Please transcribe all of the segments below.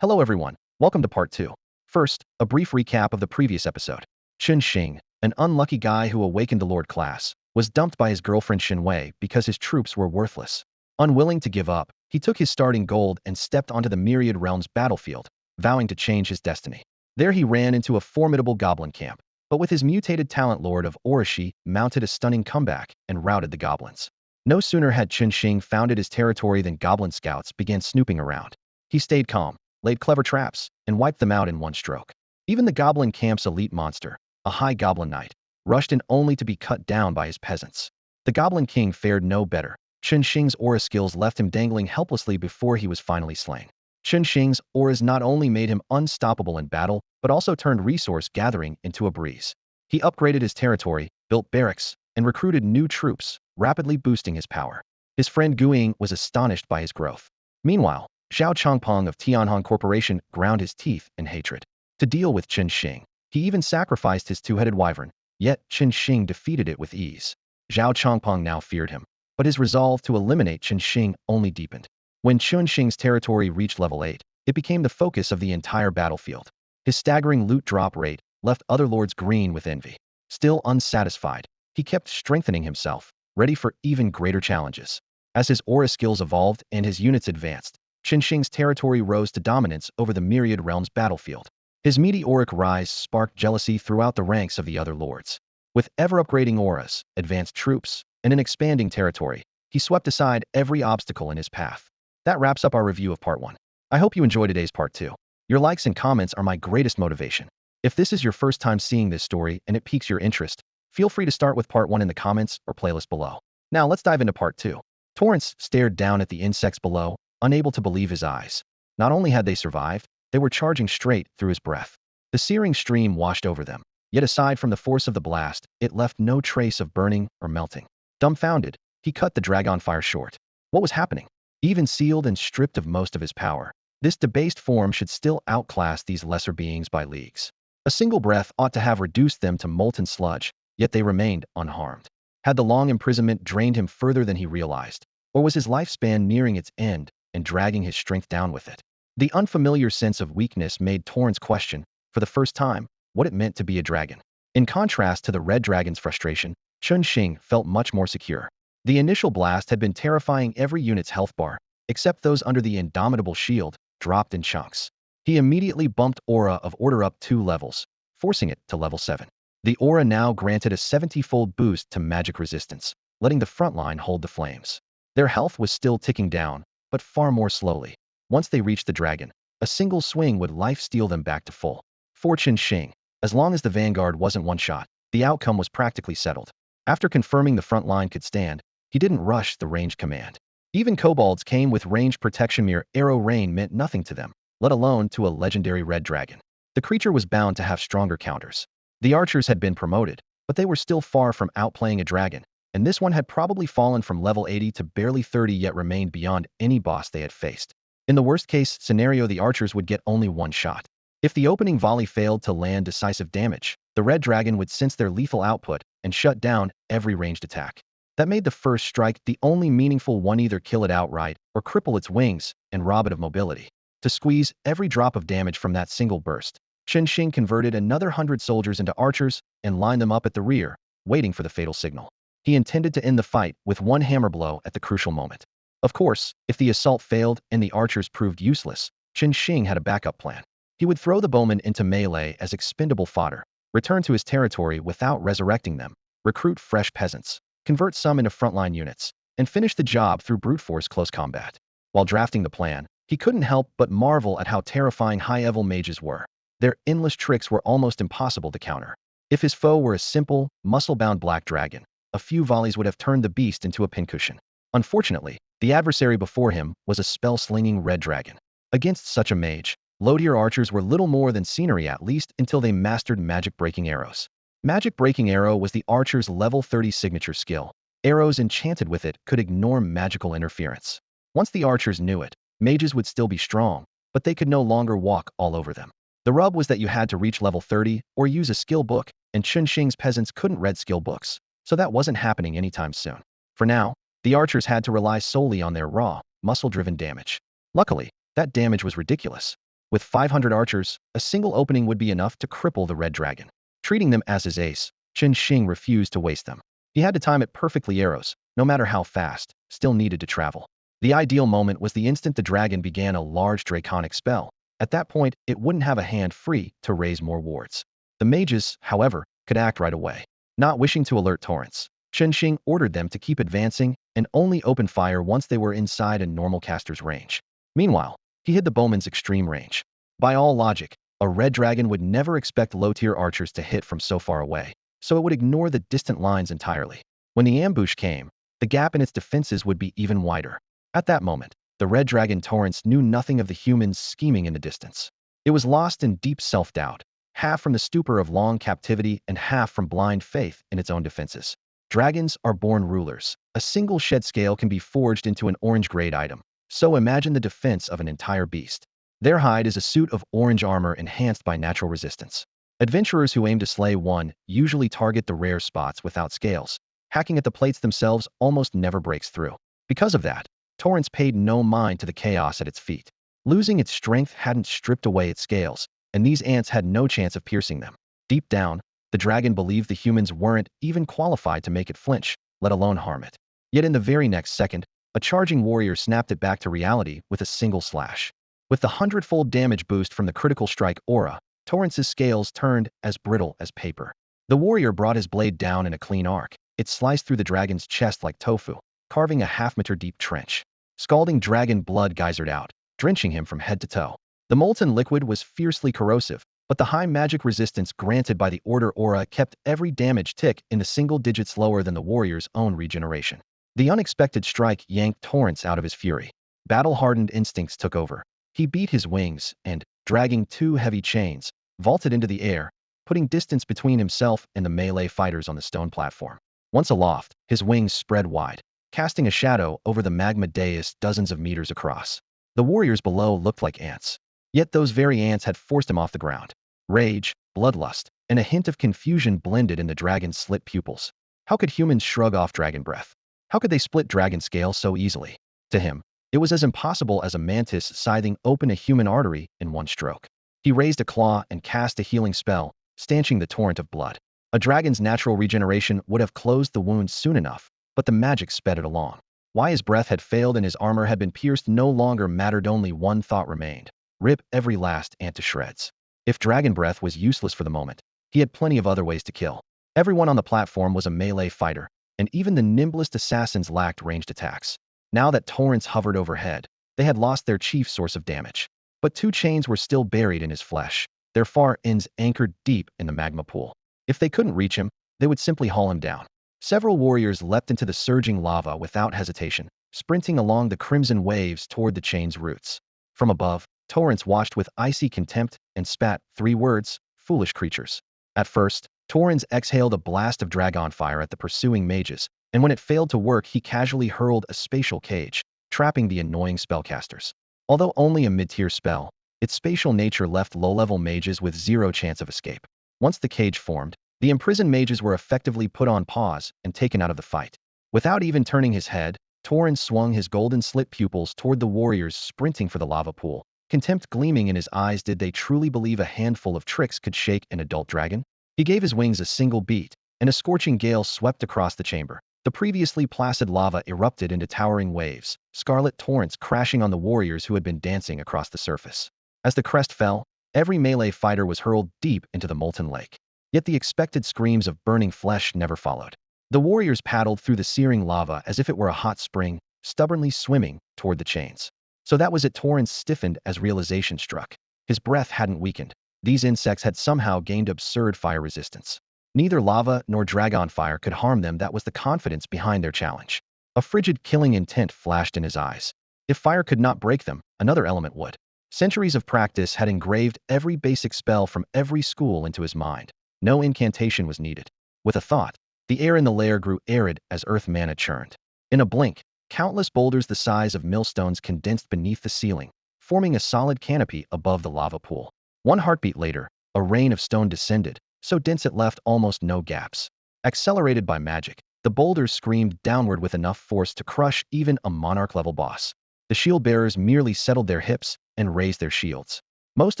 Hello everyone, welcome to part 2. First, a brief recap of the previous episode. Chen Xing, an unlucky guy who awakened the Lord class, was dumped by his girlfriend Xin Wei because his troops were worthless. Unwilling to give up, he took his starting gold and stepped onto the Myriad Realms battlefield, vowing to change his destiny. There he ran into a formidable goblin camp, but with his mutated talent Lord of Orashi mounted a stunning comeback and routed the goblins. No sooner had Chen Xing founded his territory than goblin scouts began snooping around. He stayed calm, laid clever traps, and wiped them out in one stroke. Even the goblin camp's elite monster, a high goblin knight, rushed in only to be cut down by his peasants. The goblin king fared no better. Chen Xing's aura skills left him dangling helplessly before he was finally slain. Chen Xing's auras not only made him unstoppable in battle, but also turned resource gathering into a breeze. He upgraded his territory, built barracks, and recruited new troops, rapidly boosting his power. His friend Guiying was astonished by his growth. Meanwhile, Xiao Changpeng of Tianhong Corporation ground his teeth in hatred. To deal with Chen Xing, he even sacrificed his two-headed wyvern, yet Chen Xing defeated it with ease. Xiao Changpeng now feared him, but his resolve to eliminate Chen Xing only deepened. When Chen Xing's territory reached level 8, it became the focus of the entire battlefield. His staggering loot drop rate left other lords green with envy. Still unsatisfied, he kept strengthening himself, ready for even greater challenges. As his aura skills evolved and his units advanced, Chen Xing's territory rose to dominance over the Myriad Realms battlefield. His meteoric rise sparked jealousy throughout the ranks of the other lords. With ever-upgrading auras, advanced troops, and an expanding territory, he swept aside every obstacle in his path. That wraps up our review of Part 1. I hope you enjoyed today's Part 2. Your likes and comments are my greatest motivation. If this is your first time seeing this story and it piques your interest, feel free to start with Part 1 in the comments or playlist below. Now let's dive into Part 2. Torrance stared down at the insects below, unable to believe his eyes. Not only had they survived, they were charging straight through his breath. The searing stream washed over them, yet aside from the force of the blast, it left no trace of burning or melting. Dumbfounded, he cut the dragon fire short. What was happening? Even sealed and stripped of most of his power, this debased form should still outclass these lesser beings by leagues. A single breath ought to have reduced them to molten sludge, yet they remained unharmed. Had the long imprisonment drained him further than he realized, or was his lifespan nearing its end and dragging his strength down with it? The unfamiliar sense of weakness made Torrance question, for the first time, what it meant to be a dragon. In contrast to the red dragon's frustration, Chen Xing felt much more secure. The initial blast had been terrifying. Every unit's health bar, except those under the indomitable shield, dropped in chunks. He immediately bumped Aura of Order up 2 levels, forcing it to level 7. The aura now granted a 70-fold boost to magic resistance, letting the front line hold the flames. Their health was still ticking down, but far more slowly. Once they reached the dragon, a single swing would life-steal them back to full. For Chen Xing, as long as the vanguard wasn't one shot, the outcome was practically settled. After confirming the front line could stand, he didn't rush the ranged command. Even kobolds came with ranged protection. Mere arrow rain meant nothing to them, let alone to a legendary red dragon. The creature was bound to have stronger counters. The archers had been promoted, but they were still far from outplaying a dragon, and this one had probably fallen from level 80 to barely 30 yet remained beyond any boss they had faced. In the worst-case scenario, the archers would get only one shot. If the opening volley failed to land decisive damage, the red dragon would sense their lethal output and shut down every ranged attack. That made the first strike the only meaningful one, either kill it outright or cripple its wings and rob it of mobility. To squeeze every drop of damage from that single burst, Chen Xing converted another 100 soldiers into archers and lined them up at the rear, waiting for the fatal signal. He intended to end the fight with one hammer blow at the crucial moment. Of course, if the assault failed and the archers proved useless, Chen Xing had a backup plan. He would throw the bowmen into melee as expendable fodder, return to his territory without resurrecting them, recruit fresh peasants, convert some into frontline units, and finish the job through brute force close combat. While drafting the plan, he couldn't help but marvel at how terrifying high-level mages were. Their endless tricks were almost impossible to counter. If his foe were a simple, muscle-bound black dragon, a few volleys would have turned the beast into a pincushion. Unfortunately, the adversary before him was a spell-slinging red dragon. Against such a mage, low-tier archers were little more than scenery, at least until they mastered magic-breaking arrows. Magic-breaking arrow was the archer's level 30 signature skill. Arrows enchanted with it could ignore magical interference. Once the archers knew it, mages would still be strong, but they could no longer walk all over them. The rub was that you had to reach level 30 or use a skill book, and Chen Xing's peasants couldn't read skill books, so that wasn't happening anytime soon. For now, the archers had to rely solely on their raw, muscle-driven damage. Luckily, that damage was ridiculous. With 500 archers, a single opening would be enough to cripple the red dragon. Treating them as his ace, Qin Shing refused to waste them. He had to time it perfectly. Arrows, no matter how fast, still needed to travel. The ideal moment was the instant the dragon began a large draconic spell. At that point, it wouldn't have a hand free to raise more wards. The mages, however, could act right away. Not wishing to alert Torrance, Qin Shing ordered them to keep advancing and only open fire once they were inside a normal caster's range. Meanwhile, he hid the bowman's extreme range. By all logic, a red dragon would never expect low-tier archers to hit from so far away, so it would ignore the distant lines entirely. When the ambush came, the gap in its defenses would be even wider. At that moment, the red dragon Torrance knew nothing of the humans scheming in the distance. It was lost in deep self-doubt, half from the stupor of long captivity and half from blind faith in its own defenses. Dragons are born rulers. A single shed scale can be forged into an orange-grade item, so imagine the defense of an entire beast. Their hide is a suit of orange armor enhanced by natural resistance. Adventurers who aim to slay one usually target the rare spots without scales. Hacking at the plates themselves almost never breaks through. Because of that, Torrance paid no mind to the chaos at its feet. Losing its strength hadn't stripped away its scales, and these ants had no chance of piercing them. Deep down, the dragon believed the humans weren't even qualified to make it flinch, let alone harm it. Yet in the very next second, a charging warrior snapped it back to reality with a single slash. With the 100-fold damage boost from the critical strike aura, Torrance's scales turned as brittle as paper. The warrior brought his blade down in a clean arc. It sliced through the dragon's chest like tofu, carving a half-meter deep trench. Scalding dragon blood geysered out, drenching him from head to toe. The molten liquid was fiercely corrosive, but the high magic resistance granted by the order aura kept every damage tick in the single digits lower than the warrior's own regeneration. The unexpected strike yanked Torrance out of his fury. Battle-hardened instincts took over. He beat his wings and, dragging two heavy chains, vaulted into the air, putting distance between himself and the melee fighters on the stone platform. Once aloft, his wings spread wide, casting a shadow over the magma dais dozens of meters across. The warriors below looked like ants. Yet those very ants had forced him off the ground. Rage, bloodlust, and a hint of confusion blended in the dragon's slit pupils. How could humans shrug off dragon breath? How could they split dragon scale so easily? To him, it was as impossible as a mantis scything open a human artery in one stroke. He raised a claw and cast a healing spell, stanching the torrent of blood. A dragon's natural regeneration would have closed the wound soon enough, but the magic sped it along. Why his breath had failed and his armor had been pierced no longer mattered. Only one thought remained: rip every last ant to shreds. If dragon breath was useless for the moment, he had plenty of other ways to kill. Everyone on the platform was a melee fighter, and even the nimblest assassins lacked ranged attacks. Now that Torrance hovered overhead, they had lost their chief source of damage. But two chains were still buried in his flesh, their far ends anchored deep in the magma pool. If they couldn't reach him, they would simply haul him down. Several warriors leapt into the surging lava without hesitation, sprinting along the crimson waves toward the chain's roots. From above, Torrance watched with icy contempt and spat 3 words: foolish creatures. At first, Torrance exhaled a blast of dragon fire at the pursuing mages, and when it failed to work he casually hurled a spatial cage, trapping the annoying spellcasters. Although only a mid-tier spell, its spatial nature left low-level mages with zero chance of escape. Once the cage formed, the imprisoned mages were effectively put on pause and taken out of the fight. Without even turning his head, Torrance swung his golden slit pupils toward the warriors sprinting for the lava pool, contempt gleaming in his eyes. Did they truly believe a handful of tricks could shake an adult dragon? He gave his wings a single beat, and a scorching gale swept across the chamber. The previously placid lava erupted into towering waves, scarlet torrents crashing on the warriors who had been dancing across the surface. As the crest fell, every melee fighter was hurled deep into the molten lake. Yet the expected screams of burning flesh never followed. The warriors paddled through the searing lava as if it were a hot spring, stubbornly swimming toward the chains. So that was it. Torrance stiffened as realization struck. His breath hadn't weakened. These insects had somehow gained absurd fire resistance. Neither lava nor dragon fire could harm them. That was the confidence behind their challenge. A frigid killing intent flashed in his eyes. If fire could not break them, another element would. Centuries of practice had engraved every basic spell from every school into his mind. No incantation was needed. With a thought, the air in the lair grew arid as earth mana churned. In a blink, countless boulders the size of millstones condensed beneath the ceiling, forming a solid canopy above the lava pool. One heartbeat later, a rain of stone descended, so dense it left almost no gaps. Accelerated by magic, the boulders screamed downward with enough force to crush even a monarch-level boss. The shield bearers merely settled their hips and raised their shields. Most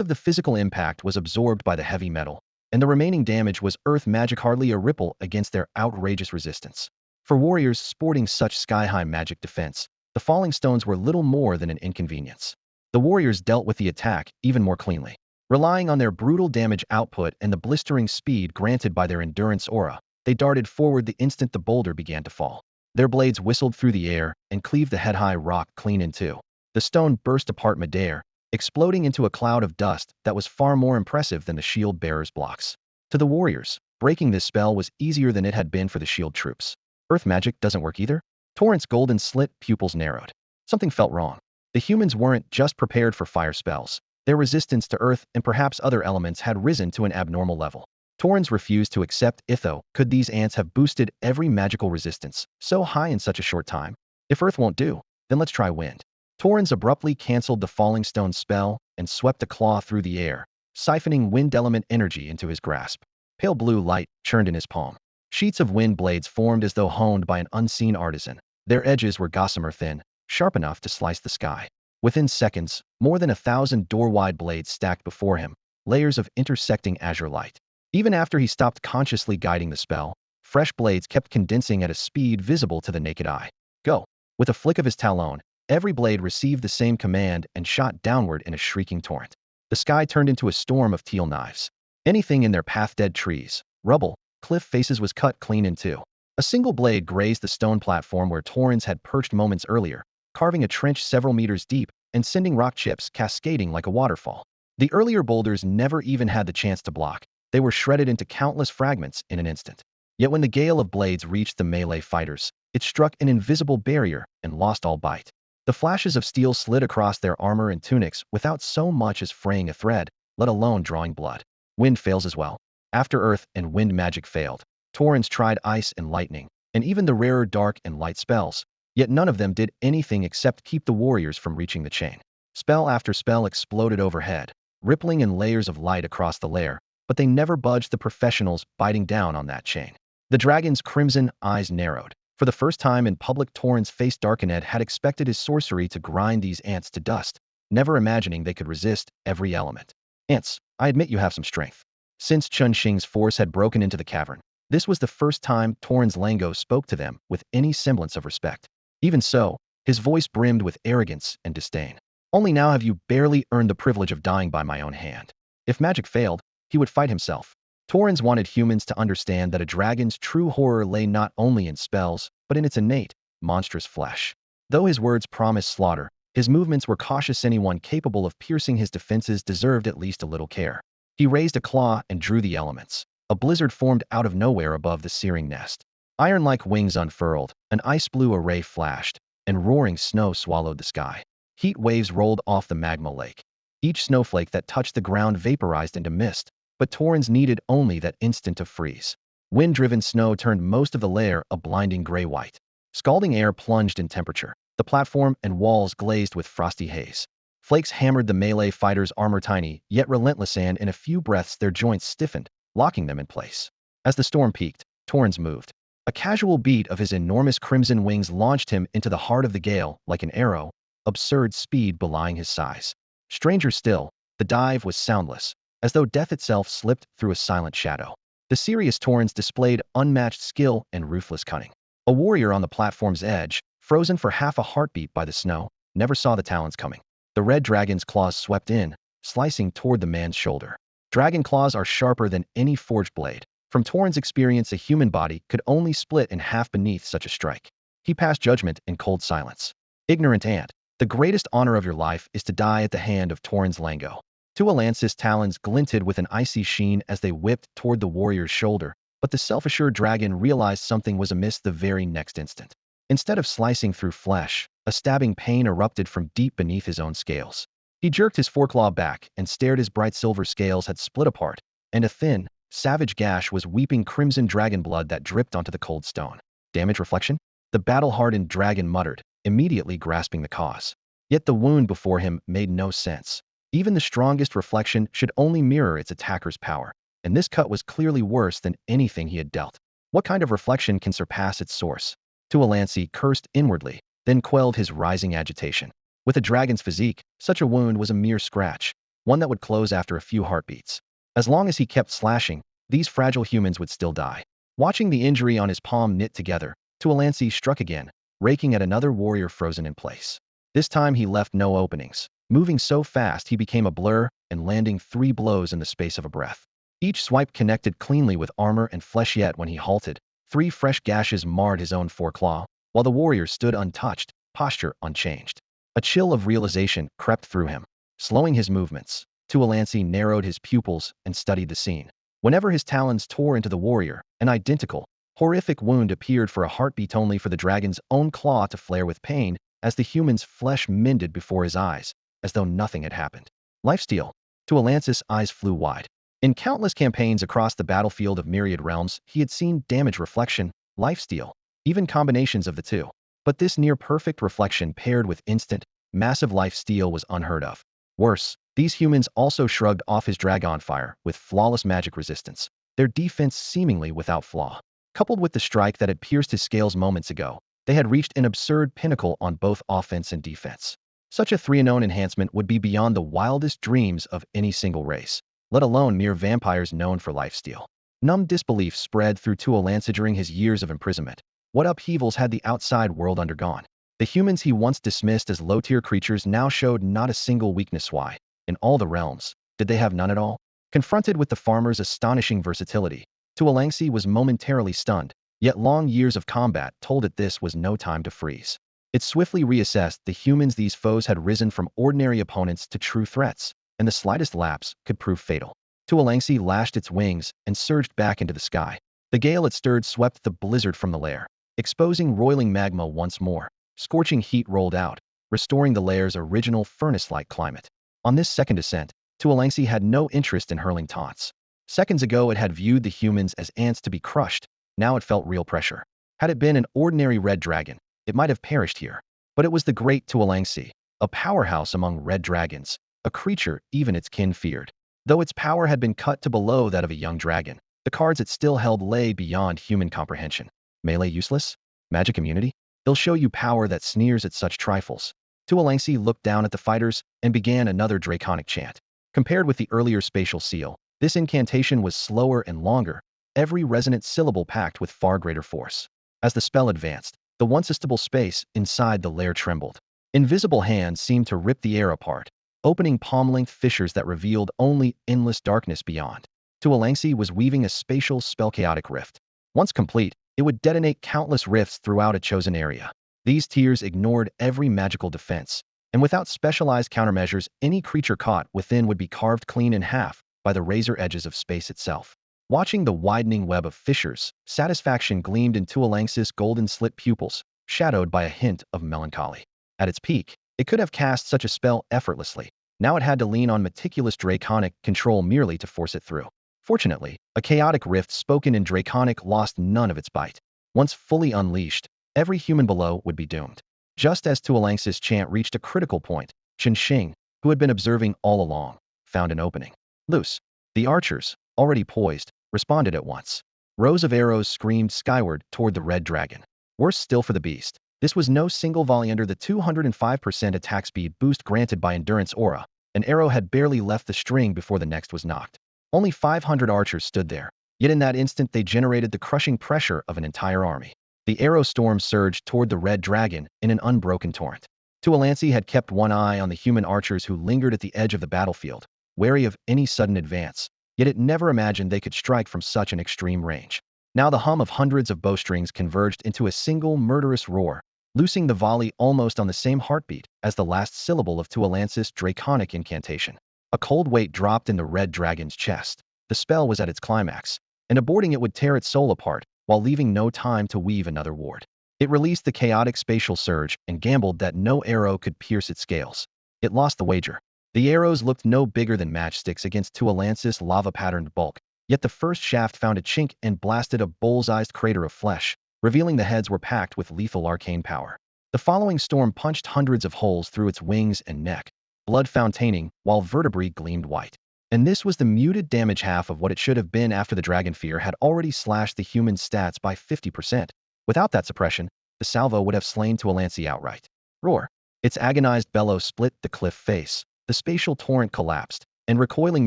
of the physical impact was absorbed by the heavy metal, and the remaining damage was earth magic, hardly a ripple against their outrageous resistance. For warriors sporting such sky-high magic defense, the falling stones were little more than an inconvenience. The warriors dealt with the attack even more cleanly. Relying on their brutal damage output and the blistering speed granted by their endurance aura, they darted forward the instant the boulder began to fall. Their blades whistled through the air and cleaved the head-high rock clean in two. The stone burst apart midair, exploding into a cloud of dust that was far more impressive than the shield-bearer's blocks. To the warriors, breaking this spell was easier than it had been for the shield troops. Earth magic doesn't work either? Torrance's golden slit pupils narrowed. Something felt wrong. The humans weren't just prepared for fire spells. Their resistance to earth and perhaps other elements had risen to an abnormal level. Torrance refused to accept itho. Could these ants have boosted every magical resistance so high in such a short time? If earth won't do, then let's try wind. Torrance abruptly cancelled the falling stone spell and swept a claw through the air, siphoning wind element energy into his grasp. Pale blue light churned in his palm. Sheets of wind blades formed as though honed by an unseen artisan. Their edges were gossamer thin, sharp enough to slice the sky. Within seconds, more than 1,000 door-wide blades stacked before him, layers of intersecting azure light. Even after he stopped consciously guiding the spell, fresh blades kept condensing at a speed visible to the naked eye. Go! With a flick of his talon, every blade received the same command and shot downward in a shrieking torrent. The sky turned into a storm of teal knives. Anything in their path, dead trees, rubble, cliff faces, was cut clean in two. A single blade grazed the stone platform where Torrance had perched moments earlier, carving a trench several meters deep and sending rock chips cascading like a waterfall. The earlier boulders never even had the chance to block. They were shredded into countless fragments in an instant. Yet when the gale of blades reached the melee fighters, it struck an invisible barrier and lost all bite. The flashes of steel slid across their armor and tunics without so much as fraying a thread, let alone drawing blood. Wind fails as well. After earth and wind magic failed, Torrance tried ice and lightning, and even the rarer dark and light spells, yet none of them did anything except keep the warriors from reaching the chain. Spell after spell exploded overhead, rippling in layers of light across the lair, but they never budged the professionals biting down on that chain. The dragon's crimson eyes narrowed. For the first time in public, Torrance face darkened. Had expected his sorcery to grind these ants to dust, never imagining they could resist every element. Ants, I admit you have some strength. Since Chun Xing's force had broken into the cavern, this was the first time Torrance Lango spoke to them with any semblance of respect. Even so, his voice brimmed with arrogance and disdain. Only now have you barely earned the privilege of dying by my own hand. If magic failed, he would fight himself. Torrance wanted humans to understand that a dragon's true horror lay not only in spells, but in its innate, monstrous flesh. Though his words promised slaughter, his movements were cautious. Anyone capable of piercing his defenses deserved at least a little care. He raised a claw and drew the elements. A blizzard formed out of nowhere above the searing nest. Iron-like wings unfurled, an ice-blue array flashed, and roaring snow swallowed the sky. Heat waves rolled off the magma lake. Each snowflake that touched the ground vaporized into mist, but Torrance needed only that instant to freeze. Wind-driven snow turned most of the lair a blinding gray-white. Scalding air plunged in temperature. The platform and walls glazed with frosty haze. Flakes hammered the melee fighters' armor, tiny yet relentless, and in a few breaths their joints stiffened, locking them in place. As the storm peaked, Torrance moved. A casual beat of his enormous crimson wings launched him into the heart of the gale like an arrow, absurd speed belying his size. Stranger still, the dive was soundless, as though death itself slipped through a silent shadow. The serious Torrance displayed unmatched skill and ruthless cunning. A warrior on the platform's edge, frozen for half a heartbeat by the snow, never saw the talons coming. The red dragon's claws swept in, slicing toward the man's shoulder. Dragon claws are sharper than any forged blade. From Torrance's experience, a human body could only split in half beneath such a strike. He passed judgment in cold silence. Ignorant ant, the greatest honor of your life is to die at the hand of Torrance Lango. Tualance's talons glinted with an icy sheen as they whipped toward the warrior's shoulder, but the self-assured dragon realized something was amiss the very next instant. Instead of slicing through flesh, a stabbing pain erupted from deep beneath his own scales. He jerked his foreclaw back and stared. His bright silver scales had split apart, and a thin, savage gash was weeping crimson dragon blood that dripped onto the cold stone. Damage reflection? The battle-hardened dragon muttered, immediately grasping the cause. Yet the wound before him made no sense. Even the strongest reflection should only mirror its attacker's power, and this cut was clearly worse than anything he had dealt. What kind of reflection can surpass its source? Tualancy cursed inwardly, then quelled his rising agitation. With a dragon's physique, such a wound was a mere scratch. one that would close after a few heartbeats. As long as he kept slashing, these fragile humans would still die. Watching the injury on his palm knit together, Tuolansi struck again, raking at another warrior frozen in place. This time he left no openings. Moving so fast he became a blur and landing 3 blows in the space of a breath. Each swipe connected cleanly with armor and flesh, yet when he halted, 3 fresh gashes marred his own foreclaw, while the warrior stood untouched, posture unchanged. A chill of realization crept through him, slowing his movements. Tuolansi narrowed his pupils and studied the scene. Whenever his talons tore into the warrior, an identical, horrific wound appeared for a heartbeat, only for the dragon's own claw to flare with pain as the human's flesh mended before his eyes, as though nothing had happened. Lifesteal. Tuolansis' eyes flew wide. In countless campaigns across the battlefield of myriad realms, he had seen damage reflection, lifesteal, even combinations of the two. But this near-perfect reflection paired with instant, massive lifesteal was unheard of. Worse, these humans also shrugged off his dragon fire with flawless magic resistance, their defense seemingly without flaw. Coupled with the strike that had pierced his scales moments ago, they had reached an absurd pinnacle on both offense and defense. Such a 3-in-1 enhancement would be beyond the wildest dreams of any single race, let alone mere vampires known for lifesteal. Numb disbelief spread through Tuolansi during his years of imprisonment. What upheavals had the outside world undergone? The humans he once dismissed as low-tier creatures now showed not a single weakness. Why, in all the realms, did they have none at all? Confronted with the farmer's astonishing versatility, Tuolansi was momentarily stunned, yet long years of combat told it this was no time to freeze. It swiftly reassessed the humans. These foes had risen from ordinary opponents to true threats, and the slightest lapse could prove fatal. Tuolansi lashed its wings and surged back into the sky. The gale it stirred swept the blizzard from the lair, exposing roiling magma once more. Scorching heat rolled out, restoring the lair's original furnace-like climate. On this second ascent, Tuolansi had no interest in hurling taunts. Seconds ago it had viewed the humans as ants to be crushed. Now it felt real pressure. Had it been an ordinary red dragon, it might have perished here. But it was the great Tuolansi, a powerhouse among red dragons, a creature even its kin feared. Though its power had been cut to below that of a young dragon, the cards it still held lay beyond human comprehension. Melee useless? Magic immunity? They'll show you power that sneers at such trifles. Tuolansi looked down at the fighters and began another draconic chant. Compared with the earlier spatial seal, this incantation was slower and longer, every resonant syllable packed with far greater force. As the spell advanced, the once-stable space inside the lair trembled. Invisible hands seemed to rip the air apart, opening palm-length fissures that revealed only endless darkness beyond. Tuolansi was weaving a spatial spell-chaotic rift. Once complete, it would detonate countless rifts throughout a chosen area. These tiers ignored every magical defense, and without specialized countermeasures, any creature caught within would be carved clean in half by the razor edges of space itself. Watching the widening web of fissures, satisfaction gleamed in Tuolansis' golden-slit pupils, shadowed by a hint of melancholy. At its peak, it could have cast such a spell effortlessly. Now it had to lean on meticulous draconic control merely to force it through. Fortunately, a chaotic rift spoken in draconic lost none of its bite. Once fully unleashed, every human below would be doomed. Just as Tuolansis' chant reached a critical point, Xing, who had been observing all along, found an opening. Loose. The archers, already poised, responded at once. Rows of arrows screamed skyward toward the red dragon. Worse still for the beast. This was no single volley. Under the 205% attack speed boost granted by Endurance Aura, an arrow had barely left the string before the next was knocked. Only 500 archers stood there, yet in that instant they generated the crushing pressure of an entire army. The arrow storm surged toward the red dragon in an unbroken torrent. Tuolansi had kept one eye on the human archers who lingered at the edge of the battlefield, wary of any sudden advance, yet it never imagined they could strike from such an extreme range. Now the hum of hundreds of bowstrings converged into a single murderous roar, loosing the volley almost on the same heartbeat as the last syllable of Tuolansis' draconic incantation. A cold weight dropped in the red dragon's chest. The spell was at its climax, and aborting it would tear its soul apart, while leaving no time to weave another ward. It released the chaotic spatial surge and gambled that no arrow could pierce its scales. It lost the wager. The arrows looked no bigger than matchsticks against Tuolansis' lava-patterned bulk, yet the first shaft found a chink and blasted a bull's-eyed crater of flesh, revealing the heads were packed with lethal arcane power. The following storm punched hundreds of holes through its wings and neck, blood fontaining while vertebrae gleamed white. And this was the muted damage, half of what it should have been after the dragon fear had already slashed the human stats by 50%. Without that suppression, the salvo would have slain Tuolansi outright. Roar. Its agonized bellow split the cliff face. The spatial torrent collapsed, and recoiling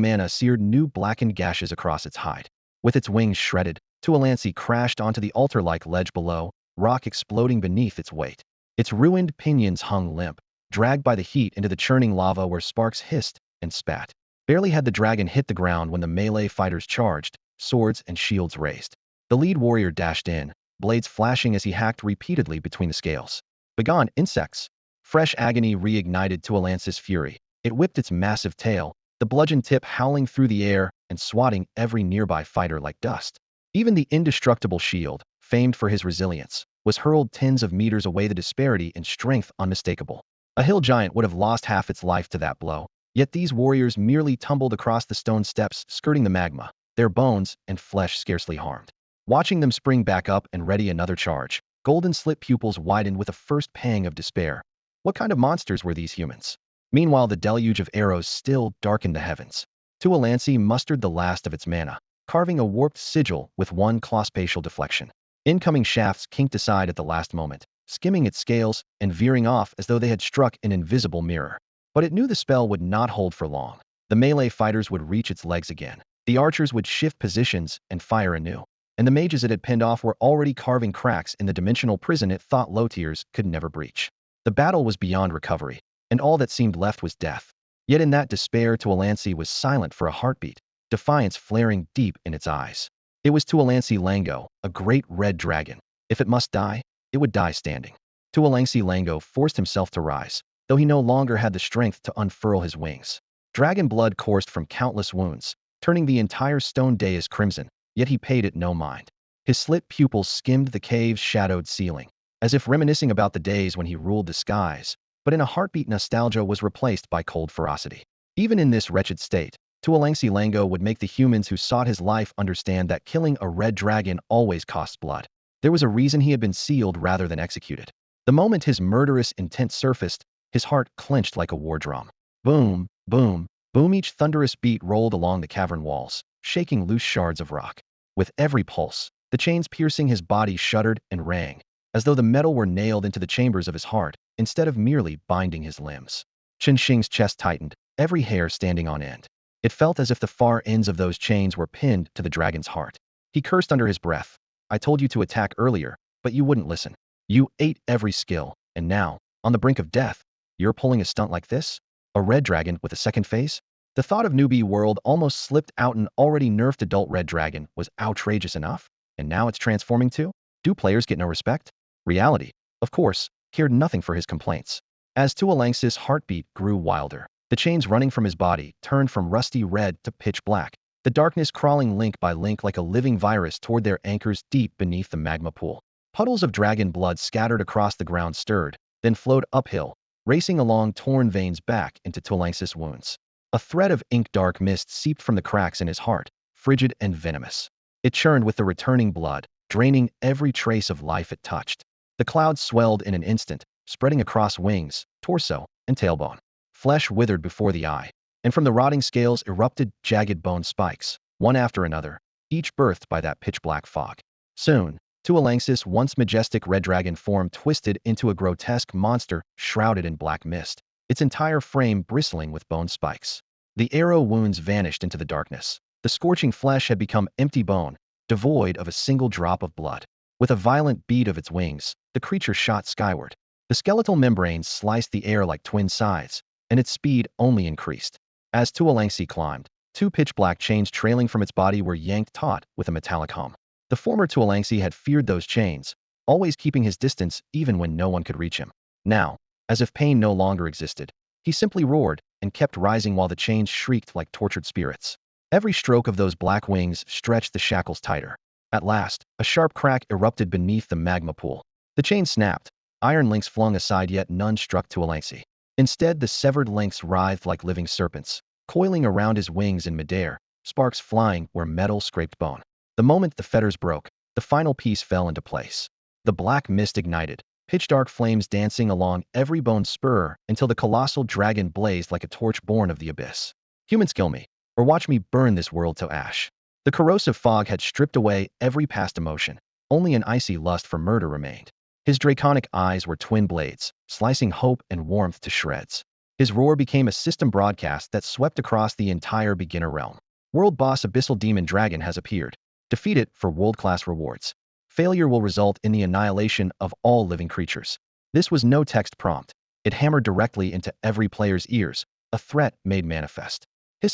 mana seared new blackened gashes across its hide. With its wings shredded, Tuolancy crashed onto the altar-like ledge below, rock exploding beneath its weight. Its ruined pinions hung limp, dragged by the heat into the churning lava where sparks hissed and spat. Barely had the dragon hit the ground when the melee fighters charged, swords and shields raised. The lead warrior dashed in, blades flashing as he hacked repeatedly between the scales. Begone, insects! Fresh agony reignited Tuolance's fury. It whipped its massive tail, the bludgeon tip howling through the air and swatting every nearby fighter like dust. Even the indestructible shield, famed for his resilience, was hurled tens of meters away, the disparity in strength unmistakable. A hill giant would have lost half its life to that blow, yet these warriors merely tumbled across the stone steps skirting the magma, their bones and flesh scarcely harmed. Watching them spring back up and ready another charge, golden slit pupils widened with a first pang of despair. What kind of monsters were these humans? Meanwhile, the deluge of arrows still darkened the heavens. Tuolancy mustered the last of its mana, carving a warped sigil with one claw-spatial deflection. Incoming shafts kinked aside at the last moment, skimming its scales and veering off as though they had struck an invisible mirror. But it knew the spell would not hold for long. The melee fighters would reach its legs again. The archers would shift positions and fire anew. And the mages it had pinned off were already carving cracks in the dimensional prison it thought low tiers could never breach. The battle was beyond recovery, and all that seemed left was death. Yet in that despair, Tuolancy was silent for a heartbeat, defiance flaring deep in its eyes. It was Tuolancy Lango, a great red dragon. If it must die, it would die standing. Tuolancy Lango forced himself to rise, though he no longer had the strength to unfurl his wings. Dragon blood coursed from countless wounds, turning the entire stone dais crimson, yet he paid it no mind. His slit pupils skimmed the cave's shadowed ceiling, as if reminiscing about the days when he ruled the skies, but in a heartbeat nostalgia was replaced by cold ferocity. Even in this wretched state, Tuolancy Lango would make the humans who sought his life understand that killing a red dragon always costs blood. There was a reason he had been sealed rather than executed. The moment his murderous intent surfaced, his heart clenched like a war drum. Boom, boom, boom, each thunderous beat rolled along the cavern walls, shaking loose shards of rock. With every pulse, the chains piercing his body shuddered and rang, as though the metal were nailed into the chambers of his heart, instead of merely binding his limbs. Qin Shing's chest tightened, every hair standing on end. It felt as if the far ends of those chains were pinned to the dragon's heart. He cursed under his breath. I told you to attack earlier, but you wouldn't listen. You ate every skill, and now, on the brink of death, you're pulling a stunt like this? A red dragon with a second phase? The thought of newbie world almost slipped out. An already nerfed adult red dragon was outrageous enough, and now it's transforming too? Do players get no respect? Reality, of course, cared nothing for his complaints. As Tuolance's heartbeat grew wilder, the chains running from his body turned from rusty red to pitch black, the darkness crawling link by link like a living virus toward their anchors deep beneath the magma pool. Puddles of dragon blood scattered across the ground stirred, then flowed uphill, racing along torn veins back into Tuolance's wounds. A thread of ink-dark mist seeped from the cracks in his heart, frigid and venomous. It churned with the returning blood, draining every trace of life it touched. The clouds swelled in an instant, spreading across wings, torso, and tailbone. Flesh withered before the eye, and from the rotting scales erupted jagged bone spikes, one after another, each birthed by that pitch-black fog. Soon, Tuolance's once majestic red dragon form twisted into a grotesque monster shrouded in black mist, its entire frame bristling with bone spikes. The arrow wounds vanished into the darkness. The scorching flesh had become empty bone, devoid of a single drop of blood. With a violent beat of its wings, the creature shot skyward. The skeletal membranes sliced the air like twin scythes, and its speed only increased. As Tuolancy climbed, two pitch-black chains trailing from its body were yanked taut with a metallic hum. The former Tuolancy had feared those chains, always keeping his distance even when no one could reach him. Now, as if pain no longer existed, he simply roared and kept rising while the chains shrieked like tortured spirits. Every stroke of those black wings stretched the shackles tighter. At last, a sharp crack erupted beneath the magma pool. The chain snapped, iron links flung aside, yet none struck Tuolancy. Instead, the severed links writhed like living serpents, coiling around his wings in midair, sparks flying where metal scraped bone. The moment the fetters broke, the final piece fell into place. The black mist ignited, pitch-dark flames dancing along every bone spur until the colossal dragon blazed like a torch born of the abyss. Humans, kill me, or watch me burn this world to ash. The corrosive fog had stripped away every past emotion. Only an icy lust for murder remained. His draconic eyes were twin blades, slicing hope and warmth to shreds. His roar became a system broadcast that swept across the entire beginner realm. World boss Abyssal Demon Dragon has appeared. Defeat it for world-class rewards. Failure will result in the annihilation of all living creatures. This was no text prompt. It hammered directly into every player's ears, a threat made manifest.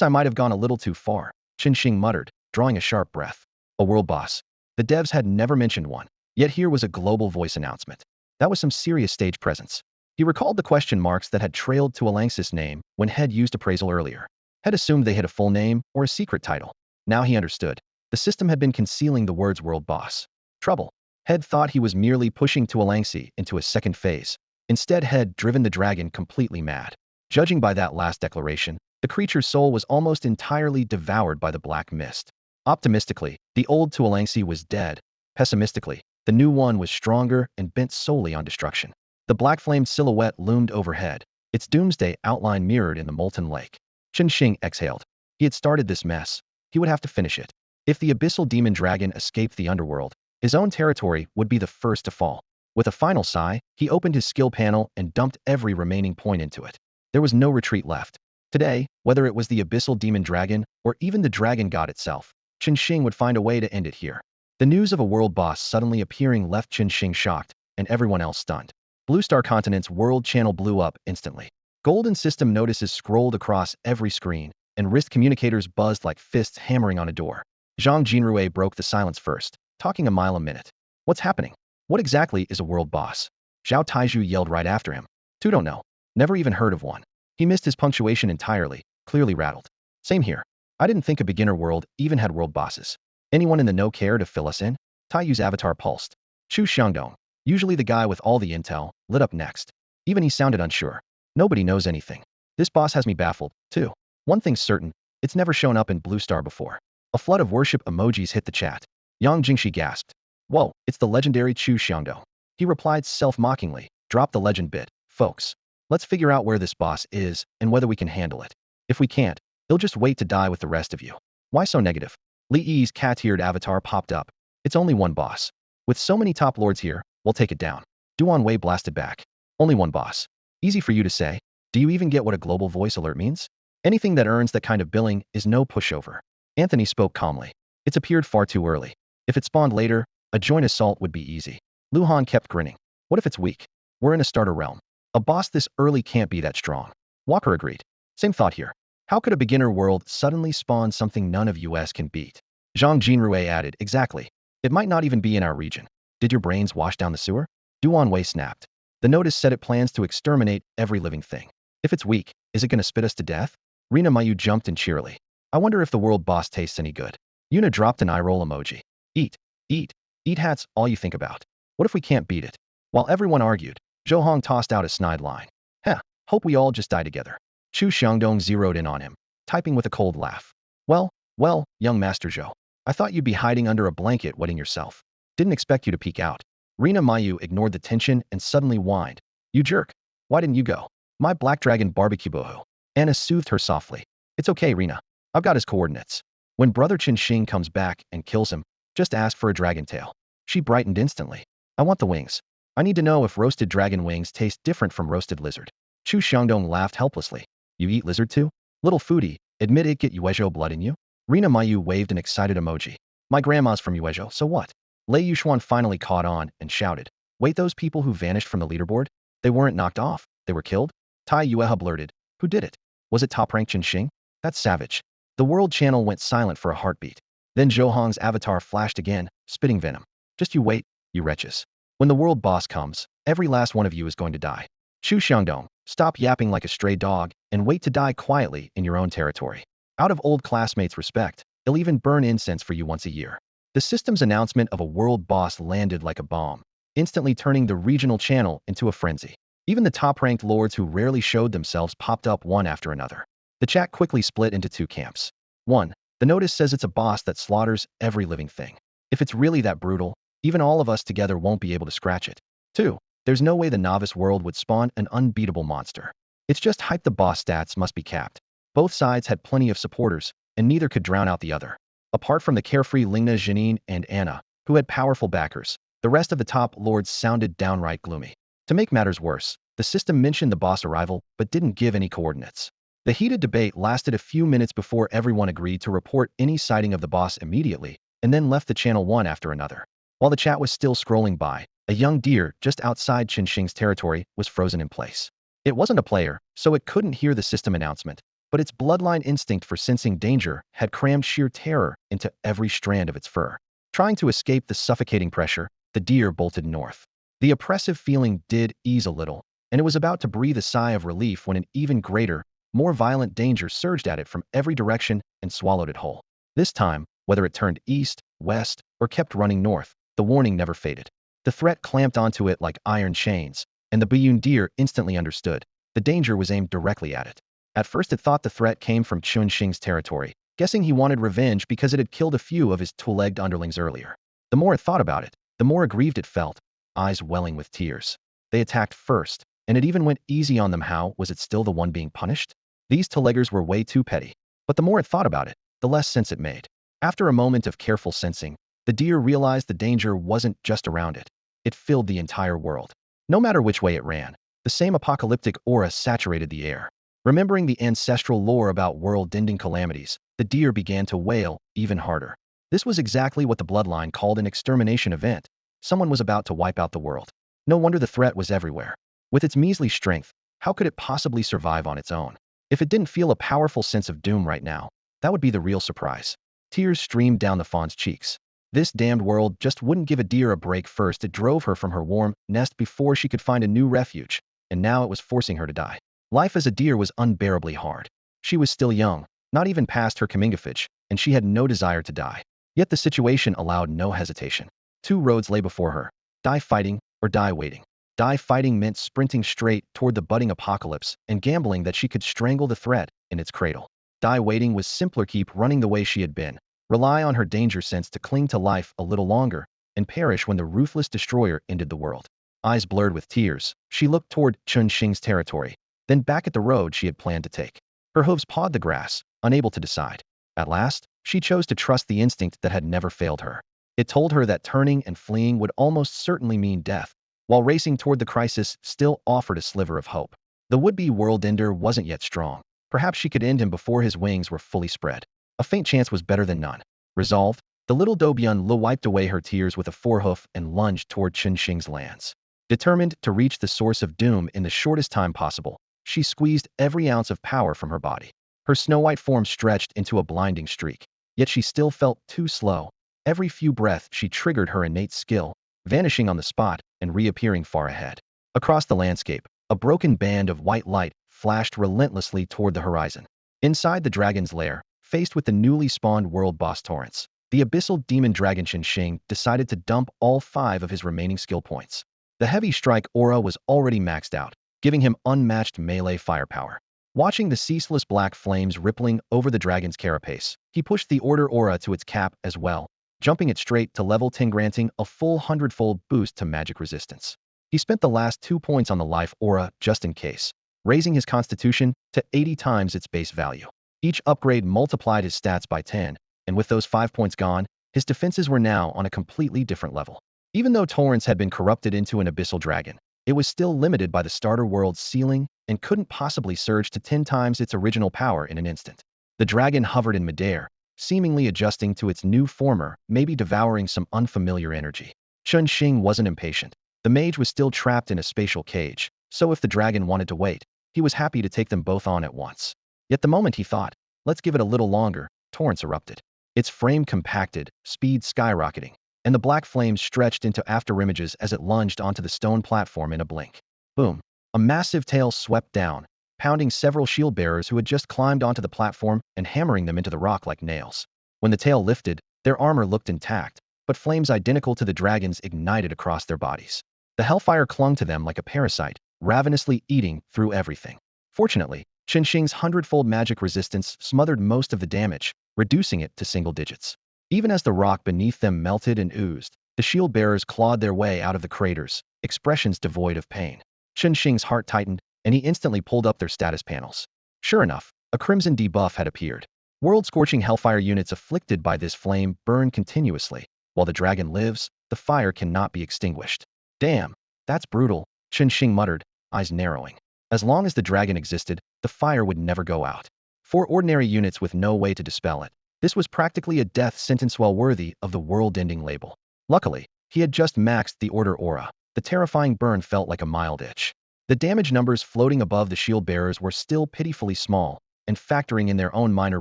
I might have gone a little too far, Qinxing muttered, drawing a sharp breath. A world boss. The devs had never mentioned one, yet here was a global voice announcement. That was some serious stage presence. He recalled the question marks that had trailed to Alangs's name when Head used appraisal earlier. Head assumed they had a full name or a secret title. Now he understood. The system had been concealing the words world boss. Trouble. Head thought he was merely pushing Tuolangsi into a second phase. Instead, Head driven the dragon completely mad. Judging by that last declaration, the creature's soul was almost entirely devoured by the black mist. Optimistically, the old Tuolangsi was dead. Pessimistically, the new one was stronger and bent solely on destruction. The black-flamed silhouette loomed overhead, its doomsday outline mirrored in the molten lake. Qinxing exhaled. He had started this mess. He would have to finish it. If the Abyssal Demon Dragon escaped the underworld, his own territory would be the first to fall. With a final sigh, he opened his skill panel and dumped every remaining point into it. There was no retreat left. Today, whether it was the Abyssal Demon Dragon or even the Dragon God itself, Qinxing would find a way to end it here. The news of a world boss suddenly appearing left Qinxing shocked, and everyone else stunned. Blue Star Continent's world channel blew up instantly. Golden system notices scrolled across every screen, and wrist communicators buzzed like fists hammering on a door. Zhang Jinrui broke the silence first, talking a mile a minute. What's happening? What exactly is a world boss? Zhao Taizhu yelled right after him. Two don't know. Never even heard of one. He missed his punctuation entirely, clearly rattled. Same here. I didn't think a beginner world even had world bosses. Anyone in the know care to fill us in? Taiyu's avatar pulsed. Chu Xiangdong, usually the guy with all the intel, lit up next. Even he sounded unsure. Nobody knows anything. This boss has me baffled, too. One thing's certain, it's never shown up in Blue Star before. A flood of worship emojis hit the chat. Yang Jingshi gasped. Whoa, it's the legendary Chu Xiangdong. He replied self-mockingly, drop the legend bit, folks. Let's figure out where this boss is and whether we can handle it. If we can't, he'll just wait to die with the rest of you. Why so negative? Li Yi's cat-eared avatar popped up. It's only one boss. With so many top lords here, we'll take it down. Duan Wei blasted back. Only one boss. Easy for you to say. Do you even get what a global voice alert means? Anything that earns that kind of billing is no pushover. Anthony spoke calmly. It's appeared far too early. If it spawned later, a joint assault would be easy. Luhan kept grinning. What if it's weak? We're in a starter realm. A boss this early can't be that strong. Walker agreed. Same thought here. How could a beginner world suddenly spawn something none of us can beat? Zhang Jinrui added, exactly. It might not even be in our region. Did your brains wash down the sewer? Duan Wei snapped. The notice said it plans to exterminate every living thing. If it's weak, is it gonna spit us to death? Rina Mayu jumped in cheerily. I wonder if the world boss tastes any good. Yuna dropped an eye roll emoji. Eat, eat, eat hats, all you think about. What if we can't beat it? While everyone argued, Zhou Hong tossed out a snide line. Heh, hope we all just die together. Chu Xiangdong zeroed in on him, typing with a cold laugh. Well, young Master Zhou. I thought you'd be hiding under a blanket wetting yourself. Didn't expect you to peek out. Rina Mayu ignored the tension and suddenly whined. You jerk. Why didn't you go? My black dragon barbecue boho. Anna soothed her softly. It's okay, Rina. I've got his coordinates. When Brother Qinxing comes back and kills him, just ask for a dragon tail. She brightened instantly. I want the wings. I need to know if roasted dragon wings taste different from roasted lizard. Chu Xiangdong laughed helplessly. You eat lizard too? Little foodie, admit it get Yuezhou blood in you? Rina Mayu waved an excited emoji. My grandma's from Yuezhou, so what? Lei Yushuan finally caught on and shouted. Wait, those people who vanished from the leaderboard? They weren't knocked off, they were killed? Tai Yueha blurted. Who did it? Was it top rank Qinxing? That's savage. The world channel went silent for a heartbeat. Then Zhou Hong's avatar flashed again, spitting venom. Just you wait, you wretches. When the world boss comes, every last one of you is going to die. Chu Xiangdong, stop yapping like a stray dog and wait to die quietly in your own territory. Out of old classmates' respect, they'll even burn incense for you once a year. The system's announcement of a world boss landed like a bomb, instantly turning the regional channel into a frenzy. Even the top-ranked lords who rarely showed themselves popped up one after another. The chat quickly split into two camps. 1. The notice says it's a boss that slaughters every living thing. If it's really that brutal, even all of us together won't be able to scratch it. 2. There's no way the novice world would spawn an unbeatable monster. It's just hype, the boss stats must be capped. Both sides had plenty of supporters, and neither could drown out the other. Apart from the carefree Lingna, Janine, and Anna, who had powerful backers, the rest of the top lords sounded downright gloomy. To make matters worse, The system mentioned the boss arrival, but didn't give any coordinates. The heated debate lasted a few minutes before everyone agreed to report any sighting of the boss immediately, and then left the channel one after another. While the chat was still scrolling by, a young deer just outside Qinxing's territory was frozen in place. It wasn't a player, so it couldn't hear the system announcement, but its bloodline instinct for sensing danger had crammed sheer terror into every strand of its fur. Trying to escape the suffocating pressure, the deer bolted north. The oppressive feeling did ease a little, and it was about to breathe a sigh of relief when an even greater, more violent danger surged at it from every direction and swallowed it whole. This time, whether it turned east, west, or kept running north, the warning never faded. The threat clamped onto it like iron chains, and the Buyun deer instantly understood. The danger was aimed directly at it. At first it thought the threat came from Qinxing's territory, guessing he wanted revenge because it had killed a few of his two-legged underlings earlier. The more it thought about it, the more aggrieved it felt, eyes welling with tears. They attacked first, and it even went easy on them. How was it still the one being punished? These two-leggers were way too petty. But the more it thought about it, the less sense it made. After a moment of careful sensing, the deer realized the danger wasn't just around it. It filled the entire world. No matter which way it ran, the same apocalyptic aura saturated the air. Remembering the ancestral lore about world-ending calamities, the deer began to wail even harder. This was exactly what the bloodline called an extermination event. Someone was about to wipe out the world. No wonder the threat was everywhere. With its measly strength, how could it possibly survive on its own? If it didn't feel a powerful sense of doom right now, that would be the real surprise. Tears streamed down the fawn's cheeks. This damned world just wouldn't give a deer a break. First it drove her from her warm nest before she could find a new refuge, and now it was forcing her to die. Life as a deer was unbearably hard. She was still young, not even past her comingafage, and she had no desire to die. Yet the situation allowed no hesitation. Two roads lay before her: die fighting or die waiting. Die fighting meant sprinting straight toward the budding apocalypse and gambling that she could strangle the threat in its cradle. Die waiting was simpler: keep running the way she had been, rely on her danger sense to cling to life a little longer, and perish when the ruthless destroyer ended the world. Eyes blurred with tears, she looked toward Qinxing's territory, then back at the road she had planned to take. Her hooves pawed the grass, unable to decide. At last, she chose to trust the instinct that had never failed her. It told her that turning and fleeing would almost certainly mean death, while racing toward the crisis still offered a sliver of hope. The would-be world-ender wasn't yet strong. Perhaps she could end him before his wings were fully spread. A faint chance was better than none. Resolved, the little Dobyun Lu wiped away her tears with a forehoof and lunged toward Qinxing's lands. Determined to reach the source of doom in the shortest time possible, she squeezed every ounce of power from her body. Her snow-white form stretched into a blinding streak, yet she still felt too slow. Every few breaths she triggered her innate skill, vanishing on the spot and reappearing far ahead. Across the landscape, a broken band of white light flashed relentlessly toward the horizon. Inside the dragon's lair, faced with the newly spawned world boss Torrance, the abyssal demon dragon Qinxing decided to dump all 5 of his remaining skill points. The heavy strike aura was already maxed out, giving him unmatched melee firepower. Watching the ceaseless black flames rippling over the dragon's carapace, he pushed the order aura to its cap as well, jumping it straight to level 10, granting a full 100-fold boost to magic resistance. He spent the last 2 points on the life aura just in case, raising his constitution to 80 times its base value. Each upgrade multiplied his stats by 10, and with those 5 points gone, his defenses were now on a completely different level. Even though Torrance had been corrupted into an abyssal dragon, it was still limited by the starter world's ceiling and couldn't possibly surge to 10 times its original power in an instant. The dragon hovered in midair, seemingly adjusting to its new former, maybe devouring some unfamiliar energy. Qinxing wasn't impatient. The mage was still trapped in a spatial cage, so if the dragon wanted to wait, he was happy to take them both on at once. Yet the moment he thought, let's give it a little longer, Torrance erupted. Its frame compacted, speed skyrocketing, and the black flames stretched into afterimages as it lunged onto the stone platform in a blink. Boom! A massive tail swept down, pounding several shield bearers who had just climbed onto the platform and hammering them into the rock like nails. When the tail lifted, their armor looked intact, but flames identical to the dragon's ignited across their bodies. The hellfire clung to them like a parasite, ravenously eating through everything. Fortunately, Qinxing's 100-fold magic resistance smothered most of the damage, reducing it to single digits. Even as the rock beneath them melted and oozed, the shield bearers clawed their way out of the craters, expressions devoid of pain. Qinxing's heart tightened, and he instantly pulled up their status panels. Sure enough, a crimson debuff had appeared. World-scorching hellfire units afflicted by this flame burn continuously. While the dragon lives, the fire cannot be extinguished. Damn, that's brutal, Qinxing muttered, eyes narrowing. As long as the dragon existed, the fire would never go out. For ordinary units with no way to dispel it, this was practically a death sentence well worthy of the world-ending label. Luckily, he had just maxed the order aura. The terrifying burn felt like a mild itch. The damage numbers floating above the shield bearers were still pitifully small, and factoring in their own minor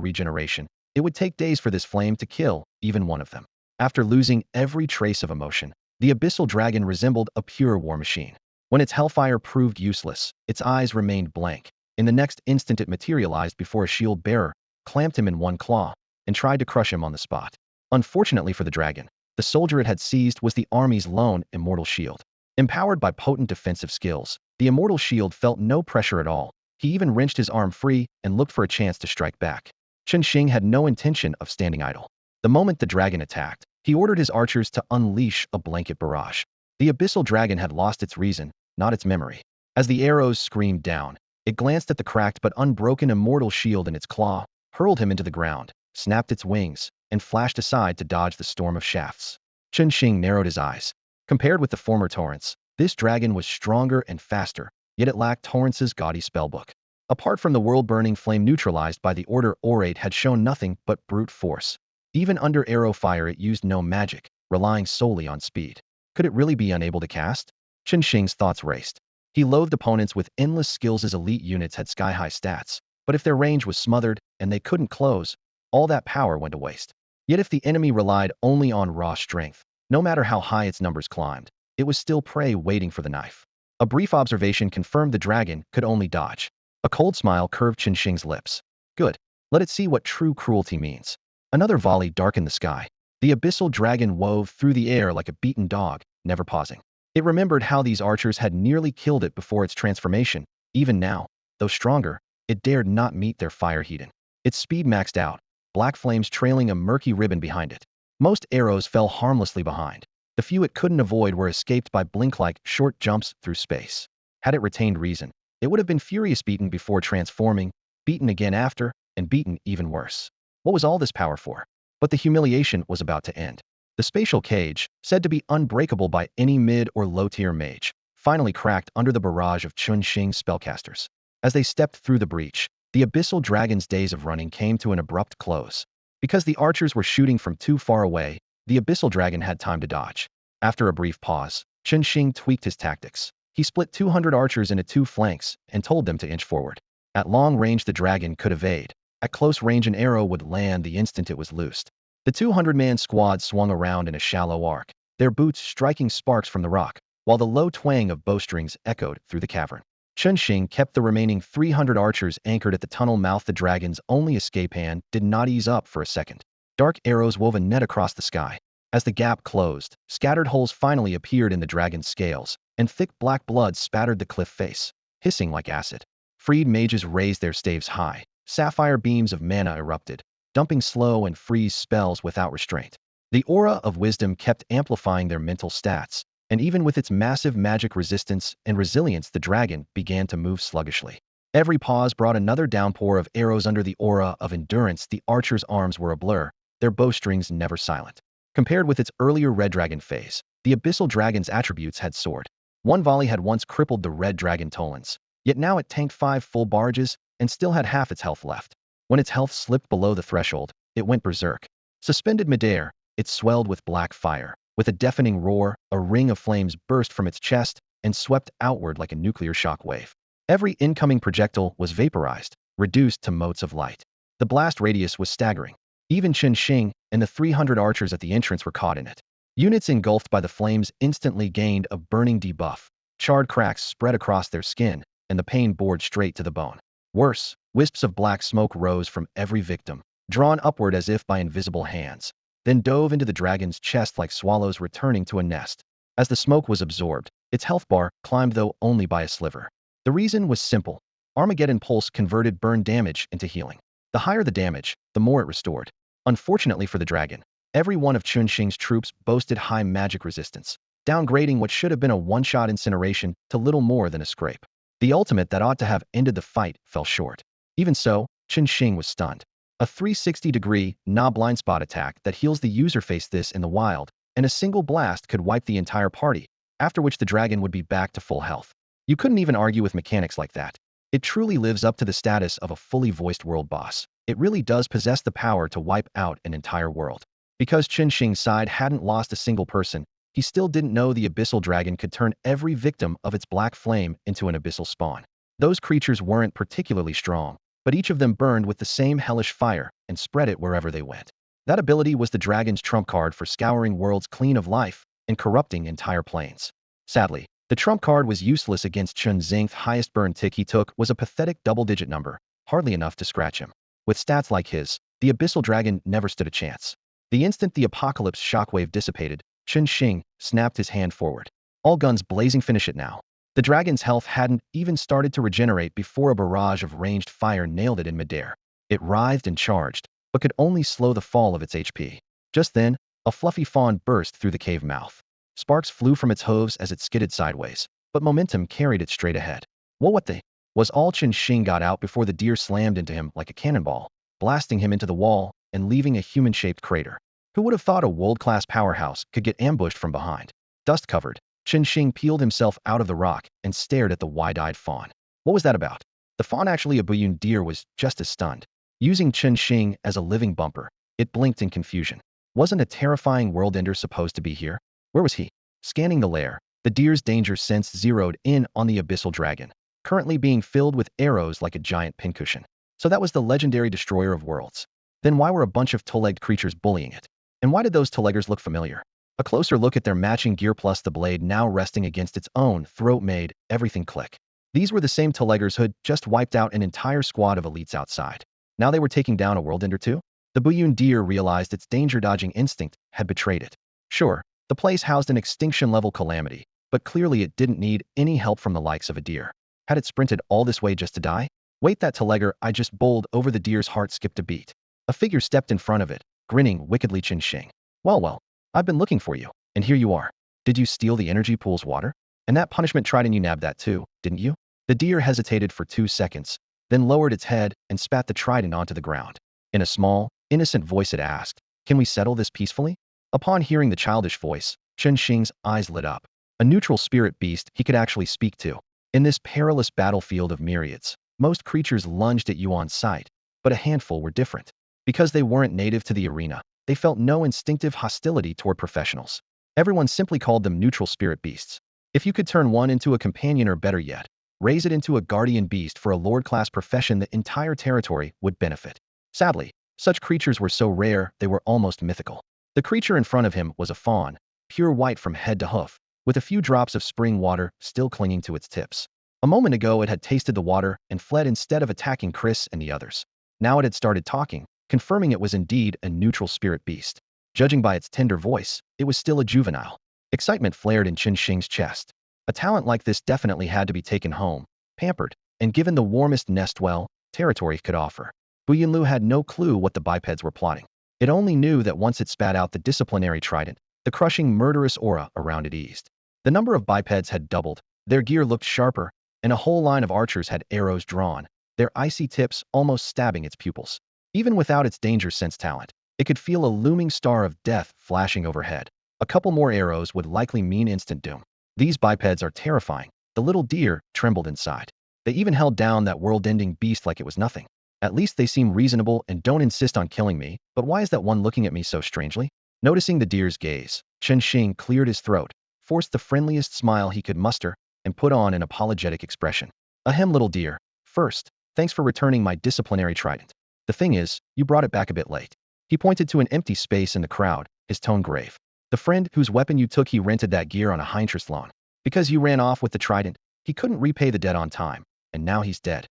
regeneration, it would take days for this flame to kill even one of them. After losing every trace of emotion, the Abyssal dragon resembled a pure war machine. When its hellfire proved useless, its eyes remained blank. In the next instant it materialized before a shield bearer, clamped him in one claw, and tried to crush him on the spot. Unfortunately for the dragon, the soldier it had seized was the army's lone immortal shield. Empowered by potent defensive skills, the immortal shield felt no pressure at all. He even wrenched his arm free and looked for a chance to strike back. Chen Xing had no intention of standing idle. The moment the dragon attacked, he ordered his archers to unleash a blanket barrage. The Abyssal dragon had lost its reason, not its memory. As the arrows screamed down, it glanced at the cracked but unbroken immortal shield in its claw, hurled him into the ground, snapped its wings, and flashed aside to dodge the storm of shafts. Chen Xing narrowed his eyes. Compared with the former Torrance, this dragon was stronger and faster, yet it lacked Torrance's gaudy spellbook. Apart from the world-burning flame neutralized by the Order Orate had shown nothing but brute force. Even under arrow fire it used no magic, relying solely on speed. Could it really be unable to cast? Chen Xing's thoughts raced. He loathed opponents with endless skills as elite units had sky-high stats, but if their range was smothered and they couldn't close, all that power went to waste. Yet if the enemy relied only on raw strength, no matter how high its numbers climbed, it was still prey waiting for the knife. A brief observation confirmed the dragon could only dodge. A cold smile curved Chen Xing's lips. Good. Let it see what true cruelty means. Another volley darkened the sky. The Abyssal dragon wove through the air like a beaten dog, never pausing. It remembered how these archers had nearly killed it before its transformation. Even now, though stronger, it dared not meet their fire heating. Its speed maxed out, black flames trailing a murky ribbon behind it. Most arrows fell harmlessly behind. The few it couldn't avoid were escaped by blink-like short jumps through space. Had it retained reason, it would have been furious beaten before transforming, beaten again after, and beaten even worse. What was all this power for? But the humiliation was about to end. The spatial cage, said to be unbreakable by any mid or low-tier mage, finally cracked under the barrage of Chen Xing's spellcasters. As they stepped through the breach, the Abyssal dragon's days of running came to an abrupt close. Because the archers were shooting from too far away, the Abyssal dragon had time to dodge. After a brief pause, Chen Xing tweaked his tactics. He split 200 archers into two flanks and told them to inch forward. At long range the dragon could evade. At close range an arrow would land the instant it was loosed. The 200-man squad swung around in a shallow arc, their boots striking sparks from the rock, while the low twang of bowstrings echoed through the cavern. Chen Xing kept the remaining 300 archers anchored at the tunnel mouth. The dragon's only escape hand did not ease up for a second. Dark arrows wove a net across the sky. As the gap closed, scattered holes finally appeared in the dragon's scales, and thick black blood spattered the cliff face, hissing like acid. Freed mages raised their staves high. Sapphire beams of mana erupted, dumping slow and freeze spells without restraint. The aura of wisdom kept amplifying their mental stats, and even with its massive magic resistance and resilience the dragon began to move sluggishly. Every pause brought another downpour of arrows. Under the aura of endurance the archers' arms were a blur, their bowstrings never silent. Compared with its earlier red dragon phase, the Abyssal dragon's attributes had soared. One volley had once crippled the red dragon Torrance, yet now it tanked 5 full barges and still had half its health left. When its health slipped below the threshold, it went berserk. Suspended midair, it swelled with black fire. With a deafening roar, a ring of flames burst from its chest and swept outward like a nuclear shock wave. Every incoming projectile was vaporized, reduced to motes of light. The blast radius was staggering. Even Chen Xing and the 300 archers at the entrance were caught in it. Units engulfed by the flames instantly gained a burning debuff. Charred cracks spread across their skin, and the pain bored straight to the bone. Worse, wisps of black smoke rose from every victim, drawn upward as if by invisible hands, then dove into the dragon's chest like swallows returning to a nest. As the smoke was absorbed, its health bar climbed, though only by a sliver. The reason was simple. Armageddon Pulse converted burn damage into healing. The higher the damage, the more it restored. Unfortunately for the dragon, every one of Chen Xing's troops boasted high magic resistance, downgrading what should have been a one-shot incineration to little more than a scrape. The ultimate that ought to have ended the fight fell short. Even so, Chen Xing was stunned. A 360-degree, blind spot attack that heals the user faced this in the wild, and a single blast could wipe the entire party, after which the dragon would be back to full health. You couldn't even argue with mechanics like that. It truly lives up to the status of a fully voiced world boss. It really does possess the power to wipe out an entire world. Because Qin Shing's side hadn't lost a single person, he still didn't know the Abyssal Dragon could turn every victim of its black flame into an abyssal spawn. Those creatures weren't particularly strong, but each of them burned with the same hellish fire and spread it wherever they went. That ability was the dragon's trump card for scouring worlds clean of life and corrupting entire planes. Sadly, the trump card was useless against Chun Xing's highest burn tick he took was a pathetic double-digit number, hardly enough to scratch him. With stats like his, the Abyssal Dragon never stood a chance. The instant the apocalypse shockwave dissipated, Qin Shing snapped his hand forward. All guns blazing, finish it now. The dragon's health hadn't even started to regenerate before a barrage of ranged fire nailed it in midair. It writhed and charged, but could only slow the fall of its HP. Just then, a fluffy fawn burst through the cave mouth. Sparks flew from its hooves as it skidded sideways, but momentum carried it straight ahead. What the? Was all Qin Shing got out before the deer slammed into him like a cannonball, blasting him into the wall and leaving a human-shaped crater. Who would have thought a world-class powerhouse could get ambushed from behind? Dust-covered, Qin Shing peeled himself out of the rock and stared at the wide-eyed fawn. What was that about? The fawn, actually a Buyun deer, was just as stunned. Using Qin Shing as a living bumper, it blinked in confusion. Wasn't a terrifying world-ender supposed to be here? Where was he? Scanning the lair, the deer's danger sense zeroed in on the Abyssal Dragon, currently being filled with arrows like a giant pincushion. So that was the legendary destroyer of worlds. Then why were a bunch of two-legged creatures bullying it? And why did those two-leggers look familiar? A closer look at their matching gear plus the blade now resting against its own throat made everything click. These were the same two-leggers who'd just wiped out an entire squad of elites outside. Now they were taking down a world-ender too? The Buyun deer realized its danger-dodging instinct had betrayed it. Sure, the place housed an extinction-level calamity, but clearly it didn't need any help from the likes of a deer. Had it sprinted all this way just to die? Wait, that two-legger I just bowled over the deer's heart skipped a beat. A figure stepped in front of it, grinning wickedly. Qin Shing. Well, I've been looking for you, and here you are. Did you steal the energy pool's water? And that punishment trident, you nabbed that too, didn't you? The deer hesitated for 2 seconds, then lowered its head and spat the trident onto the ground. In a small, innocent voice it asked, "Can we settle this peacefully?" Upon hearing the childish voice, Qin Shing's eyes lit up. A neutral spirit beast he could actually speak to. In this perilous battlefield of myriads, most creatures lunged at you on sight, but a handful were different. Because they weren't native to the arena, they felt no instinctive hostility toward professionals. Everyone simply called them neutral spirit beasts. If you could turn one into a companion, or better yet, raise it into a guardian beast for a lord-class profession, the entire territory would benefit. Sadly, such creatures were so rare they were almost mythical. The creature in front of him was a fawn, pure white from head to hoof, with a few drops of spring water still clinging to its tips. A moment ago it had tasted the water and fled instead of attacking Chris and the others. Now it had started talking, confirming it was indeed a neutral spirit beast. Judging by its tender voice, it was still a juvenile. Excitement flared in Qin Shing's chest. A talent like this definitely had to be taken home, pampered, and given the warmest nest-well territory could offer. Buyunlu had no clue what the bipeds were plotting. It only knew that once it spat out the disciplinary trident, the crushing murderous aura around it eased. The number of bipeds had doubled, their gear looked sharper, and a whole line of archers had arrows drawn, their icy tips almost stabbing its pupils. Even without its danger sense talent, it could feel a looming star of death flashing overhead. A couple more arrows would likely mean instant doom. These bipeds are terrifying. The little deer trembled inside. They even held down that world-ending beast like it was nothing. At least they seem reasonable and don't insist on killing me, but why is that one looking at me so strangely? Noticing the deer's gaze, Qin Shing cleared his throat, forced the friendliest smile he could muster, and put on an apologetic expression. Ahem, little deer. First, thanks for returning my disciplinary trident. The thing is, you brought it back a bit late. He pointed to an empty space in the crowd, his tone grave. The friend whose weapon you took, he rented that gear on a Heintress lawn. Because you ran off with the trident, he couldn't repay the debt on time, and now he's dead.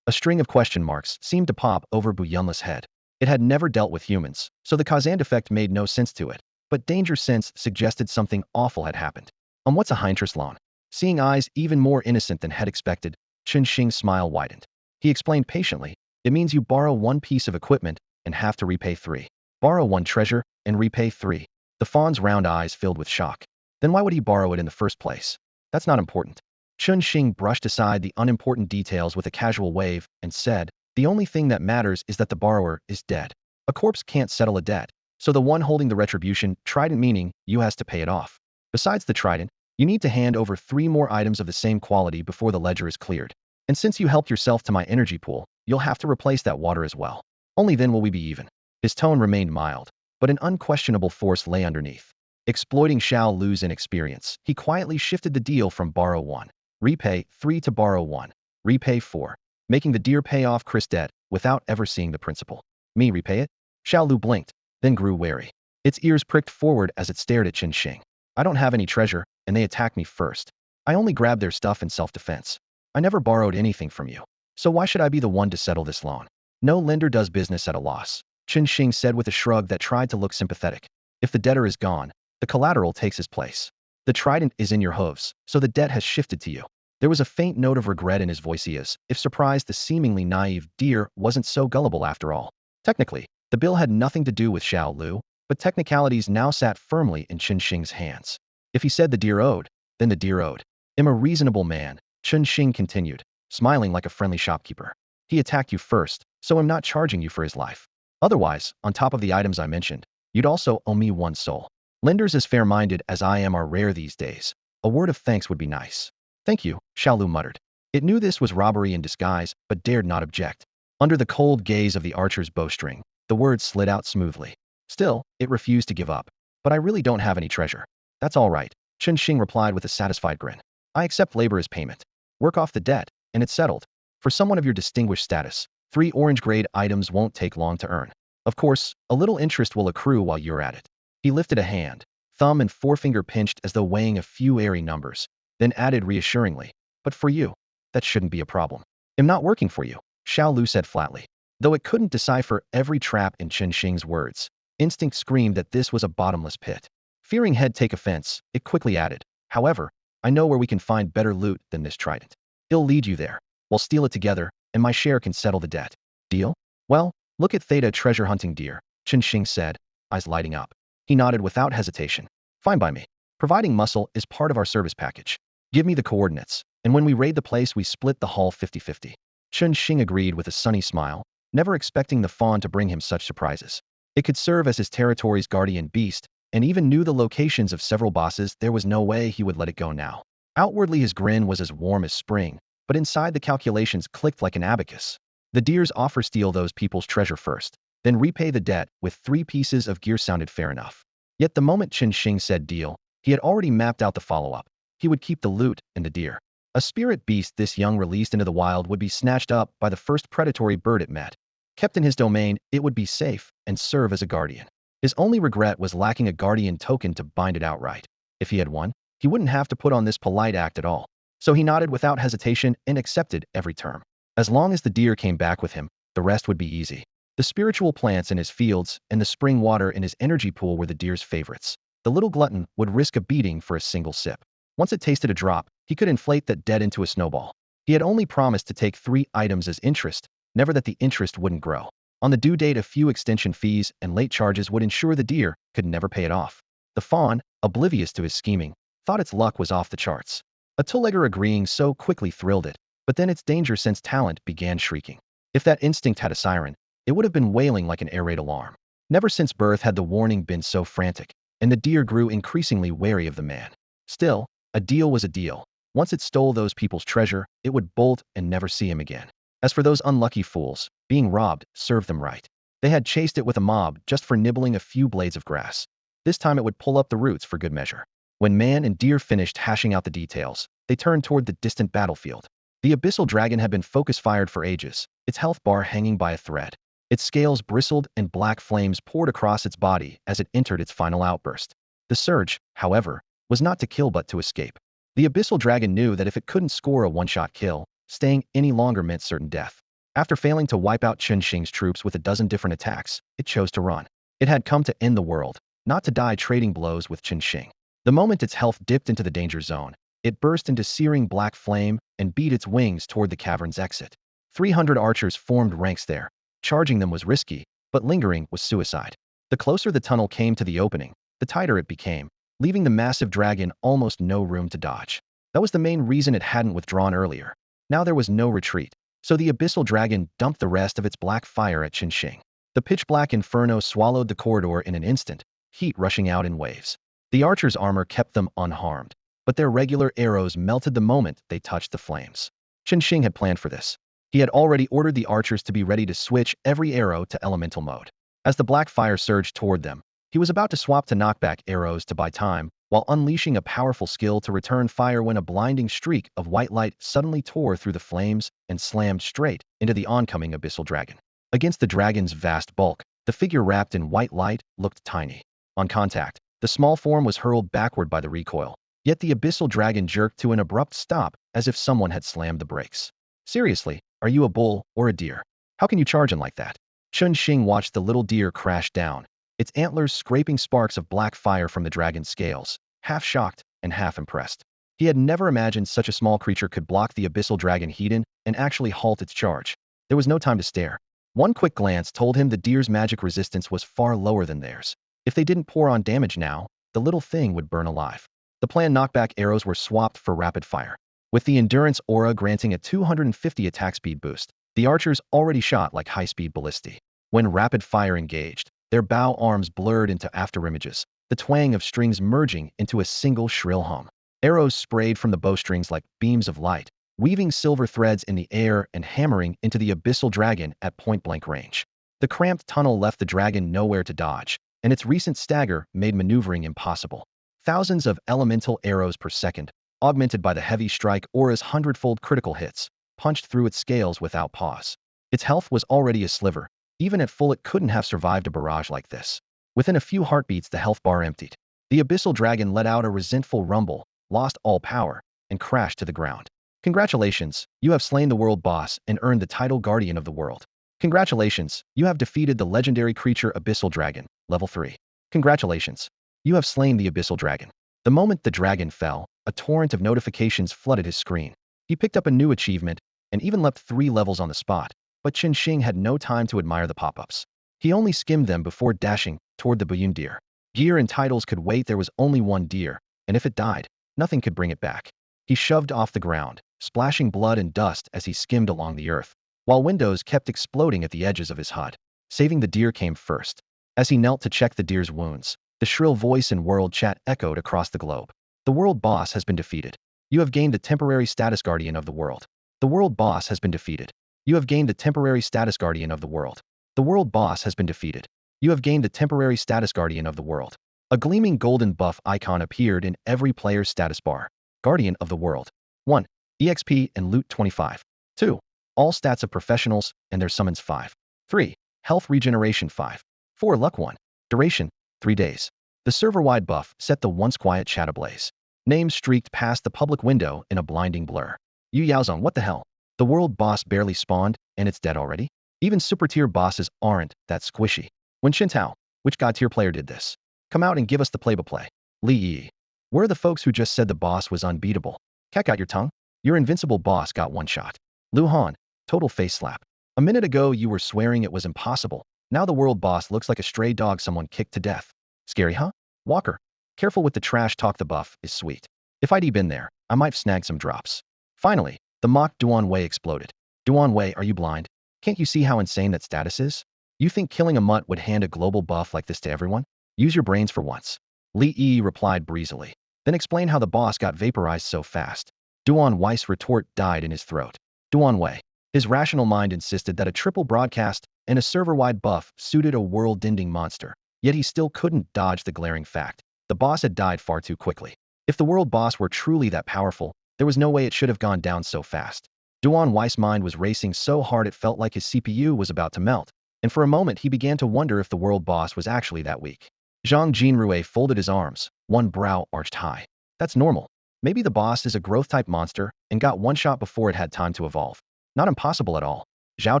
A string of question marks seemed to pop over Buyunla's head. It had never dealt with humans, so the cause and effect made no sense to it, but danger sense suggested something awful had happened. What's a Heintress lawn? Seeing eyes even more innocent than had expected, Qin Shing's smile widened. He explained patiently, it means you borrow 1 piece of equipment and have to repay 3. Borrow 1 treasure and repay 3. The fawn's round eyes filled with shock. Then why would he borrow it in the first place? That's not important. Qin Shing brushed aside the unimportant details with a casual wave and said, the only thing that matters is that the borrower is dead. A corpse can't settle a debt, so the one holding the retribution trident, meaning you, has to pay it off. Besides the trident, You need to hand over 3 more items of the same quality before the ledger is cleared. And since you helped yourself to my energy pool, you'll have to replace that water as well. Only then will we be even. His tone remained mild, but an unquestionable force lay underneath. Exploiting Xiao Lu's inexperience, he quietly shifted the deal from borrow 1, repay 3 to borrow 1, repay 4, making the deer pay off Chris' debt without ever seeing the principal. Me repay it? Xiao Lu blinked, then grew wary. Its ears pricked forward as it stared at Qin Shing. I don't have any treasure, and they attacked me first. I only grabbed their stuff in self-defense. I never borrowed anything from you. So why should I be the one to settle this loan? No lender does business at a loss, Qin Shing said with a shrug that tried to look sympathetic. If the debtor is gone, the collateral takes his place. The trident is in your hooves, so the debt has shifted to you. There was a faint note of regret in his voice as if surprised the seemingly naive deer wasn't so gullible after all. Technically, the bill had nothing to do with Xiao Lu, but technicalities now sat firmly in Qin Shing's hands. If he said the deer owed, then the deer owed. I'm a reasonable man, Qin Shing continued, smiling like a friendly shopkeeper. He attacked you first, so I'm not charging you for his life. Otherwise, on top of the items I mentioned, you'd also owe me 1 soul. Lenders as fair-minded as I am are rare these days. A word of thanks would be nice. Thank you, Xiao Lu muttered. It knew this was robbery in disguise, but dared not object. Under the cold gaze of the archer's bowstring, the words slid out smoothly. Still, it refused to give up. But I really don't have any treasure. That's all right, Qin Shing replied with a satisfied grin. I accept labor as payment. Work off the debt, and it's settled. For someone of your distinguished status, 3 orange-grade items won't take long to earn. Of course, a little interest will accrue while you're at it. He lifted a hand, thumb and forefinger pinched as though weighing a few airy numbers, then added reassuringly, but for you, that shouldn't be a problem. I'm not working for you, Xiao Lu said flatly. Though it couldn't decipher every trap in Qin Shing's words, instinct screamed that this was a bottomless pit. Fearing he'd take offense, it quickly added, however, I know where we can find better loot than this trident. I'll lead you there. We'll steal it together, and my share can settle the debt. Deal? Well, look at Theta treasure hunting deer, Qin Shing said, eyes lighting up. He nodded without hesitation. Fine by me. Providing muscle is part of our service package. Give me the coordinates, and when we raid the place we split the haul 50-50. Qin Shing agreed with a sunny smile, never expecting the fawn to bring him such surprises. It could serve as his territory's guardian beast, and even knew the locations of several bosses. There was no way he would let it go now. Outwardly his grin was as warm as spring, but inside the calculations clicked like an abacus. The deers offer steal those people's treasure first, then repay the debt with 3 pieces of gear sounded fair enough. Yet the moment Qin Shing said deal, he had already mapped out the follow-up. He would keep the loot and the deer. A spirit beast this young released into the wild would be snatched up by the first predatory bird it met. Kept in his domain, it would be safe and serve as a guardian. His only regret was lacking a guardian token to bind it outright. If he had one, he wouldn't have to put on this polite act at all. So he nodded without hesitation and accepted every term. As long as the deer came back with him, the rest would be easy. The spiritual plants in his fields and the spring water in his energy pool were the deer's favorites. The little glutton would risk a beating for a single sip. Once it tasted a drop, he could inflate that debt into a snowball. He had only promised to take 3 items as interest, never that the interest wouldn't grow. On the due date, a few extension fees and late charges would ensure the deer could never pay it off. The fawn, oblivious to his scheming, thought its luck was off the charts. A Tullegger agreeing so quickly thrilled it, but then its danger sense talent began shrieking. If that instinct had a siren, it would have been wailing like an air raid alarm. Never since birth had the warning been so frantic, and the deer grew increasingly wary of the man. Still, a deal was a deal. Once it stole those people's treasure, it would bolt and never see him again. As for those unlucky fools, being robbed served them right. They had chased it with a mob just for nibbling a few blades of grass. This time it would pull up the roots for good measure. When man and deer finished hashing out the details, they turned toward the distant battlefield. The abyssal dragon had been focus-fired for ages, its health bar hanging by a thread. Its scales bristled and black flames poured across its body as it entered its final outburst. The surge, however, was not to kill but to escape. The abyssal dragon knew that if it couldn't score a one-shot kill, staying any longer meant certain death. After failing to wipe out Qin Shing's troops with a dozen different attacks, it chose to run. It had come to end the world, not to die trading blows with Qin Shing. The moment its health dipped into the danger zone, it burst into searing black flame and beat its wings toward the cavern's exit. 300 archers formed ranks there. Charging them was risky, but lingering was suicide. The closer the tunnel came to the opening, the tighter it became, leaving the massive dragon almost no room to dodge. That was the main reason it hadn't withdrawn earlier. Now there was no retreat, so the abyssal dragon dumped the rest of its black fire at Qin Shing. The pitch-black inferno swallowed the corridor in an instant, heat rushing out in waves. The archer's armor kept them unharmed, but their regular arrows melted the moment they touched the flames. Xing had planned for this. He had already ordered the archers to be ready to switch every arrow to elemental mode. As the black fire surged toward them, he was about to swap to knockback arrows to buy time, while unleashing a powerful skill to return fire when a blinding streak of white light suddenly tore through the flames and slammed straight into the oncoming abyssal dragon. Against the dragon's vast bulk, the figure wrapped in white light looked tiny. On contact, the small form was hurled backward by the recoil, yet the abyssal dragon jerked to an abrupt stop as if someone had slammed the brakes. Seriously, are you a bull or a deer? How can you charge in like that? Xing watched the little deer crash down, its antlers scraping sparks of black fire from the dragon's scales, half shocked and half impressed. He had never imagined such a small creature could block the abyssal dragon Hedon and actually halt its charge. There was no time to stare. One quick glance told him the deer's magic resistance was far lower than theirs. If they didn't pour on damage now, the little thing would burn alive. The planned knockback arrows were swapped for rapid fire. With the endurance aura granting a 250 attack speed boost, the archers already shot like high-speed ballistae. When rapid fire engaged, their bow arms blurred into afterimages, the twang of strings merging into a single shrill hum. Arrows sprayed from the bowstrings like beams of light, weaving silver threads in the air and hammering into the abyssal dragon at point-blank range. The cramped tunnel left the dragon nowhere to dodge, and its recent stagger made maneuvering impossible. Thousands of elemental arrows per second, augmented by the heavy strike aura's hundredfold critical hits, punched through its scales without pause. Its health was already a sliver. Even at full it couldn't have survived a barrage like this. Within a few heartbeats the health bar emptied. The abyssal dragon let out a resentful rumble, lost all power, and crashed to the ground. Congratulations, you have slain the world boss and earned the title Guardian of the World. Congratulations, you have defeated the legendary creature Abyssal Dragon, level 3. Congratulations, you have slain the Abyssal Dragon. The moment the dragon fell, a torrent of notifications flooded his screen. He picked up a new achievement and even leapt 3 levels on the spot, but Xing had no time to admire the pop-ups. He only skimmed them before dashing toward the Bayun deer. Gear and titles could wait. There was only one deer, and if it died, nothing could bring it back. He shoved off the ground, splashing blood and dust as he skimmed along the earth, while windows kept exploding at the edges of his HUD. Saving the deer came first. As he knelt to check the deer's wounds, the shrill voice in world chat echoed across the globe. The world boss has been defeated. You have gained the temporary status Guardian of the World. The world boss has been defeated. You have gained the temporary status Guardian of the World. The world boss has been defeated. You have gained the temporary status Guardian of the World. A gleaming golden buff icon appeared in every player's status bar. Guardian of the World. 1. EXP and loot 25. 2. All stats of professionals and their summons 5. 3. Health regeneration 5. 4. Luck 1. Duration 3 days. The server-wide buff set the once quiet chat ablaze. Names streaked past the public window in a blinding blur. Yu Yaozong, what the hell? The world boss barely spawned, and it's dead already? Even super-tier bosses aren't that squishy. When Shintao, which god-tier player did this? Come out and give us the play-by-play. Li Yi. Where are the folks who just said the boss was unbeatable? Cat got your tongue? Your invincible boss got one shot. Lu Han. Total face slap. A minute ago you were swearing it was impossible. Now the world boss looks like a stray dog someone kicked to death. Scary, huh? Walker. Careful with the trash talk. The buff is sweet. If I'd been there, I might snag some drops. Finally, the mock Duan Wei exploded. Duan Wei, are you blind? Can't you see how insane that status is? You think killing a mutt would hand a global buff like this to everyone? Use your brains for once. Li Yi replied breezily. Then explain how the boss got vaporized so fast. Duan Wei's retort died in his throat. Duan Wei. His rational mind insisted that a triple broadcast and a server-wide buff suited a world-ending monster. Yet he still couldn't dodge the glaring fact. The boss had died far too quickly. If the world boss were truly that powerful, there was no way it should have gone down so fast. Duan Wei's mind was racing so hard it felt like his CPU was about to melt, and for a moment he began to wonder if the world boss was actually that weak. Zhang Jinrui folded his arms, one brow arched high. That's normal. Maybe the boss is a growth-type monster and got one shot before it had time to evolve. Not impossible at all. Zhao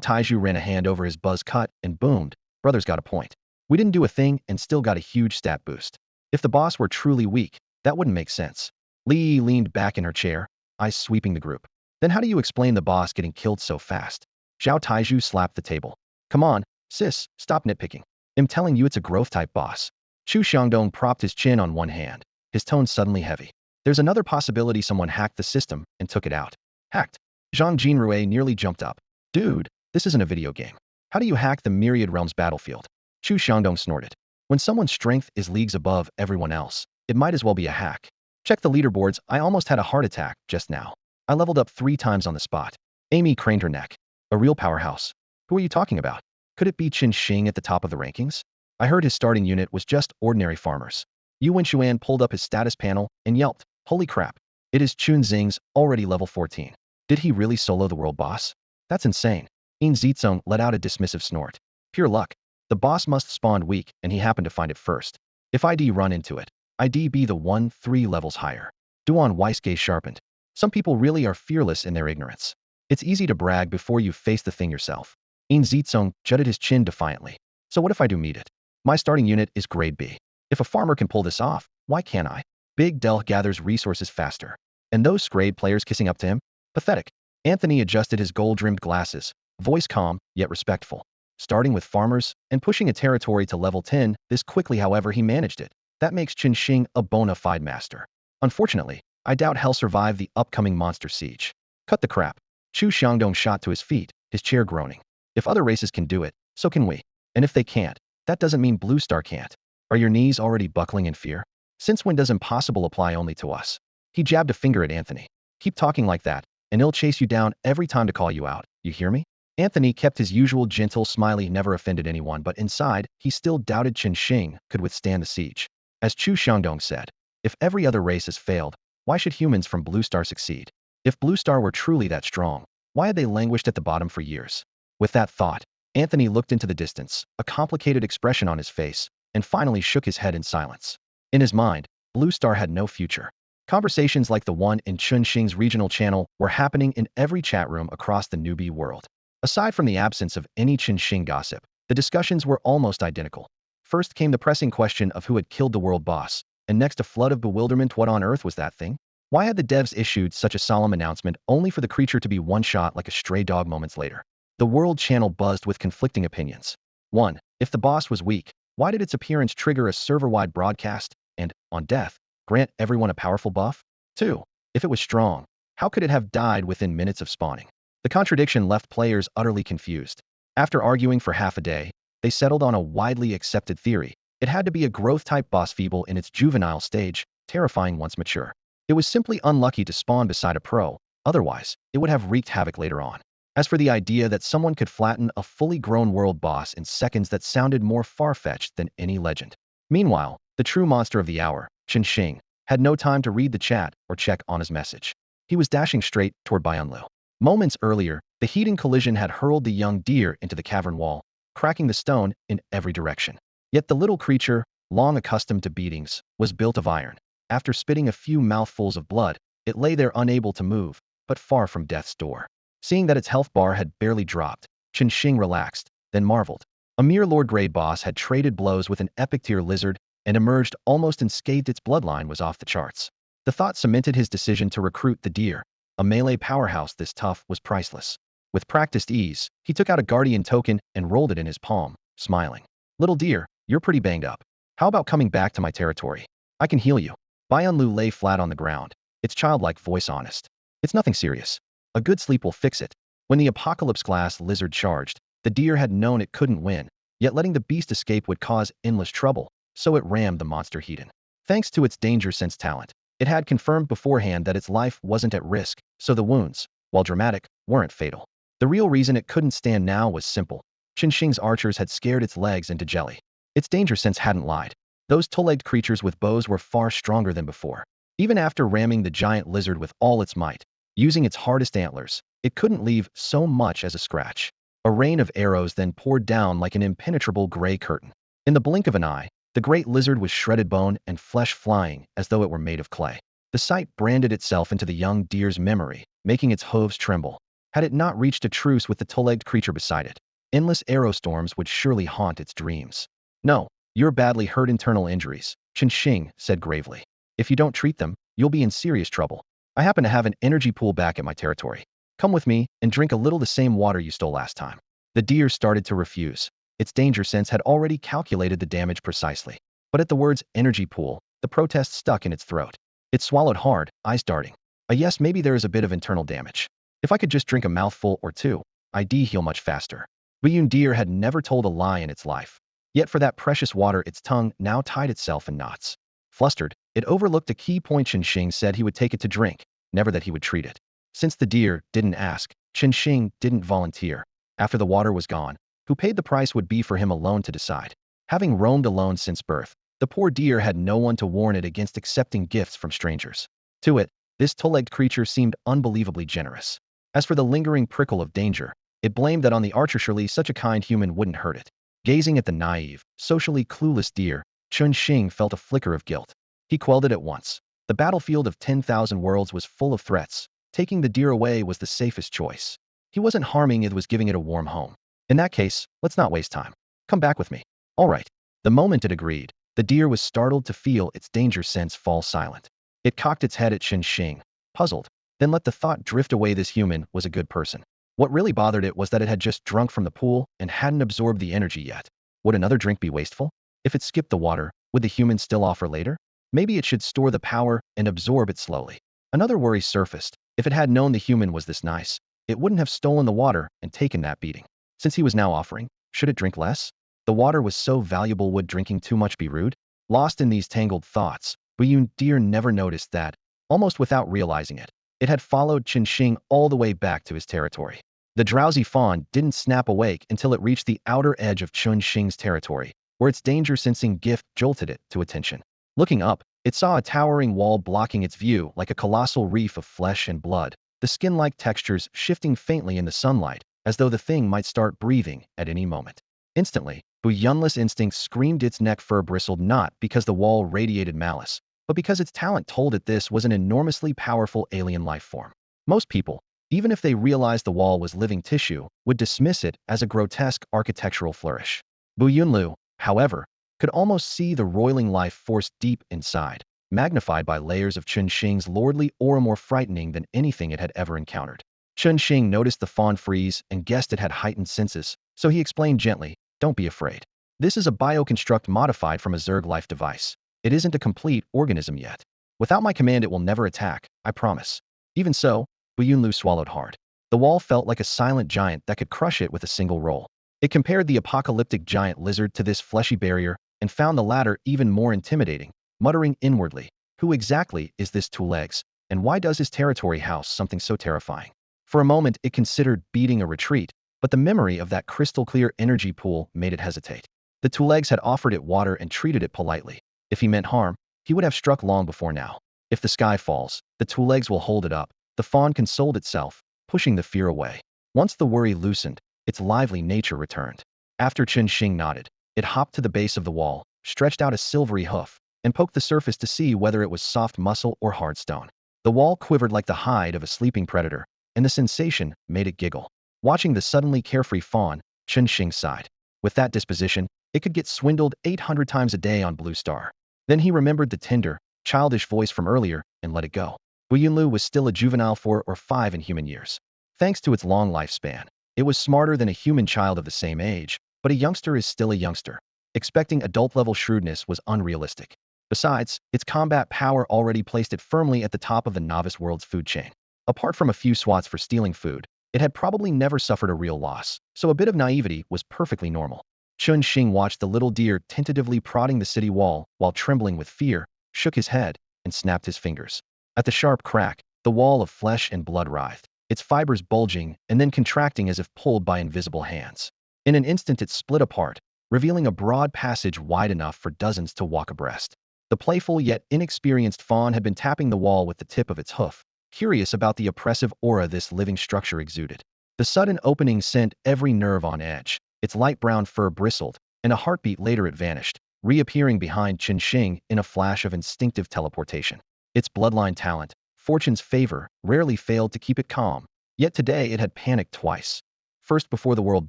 Taiju ran a hand over his buzz cut and boomed. Brother's got a point. We didn't do a thing and still got a huge stat boost. If the boss were truly weak, that wouldn't make sense. Li Yi leaned back in her chair, eyes sweeping the group. Then how do you explain the boss getting killed so fast? Zhao Taiju slapped the table. Come on, sis, stop nitpicking. I'm telling you it's a growth-type boss. Chu Xiangdong propped his chin on one hand, his tone suddenly heavy. There's another possibility someone hacked the system and took it out. Hacked? Zhang Jinrui nearly jumped up. Dude, this isn't a video game. How do you hack the Myriad Realms battlefield? Chu Xiangdong snorted. When someone's strength is leagues above everyone else, it might as well be a hack. Check the leaderboards, I almost had a heart attack just now. I leveled up 3 times on the spot. Amy craned her neck. A real powerhouse. Who are you talking about? Could it be Qin Shing at the top of the rankings? I heard his starting unit was just ordinary farmers. Yu Wenxuan pulled up his status panel and yelped, holy crap. It is Chun Xing's, already level 14. Did he really solo the world boss? That's insane. Yin Zizong let out a dismissive snort. Pure luck. The boss must spawn weak, and he happened to find it first. If ID run into it, ID be the one 3 levels higher. Duan Weiss gaze sharpened. Some people really are fearless in their ignorance. It's easy to brag before you face the thing yourself. Yin Zizong jutted his chin defiantly. So what if I do meet it? My starting unit is grade B. If a farmer can pull this off, why can't I? Big Del gathers resources faster. And those grade players kissing up to him? Pathetic. Anthony adjusted his gold-rimmed glasses, voice calm, yet respectful. Starting with farmers and pushing a territory to level 10, this quickly however he managed it. That makes Qin Shing a bona fide master. Unfortunately, I doubt he'll survive the upcoming monster siege. Cut the crap. Chu Xiangdong shot to his feet, his chair groaning. If other races can do it, so can we. And if they can't, that doesn't mean Blue Star can't. Are your knees already buckling in fear? Since when does impossible apply only to us? He jabbed a finger at Anthony. Keep talking like that, and he'll chase you down every time to call you out. You hear me? Anthony kept his usual gentle smile, never offended anyone, but inside, he still doubted Qin Shing could withstand the siege. As Chu Xiangdong said, if every other race has failed, why should humans from Blue Star succeed? If Blue Star were truly that strong, why had they languished at the bottom for years? With that thought, Anthony looked into the distance, a complicated expression on his face, and finally shook his head in silence. In his mind, Blue Star had no future. Conversations like the one in Chun Xing's regional channel were happening in every chat room across the newbie world. Aside from the absence of any Qin Shing gossip, the discussions were almost identical. First came the pressing question of who had killed the world boss, and next a flood of bewilderment. What on earth was that thing? Why had the devs issued such a solemn announcement only for the creature to be one-shot like a stray dog moments later? The world channel buzzed with conflicting opinions. 1. If the boss was weak, why did its appearance trigger a server-wide broadcast and, on death, grant everyone a powerful buff? 2. If it was strong, how could it have died within minutes of spawning? The contradiction left players utterly confused. After arguing for half a day, they settled on a widely accepted theory. It had to be a growth-type boss, feeble in its juvenile stage, terrifying once mature. It was simply unlucky to spawn beside a pro, otherwise, it would have wreaked havoc later on. As for the idea that someone could flatten a fully grown world boss in seconds, that sounded more far-fetched than any legend. Meanwhile, the true monster of the hour, Qin Shing, had no time to read the chat or check on his message. He was dashing straight toward Bianlu. Moments earlier, the heating collision had hurled the young deer into the cavern wall, cracking the stone in every direction. Yet the little creature, long accustomed to beatings, was built of iron. After spitting a few mouthfuls of blood, it lay there unable to move, but far from death's door. Seeing that its health bar had barely dropped, Qin Shing relaxed, then marveled. A mere lower-grade boss had traded blows with an epic-tier lizard and emerged almost unscathed. Its bloodline was off the charts. The thought cemented his decision to recruit the deer. A melee powerhouse this tough was priceless. With practiced ease, he took out a guardian token and rolled it in his palm, smiling. Little deer, you're pretty banged up. How about coming back to my territory? I can heal you. Bianlu lay flat on the ground, its childlike voice honest. It's nothing serious. A good sleep will fix it. When the apocalypse-class lizard charged, the deer had known it couldn't win, yet letting the beast escape would cause endless trouble, so it rammed the monster heathen. Thanks to its danger sense talent, it had confirmed beforehand that its life wasn't at risk, so the wounds, while dramatic, weren't fatal. The real reason it couldn't stand now was simple. Qin Shing's archers had scared its legs into jelly. Its danger sense hadn't lied. Those two-legged creatures with bows were far stronger than before. Even after ramming the giant lizard with all its might, using its hardest antlers, it couldn't leave so much as a scratch. A rain of arrows then poured down like an impenetrable gray curtain. In the blink of an eye, the great lizard was shredded bone and flesh flying as though it were made of clay. The sight branded itself into the young deer's memory, making its hooves tremble. Had it not reached a truce with the two-legged creature beside it, endless arrow storms would surely haunt its dreams. No, you're badly hurt. Internal injuries, Qin Shing said gravely. If you don't treat them, you'll be in serious trouble. I happen to have an energy pool back at my territory. Come with me and drink a little the same water you stole last time. The deer started to refuse. Its danger sense had already calculated the damage precisely. But at the words energy pool, the protest stuck in its throat. It swallowed hard, eyes darting. Yes, maybe there is a bit of internal damage. If I could just drink a mouthful or two, I'd heal much faster. Buyun deer had never told a lie in its life. Yet for that precious water its tongue now tied itself in knots. Flustered, it overlooked a key point. Qin said he would take it to drink, never that he would treat it. Since the deer didn't ask, Qin didn't volunteer. After the water was gone, who paid the price would be for him alone to decide. Having roamed alone since birth, the poor deer had no one to warn it against accepting gifts from strangers. To it, this two-legged creature seemed unbelievably generous. As for the lingering prickle of danger, it blamed that on the archer. Surely such a kind human wouldn't hurt it. Gazing at the naive, socially clueless deer, Qin felt a flicker of guilt. He quelled it at once. The battlefield of 10,000 worlds was full of threats. Taking the deer away was the safest choice. He wasn't harming it, was giving it a warm home. In that case, let's not waste time. Come back with me. All right. The moment it agreed, the deer was startled to feel its danger sense fall silent. It cocked its head at Qin, puzzled, then let the thought drift away. This human was a good person. What really bothered it was that it had just drunk from the pool and hadn't absorbed the energy yet. Would another drink be wasteful? If it skipped the water, would the human still offer later? Maybe it should store the power and absorb it slowly. Another worry surfaced. If it had known the human was this nice, it wouldn't have stolen the water and taken that beating. Since he was now offering, should it drink less? The water was so valuable, would drinking too much be rude? Lost in these tangled thoughts, Buyun deer never noticed that, almost without realizing it, it had followed Qin all the way back to his territory. The drowsy fawn didn't snap awake until it reached the outer edge of Qin's territory, where its danger-sensing gift jolted it to attention. Looking up, it saw a towering wall blocking its view like a colossal reef of flesh and blood, the skin-like textures shifting faintly in the sunlight, as though the thing might start breathing at any moment. Instantly, Buyun's instinct screamed. Its neck fur bristled, not because the wall radiated malice, but because its talent told it this was an enormously powerful alien life form. Most people, even if they realized the wall was living tissue, would dismiss it as a grotesque architectural flourish. Buyunlu, however, could almost see the roiling life force deep inside, magnified by layers of Qin's lordly aura, more frightening than anything it had ever encountered. Qin noticed the fawn freeze and guessed it had heightened senses, so he explained gently, "Don't be afraid. This is a bioconstruct modified from a Zerg life device. It isn't a complete organism yet. Without my command it will never attack, I promise." Even so, Buyunlu swallowed hard. The wall felt like a silent giant that could crush it with a single roll. It compared the apocalyptic giant lizard to this fleshy barrier and found the latter even more intimidating, muttering inwardly, "Who exactly is this two legs, and why does his territory house something so terrifying?" For a moment it considered beating a retreat, but the memory of that crystal-clear energy pool made it hesitate. The two legs had offered it water and treated it politely. If he meant harm, he would have struck long before now. If the sky falls, the two legs will hold it up. The fawn consoled itself, pushing the fear away. Once the worry loosened, its lively nature returned. After Qin nodded, it hopped to the base of the wall, stretched out a silvery hoof, and poked the surface to see whether it was soft muscle or hard stone. The wall quivered like the hide of a sleeping predator, and the sensation made it giggle. Watching the suddenly carefree fawn, Qin sighed. With that disposition, it could get swindled 800 times a day on Blue Star. Then he remembered the tender, childish voice from earlier and let it go. Buyunlu was still a juvenile 4 or 5 in human years. Thanks to its long lifespan, it was smarter than a human child of the same age, but a youngster is still a youngster. Expecting adult-level shrewdness was unrealistic. Besides, its combat power already placed it firmly at the top of the novice world's food chain. Apart from a few swats for stealing food, it had probably never suffered a real loss, so a bit of naivety was perfectly normal. Qin watched the little deer tentatively prodding the city wall while trembling with fear, shook his head, and snapped his fingers. At the sharp crack, the wall of flesh and blood writhed, its fibers bulging and then contracting as if pulled by invisible hands. In an instant it split apart, revealing a broad passage wide enough for dozens to walk abreast. The playful yet inexperienced fawn had been tapping the wall with the tip of its hoof, curious about the oppressive aura this living structure exuded. The sudden opening sent every nerve on edge. Its light brown fur bristled, and a heartbeat later it vanished, reappearing behind Qin in a flash of instinctive teleportation. Its bloodline talent, fortune's favor, rarely failed to keep it calm, yet today it had panicked twice. First before the world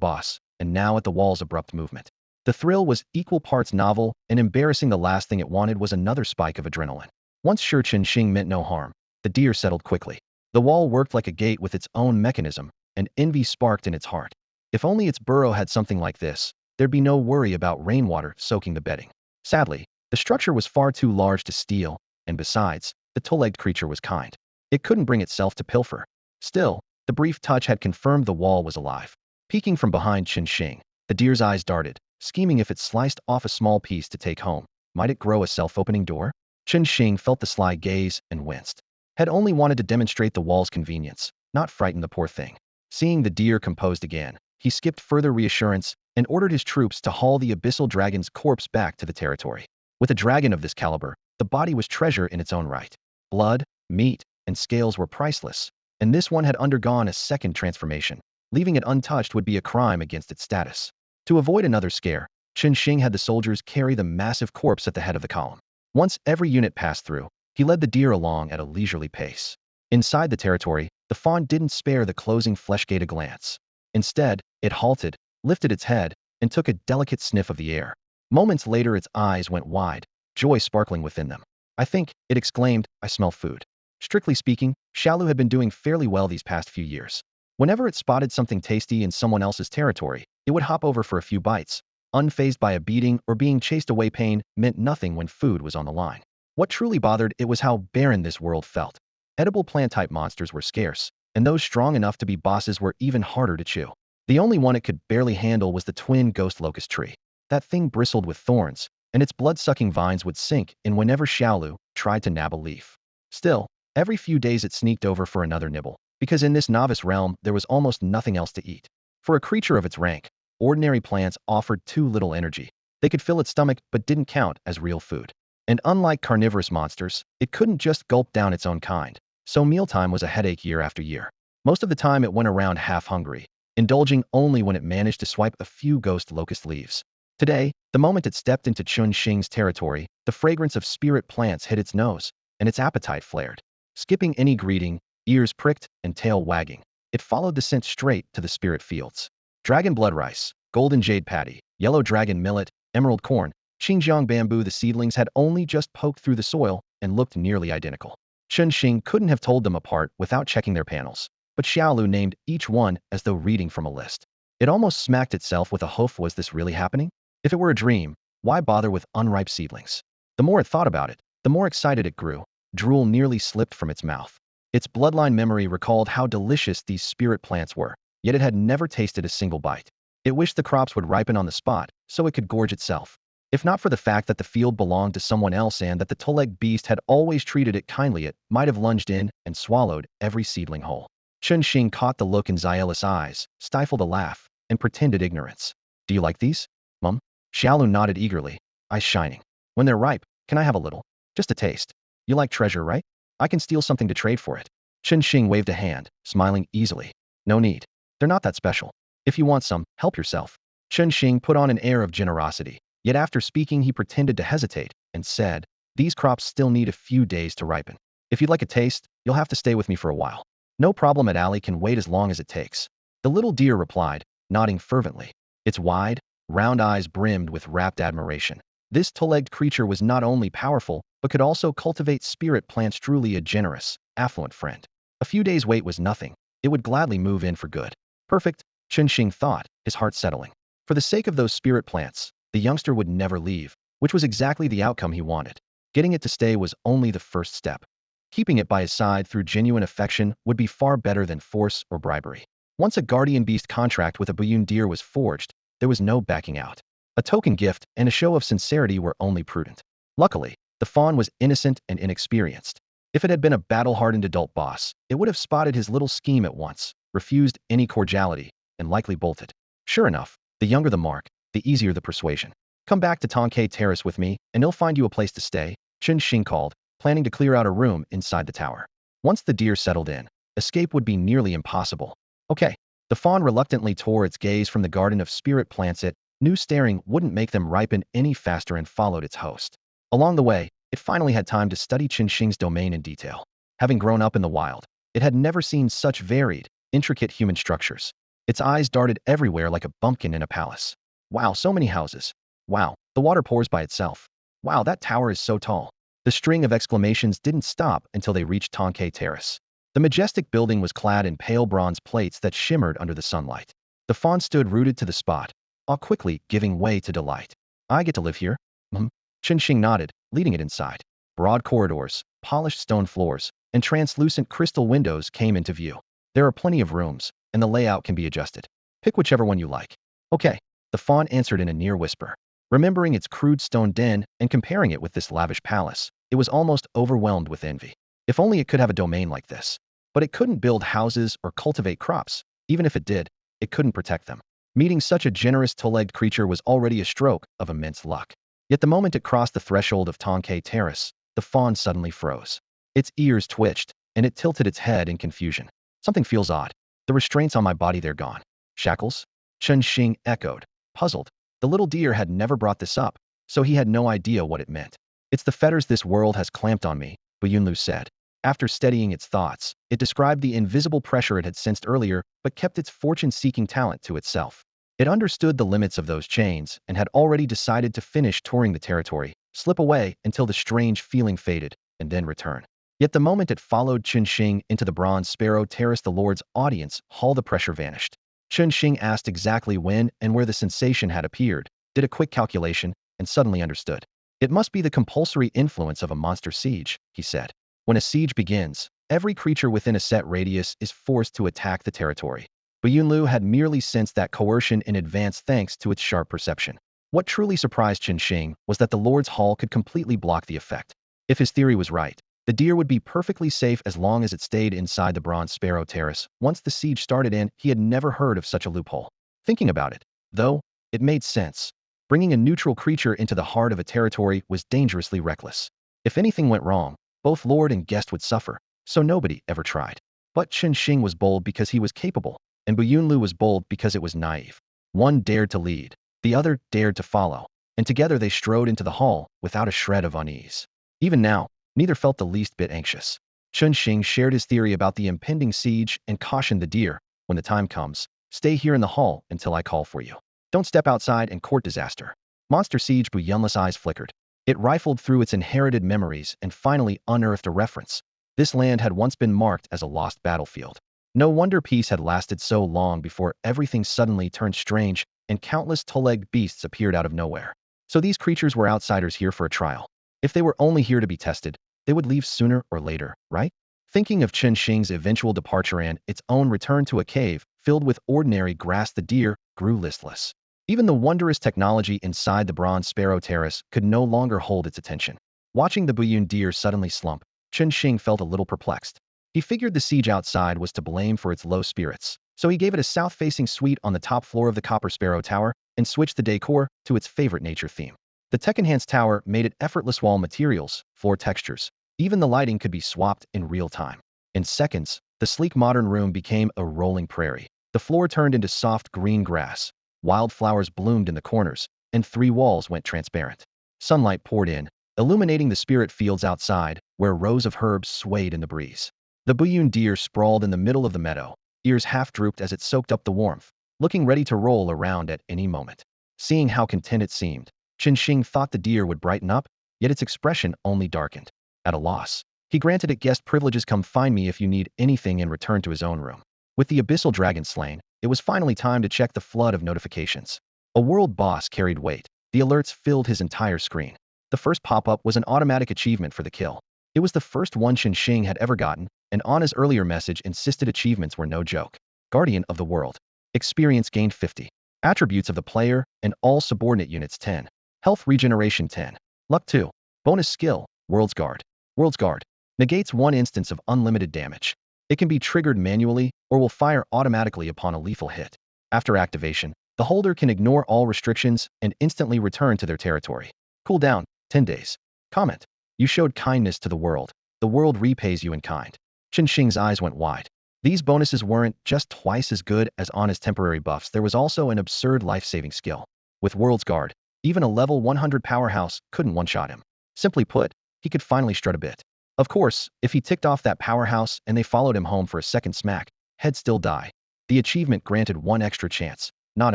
boss, and now at the wall's abrupt movement. The thrill was equal parts novel and embarrassing. The last thing it wanted was another spike of adrenaline. Once sure Qin meant no harm, the deer settled quickly. The wall worked like a gate with its own mechanism, and envy sparked in its heart. If only its burrow had something like this, there'd be no worry about rainwater soaking the bedding. Sadly, the structure was far too large to steal, and besides, the two-legged creature was kind. It couldn't bring itself to pilfer. Still, the brief touch had confirmed the wall was alive. Peeking from behind Qin, the deer's eyes darted, scheming if it sliced off a small piece to take home, might it grow a self-opening door? Chen Xing felt the sly gaze and winced. Had only wanted to demonstrate the wall's convenience, not frighten the poor thing. Seeing the deer composed again, he skipped further reassurance and ordered his troops to haul the abyssal dragon's corpse back to the territory. With a dragon of this caliber, the body was treasure in its own right. Blood, meat, and scales were priceless, and this one had undergone a second transformation. Leaving it untouched would be a crime against its status. To avoid another scare, Chen Xing had the soldiers carry the massive corpse at the head of the column. Once every unit passed through, he led the deer along at a leisurely pace. Inside the territory, the fawn didn't spare the closing flesh gate a glance. Instead, it halted, lifted its head, and took a delicate sniff of the air. Moments later its eyes went wide, joy sparkling within them. I think, it exclaimed, I smell food. Strictly speaking, Xiaolu had been doing fairly well these past few years. Whenever it spotted something tasty in someone else's territory, it would hop over for a few bites. Unfazed by a beating or being chased away, pain meant nothing when food was on the line. What truly bothered it was how barren this world felt. Edible plant-type monsters were scarce, and those strong enough to be bosses were even harder to chew. The only one it could barely handle was the twin ghost locust tree. That thing bristled with thorns, and its blood-sucking vines would sink in whenever Xiaolu tried to nab a leaf. Still, every few days it sneaked over for another nibble, because in this novice realm there was almost nothing else to eat. For a creature of its rank, ordinary plants offered too little energy. They could fill its stomach but didn't count as real food. And unlike carnivorous monsters, it couldn't just gulp down its own kind, so mealtime was a headache year after year. Most of the time it went around half hungry, indulging only when it managed to swipe a few ghost locust leaves. Today, the moment it stepped into Chen Xing's territory, the fragrance of spirit plants hit its nose, and its appetite flared. Skipping any greeting, ears pricked and tail wagging, it followed the scent straight to the spirit fields. Dragon blood rice, golden jade patty, yellow dragon millet, emerald corn, Xinjiang bamboo. The seedlings had only just poked through the soil and looked nearly identical. Chen Xing couldn't have told them apart without checking their panels, but Xiaolu named each one as though reading from a list. It almost smacked itself with a hoof. Was this really happening? If it were a dream, why bother with unripe seedlings? The more it thought about it, the more excited it grew. Drool nearly slipped from its mouth. Its bloodline memory recalled how delicious these spirit plants were, yet it had never tasted a single bite. It wished the crops would ripen on the spot, so it could gorge itself. If not for the fact that the field belonged to someone else and that the two-legged beast had always treated it kindly, it might have lunged in and swallowed every seedling whole. Chen Xing caught the look in Xiaolu's eyes, stifled a laugh, and pretended ignorance. Do you like these, Mum? Xiaolu nodded eagerly, eyes shining. When they're ripe, can I have a little? Just a taste. You like treasure, right? I can steal something to trade for it. Chen Xing waved a hand, smiling easily. No need. They're not that special. If you want some, help yourself. Chen Xing put on an air of generosity. Yet after speaking he pretended to hesitate, and said, these crops still need a few days to ripen. If you'd like a taste, you'll have to stay with me for a while. No problem, at alley can wait as long as it takes. The little deer replied, nodding fervently. Its wide, round eyes brimmed with rapt admiration. This two-legged creature was not only powerful, but could also cultivate spirit plants. Truly a generous, affluent friend. A few days' wait was nothing. It would gladly move in for good. Perfect, Chen Xing thought, his heart settling. For the sake of those spirit plants, the youngster would never leave, which was exactly the outcome he wanted. Getting it to stay was only the first step. Keeping it by his side through genuine affection would be far better than force or bribery. Once a guardian beast contract with a Buyun deer was forged, there was no backing out. A token gift and a show of sincerity were only prudent. Luckily, the fawn was innocent and inexperienced. If it had been a battle-hardened adult boss, it would have spotted his little scheme at once, refused any cordiality, and likely bolted. Sure enough, the younger the mark, the easier the persuasion. Come back to Tankei Terrace with me, and he'll find you a place to stay, Chen Xing called, planning to clear out a room inside the tower. Once the deer settled in, escape would be nearly impossible. Okay. The fawn reluctantly tore its gaze from the garden of spirit plants. It knew staring wouldn't make them ripen any faster and followed its host. Along the way, it finally had time to study Chen Xing's domain in detail. Having grown up in the wild, it had never seen such varied, intricate human structures. Its eyes darted everywhere like a bumpkin in a palace. Wow, so many houses. Wow, the water pours by itself. Wow, that tower is so tall. The string of exclamations didn't stop until they reached Tankei Terrace. The majestic building was clad in pale bronze plates that shimmered under the sunlight. The fawn stood rooted to the spot, all quickly giving way to delight. I get to live here? Chen Xing nodded, leading it inside. Broad corridors, polished stone floors, and translucent crystal windows came into view. There are plenty of rooms, and the layout can be adjusted. Pick whichever one you like. Okay, the fawn answered in a near whisper. Remembering its crude stone den and comparing it with this lavish palace, It was almost overwhelmed with envy. If only it could have a domain like this. But it couldn't build houses or cultivate crops. Even if it did, it couldn't protect them. Meeting such a generous two-legged creature was already a stroke of immense luck. Yet the moment it crossed the threshold of Tonke Terrace, the fawn suddenly froze. Its ears twitched, and it tilted its head in confusion. Something feels odd. The restraints on my body, they're gone. Shackles? Chen Xing echoed, puzzled. The little deer had never brought this up, so he had no idea what it meant. It's the fetters this world has clamped on me, Yunlu said. After steadying its thoughts, it described the invisible pressure it had sensed earlier but kept its fortune-seeking talent to itself. It understood the limits of those chains and had already decided to finish touring the territory, slip away until the strange feeling faded, and then return. Yet the moment it followed Chen Xing into the Bronze Sparrow Terrace, the Lord's audience hall, the pressure vanished. Chen Xing asked exactly when and where the sensation had appeared, did a quick calculation, and suddenly understood. It must be the compulsory influence of a monster siege, he said. When a siege begins, every creature within a set radius is forced to attack the territory. But Yunlu had merely sensed that coercion in advance thanks to its sharp perception. What truly surprised Chen Xing was that the Lord's Hall could completely block the effect. If his theory was right, the deer would be perfectly safe as long as it stayed inside the Bronze Sparrow Terrace. Once the siege started in, he had never heard of such a loophole. Thinking about it, though, it made sense. Bringing a neutral creature into the heart of a territory was dangerously reckless. If anything went wrong, both Lord and guest would suffer, so nobody ever tried. But Chen Xing was bold because he was capable, and Yunlu was bold because it was naive. One dared to lead, the other dared to follow, and together they strode into the hall without a shred of unease. Even now, neither felt the least bit anxious. Chen Xing shared his theory about the impending siege and cautioned the deer, when the time comes, stay here in the hall until I call for you. Don't step outside and court disaster. Monster Siege. Yunlu's eyes flickered. It rifled through its inherited memories and finally unearthed a reference. This land had once been marked as a lost battlefield. No wonder peace had lasted so long before everything suddenly turned strange and countless two-legged beasts appeared out of nowhere. So these creatures were outsiders here for a trial. If they were only here to be tested, they would leave sooner or later, right? Thinking of Chen Xing's eventual departure and its own return to a cave filled with ordinary grass, the deer grew listless. Even the wondrous technology inside the Bronze Sparrow Terrace could no longer hold its attention. Watching the Buyun deer suddenly slump, Chen Xing felt a little perplexed. He figured the siege outside was to blame for its low spirits, so he gave it a south-facing suite on the top floor of the Copper Sparrow Tower and switched the decor to its favorite nature theme. The tech-enhanced tower made it effortless. Wall materials, floor textures, even the lighting could be swapped in real time. In seconds, the sleek modern room became a rolling prairie. The floor turned into soft green grass. Wildflowers bloomed in the corners, and 3 walls went transparent. Sunlight poured in, illuminating the spirit fields outside, where rows of herbs swayed in the breeze. The Buyun deer sprawled in the middle of the meadow, ears half drooped as it soaked up the warmth, looking ready to roll around at any moment. Seeing how content it seemed, Chen Xing thought the deer would brighten up, yet its expression only darkened. At a loss, he granted it guest privileges. Come find me if you need anything, and returned to his own room. With the Abyssal dragon slain, it was finally time to check the flood of notifications. A world boss carried weight. The alerts filled his entire screen. The first pop-up was an automatic achievement for the kill. It was the first one Chen Xing had ever gotten, and Anna's earlier message insisted achievements were no joke. Guardian of the World. Experience gained 50. Attributes of the player and all subordinate units 10. Health regeneration 10. Luck 2. Bonus skill, World's Guard. World's Guard negates 1 instance of unlimited damage. It can be triggered manually or will fire automatically upon a lethal hit. After activation, the holder can ignore all restrictions and instantly return to their territory. Cooldown, 10 days. Comment. You showed kindness to the world. The world repays you in kind. Chen Xing's eyes went wide. These bonuses weren't just twice as good as Anna's temporary buffs. There was also an absurd life-saving skill. With World's Guard, even a level 100 powerhouse couldn't one-shot him. Simply put, he could finally strut a bit. Of course, if he ticked off that powerhouse and they followed him home for a second smack, he'd still die. The achievement granted 1 extra chance, not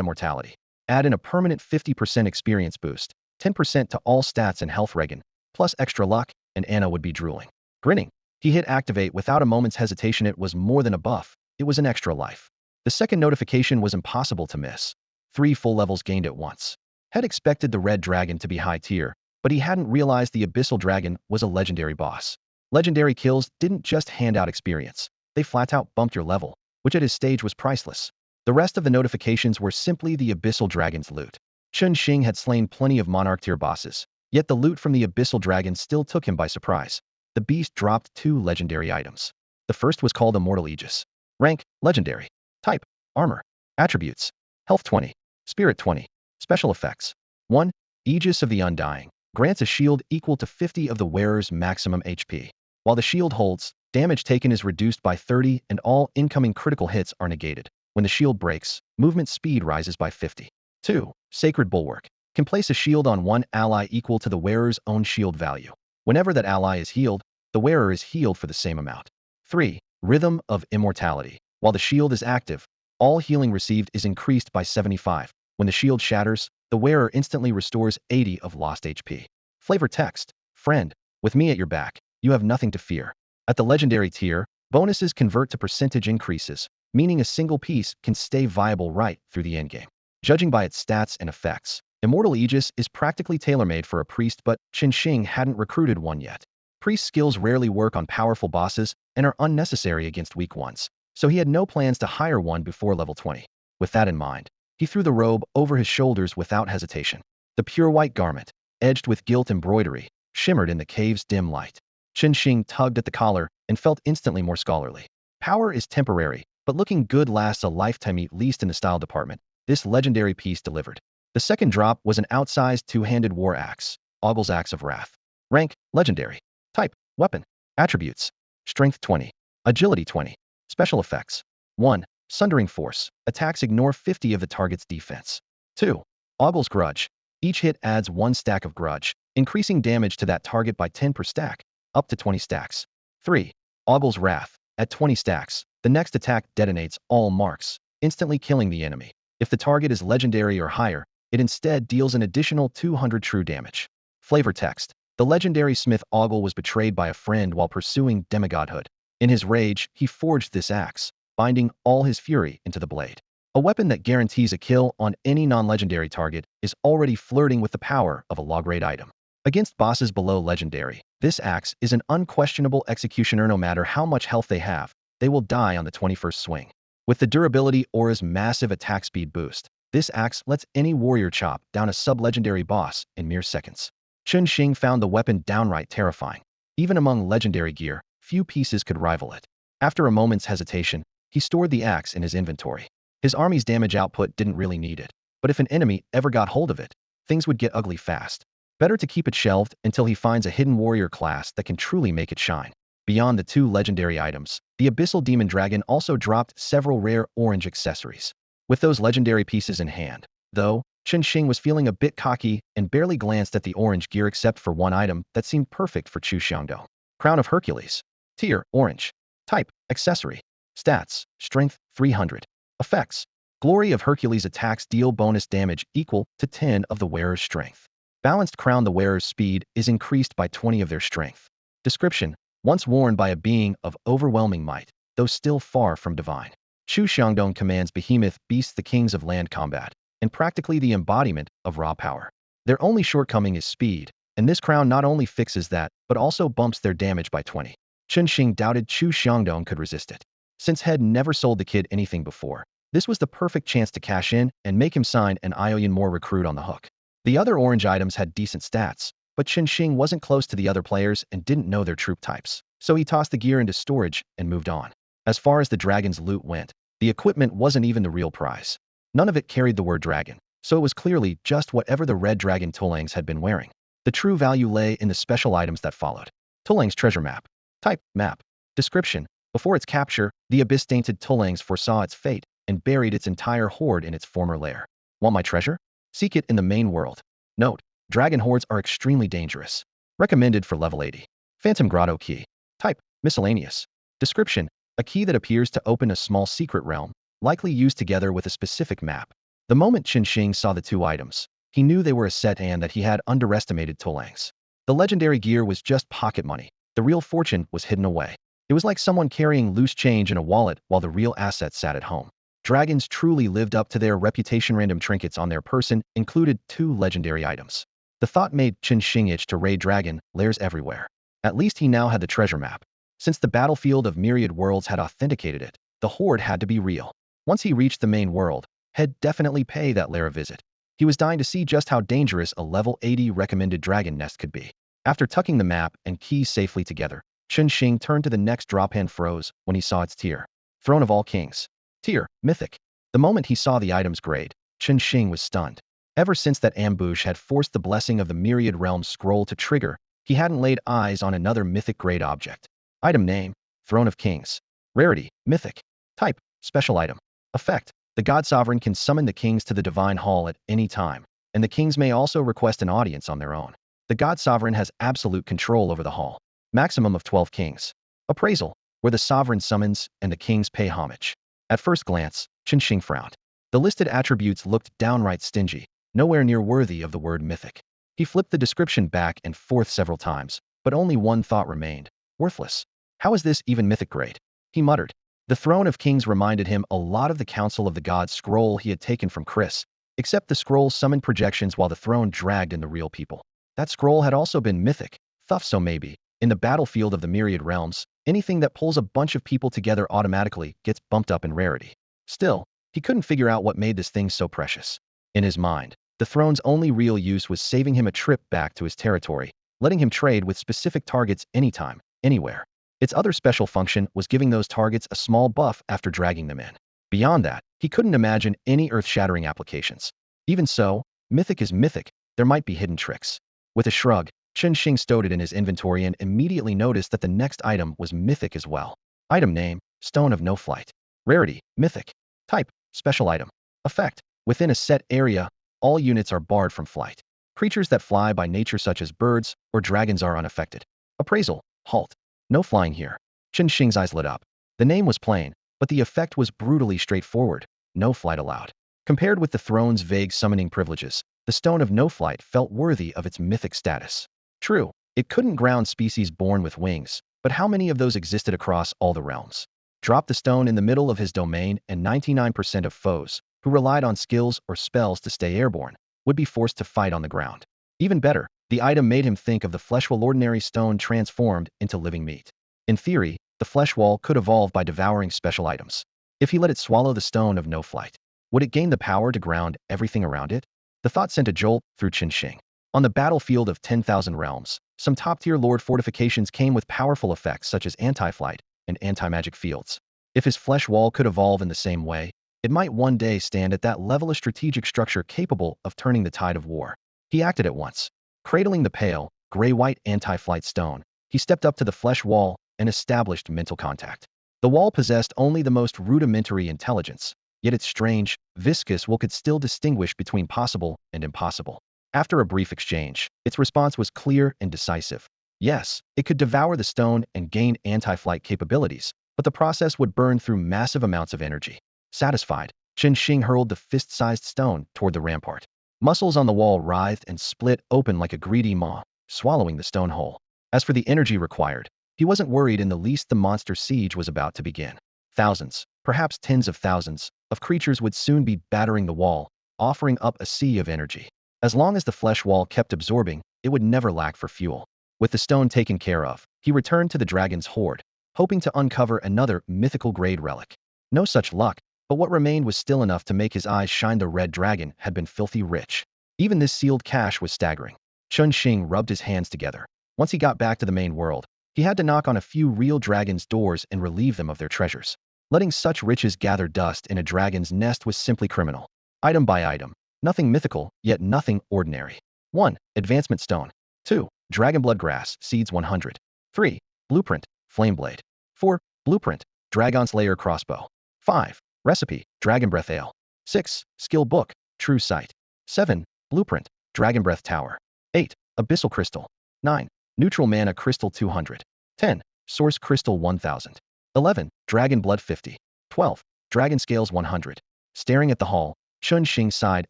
immortality. Add in a permanent 50% experience boost, 10% to all stats and health regen, plus extra luck, and Anna would be drooling. Grinning, he hit activate without a moment's hesitation. It was more than a buff, it was an extra life. The second notification was impossible to miss. 3 full levels gained at once. Had expected the red dragon to be high tier, but he hadn't realized the Abyssal dragon was a legendary boss. Legendary kills didn't just hand out experience, they flat out bumped your level, which at his stage was priceless. The rest of the notifications were simply the Abyssal dragon's loot. Chen Xing had slain plenty of Monarch tier bosses, Yet the loot from the Abyssal dragon still took him by surprise. The beast dropped 2 legendary items. The first was called Immortal Aegis. Rank, Legendary. Type, Armor. Attributes, Health 20, Spirit 20. Special effects. 1. Aegis of the Undying. Grants a shield equal to 50 of the wearer's maximum HP. While the shield holds, damage taken is reduced by 30 and all incoming critical hits are negated. When the shield breaks, movement speed rises by 50. 2. Sacred Bulwark. Can place a shield on one ally equal to the wearer's own shield value. Whenever that ally is healed, the wearer is healed for the same amount. 3. Rhythm of Immortality. While the shield is active, all healing received is increased by 75. When the shield shatters, the wearer instantly restores 80 of lost HP. Flavor text. Friend, with me at your back, you have nothing to fear. At the legendary tier, bonuses convert to percentage increases, meaning a single piece can stay viable right through the endgame. Judging by its stats and effects, Immortal Aegis is practically tailor-made for a priest, but Qinsheng hadn't recruited one yet. Priest skills rarely work on powerful bosses and are unnecessary against weak ones, so he had no plans to hire one before level 20. With that in mind, he threw the robe over his shoulders without hesitation. The pure white garment, edged with gilt embroidery, shimmered in the cave's dim light. Qinsheng tugged at the collar and felt instantly more scholarly. Power is temporary, but looking good lasts a lifetime, at least in the style department. This legendary piece delivered. The second drop was an outsized two-handed war axe, Ogle's Axe of Wrath. Rank, Legendary. Type, Weapon. Attributes, Strength 20, Agility 20. Special effects. 1. Sundering Force. Attacks ignore 50 of the target's defense. 2. Ogle's Grudge. Each hit adds 1 stack of grudge, increasing damage to that target by 10 per stack, up to 20 stacks. 3. Ogle's Wrath. At 20 stacks, the next attack detonates all marks, instantly killing the enemy. If the target is legendary or higher, it instead deals an additional 200 true damage. Flavor text. The legendary smith Ogle was betrayed by a friend while pursuing demigodhood. In his rage, he forged this axe, binding all his fury into the blade. A weapon that guarantees a kill on any non-legendary target is already flirting with the power of a low-grade item. Against bosses below legendary, this axe is an unquestionable executioner. No matter how much health they have, they will die on the 21st swing. With the durability aura's massive attack speed boost, this axe lets any warrior chop down a sub-legendary boss in mere seconds. Qinsheng found the weapon downright terrifying. Even among legendary gear, few pieces could rival it. After a moment's hesitation, he stored the axe in his inventory. His army's damage output didn't really need it, but if an enemy ever got hold of it, things would get ugly fast. Better to keep it shelved until he finds a hidden warrior class that can truly make it shine. Beyond the 2 legendary items, the Abyssal Demon Dragon also dropped several rare orange accessories. With those legendary pieces in hand, though, Qinsheng was feeling a bit cocky and barely glanced at the orange gear except for one item that seemed perfect for Chu Xiangdong. Crown of Hercules. Tier, Orange. Type, Accessory. Stats, Strength, 300. Effects. Glory of Hercules attacks deal bonus damage equal to 10 of the wearer's strength. Balanced crown. The wearer's speed is increased by 20 of their strength. Description. Once worn by a being of overwhelming might, though still far from divine, Chu Xiangdong commands behemoth beasts, the kings of land combat, and practically the embodiment of raw power. Their only shortcoming is speed, and this crown not only fixes that, but also bumps their damage by 20. Qinsheng doubted Chu Xiangdong could resist it. Since Head never sold the kid anything before, this was the perfect chance to cash in and make him sign an Ioyan more recruit on the hook. The other orange items had decent stats, but Qinsheng wasn't close to the other players and didn't know their troop types, so he tossed the gear into storage and moved on. As far as the dragon's loot went, the equipment wasn't even the real prize. None of it carried the word dragon, so it was clearly just whatever the red dragon Tulangs had been wearing. The true value lay in the special items that followed. Tulang's treasure map. Type, Map. Description. Before its capture, the abyss-tainted Tulangs foresaw its fate and buried its entire horde in its former lair. Want my treasure? Seek it in the main world. Note, dragon hordes are extremely dangerous. Recommended for level 80. Phantom Grotto Key. Type, Miscellaneous. Description. A key that appears to open a small secret realm, likely used together with a specific map. The moment Qinsheng saw the 2 items, he knew they were a set and that he had underestimated Tulangs. The legendary gear was just pocket money. The real fortune was hidden away. It was like someone carrying loose change in a wallet while the real assets sat at home. Dragons truly lived up to their reputation. Random trinkets on their person included 2 legendary items. The thought made Qinsheng itch to raid dragon lairs everywhere. At least he now had the treasure map. Since the battlefield of myriad worlds had authenticated it, the horde had to be real. Once he reached the main world, he'd definitely pay that lair a visit. He was dying to see just how dangerous a level 80 recommended dragon nest could be. After tucking the map and keys safely together, Xing turned to the next drop and froze when he saw its tier. Throne of all kings. Tier, Mythic. The moment he saw the item's grade, Xing was stunned. Ever since that ambush had forced the blessing of the Myriad Realms scroll to trigger, he hadn't laid eyes on another Mythic grade object. Item name, Throne of Kings. Rarity, Mythic. Type, Special item. Effect, the God Sovereign can summon the kings to the Divine Hall at any time, and the kings may also request an audience on their own. The God Sovereign has absolute control over the hall. Maximum of 12 kings. Appraisal, where the Sovereign summons and the kings pay homage. At first glance, Xing frowned. The listed attributes looked downright stingy, nowhere near worthy of the word mythic. He flipped the description back and forth several times, but only one thought remained. Worthless. How is this even mythic grade? He muttered. The Throne of Kings reminded him a lot of the Council of the Gods scroll he had taken from Chris, except the scroll summoned projections while the throne dragged in the real people. That scroll had also been mythic, thought so maybe. In the battlefield of the Myriad Realms, anything that pulls a bunch of people together automatically gets bumped up in rarity. Still, he couldn't figure out what made this thing so precious. In his mind, the throne's only real use was saving him a trip back to his territory, letting him trade with specific targets anytime, anywhere. Its other special function was giving those targets a small buff after dragging them in. Beyond that, he couldn't imagine any earth-shattering applications. Even so, mythic is mythic, there might be hidden tricks. With a shrug, Xing stowed it in his inventory and immediately noticed that the next item was mythic as well. Item name, Stone of No Flight. Rarity, Mythic. Type, Special item. Effect, within a set area, all units are barred from flight. Creatures that fly by nature such as birds or dragons are unaffected. Appraisal, Halt. No flying here. Xing's eyes lit up. The name was plain, but the effect was brutally straightforward. No flight allowed. Compared with the throne's vague summoning privileges, the Stone of No Flight felt worthy of its mythic status. True, it couldn't ground species born with wings, but how many of those existed across all the realms? Drop the stone in the middle of his domain and 99% of foes, who relied on skills or spells to stay airborne, would be forced to fight on the ground. Even better, the item made him think of the flesh wall ordinary stone transformed into living meat. In theory, the flesh wall could evolve by devouring special items. If he let it swallow the Stone of No Flight, would it gain the power to ground everything around it? The thought sent a jolt through Xing. On the battlefield of 10,000 realms, some top-tier lord fortifications came with powerful effects such as anti-flight and anti-magic fields. If his flesh wall could evolve in the same way, it might one day stand at that level of strategic structure capable of turning the tide of war. He acted at once. Cradling the pale, gray-white anti-flight stone, he stepped up to the flesh wall and established mental contact. The wall possessed only the most rudimentary intelligence, yet its strange, viscous will could still distinguish between possible and impossible. After a brief exchange, its response was clear and decisive. Yes, it could devour the stone and gain anti-flight capabilities, but the process would burn through massive amounts of energy. Satisfied, Xing hurled the fist-sized stone toward the rampart. Muscles on the wall writhed and split open like a greedy maw, swallowing the stone whole. As for the energy required, he wasn't worried in the least. The monster siege was about to begin. Thousands, perhaps tens of thousands, of creatures would soon be battering the wall, offering up a sea of energy. As long as the flesh wall kept absorbing, it would never lack for fuel. With the stone taken care of, he returned to the dragon's hoard, hoping to uncover another mythical grade relic. No such luck, but what remained was still enough to make his eyes shine. The red dragon had been filthy rich. Even this sealed cache was staggering. Xing rubbed his hands together. Once he got back to the main world, he had to knock on a few real dragons' doors and relieve them of their treasures. Letting such riches gather dust in a dragon's nest was simply criminal. Item by item, nothing mythical, yet nothing ordinary. 1. Advancement Stone. 2. Dragon Blood Grass, Seeds 100. 3. Blueprint, Flameblade. 4. Blueprint, Dragon Slayer Crossbow. 5. Recipe, Dragon Breath Ale. 6. Skill Book, True Sight. 7. Blueprint, Dragon Breath Tower. 8. Abyssal Crystal. 9. Neutral Mana Crystal 200. 10. Source Crystal 1000. 11. Dragon Blood 50. 12. Dragon Scales 100. Staring at the hall, Xing sighed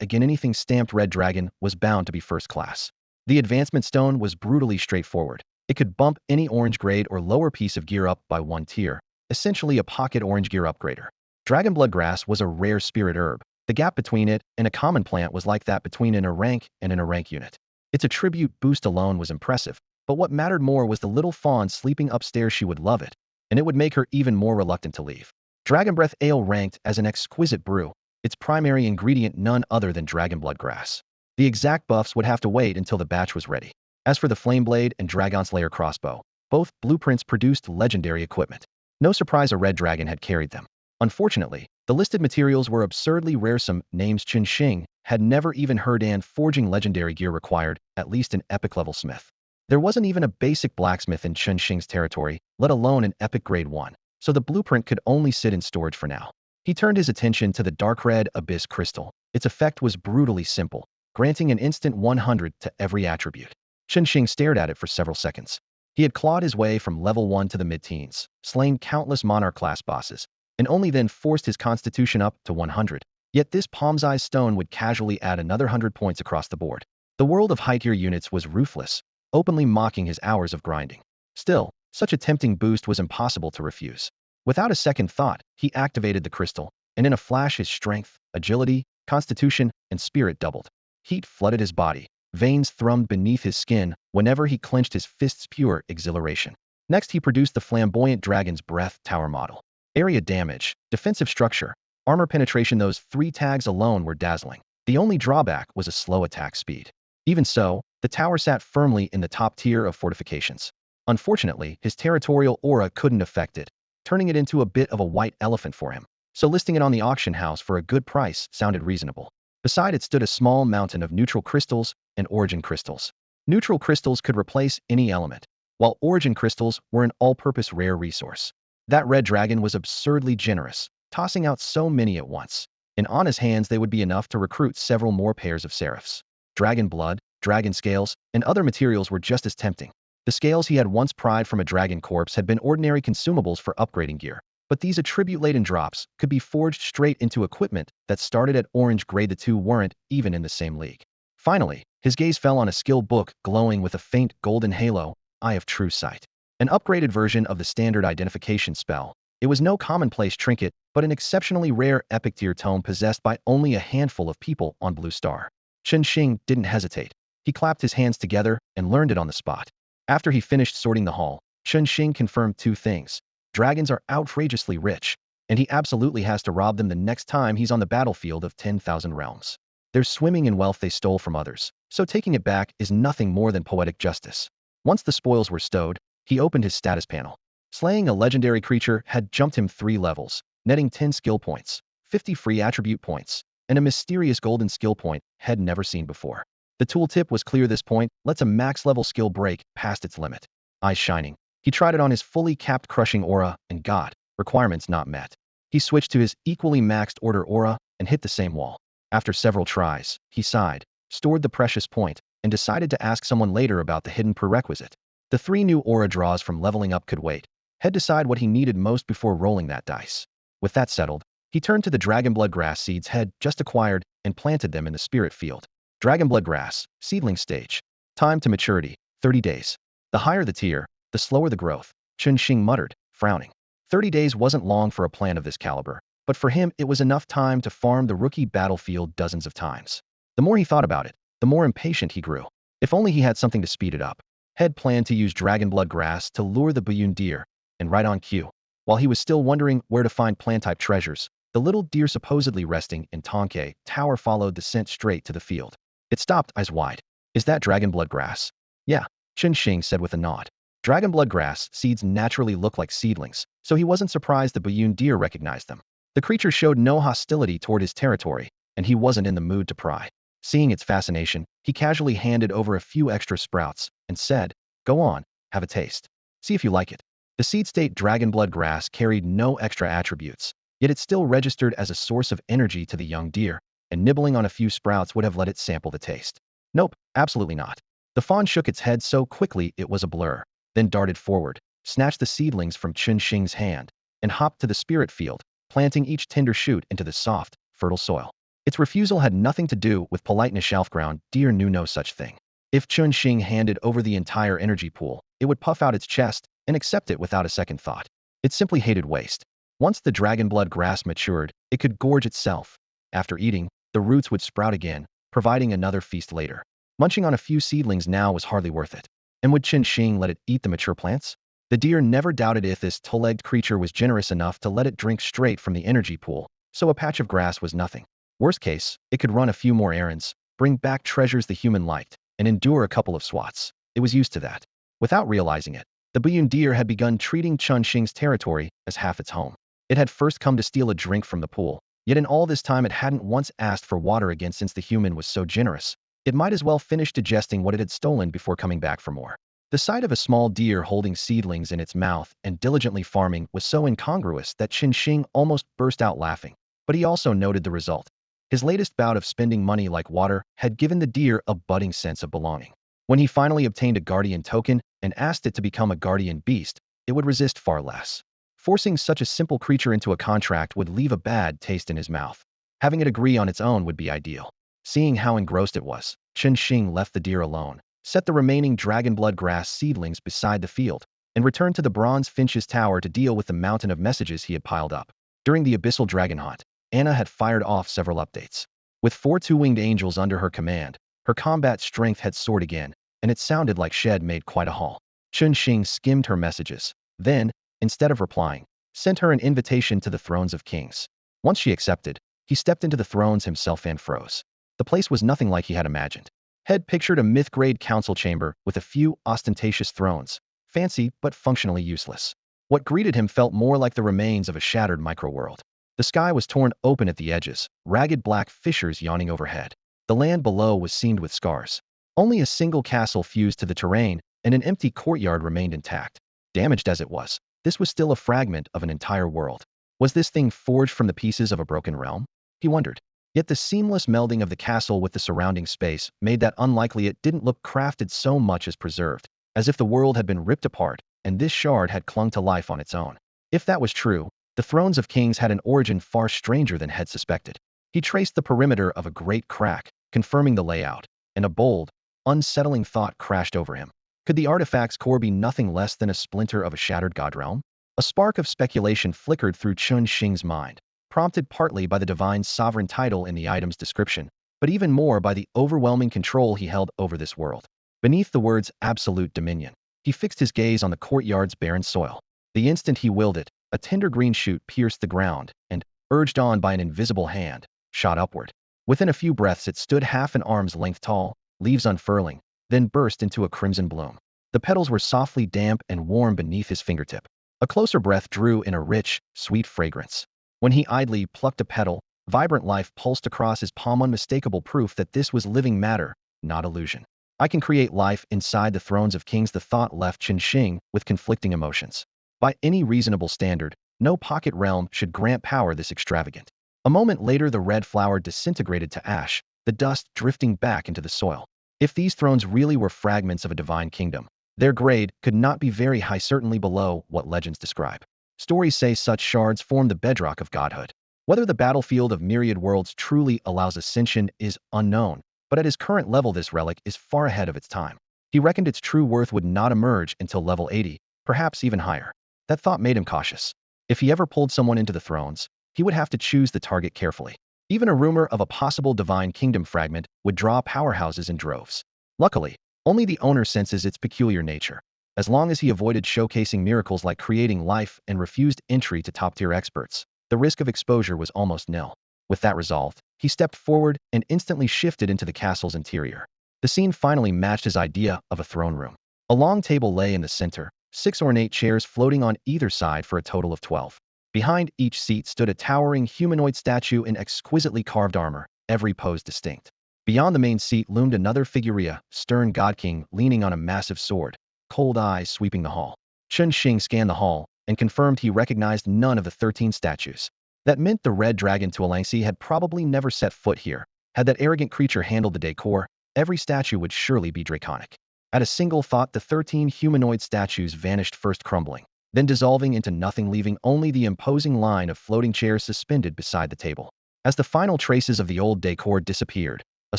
again. Anything stamped Red Dragon was bound to be first class. The advancement stone was brutally straightforward. It could bump any orange grade or lower piece of gear up by one tier, essentially a pocket orange gear upgrader. Dragon Blood Grass was a rare spirit herb. The gap between it and a common plant was like that between an A rank and an A rank unit. Its attribute boost alone was impressive, but what mattered more was the little fawn sleeping upstairs. She would love it, and it would make her even more reluctant to leave. Dragon Breath Ale ranked as an exquisite brew, its primary ingredient none other than dragon blood grass. The exact buffs would have to wait until the batch was ready. As for the Flameblade and Dragonslayer crossbow, both blueprints produced legendary equipment. No surprise a red dragon had carried them. Unfortunately, the listed materials were absurdly rare. Some names Chen Xing had never even heard, and forging legendary gear required at least an epic level smith. There wasn't even a basic blacksmith in Chen Xing's territory, let alone an epic grade 1, so the blueprint could only sit in storage for now. He turned his attention to the dark red Abyss crystal. Its effect was brutally simple, granting an instant 100 to every attribute. Chen Xing stared at it for several seconds. He had clawed his way from level 1 to the mid-teens, slain countless monarch-class bosses, and only then forced his constitution up to 100. Yet this palm-sized stone would casually add another 100 points across the board. The world of high-tier units was ruthless, openly mocking his hours of grinding. Still, such a tempting boost was impossible to refuse. Without a second thought, he activated the crystal, and in a flash his strength, agility, constitution, and spirit doubled. Heat flooded his body. Veins thrummed beneath his skin whenever he clenched his fists, pure exhilaration. Next, he produced the flamboyant Dragon's Breath tower model. Area damage, defensive structure, armor penetration, those 3 tags alone were dazzling. The only drawback was a slow attack speed. Even so, the tower sat firmly in the top tier of fortifications. Unfortunately, his territorial aura couldn't affect it, turning it into a bit of a white elephant for him. So listing it on the auction house for a good price sounded reasonable. Beside it stood a small mountain of neutral crystals and origin crystals. Neutral crystals could replace any element, while origin crystals were an all-purpose rare resource. That red dragon was absurdly generous, tossing out so many at once. In Anna's hands they would be enough to recruit several more pairs of seraphs. Dragon blood, dragon scales, and other materials were just as tempting. The scales he had once pried from a dragon corpse had been ordinary consumables for upgrading gear, but these attribute-laden drops could be forged straight into equipment that started at orange grade. The two weren't even in the same league. Finally, his gaze fell on a skill book glowing with a faint golden halo, Eye of True Sight. An upgraded version of the standard identification spell. It was no commonplace trinket, but an exceptionally rare epic tier tome possessed by only a handful of people on Blue Star. Chen Xing didn't hesitate. He clapped his hands together and learned it on the spot. After he finished sorting the haul, Chen Xing confirmed 2 things. Dragons are outrageously rich, and he absolutely has to rob them the next time he's on the battlefield of 10,000 realms. They're swimming in wealth they stole from others, so taking it back is nothing more than poetic justice. Once the spoils were stowed, he opened his status panel. Slaying a legendary creature had jumped him 3 levels, netting 10 skill points, 50 free attribute points, and a mysterious golden skill point he'd never seen before. The tooltip was clear. This point lets a max-level skill break past its limit. Eyes shining, he tried it on his fully capped crushing aura, and God, requirements not met. He switched to his equally maxed order aura and hit the same wall. After several tries, he sighed, stored the precious point, and decided to ask someone later about the hidden prerequisite. The 3 new aura draws from leveling up could wait. He'd decide what he needed most before rolling that dice. With that settled, he turned to the dragonblood grass seeds he'd just acquired and planted them in the spirit field. Dragonblood grass, seedling stage. Time to maturity, 30 days. The higher the tier, the slower the growth, Chen Xing muttered, frowning. 30 days wasn't long for a plant of this caliber, but for him it was enough time to farm the rookie battlefield dozens of times. The more he thought about it, the more impatient he grew. If only he had something to speed it up. He'd planned to use dragonblood grass to lure the Bayun deer, and right on cue. While he was still wondering where to find plant-type treasures, the little deer supposedly resting in Tonke Tower followed the scent straight to the field. It stopped, eyes wide. Is that dragonblood grass? Yeah, Chen Xing said with a nod. Dragonblood grass seeds naturally look like seedlings, so he wasn't surprised the Bayun deer recognized them. The creature showed no hostility toward his territory, and he wasn't in the mood to pry. Seeing its fascination, he casually handed over a few extra sprouts and said, "Go on, have a taste. See if you like it." The seed state dragonblood grass carried no extra attributes, yet it still registered as a source of energy to the young deer, and nibbling on a few sprouts would have let it sample the taste. Nope, absolutely not. The fawn shook its head so quickly it was a blur, then darted forward, snatched the seedlings from Chen Xing's hand, and hopped to the spirit field, planting each tender shoot into the soft, fertile soil. Its refusal had nothing to do with politeness. Shelf-ground deer knew no such thing. If Chen Xing handed over the entire energy pool, it would puff out its chest and accept it without a second thought. It simply hated waste. Once the dragonblood grass matured, it could gorge itself. After eating, the roots would sprout again, providing another feast later. Munching on a few seedlings now was hardly worth it. And would Chen Xing let it eat the mature plants? The deer never doubted if this two-legged creature was generous enough to let it drink straight from the energy pool, so a patch of grass was nothing. Worst case, it could run a few more errands, bring back treasures the human liked, and endure a couple of swats. It was used to that. Without realizing it, the Buyun deer had begun treating Chun Xing's territory as half its home. It had first come to steal a drink from the pool, yet in all this time it hadn't once asked for water again. Since the human was so generous, it might as well finish digesting what it had stolen before coming back for more. The sight of a small deer holding seedlings in its mouth and diligently farming was so incongruous that Qin Xing almost burst out laughing. But he also noted the result. His latest bout of spending money like water had given the deer a budding sense of belonging. When he finally obtained a guardian token and asked it to become a guardian beast, it would resist far less. Forcing such a simple creature into a contract would leave a bad taste in his mouth. Having it agree on its own would be ideal. Seeing how engrossed it was, Qin Xing left the deer alone, set the remaining dragonblood grass seedlings beside the field, and returned to the bronze finch's tower to deal with the mountain of messages he had piled up. During the Abyssal dragon hunt, Anna had fired off several updates. With 4 two-winged angels under her command, her combat strength had soared again, and it sounded like she had made quite a haul. Qin Xing skimmed her messages, then, instead of replying, sent her an invitation to the thrones of kings. Once she accepted, he stepped into the thrones himself and froze. The place was nothing like he had imagined. Head pictured a myth-grade council chamber with a few ostentatious thrones, fancy but functionally useless. What greeted him felt more like the remains of a shattered microworld. The sky was torn open at the edges, ragged black fissures yawning overhead. The land below was seamed with scars. Only a single castle fused to the terrain, and an empty courtyard remained intact. Damaged as it was, this was still a fragment of an entire world. Was this thing forged from the pieces of a broken realm? He wondered. Yet the seamless melding of the castle with the surrounding space made that unlikely. It didn't look crafted so much as preserved, as if the world had been ripped apart, and this shard had clung to life on its own. If that was true, the thrones of kings had an origin far stranger than had suspected. He traced the perimeter of a great crack, confirming the layout, and a bold, unsettling thought crashed over him. Could the artifact's core be nothing less than a splinter of a shattered god realm? A spark of speculation flickered through Qin Xing's mind, prompted partly by the divine sovereign title in the item's description, but even more by the overwhelming control he held over this world. Beneath the words absolute dominion, he fixed his gaze on the courtyard's barren soil. The instant he willed it, a tender green shoot pierced the ground and, urged on by an invisible hand, shot upward. Within a few breaths it stood half an arm's length tall, leaves unfurling, then burst into a crimson bloom. The petals were softly damp and warm beneath his fingertip. A closer breath drew in a rich, sweet fragrance. When he idly plucked a petal, vibrant life pulsed across his palm, unmistakable proof that this was living matter, not illusion. I can create life inside the thrones of kings. The thought left Qin Xing with conflicting emotions. By any reasonable standard, no pocket realm should grant power this extravagant. A moment later the red flower disintegrated to ash, the dust drifting back into the soil. If these thrones really were fragments of a divine kingdom, their grade could not be very high, certainly below what legends describe. Stories say such shards form the bedrock of godhood. Whether the battlefield of myriad worlds truly allows ascension is unknown, but at his current level this relic is far ahead of its time. He reckoned its true worth would not emerge until level 80, perhaps even higher. That thought made him cautious. If he ever pulled someone into the thrones, he would have to choose the target carefully. Even a rumor of a possible divine kingdom fragment would draw powerhouses in droves. Luckily, only the owner senses its peculiar nature. As long as he avoided showcasing miracles like creating life and refused entry to top-tier experts, the risk of exposure was almost nil. With that resolved, he stepped forward and instantly shifted into the castle's interior. The scene finally matched his idea of a throne room. A long table lay in the center, 6 ornate chairs floating on either side for a total of 12. Behind each seat stood a towering humanoid statue in exquisitely carved armor, every pose distinct. Beyond the main seat loomed another figuria, stern god king leaning on a massive sword, cold eyes sweeping the hall. Qin Xing scanned the hall and confirmed he recognized none of the 13 statues. That meant the red dragon Tuolangxi had probably never set foot here. Had that arrogant creature handled the decor, every statue would surely be draconic. At a single thought, the 13 humanoid statues vanished, first crumbling, then dissolving into nothing, leaving only the imposing line of floating chairs suspended beside the table. As the final traces of the old decor disappeared, a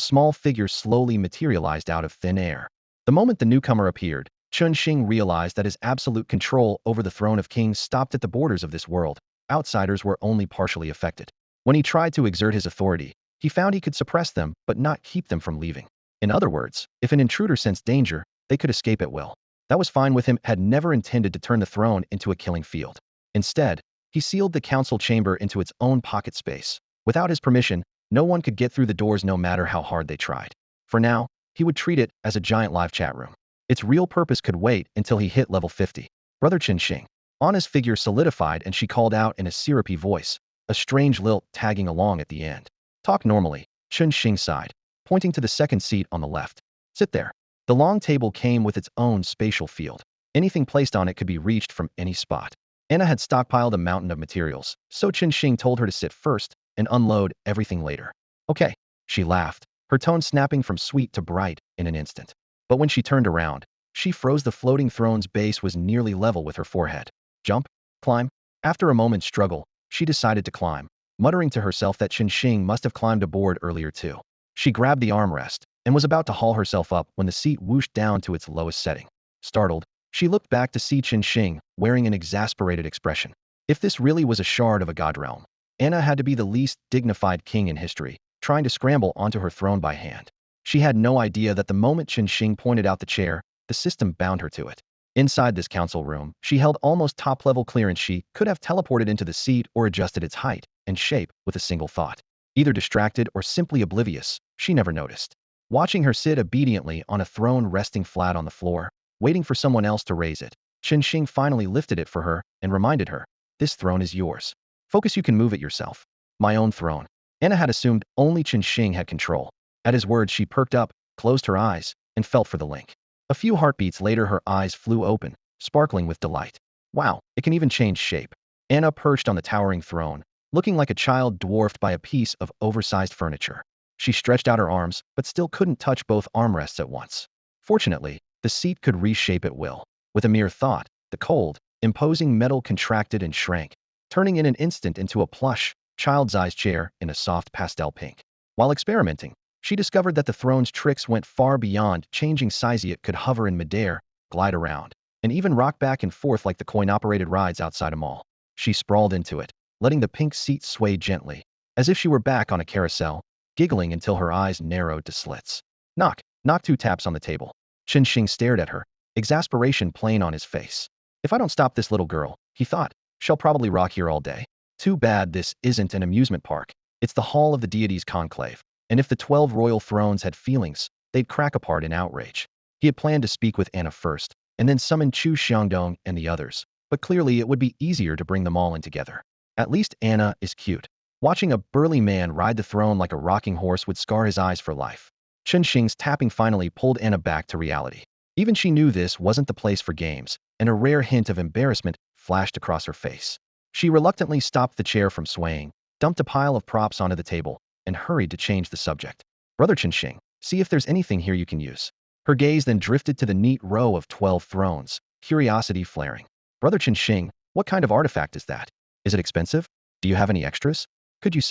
small figure slowly materialized out of thin air. The moment the newcomer appeared, Qin Xing realized that his absolute control over the throne of kings stopped at the borders of this world. Outsiders were only partially affected. When he tried to exert his authority, he found he could suppress them but not keep them from leaving. In other words, if an intruder sensed danger, they could escape at will. That was fine with him. Had never intended to turn the throne into a killing field. Instead, He sealed the council chamber into its own pocket space. Without his permission, no one could get through the doors no matter how hard they tried. For now, he would treat it as a giant live chat room. Its real purpose could wait until he hit level 50. Brother Qinxing. Anna's figure solidified and she called out in a syrupy voice, a strange lilt tagging along at the end. Talk normally, Qinxing sighed, pointing to the second seat on the left. Sit there. The long table came with its own spatial field. Anything placed on it could be reached from any spot. Anna had stockpiled a mountain of materials, so Qinxing told her to sit first and unload everything later. Okay, she laughed, her tone snapping from sweet to bright in an instant. But when she turned around, she froze. The floating throne's base was nearly level with her forehead. Jump? Climb? After a moment's struggle, she decided to climb, muttering to herself that Qinxing must have climbed aboard earlier too. She grabbed the armrest and was about to haul herself up when the seat whooshed down to its lowest setting. Startled, she looked back to see Qinxing wearing an exasperated expression. If this really was a shard of a god realm, Anna had to be the least dignified king in history, trying to scramble onto her throne by hand. She had no idea that the moment Qinxing pointed out the chair, the system bound her to it. Inside this council room, she held almost top-level clearance. She could have teleported into the seat or adjusted its height and shape with a single thought. Either distracted or simply oblivious, she never noticed. Watching her sit obediently on a throne resting flat on the floor, waiting for someone else to raise it, Qinxing finally lifted it for her and reminded her, "This throne is yours. Focus, you can move it yourself." My own throne. Anna had assumed only Qinxing had control. At his words, she perked up, closed her eyes, and felt for the link. A few heartbeats later, her eyes flew open, sparkling with delight. Wow, it can even change shape. Anna perched on the towering throne, looking like a child dwarfed by a piece of oversized furniture. She stretched out her arms, but still couldn't touch both armrests at once. Fortunately, the seat could reshape at will. With a mere thought, the cold, imposing metal contracted and shrank, turning in an instant into a plush, child's-sized chair in a soft pastel pink. While experimenting, she discovered that the throne's tricks went far beyond changing size. It could hover in midair, glide around, and even rock back and forth like the coin-operated rides outside a mall. She sprawled into it, letting the pink seat sway gently, as if she were back on a carousel, giggling until her eyes narrowed to slits. Knock, knock. 2 taps on the table. Qinxing stared at her, exasperation plain on his face. If I don't stop this little girl, he thought, she'll probably rock here all day. Too bad this isn't an amusement park. It's the hall of the deities' conclave. And if the 12 royal thrones had feelings, they'd crack apart in outrage. He had planned to speak with Anna first, and then summon Chu Xiangdong and the others, but clearly it would be easier to bring them all in together. At least Anna is cute. Watching a burly man ride the throne like a rocking horse would scar his eyes for life. Qinxing's tapping finally pulled Anna back to reality. Even she knew this wasn't the place for games, and a rare hint of embarrassment flashed across her face. She reluctantly stopped the chair from swaying, dumped a pile of props onto the table, and hurried to change the subject. Brother Qinxing, see if there's anything here you can use. Her gaze then drifted to the neat row of 12 thrones, curiosity flaring. Brother Qinxing, what kind of artifact is that? Is it expensive? Do you have any extras? Could you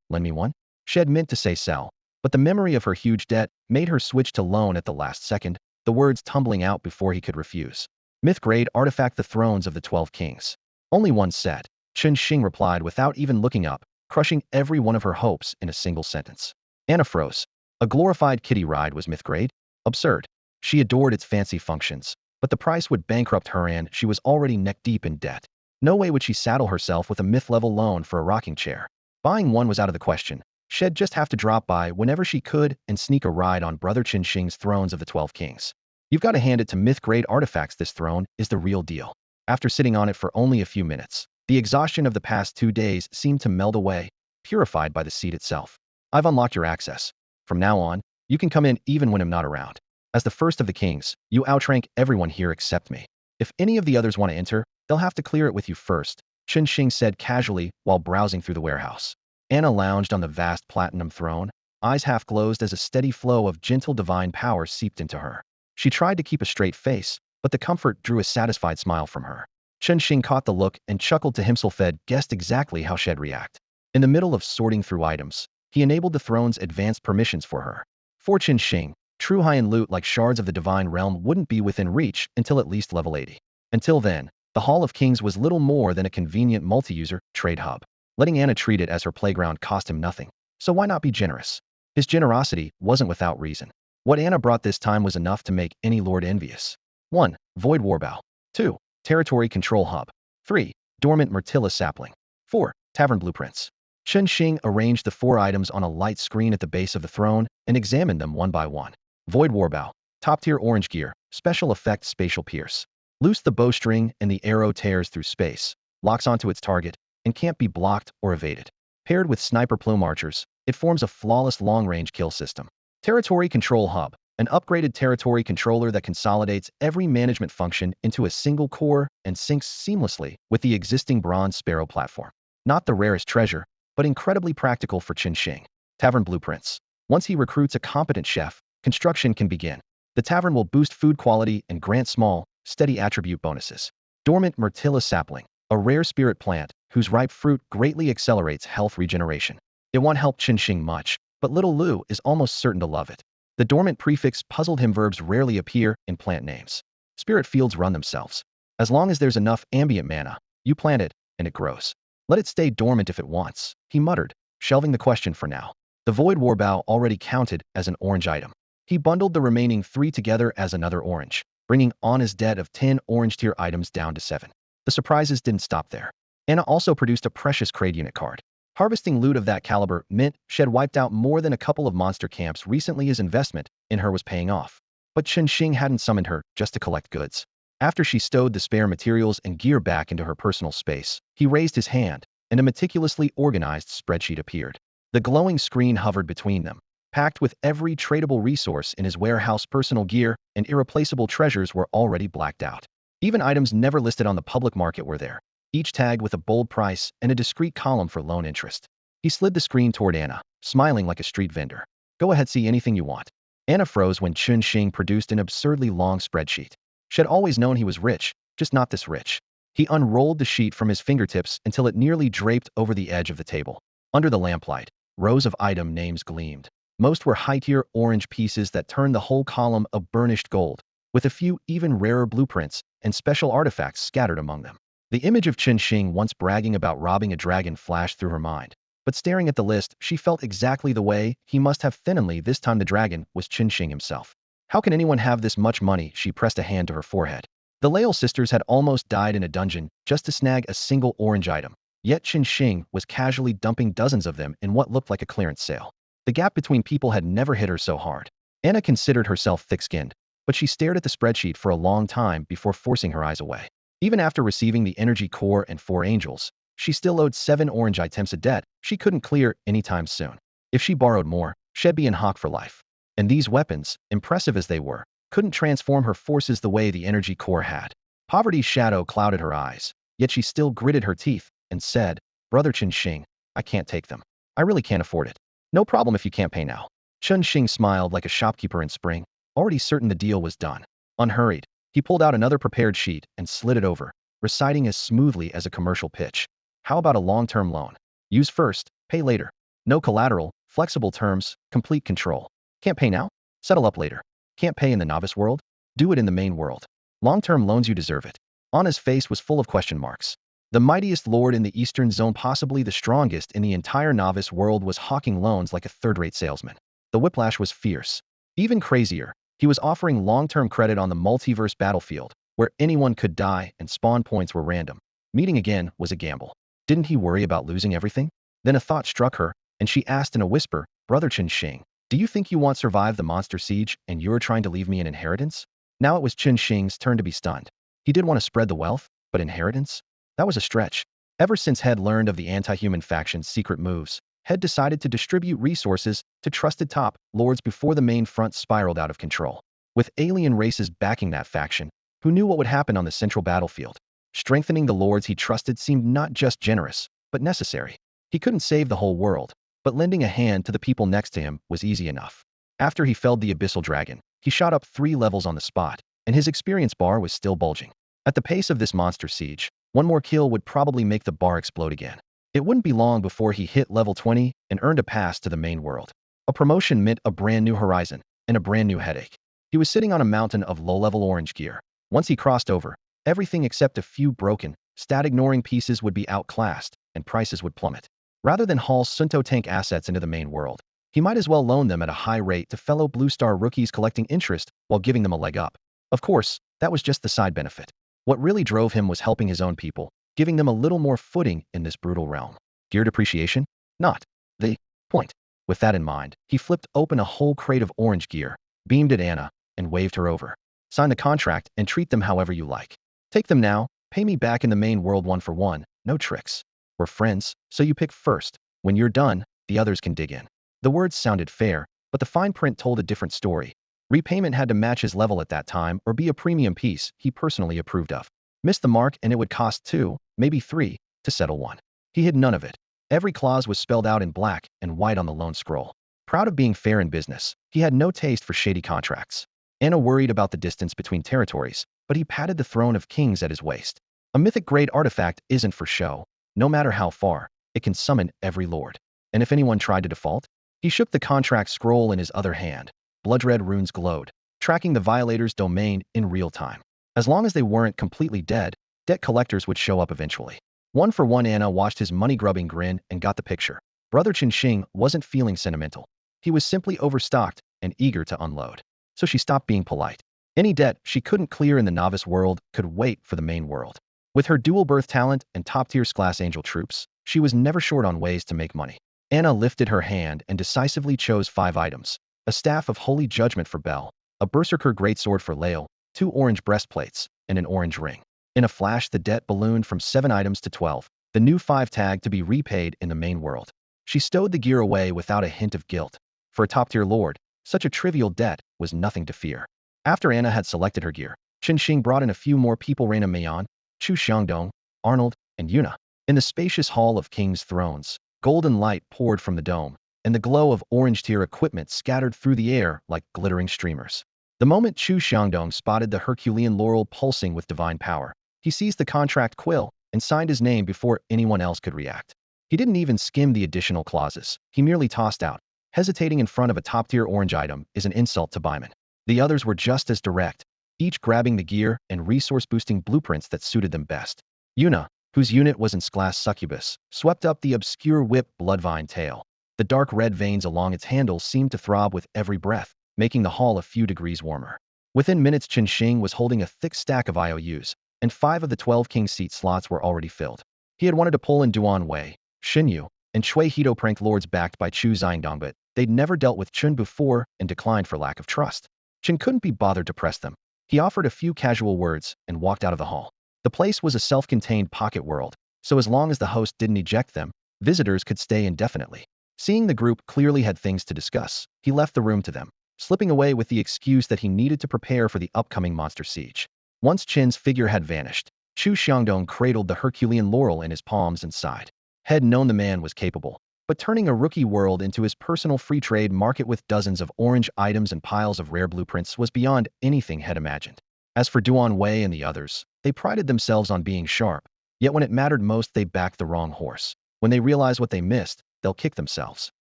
lend me one? She had meant to say sell, but the memory of her huge debt made her switch to loan at the last second, the words tumbling out before he could refuse. Myth-grade artifact, the thrones of the 12 kings. Only one set, Qinxing replied without even looking up, crushing every one of her hopes in a single sentence. Anna froze. A glorified kiddie ride was myth-grade? Absurd. She adored its fancy functions, but the price would bankrupt her and she was already neck-deep in debt. No way would she saddle herself with a myth-level loan for a rocking chair. Buying one was out of the question. She'd just have to drop by whenever she could and sneak a ride on Brother Qinxing's thrones of the 12 kings. You've got to hand it to myth-grade artifacts. This throne is the real deal. After sitting on it for only a few minutes, the exhaustion of the past 2 days seemed to meld away, purified by the seat itself. I've unlocked your access. From now on, you can come in even when I'm not around. As the first of the kings, you outrank everyone here except me. If any of the others want to enter, they'll have to clear it with you first, Qinxing said casually while browsing through the warehouse. Anna lounged on the vast platinum throne, eyes half closed as a steady flow of gentle divine power seeped into her. She tried to keep a straight face, but the comfort drew a satisfied smile from her. Qinxing caught the look and chuckled to himself. Ed guessed exactly how she'd react. In the middle of sorting through items, he enabled the throne's advanced permissions for her. For Qinxing, true high-end loot like shards of the divine realm wouldn't be within reach until at least level 80. Until then, the Hall of Kings was little more than a convenient multi-user trade hub. Letting Anna treat it as her playground cost him nothing, so why not be generous? His generosity wasn't without reason. What Anna brought this time was enough to make any lord envious. 1. Void Warbow. 2. Territory Control Hub. 3. dormant myrtilla sapling. 4. Tavern blueprints. Chen Xing arranged the 4 items on a light screen at the base of the throne and examined them one by one. Void Warbow. Top-tier orange gear, special effect spatial pierce. Loose the bowstring and the arrow tears through space, locks onto its target, and can't be blocked or evaded. Paired with sniper plume archers, it forms a flawless long-range kill system. Territory Control Hub. An upgraded territory controller that consolidates every management function into a single core and syncs seamlessly with the existing Bronze Sparrow platform. Not the rarest treasure, but incredibly practical for Chen Xing. Tavern blueprints. Once he recruits a competent chef, construction can begin. The tavern will boost food quality and grant small, steady attribute bonuses. Dormant myrtilla sapling. A rare spirit plant whose ripe fruit greatly accelerates health regeneration. It won't help Chen Xing much, but little Lu is almost certain to love it. The dormant prefix puzzled him. Verbs rarely appear in plant names. Spirit fields run themselves. As long as there's enough ambient mana, you plant it, and it grows. Let it stay dormant if it wants, he muttered, shelving the question for now. The Void Warbow already counted as an orange item. He bundled the remaining 3 together as another orange, bringing on his debt of 10 orange tier items down to 7. The surprises didn't stop there. Anna also produced a precious Crade unit card. Harvesting loot of that caliber meant she had wiped out more than a couple of monster camps recently. His investment in her was paying off. But Chen Xing hadn't summoned her just to collect goods. After she stowed the spare materials and gear back into her personal space, he raised his hand, and a meticulously organized spreadsheet appeared. The glowing screen hovered between them, packed with every tradable resource in his warehouse. Personal gear and irreplaceable treasures were already blacked out. Even items never listed on the public market were there, each tagged with a bold price and a discrete column for loan interest. He slid the screen toward Anna, smiling like a street vendor. Go ahead, see anything you want. Anna froze when Chen Xing produced an absurdly long spreadsheet. She had always known he was rich, just not this rich. He unrolled the sheet from his fingertips until it nearly draped over the edge of the table. Under the lamplight, rows of item names gleamed. Most were high-tier orange pieces that turned the whole column of burnished gold, with a few even rarer blueprints and special artifacts scattered among them. The image of Chen Xing once bragging about robbing a dragon flashed through her mind. But staring at the list, she felt exactly the way he must have. Finally, this time the dragon was Chen Xing himself. How can anyone have this much money? She pressed a hand to her forehead. The Lael sisters had almost died in a dungeon just to snag a single orange item. Yet Chen Xing was casually dumping dozens of them in what looked like a clearance sale. The gap between people had never hit her so hard. Anna considered herself thick-skinned, but she stared at the spreadsheet for a long time before forcing her eyes away. Even after receiving the energy core and 4 angels, she still owed 7 orange items, a debt she couldn't clear anytime soon. If she borrowed more, she'd be in hock for life. And these weapons, impressive as they were, couldn't transform her forces the way the energy core had. Poverty's shadow clouded her eyes, yet she still gritted her teeth and said, Brother Chen Xing, I can't take them. I really can't afford it. No problem if you can't pay now. Chen Xing smiled like a shopkeeper in spring, already certain the deal was done. Unhurried, he pulled out another prepared sheet and slid it over, reciting as smoothly as a commercial pitch. How about a long-term loan? Use first, pay later. No collateral, flexible terms, complete control. Can't pay now? Settle up later. Can't pay in the novice world? Do it in the main world. Long-term loans, you deserve it. Anna's face was full of question marks. The mightiest lord in the Eastern Zone, possibly the strongest in the entire novice world, was hawking loans like a third-rate salesman. The whiplash was fierce. Even crazier, he was offering long-term credit on the multiverse battlefield, where anyone could die and spawn points were random. Meeting again was a gamble. Didn't he worry about losing everything? Then a thought struck her, and she asked in a whisper, Brother Chen Xing, do you think you won't survive the monster siege and you're trying to leave me an inheritance? Now it was Chen Xing's turn to be stunned. He did want to spread the wealth, but inheritance? That was a stretch. Ever since Head learned of the anti-human faction's secret moves, Head decided to distribute resources to trusted top lords before the main front spiraled out of control. With alien races backing that faction, who knew what would happen on the central battlefield? Strengthening the lords he trusted seemed not just generous, but necessary. He couldn't save the whole world, but lending a hand to the people next to him was easy enough. After he felled the Abyssal dragon, he shot up 3 levels on the spot, and his experience bar was still bulging. At the pace of this monster siege, one more kill would probably make the bar explode again. It wouldn't be long before he hit level 20 and earned a pass to the main world. A promotion meant a brand new horizon and a brand new headache. He was sitting on a mountain of low-level orange gear. Once he crossed over, everything except a few broken, stat-ignoring pieces would be outclassed, and prices would plummet. Rather than haul Sunto tank assets into the main world, he might as well loan them at a high rate to fellow Blue Star rookies, collecting interest while giving them a leg up. Of course, that was just the side benefit. What really drove him was helping his own people, giving them a little more footing in this brutal realm. Gear depreciation? Not the point. With that in mind, he flipped open a whole crate of orange gear, beamed at Anna, and waved her over. Sign the contract and treat them however you like. Take them now, pay me back in the main world 1 for 1, no tricks. We're friends, so you pick first. When you're done, the others can dig in. The words sounded fair, but the fine print told a different story. Repayment had to match his level at that time or be a premium piece he personally approved of. Missed the mark and it would cost 2, maybe 3, to settle one. He hid none of it. Every clause was spelled out in black and white on the loan scroll. Proud of being fair in business, he had no taste for shady contracts. Anna worried about the distance between territories, but he patted the throne of kings at his waist. A mythic-grade artifact isn't for show. No matter how far, it can summon every lord. And if anyone tried to default? He shook the contract scroll in his other hand. Blood-red runes glowed, tracking the violator's domain in real time. As long as they weren't completely dead, debt collectors would show up eventually. 1 for 1. Anna watched his money-grubbing grin and got the picture. Brother Qinxing wasn't feeling sentimental. He was simply overstocked and eager to unload. So she stopped being polite. Any debt she couldn't clear in the novice world could wait for the main world. With her dual birth talent and top-tier class angel troops, she was never short on ways to make money. Anna lifted her hand and decisively chose 5 items. A staff of holy judgment for Belle, a berserker greatsword for Lael, 2 orange breastplates, and an orange ring. In a flash, the debt ballooned from 7 items to 12, the new 5 tag to be repaid in the main world. She stowed the gear away without a hint of guilt. For a top-tier lord, such a trivial debt was nothing to fear. After Anna had selected her gear, Qinxing brought in a few more people: Reina Mayan, Chu Xiangdong, Arnold, and Yuna. In the spacious hall of king's thrones, golden light poured from the dome, and the glow of orange-tier equipment scattered through the air like glittering streamers. The moment Chu Xiangdong spotted the Herculean laurel pulsing with divine power, he seized the contract quill and signed his name before anyone else could react. He didn't even skim the additional clauses. He merely tossed out, hesitating in front of a top-tier orange item is an insult to buyman. The others were just as direct, each grabbing the gear and resource-boosting blueprints that suited them best. Yuna, whose unit was in class succubus, swept up the obscure whip bloodvine tail. The dark red veins along its handle seemed to throb with every breath, making the hall a few degrees warmer. Within minutes, Qinxing was holding a thick stack of IOUs, and 5 of the 12 king seat slots were already filled. He had wanted to pull in Duan Wei, Xinyu, and Chui Hito prank lords backed by Chu Xingdong, but they'd never dealt with Chun before and declined for lack of trust. Chen couldn't be bothered to press them. He offered a few casual words and walked out of the hall. The place was a self-contained pocket world, so as long as the host didn't eject them, visitors could stay indefinitely. Seeing the group clearly had things to discuss, he left the room to them, slipping away with the excuse that he needed to prepare for the upcoming monster siege. Once Chen's figure had vanished, Chu Xiangdong cradled the Herculean laurel in his palms and sighed. Had known the man was capable, but turning a rookie world into his personal free trade market with dozens of orange items and piles of rare blueprints was beyond anything Head imagined. As for Duan Wei and the others, they prided themselves on being sharp, yet when it mattered most they backed the wrong horse. When they realize what they missed, they'll kick themselves.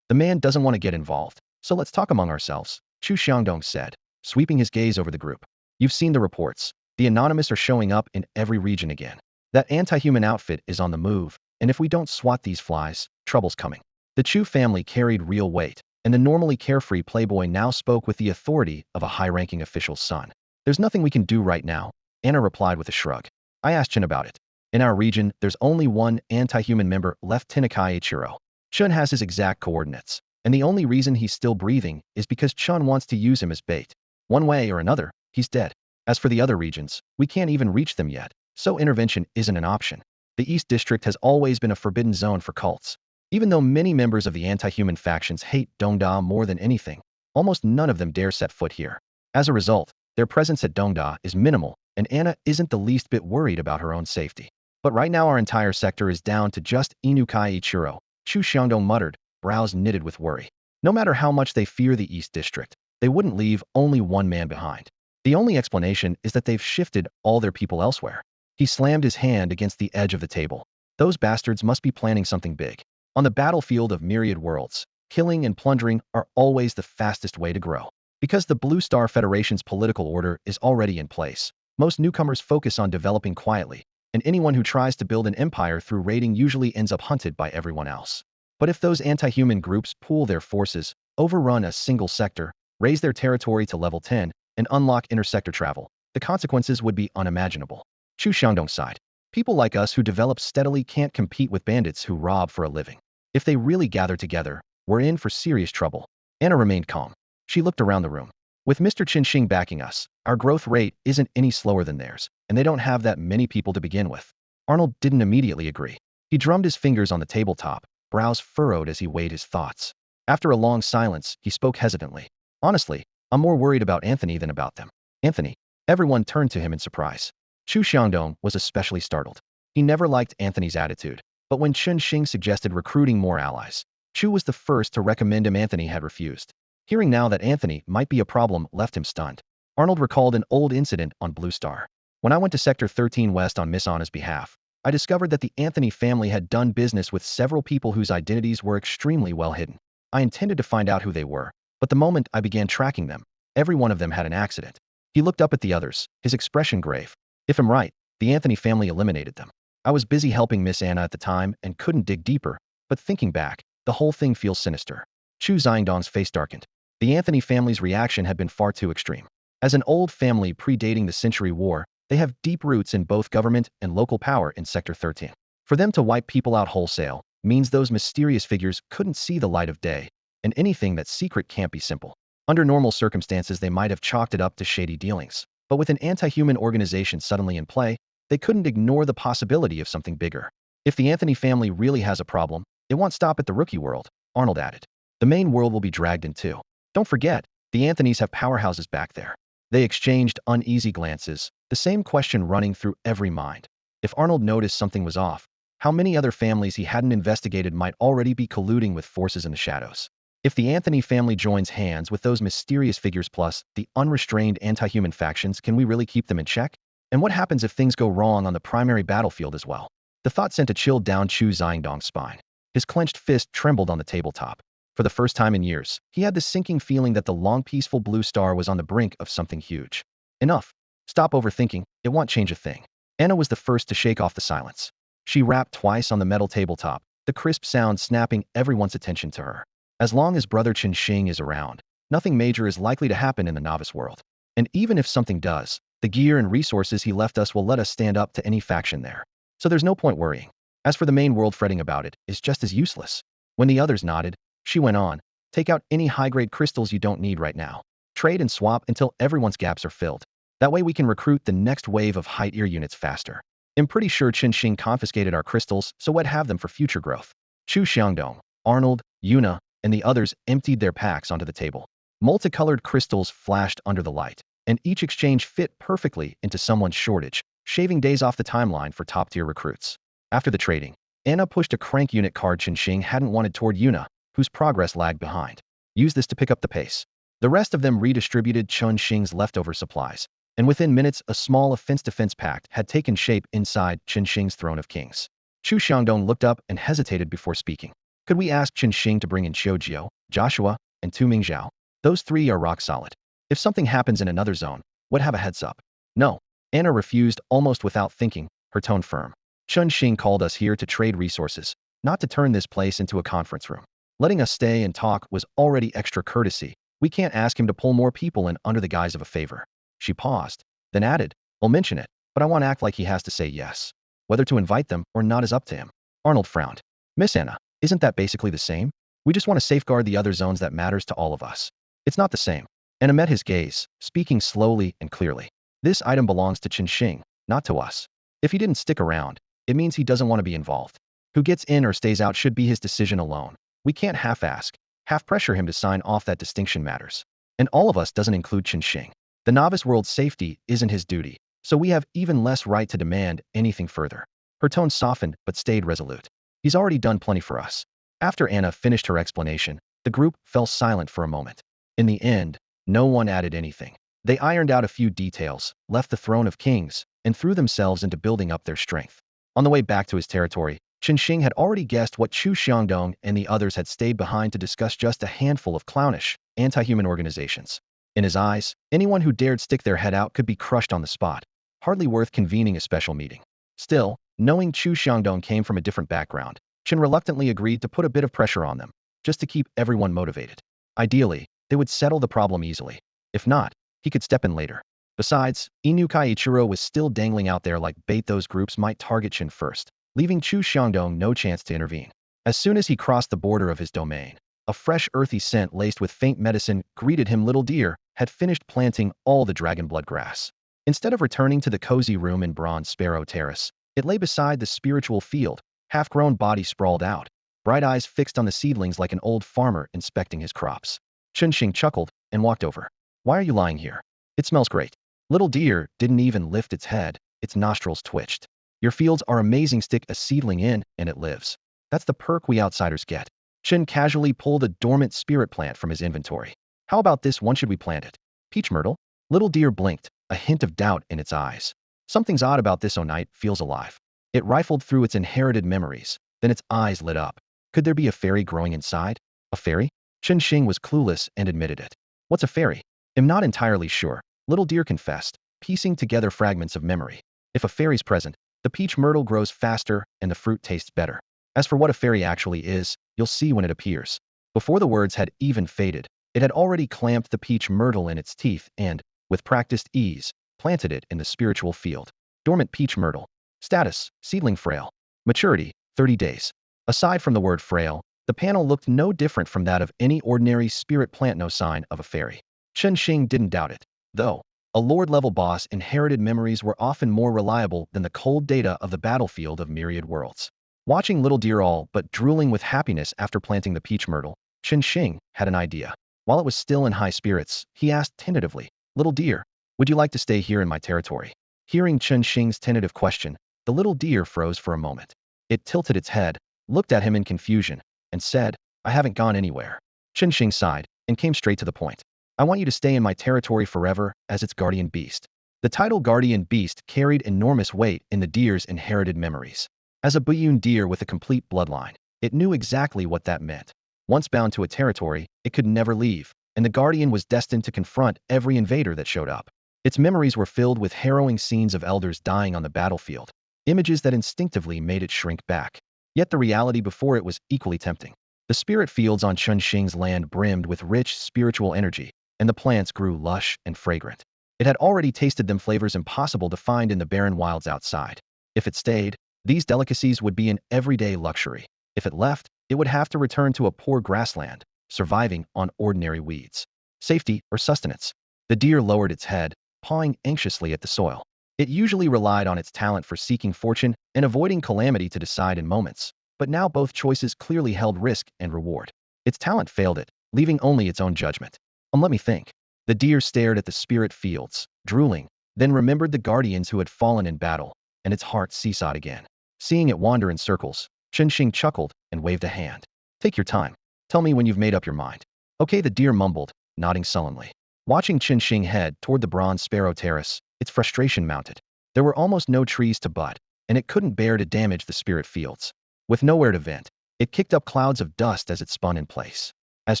The man doesn't want to get involved, so let's talk among ourselves, Chu Xiangdong said, sweeping his gaze over the group. You've seen the reports. The Anonymous are showing up in every region again. That anti-human outfit is on the move, and if we don't swat these flies, trouble's coming. The Chu family carried real weight, and the normally carefree playboy now spoke with the authority of a high-ranking official's son. There's nothing we can do right now, Anna replied with a shrug. I asked Chun about it. In our region, there's only one anti-human member left, Tinakai Ichiro. Chun has his exact coordinates, and the only reason he's still breathing is because Chun wants to use him as bait. One way or another, he's dead. As for the other regions, we can't even reach them yet, so intervention isn't an option. The East District has always been a forbidden zone for cults. Even though many members of the anti-human factions hate Dongda more than anything, almost none of them dare set foot here. As a result, their presence at Dongda is minimal, and Anna isn't the least bit worried about her own safety. But right now our entire sector is down to just Inukai Ichiro, Chu Xiangdong muttered, brows knitted with worry. No matter how much they fear the East District, they wouldn't leave only one man behind. The only explanation is that they've shifted all their people elsewhere. He slammed his hand against the edge of the table. Those bastards must be planning something big. On the battlefield of myriad worlds, killing and plundering are always the fastest way to grow. Because the Blue Star Federation's political order is already in place, most newcomers focus on developing quietly, and anyone who tries to build an empire through raiding usually ends up hunted by everyone else. But if those anti-human groups pool their forces, overrun a single sector, raise their territory to level 10, and unlock intersector travel, the consequences would be unimaginable. Chu Xiangdong sighed. People like us who develop steadily can't compete with bandits who rob for a living. If they really gather together, we're in for serious trouble. Anna remained calm. She looked around the room. With Mr. Qinxing backing us, our growth rate isn't any slower than theirs, and they don't have that many people to begin with. Arnold didn't immediately agree. He drummed his fingers on the tabletop, brows furrowed as he weighed his thoughts. After a long silence, he spoke hesitantly. Honestly, I'm more worried about Anthony than about them. Anthony. Everyone turned to him in surprise. Chu Xiangdong was especially startled. He never liked Anthony's attitude, but when Chun Xing suggested recruiting more allies, Chu was the first to recommend him. Anthony had refused. Hearing now that Anthony might be a problem left him stunned. Arnold recalled an old incident on Blue Star. When I went to Sector 13 West on Miss Anna's behalf, I discovered that the Anthony family had done business with several people whose identities were extremely well hidden. I intended to find out who they were, but the moment I began tracking them, every one of them had an accident. He looked up at the others, his expression grave. If I'm right, the Anthony family eliminated them. I was busy helping Miss Anna at the time and couldn't dig deeper, but thinking back, the whole thing feels sinister. Chu Xiangdong's face darkened. The Anthony family's reaction had been far too extreme. As an old family predating the Century War, they have deep roots in both government and local power in Sector 13. For them to wipe people out wholesale means those mysterious figures couldn't see the light of day, and anything that's secret can't be simple. Under normal circumstances, they might have chalked it up to shady dealings, but with an anti-human organization suddenly in play, they couldn't ignore the possibility of something bigger. If the Anthony family really has a problem, it won't stop at the rookie world, Arnold added. The main world will be dragged in too. Don't forget, the Anthonys have powerhouses back there. They exchanged uneasy glances, the same question running through every mind. If Arnold noticed something was off, how many other families he hadn't investigated might already be colluding with forces in the shadows? If the Anthony family joins hands with those mysterious figures plus the unrestrained anti-human factions, can we really keep them in check? And what happens if things go wrong on the primary battlefield as well? The thought sent a chill down Chu Xiangdong's spine. His clenched fist trembled on the tabletop. For the first time in years, he had the sinking feeling that the long peaceful Blue Star was on the brink of something huge. Enough. Stop overthinking, it won't change a thing. Anna was the first to shake off the silence. She rapped twice on the metal tabletop, the crisp sound snapping everyone's attention to her. As long as Brother Qinxing is around, nothing major is likely to happen in the novice world. And even if something does, the gear and resources he left us will let us stand up to any faction there. So there's no point worrying. As for the main world, fretting about it is just as useless. When the others nodded, she went on, take out any high-grade crystals you don't need right now. Trade and swap until everyone's gaps are filled. That way we can recruit the next wave of high-tier units faster. I'm pretty sure Qinxing confiscated our crystals, so we'd have them for future growth. Chu Xiangdong, Arnold, Yuna, and the others emptied their packs onto the table. Multicolored crystals flashed under the light, and each exchange fit perfectly into someone's shortage, shaving days off the timeline for top-tier recruits. After the trading, Anna pushed a crank unit card Qinxing hadn't wanted toward Yuna, whose progress lagged behind. Use this to pick up the pace. The rest of them redistributed Qinxing's leftover supplies, and within minutes a small offense-defense pact had taken shape inside Qinxing's throne of kings. Chu Xiangdong looked up and hesitated before speaking. Could we ask Qinxing to bring in Xiujiu, Joshua, and Tu Mingzhao? Those three are rock solid. If something happens in another zone, we'd have a heads up. No. Anna refused almost without thinking, her tone firm. Qinxing called us here to trade resources, not to turn this place into a conference room. Letting us stay and talk was already extra courtesy. We can't ask him to pull more people in under the guise of a favor. She paused, then added, I'll mention it, but I want to act like he has to say yes. Whether to invite them or not is up to him. Arnold frowned. Miss Anna, isn't that basically the same? We just want to safeguard the other zones that matters to all of us. It's not the same. Anna met his gaze, speaking slowly and clearly. This item belongs to Qinxing, not to us. If he didn't stick around, it means he doesn't want to be involved. Who gets in or stays out should be his decision alone. We can't half-ask, half-pressure him to sign off. That distinction matters. And all of us doesn't include Qinxing. The novice world's safety isn't his duty, so we have even less right to demand anything further. Her tone softened but stayed resolute. He's already done plenty for us. After Anna finished her explanation, the group fell silent for a moment. In the end, no one added anything. They ironed out a few details, left the throne of kings, and threw themselves into building up their strength. On the way back to his territory, Qinxing had already guessed what Chu Xiangdong and the others had stayed behind to discuss just a handful of clownish, anti-human organizations. In his eyes, anyone who dared stick their head out could be crushed on the spot. Hardly worth convening a special meeting. Still, knowing Chu Xiangdong came from a different background, Qin reluctantly agreed to put a bit of pressure on them, just to keep everyone motivated. Ideally, they would settle the problem easily. If not, he could step in later. Besides, Inukai Ichiro was still dangling out there like bait. Those groups might target Qin first, leaving Chu Xiangdong no chance to intervene. As soon as he crossed the border of his domain, a fresh earthy scent laced with faint medicine greeted him. Little Deer had finished planting all the dragonblood grass. Instead of returning to the cozy room in Bronze Sparrow Terrace, it lay beside the spiritual field, half-grown body sprawled out, bright eyes fixed on the seedlings like an old farmer inspecting his crops. Chunxing chuckled and walked over. Why are you lying here? It smells great. Little Deer didn't even lift its head, its nostrils twitched. Your fields are amazing. Stick a seedling in and it lives. That's the perk we outsiders get. Chen casually pulled a dormant spirit plant from his inventory. How about this one? Should we plant it? Peach myrtle? Little Deer blinked, a hint of doubt in its eyes. Something's odd about this Onite feels alive. It rifled through its inherited memories, then its eyes lit up. Could there be a fairy growing inside? A fairy? Chen Xing was clueless and admitted it. What's a fairy? I'm not entirely sure, Little Deer confessed, piecing together fragments of memory. If a fairy's present, the peach myrtle grows faster and the fruit tastes better. As for what a fairy actually is, you'll see when it appears. Before the words had even faded, it had already clamped the peach myrtle in its teeth and, with practiced ease, planted it in the spiritual field. Dormant peach myrtle. Status, seedling frail. Maturity, 30 days. Aside from the word frail, the panel looked no different from that of any ordinary spirit plant. No sign of a fairy. Chen Xing didn't doubt it, though. A Lord-level boss inherited memories were often more reliable than the cold data of the battlefield of myriad worlds. Watching Little Deer all but drooling with happiness after planting the peach myrtle, Chen Xing had an idea. While it was still in high spirits, he asked tentatively, Little Deer, would you like to stay here in my territory? Hearing Chen Xing's tentative question, the little deer froze for a moment. It tilted its head, looked at him in confusion, and said, I haven't gone anywhere. Chen Xing sighed and came straight to the point. I want you to stay in my territory forever as its guardian beast. The title guardian beast carried enormous weight in the deer's inherited memories. As a Buyun deer with a complete bloodline, it knew exactly what that meant. Once bound to a territory, it could never leave, and the guardian was destined to confront every invader that showed up. Its memories were filled with harrowing scenes of elders dying on the battlefield, images that instinctively made it shrink back. Yet the reality before it was equally tempting. The spirit fields on Chunxing's land brimmed with rich spiritual energy, and the plants grew lush and fragrant. It had already tasted them, flavors impossible to find in the barren wilds outside. If it stayed, these delicacies would be an everyday luxury. If it left, it would have to return to a poor grassland, surviving on ordinary weeds. Safety or sustenance? The deer lowered its head, pawing anxiously at the soil. It usually relied on its talent for seeking fortune and avoiding calamity to decide in moments, but now both choices clearly held risk and reward. Its talent failed it, leaving only its own judgment. Let me think. The deer stared at the spirit fields, drooling, then remembered the guardians who had fallen in battle, and its heart seesawed again. Seeing it wander in circles, Chunxing chuckled and waved a hand. Take your time. Tell me when you've made up your mind. Okay, the deer mumbled, nodding sullenly. Watching Chunxing head toward the Bronze Sparrow Terrace, its frustration mounted. There were almost no trees to bud, and it couldn't bear to damage the spirit fields. With nowhere to vent, it kicked up clouds of dust as it spun in place. As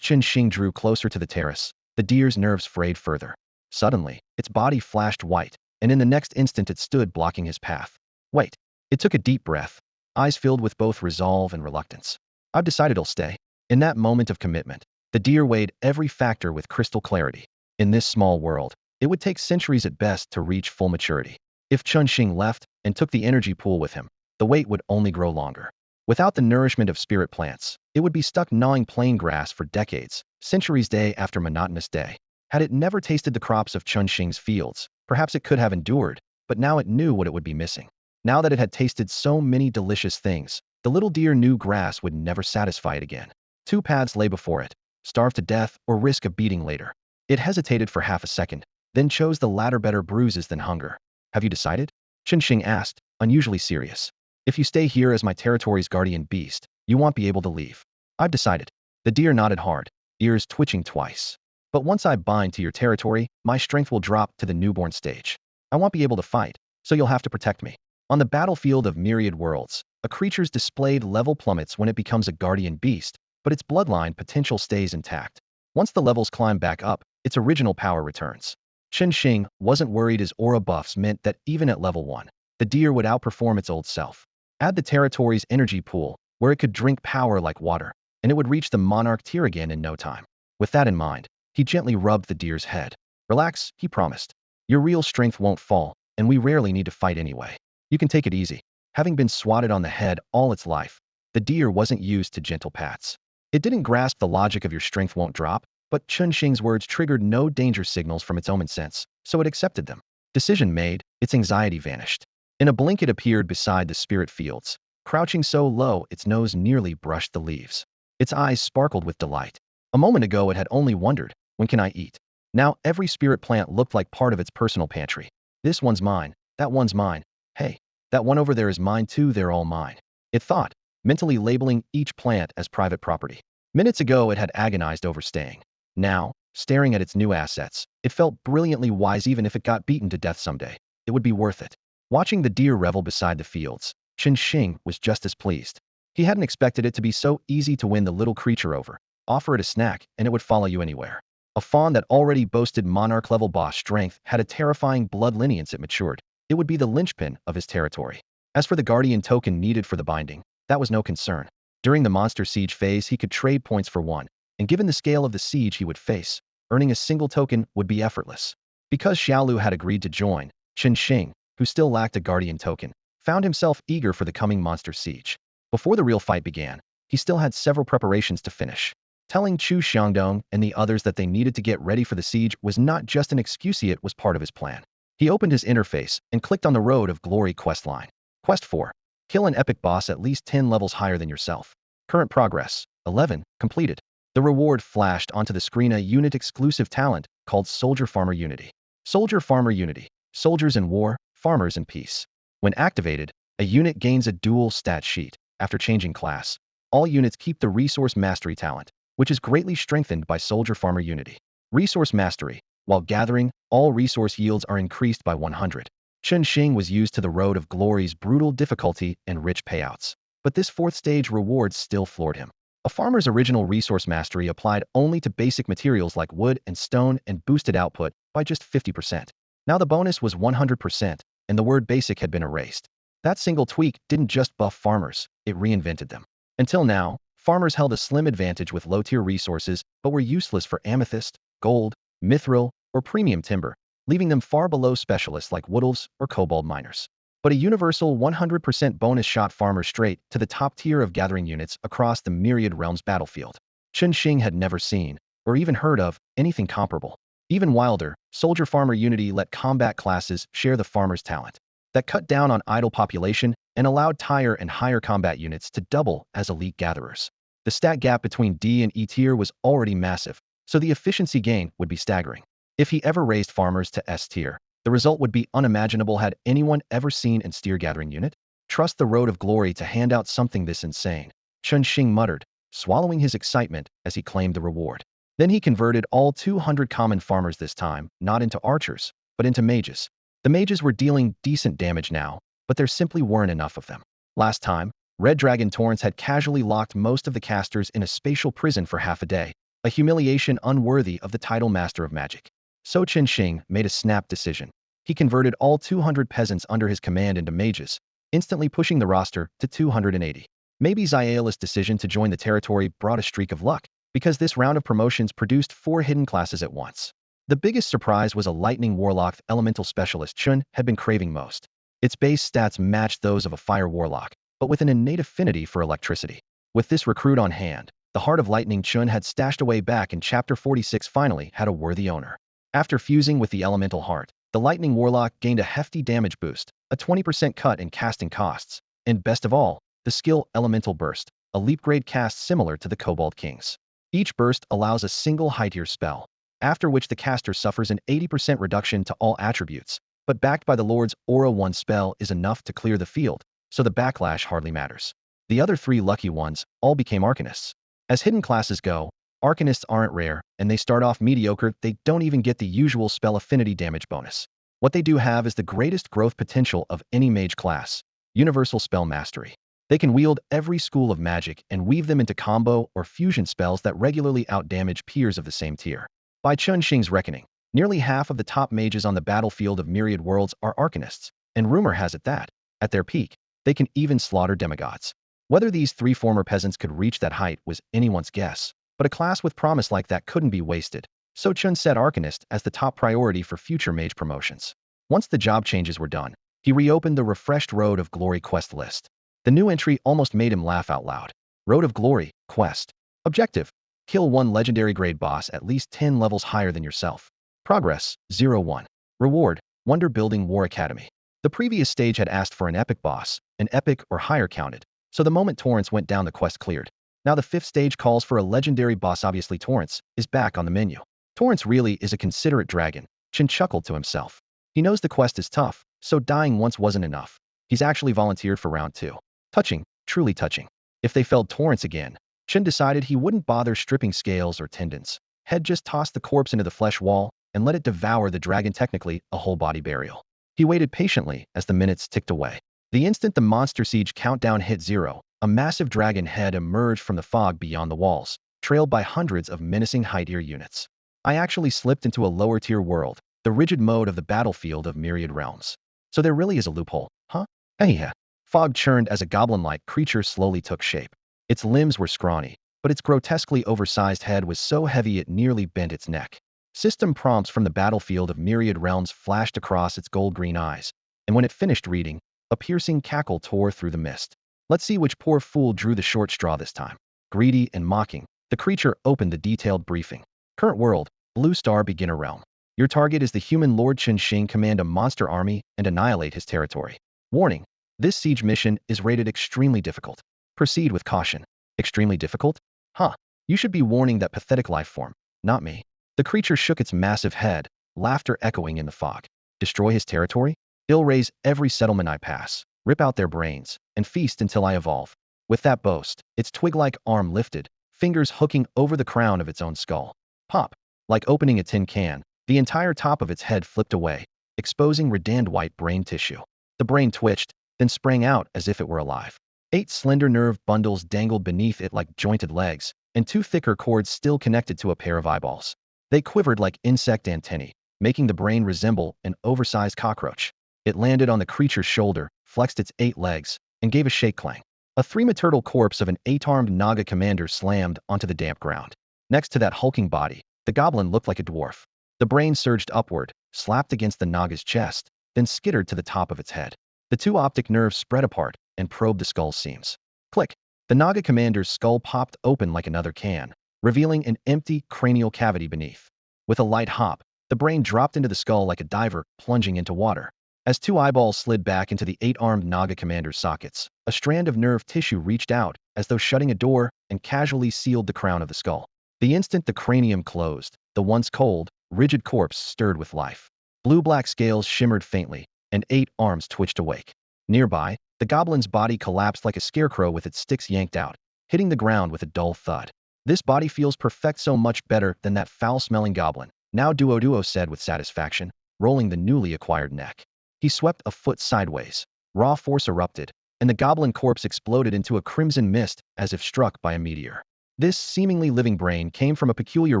Chunxing drew closer to the terrace, the deer's nerves frayed further. Suddenly, its body flashed white, and in the next instant it stood blocking his path. Wait. It took a deep breath, eyes filled with both resolve and reluctance. I've decided I'll stay. In that moment of commitment, the deer weighed every factor with crystal clarity. In this small world, it would take centuries at best to reach full maturity. If Chunxing left and took the energy pool with him, the wait would only grow longer. Without the nourishment of spirit plants, it would be stuck gnawing plain grass for decades, centuries day after monotonous day. Had it never tasted the crops of Chunxing's fields, perhaps it could have endured, but now it knew what it would be missing. Now that it had tasted so many delicious things, the little deer knew grass would never satisfy it again. Two paths lay before it: starve to death or risk a beating later. It hesitated for half a second, then chose the latter. Better bruises than hunger. Have you decided? Chunxing asked, unusually serious. If you stay here as my territory's guardian beast, you won't be able to leave. I've decided. The deer nodded hard, ears twitching twice. But once I bind to your territory, my strength will drop to the newborn stage. I won't be able to fight, so you'll have to protect me. On the battlefield of myriad worlds, a creature's displayed level plummets when it becomes a guardian beast, but its bloodline potential stays intact. Once the levels climb back up, its original power returns. Chunxing wasn't worried, as aura buffs meant that even at level 1, the deer would outperform its old self. Add the territory's energy pool, where it could drink power like water, and it would reach the monarch tier again in no time. With that in mind, he gently rubbed the deer's head. Relax, he promised. Your real strength won't fall, and we rarely need to fight anyway. You can take it easy. Having been swatted on the head all its life, the deer wasn't used to gentle pats. It didn't grasp the logic of your strength won't drop, but Chun Xing's words triggered no danger signals from its omen sense, so it accepted them. Decision made, its anxiety vanished. In a blink it appeared beside the spirit fields, crouching so low its nose nearly brushed the leaves. Its eyes sparkled with delight. A moment ago it had only wondered, when can I eat? Now every spirit plant looked like part of its personal pantry. This one's mine, that one's mine. Hey, that one over there is mine too, they're all mine. It thought, mentally labeling each plant as private property. Minutes ago it had agonized over staying. Now, staring at its new assets, it felt brilliantly wise. Even if it got beaten to death someday, it would be worth it. Watching the deer revel beside the fields, Chen Xing was just as pleased. He hadn't expected it to be so easy to win the little creature over. Offer it a snack, and it would follow you anywhere. A fawn that already boasted monarch-level boss strength had a terrifying blood lineage it matured. It would be the linchpin of his territory. As for the guardian token needed for the binding, that was no concern. During the monster siege phase he could trade points for one, and given the scale of the siege he would face, earning a single token would be effortless. Because Xiaolu had agreed to join, Chen Xing, who still lacked a guardian token, found himself eager for the coming monster siege. Before the real fight began, he still had several preparations to finish. Telling Chu Xiangdong and the others that they needed to get ready for the siege was not just an excuse, it was part of his plan. He opened his interface and clicked on the Road of Glory quest line. Quest 4. Kill an epic boss at least 10 levels higher than yourself. Current progress, 11, completed. The reward flashed onto the screen, a unit-exclusive talent called Soldier Farmer Unity. Soldier Farmer Unity. Soldiers in war, farmers in peace. When activated, a unit gains a duel stat sheet. After changing class, all units keep the Resource Mastery talent, which is greatly strengthened by Soldier Farmer Unity. Resource Mastery. While gathering, all resource yields are increased by 100. Chen Xing was used to the Road of Glory's brutal difficulty and rich payouts. But this fourth stage reward still floored him. A farmer's original resource mastery applied only to basic materials like wood and stone and boosted output by just 50%. Now the bonus was 100%, and the word basic had been erased. That single tweak didn't just buff farmers, it reinvented them. Until now, farmers held a slim advantage with low-tier resources but were useless for amethyst, gold, mithril, or premium timber, leaving them far below specialists like woodolves or kobold miners. But a universal 100% bonus shot farmers straight to the top tier of gathering units across the Myriad Realms battlefield. Chen Xing had never seen, or even heard of, anything comparable. Even wilder, Soldier Farmer Unity let combat classes share the farmer's talent. That cut down on idle population and allowed higher and higher combat units to double as elite gatherers. The stat gap between D and E tier was already massive, so the efficiency gain would be staggering. If he ever raised farmers to S tier, the result would be unimaginable. Had anyone ever seen an steer gathering unit? Trust the Road of Glory to hand out something this insane, Chen Xing muttered, swallowing his excitement as he claimed the reward. Then he converted all 200 common farmers, this time not into archers, but into mages. The mages were dealing decent damage now, but there simply weren't enough of them. Last time, Red Dragon Torrance had casually locked most of the casters in a spatial prison for half a day, a humiliation unworthy of the title Master of Magic. So Chen Xing made a snap decision. He converted all 200 peasants under his command into mages, instantly pushing the roster to 280. Maybe Xiaola's decision to join the territory brought a streak of luck, because this round of promotions produced 4 hidden classes at once. The biggest surprise was a lightning warlock elemental specialist Chun had been craving most. Its base stats matched those of a fire warlock, but with an innate affinity for electricity. With this recruit on hand, the Heart of Lightning Chun had stashed away back in Chapter 46 finally had a worthy owner. After fusing with the elemental heart, the lightning warlock gained a hefty damage boost, a 20% cut in casting costs, and best of all, the skill Elemental Burst, a leap grade cast similar to the Kobold King's. Each burst allows a single high-tier spell, after which the caster suffers an 80% reduction to all attributes, but backed by the Lord's Aura, one spell is enough to clear the field, so the backlash hardly matters. The other 3 lucky ones all became Arcanists. As hidden classes go, Arcanists aren't rare, and they start off mediocre. They don't even get the usual spell affinity damage bonus. What they do have is the greatest growth potential of any mage class, Universal Spell Mastery. They can wield every school of magic and weave them into combo or fusion spells that regularly outdamage peers of the same tier. By Chun Xing's reckoning, nearly half of the top mages on the battlefield of Myriad Worlds are Arcanists, and rumor has it that, at their peak, they can even slaughter demigods. Whether these 3 former peasants could reach that height was anyone's guess, but a class with promise like that couldn't be wasted. so Chun set Arcanist as the top priority for future mage promotions. Once the job changes were done, he reopened the refreshed Road of Glory quest list. The new entry almost made him laugh out loud. Road of Glory, quest. Objective: kill one legendary grade boss at least 10 levels higher than yourself. Progress, 0-1. Reward, Wonder Building War Academy. The previous stage had asked for an epic boss, an epic or higher counted, so the moment Torrance went down the quest cleared. Now the 5th stage calls for a legendary boss. Obviously Torrance is back on the menu. Torrance really is a considerate dragon, Chin chuckled to himself. He knows the quest is tough, so dying once wasn't enough. He's actually volunteered for round 2. Touching, truly touching. If they felled Torrance again, Chin decided he wouldn't bother stripping scales or tendons. He'd just toss the corpse into the flesh wall and let it devour the dragon, technically a whole body burial. He waited patiently as the minutes ticked away. The instant the monster siege countdown hit 0, a massive dragon head emerged from the fog beyond the walls, trailed by hundreds of menacing high-tier units. I actually slipped into a lower-tier world, the rigid mode of the battlefield of myriad realms. So there really is a loophole, huh? Hey. Fog churned as a goblin-like creature slowly took shape. Its limbs were scrawny, but its grotesquely oversized head was so heavy it nearly bent its neck. System prompts from the battlefield of myriad realms flashed across its gold-green eyes, and when it finished reading, a piercing cackle tore through the mist. Let's see which poor fool drew the short straw this time. Greedy and mocking, the creature opened the detailed briefing. Current world, Blue Star Beginner Realm. Your target is the human Lord Chen Xing. Command a monster army and annihilate his territory. Warning: this siege mission is rated extremely difficult. Proceed with caution. Extremely difficult? Huh. You should be warning that pathetic life form, not me. The creature shook its massive head, laughter echoing in the fog. Destroy his territory? I'll raze every settlement I pass, rip out their brains, and feast until I evolve. With that boast, its twig-like arm lifted, fingers hooking over the crown of its own skull. Pop! Like opening a tin can, the entire top of its head flipped away, exposing redandant white brain tissue. The brain twitched, then sprang out as if it were alive. 8 slender nerve bundles dangled beneath it like jointed legs, and 2 thicker cords still connected to a pair of eyeballs. They quivered like insect antennae, making the brain resemble an oversized cockroach. It landed on the creature's shoulder, flexed its 8 legs, and gave a shake clang. A 3-meter corpse of an 8-armed Naga commander slammed onto the damp ground. Next to that hulking body, the goblin looked like a dwarf. The brain surged upward, slapped against the Naga's chest, then skittered to the top of its head. The 2 optic nerves spread apart and probed the skull's seams. Click! The Naga commander's skull popped open like another can, revealing an empty cranial cavity beneath. With a light hop, the brain dropped into the skull like a diver plunging into water. As 2 eyeballs slid back into the 8-armed Naga commander's sockets, a strand of nerve tissue reached out, as though shutting a door, and casually sealed the crown of the skull. The instant the cranium closed, the once cold, rigid corpse stirred with life. Blue-black scales shimmered faintly, and 8 arms twitched awake. Nearby, the goblin's body collapsed like a scarecrow with its sticks yanked out, hitting the ground with a dull thud. This body feels perfect, so much better than that foul-smelling goblin, now Duo said with satisfaction, rolling the newly acquired neck. He swept a foot sideways. Raw force erupted, and the goblin corpse exploded into a crimson mist as if struck by a meteor. This seemingly living brain came from a peculiar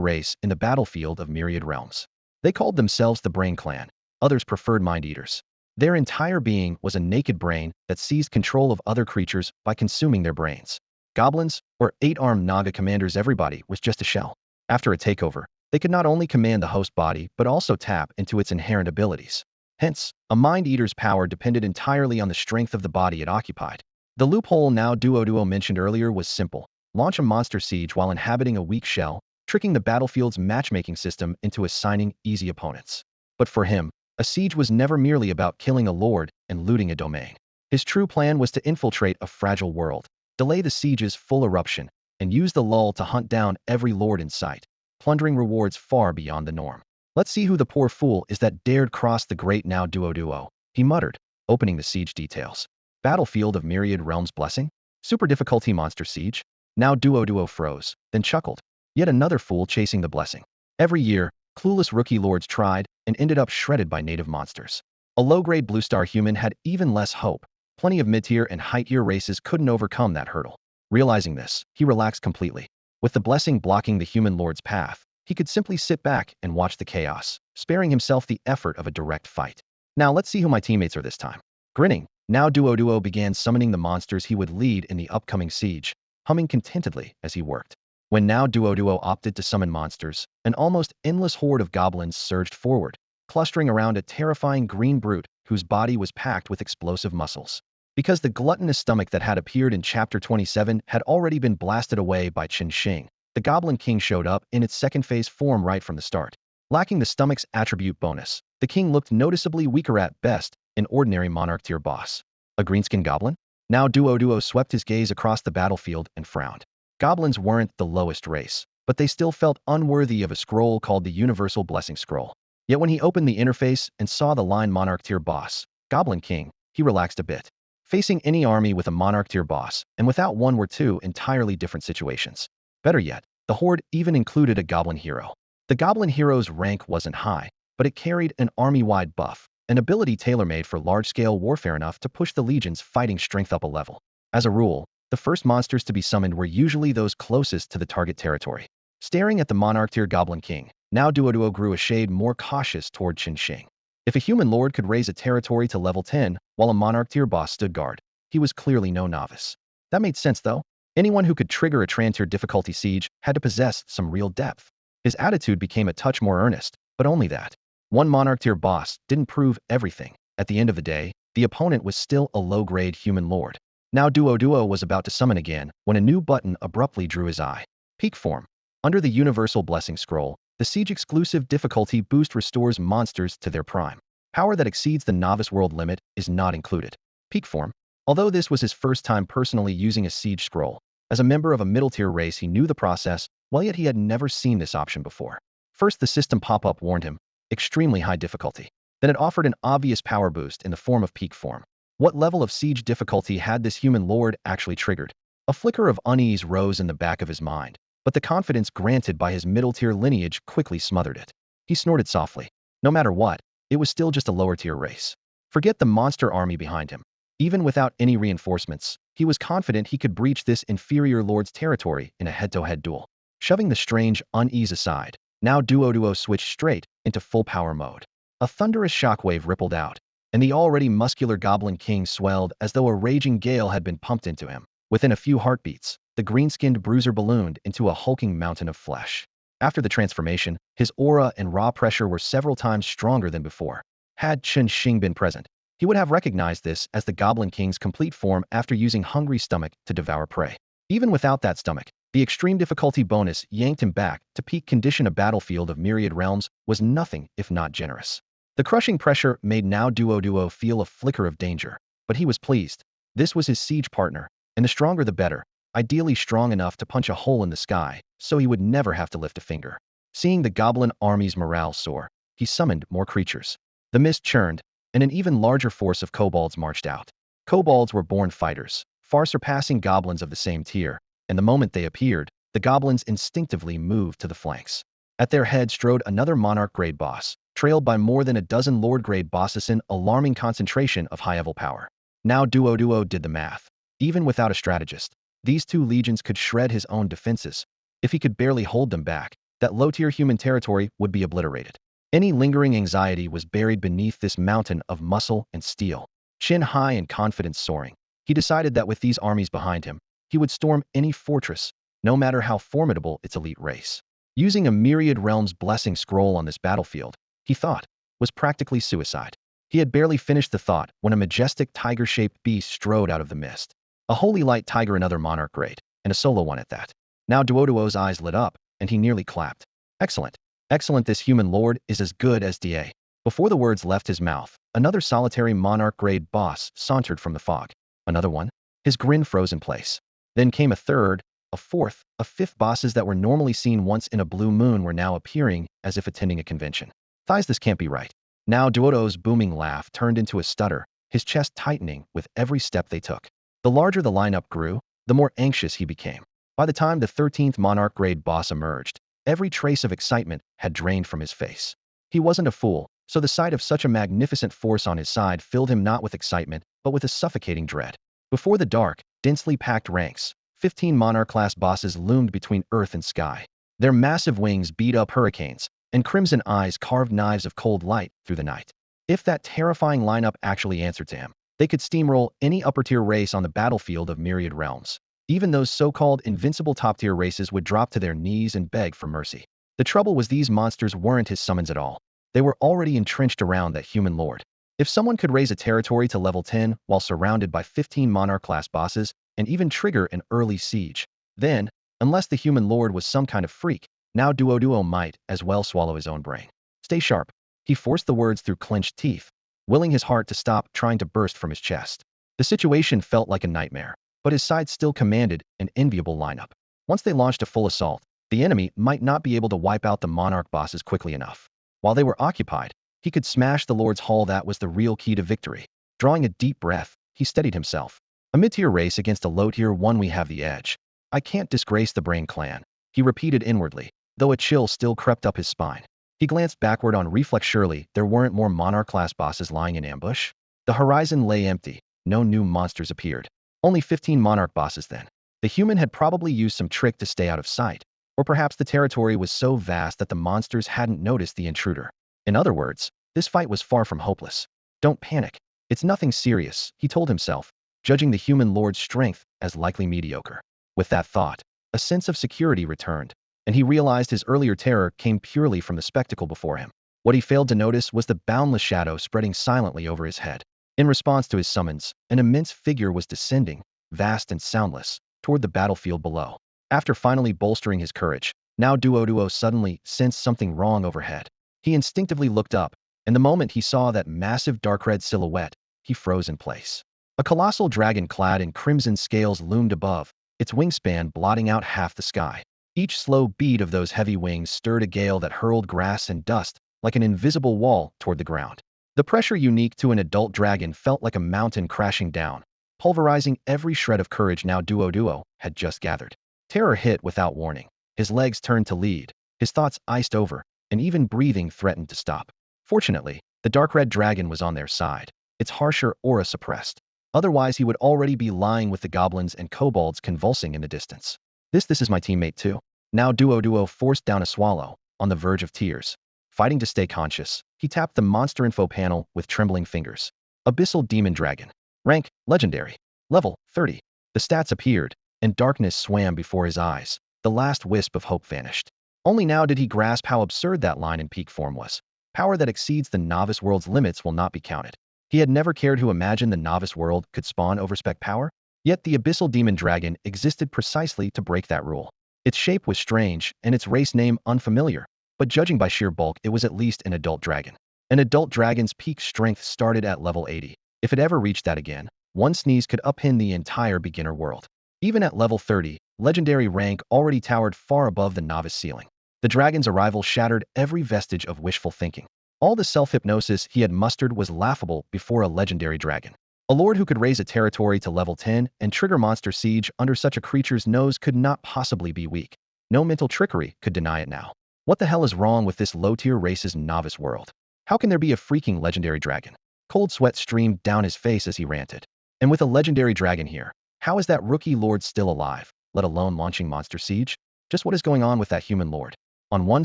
race in the battlefield of myriad realms. They called themselves the Brain Clan. Others preferred mind-eaters. Their entire being was a naked brain that seized control of other creatures by consuming their brains. Goblins, or 8-armed Naga commanders, everybody was just a shell. After a takeover, they could not only command the host body but also tap into its inherent abilities. Hence, a mind-eater's power depended entirely on the strength of the body it occupied. The loophole now Duo mentioned earlier was simple. Launch a monster siege while inhabiting a weak shell, tricking the battlefield's matchmaking system into assigning easy opponents. But for him, a siege was never merely about killing a lord and looting a domain. His true plan was to infiltrate a fragile world, delay the siege's full eruption, and use the lull to hunt down every lord in sight, plundering rewards far beyond the norm. Let's see who the poor fool is that dared cross the great now Duo, he muttered, opening the siege details. Battlefield of Myriad Realms Blessing? Super difficulty monster siege? Now Duo froze, then chuckled. Yet another fool chasing the blessing. Every year, clueless rookie lords tried and ended up shredded by native monsters. A low-grade blue star human had even less hope. Plenty of mid-tier and high-tier races couldn't overcome that hurdle. Realizing this, he relaxed completely. With the blessing blocking the human lord's path, he could simply sit back and watch the chaos, sparing himself the effort of a direct fight. Now let's see who my teammates are this time. Grinning, now Duo began summoning the monsters he would lead in the upcoming siege, humming contentedly as he worked. When now Duo opted to summon monsters, an almost endless horde of goblins surged forward, clustering around a terrifying green brute whose body was packed with explosive muscles. Because the gluttonous stomach that had appeared in Chapter 27 had already been blasted away by Qin Shing, the Goblin King showed up in its second phase form right from the start. Lacking the stomach's attribute bonus, the king looked noticeably weaker at best, an ordinary monarch tier boss. A greenskin goblin? Now Duo swept his gaze across the battlefield and frowned. Goblins weren't the lowest race, but they still felt unworthy of a scroll called the Universal Blessing Scroll. Yet when he opened the interface and saw the line Monarch tier boss, Goblin King, he relaxed a bit. Facing any army with a Monarch tier boss, and without one were two entirely different situations. Better yet, the horde even included a Goblin hero. The Goblin hero's rank wasn't high, but it carried an army-wide buff, an ability tailor-made for large-scale warfare enough to push the legion's fighting strength up a level. As a rule, the first monsters to be summoned were usually those closest to the target territory. Staring at the Monarch tier Goblin King, now Duo grew a shade more cautious toward Qin Shing. If a human lord could raise a territory to level 10, while a Monarch tier boss stood guard, he was clearly no novice. That made sense though. Anyone who could trigger a Tran tier difficulty siege had to possess some real depth. His attitude became a touch more earnest, but only that. One Monarch tier boss didn't prove everything. At the end of the day, the opponent was still a low-grade human lord. Now Duo was about to summon again when a new button abruptly drew his eye. Peak form. Under the Universal Blessing Scroll, the Siege-exclusive difficulty boost restores monsters to their prime. Power that exceeds the novice world limit is not included. Peak form. Although this was his first time personally using a Siege scroll, as a member of a middle-tier race he knew the process, while yet he had never seen this option before. First the system pop-up warned him, extremely high difficulty. Then it offered an obvious power boost in the form of peak form. What level of Siege difficulty had this human lord actually triggered? A flicker of unease rose in the back of his mind, but the confidence granted by his middle-tier lineage quickly smothered it. He snorted softly. No matter what, it was still just a lower-tier race. Forget the monster army behind him. Even without any reinforcements, he was confident he could breach this inferior lord's territory in a head-to-head duel. Shoving the strange unease aside, now Duo switched straight into full power mode. A thunderous shockwave rippled out, and the already muscular Goblin King swelled as though a raging gale had been pumped into him. Within a few heartbeats, the green-skinned bruiser ballooned into a hulking mountain of flesh. After the transformation, his aura and raw pressure were several times stronger than before. Had Qin Shing been present, he would have recognized this as the Goblin King's complete form after using Hungry Stomach to devour prey. Even without that stomach, the extreme difficulty bonus yanked him back to peak condition. A battlefield of myriad realms was nothing if not generous. The crushing pressure made now Duo feel a flicker of danger, but he was pleased. This was his siege partner, and the stronger the better, ideally strong enough to punch a hole in the sky, so he would never have to lift a finger. Seeing the Goblin army's morale soar, he summoned more creatures. The mist churned, and an even larger force of kobolds marched out. Kobolds were born fighters, far surpassing goblins of the same tier, and the moment they appeared, the goblins instinctively moved to the flanks. At their head strode another Monarch-grade boss, trailed by more than a dozen Lord-grade bosses in alarming concentration of high-level power. Now Duo did the math. Even without a strategist, these two legions could shred his own defenses. If he could barely hold them back, that low-tier human territory would be obliterated. Any lingering anxiety was buried beneath this mountain of muscle and steel. Chin high and confidence soaring, he decided that with these armies behind him, he would storm any fortress, no matter how formidable its elite race. Using a myriad realms blessing scroll on this battlefield, he thought, was practically suicide. He had barely finished the thought when a majestic tiger-shaped beast strode out of the mist. A holy light tiger, another monarch grade, and a solo one at that. Now Duo's eyes lit up, and he nearly clapped. Excellent. Excellent, this human lord is as good as Da. Before the words left his mouth, another solitary monarch-grade boss sauntered from the fog. Another one? His grin froze in place. Then came a third, a fourth, a fifth. Bosses that were normally seen once in a blue moon were now appearing as if attending a convention. Thighs, this can't be right. Now Duo's booming laugh turned into a stutter, his chest tightening with every step they took. The larger the lineup grew, the more anxious he became. By the time the 13th monarch-grade boss emerged, every trace of excitement had drained from his face. He wasn't a fool, so the sight of such a magnificent force on his side filled him not with excitement, but with a suffocating dread. Before the dark, densely packed ranks, 15 monarch-class bosses loomed between earth and sky. Their massive wings beat up hurricanes, and crimson eyes carved knives of cold light through the night. If that terrifying lineup actually answered to him, they could steamroll any upper-tier race on the battlefield of myriad realms. Even those so-called invincible top-tier races would drop to their knees and beg for mercy. The trouble was these monsters weren't his summons at all. They were already entrenched around that human lord. If someone could raise a territory to level 10 while surrounded by 15 monarch-class bosses and even trigger an early siege, then, unless the human lord was some kind of freak, now Duo might as well swallow his own brain. Stay sharp. He forced the words through clenched teeth, willing his heart to stop trying to burst from his chest. The situation felt like a nightmare, but his side still commanded an enviable lineup. Once they launched a full assault, the enemy might not be able to wipe out the monarch bosses quickly enough. While they were occupied, he could smash the Lord's Hull. That was the real key to victory. Drawing a deep breath, he steadied himself. A mid-tier race against a low-tier one, we have the edge. I can't disgrace the Brain clan, he repeated inwardly, though a chill still crept up his spine. He glanced backward on reflex. Surely there weren't more monarch-class bosses lying in ambush? The horizon lay empty. No new monsters appeared. Only 15 monarch bosses then. The human had probably used some trick to stay out of sight. Or perhaps the territory was so vast that the monsters hadn't noticed the intruder. In other words, this fight was far from hopeless. Don't panic. It's nothing serious, he told himself, judging the human lord's strength as likely mediocre. With that thought, a sense of security returned, and he realized his earlier terror came purely from the spectacle before him. What he failed to notice was the boundless shadow spreading silently over his head. In response to his summons, an immense figure was descending, vast and soundless, toward the battlefield below. After finally bolstering his courage, now Duo suddenly sensed something wrong overhead. He instinctively looked up, and the moment he saw that massive dark red silhouette, he froze in place. A colossal dragon clad in crimson scales loomed above, its wingspan blotting out half the sky. Each slow beat of those heavy wings stirred a gale that hurled grass and dust like an invisible wall toward the ground. The pressure unique to an adult dragon felt like a mountain crashing down, pulverizing every shred of courage now Duo had just gathered. Terror hit without warning. His legs turned to lead, his thoughts iced over, and even breathing threatened to stop. Fortunately, the dark red dragon was on their side, its harsher aura suppressed. Otherwise he would already be lying with the goblins and kobolds convulsing in the distance. This is my teammate too. Now Duo forced down a swallow, on the verge of tears. Fighting to stay conscious, he tapped the monster info panel with trembling fingers. Abyssal Demon Dragon. Rank, Legendary. Level, 30. The stats appeared, and darkness swam before his eyes. The last wisp of hope vanished. Only now did he grasp how absurd that line in peak form was. Power that exceeds the novice world's limits will not be counted. He had never cared to imagine the novice world could spawn overspec power, yet the Abyssal Demon Dragon existed precisely to break that rule. Its shape was strange, and its race name unfamiliar, but judging by sheer bulk it was at least an adult dragon. An adult dragon's peak strength started at level 80. If it ever reached that again, one sneeze could upend the entire beginner world. Even at level 30, legendary rank already towered far above the novice ceiling. The dragon's arrival shattered every vestige of wishful thinking. All the self-hypnosis he had mustered was laughable before a legendary dragon. A lord who could raise a territory to level 10 and trigger monster siege under such a creature's nose could not possibly be weak. No mental trickery could deny it now. What the hell is wrong with this low-tier race's novice world? How can there be a freaking legendary dragon? Cold sweat streamed down his face as he ranted. And with a legendary dragon here, how is that rookie lord still alive, let alone launching monster siege? Just what is going on with that human lord? On one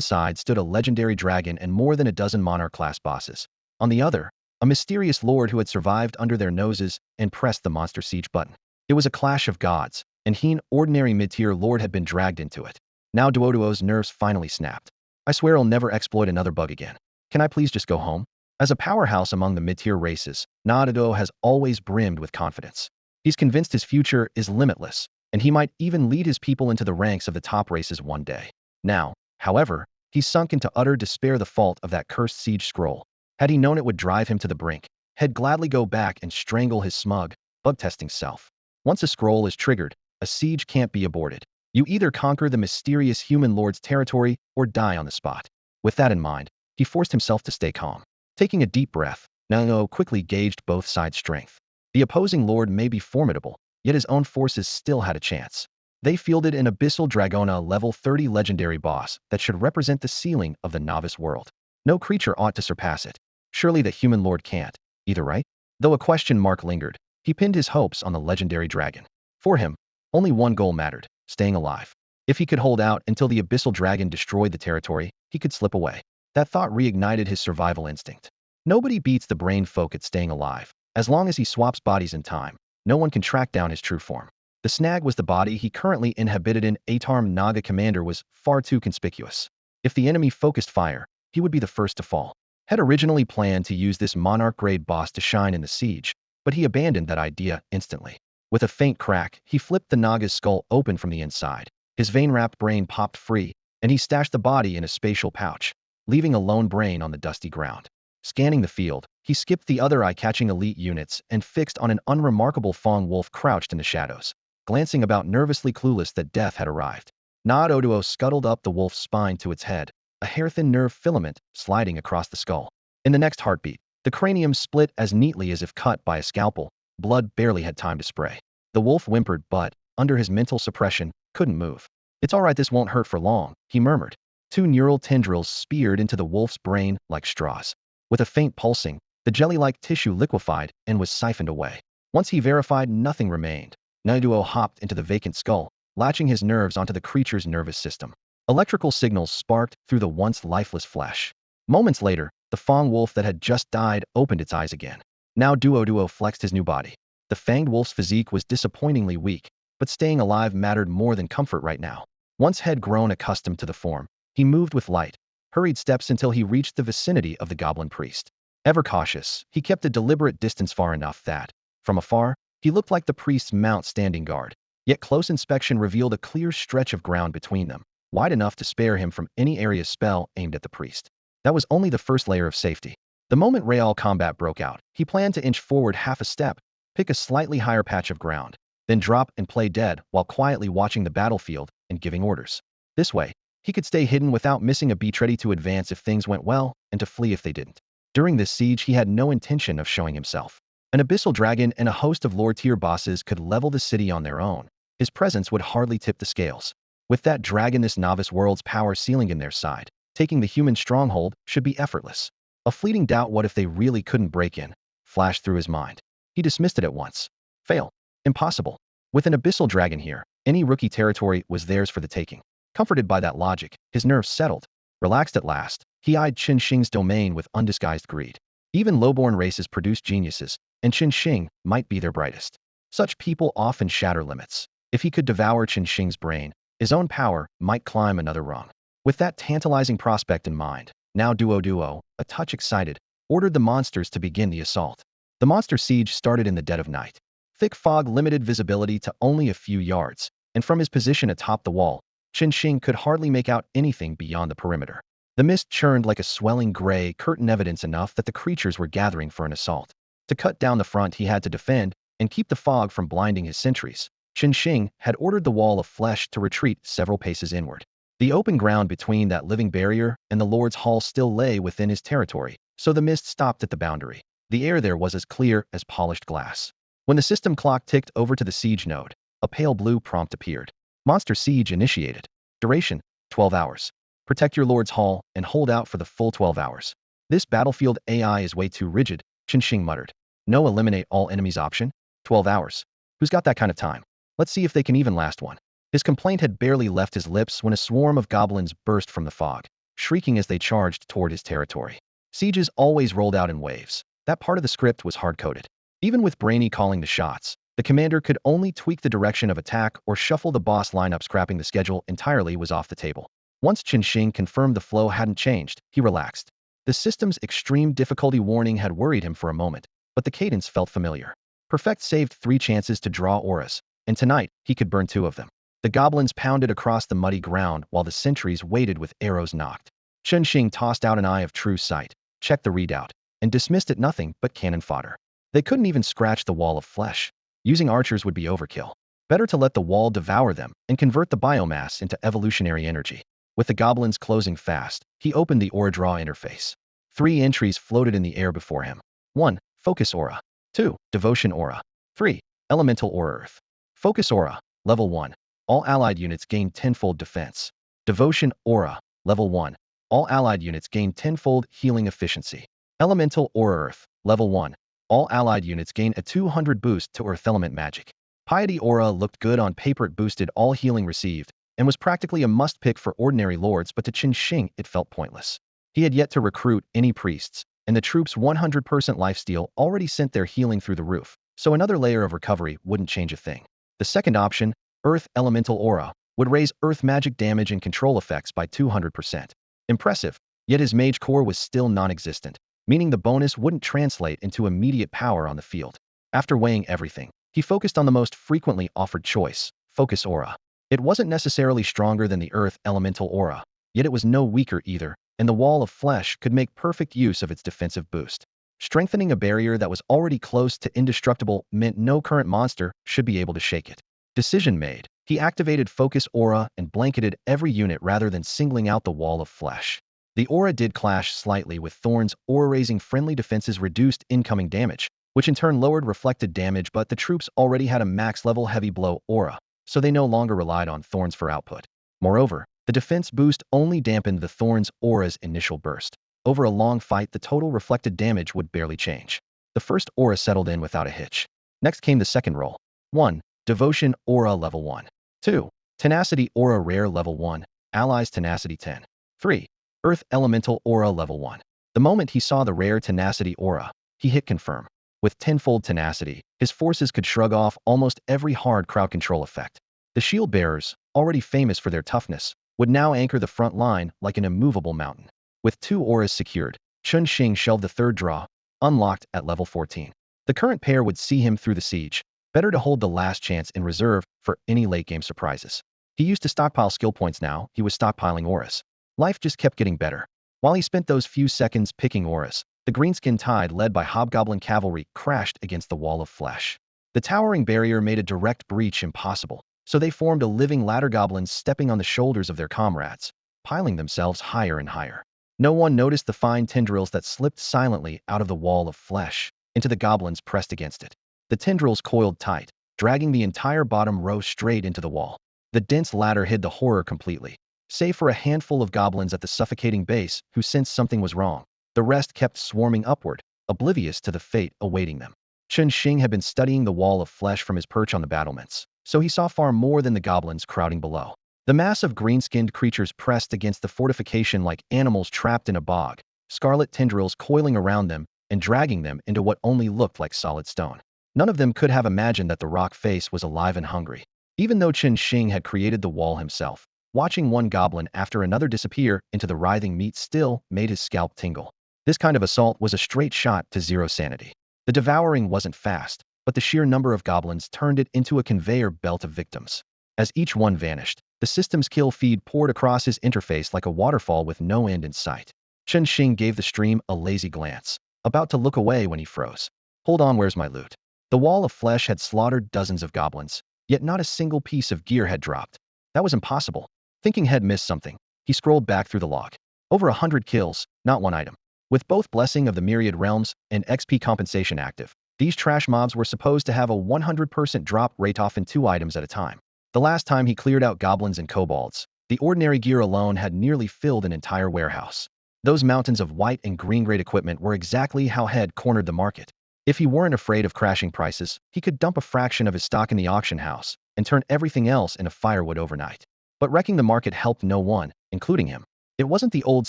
side stood a legendary dragon and more than a dozen monarch-class bosses. On the other, a mysterious lord who had survived under their noses and pressed the monster siege button. It was a clash of gods, and he, an ordinary mid-tier lord, had been dragged into it. Now Duo's nerves finally snapped. I swear I'll never exploit another bug again. Can I please just go home? As a powerhouse among the mid-tier races, Duo has always brimmed with confidence. He's convinced his future is limitless, and he might even lead his people into the ranks of the top races one day. Now, however, he's sunk into utter despair. The fault of that cursed siege scroll. Had he known it would drive him to the brink, he'd gladly go back and strangle his smug, bug-testing self. Once a scroll is triggered, a siege can't be aborted. You either conquer the mysterious human lord's territory or die on the spot. With that in mind, he forced himself to stay calm. Taking a deep breath, Duo quickly gauged both sides' strength. The opposing lord may be formidable, yet his own forces still had a chance. They fielded an Abyssal Dragona level 30 legendary boss that should represent the ceiling of the novice world. No creature ought to surpass it. Surely the human lord can't, either, right? Though a question mark lingered, he pinned his hopes on the legendary dragon. For him, only one goal mattered: staying alive. If he could hold out until the Abyssal Dragon destroyed the territory, he could slip away. That thought reignited his survival instinct. Nobody beats the brain folk at staying alive. As long as he swaps bodies in time, no one can track down his true form. The snag was the body he currently inhabited in. Atarm Naga commander was far too conspicuous. If the enemy focused fire, he would be the first to fall. Had originally planned to use this monarch-grade boss to shine in the siege, but he abandoned that idea instantly. With a faint crack, he flipped the Naga's skull open from the inside. His vein-wrapped brain popped free, and he stashed the body in a spatial pouch, leaving a lone brain on the dusty ground. Scanning the field, he skipped the other eye-catching elite units and fixed on an unremarkable Fong wolf crouched in the shadows, glancing about nervously clueless that death had arrived. Nod-Oduo scuttled up the wolf's spine to its head, a hair-thin nerve filament sliding across the skull. In the next heartbeat, the cranium split as neatly as if cut by a scalpel. Blood barely had time to spray. The wolf whimpered but, under his mental suppression, couldn't move. "It's all right, this won't hurt for long," he murmured. Two neural tendrils speared into the wolf's brain like straws. With a faint pulsing, the jelly-like tissue liquefied and was siphoned away. Once he verified nothing remained, Naiduo hopped into the vacant skull, latching his nerves onto the creature's nervous system. Electrical signals sparked through the once lifeless flesh. Moments later, the Fong wolf that had just died opened its eyes again. Now Duo flexed his new body. The fanged wolf's physique was disappointingly weak, but staying alive mattered more than comfort right now. Once had grown accustomed to the form, he moved with light, hurried steps until he reached the vicinity of the goblin priest. Ever cautious, he kept a deliberate distance far enough that, from afar, he looked like the priest's mount standing guard. Yet close inspection revealed a clear stretch of ground between them, wide enough to spare him from any area spell aimed at the priest. That was only the first layer of safety. The moment real combat broke out, he planned to inch forward half a step, pick a slightly higher patch of ground, then drop and play dead while quietly watching the battlefield and giving orders. This way, he could stay hidden without missing a beat, ready to advance if things went well and to flee if they didn't. During this siege, he had no intention of showing himself. An abyssal dragon and a host of lower-tier bosses could level the city on their own. His presence would hardly tip the scales. With that dragon, this novice world's power ceiling in their side, taking the human stronghold should be effortless. A fleeting doubt, what if they really couldn't break in, flashed through his mind. He dismissed it at once. Fail. Impossible. With an abyssal dragon here, any rookie territory was theirs for the taking. Comforted by that logic, his nerves settled. Relaxed at last, he eyed Qin Shing's domain with undisguised greed. Even lowborn races produce geniuses, and Qin Shing might be their brightest. Such people often shatter limits. If he could devour Qin Shing's brain, his own power might climb another rung. With that tantalizing prospect in mind, now Duo, a touch excited, ordered the monsters to begin the assault. The monster siege started in the dead of night. Thick fog limited visibility to only a few yards, and from his position atop the wall, Qin Shing could hardly make out anything beyond the perimeter. The mist churned like a swelling gray curtain, evidence enough that the creatures were gathering for an assault. To cut down the front he had to defend and keep the fog from blinding his sentries, Qin Shing had ordered the wall of flesh to retreat several paces inward. The open ground between that living barrier and the Lord's Hall still lay within his territory, so the mist stopped at the boundary. The air there was as clear as polished glass. When the system clock ticked over to the siege node, a pale blue prompt appeared. Monster siege initiated. Duration, 12 hours. Protect your Lord's Hall and hold out for the full 12 hours. This battlefield AI is way too rigid, Qin Shing muttered. No eliminate all enemies option? 12 hours. Who's got that kind of time? Let's see if they can even last one. His complaint had barely left his lips when a swarm of goblins burst from the fog, shrieking as they charged toward his territory. Sieges always rolled out in waves. That part of the script was hard-coded. Even with Brainy calling the shots, the commander could only tweak the direction of attack or shuffle the boss lineup. Scrapping the schedule entirely was off the table. Once Qin Shing confirmed the flow hadn't changed, he relaxed. The system's extreme difficulty warning had worried him for a moment, but the cadence felt familiar. Perfect saved 3 chances to draw auras, and tonight he could burn 2 of them. The goblins pounded across the muddy ground while the sentries waited with arrows knocked. Qin Shing tossed out an eye of true sight, checked the readout, and dismissed it nothing but cannon fodder. They couldn't even scratch the wall of flesh. Using archers would be overkill. Better to let the wall devour them and convert the biomass into evolutionary energy. With the goblins closing fast, he opened the aura draw interface. 3 entries floated in the air before him. 1. Focus aura. 2. Devotion aura. 3. Elemental aura earth. Focus aura. Level 1. All allied units gain 10-fold defense. Devotion aura. Level 1. All allied units gain 10-fold healing efficiency. Elemental aura earth. Level 1. All allied units gain a 200 boost to earth element magic. Piety aura looked good on paper. It boosted all healing received and was practically a must-pick for ordinary lords, but to Qin Shing it felt pointless. He had yet to recruit any priests, and the troops' 100% lifesteal already sent their healing through the roof, so another layer of recovery wouldn't change a thing. The second option, Earth Elemental Aura, would raise Earth magic damage and control effects by 200%. Impressive, yet his mage core was still non-existent, meaning the bonus wouldn't translate into immediate power on the field. After weighing everything, he focused on the most frequently offered choice, Focus Aura. It wasn't necessarily stronger than the Earth Elemental Aura, yet it was no weaker either, and the Wall of Flesh could make perfect use of its defensive boost. Strengthening a barrier that was already close to indestructible meant no current monster should be able to shake it. Decision made. He activated Focus Aura and blanketed every unit rather than singling out the Wall of Flesh. The aura did clash slightly with Thorn's aura-raising friendly defenses reduced incoming damage, which in turn lowered reflected damage, but the troops already had a max-level heavy blow aura, so they no longer relied on Thorns for output. Moreover, the defense boost only dampened the Thorn's aura's initial burst. Over a long fight, the total reflected damage would barely change. The first aura settled in without a hitch. Next came the second roll. 1. Devotion Aura Level 1. 2. Tenacity Aura Rare Level 1, Allies Tenacity 10. 3. Earth Elemental Aura Level 1. The moment he saw the rare Tenacity Aura, he hit confirm. With tenfold tenacity, his forces could shrug off almost every hard crowd control effect. The shield bearers, already famous for their toughness, would now anchor the front line like an immovable mountain. With 2 auras secured, Chun Xing shelved the third draw, unlocked at level 14. The current pair would see him through the siege. Better to hold the last chance in reserve for any late-game surprises. He used to stockpile skill points. Now he was stockpiling auras. Life just kept getting better. While he spent those few seconds picking auras, the greenskin tide led by hobgoblin cavalry crashed against the Wall of Flesh. The towering barrier made a direct breach impossible, so they formed a living ladder, goblins stepping on the shoulders of their comrades, piling themselves higher and higher. No one noticed the fine tendrils that slipped silently out of the Wall of Flesh into the goblins pressed against it. The tendrils coiled tight, dragging the entire bottom row straight into the wall. The dense ladder hid the horror completely, save for a handful of goblins at the suffocating base who sensed something was wrong. The rest kept swarming upward, oblivious to the fate awaiting them. Chun Xing had been studying the Wall of Flesh from his perch on the battlements, so he saw far more than the goblins crowding below. The mass of green-skinned creatures pressed against the fortification like animals trapped in a bog, scarlet tendrils coiling around them and dragging them into what only looked like solid stone. None of them could have imagined that the rock face was alive and hungry. Even though Chun Xing had created the wall himself, watching one goblin after another disappear into the writhing meat still made his scalp tingle. This kind of assault was a straight shot to zero sanity. The devouring wasn't fast, but the sheer number of goblins turned it into a conveyor belt of victims. As each one vanished, the system's kill feed poured across his interface like a waterfall with no end in sight. Chun Xing gave the stream a lazy glance, about to look away when he froze. Hold on, where's my loot? The Wall of Flesh had slaughtered dozens of goblins, yet not a single piece of gear had dropped. That was impossible. Thinking he'd missed something, he scrolled back through the log. Over 100 kills, not one item. With both Blessing of the Myriad Realms and XP compensation active, these trash mobs were supposed to have a 100% drop rate, often 2 items at a time. The last time he cleared out goblins and kobolds, the ordinary gear alone had nearly filled an entire warehouse. Those mountains of white and green-grade equipment were exactly how he'd cornered the market. If he weren't afraid of crashing prices, he could dump a fraction of his stock in the auction house and turn everything else into firewood overnight. But wrecking the market helped no one, including him. It wasn't the old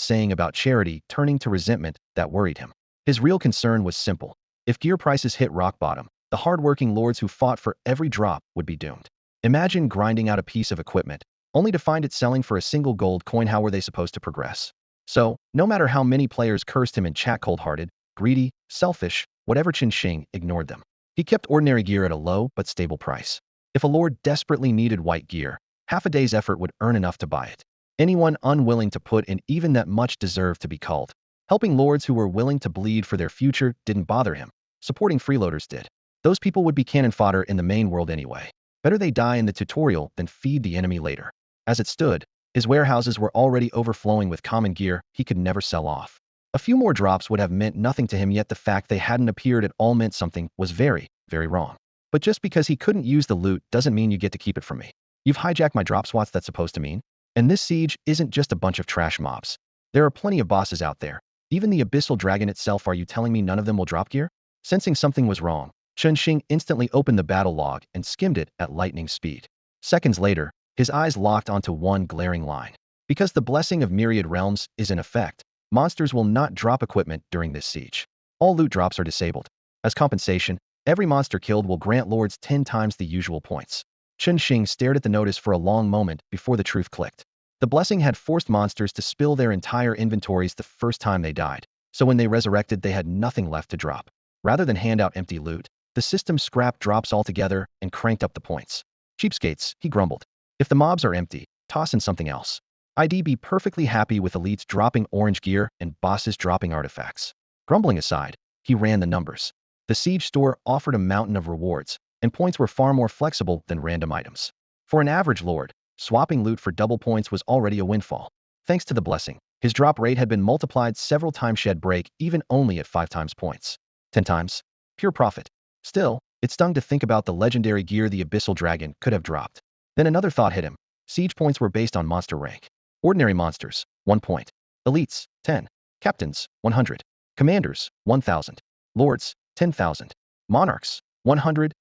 saying about charity turning to resentment that worried him. His real concern was simple. If gear prices hit rock bottom, the hard-working lords who fought for every drop would be doomed. Imagine grinding out a piece of equipment, only to find it selling for a single gold coin. How were they supposed to progress? So, no matter how many players cursed him in chat, cold-hearted, greedy, selfish, whatever, Chun Xing ignored them. He kept ordinary gear at a low but stable price. If a lord desperately needed white gear, half a day's effort would earn enough to buy it. Anyone unwilling to put in even that much deserved to be culled. Helping lords who were willing to bleed for their future didn't bother him. Supporting freeloaders did. Those people would be cannon fodder in the main world anyway. Better they die in the tutorial than feed the enemy later. As it stood, his warehouses were already overflowing with common gear he could never sell off. A few more drops would have meant nothing to him, yet the fact they hadn't appeared at all meant something was very, very wrong. But just because he couldn't use the loot doesn't mean you get to keep it from me. You've hijacked my drops. What's that supposed to mean? And this siege isn't just a bunch of trash mobs. There are plenty of bosses out there. Even the Abyssal Dragon itself. Are you telling me none of them will drop gear? Sensing something was wrong, Chun Xing instantly opened the battle log and skimmed it at lightning speed. Seconds later, his eyes locked onto one glaring line. Because the Blessing of Myriad Realms is in effect, monsters will not drop equipment during this siege. All loot drops are disabled. As compensation, every monster killed will grant lords 10 times the usual points. Chen Xing stared at the notice for a long moment before the truth clicked. The blessing had forced monsters to spill their entire inventories the first time they died, so when they resurrected they had nothing left to drop. Rather than hand out empty loot, the system scrapped drops altogether and cranked up the points. Cheapskates, he grumbled. If the mobs are empty, toss in something else. I'd be perfectly happy with elites dropping orange gear and bosses dropping artifacts. Grumbling aside, he ran the numbers. The siege store offered a mountain of rewards, and points were far more flexible than random items. For an average lord, swapping loot for double points was already a windfall. Thanks to the blessing, his drop rate had been multiplied several times. Shed break even only at 5 times points. 10 times? Pure profit. Still, it stung to think about the legendary gear the Abyssal Dragon could have dropped. Then another thought hit him. Siege points were based on monster rank. Ordinary monsters, 1 point. Elites, 10. Captains, 100. Commanders, 1,000. Lords, 10,000. Monarchs, 100,000.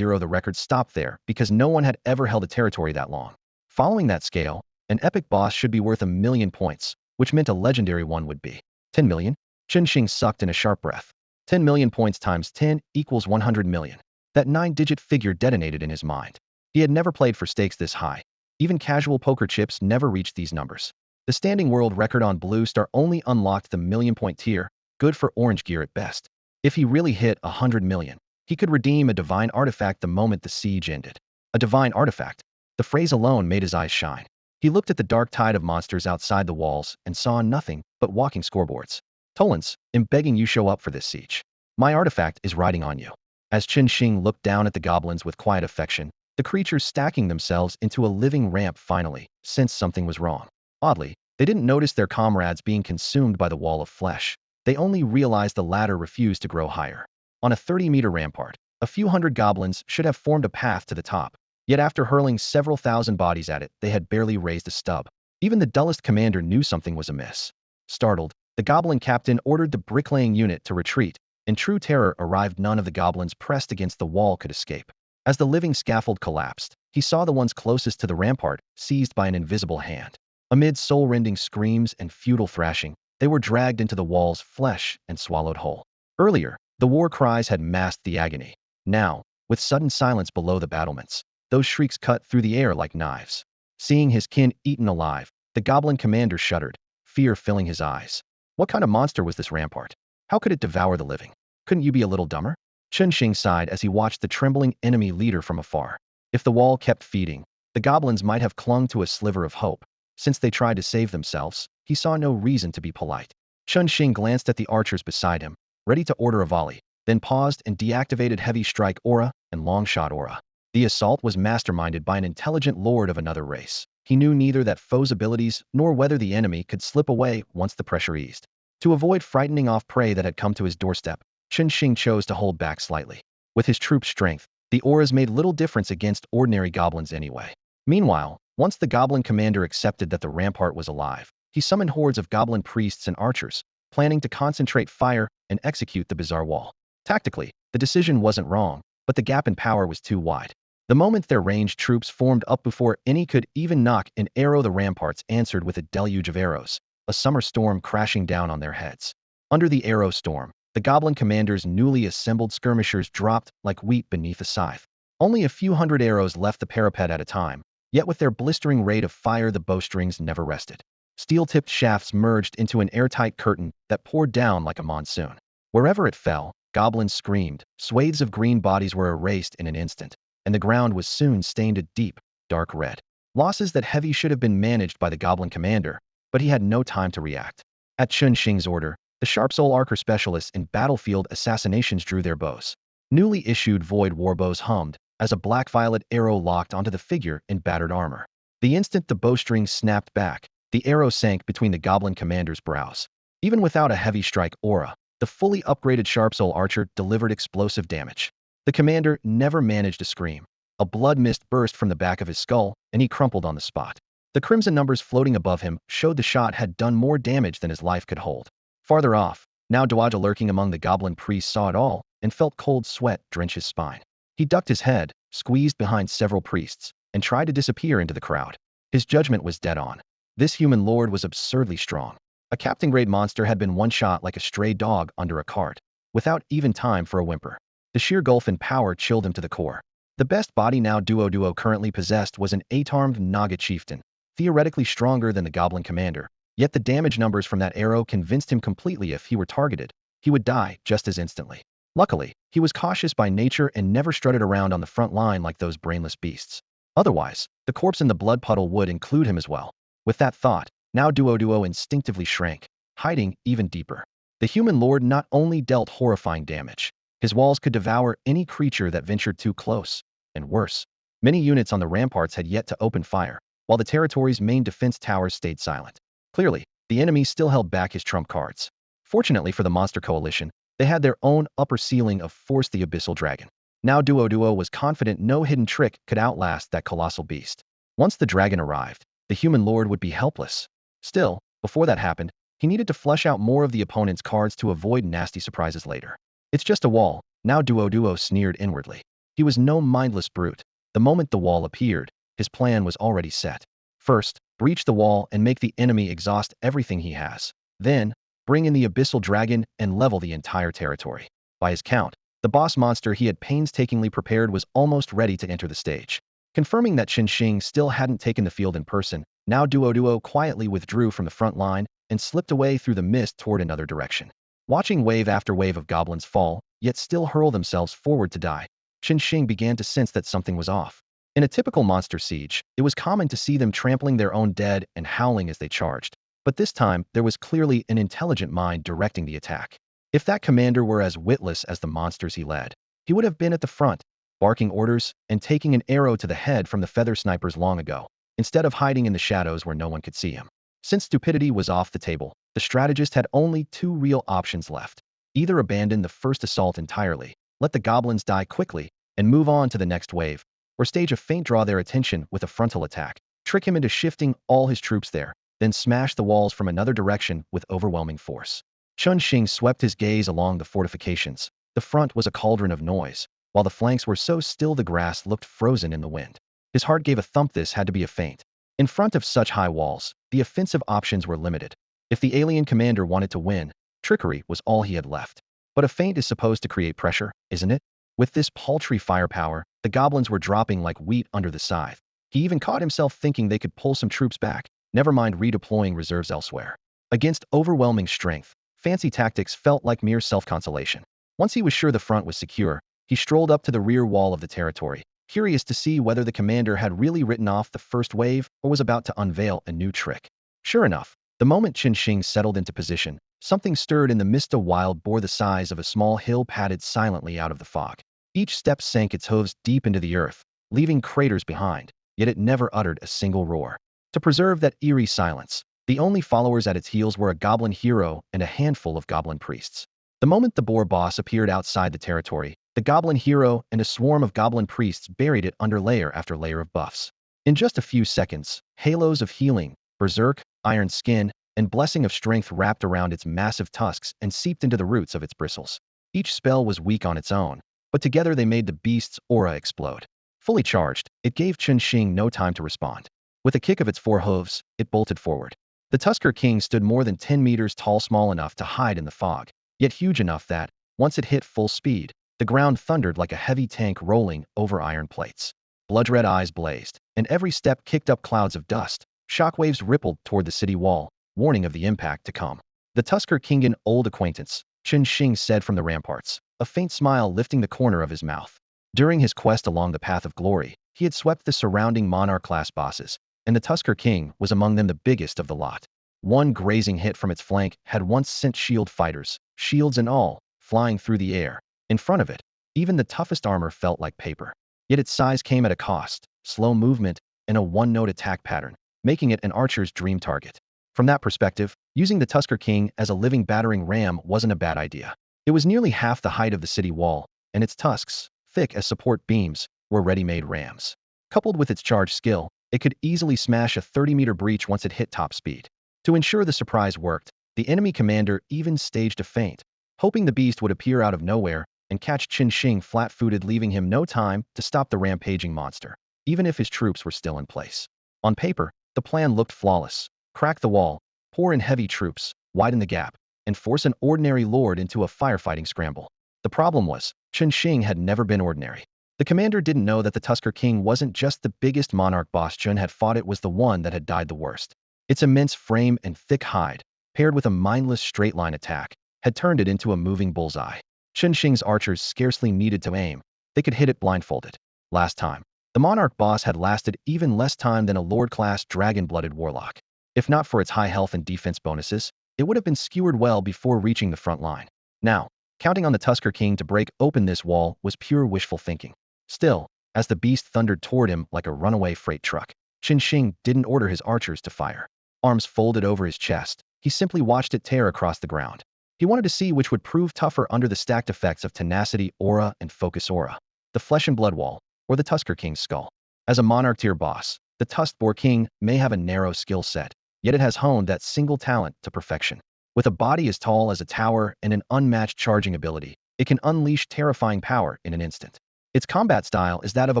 The record stopped there because no one had ever held a territory that long. Following that scale, an epic boss should be worth 1,000,000 points, which meant a legendary one would be 10 million. Chen Xing sucked in a sharp breath. 10 million points times 10 equals 100 million. That 9-digit figure detonated in his mind. He had never played for stakes this high. Even casual poker chips never reached these numbers. The standing world record on Blue Star only unlocked the 1,000,000-point tier, good for orange gear at best. If he really hit 100 million, he could redeem a divine artifact the moment the siege ended. A divine artifact. The phrase alone made his eyes shine. He looked at the dark tide of monsters outside the walls and saw nothing but walking scoreboards. Torrance, I'm begging you show up for this siege. My artifact is riding on you. As Chen Xing looked down at the goblins with quiet affection, the creatures stacking themselves into a living ramp finally sensed something was wrong. Oddly, they didn't notice their comrades being consumed by the wall of flesh. They only realized the ladder refused to grow higher. On a 30-meter rampart, a few hundred goblins should have formed a path to the top. Yet after hurling several thousand bodies at it, they had barely raised a stub. Even the dullest commander knew something was amiss. Startled, the goblin captain ordered the bricklaying unit to retreat. In true terror arrived, none of the goblins pressed against the wall could escape. As the living scaffold collapsed, he saw the ones closest to the rampart seized by an invisible hand. Amid soul-rending screams and futile thrashing, they were dragged into the wall's flesh and swallowed whole. Earlier, the war cries had masked the agony. Now, with sudden silence below the battlements, those shrieks cut through the air like knives. Seeing his kin eaten alive, the goblin commander shuddered, fear filling his eyes. What kind of monster was this rampart? How could it devour the living? Couldn't you be a little dumber? Chen Xing sighed as he watched the trembling enemy leader from afar. If the wall kept feeding, the goblins might have clung to a sliver of hope. Since they tried to save themselves, he saw no reason to be polite. Chen Xing glanced at the archers beside him, ready to order a volley, then paused and deactivated heavy strike aura and long shot aura. The assault was masterminded by an intelligent lord of another race. He knew neither that foe's abilities nor whether the enemy could slip away once the pressure eased. To avoid frightening off prey that had come to his doorstep, Chen Xing chose to hold back slightly. With his troop strength, the auras made little difference against ordinary goblins anyway. Meanwhile, once the goblin commander accepted that the rampart was alive, he summoned hordes of goblin priests and archers, planning to concentrate fire and execute the bizarre wall. Tactically, the decision wasn't wrong, but the gap in power was too wide. The moment their ranged troops formed up before any could even knock an arrow, the ramparts answered with a deluge of arrows, a summer storm crashing down on their heads. Under the arrow storm, the goblin commander's newly assembled skirmishers dropped like wheat beneath a scythe. Only a few hundred arrows left the parapet at a time, yet with their blistering rate of fire the bowstrings never rested. Steel-tipped shafts merged into an airtight curtain that poured down like a monsoon. Wherever it fell, goblins screamed, swathes of green bodies were erased in an instant, and the ground was soon stained a deep, dark red. Losses that heavy should have been managed by the goblin commander, but he had no time to react. At Chen Xing's order, the sharp soul archer specialists in battlefield assassinations drew their bows. Newly issued void warbows hummed as a black-violet arrow locked onto the figure in battered armor. The instant the bowstring snapped back, the arrow sank between the goblin commander's brows. Even without a heavy strike aura, the fully upgraded sharp soul archer delivered explosive damage. The commander never managed to scream. A blood mist burst from the back of his skull, and he crumpled on the spot. The crimson numbers floating above him showed the shot had done more damage than his life could hold. Farther off, now Dowaja lurking among the goblin priests saw it all and felt cold sweat drench his spine. He ducked his head, squeezed behind several priests, and tried to disappear into the crowd. His judgment was dead on. This human lord was absurdly strong. A captain-grade monster had been one-shot like a stray dog under a cart, without even time for a whimper. The sheer gulf in power chilled him to the core. The best body now duo currently possessed was an 8-armed Naga chieftain, theoretically stronger than the goblin commander, yet the damage numbers from that arrow convinced him completely if he were targeted, he would die just as instantly. Luckily, he was cautious by nature and never strutted around on the front line like those brainless beasts. Otherwise, the corpse in the blood puddle would include him as well. With that thought, now duo instinctively shrank, hiding even deeper. The human lord not only dealt horrifying damage, his walls could devour any creature that ventured too close. And worse, many units on the ramparts had yet to open fire, while the territory's main defense towers stayed silent. Clearly, the enemy still held back his trump cards. Fortunately for the monster coalition, they had their own upper ceiling of Force the Abyssal Dragon. Now duo was confident no hidden trick could outlast that colossal beast. Once the dragon arrived, the human lord would be helpless. Still, before that happened, he needed to flesh out more of the opponent's cards to avoid nasty surprises later. It's just a wall, now duo sneered inwardly. He was no mindless brute. The moment the wall appeared, his plan was already set. First, breach the wall and make the enemy exhaust everything he has. Then, bring in the Abyssal Dragon and level the entire territory. By his count, the boss monster he had painstakingly prepared was almost ready to enter the stage. Confirming that Qin still hadn't taken the field in person, now duo quietly withdrew from the front line and slipped away through the mist toward another direction. Watching wave after wave of goblins fall, yet still hurl themselves forward to die, Qin began to sense that something was off. In a typical monster siege, it was common to see them trampling their own dead and howling as they charged. But this time, there was clearly an intelligent mind directing the attack. If that commander were as witless as the monsters he led, he would have been at the front, barking orders and taking an arrow to the head from the feather snipers long ago, instead of hiding in the shadows where no one could see him. Since stupidity was off the table, the strategist had only two real options left. Either abandon the first assault entirely, let the goblins die quickly, and move on to the next wave, or stage a feint, draw their attention with a frontal attack, trick him into shifting all his troops there, then smash the walls from another direction with overwhelming force. Qin swept his gaze along the fortifications. The front was a cauldron of noise, while the flanks were so still the grass looked frozen in the wind. His heart gave a thump. This had to be a feint. In front of such high walls, the offensive options were limited. If the alien commander wanted to win, trickery was all he had left. But a feint is supposed to create pressure, isn't it? With this paltry firepower, the goblins were dropping like wheat under the scythe. He even caught himself thinking they could pull some troops back, never mind redeploying reserves elsewhere. Against overwhelming strength, fancy tactics felt like mere self-consolation. Once he was sure the front was secure, he strolled up to the rear wall of the territory, curious to see whether the commander had really written off the first wave or was about to unveil a new trick. Sure enough, the moment Qin settled into position, something stirred in the mist. A wild boar the size of a small hill padded silently out of the fog. Each step sank its hooves deep into the earth, leaving craters behind, yet it never uttered a single roar. To preserve that eerie silence, the only followers at its heels were a goblin hero and a handful of goblin priests. The moment the boar boss appeared outside the territory, the goblin hero and a swarm of goblin priests buried it under layer after layer of buffs. In just a few seconds, halos of healing, berserk, iron skin, and blessing of strength wrapped around its massive tusks and seeped into the roots of its bristles. Each spell was weak on its own, but together they made the beast's aura explode. Fully charged, it gave Qin no time to respond. With a kick of its four hooves, it bolted forward. The Tusker King stood more than 10 meters tall, small enough to hide in the fog, yet huge enough that, once it hit full speed, the ground thundered like a heavy tank rolling over iron plates. Blood-red eyes blazed, and every step kicked up clouds of dust. Shockwaves rippled toward the city wall, warning of the impact to come. The Tusker King, an old acquaintance, Qin said from the ramparts, a faint smile lifting the corner of his mouth. During his quest along the path of glory, he had swept the surrounding monarch-class bosses, and the Tusker King was among them, the biggest of the lot. One grazing hit from its flank had once sent shield fighters, shields and all, flying through the air. In front of it, even the toughest armor felt like paper. Yet its size came at a cost, slow movement, and a one-note attack pattern, making it an archer's dream target. From that perspective, using the Tusker King as a living battering ram wasn't a bad idea. It was nearly half the height of the city wall, and its tusks, thick as support beams, were ready-made rams. Coupled with its charge skill, it could easily smash a 30-meter breach once it hit top speed. To ensure the surprise worked, the enemy commander even staged a feint, hoping the beast would appear out of nowhere and catch Qin flat-footed, leaving him no time to stop the rampaging monster, even if his troops were still in place. On paper, the plan looked flawless. Crack the wall, pour in heavy troops, widen the gap, and force an ordinary lord into a firefighting scramble. The problem was, Qin had never been ordinary. The commander didn't know that the Tusker King wasn't just the biggest monarch boss Chun had fought, it was the one that had died the worst. Its immense frame and thick hide, paired with a mindless straight-line attack, had turned it into a moving bullseye. Chun Xing's archers scarcely needed to aim. They could hit it blindfolded. Last time, the monarch boss had lasted even less time than a lord-class dragon-blooded warlock. If not for its high health and defense bonuses, it would have been skewered well before reaching the front line. Now, counting on the Tusker King to break open this wall was pure wishful thinking. Still, as the beast thundered toward him like a runaway freight truck, Chun Xing didn't order his archers to fire. Arms folded over his chest, he simply watched it tear across the ground. He wanted to see which would prove tougher under the stacked effects of tenacity aura and focus aura. The flesh and blood wall, or the Tusker King's skull. As a monarch tier boss, the Tuskboar King may have a narrow skill set, yet it has honed that single talent to perfection. With a body as tall as a tower and an unmatched charging ability, it can unleash terrifying power in an instant. Its combat style is that of a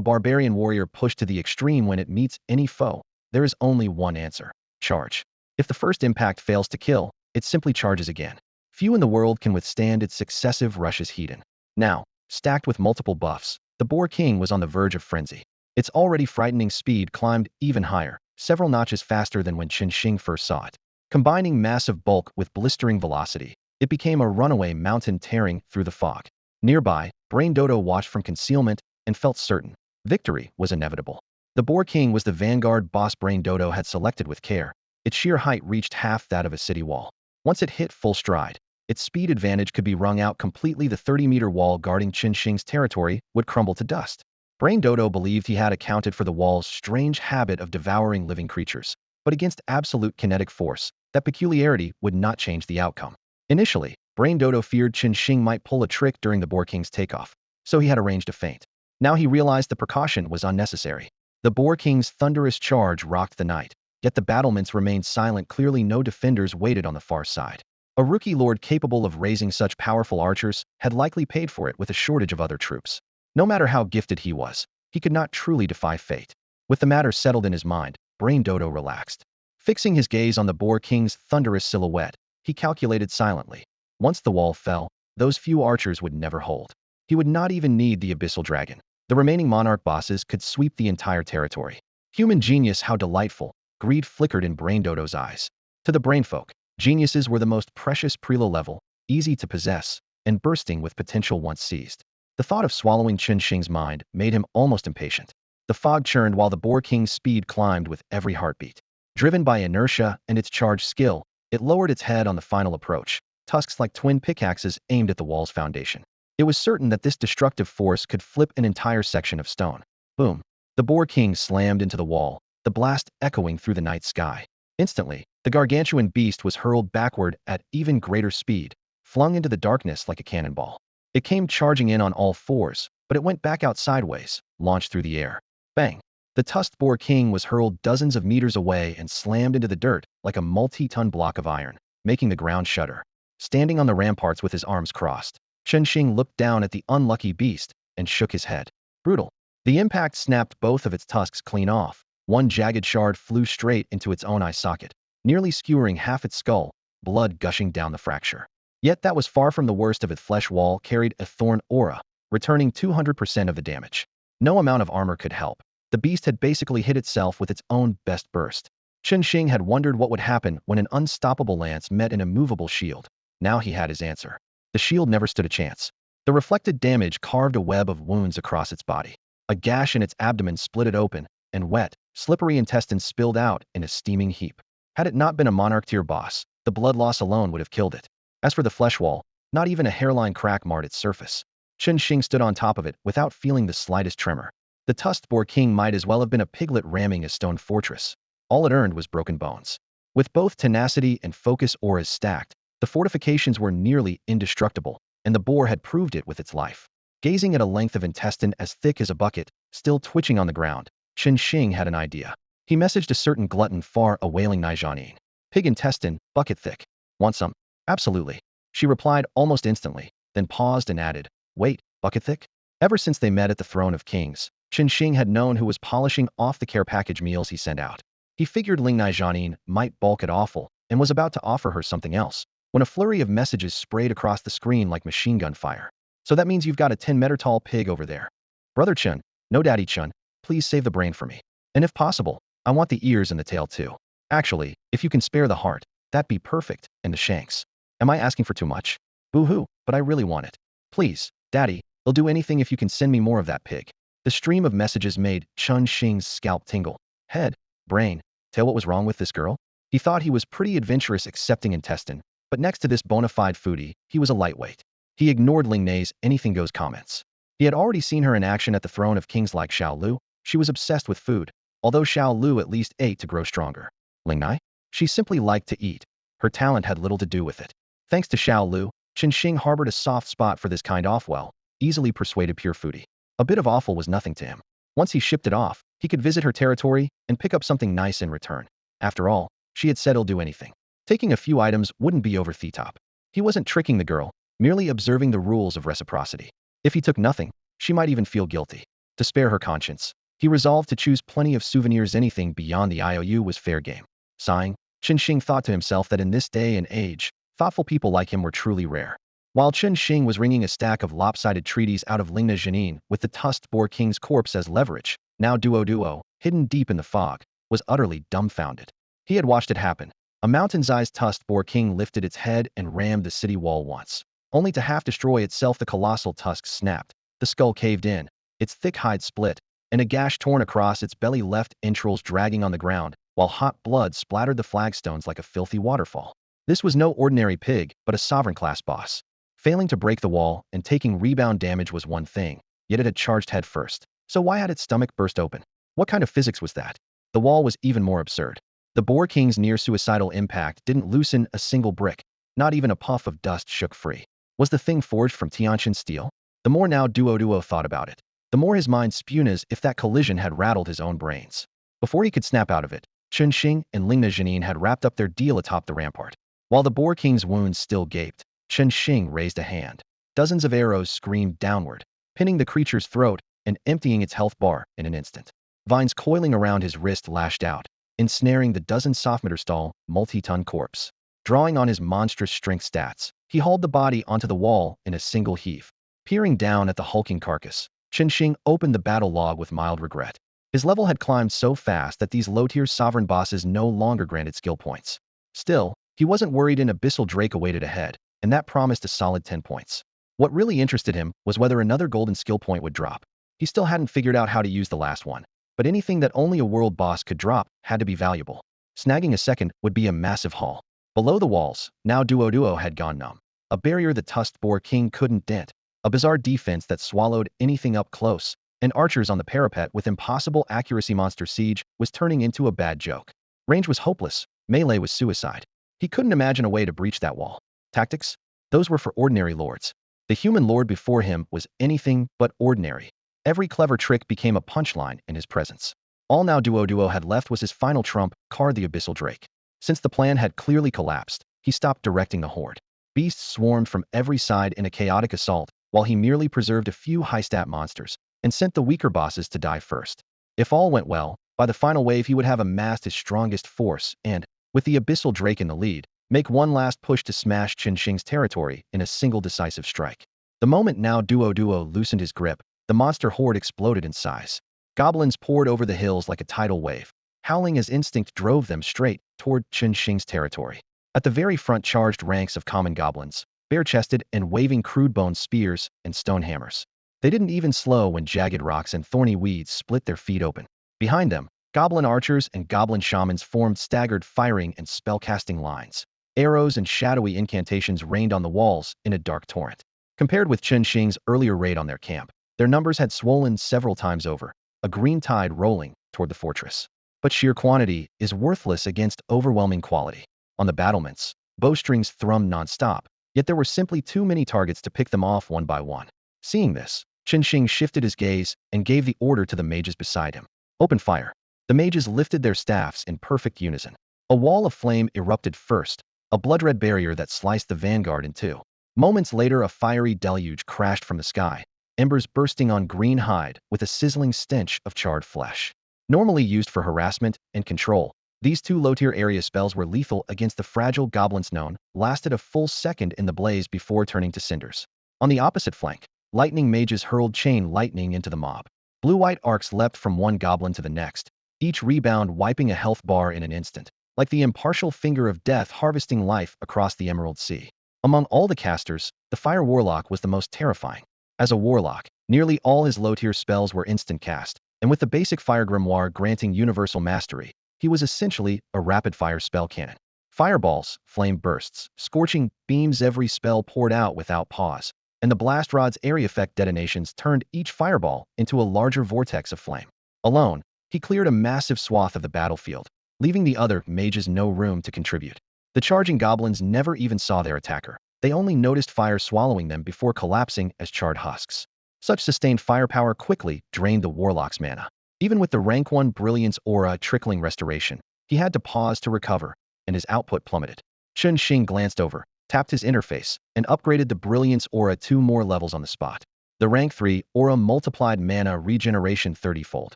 barbarian warrior pushed to the extreme. When it meets any foe, there is only one answer: charge. If the first impact fails to kill, it simply charges again. Few in the world can withstand its successive rushes. Heaton. Now, stacked with multiple buffs, the Boar King was on the verge of frenzy. Its already frightening speed climbed even higher, several notches faster than when Chun Xing first saw it. Combining massive bulk with blistering velocity, it became a runaway mountain tearing through the fog. Nearby, Brain Dodo watched from concealment and felt certain victory was inevitable. The Boar King was the vanguard boss Brain Dodo had selected with care. Its sheer height reached half that of a city wall. Once it hit full stride, its speed advantage could be wrung out completely. The 30-meter wall guarding Chun Xing's territory would crumble to dust. Brain Dodo believed he had accounted for the wall's strange habit of devouring living creatures, but against absolute kinetic force, that peculiarity would not change the outcome. Initially, Brain Dodo feared Chun Xing might pull a trick during the Boar King's takeoff, so he had arranged a feint. Now he realized the precaution was unnecessary. The Boar King's thunderous charge rocked the night, yet the battlements remained silent. Clearly no defenders waited on the far side. A rookie lord capable of raising such powerful archers had likely paid for it with a shortage of other troops. No matter how gifted he was, he could not truly defy fate. With the matter settled in his mind, Brain Dodo relaxed. Fixing his gaze on the Boar King's thunderous silhouette, he calculated silently. Once the wall fell, those few archers would never hold. He would not even need the Abyssal Dragon. The remaining monarch bosses could sweep the entire territory. Human genius, how delightful! Greed flickered in Brain Dodo's eyes. To the brainfolk, geniuses were the most precious prelow level, easy to possess, and bursting with potential once seized. The thought of swallowing Chun Xing's mind made him almost impatient. The fog churned while the Boar King's speed climbed with every heartbeat. Driven by inertia and its charge skill, it lowered its head on the final approach, tusks like twin pickaxes aimed at the wall's foundation. It was certain that this destructive force could flip an entire section of stone. Boom! The Boar King slammed into the wall, the blast echoing through the night sky. Instantly, the gargantuan beast was hurled backward at even greater speed, flung into the darkness like a cannonball. It came charging in on all fours, but it went back out sideways, launched through the air. Bang! The tusked Boar King was hurled dozens of meters away and slammed into the dirt like a multi-ton block of iron, making the ground shudder. Standing on the ramparts with his arms crossed, Chun Xing looked down at the unlucky beast and shook his head. Brutal. The impact snapped both of its tusks clean off. One jagged shard flew straight into its own eye socket, nearly skewering half its skull, blood gushing down the fracture. Yet that was far from the worst of it. Flesh wall carried a thorn aura, returning 200% of the damage. No amount of armor could help. The beast had basically hit itself with its own best burst. Chun Xing had wondered what would happen when an unstoppable lance met an immovable shield. Now he had his answer. The shield never stood a chance. The reflected damage carved a web of wounds across its body. A gash in its abdomen split it open, and wet, slippery intestines spilled out in a steaming heap. Had it not been a monarch tier boss, the blood loss alone would have killed it. As for the flesh wall, not even a hairline crack marred its surface. Chun Xing stood on top of it without feeling the slightest tremor. The tusked Boar King might as well have been a piglet ramming a stone fortress. All it earned was broken bones. With both tenacity and focus auras stacked, the fortifications were nearly indestructible, and the boar had proved it with its life. Gazing at a length of intestine as thick as a bucket, still twitching on the ground, Chun Xing had an idea. He messaged a certain glutton far a wailing Naijanine. Pig intestine, bucket thick. Want some? Absolutely. She replied almost instantly, then paused and added, wait, bucket thick? Ever since they met at the Throne of Kings, Chun Xing had known who was polishing off the care package meals he sent out. He figured Ling Naijanine might balk at awful, and was about to offer her something else, when a flurry of messages sprayed across the screen like machine gun fire. So that means you've got a 10-meter tall pig over there. Brother Chun, no Daddy Chun, please save the brain for me. And if possible, I want the ears and the tail too. Actually, if you can spare the heart, that'd be perfect, and the shanks. Am I asking for too much? Boo-hoo, but I really want it. Please, Daddy, I'll do anything if you can send me more of that pig. The stream of messages made Chun Xing's scalp tingle. Head, brain, tail. What was wrong with this girl? He thought he was pretty adventurous accepting intestine, but next to this bona fide foodie, he was a lightweight. He ignored Ling Nei's anything-goes comments. He had already seen her in action at the throne of kings like Xiao Lu. She was obsessed with food, although Xiao Lu at least ate to grow stronger. Ling Nei? She simply liked to eat. Her talent had little to do with it. Thanks to Xiao Lu, Qin Xing harbored a soft spot for this kind of easily persuaded pure foodie. A bit of offal was nothing to him. Once he shipped it off, he could visit her territory and pick up something nice in return. After all, she had said he'll do anything. Taking a few items wouldn't be over the top. He wasn't tricking the girl, merely observing the rules of reciprocity. If he took nothing, she might even feel guilty. To spare her conscience, he resolved to choose plenty of souvenirs. Anything beyond the IOU was fair game. Sighing, Qin Xing thought to himself that in this day and age, thoughtful people like him were truly rare. While Qin Xing was wringing a stack of lopsided treaties out of Lingna Janine with the tusked boar king's corpse as leverage, now Duo, hidden deep in the fog, was utterly dumbfounded. He had watched it happen. A mountain-sized tusked boar king lifted its head and rammed the city wall once, only to half destroy itself. The colossal tusk snapped, the skull caved in, its thick hide split, and a gash torn across its belly left entrails dragging on the ground, while hot blood splattered the flagstones like a filthy waterfall. This was no ordinary pig, but a sovereign-class boss. Failing to break the wall and taking rebound damage was one thing, yet it had charged head first. So why had its stomach burst open? What kind of physics was that? The wall was even more absurd. The Boar King's near-suicidal impact didn't loosen a single brick. Not even a puff of dust shook free. Was the thing forged from Tianqian steel? The more now Duo thought about it, the more his mind spun as if that collision had rattled his own brains. Before he could snap out of it, Qin Xing and Lingna Janine had wrapped up their deal atop the rampart. While the Boar King's wounds still gaped, Qin Xing raised a hand. Dozens of arrows screamed downward, pinning the creature's throat and emptying its health bar in an instant. Vines coiling around his wrist lashed out, ensnaring the dozen softmeter-stall, multi-ton corpse. Drawing on his monstrous strength stats, he hauled the body onto the wall in a single heave. Peering down at the hulking carcass, Qin Xing opened the battle log with mild regret. His level had climbed so fast that these low-tier sovereign bosses no longer granted skill points. Still, he wasn't worried. An Abyssal Drake awaited ahead, and that promised a solid 10 points. What really interested him was whether another golden skill point would drop. He still hadn't figured out how to use the last one, but anything that only a world boss could drop had to be valuable. Snagging a second would be a massive haul. Below the walls, now Duo had gone numb. A barrier the tusked boar king couldn't dent. A bizarre defense that swallowed anything up close, and archers on the parapet with impossible accuracy. Monster Siege was turning into a bad joke. Range was hopeless, melee was suicide. He couldn't imagine a way to breach that wall. Tactics? Those were for ordinary lords. The human lord before him was anything but ordinary. Every clever trick became a punchline in his presence. All now Duo had left was his final trump card, the Abyssal Drake. Since the plan had clearly collapsed, he stopped directing the horde. Beasts swarmed from every side in a chaotic assault, while he merely preserved a few high-stat monsters and sent the weaker bosses to die first. If all went well, by the final wave he would have amassed his strongest force and, with the Abyssal Drake in the lead, make one last push to smash Qin Xing's territory in a single decisive strike. The moment now Duo loosened his grip, the monster horde exploded in size. Goblins poured over the hills like a tidal wave, howling as instinct drove them straight toward Qin Xing's territory. At the very front charged ranks of common goblins, bare-chested and waving crude-boned spears and stone hammers. They didn't even slow when jagged rocks and thorny weeds split their feet open. Behind them, goblin archers and goblin shamans formed staggered firing and spellcasting lines. Arrows and shadowy incantations rained on the walls in a dark torrent. Compared with Qin Xing's earlier raid on their camp, their numbers had swollen several times over, a green tide rolling toward the fortress. But sheer quantity is worthless against overwhelming quality. On the battlements, bowstrings thrummed non-stop, yet there were simply too many targets to pick them off one by one. Seeing this, Qin Xing shifted his gaze and gave the order to the mages beside him. Open fire. The mages lifted their staffs in perfect unison. A wall of flame erupted first, a blood-red barrier that sliced the vanguard in two. Moments later, a fiery deluge crashed from the sky, embers bursting on green hide with a sizzling stench of charred flesh. Normally used for harassment and control, these two low-tier area spells were lethal against the fragile goblins. Known lasted a full second in the blaze before turning to cinders. On the opposite flank, lightning mages hurled chain lightning into the mob. Blue-white arcs leapt from one goblin to the next, each rebound wiping a health bar in an instant, like the impartial finger of death harvesting life across the Emerald Sea. Among all the casters, the Fire Warlock was the most terrifying. As a warlock, nearly all his low-tier spells were instant cast, and with the basic Fire Grimoire granting universal mastery, he was essentially a rapid-fire spell cannon. Fireballs, flame bursts, scorching beams, every spell poured out without pause, and the blast rod's area effect detonations turned each fireball into a larger vortex of flame. Alone, he cleared a massive swath of the battlefield, leaving the other mages no room to contribute. The charging goblins never even saw their attacker. They only noticed fire swallowing them before collapsing as charred husks. Such sustained firepower quickly drained the warlock's mana. Even with the rank 1 brilliance aura trickling restoration, he had to pause to recover, and his output plummeted. Chun Xing glanced over, tapped his interface, and upgraded the brilliance aura 2 more levels on the spot. The rank 3 aura multiplied mana regeneration 30-fold.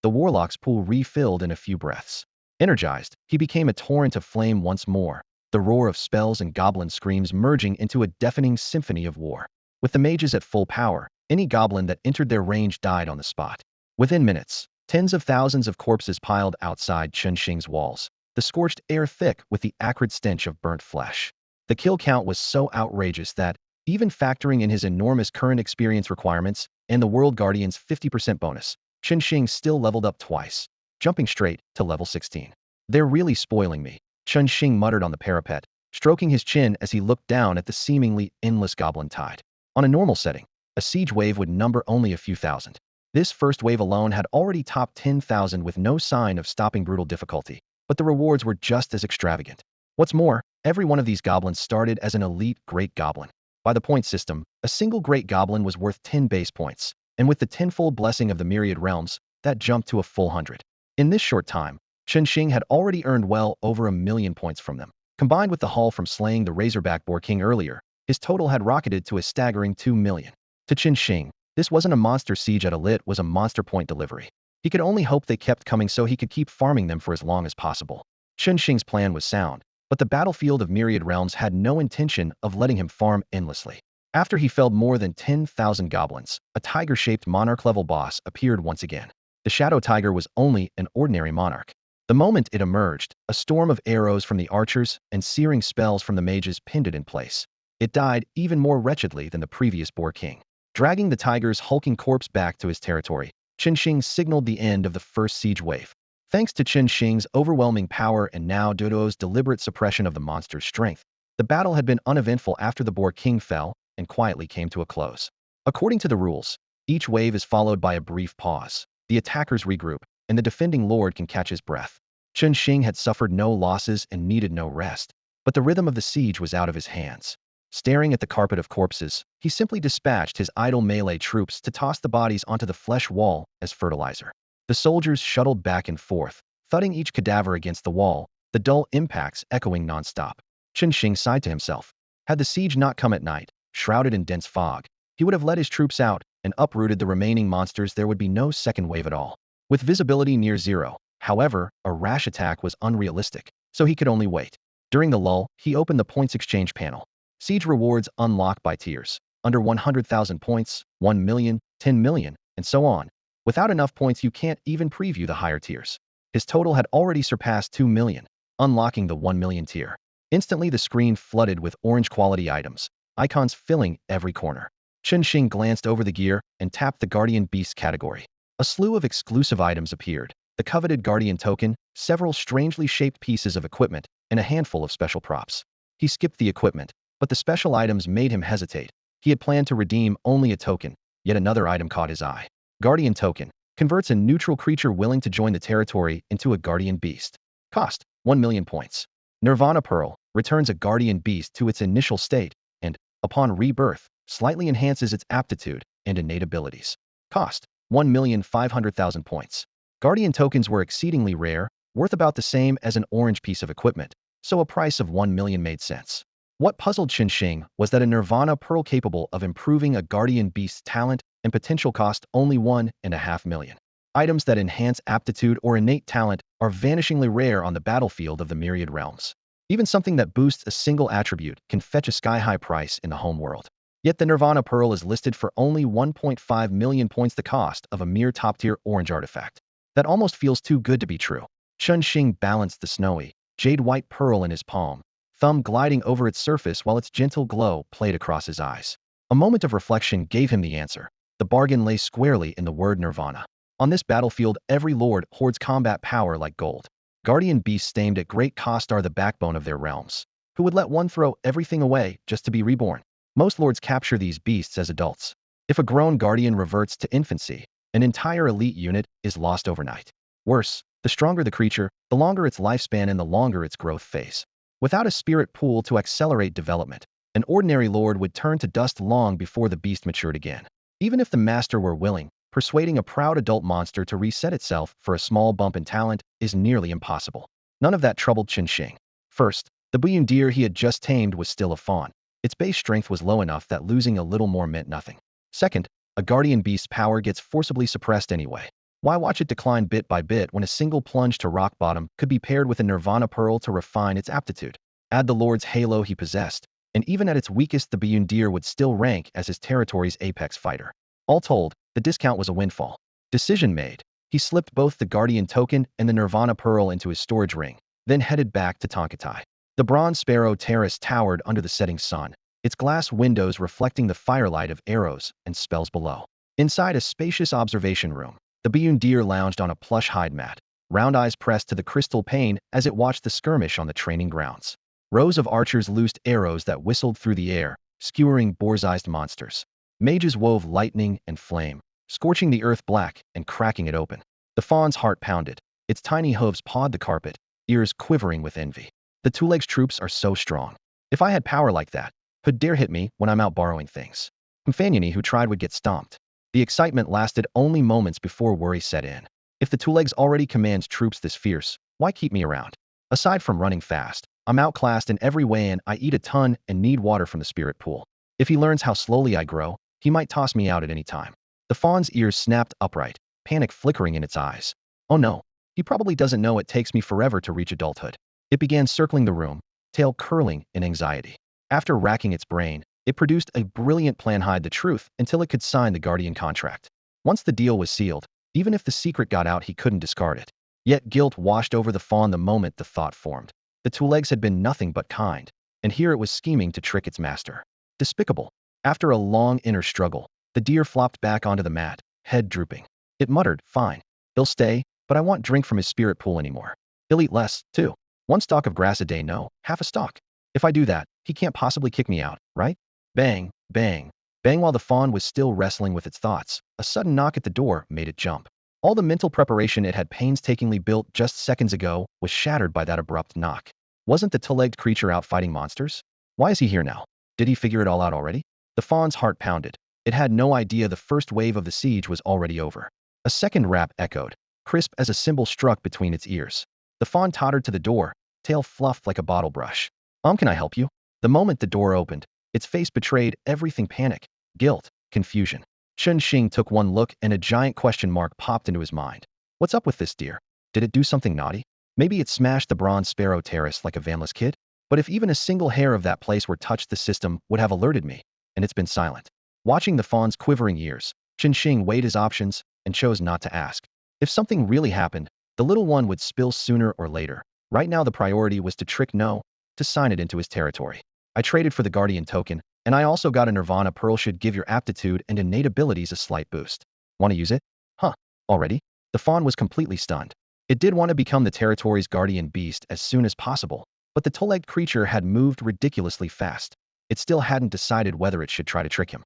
The warlock's pool refilled in a few breaths. Energized, he became a torrent of flame once more, the roar of spells and goblin screams merging into a deafening symphony of war. With the mages at full power, any goblin that entered their range died on the spot. Within minutes, tens of thousands of corpses piled outside Chun Xing's walls, the scorched air thick with the acrid stench of burnt flesh. The kill count was so outrageous that, even factoring in his enormous current experience requirements and the World Guardian's 50% bonus, Chun Xing still leveled up twice, jumping straight to level 16. They're really spoiling me, Chun Xing muttered on the parapet, stroking his chin as he looked down at the seemingly endless goblin tide. On a normal setting, a siege wave would number only a few thousand. This first wave alone had already topped 10,000 with no sign of stopping brutal difficulty, but the rewards were just as extravagant. What's more, every one of these goblins started as an elite Great Goblin. By the point system, a single Great Goblin was worth 10 base points, and with the tenfold blessing of the myriad realms, that jumped to a full 100. In this short time, Chun Xing had already earned well over 1,000,000 points from them. Combined with the haul from slaying the Razorback Boar King earlier, his total had rocketed to a staggering 2 million. To Chun Xing, this wasn't a monster siege at a lit, was a monster point delivery. He could only hope they kept coming so he could keep farming them for as long as possible. Chun Xing's plan was sound, but the battlefield of myriad realms had no intention of letting him farm endlessly. After he felled more than 10,000 goblins, a tiger-shaped monarch-level boss appeared once again. The Shadow Tiger was only an ordinary monarch. The moment it emerged, a storm of arrows from the archers and searing spells from the mages pinned it in place. It died even more wretchedly than the previous Boar King. Dragging the tiger's hulking corpse back to his territory, Chun Xing signaled the end of the first siege wave. Thanks to Chun Xing's overwhelming power and now Dodo's deliberate suppression of the monster's strength, the battle had been uneventful after the Boar King fell and quietly came to a close. According to the rules, each wave is followed by a brief pause. The attackers regroup, and the defending lord can catch his breath. Chun Xing had suffered no losses and needed no rest, but the rhythm of the siege was out of his hands. Staring at the carpet of corpses, he simply dispatched his idle melee troops to toss the bodies onto the flesh wall as fertilizer. The soldiers shuttled back and forth, thudding each cadaver against the wall, the dull impacts echoing nonstop. Chun Xing sighed to himself. Had the siege not come at night, shrouded in dense fog, he would have led his troops out and uprooted the remaining monsters. There would be no second wave at all. With visibility near zero, however, a rash attack was unrealistic, so he could only wait. During the lull, he opened the points exchange panel. Siege rewards unlocked by tiers. Under 100,000 points, 1 million, 10 million, and so on. Without enough points you can't even preview the higher tiers. His total had already surpassed 2 million, unlocking the 1 million tier. Instantly the screen flooded with orange quality items, icons filling every corner. Chun Xing glanced over the gear and tapped the Guardian Beast category. A slew of exclusive items appeared, the coveted Guardian token, several strangely shaped pieces of equipment, and a handful of special props. He skipped the equipment, but the special items made him hesitate. He had planned to redeem only a token, yet another item caught his eye. Guardian token converts a neutral creature willing to join the territory into a Guardian Beast. Cost, 1 million points. Nirvana Pearl returns a Guardian Beast to its initial state and, upon rebirth, slightly enhances its aptitude and innate abilities. Cost, 1,500,000 points. Guardian tokens were exceedingly rare, worth about the same as an orange piece of equipment, so a price of 1 million made sense. What puzzled Chun Xing was that a Nirvana Pearl capable of improving a Guardian Beast's talent and potential cost only 1.5 million. Items that enhance aptitude or innate talent are vanishingly rare on the battlefield of the myriad realms. Even something that boosts a single attribute can fetch a sky-high price in the home world. Yet the Nirvana Pearl is listed for only 1.5 million points, the cost of a mere top-tier orange artifact. That almost feels too good to be true. Chen Xing balanced the snowy, jade-white pearl in his palm, thumb gliding over its surface while its gentle glow played across his eyes. A moment of reflection gave him the answer. The bargain lay squarely in the word nirvana. On this battlefield, every lord hoards combat power like gold. Guardian beasts aimed at great cost are the backbone of their realms. Who would let one throw everything away just to be reborn? Most lords capture these beasts as adults. If a grown guardian reverts to infancy, an entire elite unit is lost overnight. Worse, the stronger the creature, the longer its lifespan and the longer its growth phase. Without a spirit pool to accelerate development, an ordinary lord would turn to dust long before the beast matured again. Even if the master were willing, persuading a proud adult monster to reset itself for a small bump in talent is nearly impossible. None of that troubled Chen Xing. First, the Buyun deer he had just tamed was still a fawn. Its base strength was low enough that losing a little more meant nothing. Second, a guardian beast's power gets forcibly suppressed anyway. Why watch it decline bit by bit when a single plunge to rock bottom could be paired with a Nirvana Pearl to refine its aptitude? Add the Lord's halo he possessed, and even at its weakest the Buyun deer would still rank as his territory's apex fighter. All told, the discount was a windfall. Decision made. He slipped both the Guardian token and the Nirvana Pearl into his storage ring, then headed back to Tonkatai. The Bronze Sparrow Terrace towered under the setting sun, its glass windows reflecting the firelight of arrows and spells below. Inside a spacious observation room, the Buyun deer lounged on a plush hide mat, round eyes pressed to the crystal pane as it watched the skirmish on the training grounds. Rows of archers loosed arrows that whistled through the air, skewering boar's-eyed monsters. Mages wove lightning and flame, scorching the earth black and cracking it open. The fawn's heart pounded. Its tiny hooves pawed the carpet, ears quivering with envy. The two-legs troops are so strong. If I had power like that, who'd dare hit me when I'm out borrowing things? Companiony who tried would get stomped. The excitement lasted only moments before worry set in. If the two-legs already commands troops this fierce, why keep me around? Aside from running fast, I'm outclassed in every way and I eat a ton and need water from the spirit pool. If he learns how slowly I grow, he might toss me out at any time. The fawn's ears snapped upright, panic flickering in its eyes. Oh no, he probably doesn't know it takes me forever to reach adulthood. It began circling the room, tail curling in anxiety. After racking its brain, it produced a brilliant plan: hide the truth until it could sign the Guardian contract. Once the deal was sealed, even if the secret got out he couldn't discard it. Yet guilt washed over the fawn the moment the thought formed. The two legs had been nothing but kind, and here it was scheming to trick its master. Despicable. After a long inner struggle, the deer flopped back onto the mat, head drooping. It muttered, fine. He'll stay, but I won't drink from his spirit pool anymore. He'll eat less, too. 1 stalk of grass a day, no, half a stalk. If I do that, he can't possibly kick me out, right? Bang, bang, bang. While the fawn was still wrestling with its thoughts, a sudden knock at the door made it jump. All the mental preparation it had painstakingly built just seconds ago was shattered by that abrupt knock. Wasn't the two-legged creature out fighting monsters? Why is he here now? Did he figure it all out already? The fawn's heart pounded. It had no idea the first wave of the siege was already over. A second rap echoed, crisp as a cymbal struck between its ears. The fawn tottered to the door, tail fluffed like a bottle brush. Can I help you? The moment the door opened, its face betrayed everything: panic, guilt, confusion. Chen Xing took one look and a giant question mark popped into his mind. What's up with this deer? Did it do something naughty? Maybe it smashed the Bronze Sparrow Terrace like a vanless kid? But if even a single hair of that place were touched, the system would have alerted me, and it's been silent. Watching the fawn's quivering ears, Chen Xing weighed his options and chose not to ask. If something really happened, the little one would spill sooner or later. Right now the priority was to trick No, to sign it into his territory. I traded for the Guardian token, and I also got a Nirvana Pearl. Should give your aptitude and innate abilities a slight boost. Want to use it? Huh, already? The fawn was completely stunned. It did want to become the territory's guardian beast as soon as possible, but the two-legged creature had moved ridiculously fast. It still hadn't decided whether it should try to trick him.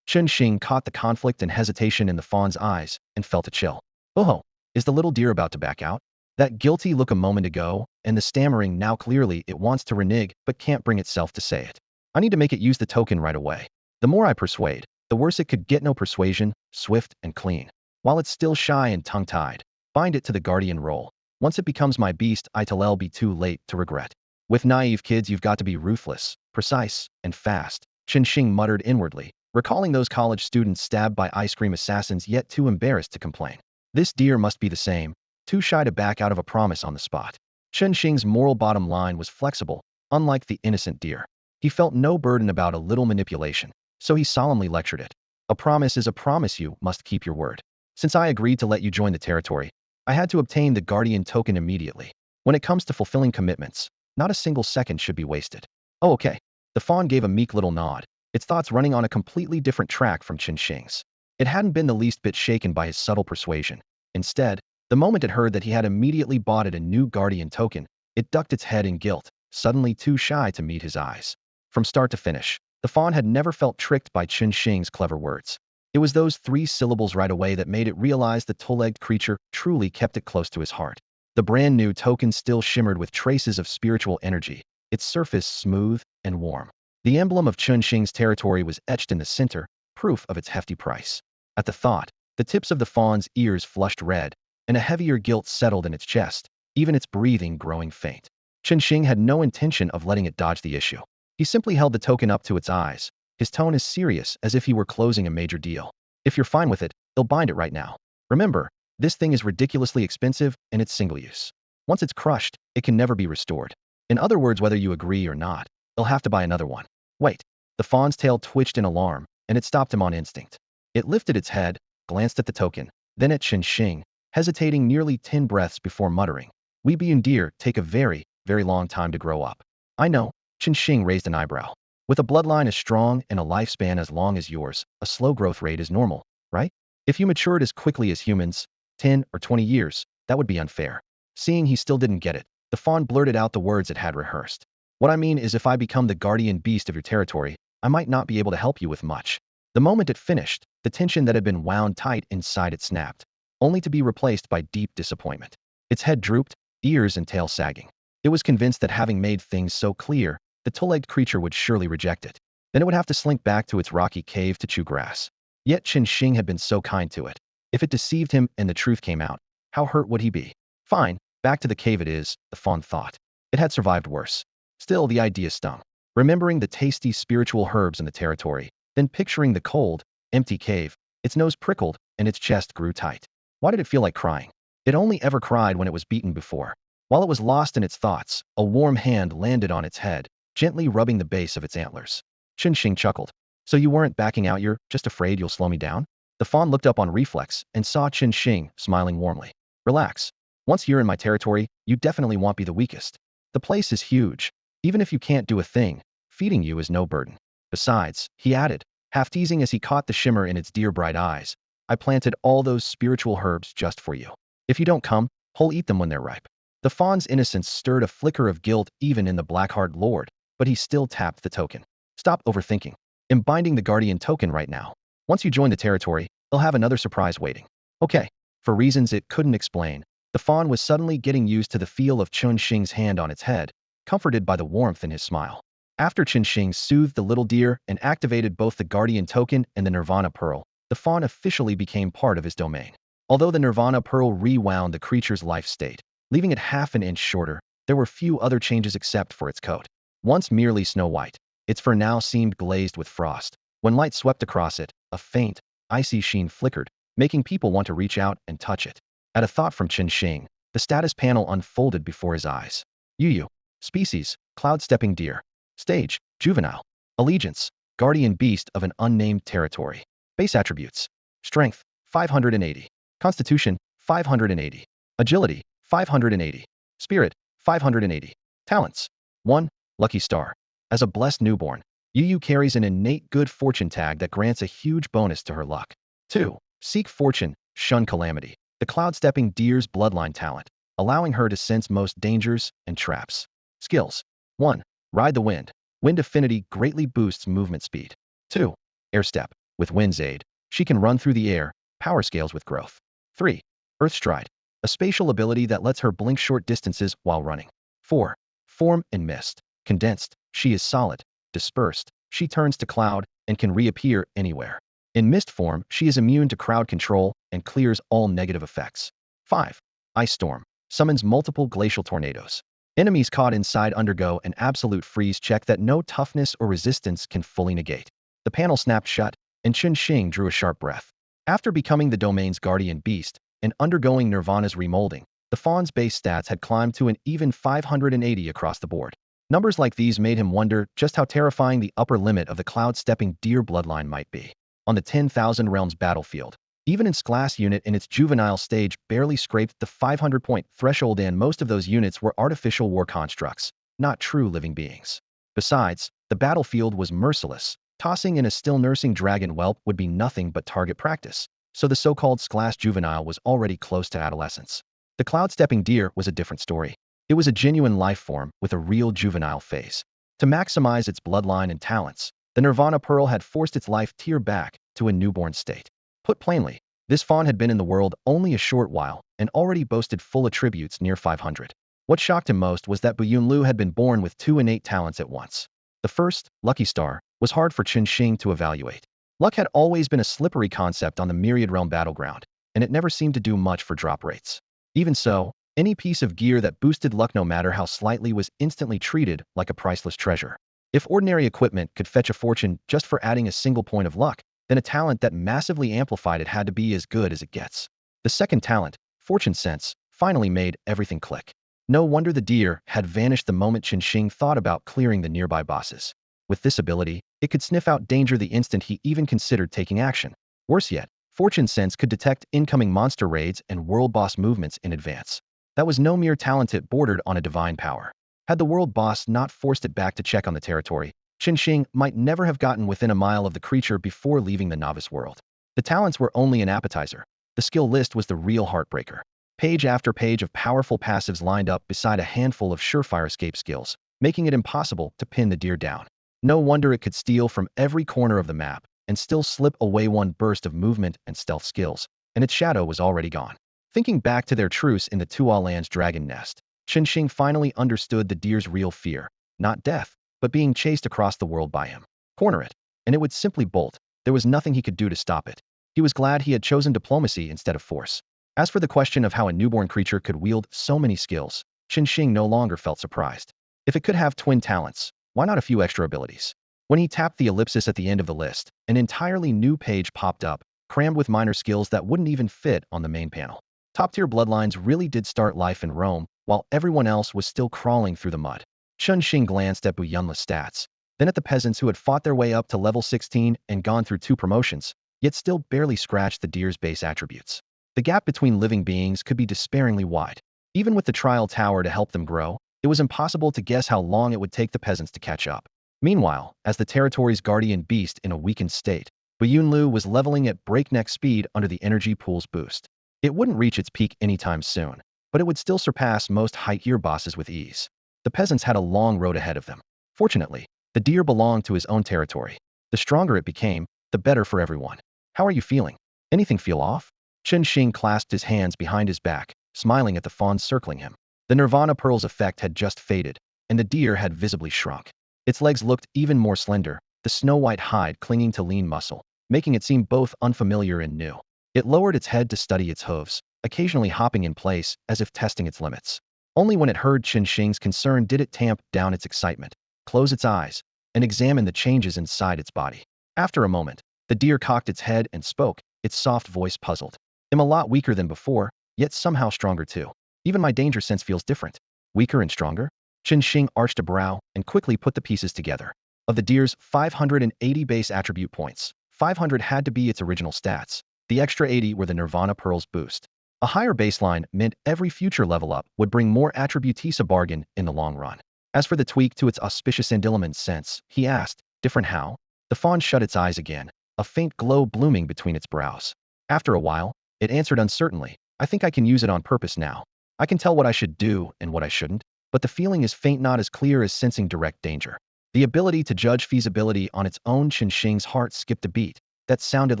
Chen Xing caught the conflict and hesitation in the fawn's eyes and felt a chill. Oh, is the little deer about to back out? That guilty look a moment ago, and the stammering now. Clearly it wants to renege but can't bring itself to say it. I need to make it use the token right away. The more I persuade, the worse it could get. No persuasion, swift and clean. While it's still shy and tongue-tied, bind it to the guardian role. Once it becomes my beast, it'll be too late to regret. With naive kids you've got to be ruthless, precise, and fast, Chen Xing muttered inwardly, recalling those college students stabbed by ice cream assassins yet too embarrassed to complain. This deer must be the same, too shy to back out of a promise on the spot. Chen Xing's moral bottom line was flexible, unlike the innocent deer. He felt no burden about a little manipulation. So he solemnly lectured it. A promise is a promise, you must keep your word. Since I agreed to let you join the territory, I had to obtain the guardian token immediately. When it comes to fulfilling commitments, not a single second should be wasted. Oh, okay. The fawn gave a meek little nod, its thoughts running on a completely different track from Qin Shing's. It hadn't been the least bit shaken by his subtle persuasion. Instead, the moment it heard that he had immediately bought it a new guardian token, it ducked its head in guilt, suddenly too shy to meet his eyes. From start to finish, the fawn had never felt tricked by Qin Shing's clever words. It was those 3 syllables right away that made it realize the two-legged creature truly kept it close to his heart. The brand new token still shimmered with traces of spiritual energy, its surface smooth and warm. The emblem of Qin Shing's territory was etched in the center, proof of its hefty price. At the thought, the tips of the fawn's ears flushed red, and a heavier guilt settled in its chest, even its breathing growing faint. Qin Shing had no intention of letting it dodge the issue. He simply held the token up to its eyes, his tone as serious as if he were closing a major deal. If you're fine with it, they'll bind it right now. Remember, this thing is ridiculously expensive and it's single use. Once it's crushed, it can never be restored. In other words, whether you agree or not, they'll have to buy another one. Wait. The fawn's tail twitched in alarm, and it stopped him on instinct. It lifted its head, glanced at the token, then at Qin Shing, hesitating nearly 10 breaths before muttering, "We being deer take a very, very long time to grow up." I know. Qin Shing raised an eyebrow. With a bloodline as strong and a lifespan as long as yours, a slow growth rate is normal, right? If you matured as quickly as humans, 10 or 20 years, that would be unfair. Seeing he still didn't get it, the fawn blurted out the words it had rehearsed. What I mean is if I become the guardian beast of your territory, I might not be able to help you with much. The moment it finished, the tension that had been wound tight inside it snapped, only to be replaced by deep disappointment. Its head drooped, ears and tail sagging. It was convinced that having made things so clear, the two-legged creature would surely reject it. Then it would have to slink back to its rocky cave to chew grass. Yet Qin Shing had been so kind to it. If it deceived him and the truth came out, how hurt would he be? Fine, back to the cave it is, the fawn thought. It had survived worse. Still, the idea stung. Remembering the tasty spiritual herbs in the territory, then picturing the cold, empty cave, its nose prickled and its chest grew tight. Why did it feel like crying? It only ever cried when it was beaten before. While it was lost in its thoughts, a warm hand landed on its head, gently rubbing the base of its antlers. Qin Shing chuckled. So you weren't backing out, you're just afraid you'll slow me down? The fawn looked up on reflex and saw Qin Shing smiling warmly. Relax. Once you're in my territory, you definitely won't be the weakest. The place is huge. Even if you can't do a thing, feeding you is no burden. Besides, he added, half teasing as he caught the shimmer in its deer bright eyes, I planted all those spiritual herbs just for you. If you don't come, I'll eat them when they're ripe. The fawn's innocence stirred a flicker of guilt even in the Blackheart Lord, but he still tapped the token. Stop overthinking. I'm binding the guardian token right now. Once you join the territory, they'll have another surprise waiting. Okay. For reasons it couldn't explain, the fawn was suddenly getting used to the feel of Qin Shing's hand on its head, comforted by the warmth in his smile. After Qin Shing soothed the little deer and activated both the guardian token and the Nirvana Pearl, the fawn officially became part of his domain. Although the Nirvana Pearl rewound the creature's life state, leaving it half an inch shorter, there were few other changes except for its coat. Once merely snow white, its fur now seemed glazed with frost. When light swept across it, a faint, icy sheen flickered, making people want to reach out and touch it. At a thought from Qin Shing, the status panel unfolded before his eyes. Yuyu. Species, cloud-stepping deer. Stage, juvenile. Allegiance, guardian beast of an unnamed territory. Base attributes. Strength, 580. Constitution, 580. Agility, 580. Spirit, 580. Talents. 1. Lucky Star. As a blessed newborn, Yuyu carries an innate good fortune tag that grants a huge bonus to her luck. 2. Seek fortune, shun calamity. The cloud-stepping deer's bloodline talent, allowing her to sense most dangers and traps. Skills. 1. Ride the wind. Wind affinity greatly boosts movement speed. 2. Air step. With wind's aid, she can run through the air, power scales with growth. 3. Earth stride. A spatial ability that lets her blink short distances while running. 4. Form in mist. Condensed, she is solid. Dispersed, she turns to cloud and can reappear anywhere. In mist form, she is immune to crowd control and clears all negative effects. 5. Ice storm. Summons multiple glacial tornadoes. Enemies caught inside undergo an absolute freeze check that no toughness or resistance can fully negate. The panel snapped shut, and Qin Shing drew a sharp breath. After becoming the domain's guardian beast and undergoing Nirvana's remolding, the fawn's base stats had climbed to an even 580 across the board. Numbers like these made him wonder just how terrifying the upper limit of the cloud-stepping deer bloodline might be. On the 10,000 Realms battlefield, even its class unit in its juvenile stage barely scraped the 500-point threshold, and most of those units were artificial war constructs, not true living beings. Besides, the battlefield was merciless. Tossing in a still-nursing dragon whelp would be nothing but target practice, so the so-called class juvenile was already close to adolescence. The cloud-stepping deer was a different story. It was a genuine life form with a real juvenile phase. To maximize its bloodline and talents, the Nirvana Pearl had forced its life tier back to a newborn state. Put plainly, this fawn had been in the world only a short while and already boasted full attributes near 500. What shocked him most was that Yunlu had been born with two innate talents at once. The first, Lucky Star, was hard for Qinxing to evaluate. Luck had always been a slippery concept on the Myriad Realm battleground, and it never seemed to do much for drop rates. Even so, any piece of gear that boosted luck no matter how slightly was instantly treated like a priceless treasure. If ordinary equipment could fetch a fortune just for adding a single point of luck, then a talent that massively amplified it had to be as good as it gets. The second talent, Fortune Sense, finally made everything click. No wonder the deer had vanished the moment Qinxing thought about clearing the nearby bosses. With this ability, it could sniff out danger the instant he even considered taking action. Worse yet, Fortune Sense could detect incoming monster raids and world boss movements in advance. That was no mere talent, it bordered on a divine power. Had the world boss not forced it back to check on the territory, Qinxing might never have gotten within a mile of the creature before leaving the novice world. The talents were only an appetizer. The skill list was the real heartbreaker. Page after page of powerful passives lined up beside a handful of surefire escape skills, making it impossible to pin the deer down. No wonder it could steal from every corner of the map and still slip away one burst of movement and stealth skills, and its shadow was already gone. Thinking back to their truce in the Tualan's Land's dragon nest, Qinxing finally understood the deer's real fear, not death, but being chased across the world by him. Corner it, and it would simply bolt. There was nothing he could do to stop it. He was glad he had chosen diplomacy instead of force. As for the question of how a newborn creature could wield so many skills, Qinxing no longer felt surprised. If it could have twin talents, why not a few extra abilities? When he tapped the ellipsis at the end of the list, an entirely new page popped up, crammed with minor skills that wouldn't even fit on the main panel. Top-tier bloodlines really did start life in Rome, while everyone else was still crawling through the mud. Qinxing glanced at Yunla's stats, then at the peasants who had fought their way up to level 16 and gone through 2 promotions, yet still barely scratched the deer's base attributes. The gap between living beings could be despairingly wide. Even with the trial tower to help them grow, it was impossible to guess how long it would take the peasants to catch up. Meanwhile, as the territory's guardian beast in a weakened state, Yunlu was leveling at breakneck speed under the energy pool's boost. It wouldn't reach its peak anytime soon, but it would still surpass most high-tier bosses with ease. The peasants had a long road ahead of them. Fortunately, the deer belonged to his own territory. The stronger it became, the better for everyone. How are you feeling? Anything feel off? Qinxing clasped his hands behind his back, smiling at the fawns circling him. The Nirvana Pearl's effect had just faded, and the deer had visibly shrunk. Its legs looked even more slender, the snow-white hide clinging to lean muscle, making it seem both unfamiliar and new. It lowered its head to study its hooves, occasionally hopping in place as if testing its limits. Only when it heard Qinxing's concern did it tamp down its excitement, close its eyes, and examine the changes inside its body. After a moment, the deer cocked its head and spoke, its soft voice puzzled. I'm a lot weaker than before, yet somehow stronger too. Even my danger sense feels different. Weaker and stronger? Qinxing arched a brow and quickly put the pieces together. Of the deer's 580 base attribute points, 500 had to be its original stats. The extra 80 were the Nirvana Pearl's boost. A higher baseline meant every future level up would bring more attributes a bargain in the long run. As for the tweak to its auspicious enlightenment sense, he asked, different how? The fawn shut its eyes again, a faint glow blooming between its brows. After a while, it answered uncertainly, I think I can use it on purpose now. I can tell what I should do and what I shouldn't, but the feeling is faint, not as clear as sensing direct danger. The ability to judge feasibility on its own. Qinxing's heart skipped a beat. That sounded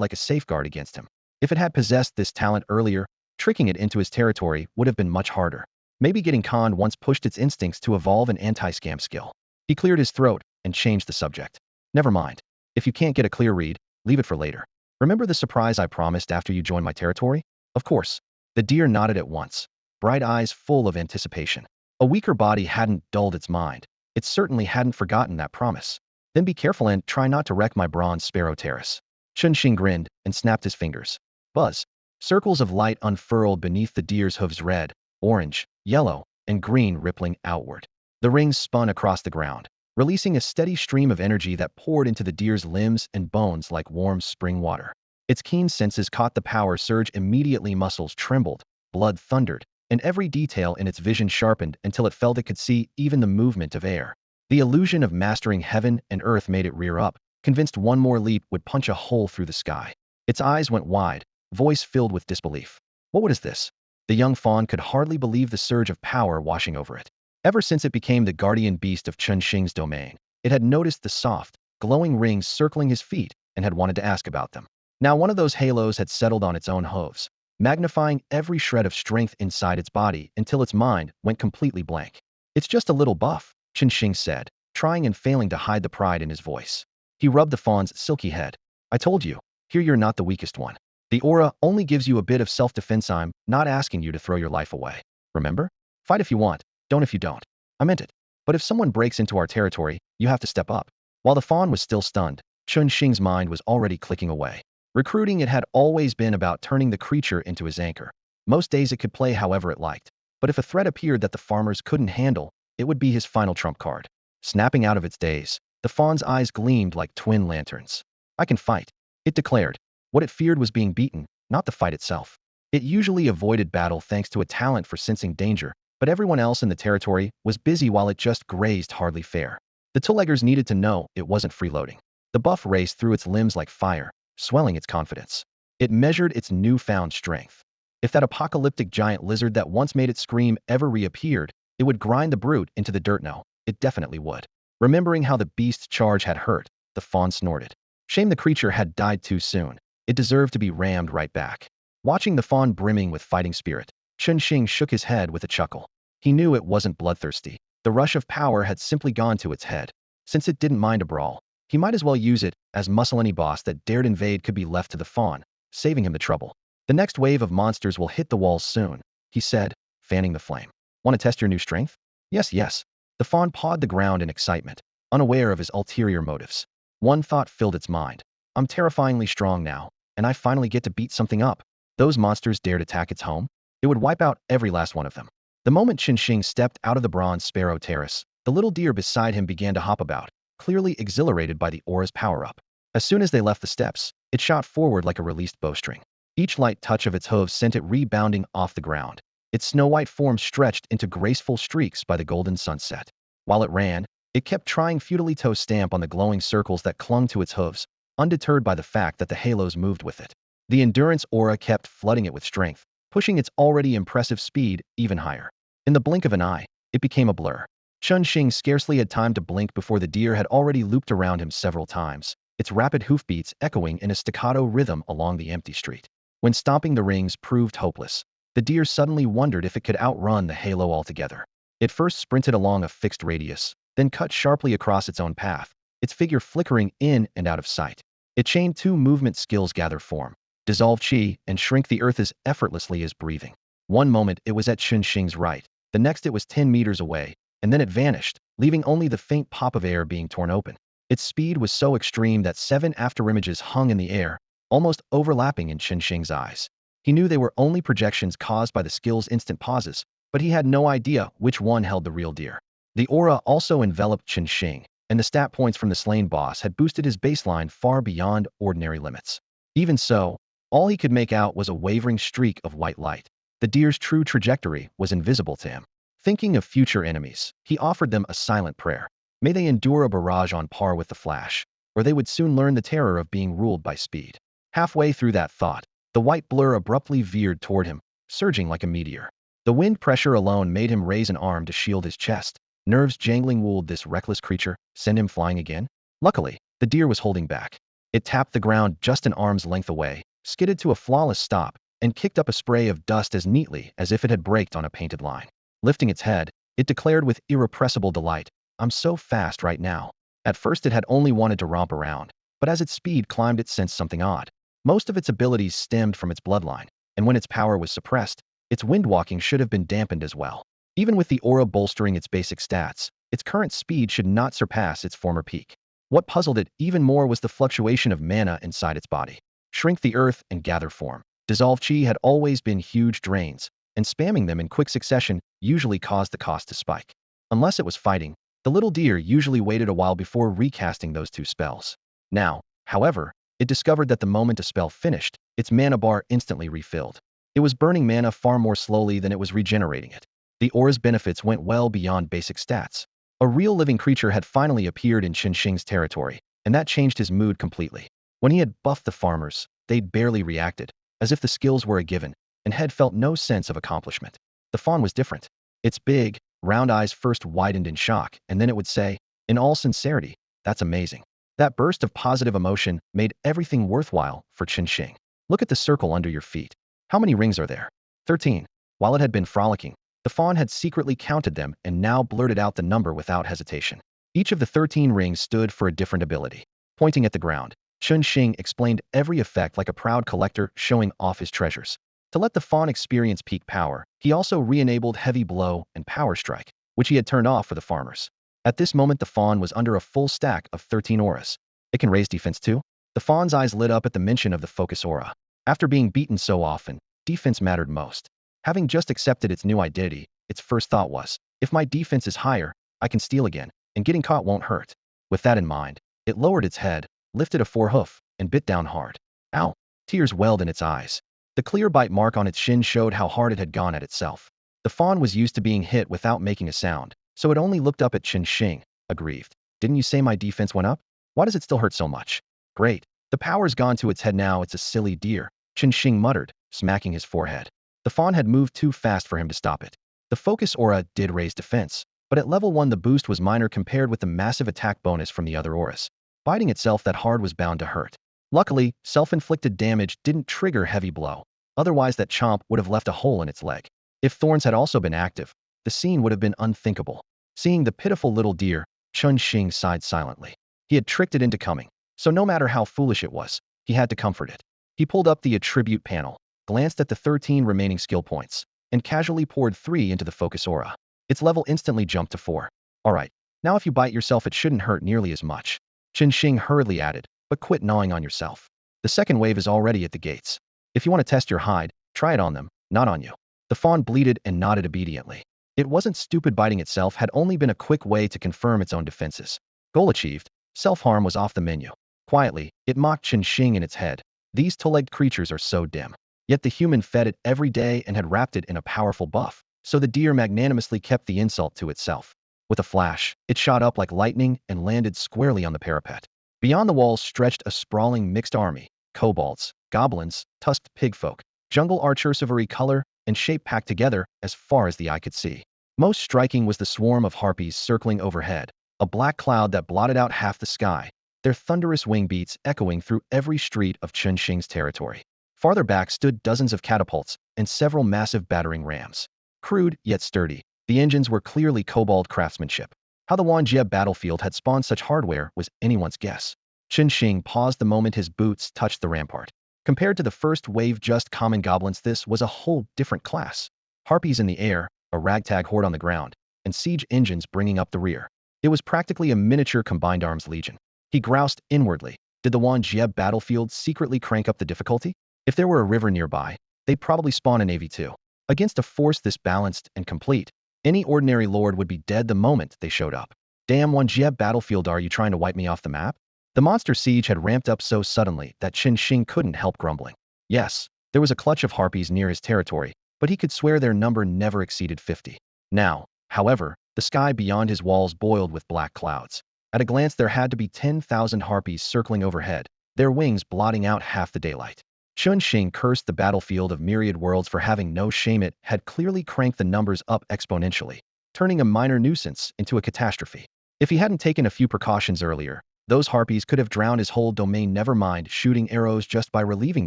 like a safeguard against him. If it had possessed this talent earlier, tricking it into his territory would have been much harder. Maybe getting conned once pushed its instincts to evolve an anti-scam skill. He cleared his throat and changed the subject. Never mind. If you can't get a clear read, leave it for later. Remember the surprise I promised after you joined my territory? Of course. The deer nodded at once, bright eyes full of anticipation. A weaker body hadn't dulled its mind. It certainly hadn't forgotten that promise. Then be careful and try not to wreck my bronze sparrow terrace. Qinxing grinned and snapped his fingers. Buzz. Circles of light unfurled beneath the deer's hooves, red, orange, yellow, and green rippling outward. The rings spun across the ground, releasing a steady stream of energy that poured into the deer's limbs and bones like warm spring water. Its keen senses caught the power surge immediately. Muscles trembled, blood thundered, and every detail in its vision sharpened until it felt it could see even the movement of air. The illusion of mastering heaven and earth made it rear up, convinced one more leap would punch a hole through the sky. Its eyes went wide, voice filled with disbelief. What is this? The young fawn could hardly believe the surge of power washing over it. Ever since it became the guardian beast of Chun Xing's domain, it had noticed the soft, glowing rings circling his feet and had wanted to ask about them. Now one of those halos had settled on its own hooves, magnifying every shred of strength inside its body until its mind went completely blank. It's just a little buff, Chun Xing said, trying and failing to hide the pride in his voice. He rubbed the fawn's silky head. I told you, here you're not the weakest one. The aura only gives you a bit of self-defense. I'm not asking you to throw your life away. Remember? Fight if you want, don't if you don't. I meant it. But if someone breaks into our territory, you have to step up. While the fawn was still stunned, Chun Xing's mind was already clicking away. Recruiting it had always been about turning the creature into his anchor. Most days it could play however it liked. But if a threat appeared that the farmers couldn't handle, it would be his final trump card. Snapping out of its daze, the fawn's eyes gleamed like twin lanterns. I can fight, it declared. What it feared was being beaten, not the fight itself. It usually avoided battle thanks to a talent for sensing danger, but everyone else in the territory was busy while it just grazed hardly fair. The two-leggers needed to know it wasn't freeloading. The buff raced through its limbs like fire, swelling its confidence. It measured its newfound strength. If that apocalyptic giant lizard that once made it scream ever reappeared, it would grind the brute into the dirt. No, it definitely would. Remembering how the beast's charge had hurt, the fawn snorted. Shame the creature had died too soon. It deserved to be rammed right back. Watching the fawn brimming with fighting spirit, Chun Xing shook his head with a chuckle. He knew it wasn't bloodthirsty. The rush of power had simply gone to its head. Since it didn't mind a brawl, he might as well use it as muscle. Any boss that dared invade could be left to the fawn, saving him the trouble. The next wave of monsters will hit the walls soon, he said, fanning the flame. Want to test your new strength? Yes, yes. The fawn pawed the ground in excitement, unaware of his ulterior motives. One thought filled its mind. I'm terrifyingly strong now, and I finally get to beat something up. Those monsters dared attack its home? It would wipe out every last one of them. The moment Chun Xing stepped out of the bronze sparrow terrace, the little deer beside him began to hop about, clearly exhilarated by the aura's power-up. As soon as they left the steps, it shot forward like a released bowstring. Each light touch of its hooves sent it rebounding off the ground. Its snow-white form stretched into graceful streaks by the golden sunset. While it ran, it kept trying futilely to stamp on the glowing circles that clung to its hooves, undeterred by the fact that the halos moved with it. The endurance aura kept flooding it with strength, pushing its already impressive speed even higher. In the blink of an eye, it became a blur. Chun Xing scarcely had time to blink before the deer had already looped around him several times, its rapid hoofbeats echoing in a staccato rhythm along the empty street. When stomping the rings proved hopeless, the deer suddenly wondered if it could outrun the halo altogether. It first sprinted along a fixed radius, then cut sharply across its own path, its figure flickering in and out of sight. It chained two movement skills: gather form, dissolve chi, and shrink the earth as effortlessly as breathing. One moment it was at Chun Xing's right, the next it was 10 meters away, and then it vanished, leaving only the faint pop of air being torn open. Its speed was so extreme that 7 afterimages hung in the air, almost overlapping in Chun Xing's eyes. He knew they were only projections caused by the skill's instant pauses, but he had no idea which one held the real deer. The aura also enveloped Chun Xing, and the stat points from the slain boss had boosted his baseline far beyond ordinary limits. Even so, all he could make out was a wavering streak of white light. The deer's true trajectory was invisible to him. Thinking of future enemies, he offered them a silent prayer. May they endure a barrage on par with the Flash, or they would soon learn the terror of being ruled by speed. Halfway through that thought, the white blur abruptly veered toward him, surging like a meteor. The wind pressure alone made him raise an arm to shield his chest. Nerves jangling. Would this reckless creature send him flying again? Luckily, the deer was holding back. It tapped the ground just an arm's length away, skidded to a flawless stop, and kicked up a spray of dust as neatly as if it had braked on a painted line. Lifting its head, it declared with irrepressible delight, I'm so fast right now. At first it had only wanted to romp around, but as its speed climbed it sensed something odd. Most of its abilities stemmed from its bloodline, and when its power was suppressed, its windwalking should have been dampened as well. Even with the aura bolstering its basic stats, its current speed should not surpass its former peak. What puzzled it even more was the fluctuation of mana inside its body. Shrink the earth and gather form. Dissolve chi had always been huge drains, and spamming them in quick succession usually caused the cost to spike. Unless it was fighting, the little deer usually waited a while before recasting those two spells. Now, however, it discovered that the moment a spell finished, its mana bar instantly refilled. It was burning mana far more slowly than it was regenerating it. The aura's benefits went well beyond basic stats. A real living creature had finally appeared in Qinshing's territory, and that changed his mood completely. When he had buffed the farmers, they'd barely reacted, as if the skills were a given, and had felt no sense of accomplishment. The fawn was different. Its big, round eyes first widened in shock, and then it would say, in all sincerity, "That's amazing." That burst of positive emotion made everything worthwhile for Qinshing. Look at the circle under your feet. How many rings are there? 13. While it had been frolicking, the fawn had secretly counted them and now blurted out the number without hesitation. Each of the 13 rings stood for a different ability. Pointing at the ground, Qinshing explained every effect like a proud collector showing off his treasures. To let the fawn experience peak power, he also re-enabled Heavy Blow and Power Strike, which he had turned off for the farmers. At this moment the fawn was under a full stack of 13 auras. It can raise defense too? The fawn's eyes lit up at the mention of the focus aura. After being beaten so often, defense mattered most. Having just accepted its new identity, its first thought was, if my defense is higher, I can steal again, and getting caught won't hurt. With that in mind, it lowered its head, lifted a forehoof, and bit down hard. Ow! Tears welled in its eyes. The clear bite mark on its shin showed how hard it had gone at itself. The fawn was used to being hit without making a sound, so it only looked up at Qinshing, aggrieved. Didn't you say my defense went up? Why does it still hurt so much? Great. The power's gone to its head now, it's a silly deer, Qinshing muttered, smacking his forehead. The fawn had moved too fast for him to stop it. The focus aura did raise defense, but at level 1 the boost was minor compared with the massive attack bonus from the other auras. Biting itself that hard was bound to hurt. Luckily, self-inflicted damage didn't trigger Heavy Blow. Otherwise that chomp would have left a hole in its leg. If thorns had also been active, the scene would have been unthinkable. Seeing the pitiful little deer, Qinshing sighed silently. He had tricked it into coming, so no matter how foolish it was, he had to comfort it. He pulled up the attribute panel, glanced at the 13 remaining skill points, and casually poured 3 into the focus aura. Its level instantly jumped to 4. Alright, now if you bite yourself it shouldn't hurt nearly as much. Qinshing hurriedly added, but quit gnawing on yourself. The second wave is already at the gates. If you want to test your hide, try it on them, not on you. The fawn bleated and nodded obediently. It wasn't stupid, biting itself had only been a quick way to confirm its own defenses. Goal achieved. Self-harm was off the menu. Quietly, it mocked Qinshing in its head. These two-legged creatures are so dim. Yet the human fed it every day and had wrapped it in a powerful buff, so the deer magnanimously kept the insult to itself. With a flash, it shot up like lightning and landed squarely on the parapet. Beyond the walls stretched a sprawling mixed army, kobolds, goblins, tusked pigfolk, jungle archers of every color and shape packed together as far as the eye could see. Most striking was the swarm of harpies circling overhead, a black cloud that blotted out half the sky, their thunderous wing beats echoing through every street of Qinshing's territory. Farther back stood dozens of catapults and several massive battering rams. Crude, yet sturdy, the engines were clearly kobold craftsmanship. How the Wanjie battlefield had spawned such hardware was anyone's guess. Qinshing paused the moment his boots touched the rampart. Compared to the first wave just common goblins, this was a whole different class. Harpies in the air, a ragtag horde on the ground, and siege engines bringing up the rear. It was practically a miniature combined arms legion. He groused inwardly. Did the Wanjie battlefield secretly crank up the difficulty? If there were a river nearby, they'd probably spawn a navy too. Against a force this balanced and complete, any ordinary lord would be dead the moment they showed up. Damn Wanjie battlefield, are you trying to wipe me off the map? The monster siege had ramped up so suddenly that Qinshing couldn't help grumbling. Yes, there was a clutch of harpies near his territory, but he could swear their number never exceeded 50. Now, however, the sky beyond his walls boiled with black clouds. At a glance there had to be 10,000 harpies circling overhead, their wings blotting out half the daylight. Qinshing cursed the battlefield of myriad worlds for having no shame. It had clearly cranked the numbers up exponentially, turning a minor nuisance into a catastrophe. If he hadn't taken a few precautions earlier, those harpies could have drowned his whole domain, never mind shooting arrows just by relieving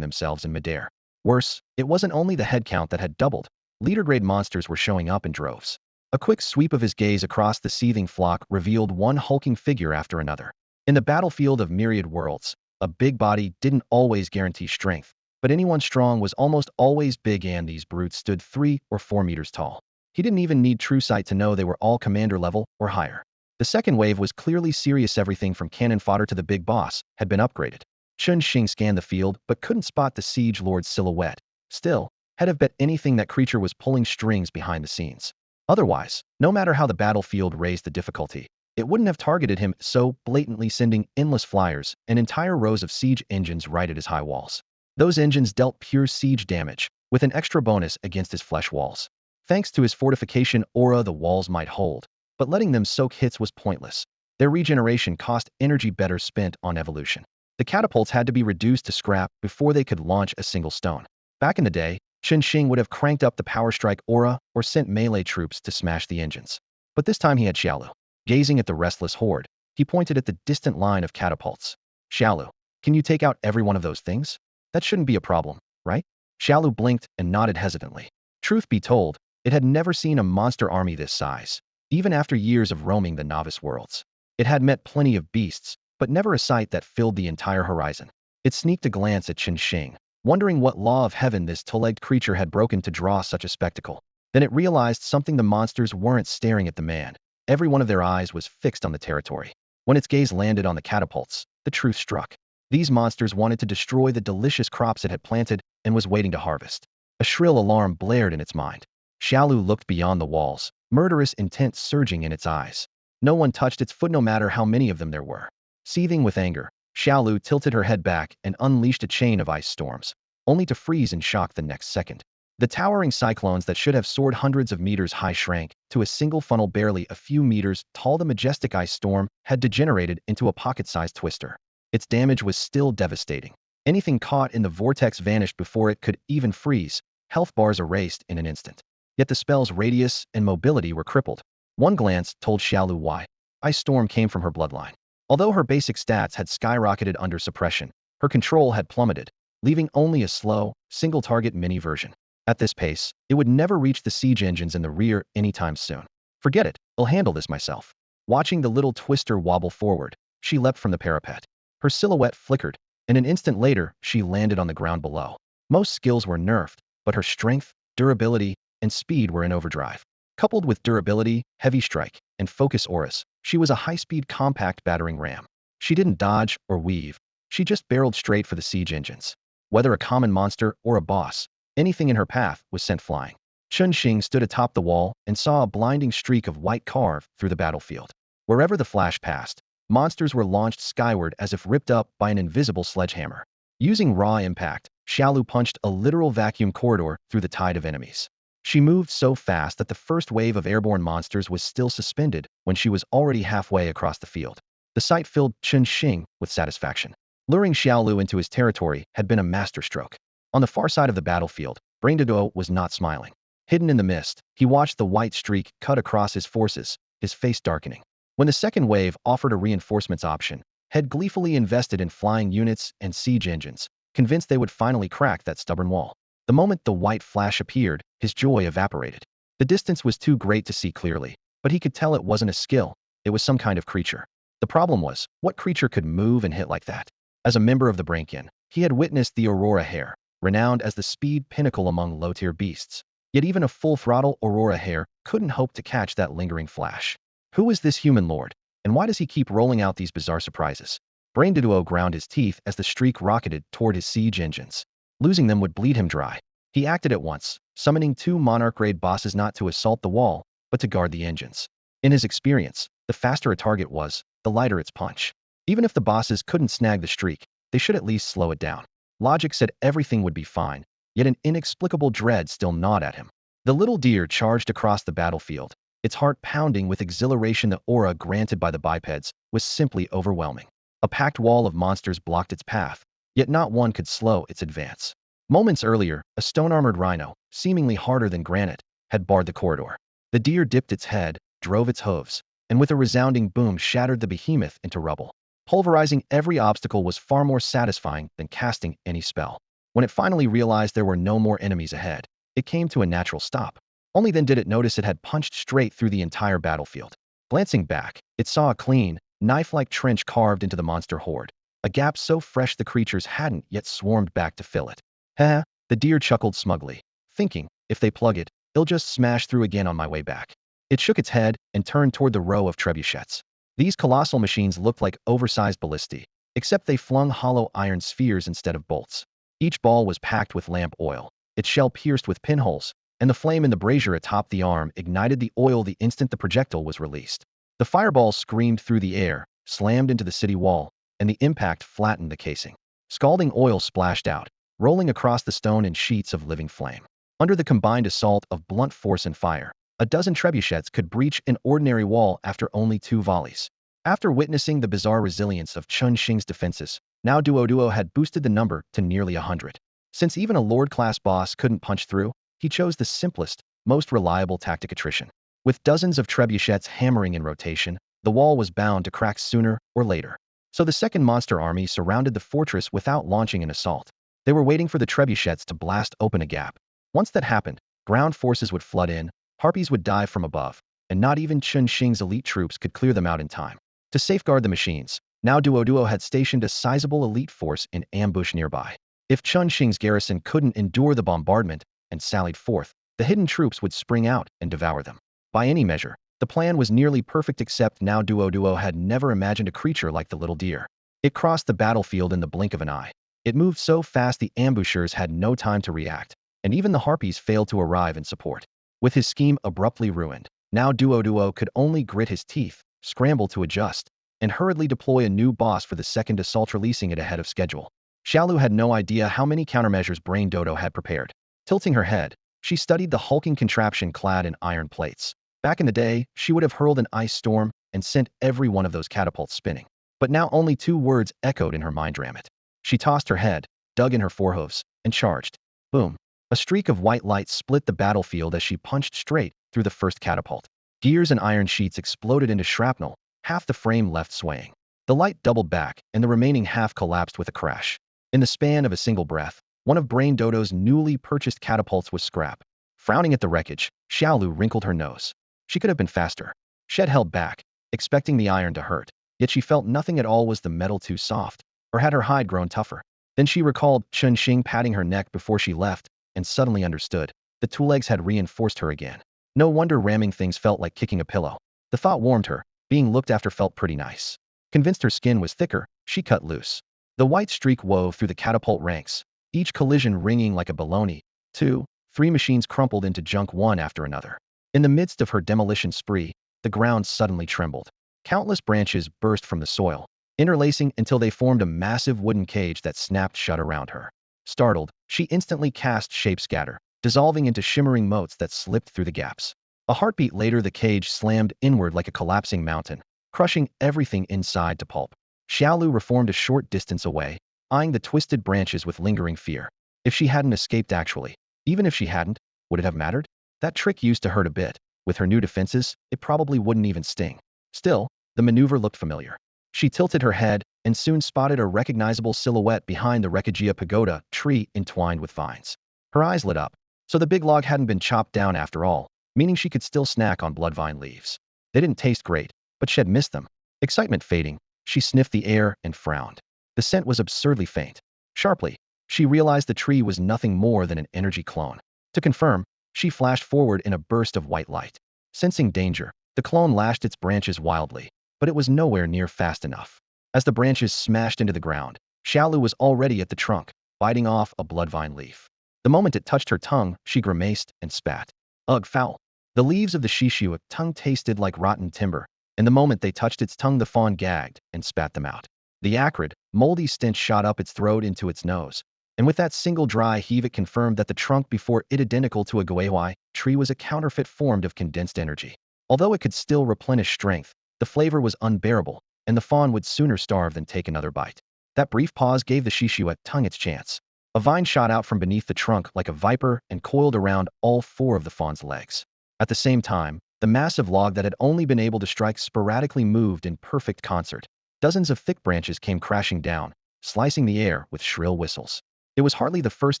themselves in midair. Worse, it wasn't only the head count that had doubled. Leader-grade monsters were showing up in droves. A quick sweep of his gaze across the seething flock revealed one hulking figure after another. In the battlefield of myriad worlds, a big body didn't always guarantee strength, but anyone strong was almost always big, and these brutes stood 3 or 4 meters tall. He didn't even need true sight to know they were all commander level or higher. The second wave was clearly serious. Everything from cannon fodder to the big boss had been upgraded. Qinshing scanned the field but couldn't spot the siege lord's silhouette. Still, he'd have bet anything that creature was pulling strings behind the scenes. Otherwise, no matter how the battlefield raised the difficulty, it wouldn't have targeted him so blatantly, sending endless flyers and entire rows of siege engines right at his high walls. Those engines dealt pure siege damage, with an extra bonus against his flesh walls. Thanks to his fortification aura, the walls might hold, but letting them soak hits was pointless. Their regeneration cost energy better spent on evolution. The catapults had to be reduced to scrap before they could launch a single stone. Back in the day, Chen Xing would have cranked up the power strike aura or sent melee troops to smash the engines. But this time he had Xiaolu. Gazing at the restless horde, he pointed at the distant line of catapults. Xiaolu, can you take out every one of those things? That shouldn't be a problem, right? Xiaolu blinked and nodded hesitantly. Truth be told, it had never seen a monster army this size, even after years of roaming the novice worlds. It had met plenty of beasts, but never a sight that filled the entire horizon. It sneaked a glance at Chen Xing, wondering what law of heaven this two-legged creature had broken to draw such a spectacle. Then it realized something: the monsters weren't staring at the man. Every one of their eyes was fixed on the territory. When its gaze landed on the catapults, the truth struck. These monsters wanted to destroy the delicious crops it had planted and was waiting to harvest. A shrill alarm blared in its mind. Xiaolu looked beyond the walls, murderous intent surging in its eyes. No one touched its foot, no matter how many of them there were. Seething with anger, Xiaolu tilted her head back and unleashed a chain of ice storms, only to freeze in shock the next second. The towering cyclones that should have soared hundreds of meters high shrank to a single funnel barely a few meters tall. The majestic ice storm had degenerated into a pocket-sized twister. Its damage was still devastating. Anything caught in the vortex vanished before it could even freeze, health bars erased in an instant. Yet the spell's radius and mobility were crippled. One glance told Xiaolu why. Ice storm came from her bloodline. Although her basic stats had skyrocketed under suppression, her control had plummeted, leaving only a slow, single-target mini version. At this pace, it would never reach the siege engines in the rear anytime soon. Forget it, I'll handle this myself. Watching the little twister wobble forward, she leapt from the parapet. Her silhouette flickered, and an instant later, she landed on the ground below. Most skills were nerfed, but her strength, durability, and speed were in overdrive. Coupled with durability, heavy strike, and focus auras, she was a high-speed compact battering ram. She didn't dodge or weave. She just barreled straight for the siege engines. Whether a common monster or a boss, anything in her path was sent flying. Chen Xing stood atop the wall and saw a blinding streak of white carve through the battlefield. Wherever the flash passed, monsters were launched skyward as if ripped up by an invisible sledgehammer. Using raw impact, Xiaolu punched a literal vacuum corridor through the tide of enemies. She moved so fast that the first wave of airborne monsters was still suspended when she was already halfway across the field. The sight filled Chen Xing with satisfaction. Luring Xiaolu into his territory had been a masterstroke. On the far side of the battlefield, Duel was not smiling. Hidden in the mist, he watched the white streak cut across his forces, his face darkening. When the second wave offered a reinforcements option, had gleefully invested in flying units and siege engines, convinced they would finally crack that stubborn wall. The moment the white flash appeared, his joy evaporated. The distance was too great to see clearly, but he could tell it wasn't a skill, it was some kind of creature. The problem was, what creature could move and hit like that? As a member of the Brankian, he had witnessed the Aurora Hare, renowned as the speed pinnacle among low-tier beasts. Yet even a full-throttle Aurora Hare couldn't hope to catch that lingering flash. Who is this human lord, and why does he keep rolling out these bizarre surprises? Duo ground his teeth as the streak rocketed toward his siege engines. Losing them would bleed him dry. He acted at once, summoning 2 monarch-grade bosses not to assault the wall, but to guard the engines. In his experience, the faster a target was, the lighter its punch. Even if the bosses couldn't snag the streak, they should at least slow it down. Logic said everything would be fine, yet an inexplicable dread still gnawed at him. The little deer charged across the battlefield, its heart pounding with exhilaration. The aura granted by the bipeds was simply overwhelming. A packed wall of monsters blocked its path, yet not one could slow its advance. Moments earlier, a stone-armored rhino, seemingly harder than granite, had barred the corridor. The deer dipped its head, drove its hooves, and with a resounding boom shattered the behemoth into rubble. Pulverizing every obstacle was far more satisfying than casting any spell. When it finally realized there were no more enemies ahead, it came to a natural stop. Only then did it notice it had punched straight through the entire battlefield. Glancing back, it saw a clean, knife-like trench carved into the monster horde, a gap so fresh the creatures hadn't yet swarmed back to fill it. Heh, the deer chuckled smugly, thinking, if they plug it, it'll just smash through again on my way back. It shook its head and turned toward the row of trebuchets. These colossal machines looked like oversized ballistae, except they flung hollow iron spheres instead of bolts. Each ball was packed with lamp oil, its shell pierced with pinholes, and the flame in the brazier atop the arm ignited the oil the instant the projectile was released. The fireball screamed through the air, slammed into the city wall, and the impact flattened the casing. Scalding oil splashed out, rolling across the stone in sheets of living flame. Under the combined assault of blunt force and fire, a dozen trebuchets could breach an ordinary wall after only 2 volleys. After witnessing the bizarre resilience of Chun Xing's defenses, now Duo had boosted the number to nearly 100. Since even a Lord-class boss couldn't punch through, he chose the simplest, most reliable tactic: attrition. With dozens of trebuchets hammering in rotation, the wall was bound to crack sooner or later. So the second monster army surrounded the fortress without launching an assault. They were waiting for the trebuchets to blast open a gap. Once that happened, ground forces would flood in, harpies would dive from above, and not even Chun Xing's elite troops could clear them out in time. To safeguard the machines, now Duo had stationed a sizable elite force in ambush nearby. If Chun Xing's garrison couldn't endure the bombardment and sallied forth, the hidden troops would spring out and devour them. By any measure, the plan was nearly perfect, except now Duo had never imagined a creature like the little deer. It crossed the battlefield in the blink of an eye. It moved so fast the ambushers had no time to react, and even the harpies failed to arrive in support. With his scheme abruptly ruined, now Duo could only grit his teeth, scramble to adjust, and hurriedly deploy a new boss for the second assault, releasing it ahead of schedule. Xiaolu had no idea how many countermeasures Brain Dodo had prepared. Tilting her head, she studied the hulking contraption clad in iron plates. Back in the day, she would have hurled an ice storm and sent every one of those catapults spinning. But now only 2 words echoed in her mind: ram it. She tossed her head, dug in her forehoofs, and charged. Boom. A streak of white light split the battlefield as she punched straight through the first catapult. Gears and iron sheets exploded into shrapnel, half the frame left swaying. The light doubled back, and the remaining half collapsed with a crash. In the span of a single breath, one of Brain Dodo's newly purchased catapults was scrap. Frowning at the wreckage, Xiaolu wrinkled her nose. She could have been faster. Shed held back, expecting the iron to hurt, yet she felt nothing at all. Was the metal too soft, or had her hide grown tougher? Then she recalled Chun Xing patting her neck before she left, and suddenly understood. The 2 legs had reinforced her again. No wonder ramming things felt like kicking a pillow. The thought warmed her. Being looked after felt pretty nice. Convinced her skin was thicker, she cut loose. The white streak wove through the catapult ranks, each collision ringing like a baloney. 2, 3 machines crumpled into junk one after another. In the midst of her demolition spree, the ground suddenly trembled. Countless branches burst from the soil, interlacing until they formed a massive wooden cage that snapped shut around her. Startled, she instantly cast Shape Scatter, dissolving into shimmering motes that slipped through the gaps. A heartbeat later, the cage slammed inward like a collapsing mountain, crushing everything inside to pulp. Xiaolu reformed a short distance away, eyeing the twisted branches with lingering fear. If she hadn't escaped actually, even if she hadn't, would it have mattered? That trick used to hurt a bit. With her new defenses, it probably wouldn't even sting. Still, the maneuver looked familiar. She tilted her head and soon spotted a recognizable silhouette behind the Rekigia pagoda tree entwined with vines. Her eyes lit up. So the big log hadn't been chopped down after all, meaning she could still snack on bloodvine leaves. They didn't taste great, but she had missed them. Excitement fading, she sniffed the air and frowned. The scent was absurdly faint. Sharply, she realized the tree was nothing more than an energy clone. To confirm, she flashed forward in a burst of white light. Sensing danger, the clone lashed its branches wildly, but it was nowhere near fast enough. As the branches smashed into the ground, Xiaolu was already at the trunk, biting off a bloodvine leaf. The moment it touched her tongue, she grimaced and spat. Ugh, foul. The leaves of the Shishiu tongue tasted like rotten timber, and the moment they touched its tongue, the fawn gagged and spat them out. The acrid, moldy stench shot up its throat into its nose, and with that single dry heave it confirmed that the trunk before it, identical to a Guihui tree, was a counterfeit formed of condensed energy. Although it could still replenish strength, the flavor was unbearable, and the fawn would sooner starve than take another bite. That brief pause gave the Shishiu tongue its chance. A vine shot out from beneath the trunk like a viper and coiled around all 4 of the fawn's legs. At the same time, the massive log that had only been able to strike sporadically moved in perfect concert. Dozens of thick branches came crashing down, slicing the air with shrill whistles. It was hardly the first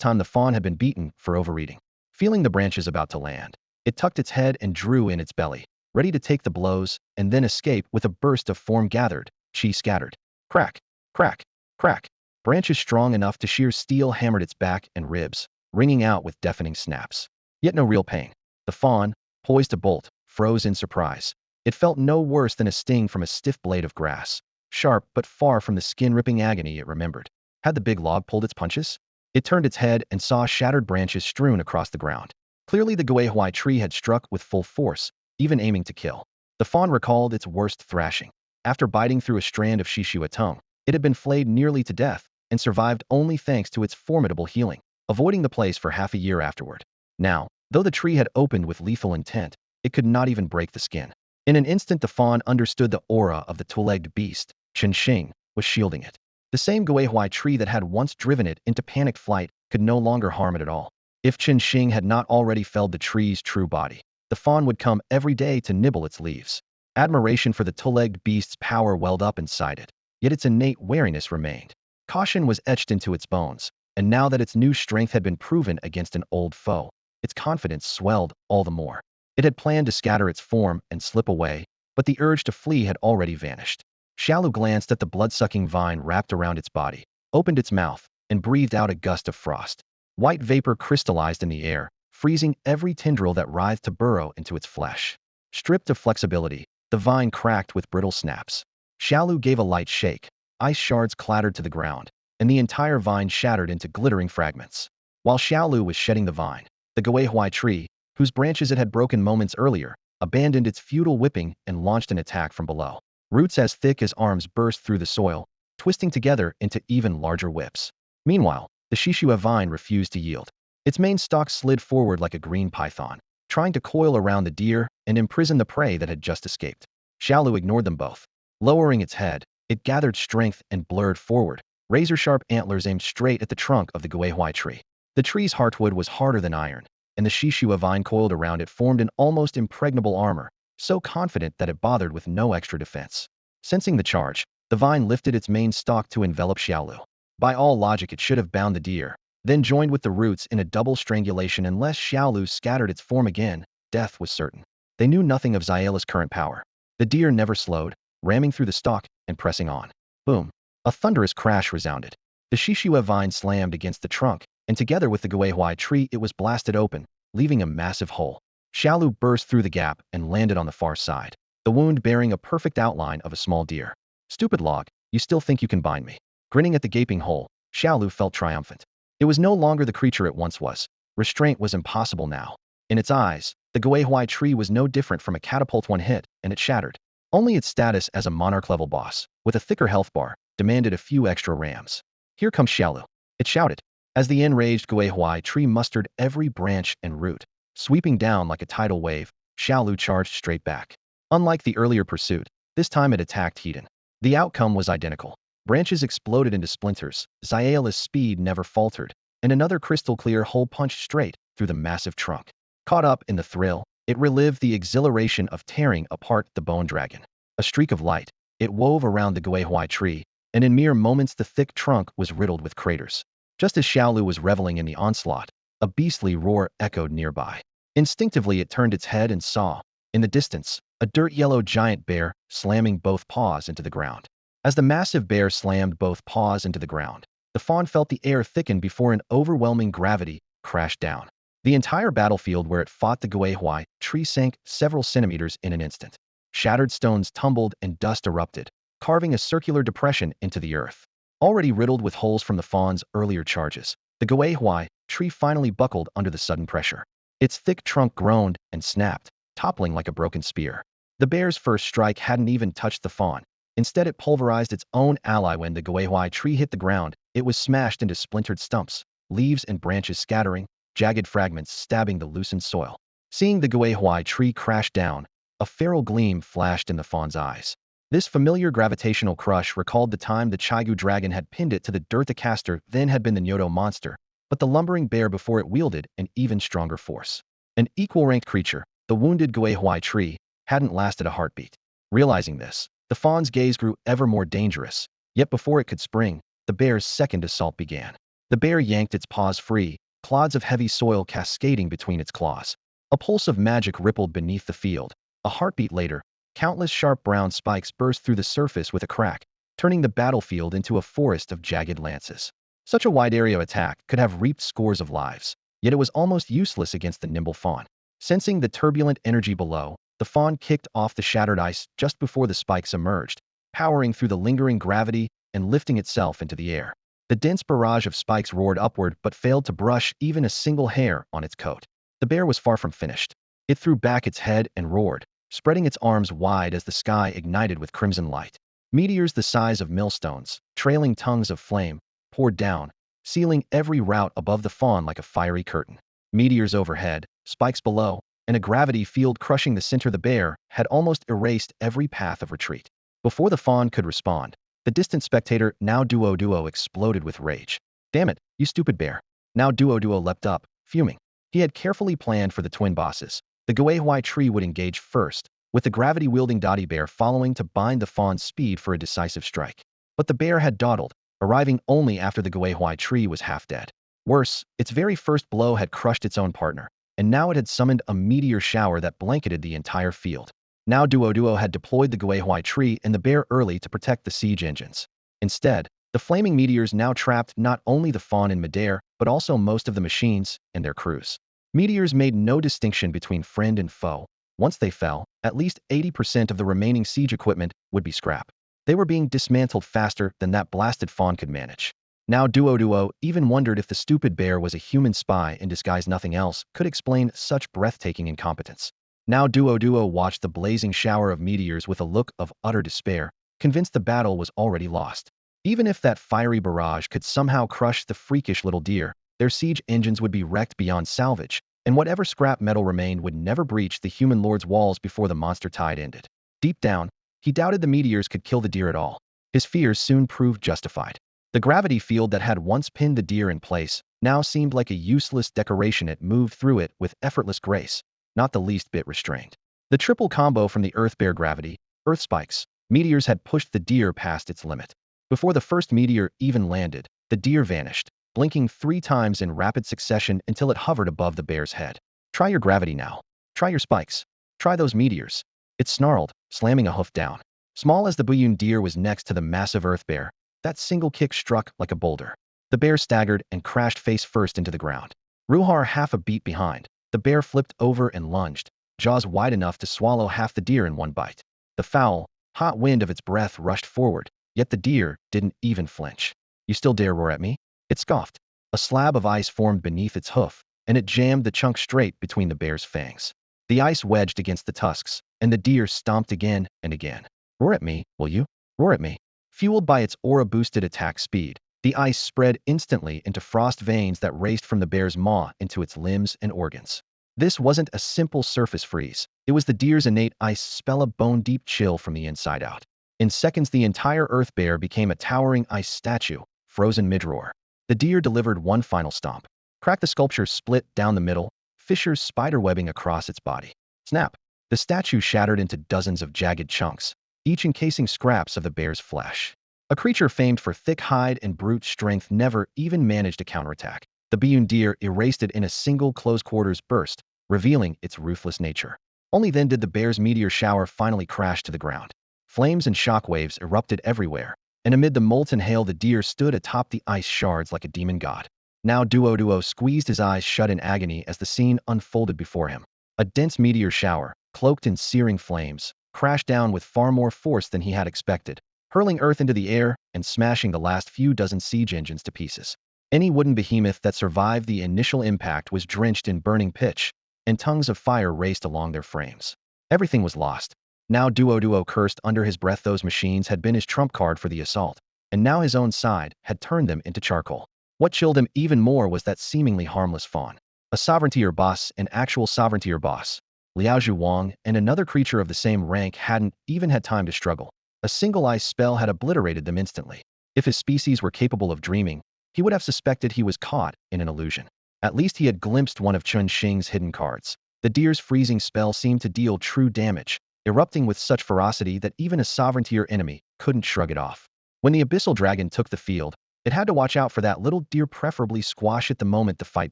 time the fawn had been beaten for overeating. Feeling the branches about to land, it tucked its head and drew in its belly, ready to take the blows and then escape. With a burst of form gathered, chi scattered. Crack, crack, crack. Branches strong enough to shear steel hammered its back and ribs, ringing out with deafening snaps. Yet no real pain. The fawn, poised to bolt, froze in surprise. It felt no worse than a sting from a stiff blade of grass, sharp but far from the skin-ripping agony it remembered. Had the big log pulled its punches? It turned its head and saw shattered branches strewn across the ground. Clearly the Guihui tree had struck with full force, even aiming to kill. The fawn recalled its worst thrashing. After biting through a strand of Shishua tongue, it had been flayed nearly to death, and survived only thanks to its formidable healing, avoiding the place for half a year afterward. Now, though the tree had opened with lethal intent, it could not even break the skin. In an instant the fawn understood the aura of the two-legged beast, Qinxing, was shielding it. The same Guihui tree that had once driven it into panicked flight could no longer harm it at all. If Qinxing had not already felled the tree's true body, the fawn would come every day to nibble its leaves. Admiration for the two-legged beast's power welled up inside it, yet its innate wariness remained. Caution was etched into its bones, and now that its new strength had been proven against an old foe, its confidence swelled all the more. It had planned to scatter its form and slip away, but the urge to flee had already vanished. Xiaolu glanced at the blood-sucking vine wrapped around its body, opened its mouth, and breathed out a gust of frost. White vapor crystallized in the air, freezing every tendril that writhed to burrow into its flesh. Stripped of flexibility, the vine cracked with brittle snaps. Xiaolu gave a light shake. Ice shards clattered to the ground, and the entire vine shattered into glittering fragments. While Xiaolu was shedding the vine, the Guihui tree, whose branches it had broken moments earlier, abandoned its futile whipping and launched an attack from below. Roots as thick as arms burst through the soil, twisting together into even larger whips. Meanwhile, the Shishua vine refused to yield. Its main stalk slid forward like a green python, trying to coil around the deer and imprison the prey that had just escaped. Xiaolu ignored them both. Lowering its head, it gathered strength and blurred forward, razor-sharp antlers aimed straight at the trunk of the Guihui tree. The tree's heartwood was harder than iron, and the Shishua vine coiled around it formed an almost impregnable armor, so confident that it bothered with no extra defense. Sensing the charge, the vine lifted its main stalk to envelop Xiaolu. By all logic it should have bound the deer, then joined with the roots in a double strangulation. Unless Xiaolu scattered its form again, death was certain. They knew nothing of Xiala's current power. The deer never slowed, ramming through the stalk and pressing on. Boom! A thunderous crash resounded. The Shishua vine slammed against the trunk, and together with the Guihui tree it was blasted open, leaving a massive hole. Xiaolu burst through the gap and landed on the far side, the wound bearing a perfect outline of a small deer. Stupid log, you still think you can bind me? Grinning at the gaping hole, Xiaolu felt triumphant. It was no longer the creature it once was. Restraint was impossible now. In its eyes, the Guihui tree was no different from a catapult. One hit, and it shattered. Only its status as a monarch-level boss, with a thicker health bar, demanded a few extra rams. Here comes Xiaolu, it shouted. As the enraged Guihui tree mustered every branch and root, sweeping down like a tidal wave, Xiaolu charged straight back. Unlike the earlier pursuit, this time it attacked head-on. The outcome was identical. Branches exploded into splinters, Xiala's speed never faltered, and another crystal-clear hole punched straight through the massive trunk. Caught up in the thrill, it relived the exhilaration of tearing apart the bone dragon. A streak of light, it wove around the Guihui tree, and in mere moments the thick trunk was riddled with craters. Just as Xiaolu was reveling in the onslaught, a beastly roar echoed nearby. Instinctively it turned its head and saw, in the distance, a dirt-yellow giant bear slamming both paws into the ground. As the massive bear slammed both paws into the ground, the fawn felt the air thicken before an overwhelming gravity crashed down. The entire battlefield where it fought the Guihui tree sank several centimeters in an instant. Shattered stones tumbled and dust erupted, carving a circular depression into the earth. Already riddled with holes from the fawn's earlier charges, the Guihui tree finally buckled under the sudden pressure. Its thick trunk groaned and snapped, toppling like a broken spear. The bear's first strike hadn't even touched the fawn. Instead it pulverized its own ally. When the Guihui tree hit the ground, it was smashed into splintered stumps, leaves and branches scattering, jagged fragments stabbing the loosened soil. Seeing the Guihui tree crash down, a feral gleam flashed in the fawn's eyes. This familiar gravitational crush recalled the time the Chigu dragon had pinned it to the dirt. The caster then had been the Nyoto monster, but the lumbering bear before it wielded an even stronger force. An equal-ranked creature, the wounded Guihui tree hadn't lasted a heartbeat. Realizing this, the fawn's gaze grew ever more dangerous, yet before it could spring, the bear's second assault began. The bear yanked its paws free, clods of heavy soil cascading between its claws. A pulse of magic rippled beneath the field. A heartbeat later, countless sharp brown spikes burst through the surface with a crack, turning the battlefield into a forest of jagged lances. Such a wide-area attack could have reaped scores of lives, yet it was almost useless against the nimble fawn. Sensing the turbulent energy below, the fawn kicked off the shattered ice just before the spikes emerged, powering through the lingering gravity and lifting itself into the air. The dense barrage of spikes roared upward but failed to brush even a single hair on its coat. The bear was far from finished. It threw back its head and roared, spreading its arms wide as the sky ignited with crimson light. Meteors the size of millstones, trailing tongues of flame, poured down, sealing every route above the fawn like a fiery curtain. Meteors overhead, spikes below, and a gravity field crushing the center of the bear had almost erased every path of retreat. Before the fawn could respond, the distant spectator now Duo exploded with rage. Damn it, you stupid bear. Now Duo leapt up, fuming. He had carefully planned for the twin bosses. The Guehui tree would engage first, with the gravity-wielding Dottie bear following to bind the fawn's speed for a decisive strike. But the bear had dawdled, arriving only after the Guehui tree was half dead. Worse, its very first blow had crushed its own partner, and now it had summoned a meteor shower that blanketed the entire field. Now Duo had deployed the Guehui tree and the bear early to protect the siege engines. Instead, the flaming meteors now trapped not only the fawn in midair, but also most of the machines and their crews. Meteors made no distinction between friend and foe. Once they fell, at least 80% of the remaining siege equipment would be scrap. They were being dismantled faster than that blasted fawn could manage. Now Duo even wondered if the stupid bear was a human spy in disguise. Nothing else could explain such breathtaking incompetence. Now Duo watched the blazing shower of meteors with a look of utter despair, convinced the battle was already lost. Even if that fiery barrage could somehow crush the freakish little deer, their siege engines would be wrecked beyond salvage, and whatever scrap metal remained would never breach the human lord's walls before the monster tide ended. Deep down, he doubted the meteors could kill the deer at all. His fears soon proved justified. The gravity field that had once pinned the deer in place now seemed like a useless decoration. It moved through it with effortless grace, not the least bit restrained. The triple combo from the earth bear gravity, earth spikes, meteors had pushed the deer past its limit. Before the first meteor even landed, the deer vanished, blinking 3 times in rapid succession until it hovered above the bear's head. Try your gravity now. Try your spikes. Try those meteors. It snarled, slamming a hoof down. Small as the Buyun deer was next to the massive earth bear, that single kick struck like a boulder. The bear staggered and crashed face first into the ground. Ruhar half a beat behind. The bear flipped over and lunged, jaws wide enough to swallow half the deer in one bite. The foul, hot wind of its breath rushed forward, yet the deer didn't even flinch. You still dare roar at me? It scoffed. A slab of ice formed beneath its hoof, and it jammed the chunk straight between the bear's fangs. The ice wedged against the tusks, and the deer stomped again and again. Roar at me, will you? Roar at me. Fueled by its aura-boosted attack speed, the ice spread instantly into frost veins that raced from the bear's maw into its limbs and organs. This wasn't a simple surface freeze. It was the deer's innate ice spell, a bone-deep chill from the inside out. In seconds, the entire earth bear became a towering ice statue, frozen mid-roar. The deer delivered one final stomp. Crack. The sculpture split down the middle, fissures spiderwebbing across its body. Snap. The statue shattered into dozens of jagged chunks, each encasing scraps of the bear's flesh. A creature famed for thick hide and brute strength never even managed a counterattack. The Buyun deer erased it in a single close-quarters burst, revealing its ruthless nature. Only then did the bear's meteor shower finally crash to the ground. Flames and shockwaves erupted everywhere, and amid the molten hail the deer stood atop the ice shards like a demon god. Now Duo squeezed his eyes shut in agony as the scene unfolded before him. A dense meteor shower, cloaked in searing flames, crashed down with far more force than he had expected, hurling earth into the air and smashing the last few dozen siege engines to pieces. Any wooden behemoth that survived the initial impact was drenched in burning pitch, and tongues of fire raced along their frames. Everything was lost. Now Duo cursed under his breath. Those machines had been his trump card for the assault, and now his own side had turned them into charcoal. What chilled him even more was that seemingly harmless fawn. A sovereignty boss, an actual sovereignty boss. Liaozhu Wang and another creature of the same rank hadn't even had time to struggle. A single ice spell had obliterated them instantly. If his species were capable of dreaming, he would have suspected he was caught in an illusion. At least he had glimpsed one of Chun Xing's hidden cards. The deer's freezing spell seemed to deal true damage, erupting with such ferocity that even a sovereignty enemy couldn't shrug it off. When the Abyssal dragon took the field, it had to watch out for that little deer, preferably squash it the moment the fight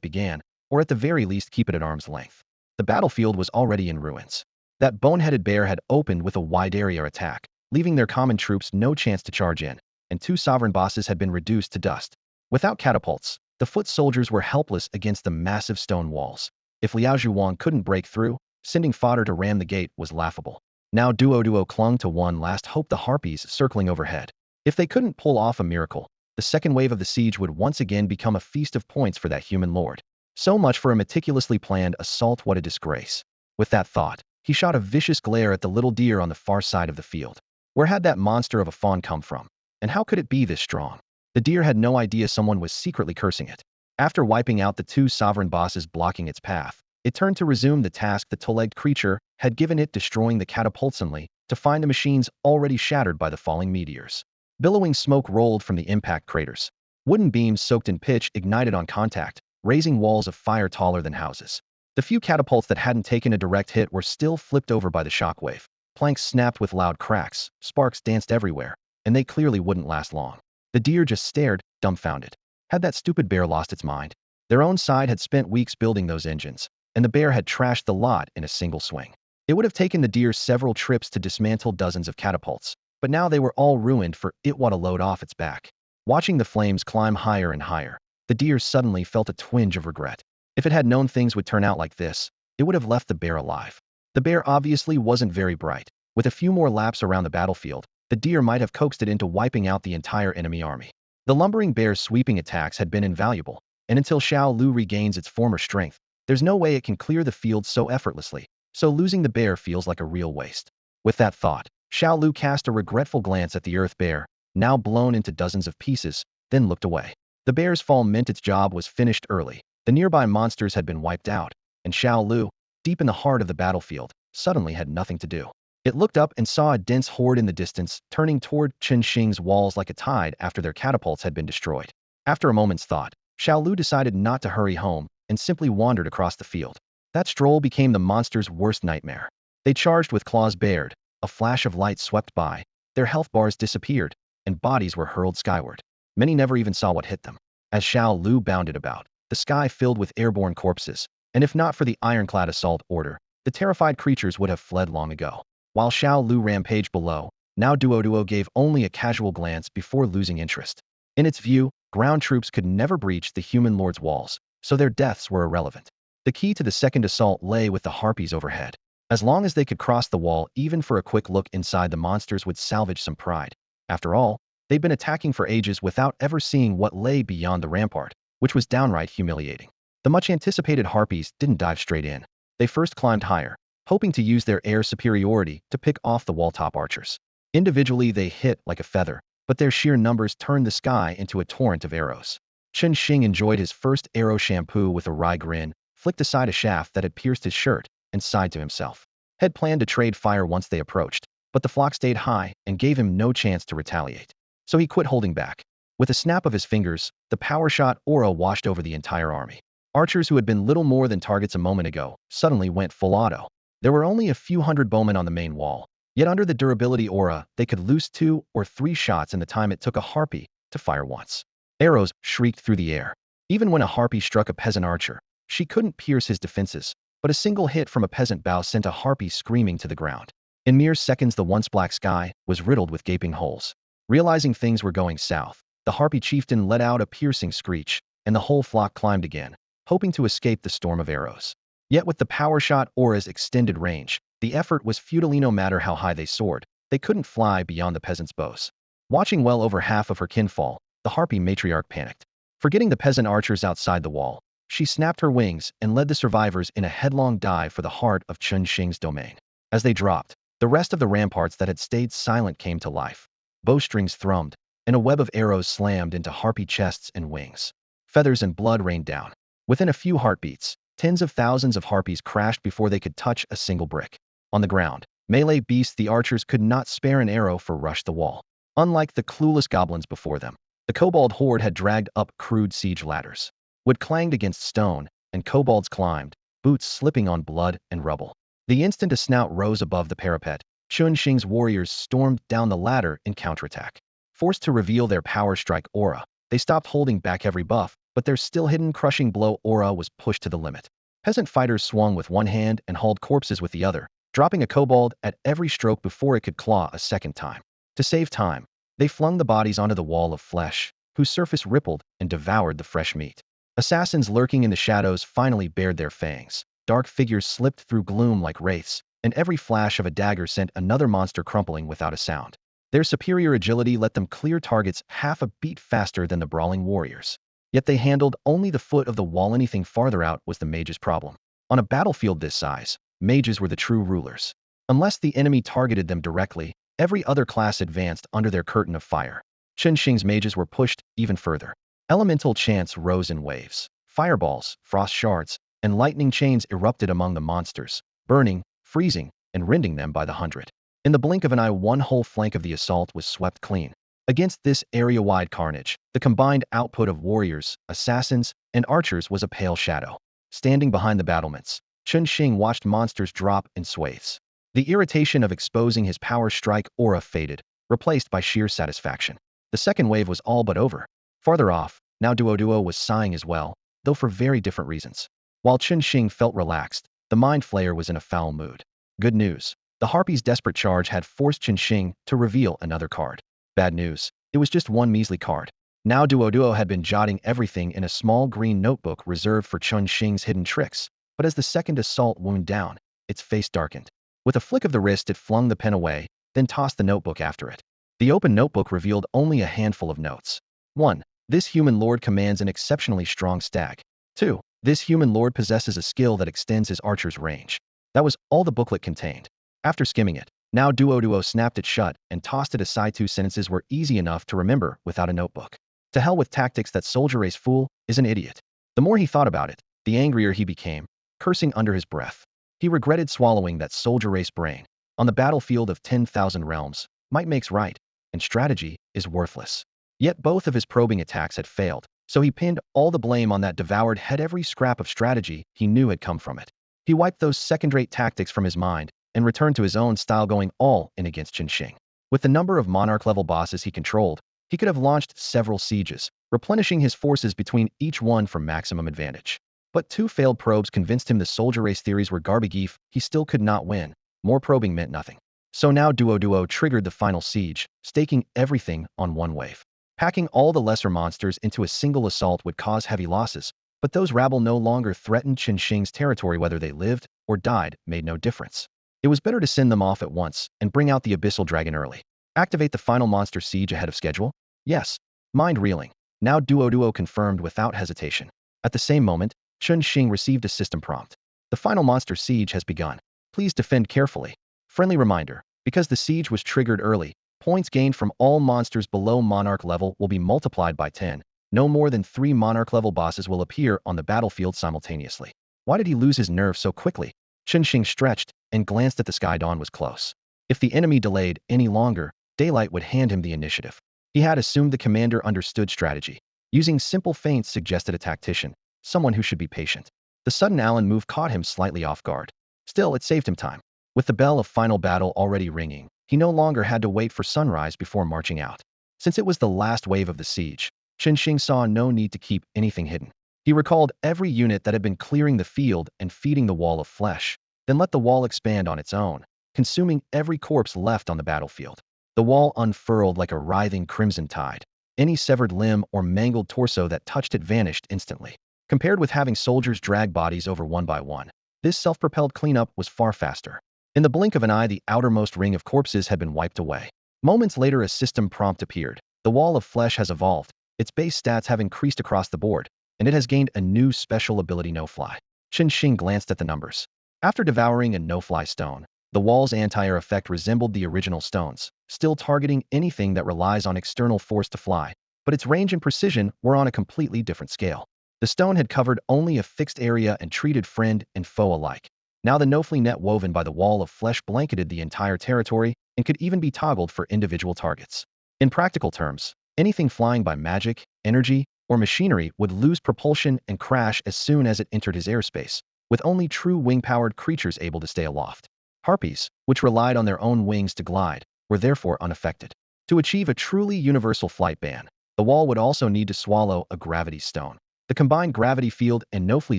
began, or at the very least keep it at arm's length. The battlefield was already in ruins. That bone-headed bear had opened with a wide area attack, leaving their common troops no chance to charge in, and 2 sovereign bosses had been reduced to dust. Without catapults, the foot soldiers were helpless against the massive stone walls. If Liaozhu Wang couldn't break through, sending fodder to ram the gate was laughable. Now Duo clung to one last hope: the harpies circling overhead. If they couldn't pull off a miracle, the second wave of the siege would once again become a feast of points for that human lord. So much for a meticulously planned assault, what a disgrace. With that thought, he shot a vicious glare at the little deer on the far side of the field. Where had that monster of a fawn come from? And how could it be this strong? The deer had no idea someone was secretly cursing it. After wiping out the two sovereign bosses blocking its path, it turned to resume the task the two-legged creature had given it, destroying the catapults only to find the machines already shattered by the falling meteors. Billowing smoke rolled from the impact craters. Wooden beams soaked in pitch ignited on contact, raising walls of fire taller than houses. The few catapults that hadn't taken a direct hit were still flipped over by the shockwave. Planks snapped with loud cracks, sparks danced everywhere, and they clearly wouldn't last long. The deer just stared, dumbfounded. Had that stupid bear lost its mind? Their own side had spent weeks building those engines, and the bear had trashed the lot in a single swing. It would have taken the deer several trips to dismantle dozens of catapults, but now they were all ruined for it. What a load off its back. Watching the flames climb higher and higher, the deer suddenly felt a twinge of regret. If it had known things would turn out like this, it would have left the bear alive. The bear obviously wasn't very bright. With a few more laps around the battlefield, the deer might have coaxed it into wiping out the entire enemy army. The lumbering bear's sweeping attacks had been invaluable, and until Xiao Lu regains its former strength, there's no way it can clear the field so effortlessly, so losing the bear feels like a real waste. With that thought, Xiao Lu cast a regretful glance at the earth bear, now blown into dozens of pieces, then looked away. The bear's fall meant its job was finished early. The nearby monsters had been wiped out, and Xiao Lu, deep in the heart of the battlefield, suddenly had nothing to do. It looked up and saw a dense horde in the distance, turning toward Chen Xing's walls like a tide after their catapults had been destroyed. After a moment's thought, Xiao Lu decided not to hurry home and simply wandered across the field. That stroll became the monster's worst nightmare. They charged with claws bared, a flash of light swept by, their health bars disappeared, and bodies were hurled skyward. Many never even saw what hit them. As Xiao Lu bounded about, the sky filled with airborne corpses, and if not for the ironclad assault order, the terrified creatures would have fled long ago. While Xiao Lu rampaged below, now Duo gave only a casual glance before losing interest. In its view, ground troops could never breach the human lord's walls, so their deaths were irrelevant. The key to the second assault lay with the harpies overhead. As long as they could cross the wall even for a quick look inside, the monsters would salvage some pride. After all, they'd been attacking for ages without ever seeing what lay beyond the rampart, which was downright humiliating. The much-anticipated harpies didn't dive straight in. They first climbed higher, hoping to use their air superiority to pick off the wall-top archers. Individually they hit like a feather, but their sheer numbers turned the sky into a torrent of arrows. Chen Xing enjoyed his first arrow shampoo with a wry grin, flicked aside a shaft that had pierced his shirt, and sighed to himself. Had planned to trade fire once they approached, but the flock stayed high and gave him no chance to retaliate. So he quit holding back. With a snap of his fingers, the power shot aura washed over the entire army. Archers who had been little more than targets a moment ago suddenly went full auto. There were only a few hundred bowmen on the main wall, yet under the durability aura, they could loose 2 or 3 shots in the time it took a harpy to fire once. Arrows shrieked through the air. Even when a harpy struck a peasant archer, she couldn't pierce his defenses, but a single hit from a peasant bow sent a harpy screaming to the ground. In mere seconds, the once black sky was riddled with gaping holes. Realizing things were going south, the harpy chieftain let out a piercing screech, and the whole flock climbed again, hoping to escape the storm of arrows. Yet with the power shot aura's extended range, the effort was futile. No matter how high they soared, they couldn't fly beyond the peasants' bows. Watching well over half of her kin fall, the harpy matriarch panicked. Forgetting the peasant archers outside the wall, she snapped her wings and led the survivors in a headlong dive for the heart of Chen Xing's domain. As they dropped, the rest of the ramparts that had stayed silent came to life. Bowstrings thrummed, and a web of arrows slammed into harpy chests and wings. Feathers and blood rained down. Within a few heartbeats, tens of thousands of harpies crashed before they could touch a single brick. On the ground, melee beasts, the archers could not spare an arrow for rush the wall. Unlike the clueless goblins before them, the kobold horde had dragged up crude siege ladders. Wood clanged against stone, and kobolds climbed, boots slipping on blood and rubble. The instant a snout rose above the parapet, Chen Xing's warriors stormed down the ladder in counterattack. Forced to reveal their power strike aura, they stopped holding back every buff, but their still hidden crushing blow aura was pushed to the limit. Peasant fighters swung with one hand and hauled corpses with the other, dropping a kobold at every stroke before it could claw a second time. To save time, they flung the bodies onto the wall of flesh, whose surface rippled and devoured the fresh meat. Assassins lurking in the shadows finally bared their fangs. Dark figures slipped through gloom like wraiths, and every flash of a dagger sent another monster crumpling without a sound. Their superior agility let them clear targets half a beat faster than the brawling warriors. Yet they handled only the foot of the wall. Anything farther out was the mage's problem. On a battlefield this size, mages were the true rulers. Unless the enemy targeted them directly, every other class advanced under their curtain of fire. Chen Xing's mages were pushed even further. Elemental chants rose in waves. Fireballs, frost shards, and lightning chains erupted among the monsters, burning, freezing, and rending them by the hundred. In the blink of an eye, one whole flank of the assault was swept clean. Against this area-wide carnage, the combined output of warriors, assassins, and archers was a pale shadow. Standing behind the battlements, Chen Xing watched monsters drop in swathes. The irritation of exposing his power strike aura faded, replaced by sheer satisfaction. The second wave was all but over. Farther off, now Duo was sighing as well, though for very different reasons. While Chen Xing felt relaxed, the Mind Flayer was in a foul mood. Good news. The Harpy's desperate charge had forced Chen Xing to reveal another card. Bad news. It was just one measly card. Now Duo had been jotting everything in a small green notebook reserved for Chen Xing's hidden tricks, but as the second assault wound down, its face darkened. With a flick of the wrist, it flung the pen away, then tossed the notebook after it. The open notebook revealed only a handful of notes. 1. This human lord commands an exceptionally strong stag. 2. This human lord possesses a skill that extends his archer's range. That was all the booklet contained. After skimming it, now Duo snapped it shut and tossed it aside. 2 sentences were easy enough to remember without a notebook. To hell with tactics, that soldier race fool is an idiot. The more he thought about it, the angrier he became, cursing under his breath. He regretted swallowing that soldier race brain. On the battlefield of 10,000 realms, might makes right, and strategy is worthless. Yet both of his probing attacks had failed, so he pinned all the blame on that devoured head. Every scrap of strategy he knew had come from it. He wiped those second-rate tactics from his mind and returned to his own style, going all in against Chen Xing. With the number of monarch-level bosses he controlled, he could have launched several sieges, replenishing his forces between each one for maximum advantage. But 2 failed probes convinced him the soldier race theories were garbage. He still could not win. More probing meant nothing. So now Duo triggered the final siege, staking everything on one wave. Packing all the lesser monsters into a single assault would cause heavy losses, but those rabble no longer threatened Chen Xing's territory. Whether they lived or died made no difference. It was better to send them off at once and bring out the Abyssal Dragon early. Activate the final monster siege ahead of schedule? Yes. Mind reeling. Now Duo confirmed without hesitation. At the same moment, Chen Xing received a system prompt. The final monster siege has begun. Please defend carefully. Friendly reminder, because the siege was triggered early, points gained from all monsters below monarch level will be multiplied by 10. No more than 3 monarch level bosses will appear on the battlefield simultaneously. Why did he lose his nerve so quickly? Chen Xing stretched and glanced at the sky. Dawn was close. If the enemy delayed any longer, daylight would hand him the initiative. He had assumed the commander understood strategy. Using simple feints suggested a tactician, someone who should be patient. The sudden Allen move caught him slightly off guard. Still, it saved him time. With the bell of final battle already ringing, he no longer had to wait for sunrise before marching out. Since it was the last wave of the siege, Chen Xing saw no need to keep anything hidden. He recalled every unit that had been clearing the field and feeding the wall of flesh, then let the wall expand on its own, consuming every corpse left on the battlefield. The wall unfurled like a writhing crimson tide. Any severed limb or mangled torso that touched it vanished instantly. Compared with having soldiers drag bodies over one by one, this self-propelled cleanup was far faster. In the blink of an eye, the outermost ring of corpses had been wiped away. Moments later, a system prompt appeared. The wall of flesh has evolved. Its base stats have increased across the board, and it has gained a new special ability, No-Fly. Chen Xing glanced at the numbers. After devouring a no-fly stone, the wall's anti-air effect resembled the original stones, still targeting anything that relies on external force to fly, but its range and precision were on a completely different scale. The stone had covered only a fixed area and treated friend and foe alike. Now the no-fly net woven by the wall of flesh blanketed the entire territory and could even be toggled for individual targets. In practical terms, anything flying by magic, energy, or machinery would lose propulsion and crash as soon as it entered his airspace, with only true wing-powered creatures able to stay aloft. Harpies, which relied on their own wings to glide, were therefore unaffected. To achieve a truly universal flight ban, the wall would also need to swallow a gravity stone. The combined gravity field and no-fly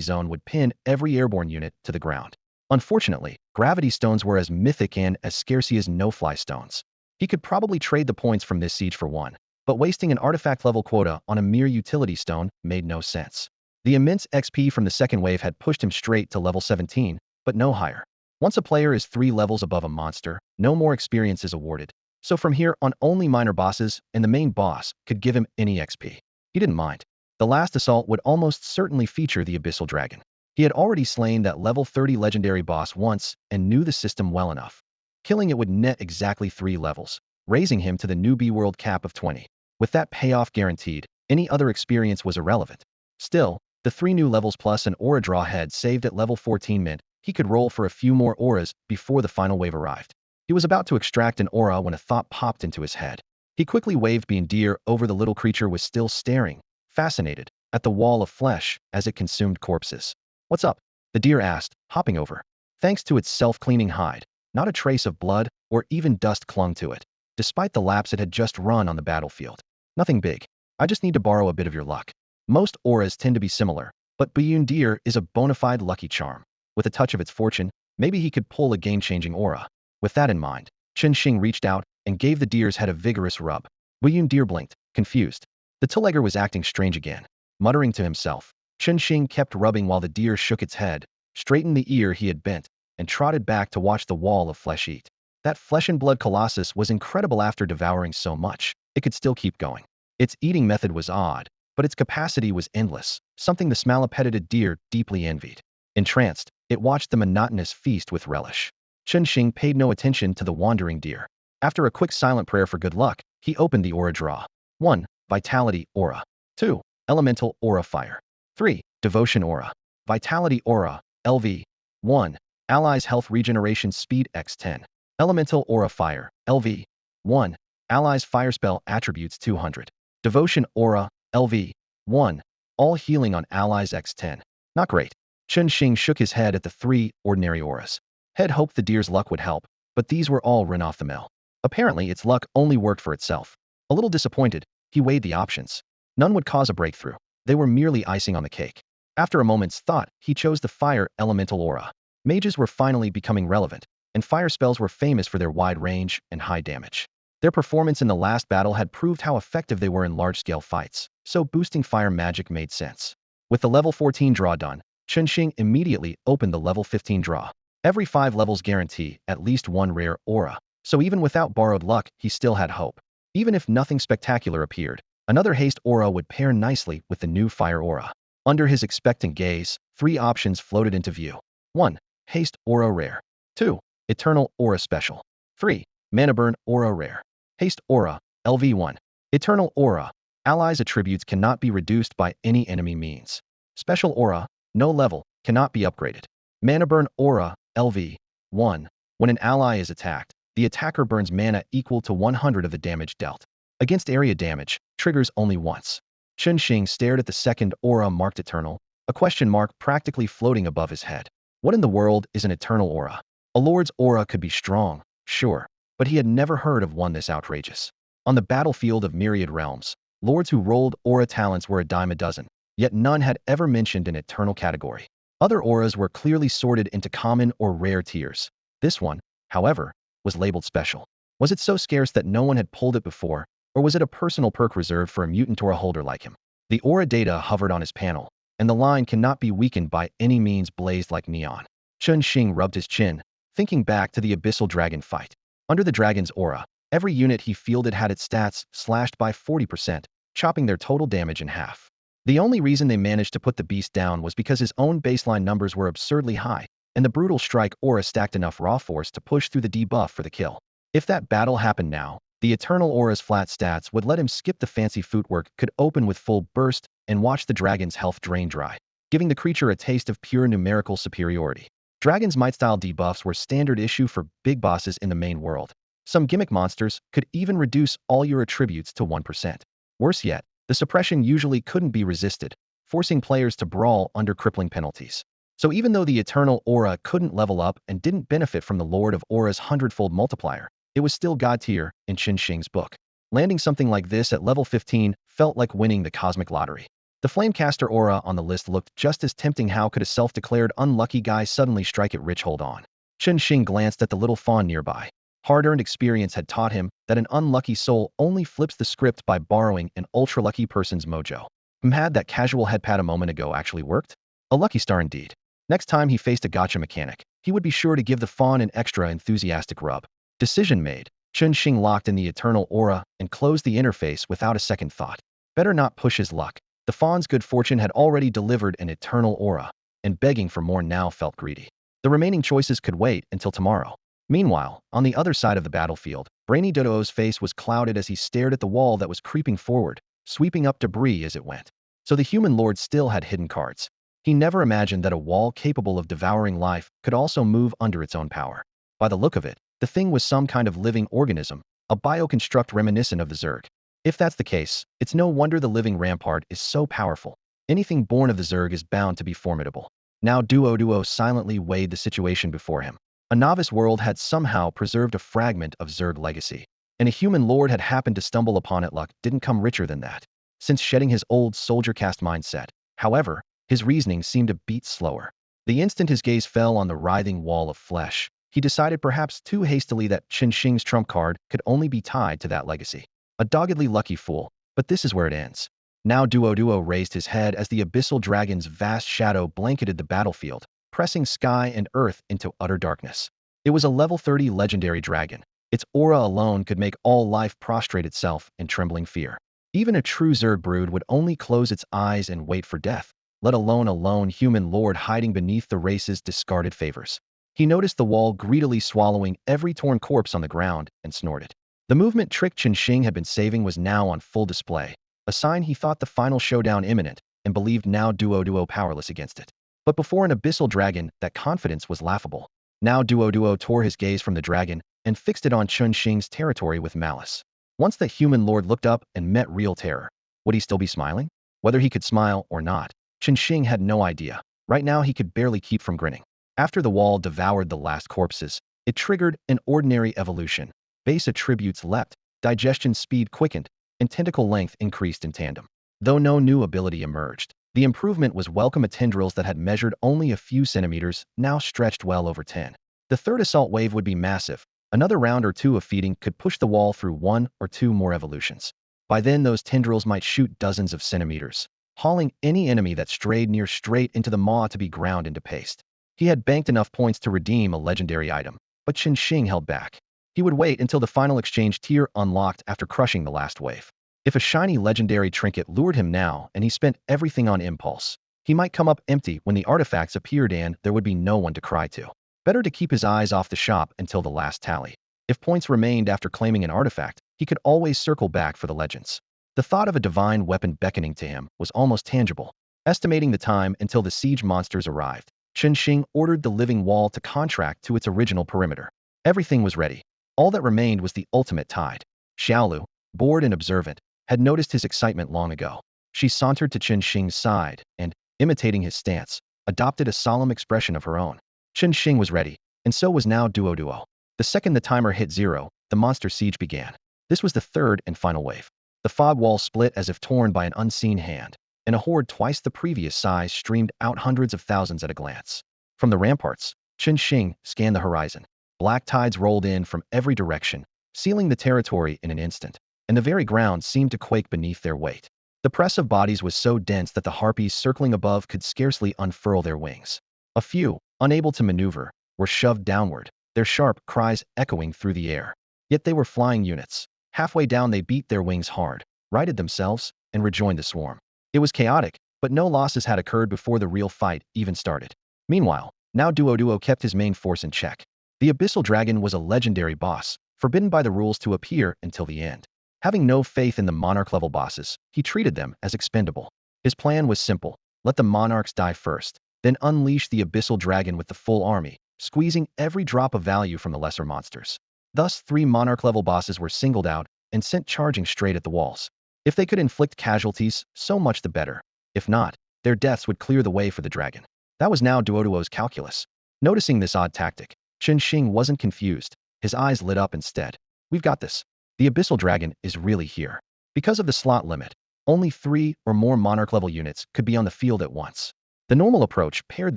zone would pin every airborne unit to the ground. Unfortunately, gravity stones were as mythic and as scarce as no-fly stones. He could probably trade the points from this siege for one, but wasting an artifact-level quota on a mere utility stone made no sense. The immense XP from the second wave had pushed him straight to level 17, but no higher. Once a player is 3 levels above a monster, no more experience is awarded. So from here on, only minor bosses and the main boss could give him any XP. He didn't mind. The last assault would almost certainly feature the Abyssal Dragon. He had already slain that level 30 legendary boss once and knew the system well enough. Killing it would net exactly 3 levels, raising him to the newbie world cap of 20. With that payoff guaranteed, any other experience was irrelevant. Still, the 3 new levels plus an aura draw head saved at level 14 meant he could roll for a few more auras before the final wave arrived. He was about to extract an aura when a thought popped into his head. He quickly waved being deer over the little creature was still staring, fascinated, at the wall of flesh as it consumed corpses. "What's up?" the deer asked, hopping over. Thanks to its self-cleaning hide, not a trace of blood or even dust clung to it, despite the laps it had just run on the battlefield. "Nothing big. I just need to borrow a bit of your luck." Most auras tend to be similar, but Beyond Deer is a bona fide lucky charm. With a touch of its fortune, maybe he could pull a game-changing aura. With that in mind, Chen Xing reached out and gave the deer's head a vigorous rub. Beyond Deer blinked, confused. The two-legger was acting strange again. Muttering to himself, Chen Xing kept rubbing while the deer shook its head, straightened the ear he had bent, and trotted back to watch the wall of flesh eat. That flesh and blood colossus was incredible. After devouring so much, it could still keep going. Its eating method was odd, but its capacity was endless, something the small-appetited deer deeply envied. Entranced, it watched the monotonous feast with relish. Chen Xing paid no attention to the wandering deer. After a quick silent prayer for good luck, he opened the aura draw. 1. Vitality Aura. 2. Elemental Aura Fire. 3. Devotion Aura. Vitality Aura, LV. 1. Allies Health Regeneration Speed x10. Elemental Aura Fire, LV. 1. Allies Fire Spell Attributes 200. Devotion Aura, LV. 1. All healing on allies x10. Not great. Chen Xing shook his head at the 3 ordinary auras. Had hoped the deer's luck would help, but these were all run off the mill. Apparently its luck only worked for itself. A little disappointed, he weighed the options. None would cause a breakthrough. They were merely icing on the cake. After a moment's thought, he chose the Fire Elemental Aura. Mages were finally becoming relevant, and fire spells were famous for their wide range and high damage. Their performance in the last battle had proved how effective they were in large-scale fights, so boosting fire magic made sense. With the level 14 draw done, Chen Xing immediately opened the level 15 draw. Every 5 levels guarantee at least 1 rare aura, so even without borrowed luck, he still had hope. Even if nothing spectacular appeared, another haste aura would pair nicely with the new fire aura. Under his expectant gaze, 3 options floated into view. 1. Haste Aura Rare. 2. Eternal Aura Special. 3. Mana Burn Aura Rare. Haste Aura, LV1. Eternal Aura. Allies' attributes cannot be reduced by any enemy means. Special Aura, no level, cannot be upgraded. Mana Burn Aura, LV1. When an ally is attacked, the attacker burns mana equal to 100 of the damage dealt. Against area damage, triggers only once. Chen Xing stared at the second aura marked Eternal, a question mark practically floating above his head. What in the world is an Eternal Aura? A lord's aura could be strong, sure, but he had never heard of one this outrageous. On the battlefield of myriad realms, lords who rolled aura talents were a dime a dozen, yet none had ever mentioned an eternal category. Other auras were clearly sorted into common or rare tiers. This one, however, was labeled special. Was it so scarce that no one had pulled it before, or was it a personal perk reserved for a mutant aura holder like him? The aura data hovered on his panel, and the line cannot be weakened by any means blazed like neon. Chen Xing rubbed his chin, thinking back to the Abyssal Dragon fight. Under the dragon's aura, every unit he fielded had its stats slashed by 40%, chopping their total damage in half. The only reason they managed to put the beast down was because his own baseline numbers were absurdly high, and the brutal strike aura stacked enough raw force to push through the debuff for the kill. If that battle happened now, the Eternal Aura's flat stats would let him skip the fancy footwork, could open with full burst, and watch the dragon's health drain dry, giving the creature a taste of pure numerical superiority. Dragon's might-style debuffs were standard issue for big bosses in the main world. Some gimmick monsters could even reduce all your attributes to 1%. Worse yet, the suppression usually couldn't be resisted, forcing players to brawl under crippling penalties. So even though the Eternal Aura couldn't level up and didn't benefit from the Lord of Aura's 100-fold multiplier, it was still god tier in Chen Xing's book. Landing something like this at level 15 felt like winning the cosmic lottery. The Flamecaster aura on the list looked just as tempting. How could a self-declared unlucky guy suddenly strike it rich? Hold on. Chen Xing glanced at the little fawn nearby. Hard-earned experience had taught him that an unlucky soul only flips the script by borrowing an ultra-lucky person's mojo. Had that casual headpat a moment ago actually worked? A lucky star indeed. Next time he faced a gotcha mechanic, he would be sure to give the fawn an extra enthusiastic rub. Decision made. Chen Xing locked in the Eternal Aura and closed the interface without a second thought. Better not push his luck. The fawn's good fortune had already delivered an eternal aura, and begging for more now felt greedy. The remaining choices could wait until tomorrow. Meanwhile, on the other side of the battlefield, Brainy Dodo's face was clouded as he stared at the wall that was creeping forward, sweeping up debris as it went. So the human lord still had hidden cards. He never imagined that a wall capable of devouring life could also move under its own power. By the look of it, the thing was some kind of living organism, a bioconstruct reminiscent of the Zerg. If that's the case, it's no wonder the living rampart is so powerful. Anything born of the Zerg is bound to be formidable. Now Duo silently weighed the situation before him. A novice world had somehow preserved a fragment of Zerg legacy, and a human lord had happened to stumble upon it. Luck didn't come richer than that. Since shedding his old soldier caste mindset, however, his reasoning seemed a beat slower. The instant his gaze fell on the writhing wall of flesh, he decided perhaps too hastily that Qin Shing's trump card could only be tied to that legacy. A doggedly lucky fool, but this is where it ends. Now Duo raised his head as the Abyssal Dragon's vast shadow blanketed the battlefield, pressing sky and earth into utter darkness. It was a level 30 legendary dragon. Its aura alone could make all life prostrate itself in trembling fear. Even a true Zerg brood would only close its eyes and wait for death, let alone a lone human lord hiding beneath the race's discarded favors. He noticed the wall greedily swallowing every torn corpse on the ground and snorted. The movement trick Qin Shing had been saving was now on full display, a sign he thought the final showdown imminent and believed now Duo powerless against it. But before an abyssal dragon, that confidence was laughable. Now Duo tore his gaze from the dragon and fixed it on Qin Shing's territory with malice. Once the human lord looked up and met real terror, would he still be smiling? Whether he could smile or not, Qin Shing had no idea. Right now he could barely keep from grinning. After the wall devoured the last corpses, it triggered an ordinary evolution. Base attributes leapt, digestion speed quickened, and tentacle length increased in tandem. Though no new ability emerged, the improvement was welcome. Tendrils that had measured only a few centimeters now stretched well over 10. The third assault wave would be massive. Another round or two of feeding could push the wall through 1 or 2 more evolutions. By then those tendrils might shoot dozens of centimeters, hauling any enemy that strayed near straight into the maw to be ground into paste. He had banked enough points to redeem a legendary item, but Qin Shing held back. He would wait until the final exchange tier unlocked after crushing the last wave. If a shiny legendary trinket lured him now and he spent everything on impulse, he might come up empty when the artifacts appeared and there would be no one to cry to. Better to keep his eyes off the shop until the last tally. If points remained after claiming an artifact, he could always circle back for the legends. The thought of a divine weapon beckoning to him was almost tangible. Estimating the time until the siege monsters arrived, Qin Shing ordered the living wall to contract to its original perimeter. Everything was ready. All that remained was the ultimate tide. Xiaolu, bored and observant, had noticed his excitement long ago. She sauntered to Qin Shing's side and, imitating his stance, adopted a solemn expression of her own. Qin Shing was ready, and so was now Duo. The second the timer hit 0, the monster siege began. This was the third and final wave. The fog wall split as if torn by an unseen hand, and a horde twice the previous size streamed out hundreds of thousands at a glance. From the ramparts, Qin Shing scanned the horizon. Black tides rolled in from every direction, sealing the territory in an instant, and the very ground seemed to quake beneath their weight. The press of bodies was so dense that the harpies circling above could scarcely unfurl their wings. A few, unable to maneuver, were shoved downward, their sharp cries echoing through the air. Yet they were flying units. Halfway down they beat their wings hard, righted themselves, and rejoined the swarm. It was chaotic, but no losses had occurred before the real fight even started. Meanwhile, now Duo kept his main force in check. The Abyssal Dragon was a legendary boss, forbidden by the rules to appear until the end. Having no faith in the monarch-level bosses, he treated them as expendable. His plan was simple: let the monarchs die first, then unleash the Abyssal Dragon with the full army, squeezing every drop of value from the lesser monsters. Thus 3 monarch-level bosses were singled out and sent charging straight at the walls. If they could inflict casualties, so much the better. If not, their deaths would clear the way for the dragon. That was now Duo's calculus. Noticing this odd tactic, Qin Shing wasn't confused. His eyes lit up instead. We've got this. The Abyssal Dragon is really here. Because of the slot limit, only 3 or more monarch-level units could be on the field at once. The normal approach paired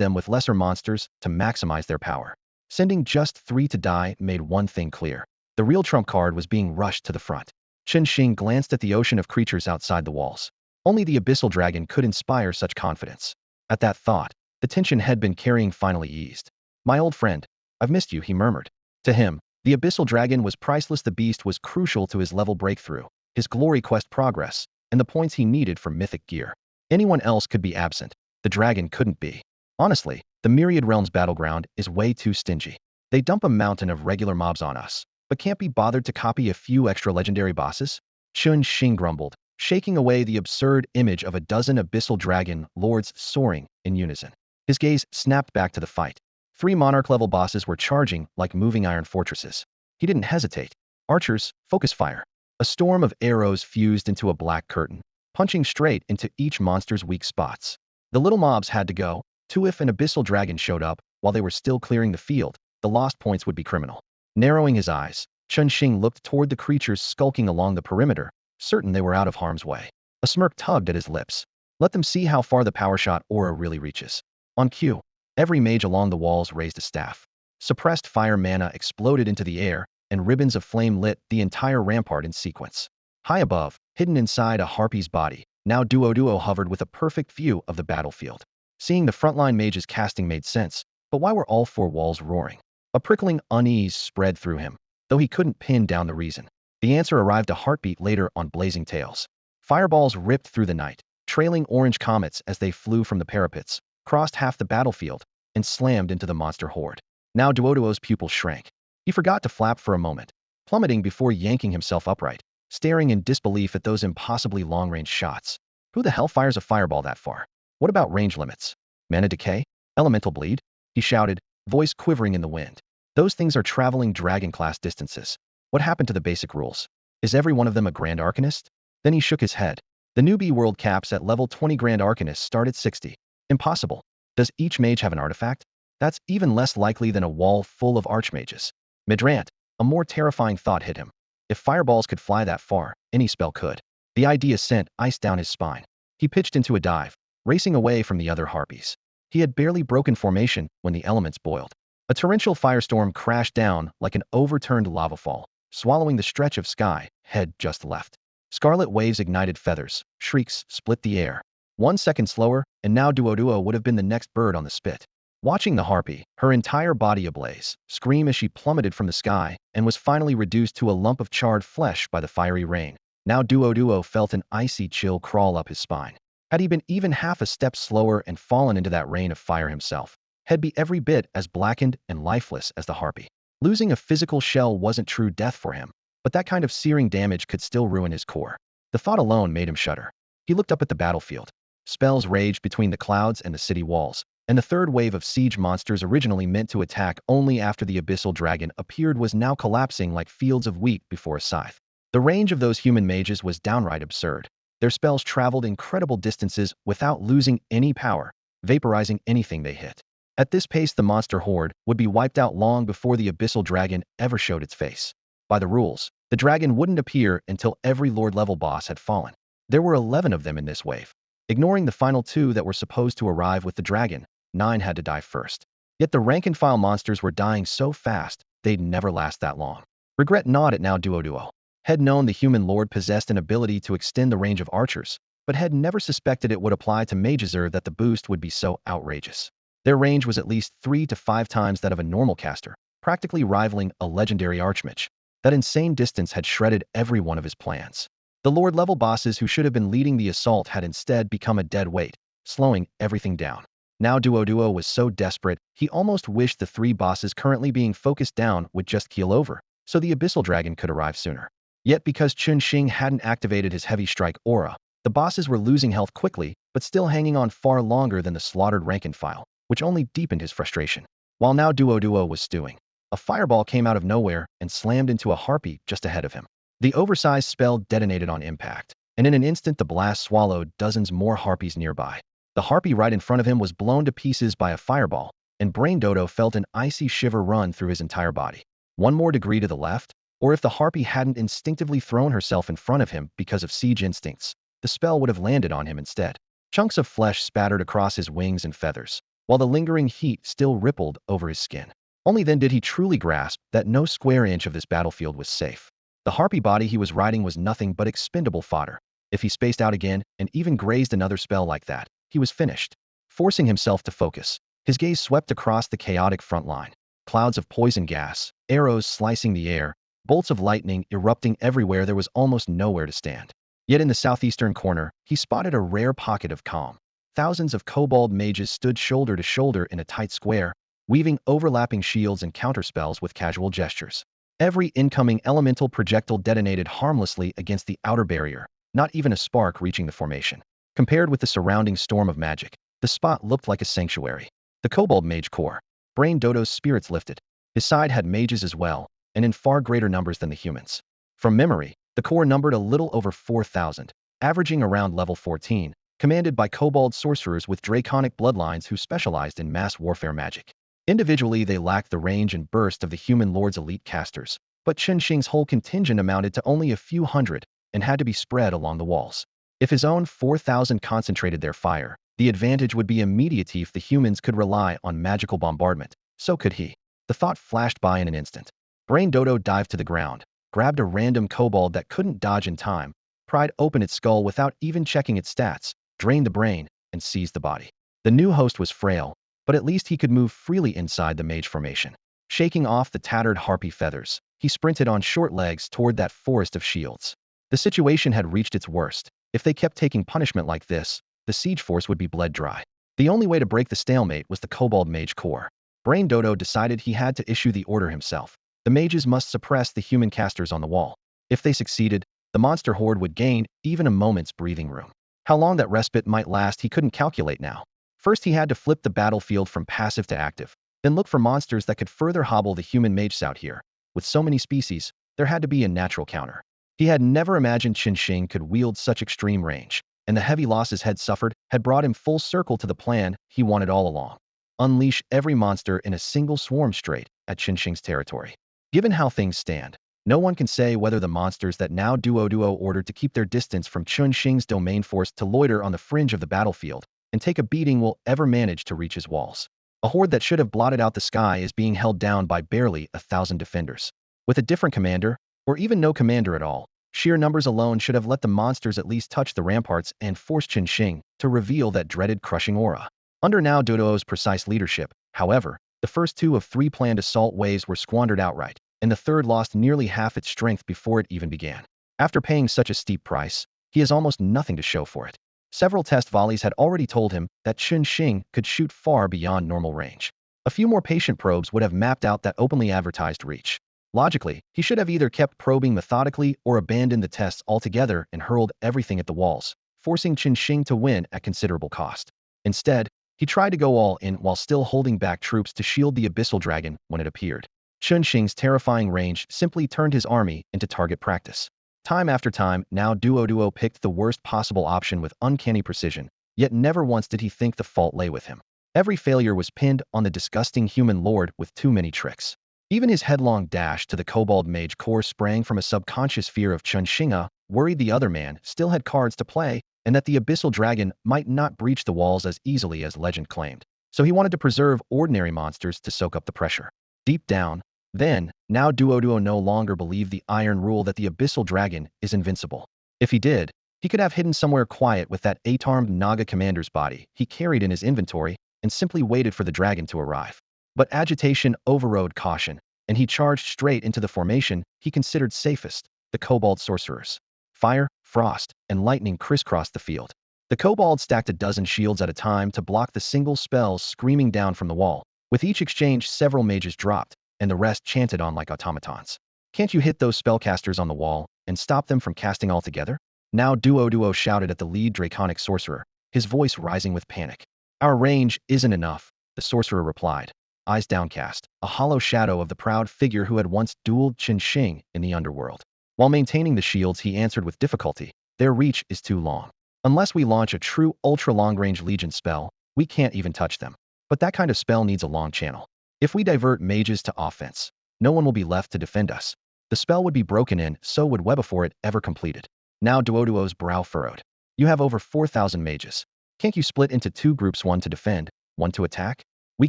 them with lesser monsters to maximize their power. Sending just 3 to die made one thing clear. The real trump card was being rushed to the front. Qin Shing glanced at the ocean of creatures outside the walls. Only the Abyssal Dragon could inspire such confidence. At that thought, the tension had been carrying finally eased. "My old friend, I've missed you," he murmured. To him, the Abyssal Dragon was priceless. The beast was crucial to his level breakthrough, his glory quest progress, and the points he needed for mythic gear. Anyone else could be absent. The dragon couldn't be. Honestly, the Myriad Realms battleground is way too stingy. They dump a mountain of regular mobs on us, but can't be bothered to copy a few extra legendary bosses? Chun Xing grumbled, shaking away the absurd image of a dozen abyssal dragon lords soaring in unison. His gaze snapped back to the fight. 3 monarch-level bosses were charging like moving iron fortresses. He didn't hesitate. Archers, focus fire. A storm of arrows fused into a black curtain, punching straight into each monster's weak spots. The little mobs had to go, too. If an abyssal dragon showed up while they were still clearing the field, the lost points would be criminal. Narrowing his eyes, Chun Xing looked toward the creatures skulking along the perimeter, certain they were out of harm's way. A smirk tugged at his lips. Let them see how far the power shot aura really reaches. On cue, every mage along the walls raised a staff. Suppressed fire mana exploded into the air, and ribbons of flame lit the entire rampart in sequence. High above, hidden inside a harpy's body, now Duo hovered with a perfect view of the battlefield. Seeing the frontline mages casting made sense, but why were all 4 walls roaring? A prickling unease spread through him, though he couldn't pin down the reason. The answer arrived a heartbeat later on Blazing Tales. Fireballs ripped through the night, trailing orange comets as they flew from the parapets, crossed half the battlefield, and slammed into the monster horde. Now Duoduo's pupils shrank. He forgot to flap for a moment, plummeting before yanking himself upright, staring in disbelief at those impossibly long-range shots. Who the hell fires a fireball that far? What about range limits? Mana decay? Elemental bleed? He shouted, voice quivering in the wind. Those things are traveling dragon-class distances. What happened to the basic rules? Is every one of them a Grand Arcanist? Then he shook his head. The newbie world caps at level 20 Grand Arcanists start at 60. Impossible. Does each mage have an artifact? That's even less likely than a wall full of archmages. Midrant, a more terrifying thought hit him. If fireballs could fly that far, any spell could. The idea sent ice down his spine. He pitched into a dive, racing away from the other harpies. He had barely broken formation when the elements boiled. A torrential firestorm crashed down like an overturned lava fall, swallowing the stretch of sky head just left. Scarlet waves ignited feathers, shrieks split the air. 1 second slower, and now Duo would have been the next bird on the spit. Watching the harpy, her entire body ablaze, scream as she plummeted from the sky and was finally reduced to a lump of charred flesh by the fiery rain. Now Duo felt an icy chill crawl up his spine. Had he been even half a step slower and fallen into that rain of fire himself, he'd be every bit as blackened and lifeless as the harpy. Losing a physical shell wasn't true death for him, but that kind of searing damage could still ruin his core. The thought alone made him shudder. He looked up at the battlefield. Spells raged between the clouds and the city walls, and the third wave of siege monsters originally meant to attack only after the abyssal dragon appeared was now collapsing like fields of wheat before a scythe. The range of those human mages was downright absurd. Their spells traveled incredible distances without losing any power, vaporizing anything they hit. At this pace, the monster horde would be wiped out long before the abyssal dragon ever showed its face. By the rules, the dragon wouldn't appear until every lord-level boss had fallen. There were 11 of them in this wave. Ignoring the final 2 that were supposed to arrive with the dragon, 9 had to die first. Yet the rank-and-file monsters were dying so fast, they'd never last that long. Regret gnawed at now Duo. Had known the human lord possessed an ability to extend the range of archers, but had never suspected it would apply to mages or that the boost would be so outrageous. Their range was at least 3 to 5 times that of a normal caster, practically rivaling a legendary archmage. That insane distance had shredded every one of his plans. The lord-level bosses who should have been leading the assault had instead become a dead weight, slowing everything down. Now Duo was so desperate, he almost wished the 3 bosses currently being focused down would just keel over, so the abyssal dragon could arrive sooner. Yet because Chun Xing hadn't activated his heavy strike aura, the bosses were losing health quickly, but still hanging on far longer than the slaughtered rank-and-file, which only deepened his frustration. While now Duo was stewing, a fireball came out of nowhere and slammed into a harpy just ahead of him. The oversized spell detonated on impact, and in an instant the blast swallowed dozens more harpies nearby. The harpy right in front of him was blown to pieces by a fireball, and Brain Dodo felt an icy shiver run through his entire body. One more degree to the left, or if the harpy hadn't instinctively thrown herself in front of him because of siege instincts, the spell would have landed on him instead. Chunks of flesh spattered across his wings and feathers, while the lingering heat still rippled over his skin. Only then did he truly grasp that no square inch of this battlefield was safe. The harpy body he was riding was nothing but expendable fodder. If he spaced out again and even grazed another spell like that, he was finished. Forcing himself to focus, his gaze swept across the chaotic front line. Clouds of poison gas, arrows slicing the air, bolts of lightning erupting everywhere. There was almost nowhere to stand. Yet in the southeastern corner, he spotted a rare pocket of calm. Thousands of kobold mages stood shoulder to shoulder in a tight square, weaving overlapping shields and counterspells with casual gestures. Every incoming elemental projectile detonated harmlessly against the outer barrier, not even a spark reaching the formation. Compared with the surrounding storm of magic, the spot looked like a sanctuary. The kobold mage core. Brain Dodo's spirits lifted. His side had mages as well, and in far greater numbers than the humans. From memory, the core numbered a little over 4,000, averaging around level 14, commanded by kobold sorcerers with draconic bloodlines who specialized in mass warfare magic. Individually, they lacked the range and burst of the human lord's elite casters, but Qinshing's whole contingent amounted to only a few hundred and had to be spread along the walls. If his own 4,000 concentrated their fire, the advantage would be immediate. If the humans could rely on magical bombardment, so could he. The thought flashed by in an instant. Brain Dodo dived to the ground, grabbed a random kobold that couldn't dodge in time, pried open its skull without even checking its stats, drained the brain, and seized the body. The new host was frail, but at least he could move freely inside the mage formation. Shaking off the tattered harpy feathers, he sprinted on short legs toward that forest of shields. The situation had reached its worst. If they kept taking punishment like this, the siege force would be bled dry. The only way to break the stalemate was the kobold mage core. Brain Dodo decided he had to issue the order himself. The mages must suppress the human casters on the wall. If they succeeded, the monster horde would gain even a moment's breathing room. How long that respite might last he couldn't calculate now. First he had to flip the battlefield from passive to active, then look for monsters that could further hobble the human mages out here. With so many species, there had to be a natural counter. He had never imagined Qinshing could wield such extreme range, and the heavy losses had suffered had brought him full circle to the plan he wanted all along. Unleash every monster in a single swarm straight at Qinshing's territory. Given how things stand, no one can say whether the monsters that now Duo ordered to keep their distance from Qinshing's domain forced to loiter on the fringe of the battlefield and take a beating will ever manage to reach his walls. A horde that should have blotted out the sky is being held down by barely 1,000 defenders. With a different commander, or even no commander at all, sheer numbers alone should have let the monsters at least touch the ramparts and force Qinshing to reveal that dreaded crushing aura. Under now Duo's precise leadership, however, the first 2 of 3 planned assault waves were squandered outright, and the third lost nearly half its strength before it even began. After paying such a steep price, he has almost nothing to show for it. Several test volleys had already told him that Qinshing could shoot far beyond normal range. A few more patient probes would have mapped out that openly advertised reach. Logically, he should have either kept probing methodically or abandoned the tests altogether and hurled everything at the walls, forcing Qinshing to win at considerable cost. Instead, he tried to go all in while still holding back troops to shield the Abyssal dragon when it appeared. Qinshing's terrifying range simply turned his army into target practice. Time after time, now Duo picked the worst possible option with uncanny precision, yet never once did he think the fault lay with him. Every failure was pinned on the disgusting human lord with too many tricks. Even his headlong dash to the kobold mage core sprang from a subconscious fear of Qinshing, worried the other man still had cards to play, and that the Abyssal dragon might not breach the walls as easily as legend claimed. So he wanted to preserve ordinary monsters to soak up the pressure. Deep down, then, now Duo no longer believed the iron rule that the Abyssal dragon is invincible. If he did, he could have hidden somewhere quiet with that 8-armed Naga commander's body he carried in his inventory and simply waited for the dragon to arrive. But agitation overrode caution, and he charged straight into the formation he considered safest, the kobold sorcerers. Fire, frost, and lightning crisscrossed the field. The kobold stacked a dozen shields at a time to block the single spells screaming down from the wall. With each exchange, several mages dropped, and the rest chanted on like automatons. Can't you hit those spellcasters on the wall and stop them from casting altogether? Now Duo shouted at the lead draconic sorcerer, his voice rising with panic. Our range isn't enough, the sorcerer replied, eyes downcast, a hollow shadow of the proud figure who had once dueled Qinshing in the underworld. While maintaining the shields, he answered with difficulty, their reach is too long. Unless we launch a true ultra-long-range legion spell, we can't even touch them. But that kind of spell needs a long channel. If we divert mages to offense, no one will be left to defend us. The spell would be broken in, so would Web before it ever completed. Now Duo's brow furrowed. You have over 4,000 mages. Can't you split into 2 groups, one to defend, one to attack? We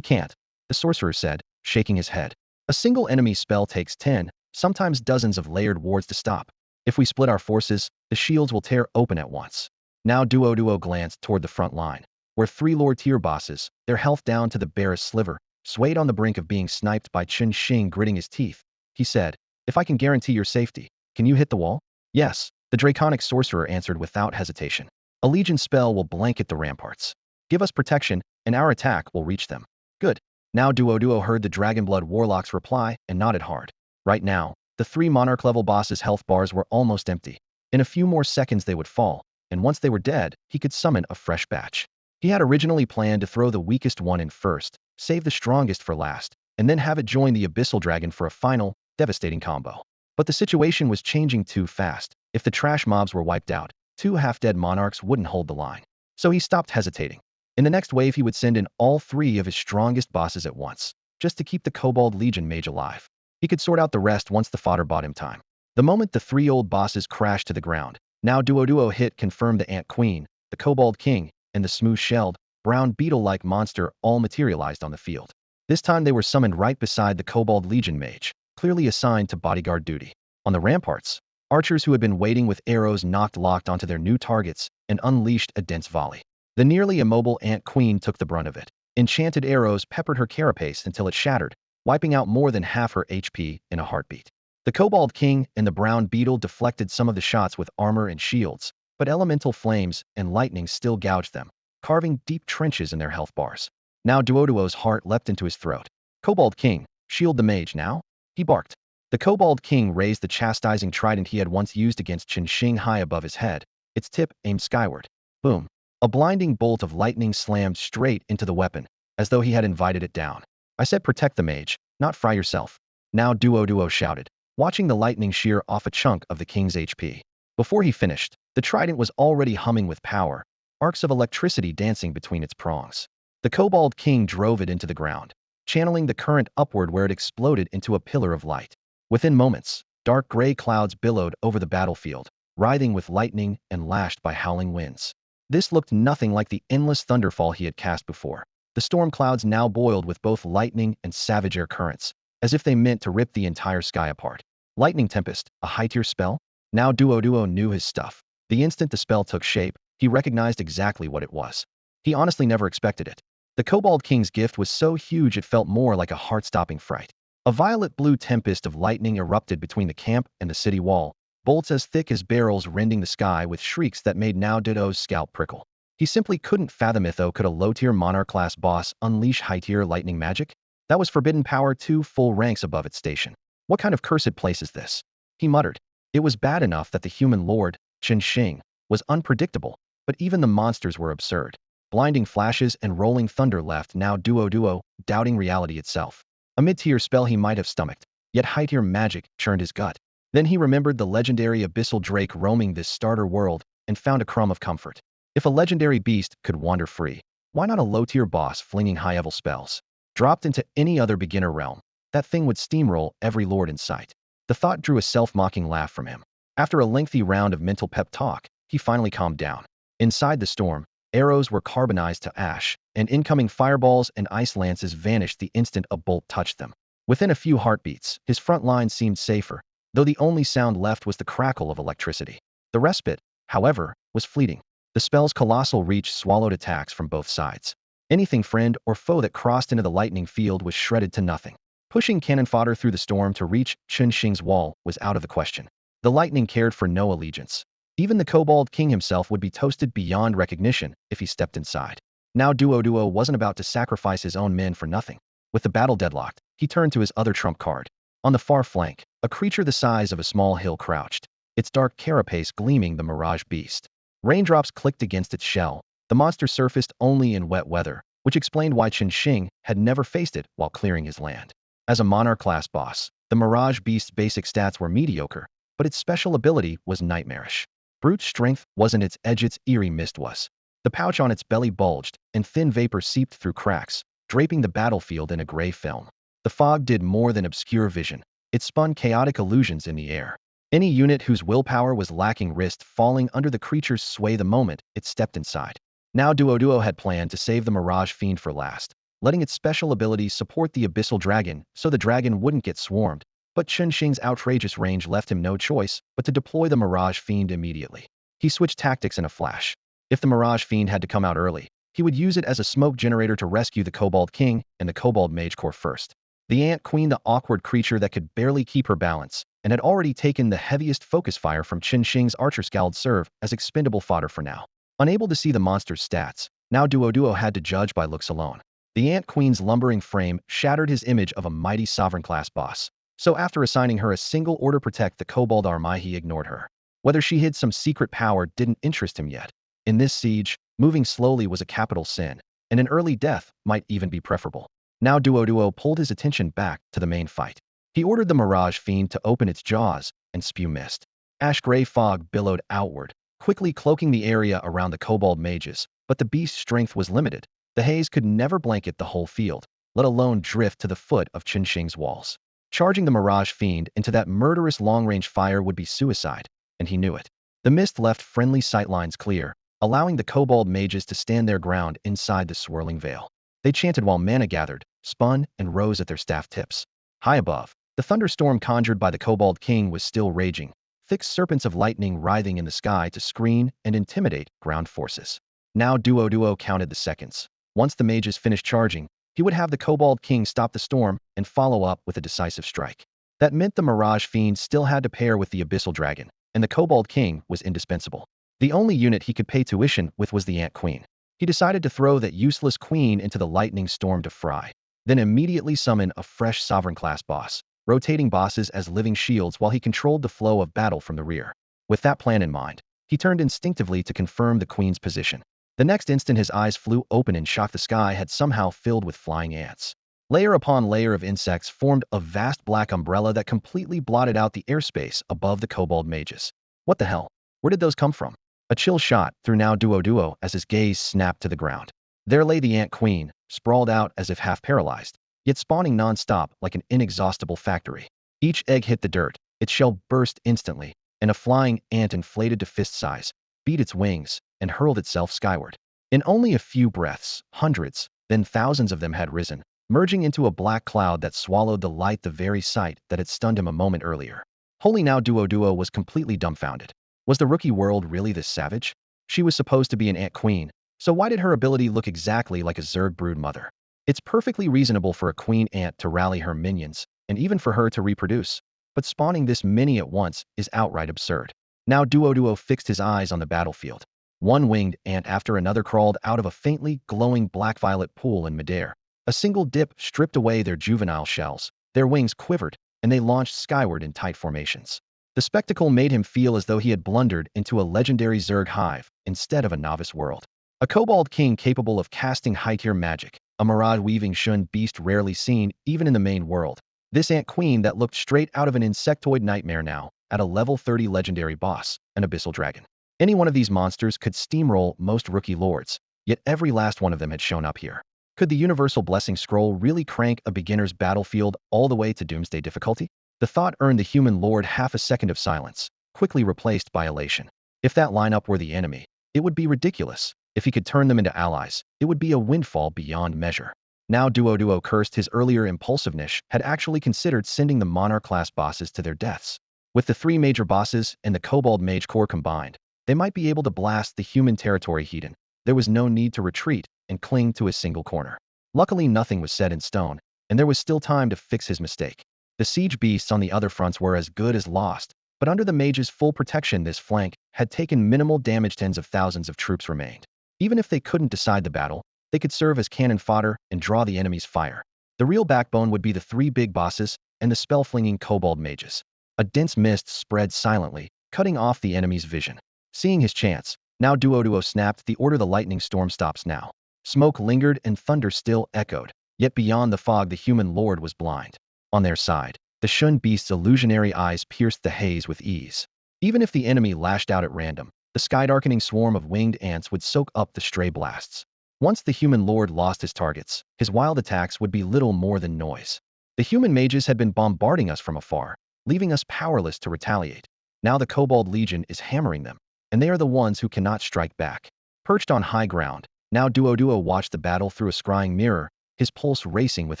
can't, the sorcerer said, shaking his head. A single enemy spell takes 10, sometimes dozens of layered wards to stop. If we split our forces, the shields will tear open at once. Now Duo glanced toward the front line, where 3 lower tier bosses, their health down to the barest sliver, swayed on the brink of being sniped by Qinshing. Gritting his teeth, he said, if I can guarantee your safety, can you hit the wall? Yes, The draconic sorcerer answered without hesitation. A legion spell will blanket the ramparts. Give us protection, and our attack will reach them. Good. Now Duo heard the Dragonblood warlock's reply and nodded hard. Right now, the 3 monarch-level bosses' health bars were almost empty. In a few more seconds they would fall, and once they were dead, he could summon a fresh batch. He had originally planned to throw the weakest one in first, save the strongest for last, and then have it join the Abyssal Dragon for a final, devastating combo. But the situation was changing too fast. If the trash mobs were wiped out, 2 half-dead monarchs wouldn't hold the line. So he stopped hesitating. In the next wave he would send in all 3 of his strongest bosses at once, just to keep the Kobold Legion mage alive. He could sort out the rest once the fodder bought him time. The moment the 3 old bosses crashed to the ground, now Duo hit confirmed the Ant Queen, the Kobold King, and the smooth-shelled, brown beetle-like monster all materialized on the field. This time they were summoned right beside the Kobold Legion mage, clearly assigned to bodyguard duty. On the ramparts, archers who had been waiting with arrows locked onto their new targets and unleashed a dense volley. The nearly immobile Ant Queen took the brunt of it. Enchanted arrows peppered her carapace until it shattered, wiping out more than half her HP in a heartbeat. The Kobold King and the brown beetle deflected some of the shots with armor and shields, but elemental flames and lightning still gouged them, carving deep trenches in their health bars. Now Duo's heart leapt into his throat. Kobold King, shield the mage now? He barked. The Kobold King raised the chastising trident he had once used against Qin high above his head, its tip aimed skyward. Boom. A blinding bolt of lightning slammed straight into the weapon, as though he had invited it down. I said protect the mage, not fry yourself. Now Duo shouted, watching the lightning shear off a chunk of the king's HP. Before he finished, the trident was already humming with power, arcs of electricity dancing between its prongs. The Kobold King drove it into the ground, channeling the current upward where it exploded into a pillar of light. Within moments, dark gray clouds billowed over the battlefield, writhing with lightning and lashed by howling winds. This looked nothing like the endless thunderfall he had cast before. The storm clouds now boiled with both lightning and savage air currents, as if they meant to rip the entire sky apart. Lightning Tempest, a high-tier spell? Now Duo knew his stuff. The instant the spell took shape, he recognized exactly what it was. He honestly never expected it. The Kobold King's gift was so huge it felt more like a heart-stopping fright. A violet-blue tempest of lightning erupted between the camp and the city wall, bolts as thick as barrels rending the sky with shrieks that made now Duo's scalp prickle. He simply couldn't fathom could a low-tier monarch-class boss unleash high-tier lightning magic? That was forbidden power 2 full ranks above its station. What kind of cursed place is this? He muttered. It was bad enough that the human lord, Qin, was unpredictable, but even the monsters were absurd. Blinding flashes and rolling thunder left now Duo doubting reality itself. A mid-tier spell he might have stomached, yet high-tier magic churned his gut. Then he remembered the legendary Abyssal Drake roaming this starter world and found a crumb of comfort. If a legendary beast could wander free, why not a low-tier boss flinging high-level spells? Dropped into any other beginner realm, that thing would steamroll every lord in sight. The thought drew a self-mocking laugh from him. After a lengthy round of mental pep talk, he finally calmed down. Inside the storm, arrows were carbonized to ash, and incoming fireballs and ice lances vanished the instant a bolt touched them. Within a few heartbeats, his front line seemed safer, though the only sound left was the crackle of electricity. The respite, however, was fleeting. The spell's colossal reach swallowed attacks from both sides. Anything friend or foe that crossed into the lightning field was shredded to nothing. Pushing cannon fodder through the storm to reach Qin's wall was out of the question. The lightning cared for no allegiance. Even the Kobold King himself would be toasted beyond recognition if he stepped inside. Now Duo wasn't about to sacrifice his own men for nothing. With the battle deadlocked, he turned to his other trump card. On the far flank, a creature the size of a small hill crouched, its dark carapace gleaming the mirage beast. Raindrops clicked against its shell. The monster surfaced only in wet weather, which explained why Qin had never faced it while clearing his land. As a monarch-class boss, the mirage beast's basic stats were mediocre, but its special ability was nightmarish. Brute strength wasn't its edge, its eerie mist was. The pouch on its belly bulged, and thin vapor seeped through cracks, draping the battlefield in a gray film. The fog did more than obscure vision. It spun chaotic illusions in the air. Any unit whose willpower was lacking risked falling under the creature's sway the moment it stepped inside. Now Duo had planned to save the Mirage Fiend for last, letting its special ability support the Abyssal Dragon so the dragon wouldn't get swarmed, but Qin's outrageous range left him no choice but to deploy the Mirage Fiend immediately. He switched tactics in a flash. If the Mirage Fiend had to come out early, he would use it as a smoke generator to rescue the Kobold King and the Kobold Mage Corps first. The Ant Queen, the awkward creature that could barely keep her balance, and had already taken the heaviest focus fire from Qin Shing's archer scald serve as expendable fodder for now. Unable to see the monster's stats, now Duo had to judge by looks alone. The Ant Queen's lumbering frame shattered his image of a mighty sovereign-class boss. So after assigning her a single order protect the Kobold Army, he ignored her. Whether she hid some secret power didn't interest him yet. In this siege, moving slowly was a capital sin, and an early death might even be preferable. Now Duo pulled his attention back to the main fight. He ordered the Mirage Fiend to open its jaws and spew mist. Ash-gray fog billowed outward, quickly cloaking the area around the Kobold mages, but the beast's strength was limited. The haze could never blanket the whole field, let alone drift to the foot of Qin Shing's walls. Charging the Mirage Fiend into that murderous long-range fire would be suicide, and he knew it. The mist left friendly sightlines clear, allowing the Kobold mages to stand their ground inside the swirling veil. They chanted while mana gathered, spun, and rose at their staff tips. High above, the thunderstorm conjured by the Kobold King was still raging, thick serpents of lightning writhing in the sky to screen and intimidate ground forces. Now Duo counted the seconds. Once the mages finished charging, he would have the Kobold King stop the storm and follow up with a decisive strike. That meant the Mirage Fiend still had to pair with the Abyssal Dragon, and the Kobold King was indispensable. The only unit he could pay tuition with was the Ant Queen. He decided to throw that useless queen into the lightning storm to fry, then immediately summon a fresh sovereign-class boss, rotating bosses as living shields while he controlled the flow of battle from the rear. With that plan in mind, he turned instinctively to confirm the queen's position. The next instant his eyes flew open in shock. The sky had somehow filled with flying ants. Layer upon layer of insects formed a vast black umbrella that completely blotted out the airspace above the Kobold mages. What the hell? Where did those come from? A chill shot through now Duo as his gaze snapped to the ground. There lay the Ant Queen, sprawled out as if half paralyzed, yet spawning non-stop like an inexhaustible factory. Each egg hit the dirt, its shell burst instantly, and a flying ant inflated to fist size, beat its wings, and hurled itself skyward. In only a few breaths, hundreds, then thousands of them had risen, merging into a black cloud that swallowed the light, the very sight that had stunned him a moment earlier. Holy, now Duo was completely dumbfounded. Was the rookie world really this savage? She was supposed to be an Ant Queen, so why did her ability look exactly like a Zerg brood mother? It's perfectly reasonable for a queen ant to rally her minions, and even for her to reproduce, but spawning this many at once is outright absurd. Now Duo fixed his eyes on the battlefield. One winged ant after another crawled out of a faintly glowing black-violet pool in midair. A single dip stripped away their juvenile shells, their wings quivered, and they launched skyward in tight formations. The spectacle made him feel as though he had blundered into a legendary Zerg hive instead of a novice world. A Kobold King capable of casting high-tier magic, a mirage-weaving Shun beast rarely seen even in the main world. This Ant Queen that looked straight out of an insectoid nightmare now, at a level 30 legendary boss, an Abyssal Dragon. Any one of these monsters could steamroll most rookie lords, yet every last one of them had shown up here. Could the Universal Blessing Scroll really crank a beginner's battlefield all the way to Doomsday difficulty? The thought earned the human lord half a second of silence, quickly replaced by elation. If that lineup were the enemy, it would be ridiculous. If he could turn them into allies, it would be a windfall beyond measure. Now Duo cursed his earlier impulsiveness, had actually considered sending the Monarch-class bosses to their deaths. With the 3 major bosses and the Kobold Mage Corps combined, they might be able to blast the human territory heathen. There was no need to retreat and cling to a single corner. Luckily, nothing was set in stone, and there was still time to fix his mistake. The siege beasts on the other fronts were as good as lost, but under the mage's full protection this flank had taken minimal damage. Tens of thousands of troops remained. Even if they couldn't decide the battle, they could serve as cannon fodder and draw the enemy's fire. The real backbone would be the 3 big bosses and the spell-flinging Kobold mages. A dense mist spread silently, cutting off the enemy's vision. Seeing his chance, now Duo snapped the order. The lightning storm stops now. Smoke lingered and thunder still echoed, yet beyond the fog the human lord was blind. On their side, the Shun beast's illusionary eyes pierced the haze with ease. Even if the enemy lashed out at random, the sky-darkening swarm of winged ants would soak up the stray blasts. Once the human lord lost his targets, his wild attacks would be little more than noise. The human mages had been bombarding us from afar, leaving us powerless to retaliate. Now the Kobold Legion is hammering them, and they are the ones who cannot strike back. Perched on high ground, now Duo watched the battle through a scrying mirror, his pulse racing with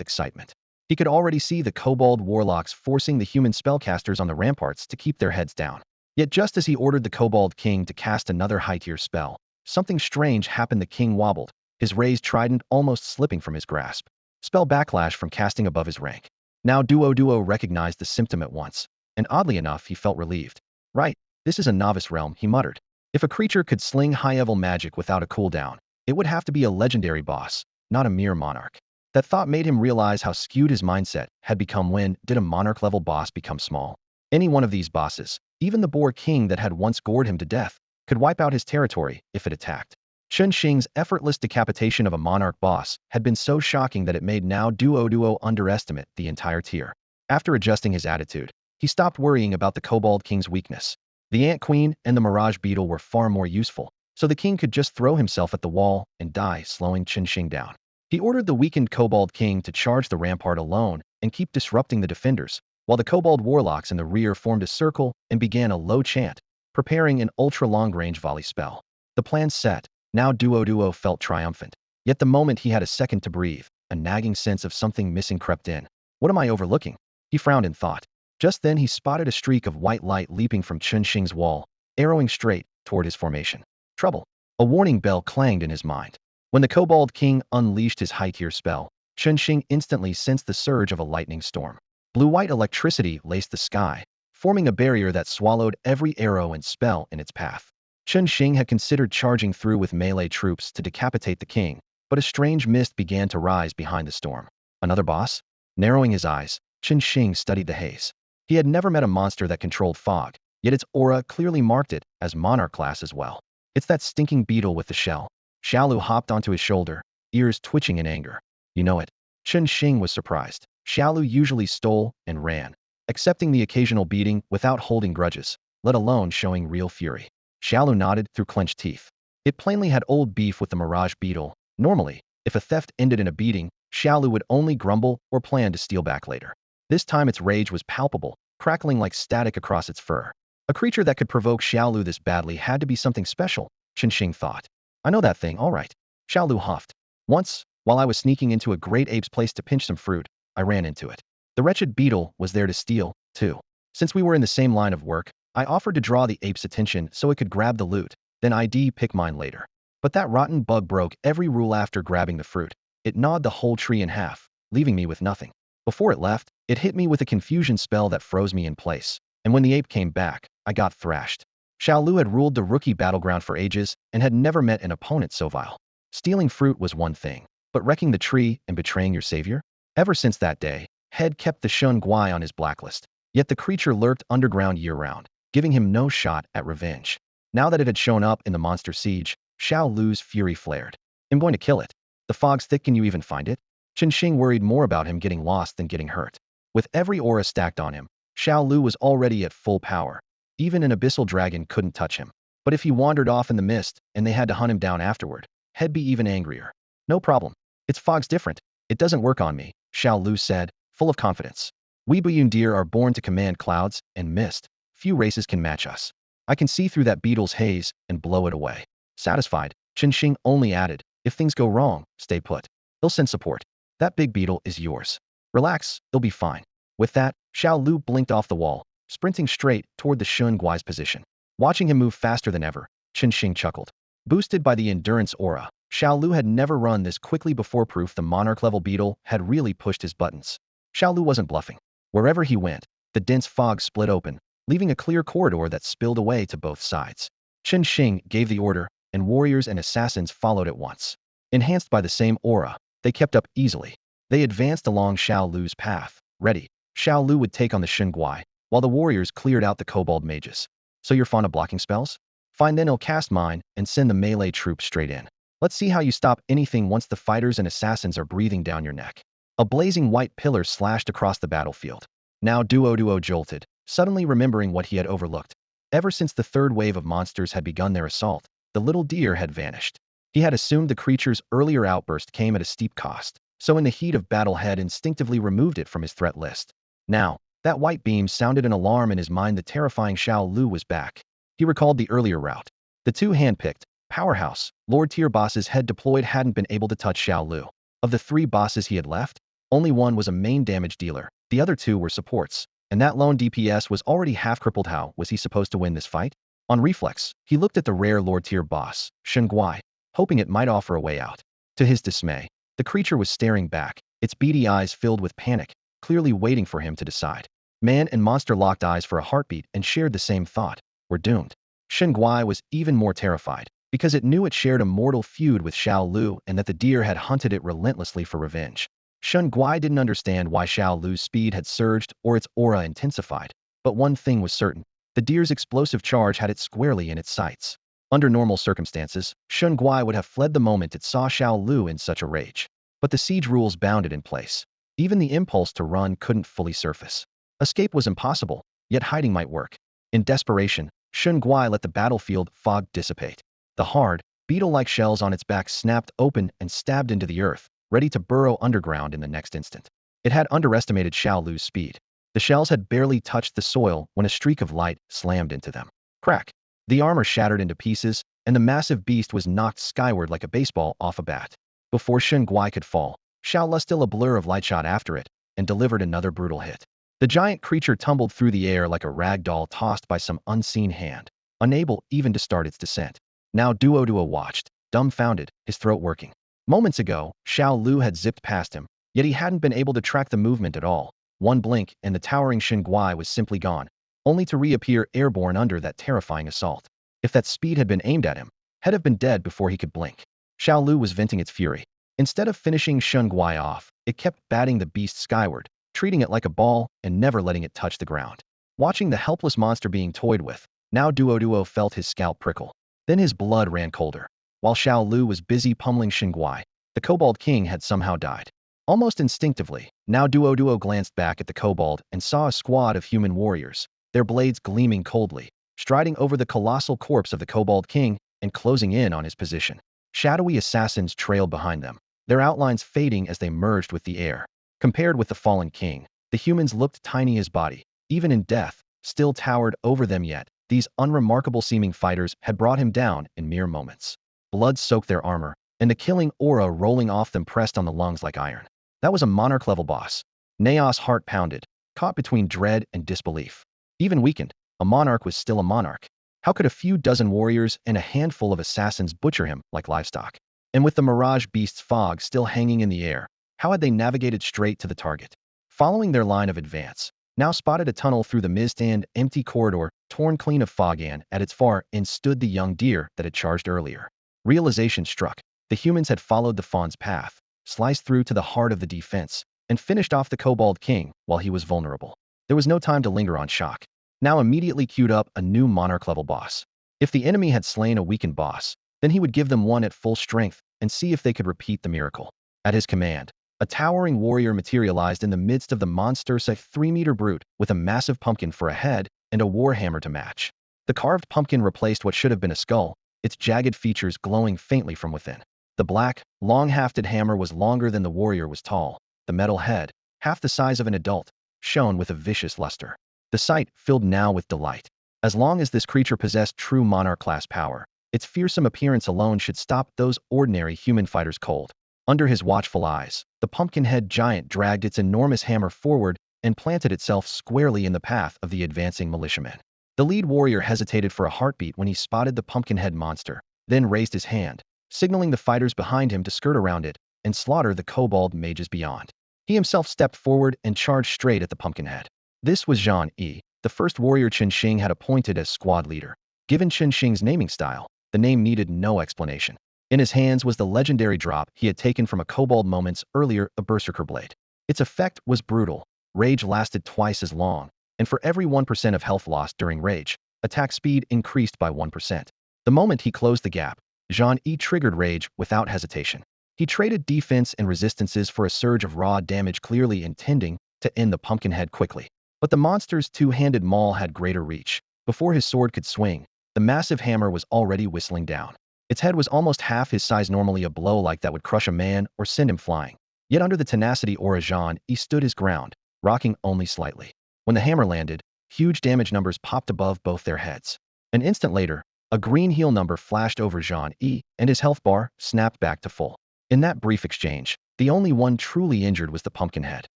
excitement. He could already see the Kobold warlocks forcing the human spellcasters on the ramparts to keep their heads down. Yet just as he ordered the Kobold King to cast another high-tier spell, something strange happened. The king wobbled, his raised trident almost slipping from his grasp. Spell backlash from casting above his rank. Now Duo recognized the symptom at once. and oddly enough he felt relieved. Right, this is a novice realm, he muttered. If a creature could sling high-level magic without a cooldown, it would have to be a legendary boss, not a mere monarch. That thought made him realize how skewed his mindset had become. When did a monarch-level boss become small? Any one of these bosses, even the boar king that had once gored him to death, could wipe out his territory if it attacked. Chen Xing's effortless decapitation of a monarch boss had been so shocking that it made now duo underestimate the entire tier. After adjusting his attitude, he stopped worrying about the Kobold King's weakness. The Ant Queen and the Mirage Beetle were far more useful, so the king could just throw himself at the wall and die, slowing Chen Xing down. He ordered the weakened Kobold King to charge the rampart alone and keep disrupting the defenders, while the Kobold Warlocks in the rear formed a circle and began a low chant, preparing an ultra-long-range volley spell. The plan set. Now Duo felt triumphant. Yet the moment he had a second to breathe, a nagging sense of something missing crept in. What am I overlooking? He frowned in thought. Just then he spotted a streak of white light leaping from Chen Xing's wall, arrowing straight toward his formation. Trouble. A warning bell clanged in his mind. When the Kobold King unleashed his high-tier spell, Chen Xing instantly sensed the surge of a lightning storm. Blue-white electricity laced the sky, forming a barrier that swallowed every arrow and spell in its path. Chen Xing had considered charging through with melee troops to decapitate the king, but a strange mist began to rise behind the storm. Another boss? Narrowing his eyes, Chen Xing studied the haze. He had never met a monster that controlled fog, yet its aura clearly marked it as monarch class as well. It's that stinking beetle with the shell. Xiaolu hopped onto his shoulder, ears twitching in anger. You know it. Chen Xing was surprised. Xiaolu usually stole and ran, accepting the occasional beating without holding grudges, let alone showing real fury. Xiaolu nodded through clenched teeth. It plainly had old beef with the Mirage Beetle. Normally, if a theft ended in a beating, Xiaolu would only grumble or plan to steal back later. This time its rage was palpable, crackling like static across its fur. A creature that could provoke Xiaolu this badly had to be something special, Chen Xing thought. I know that thing, all right. Xiaolu huffed. Once, while I was sneaking into a great ape's place to pinch some fruit, I ran into it. The wretched beetle was there to steal, too. Since we were in the same line of work, I offered to draw the ape's attention so it could grab the loot, then I'd pick mine later. But that rotten bug broke every rule after grabbing the fruit. It gnawed the whole tree in half, leaving me with nothing. Before it left, it hit me with a confusion spell that froze me in place, and when the ape came back, I got thrashed. Xiaolu had ruled the rookie battleground for ages and had never met an opponent so vile. Stealing fruit was one thing, but wrecking the tree and betraying your savior? Ever since that day, Head kept the Shun Guai on his blacklist, yet the creature lurked underground year-round, giving him no shot at revenge. Now that it had shown up in the monster siege, Xiaolu's fury flared. I'm going to kill it. The fog's thick, can you even find it? Chen Xing worried more about him getting lost than getting hurt. With every aura stacked on him, Xiaolu was already at full power. Even an Abyssal dragon couldn't touch him. But if he wandered off in the mist and they had to hunt him down afterward, He'd be even angrier. No problem. Its fog's different. It doesn't work on me, Xiaolu said, full of confidence. We Buyundir are born to command clouds and mist. Few races can match us. I can see through that beetle's haze and blow it away. Satisfied, Chen Xing only added, if things go wrong, stay put. They'll send support. That big beetle is yours. Relax, it'll be fine. With that, Xiaolu blinked off the wall, sprinting straight toward the Shun Guai's position. Watching him move faster than ever, Chen Xing chuckled. Boosted by the endurance aura, Xiaolu had never run this quickly before, proof the monarch-level beetle had really pushed his buttons. Xiaolu wasn't bluffing. Wherever he went, the dense fog split open, leaving a clear corridor that spilled away to both sides. Chen Xing gave the order, and warriors and assassins followed at once. Enhanced by the same aura, they kept up easily. They advanced along Xiaolu's path, ready. Xiaolu would take on the Shun Guai, while the warriors cleared out the kobold mages. So you're fond of blocking spells? Fine, then I'll cast mine and send the melee troops straight in. Let's see how you stop anything once the fighters and assassins are breathing down your neck. A blazing white pillar slashed across the battlefield. Now Duo jolted, suddenly remembering what he had overlooked. Ever since the third wave of monsters had begun their assault, the little deer had vanished. He had assumed the creature's earlier outburst came at a steep cost, so in the heat of battle had instinctively removed it from his threat list. Now, that white beam sounded an alarm in his mind. The terrifying Xiaolu was back. He recalled the earlier route. The two handpicked, powerhouse, Lord-tier bosses had deployed hadn't been able to touch Xiaolu. Of the three bosses he had left, only one was a main damage dealer, the other two were supports, and that lone DPS was already half crippled. How was he supposed to win this fight? On reflex, he looked at the rare Lord-tier boss, Shun Guai, hoping it might offer a way out. To his dismay, the creature was staring back, its beady eyes filled with panic, clearly waiting for him to decide. Man and monster locked eyes for a heartbeat and shared the same thought. We're doomed. Shen Guai was even more terrified, because it knew it shared a mortal feud with Xiao Lu and that the deer had hunted it relentlessly for revenge. Shen Guai didn't understand why Xiao Lu's speed had surged or its aura intensified, but one thing was certain. The deer's explosive charge had it squarely in its sights. Under normal circumstances, Shen Guai would have fled the moment it saw Xiao Lu in such a rage. But the siege rules bound it in place. Even the impulse to run couldn't fully surface. Escape was impossible, yet hiding might work. In desperation, Shen Guai let the battlefield fog dissipate. The hard, beetle-like shells on its back snapped open and stabbed into the earth, ready to burrow underground in the next instant. It had underestimated Xiao Lu's speed. The shells had barely touched the soil when a streak of light slammed into them. Crack! The armor shattered into pieces, and the massive beast was knocked skyward like a baseball off a bat. Before Shen Guai could fall, Xiao Lu, still a blur of light, shot after it and delivered another brutal hit. The giant creature tumbled through the air like a rag doll tossed by some unseen hand, unable even to start its descent. Now Duo watched, dumbfounded, his throat working. Moments ago, Xiao Lu had zipped past him, yet he hadn't been able to track the movement at all. One blink and the towering Shen Guai was simply gone, only to reappear airborne under that terrifying assault. If that speed had been aimed at him, he'd have been dead before he could blink. Xiao Lu was venting its fury. Instead of finishing Shen Guai off, it kept batting the beast skyward, treating it like a ball and never letting it touch the ground. Watching the helpless monster being toyed with, now Duo felt his scalp prickle. Then his blood ran colder. While Xiao Lu was busy pummeling Shen Guai, the Kobold King had somehow died. Almost instinctively, now Duo glanced back at the kobold and saw a squad of human warriors, their blades gleaming coldly, striding over the colossal corpse of the Kobold King and closing in on his position. Shadowy assassins trailed behind them, their outlines fading as they merged with the air. Compared with the fallen king, the humans looked tiny as body. Even in death, still towered over them, yet these unremarkable-seeming fighters had brought him down in mere moments. Blood soaked their armor, and the killing aura rolling off them pressed on the lungs like iron. That was a monarch-level boss. Naos' heart pounded, caught between dread and disbelief. Even weakened, a monarch was still a monarch. How could a few dozen warriors and a handful of assassins butcher him like livestock? And with the Mirage Beast's fog still hanging in the air, how had they navigated straight to the target? Following their line of advance, now spotted a tunnel through the mist and empty corridor, torn clean of fog, and at its far end stood the young deer that had charged earlier. Realization struck. The humans had followed the fawn's path, sliced through to the heart of the defense, and finished off the Kobold King while he was vulnerable. There was no time to linger on shock. Now immediately queued up a new monarch-level boss. If the enemy had slain a weakened boss, then he would give them one at full strength and see if they could repeat the miracle. At his command, a towering warrior materialized in the midst of the monstrous 3-meter brute with a massive pumpkin for a head and a warhammer to match. The carved pumpkin replaced what should have been a skull, its jagged features glowing faintly from within. The black, long-hafted hammer was longer than the warrior was tall. The metal head, half the size of an adult, shone with a vicious luster. The sight filled now with delight. As long as this creature possessed true monarch-class power, its fearsome appearance alone should stop those ordinary human fighters cold. Under his watchful eyes, the pumpkin-head giant dragged its enormous hammer forward and planted itself squarely in the path of the advancing militiamen. The lead warrior hesitated for a heartbeat when he spotted the pumpkin-head monster, then raised his hand, signaling the fighters behind him to skirt around it and slaughter the kobold mages beyond. He himself stepped forward and charged straight at the pumpkinhead. This was Zhang Yi, the first warrior Chen Xing had appointed as squad leader. Given Chen Xing's naming style, the name needed no explanation. In his hands was the legendary drop he had taken from a kobold moments earlier, a berserker blade. Its effect was brutal. Rage lasted twice as long, and for every 1% of health lost during rage, attack speed increased by 1%. The moment he closed the gap, Zhang Yi triggered rage without hesitation. He traded defense and resistances for a surge of raw damage, clearly intending to end the pumpkinhead quickly. But the monster's two-handed maul had greater reach. Before his sword could swing, the massive hammer was already whistling down. Its head was almost half his size. Normally a blow like that would crush a man or send him flying. Yet under the tenacity aura, Zhang Yi stood his ground, rocking only slightly. When the hammer landed, huge damage numbers popped above both their heads. An instant later, a green heal number flashed over Zhang Yi, and his health bar snapped back to full. In that brief exchange, the only one truly injured was the pumpkinhead.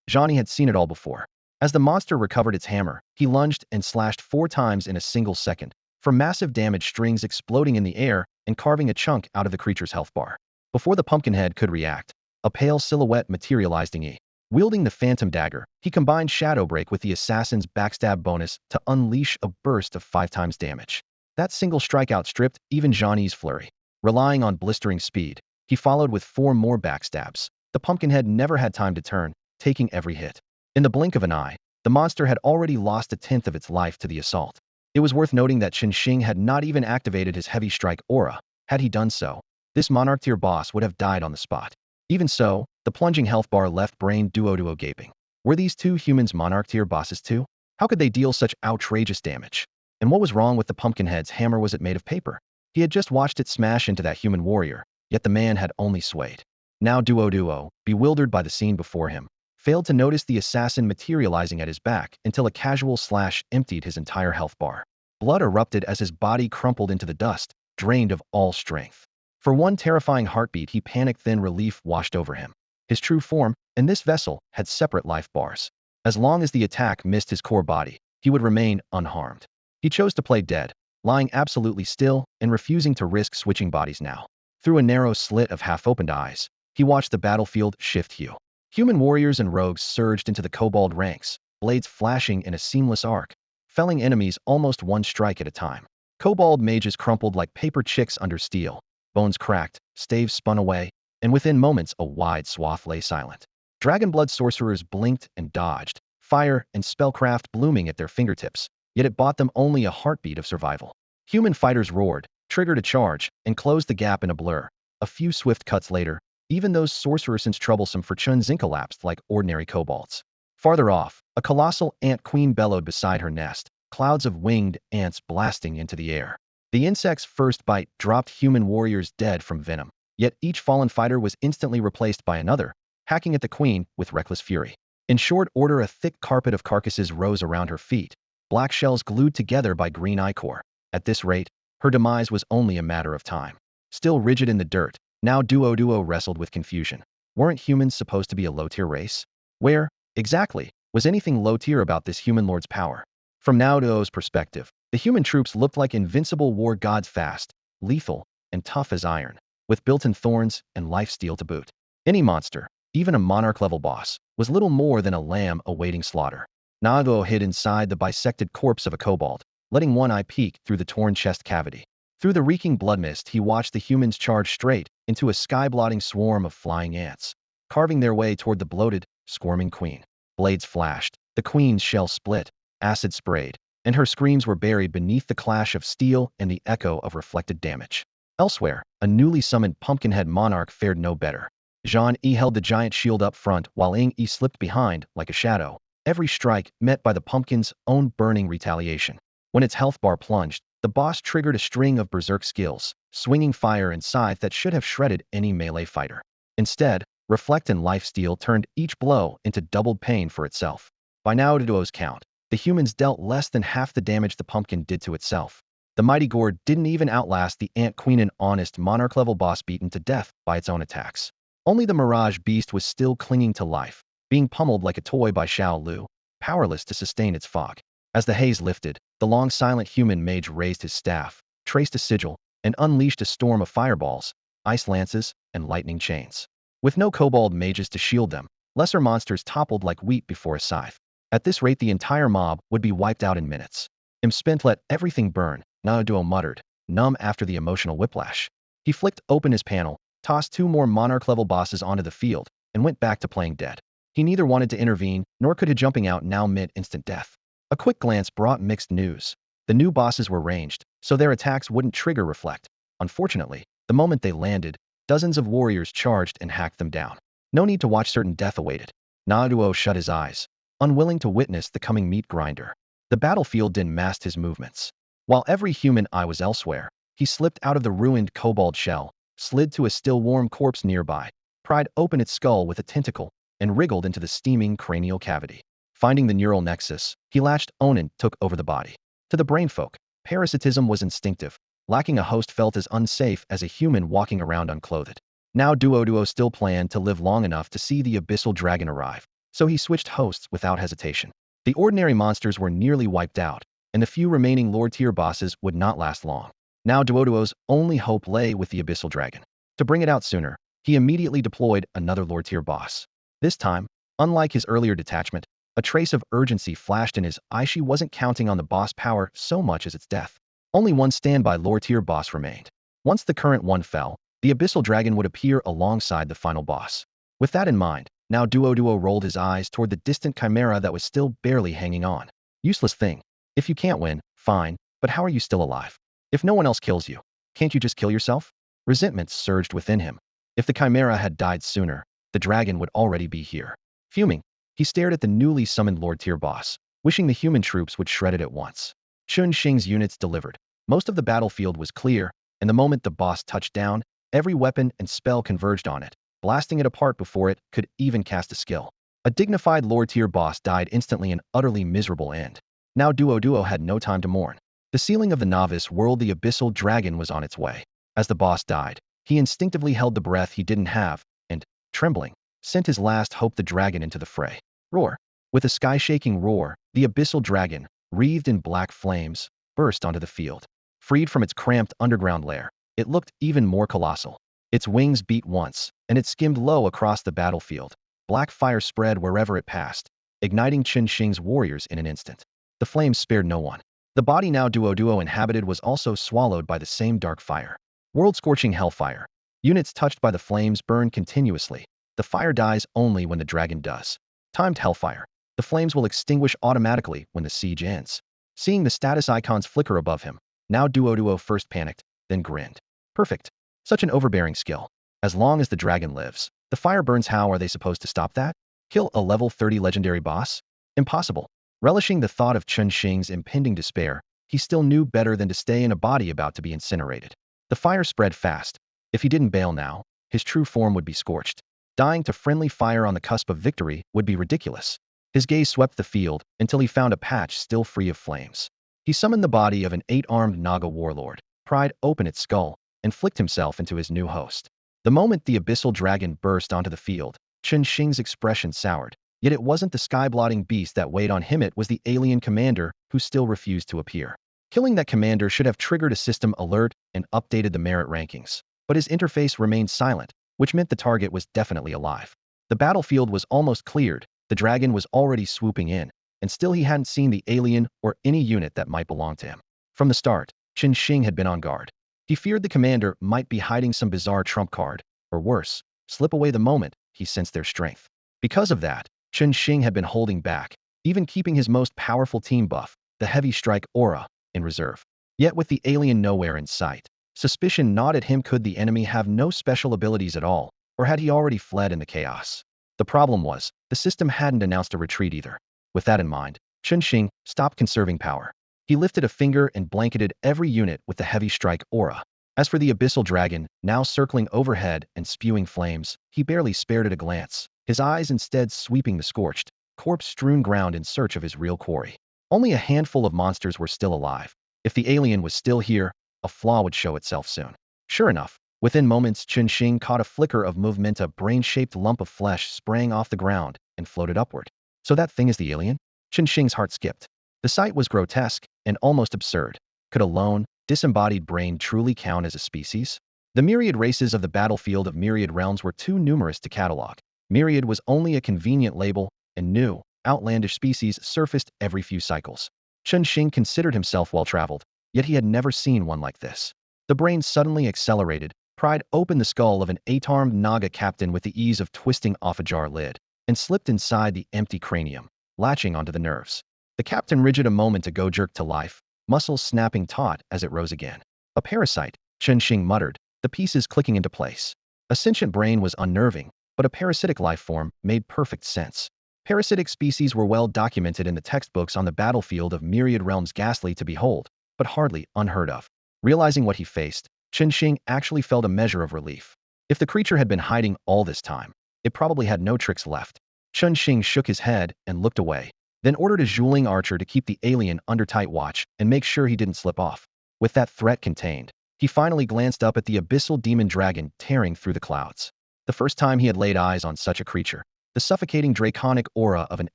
Zhang Yi had seen it all before. As the monster recovered its hammer, he lunged and slashed 4 times in a single second, for massive damage, strings exploding in the air and carving a chunk out of the creature's health bar. Before the pumpkinhead could react, a pale silhouette materialized in Yi. Wielding the Phantom Dagger, he combined Shadow Break with the Assassin's Backstab bonus to unleash a burst of 5 times damage. That single strike outstripped even Johnny's flurry. Relying on blistering speed, he followed with 4 more backstabs. The Pumpkinhead never had time to turn, taking every hit. In the blink of an eye, the monster had already lost a tenth of its life to the assault. It was worth noting that Xing had not even activated his heavy strike aura. Had he done so, this Monarch tier boss would have died on the spot. Even so, the plunging health bar left Brain Duo gaping. Were these two humans Monarch tier bosses too? How could they deal such outrageous damage? And what was wrong with the Pumpkinhead's hammer? Was it made of paper? He had just watched it smash into that human warrior, yet the man had only swayed. Now Duo, bewildered by the scene before him, failed to notice the assassin materializing at his back until a casual slash emptied his entire health bar. Blood erupted as his body crumpled into the dust, drained of all strength. For one terrifying heartbeat, he panicked, then relief washed over him. His true form, and this vessel, had separate life bars. As long as the attack missed his core body, he would remain unharmed. He chose to play dead, lying absolutely still and refusing to risk switching bodies now. Through a narrow slit of half-opened eyes, he watched the battlefield shift hue. Human warriors and rogues surged into the kobold ranks, blades flashing in a seamless arc, felling enemies almost one strike at a time. Kobold mages crumpled like paper chicks under steel, bones cracked, staves spun away, and within moments a wide swath lay silent. Dragonblood sorcerers blinked and dodged, fire and spellcraft blooming at their fingertips, yet it bought them only a heartbeat of survival. Human fighters roared, triggered a charge, and closed the gap in a blur. A few swift cuts later, even those sorcerers since troublesome for Chun collapsed like ordinary kobolds. Farther off, a colossal ant queen bellowed beside her nest, clouds of winged ants blasting into the air. The insect's first bite dropped human warriors dead from venom, yet each fallen fighter was instantly replaced by another, hacking at the queen with reckless fury. In short order, a thick carpet of carcasses rose around her feet, black shells glued together by green ichor. At this rate, her demise was only a matter of time. Still rigid in the dirt, now Duo wrestled with confusion. Weren't humans supposed to be a low-tier race? Where, exactly, was anything low-tier about this human lord's power? From now Duo's perspective, the human troops looked like invincible war gods, fast, lethal, and tough as iron, with built-in thorns and lifesteal to boot. Any monster, even a monarch-level boss, was little more than a lamb awaiting slaughter. Duo hid inside the bisected corpse of a kobold, letting one eye peek through the torn chest cavity. Through the reeking blood mist, he watched the humans charge straight into a sky-blotting swarm of flying ants, carving their way toward the bloated, squirming queen. Blades flashed, the queen's shell split, acid sprayed, and her screams were buried beneath the clash of steel and the echo of reflected damage. Elsewhere, a newly summoned Pumpkinhead monarch fared no better. Zhang Yi held the giant shield up front while Ying Yi slipped behind like a shadow, every strike met by the pumpkin's own burning retaliation. When its health bar plunged, the boss triggered a string of berserk skills, swinging fire and scythe that should have shredded any melee fighter. Instead, Reflect and Lifesteal turned each blow into doubled pain for itself. By now Duo's count, the humans dealt less than half the damage the pumpkin did to itself. The mighty gourd didn't even outlast the Ant Queen, an honest monarch-level boss beaten to death by its own attacks. Only the Mirage Beast was still clinging to life, being pummeled like a toy by Xiao Lu, powerless to sustain its fog. As the haze lifted, the long silent human mage raised his staff, traced a sigil, and unleashed a storm of fireballs, ice lances, and lightning chains. With no kobold mages to shield them, lesser monsters toppled like wheat before a scythe. At this rate, the entire mob would be wiped out in minutes. "I'm spent, let everything burn," Duo muttered, numb after the emotional whiplash. He flicked open his panel, tossed 2 more monarch-level bosses onto the field, and went back to playing dead. He neither wanted to intervene, nor could he jumping out now meant instant death. A quick glance brought mixed news. The new bosses were ranged, so their attacks wouldn't trigger Reflect. Unfortunately, the moment they landed, dozens of warriors charged and hacked them down. No need to watch, certain death awaited. Duo shut his eyes, unwilling to witness the coming meat grinder. The battlefield didn't mask his movements. While every human eye was elsewhere, he slipped out of the ruined kobold shell, slid to a still warm corpse nearby, pried open its skull with a tentacle, and wriggled into the steaming cranial cavity. Finding the neural nexus, he latched on and took over the body. To the brainfolk, parasitism was instinctive. Lacking a host felt as unsafe as a human walking around unclothed. Now Duo still planned to live long enough to see the Abyssal dragon arrive, so he switched hosts without hesitation. The ordinary monsters were nearly wiped out, and the few remaining Lord-tier bosses would not last long. Now Duo's only hope lay with the Abyssal dragon. To bring it out sooner, he immediately deployed another Lord-tier boss. This time, Unlike his earlier detachment, a trace of urgency flashed in his eye. She wasn't counting on the boss power so much as its death. Only one standby lower-tier boss remained. Once the current one fell, the Abyssal Dragon would appear alongside the final boss. With that in mind, now Duo rolled his eyes toward the distant chimera that was still barely hanging on. Useless thing. If you can't win, fine, but how are you still alive? If no one else kills you, can't you just kill yourself? Resentment surged within him. If the chimera had died sooner, the dragon would already be here. Fuming, he stared at the newly summoned Lord-tier boss, wishing the human troops would shred it at once. Chun Xing's units delivered. Most of the battlefield was clear, and the moment the boss touched down, every weapon and spell converged on it, blasting it apart before it could even cast a skill. A dignified Lord-tier boss died instantly, an utterly miserable end. Now Duo had no time to mourn. The ceiling of the novice world, the Abyssal Dragon, was on its way. As the boss died, he instinctively held the breath he didn't have, and, trembling, sent his last hope, the dragon, into the fray. Roar! With a sky-shaking roar, the Abyssal Dragon, wreathed in black flames, burst onto the field. Freed from its cramped underground lair, it looked even more colossal. Its wings beat once, and it skimmed low across the battlefield. Black fire spread wherever it passed, igniting Chun Xing's warriors in an instant. The flames spared no one. The body now Duo inhabited was also swallowed by the same dark fire. World-scorching hellfire. Units touched by the flames burn continuously. The fire dies only when the dragon does. Timed hellfire. The flames will extinguish automatically when the siege ends. Seeing the status icons flicker above him, now Duo first panicked, then grinned. Perfect. Such an overbearing skill. As long as the dragon lives, the fire burns. How are they supposed to stop that? Kill a level 30 legendary boss? Impossible. Relishing the thought of Chun Xing's impending despair, he still knew better than to stay in a body about to be incinerated. The fire spread fast. If he didn't bail now, his true form would be scorched. Dying to friendly fire on the cusp of victory would be ridiculous. His gaze swept the field until he found a patch still free of flames. He summoned the body of an 8-armed Naga warlord, pried open its skull, and flicked himself into his new host. The moment the Abyssal Dragon burst onto the field, Chun Xing's expression soured. Yet it wasn't the sky-blotting beast that weighed on him, it was the alien commander who still refused to appear. Killing that commander should have triggered a system alert and updated the merit rankings. But his interface remained silent, which meant the target was definitely alive. The battlefield was almost cleared, the dragon was already swooping in, and still he hadn't seen the alien or any unit that might belong to him. From the start, Chun Xing had been on guard. He feared the commander might be hiding some bizarre trump card, or worse, slip away the moment he sensed their strength. Because of that, Chun Xing had been holding back, even keeping his most powerful team buff, the heavy strike aura, in reserve. Yet with the alien nowhere in sight, suspicion gnawed at him. Could the enemy have no special abilities at all, or had he already fled in the chaos? The problem was, the system hadn't announced a retreat either. With that in mind, Chun Xing stopped conserving power. He lifted a finger and blanketed every unit with the heavy strike aura. As for the Abyssal Dragon, now circling overhead and spewing flames, he barely spared it a glance, his eyes instead sweeping the scorched, corpse-strewn ground in search of his real quarry. Only a handful of monsters were still alive. If the alien was still here, a flaw would show itself soon. Sure enough, within moments Chun Xing caught a flicker of movement. A brain-shaped lump of flesh sprang off the ground and floated upward. So that thing is the alien? Chun Xing's heart skipped. The sight was grotesque and almost absurd. Could a lone, disembodied brain truly count as a species? The myriad races of the battlefield of myriad realms were too numerous to catalog. Myriad was only a convenient label, and new, outlandish species surfaced every few cycles. Chun Xing considered himself well-traveled, yet he had never seen one like this. The brain suddenly accelerated, pried open the skull of an 8-armed Naga captain with the ease of twisting off a jar lid, and slipped inside the empty cranium, latching onto the nerves. The captain, rigid a moment ago, jerked to life, muscles snapping taut as it rose again. A parasite, Chun Xing muttered, the pieces clicking into place. A sentient brain was unnerving, but a parasitic life form made perfect sense. Parasitic species were well documented in the textbooks on the battlefield of myriad realms, ghastly to behold, but hardly unheard of. Realizing what he faced, Chun Xing actually felt a measure of relief. If the creature had been hiding all this time, it probably had no tricks left. Chun Xing shook his head and looked away, then ordered a dueling archer to keep the alien under tight watch and make sure he didn't slip off. With that threat contained, he finally glanced up at the abyssal demon dragon tearing through the clouds. The first time he had laid eyes on such a creature, the suffocating draconic aura of an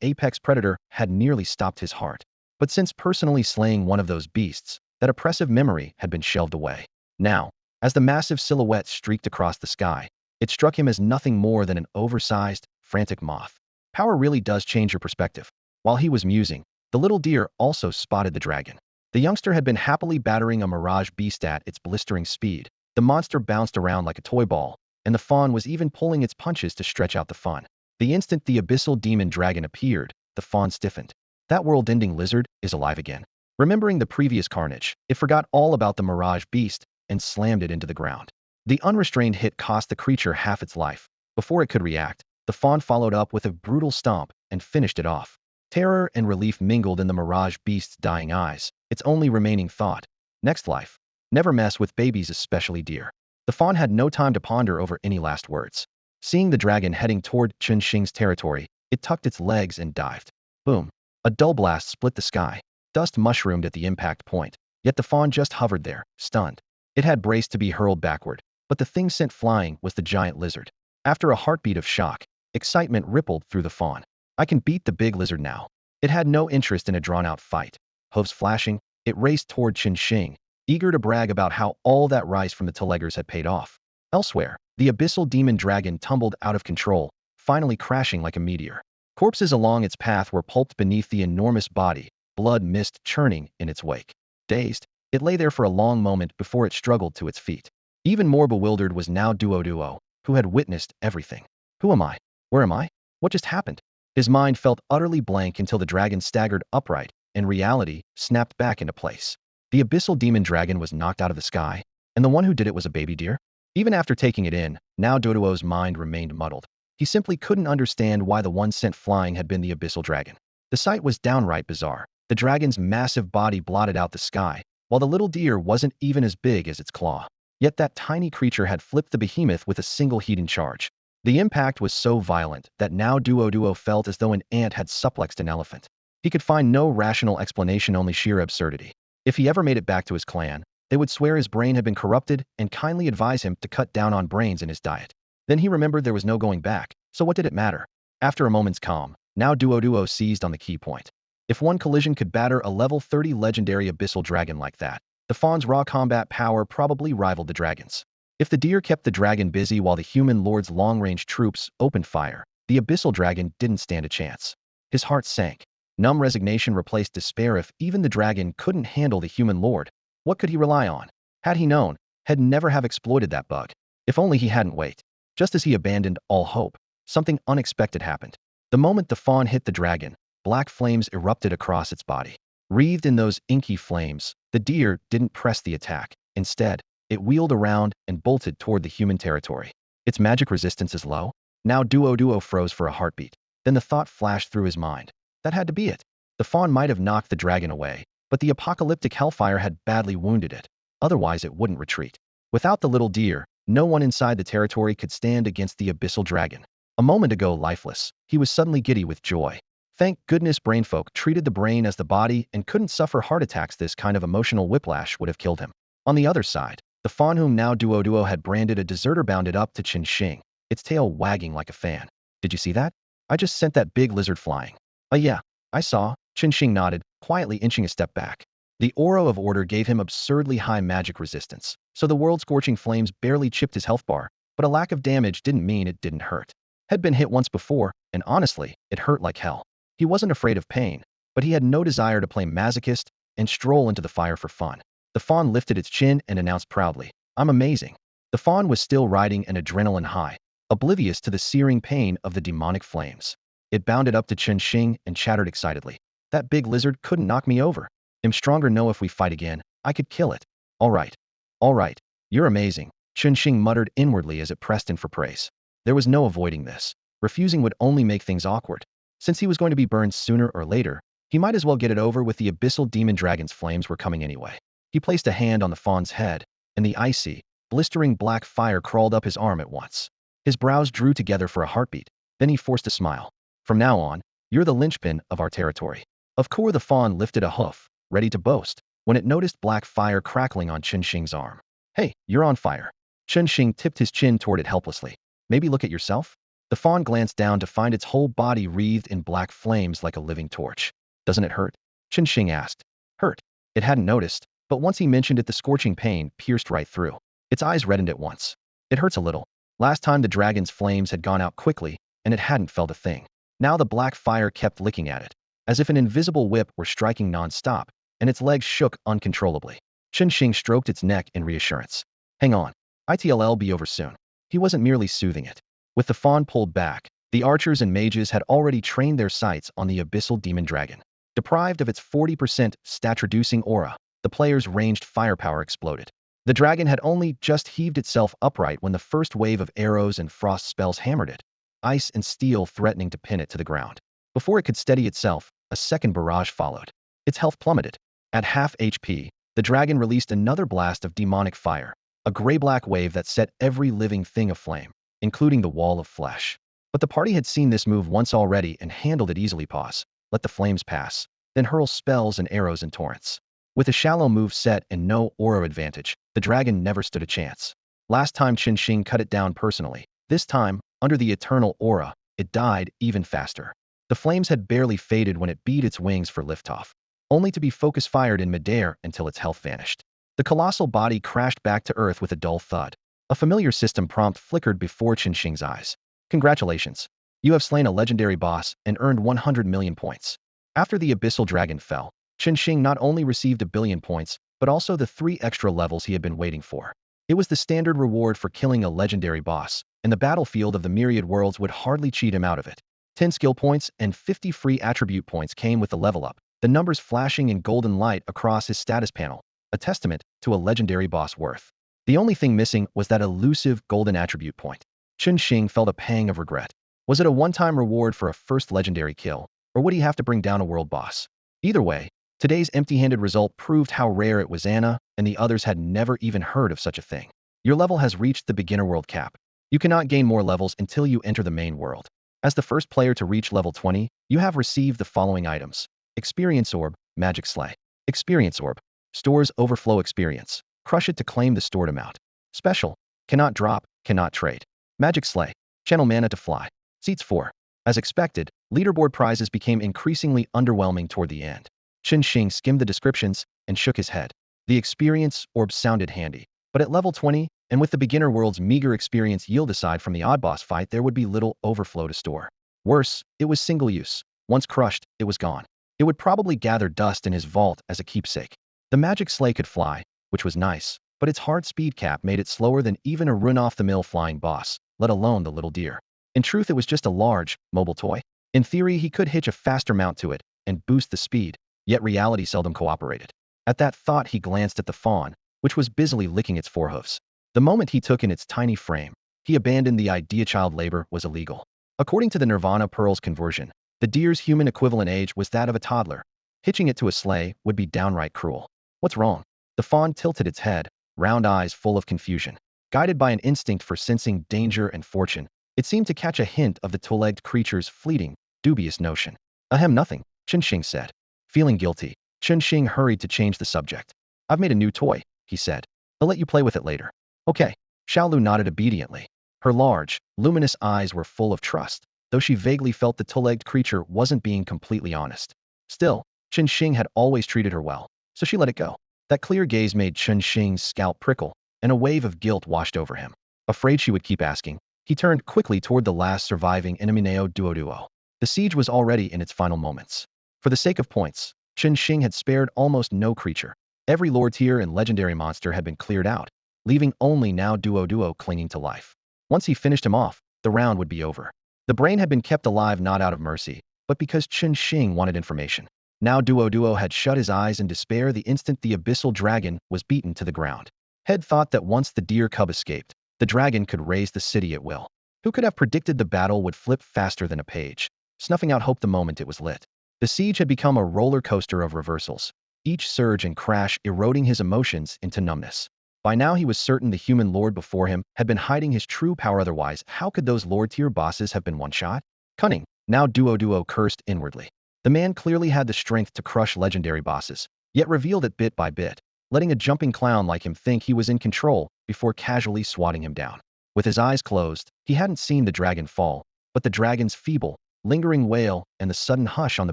apex predator had nearly stopped his heart. But since personally slaying one of those beasts, that oppressive memory had been shelved away. Now, as the massive silhouette streaked across the sky, it struck him as nothing more than an oversized, frantic moth. Power really does change your perspective. While he was musing, the little deer also spotted the dragon. The youngster had been happily battering a mirage beast at its blistering speed. The monster bounced around like a toy ball, and the fawn was even pulling its punches to stretch out the fun. The instant the abyssal demon dragon appeared, the fawn stiffened. That world-ending lizard is alive again. Remembering the previous carnage, it forgot all about the mirage beast and slammed it into the ground. The unrestrained hit cost the creature half its life. Before it could react, the fawn followed up with a brutal stomp and finished it off. Terror and relief mingled in the mirage beast's dying eyes, its only remaining thought. Next life. Never mess with babies, especially deer. The fawn had no time to ponder over any last words. Seeing the dragon heading toward Chen Xing's territory, it tucked its legs and dived. Boom. A dull blast split the sky. Dust mushroomed at the impact point, yet the fawn just hovered there, stunned. It had braced to be hurled backward, but the thing sent flying was the giant lizard. After a heartbeat of shock, excitement rippled through the fawn. I can beat the big lizard now. It had no interest in a drawn-out fight. Hooves flashing, it raced toward Chen Xing, eager to brag about how all that rise from the Telegers had paid off. Elsewhere, the abyssal demon dragon tumbled out of control, finally crashing like a meteor. Corpses along its path were pulped beneath the enormous body, blood mist churning in its wake. Dazed, it lay there for a long moment before it struggled to its feet. Even more bewildered was now Duo, who had witnessed everything. Who am I? Where am I? What just happened? His mind felt utterly blank until the dragon staggered upright, and reality snapped back into place. The abyssal demon dragon was knocked out of the sky, and the one who did it was a baby deer? Even after taking it in, now Duo's mind remained muddled. He simply couldn't understand why the one sent flying had been the abyssal dragon. The sight was downright bizarre. The dragon's massive body blotted out the sky, while the little deer wasn't even as big as its claw. Yet that tiny creature had flipped the behemoth with a single heating charge. The impact was so violent that now Duo felt as though an ant had suplexed an elephant. He could find no rational explanation, only sheer absurdity. If he ever made it back to his clan, they would swear his brain had been corrupted and kindly advise him to cut down on brains in his diet. Then he remembered there was no going back, so what did it matter? After a moment's calm, now Duo seized on the key point. If one collision could batter a level 30 legendary abyssal dragon like that, the fawn's raw combat power probably rivaled the dragon's. If the deer kept the dragon busy while the human lord's long-range troops opened fire, the abyssal dragon didn't stand a chance. His heart sank. Numb resignation replaced despair. If even the dragon couldn't handle the human lord, what could he rely on? Had he known, had never have exploited that bug. If only he hadn't waited. Just as he abandoned all hope, something unexpected happened. The moment the fawn hit the dragon, black flames erupted across its body. Wreathed in those inky flames, the deer didn't press the attack. Instead, it wheeled around and bolted toward the human territory. Its magic resistance is low? Now Duo froze for a heartbeat. Then the thought flashed through his mind. That had to be it. The fawn might have knocked the dragon away, but the apocalyptic hellfire had badly wounded it. Otherwise it wouldn't retreat. Without the little deer, no one inside the territory could stand against the abyssal dragon. A moment ago lifeless, he was suddenly giddy with joy. Thank goodness brainfolk treated the brain as the body and couldn't suffer heart attacks. This kind of emotional whiplash would have killed him. On the other side, the fawn whom now Duo had branded a deserter bounded up to Chen Xing, its tail wagging like a fan. Did you see that? I just sent that big lizard flying. Yeah, I saw. Chen Xing nodded, quietly inching a step back. The aura of order gave him absurdly high magic resistance, so the world-scorching flames barely chipped his health bar, but a lack of damage didn't mean it didn't hurt. Had been hit once before, and honestly, it hurt like hell. He wasn't afraid of pain, but he had no desire to play masochist and stroll into the fire for fun. The fawn lifted its chin and announced proudly, "I'm amazing." The fawn was still riding an adrenaline high, oblivious to the searing pain of the demonic flames. It bounded up to Chen Xing and chattered excitedly. "That big lizard couldn't knock me over. I'm stronger. No, if we fight again, I could kill it." All right, you're amazing," Chen Xing muttered inwardly as it pressed in for praise. There was no avoiding this. Refusing would only make things awkward. Since he was going to be burned sooner or later, he might as well get it over with. The abyssal demon dragon's flames were coming anyway. He placed a hand on the fawn's head, and the icy, blistering black fire crawled up his arm at once. His brows drew together for a heartbeat. Then he forced a smile. "From now on, you're the linchpin of our territory." Of course, the fawn lifted a hoof, ready to boast, when it noticed black fire crackling on Chen Xing's arm. "Hey, you're on fire." Chen Xing tipped his chin toward it helplessly. "Maybe look at yourself?" The fawn glanced down to find its whole body wreathed in black flames like a living torch. "Doesn't it hurt?" Chen Xing asked. Hurt? It hadn't noticed, but once he mentioned it, the scorching pain pierced right through. Its eyes reddened at once. "It hurts a little. Last time the dragon's flames had gone out quickly, and it hadn't felt a thing." Now the black fire kept licking at it, as if an invisible whip were striking non-stop, and its legs shook uncontrollably. Chunxing stroked its neck in reassurance. Hang on. It'll be over soon. He wasn't merely soothing it. With the fawn pulled back, the archers and mages had already trained their sights on the abyssal demon dragon. Deprived of its 40% stat-reducing aura, the player's ranged firepower exploded. The dragon had only just heaved itself upright when the first wave of arrows and frost spells hammered it, ice and steel threatening to pin it to the ground. Before it could steady itself, a second barrage followed. Its health plummeted. At half HP, the dragon released another blast of demonic fire, a gray-black wave that set every living thing aflame, including the wall of flesh. But the party had seen this move once already and handled it easily. Pause. Let the flames pass, then hurl spells and arrows in torrents. With a shallow move set and no aura advantage, the dragon never stood a chance. Last time Chunxing cut it down personally. This time, under the eternal aura, it died even faster. The flames had barely faded when it beat its wings for liftoff, only to be focus-fired in midair until its health vanished. The colossal body crashed back to Earth with a dull thud. A familiar system prompt flickered before Chunxing's eyes. Congratulations. You have slain a legendary boss and earned 100 million points. After the Abyssal Dragon fell, Chunxing not only received 1 billion points, but also the 3 extra levels he had been waiting for. It was the standard reward for killing a legendary boss, and the battlefield of the myriad worlds would hardly cheat him out of it. 10 skill points and 50 free attribute points came with the level up, the numbers flashing in golden light across his status panel, a testament to a legendary boss worth. The only thing missing was that elusive golden attribute point. Chunxing felt a pang of regret. Was it a one-time reward for a first legendary kill, or would he have to bring down a world boss? Either way, today's empty-handed result proved how rare it was. Anna and the others had never even heard of such a thing. Your level has reached the beginner world cap. You cannot gain more levels until you enter the main world. As the first player to reach level 20, you have received the following items. Experience Orb, Magic Slay. Experience Orb. Stores overflow experience. Crush it to claim the stored amount. Special. Cannot drop, cannot trade. Magic Slay. Channel mana to fly. Seats 4. As expected, leaderboard prizes became increasingly underwhelming toward the end. Chunxing skimmed the descriptions and shook his head. The Experience Orb sounded handy, but at level 20, and with the beginner world's meager experience yield aside from the odd boss fight, there would be little overflow to store. Worse, it was single use. Once crushed, it was gone. It would probably gather dust in his vault as a keepsake. The Magic Slay could fly, which was nice, but its hard speed cap made it slower than even a run-off-the-mill flying boss, let alone the little deer. In truth, it was just a large, mobile toy. In theory, he could hitch a faster mount to it and boost the speed, yet reality seldom cooperated. At that thought, he glanced at the fawn, which was busily licking its forehoofs. The moment he took in its tiny frame, he abandoned the idea child labor was illegal. According to the Nirvana Pearl's conversion, the deer's human equivalent age was that of a toddler. Hitching it to a sleigh would be downright cruel. What's wrong? The fawn tilted its head, round eyes full of confusion. Guided by an instinct for sensing danger and fortune, it seemed to catch a hint of the two-legged creature's fleeting, dubious notion. Ahem, nothing, Chunxing said. Feeling guilty, Chunxing hurried to change the subject. I've made a new toy, he said. I'll let you play with it later. Okay. Xiaolu nodded obediently. Her large, luminous eyes were full of trust, though she vaguely felt the two-legged creature wasn't being completely honest. Still, Chunxing had always treated her well, so she let it go. That clear gaze made Chunxing's scalp prickle, and a wave of guilt washed over him. Afraid she would keep asking, he turned quickly toward the last surviving Enemineo Duo. The siege was already in its final moments. For the sake of points, Chunxing had spared almost no creature. Every lore tier and legendary monster had been cleared out, leaving only now Duo clinging to life. Once he finished him off, the round would be over. The brain had been kept alive not out of mercy, but because Chunxing wanted information. Now Duo had shut his eyes in despair the instant the Abyssal Dragon was beaten to the ground. Head thought that once the deer cub escaped, the dragon could raise the city at will. Who could have predicted the battle would flip faster than a page, snuffing out hope the moment it was lit? The siege had become a roller coaster of reversals, each surge and crash eroding his emotions into numbness. By now he was certain the human lord before him had been hiding his true power, otherwise how could those lord-tier bosses have been one-shot? Cunning. Now Duo cursed inwardly. The man clearly had the strength to crush legendary bosses, yet revealed it bit by bit, letting a jumping clown like him think he was in control before casually swatting him down. With his eyes closed, he hadn't seen the dragon fall, but the dragon's feeble, lingering wail and the sudden hush on the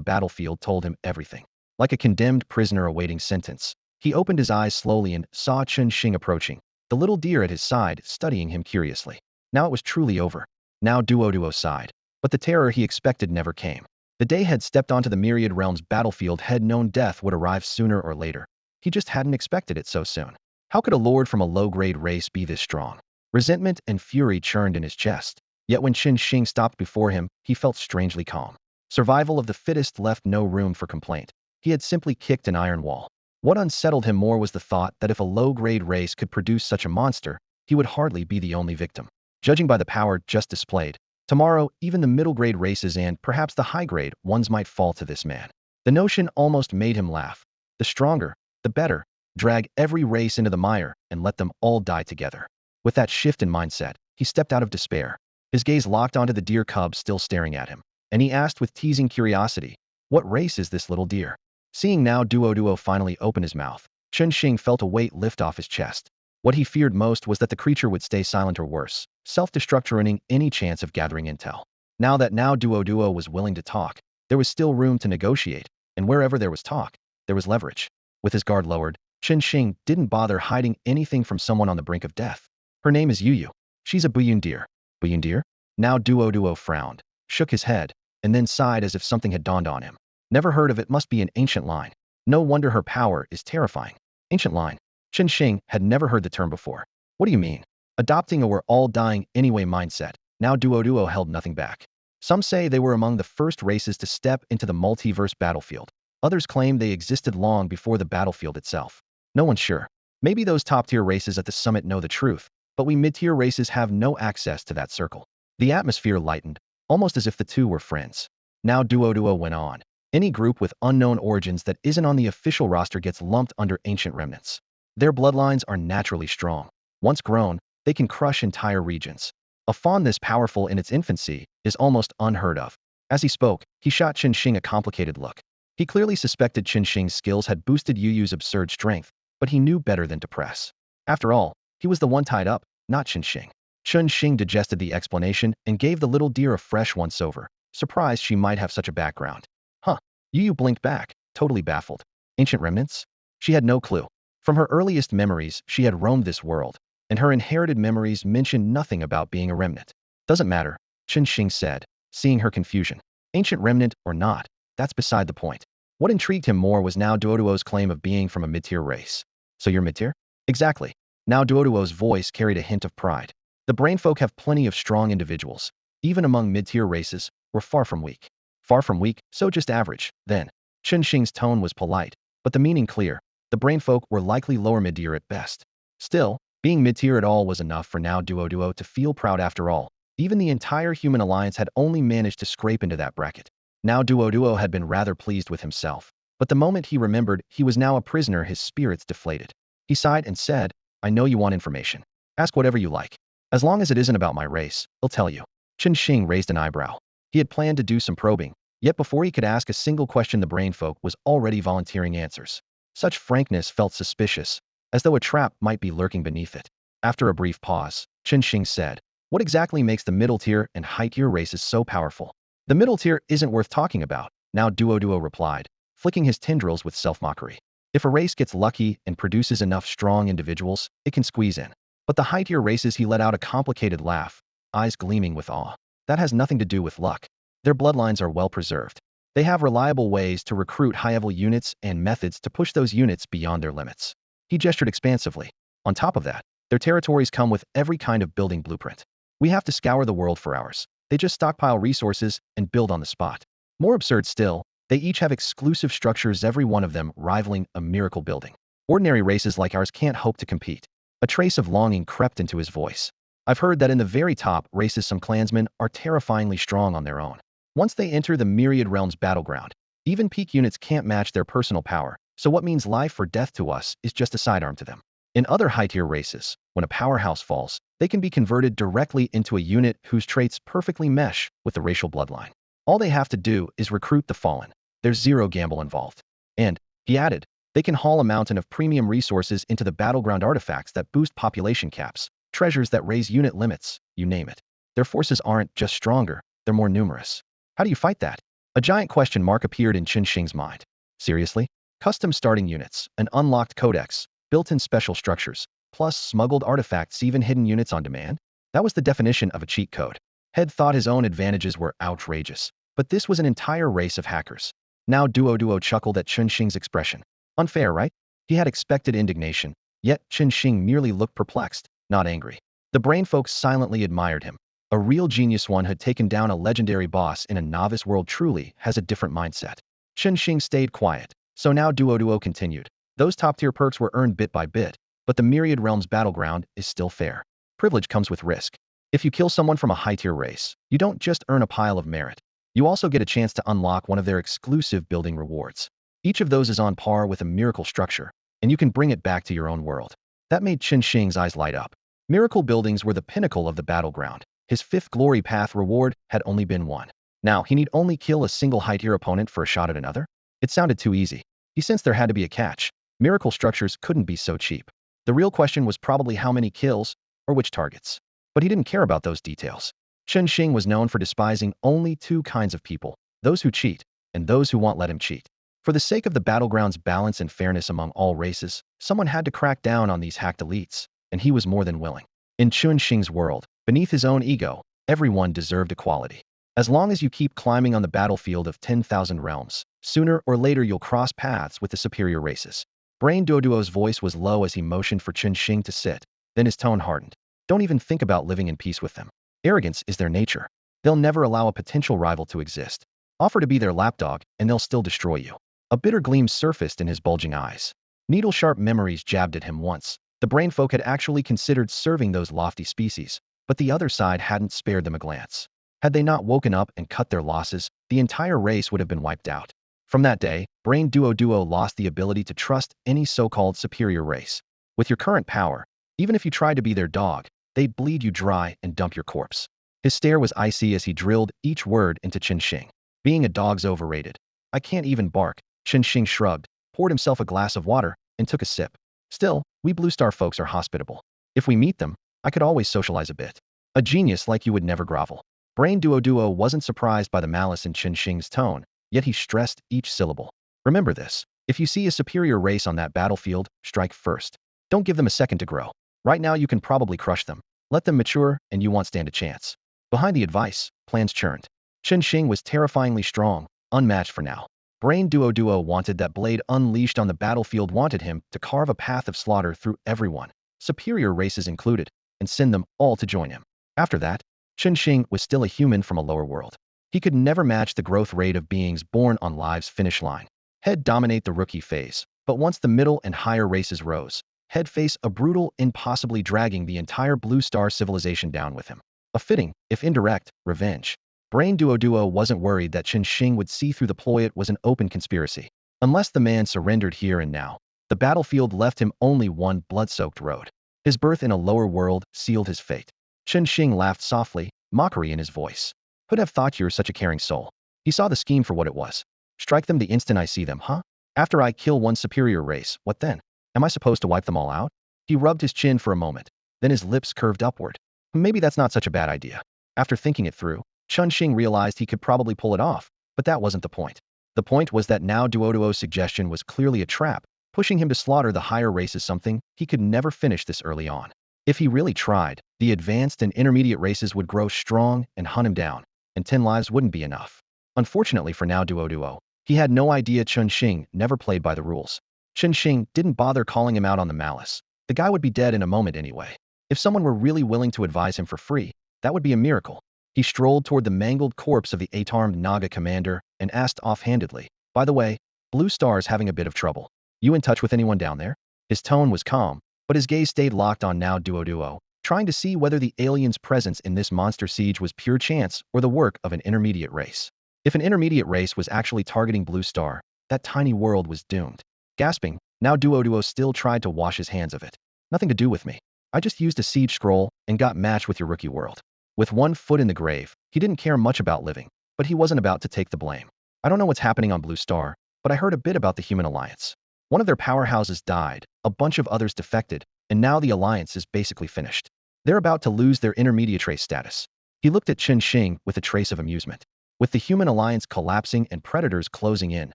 battlefield told him everything. Like a condemned prisoner awaiting sentence, he opened his eyes slowly and saw Chunxing approaching, the little deer at his side studying him curiously. Now it was truly over. Now Duo sighed. But the terror he expected never came. The day had stepped onto the Myriad Realms battlefield had known death would arrive sooner or later. He just hadn't expected it so soon. How could a lord from a low-grade race be this strong? Resentment and fury churned in his chest. Yet when Qin Shing stopped before him, he felt strangely calm. Survival of the fittest left no room for complaint. He had simply kicked an iron wall. What unsettled him more was the thought that if a low-grade race could produce such a monster, he would hardly be the only victim. Judging by the power just displayed, tomorrow even the middle-grade races and perhaps the high-grade ones might fall to this man. The notion almost made him laugh. The stronger, the better. Drag every race into the mire and let them all die together. With that shift in mindset, he stepped out of despair. His gaze locked onto the deer cub still staring at him, and he asked with teasing curiosity, "What race is this little deer?" Seeing now Duo finally open his mouth, Qin Shing felt a weight lift off his chest. What he feared most was that the creature would stay silent or worse, self-destruct ruining any chance of gathering intel. Now Duo was willing to talk, there was still room to negotiate, and wherever there was talk, there was leverage. With his guard lowered, Qin Shing didn't bother hiding anything from someone on the brink of death. Her name is Yuyu. She's a Buyun deer. Buyun deer? Now Duo frowned, shook his head, and then sighed as if something had dawned on him. Never heard of it, must be an ancient line. No wonder her power is terrifying. Ancient line. Qin Shing had never heard the term before. What do you mean? Adopting a we're all dying anyway mindset. Now Duo held nothing back. Some say they were among the first races to step into the multiverse battlefield. Others claim they existed long before the battlefield itself. No one's sure. Maybe those top-tier races at the summit know the truth, but we mid-tier races have no access to that circle. The atmosphere lightened, almost as if the two were friends. Now Duo went on. Any group with unknown origins that isn't on the official roster gets lumped under ancient remnants. Their bloodlines are naturally strong. Once grown, they can crush entire regions. A fawn this powerful in its infancy is almost unheard of. As he spoke, he shot Qin Shing a complicated look. He clearly suspected Qin Shing's skills had boosted Yuyu's absurd strength, but he knew better than to press. After all, he was the one tied up, not Qin Shing. Qin Shing digested the explanation and gave the little deer a fresh once-over, surprised she might have such a background. Huh. Yuyu blinked back, totally baffled. Ancient remnants? She had no clue. From her earliest memories, she had roamed this world, and her inherited memories mentioned nothing about being a remnant. Doesn't matter, Qin Shing said, seeing her confusion. Ancient remnant or not, that's beside the point. What intrigued him more was now Duo's claim of being from a mid-tier race. So you're mid-tier? Exactly. Now Duo's voice carried a hint of pride. The brainfolk have plenty of strong individuals. Even among mid-tier races, we're far from weak. Far from weak, so just average, then. Qin Shing's tone was polite, but the meaning clear. The brainfolk were likely lower mid-tier at best. Still, being mid-tier at all was enough for now Duo to feel proud after all. Even the entire human alliance had only managed to scrape into that bracket. Now Duo had been rather pleased with himself, but the moment he remembered he was now a prisoner his spirits deflated. He sighed and said, I know you want information. Ask whatever you like. As long as it isn't about my race, I'll tell you. Qin Shing raised an eyebrow. He had planned to do some probing, yet before he could ask a single question the brainfolk was already volunteering answers. Such frankness felt suspicious, as though a trap might be lurking beneath it. After a brief pause, Qin Shing said, what exactly makes the middle tier and high tier races so powerful? The middle tier isn't worth talking about, now Duo replied, flicking his tendrils with self-mockery. If a race gets lucky and produces enough strong individuals, it can squeeze in. But the high-tier races, he let out a complicated laugh, eyes gleaming with awe. That has nothing to do with luck. Their bloodlines are well preserved. They have reliable ways to recruit high-level units and methods to push those units beyond their limits. He gestured expansively. On top of that, their territories come with every kind of building blueprint. We have to scour the world for ours. They just stockpile resources and build on the spot. More absurd still, they each have exclusive structures, every one of them rivaling a miracle building. Ordinary races like ours can't hope to compete. A trace of longing crept into his voice. I've heard that in the very top races some clansmen are terrifyingly strong on their own. Once they enter the Myriad Realms battleground, even peak units can't match their personal power, so what means life or death to us is just a sidearm to them. In other high-tier races, when a powerhouse falls, they can be converted directly into a unit whose traits perfectly mesh with the racial bloodline. All they have to do is recruit the fallen. There's zero gamble involved. And, he added, they can haul a mountain of premium resources into the battleground, artifacts that boost population caps, treasures that raise unit limits, you name it. Their forces aren't just stronger, they're more numerous. How do you fight that? A giant question mark appeared in Qin Shing's mind. Seriously? Custom starting units, an unlocked codex, built-in special structures, plus smuggled artifacts, even hidden units on demand? That was the definition of a cheat code. Head thought his own advantages were outrageous, but this was an entire race of hackers. Now Duo chuckled at Chunxing's expression. Unfair, right? He had expected indignation, yet Chunxing merely looked perplexed, not angry. The brain folks silently admired him. A real genius one had taken down a legendary boss in a novice world truly has a different mindset. Chunxing stayed quiet, so now Duo continued. Those top-tier perks were earned bit by bit, but the Myriad Realms battleground is still fair. Privilege comes with risk. If you kill someone from a high-tier race, you don't just earn a pile of merit. You also get a chance to unlock one of their exclusive building rewards. Each of those is on par with a miracle structure, and you can bring it back to your own world. That made Chunxing's eyes light up. Miracle buildings were the pinnacle of the battleground. His fifth glory path reward had only been one. Now, he need only kill a single high-tier opponent for a shot at another? It sounded too easy. He sensed there had to be a catch. Miracle structures couldn't be so cheap. The real question was probably how many kills, or which targets. But he didn't care about those details. Chunxing was known for despising only two kinds of people, those who cheat, and those who won't let him cheat. For the sake of the battleground's balance and fairness among all races, someone had to crack down on these hacked elites, and he was more than willing. In Chunxing's world, beneath his own ego, everyone deserved equality. As long as you keep climbing on the battlefield of 10,000 realms, sooner or later you'll cross paths with the superior races. Brain Duo's voice was low as he motioned for Chunxing to sit, then his tone hardened. Don't even think about living in peace with them. Arrogance is their nature. They'll never allow a potential rival to exist. Offer to be their lapdog, and they'll still destroy you. A bitter gleam surfaced in his bulging eyes. Needle-sharp memories jabbed at him once. The brain folk had actually considered serving those lofty species, but the other side hadn't spared them a glance. Had they not woken up and cut their losses, the entire race would have been wiped out. From that day, Brain Duo lost the ability to trust any so-called superior race. With your current power, even if you tried to be their dog, they'd bleed you dry and dump your corpse. His stare was icy as he drilled each word into Chunxing. Being a dog's overrated. I can't even bark. Chunxing shrugged, poured himself a glass of water, and took a sip. Still, we Blue Star folks are hospitable. If we meet them, I could always socialize a bit. A genius like you would never grovel. Brain Duo wasn't surprised by the malice in Chunxing's tone, yet he stressed each syllable. Remember this. If you see a superior race on that battlefield, strike first. Don't give them a second to grow. Right now you can probably crush them. Let them mature, and you won't stand a chance. Behind the advice, plans churned. Chunxing was terrifyingly strong, unmatched for now. Brain Duo wanted that blade unleashed on the battlefield, wanted him to carve a path of slaughter through everyone, superior races included, and send them all to join him. After that, Chunxing was still a human from a lower world. He could never match the growth rate of beings born on life's finish line. Head dominate the rookie phase, but once the middle and higher races rose, Head face a brutal, impossibly dragging the entire Blue Star civilization down with him. A fitting, if indirect, revenge. Brain Duo wasn't worried that Chunxing would see through the ploy. It was an open conspiracy. Unless the man surrendered here and now, the battlefield left him only one blood-soaked road. His birth in a lower world sealed his fate. Chunxing laughed softly, mockery in his voice. Who'd have thought you were such a caring soul? He saw the scheme for what it was. Strike them the instant I see them, huh? After I kill one superior race, what then? Am I supposed to wipe them all out? He rubbed his chin for a moment, then his lips curved upward. Maybe that's not such a bad idea. After thinking it through, Chunxing realized he could probably pull it off, but that wasn't the point. The point was that now Duo's suggestion was clearly a trap, pushing him to slaughter the higher races, something he could never finish this early on. If he really tried, the advanced and intermediate races would grow strong and hunt him down, and 10 lives wouldn't be enough. Unfortunately for now Duo, he had no idea Chunxing never played by the rules. Chunxing didn't bother calling him out on the malice. The guy would be dead in a moment anyway. If someone were really willing to advise him for free, that would be a miracle. He strolled toward the mangled corpse of the 8-armed Naga commander and asked offhandedly, "By the way, Blue Star's having a bit of trouble. You in touch with anyone down there?" His tone was calm, but his gaze stayed locked on now Duo, trying to see whether the alien's presence in this monster siege was pure chance or the work of an intermediate race. If an intermediate race was actually targeting Blue Star, that tiny world was doomed. Gasping, now Duo still tried to wash his hands of it. "Nothing to do with me. I just used a siege scroll and got matched with your rookie world." With one foot in the grave, he didn't care much about living, but he wasn't about to take the blame. "I don't know what's happening on Blue Star, but I heard a bit about the Human Alliance. One of their powerhouses died, a bunch of others defected, and now the Alliance is basically finished. They're about to lose their intermediate race status." He looked at Chunxing with a trace of amusement. With the Human Alliance collapsing and predators closing in,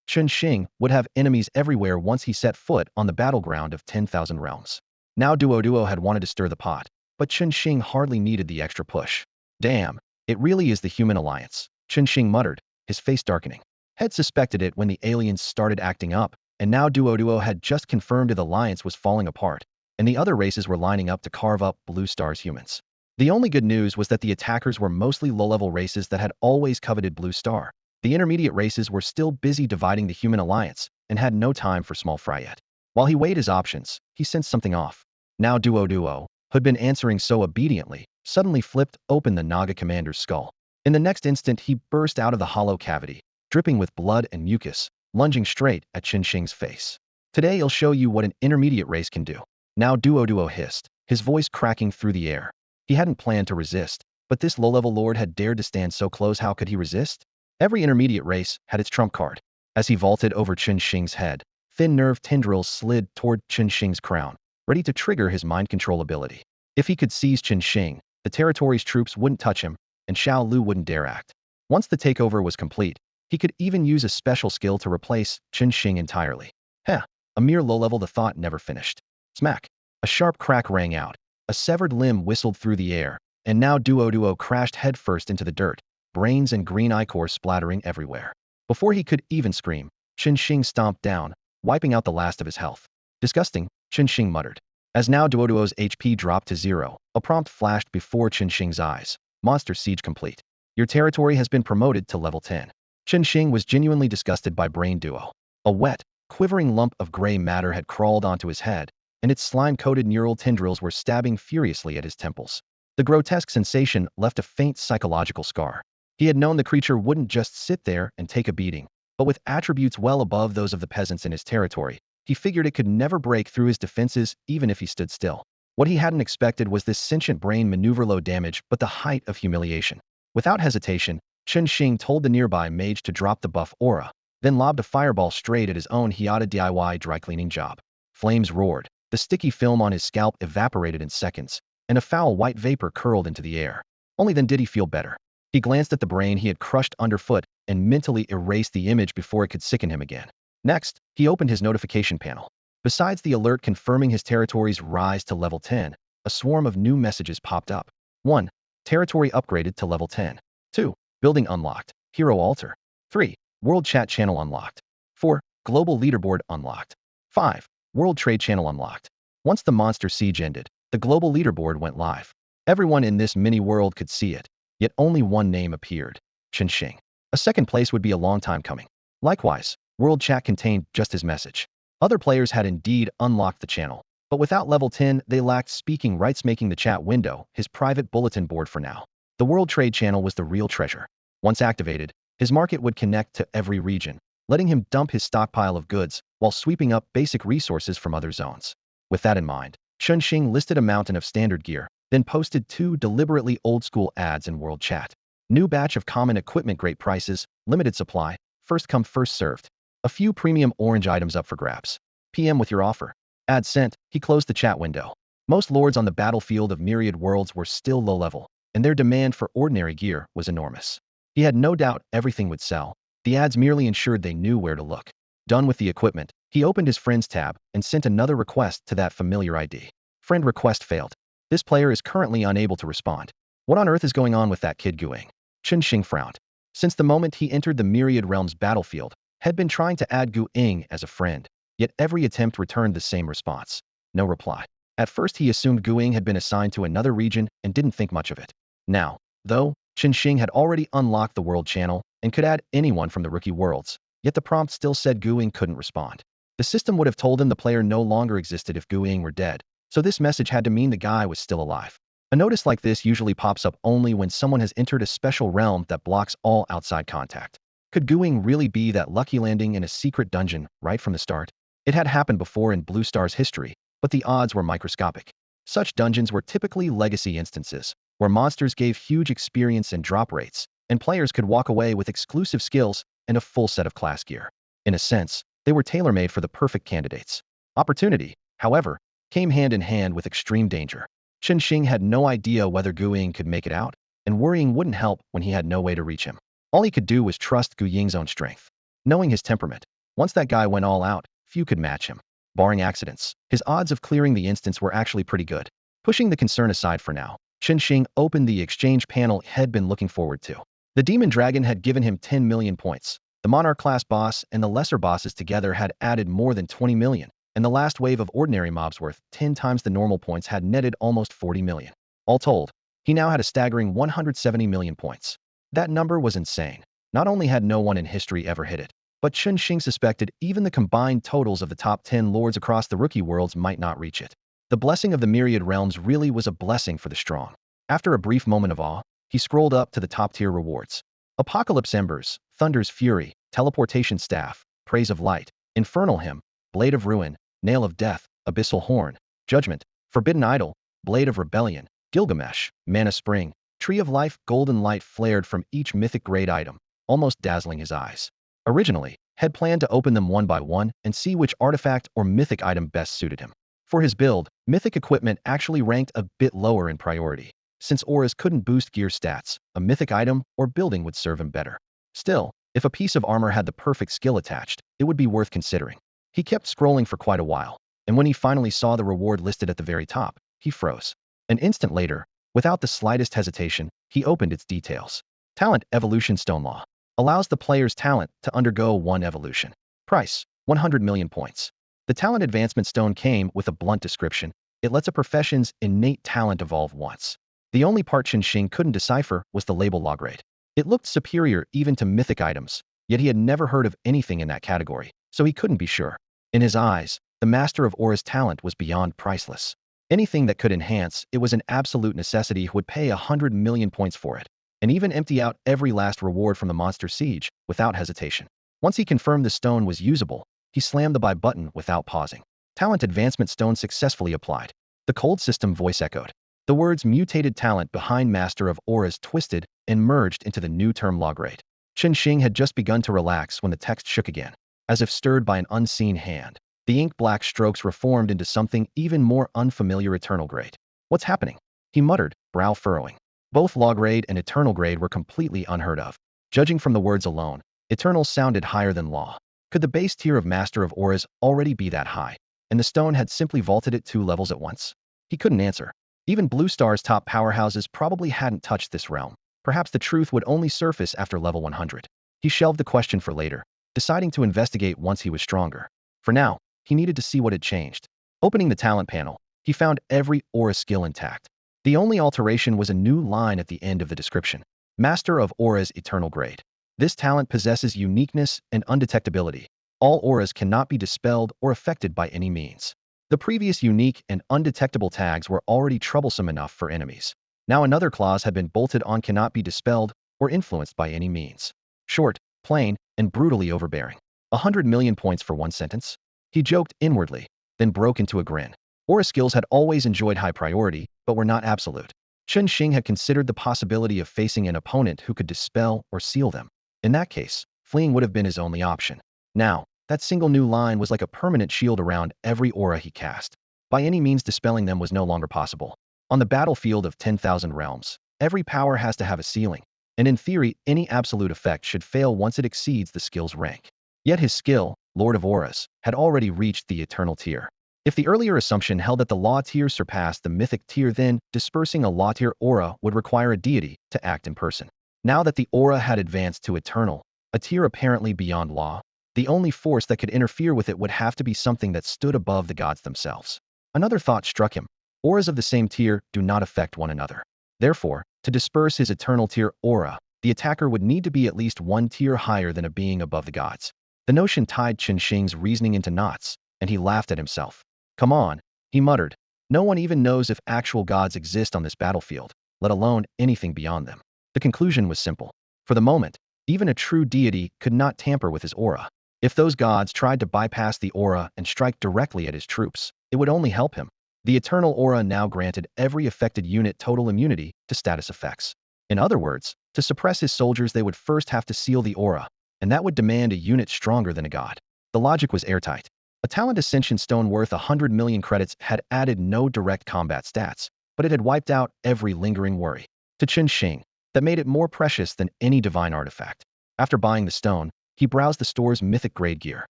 Chunxing would have enemies everywhere once he set foot on the battleground of 10,000 realms. Now Duo had wanted to stir the pot, but Chunxing hardly needed the extra push. Damn, It really is the human alliance, Xing muttered, his face darkening. Had suspected it when the aliens started acting up, and now Duo had just confirmed the alliance was falling apart, and the other races were lining up to carve up Blue Star's humans. The only good news was that the attackers were mostly low-level races that had always coveted Blue Star. The intermediate races were still busy dividing the human alliance and had no time for small fry yet. While he weighed his options, he sensed something off. Now Duo, who had been answering so obediently, suddenly flipped open the Naga commander's skull. In the next instant, he burst out of the hollow cavity, dripping with blood and mucus, lunging straight at Xing's face. Today I'll show you what an intermediate race can do. Now Duo hissed, his voice cracking through the air. He hadn't planned to resist, but this low-level lord had dared to stand so close. How could he resist? Every intermediate race had its trump card. As he vaulted over Xing's head, thin nerve tendrils slid toward Xing's crown, ready to trigger his mind control ability. If he could seize Xing, the territory's troops wouldn't touch him, and Xiao Lu wouldn't dare act. Once the takeover was complete, he could even use a special skill to replace Xing entirely. Heh, a mere low-level. The thought never finished. Smack! A sharp crack rang out. A severed limb whistled through the air, and now Duo crashed headfirst into the dirt, brains and green ichor splattering everywhere. Before he could even scream, Xing stomped down, wiping out the last of his health. Disgusting, Xing muttered. As now Duo's HP dropped to 0, a prompt flashed before Xing's eyes. Monster siege complete. Your territory has been promoted to level 10. Xing was genuinely disgusted by Brain Duo. A wet, quivering lump of gray matter had crawled onto his head, and its slime-coated neural tendrils were stabbing furiously at his temples. The grotesque sensation left a faint psychological scar. He had known the creature wouldn't just sit there and take a beating, but with attributes well above those of the peasants in his territory, he figured it could never break through his defenses even if he stood still. What he hadn't expected was this sentient brain maneuver low damage but the height of humiliation. Without hesitation, Xing told the nearby mage to drop the buff aura, then lobbed a fireball straight at his own Hiata DIY dry cleaning job. Flames roared, the sticky film on his scalp evaporated in seconds, and a foul white vapor curled into the air. Only then did he feel better. He glanced at the brain he had crushed underfoot and mentally erased the image before it could sicken him again. Next, he opened his notification panel. Besides the alert confirming his territory's rise to level 10, a swarm of new messages popped up. 1. Territory upgraded to level 10. 2. Building unlocked. Hero altar. 3. World chat channel unlocked. 4. Global leaderboard unlocked. 5. World trade channel unlocked. Once the monster siege ended, the global leaderboard went live. Everyone in this mini-world could see it, yet only one name appeared: Xing. A second place would be a long time coming. Likewise, world chat contained just his message. Other players had indeed unlocked the channel, but without level 10, they lacked speaking rights, making the chat window his private bulletin board for now. The world trade channel was the real treasure. Once activated, his market would connect to every region, letting him dump his stockpile of goods while sweeping up basic resources from other zones. With that in mind, Xing listed a mountain of standard gear, then posted 2 deliberately old-school ads in world chat. New batch of common equipment, great prices, limited supply, first come first served. A few premium orange items up for grabs. PM with your offer. Ad sent. He closed the chat window. Most lords on the battlefield of myriad worlds were still low level, and their demand for ordinary gear was enormous. He had no doubt everything would sell. The ads merely ensured they knew where to look. Done with the equipment, he opened his friends tab and sent another request to that familiar ID. Friend request failed. This player is currently unable to respond. What on earth is going on with that kid Guing? Xing frowned. Since the moment he entered the Myriad Realms battlefield, had been trying to add Guing as a friend, yet every attempt returned the same response: no reply. At first he assumed Guing had been assigned to another region and didn't think much of it. Now, though, Xing had already unlocked the world channel and could add anyone from the rookie worlds, yet the prompt still said Guing couldn't respond. The system would have told him the player no longer existed if Guing were dead, so this message had to mean the guy was still alive. A notice like this usually pops up only when someone has entered a special realm that blocks all outside contact. Could Guing really be that lucky landing in a secret dungeon right from the start? It had happened before in Blue Star's history, but the odds were microscopic. Such dungeons were typically legacy instances, where monsters gave huge experience and drop rates, and players could walk away with exclusive skills and a full set of class gear. In a sense, they were tailor-made for the perfect candidates. Opportunity, however, came hand in hand with extreme danger. Xing had no idea whether Guing could make it out, and worrying wouldn't help when he had no way to reach him. All he could do was trust Guiying's own strength. Knowing his temperament, once that guy went all out, few could match him. Barring accidents, his odds of clearing the instance were actually pretty good. Pushing the concern aside for now, Xing opened the exchange panel he had been looking forward to. The demon dragon had given him 10 million points. The monarch class boss and the lesser bosses together had added more than 20 million, and the last wave of ordinary mobs worth 10 times the normal points had netted almost 40 million. All told, he now had a staggering 170 million points. That number was insane. Not only had no one in history ever hit it, but Xing suspected even the combined totals of the top 10 lords across the rookie worlds might not reach it. The blessing of the myriad realms really was a blessing for the strong. After a brief moment of awe, he scrolled up to the top-tier rewards. Apocalypse Embers, Thunder's Fury, Teleportation Staff, Praise of Light, Infernal Hymn, Blade of Ruin, Nail of Death, Abyssal Horn, Judgment, Forbidden Idol, Blade of Rebellion, Gilgamesh, Mana Spring, Tree of Life. Golden light flared from each mythic grade item, almost dazzling his eyes. Originally, had planned to open them one by one and see which artifact or mythic item best suited him. For his build, mythic equipment actually ranked a bit lower in priority. Since auras couldn't boost gear stats, a mythic item or building would serve him better. Still, if a piece of armor had the perfect skill attached, it would be worth considering. He kept scrolling for quite a while, and when he finally saw the reward listed at the very top, he froze. An instant later, without the slightest hesitation, he opened its details. Talent Evolution Stone Law. Allows the player's talent to undergo one evolution. Price, 100 million points. The Talent Advancement Stone came with a blunt description. It lets a profession's innate talent evolve once. The only part Xing couldn't decipher was the label log rate. It looked superior even to mythic items, yet he had never heard of anything in that category, so he couldn't be sure. In his eyes, the Master of Aura's talent was beyond priceless. Anything that could enhance it was an absolute necessity. He would pay 100 million points for it, and even empty out every last reward from the Monster Siege without hesitation. Once he confirmed the stone was usable, he slammed the buy button without pausing. Talent Advancement Stone successfully applied. The cold system voice echoed. The words mutated talent behind Master of Auras twisted and merged into the new term log rate. Xing had just begun to relax when the text shook again. As if stirred by an unseen hand, the ink-black strokes reformed into something even more unfamiliar. Eternal grade. What's happening? He muttered, brow furrowing. Both log grade and eternal grade were completely unheard of. Judging from the words alone, eternal sounded higher than law. Could the base tier of Master of Auras already be that high, and the stone had simply vaulted it 2 levels at once? He couldn't answer. Even Blue Star's top powerhouses probably hadn't touched this realm. Perhaps the truth would only surface after level 100. He shelved the question for later, deciding to investigate once he was stronger. For now, he needed to see what had changed. Opening the talent panel, he found every aura skill intact. The only alteration was a new line at the end of the description. Master of Auras Eternal Grade. This talent possesses uniqueness and undetectability. All auras cannot be dispelled or affected by any means. The previous unique and undetectable tags were already troublesome enough for enemies. Now another clause had been bolted on: cannot be dispelled or influenced by any means. Short, plain, and brutally overbearing. 100 million points for one sentence? He joked inwardly, then broke into a grin. Aura skills had always enjoyed high priority, but were not absolute. Xing had considered the possibility of facing an opponent who could dispel or seal them. In that case, fleeing would have been his only option. Now, that single new line was like a permanent shield around every aura he cast. By any means dispelling them was no longer possible. On the battlefield of 10,000 realms, every power has to have a ceiling, and in theory, any absolute effect should fail once it exceeds the skill's rank. Yet his skill, Lord of Auras, had already reached the eternal tier. If the earlier assumption held that the law tier surpassed the mythic tier, then dispersing a law tier aura would require a deity to act in person. Now that the aura had advanced to eternal, a tier apparently beyond law, the only force that could interfere with it would have to be something that stood above the gods themselves. Another thought struck him. Auras of the same tier do not affect one another. Therefore, to disperse his eternal tier aura, the attacker would need to be at least 1 tier higher than a being above the gods. The notion tied Xing's reasoning into knots, and he laughed at himself. Come on, he muttered. No one even knows if actual gods exist on this battlefield, let alone anything beyond them. The conclusion was simple. For the moment, even a true deity could not tamper with his aura. If those gods tried to bypass the aura and strike directly at his troops, it would only help him. The eternal aura now granted every affected unit total immunity to status effects. In other words, to suppress his soldiers they would first have to seal the aura, and that would demand a unit stronger than a god. The logic was airtight. A talent ascension stone worth 100 million credits had added no direct combat stats, but it had wiped out every lingering worry. To Xing, that made it more precious than any divine artifact. After buying the stone, he browsed the store's mythic grade gear.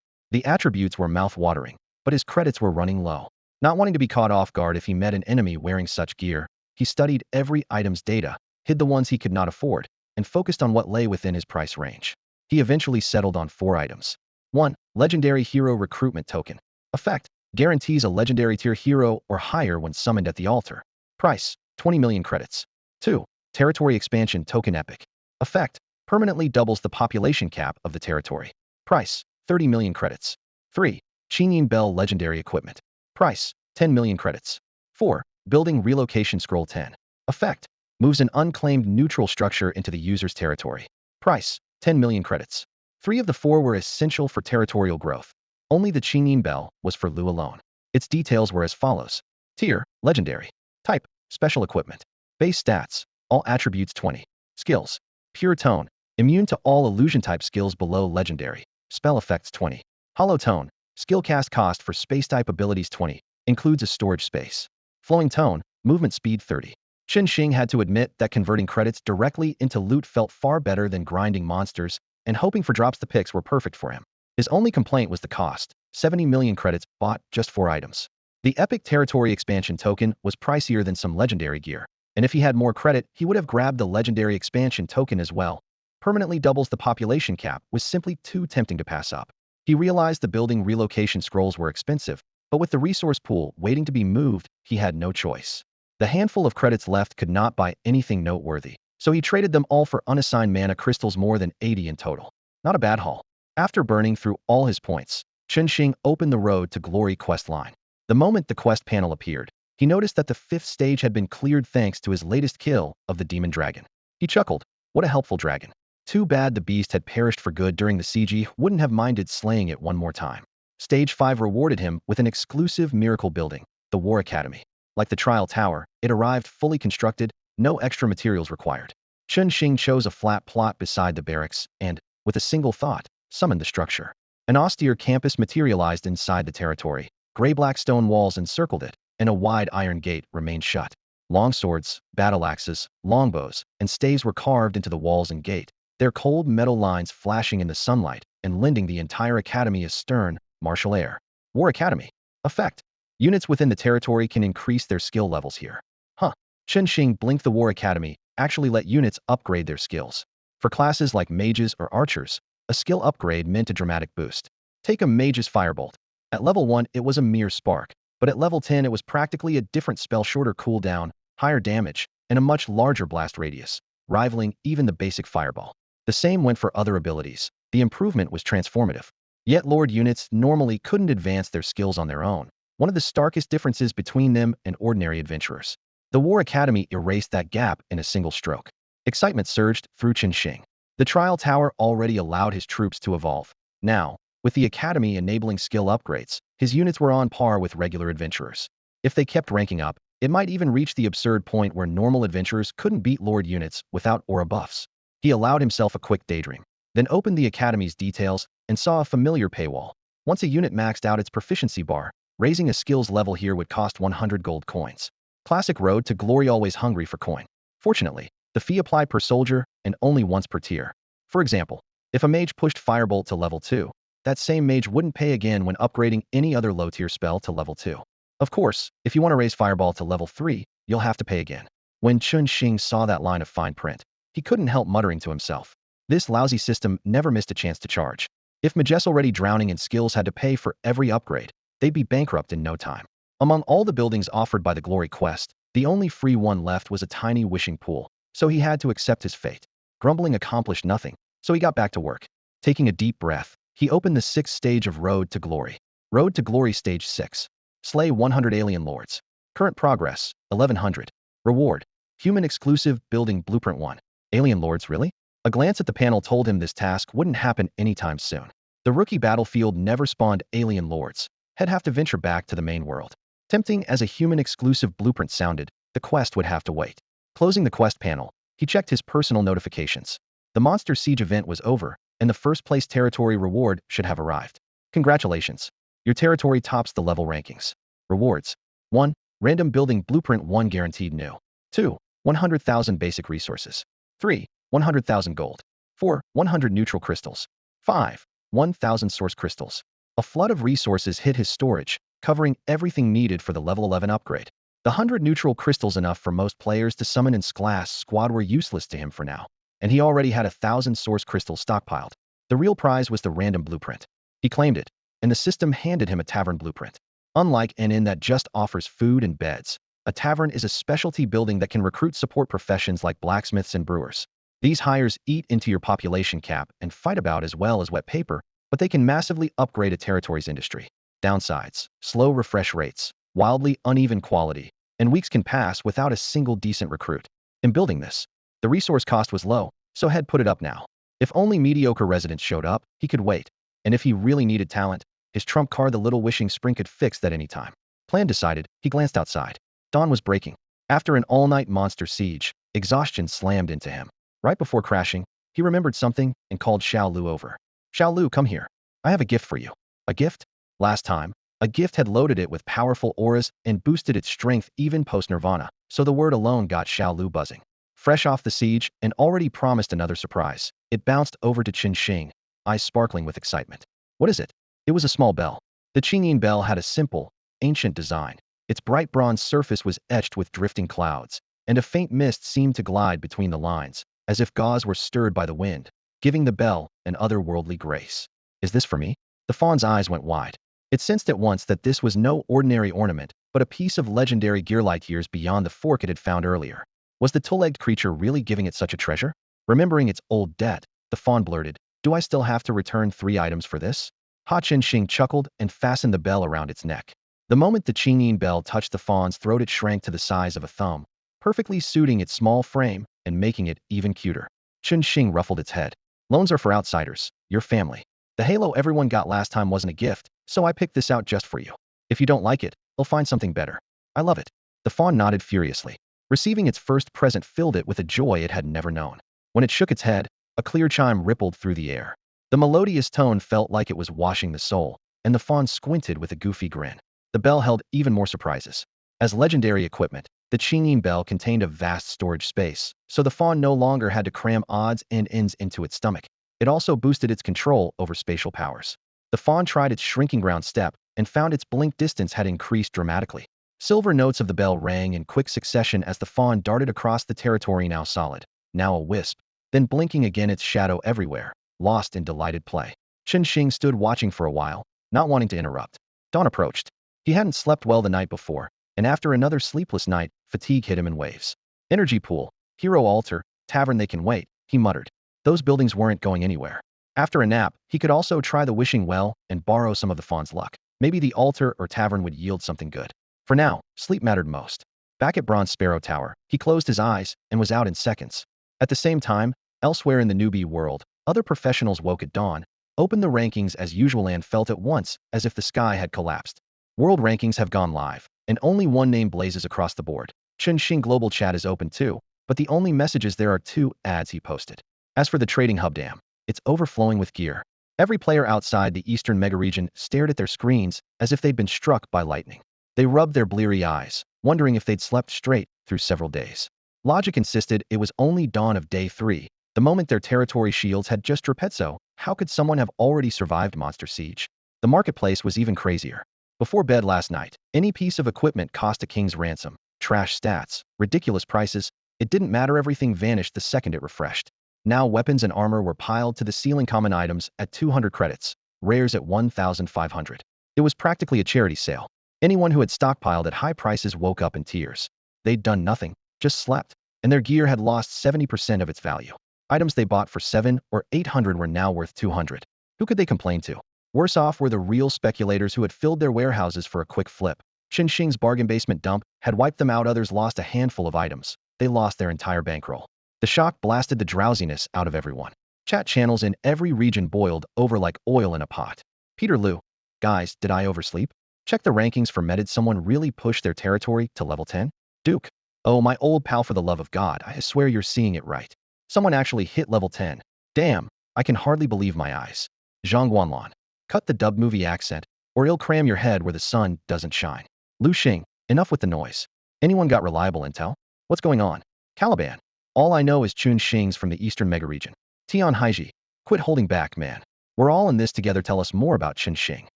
The attributes were mouth-watering, but his credits were running low. Not wanting to be caught off guard if he met an enemy wearing such gear, He studied every item's data, hid the ones he could not afford, and focused on what lay within his price range. He eventually settled on 4 items. 1. Legendary Hero Recruitment Token. Effect: guarantees a legendary tier hero or higher when summoned at the altar. Price: 20 million credits. 2. Territory Expansion Token Epic. Effect: permanently doubles the population cap of the territory. Price: 30 million credits. 3. Chinian Bell Legendary Equipment. Price: 10 million credits. 4. Building Relocation Scroll 10. Effect: moves an unclaimed neutral structure into the user's territory. Price: 10 million credits. 3 of the 4 were essential for territorial growth. Only the Chinian Bell was for Lu alone. Its details were as follows. Tier: Legendary. Type: Special Equipment. Base stats: all attributes 20. Skills: Pure Tone, immune to all illusion-type skills below Legendary. Spell effects 20. Hollow Tone, skill cast cost for space-type abilities 20, includes a storage space. Flowing Tone, movement speed 30. Chen Xing had to admit that converting credits directly into loot felt far better than grinding monsters, and hoping for drops the picks were perfect for him. His only complaint was the cost: 70 million credits bought just 4 items. The Epic Territory Expansion token was pricier than some legendary gear, and if he had more credit, he would have grabbed the Legendary Expansion token as well. Permanently doubles the population cap was simply too tempting to pass up. He realized the building relocation scrolls were expensive, but with the resource pool waiting to be moved, he had no choice. The handful of credits left could not buy anything noteworthy, so he traded them all for unassigned mana crystals, more than 80 in total. Not a bad haul. After burning through all his points, Chen Xing opened the Road to Glory quest line. The moment the quest panel appeared, he noticed that the 5th stage had been cleared thanks to his latest kill of the Demon Dragon. He chuckled. What a helpful dragon. Too bad the beast had perished for good during the siege. Wouldn't have minded slaying it one more time. Stage 5 rewarded him with an exclusive miracle building, the War Academy. Like the Trial Tower, it arrived fully constructed, no extra materials required. Chen Xing chose a flat plot beside the barracks and, with a single thought, summoned the structure. An austere campus materialized inside the territory. Gray-black stone walls encircled it, and a wide iron gate remained shut. Long swords, battle axes, longbows, and staves were carved into the walls and gate, their cold metal lines flashing in the sunlight and lending the entire academy a stern, martial air. War Academy. Effect: units within the territory can increase their skill levels here. Huh. Chen Xing blinked. The War Academy actually let units upgrade their skills. For classes like mages or archers, a skill upgrade meant a dramatic boost. Take a mage's firebolt. At level 1, it was a mere spark, but at level 10 it was practically a different spell, shorter cooldown, higher damage, and a much larger blast radius, rivaling even the basic fireball. The same went for other abilities. The improvement was transformative. Yet Lord units normally couldn't advance their skills on their own, one of the starkest differences between them and ordinary adventurers. The War Academy erased that gap in a single stroke. Excitement surged through Chen Xing. The Trial Tower already allowed his troops to evolve. Now, with the Academy enabling skill upgrades, his units were on par with regular adventurers. If they kept ranking up, it might even reach the absurd point where normal adventurers couldn't beat Lord units without aura buffs. He allowed himself a quick daydream, then opened the Academy's details and saw a familiar paywall. Once a unit maxed out its proficiency bar, raising a skills level here would cost 100 gold coins. Classic Road to Glory, always hungry for coin. Fortunately, the fee applied per soldier and only once per tier. For example, if a mage pushed Firebolt to level 2, that same mage wouldn't pay again when upgrading any other low-tier spell to level 2. Of course, if you want to raise Fireball to level 3, you'll have to pay again. When Chen Xing saw that line of fine print, he couldn't help muttering to himself. This lousy system never missed a chance to charge. If mages already drowning in skills had to pay for every upgrade, they'd be bankrupt in no time. Among all the buildings offered by the Glory Quest, the only free one left was a tiny wishing pool, so he had to accept his fate. Grumbling accomplished nothing, so he got back to work. Taking a deep breath, he opened the 6th stage of Road to Glory. Road to Glory Stage 6. Slay 100 alien lords. Current progress, 1100. Reward: human exclusive building blueprint 1. Alien lords, really? A glance at the panel told him this task wouldn't happen anytime soon. The rookie battlefield never spawned alien lords. He'd have to venture back to the main world. Tempting as a human exclusive blueprint sounded, the quest would have to wait. Closing the quest panel, he checked his personal notifications. The Monster Siege event was over, and the first place territory reward should have arrived. Congratulations. Your territory tops the level rankings. Rewards: 1. Random building blueprint 1 guaranteed new. 2. 100,000 basic resources. 3. 100,000 gold. 4. 100 neutral crystals. 5. 1,000 source crystals. A flood of resources hit his storage, covering everything needed for the level 11 upgrade. The 100 neutral crystals enough for most players to summon in class squad were useless to him for now, and he already had 1,000 source crystals stockpiled. The real prize was the random blueprint. He claimed it, and the system handed him a tavern blueprint. Unlike an inn that just offers food and beds, a tavern is a specialty building that can recruit support professions like blacksmiths and brewers. These hires eat into your population cap and fight about as well as wet paper, but they can massively upgrade a territory's industry. Downsides: slow refresh rates, wildly uneven quality, and weeks can pass without a single decent recruit. In building this, the resource cost was low, so he'd put it up now. If only mediocre residents showed up, he could wait. And if he really needed talent, his trump card, the little wishing spring, could fix that any time. Plan decided, he glanced outside. Dawn was breaking. After an all-night monster siege, exhaustion slammed into him. Right before crashing, he remembered something and called Xiao Lu over. Xiao Lu, come here. I have a gift for you. A gift? Last time, a gift had loaded it with powerful auras and boosted its strength even post-nirvana, so the word alone got Xiao Lu buzzing. Fresh off the siege and already promised another surprise, it bounced over to Qin Xing, eyes sparkling with excitement. What is it? It was a small bell. The Qingyin bell had a simple, ancient design. Its bright bronze surface was etched with drifting clouds, and a faint mist seemed to glide between the lines, as if gauze were stirred by the wind, giving the bell an otherworldly grace. Is this for me? The fawn's eyes went wide. It sensed at once that this was no ordinary ornament, but a piece of legendary gear light years beyond the fork it had found earlier. Was the two-legged creature really giving it such a treasure? Remembering its old debt, the fawn blurted, "Do I still have to return 3 items for this?" Ha Qin Xing chuckled and fastened the bell around its neck. The moment the Qingyin bell touched the fawn's throat, it shrank to the size of a thumb, perfectly suiting its small frame and making it even cuter. Qin Xing ruffled its head. Loans are for outsiders, your family. The halo everyone got last time wasn't a gift, so I picked this out just for you. If you don't like it, I'll find something better. I love it. The fawn nodded furiously. Receiving its first present filled it with a joy it had never known. When it shook its head, a clear chime rippled through the air. The melodious tone felt like it was washing the soul, and the fawn squinted with a goofy grin. The bell held even more surprises. As legendary equipment, the Qingyin bell contained a vast storage space, so the fawn no longer had to cram odds and ends into its stomach. It also boosted its control over spatial powers. The fawn tried its shrinking ground step and found its blink distance had increased dramatically. Silver notes of the bell rang in quick succession as the fawn darted across the territory, now solid, now a wisp, then blinking again, its shadow everywhere, lost in delighted play. Qin Xing stood watching for a while, not wanting to interrupt. Dawn approached. He hadn't slept well the night before, and after another sleepless night, fatigue hit him in waves. Energy pool, hero altar, tavern, they can wait, he muttered. Those buildings weren't going anywhere. After a nap, he could also try the wishing well and borrow some of the fawn's luck. Maybe the altar or tavern would yield something good. For now, sleep mattered most. Back at Bronze Sparrow Tower, he closed his eyes and was out in seconds. At the same time, elsewhere in the newbie world, other professionals woke at dawn, opened the rankings as usual, and felt at once as if the sky had collapsed. World rankings have gone live, and only one name blazes across the board. Qin Xing Global Chat is open too, but the only messages there are 2 ads he posted. As for the trading hub, damn, it's overflowing with gear. Every player outside the eastern megaregion stared at their screens as if they'd been struck by lightning. They rubbed their bleary eyes, wondering if they'd slept straight through several days. Logic insisted it was only dawn of day 3, the moment their territory shields had just repaired, so how could someone have already survived monster siege? The marketplace was even crazier. Before bed last night, any piece of equipment cost a king's ransom. Trash stats, ridiculous prices, it didn't matter, everything vanished the second it refreshed. Now weapons and armor were piled to the ceiling, common items at 200 credits, rares at 1,500. It was practically a charity sale. Anyone who had stockpiled at high prices woke up in tears. They'd done nothing, just slept, and their gear had lost 70% of its value. Items they bought for 700 or 800 were now worth 200. Who could they complain to? Worse off were the real speculators who had filled their warehouses for a quick flip. Qin Xing's bargain basement dump had wiped them out. Others lost a handful of items. They lost their entire bankroll. The shock blasted the drowsiness out of everyone. Chat channels in every region boiled over like oil in a pot. Peter Liu. Guys, did I oversleep? Check the rankings for meta. Did someone really push their territory to level 10? Duke. Oh, my old pal, for the love of God, I swear you're seeing it right. Someone actually hit level 10. Damn, I can hardly believe my eyes. Zhang Guanlan. Cut the dub movie accent, or it'll cram your head where the sun doesn't shine. Lu Xing. Enough with the noise. Anyone got reliable intel? What's going on? Caliban. All I know is Qin Xing's from the eastern megaregion. Tian Haiji. Quit holding back, man. We're all in this together. Tell us more about Qin Xing.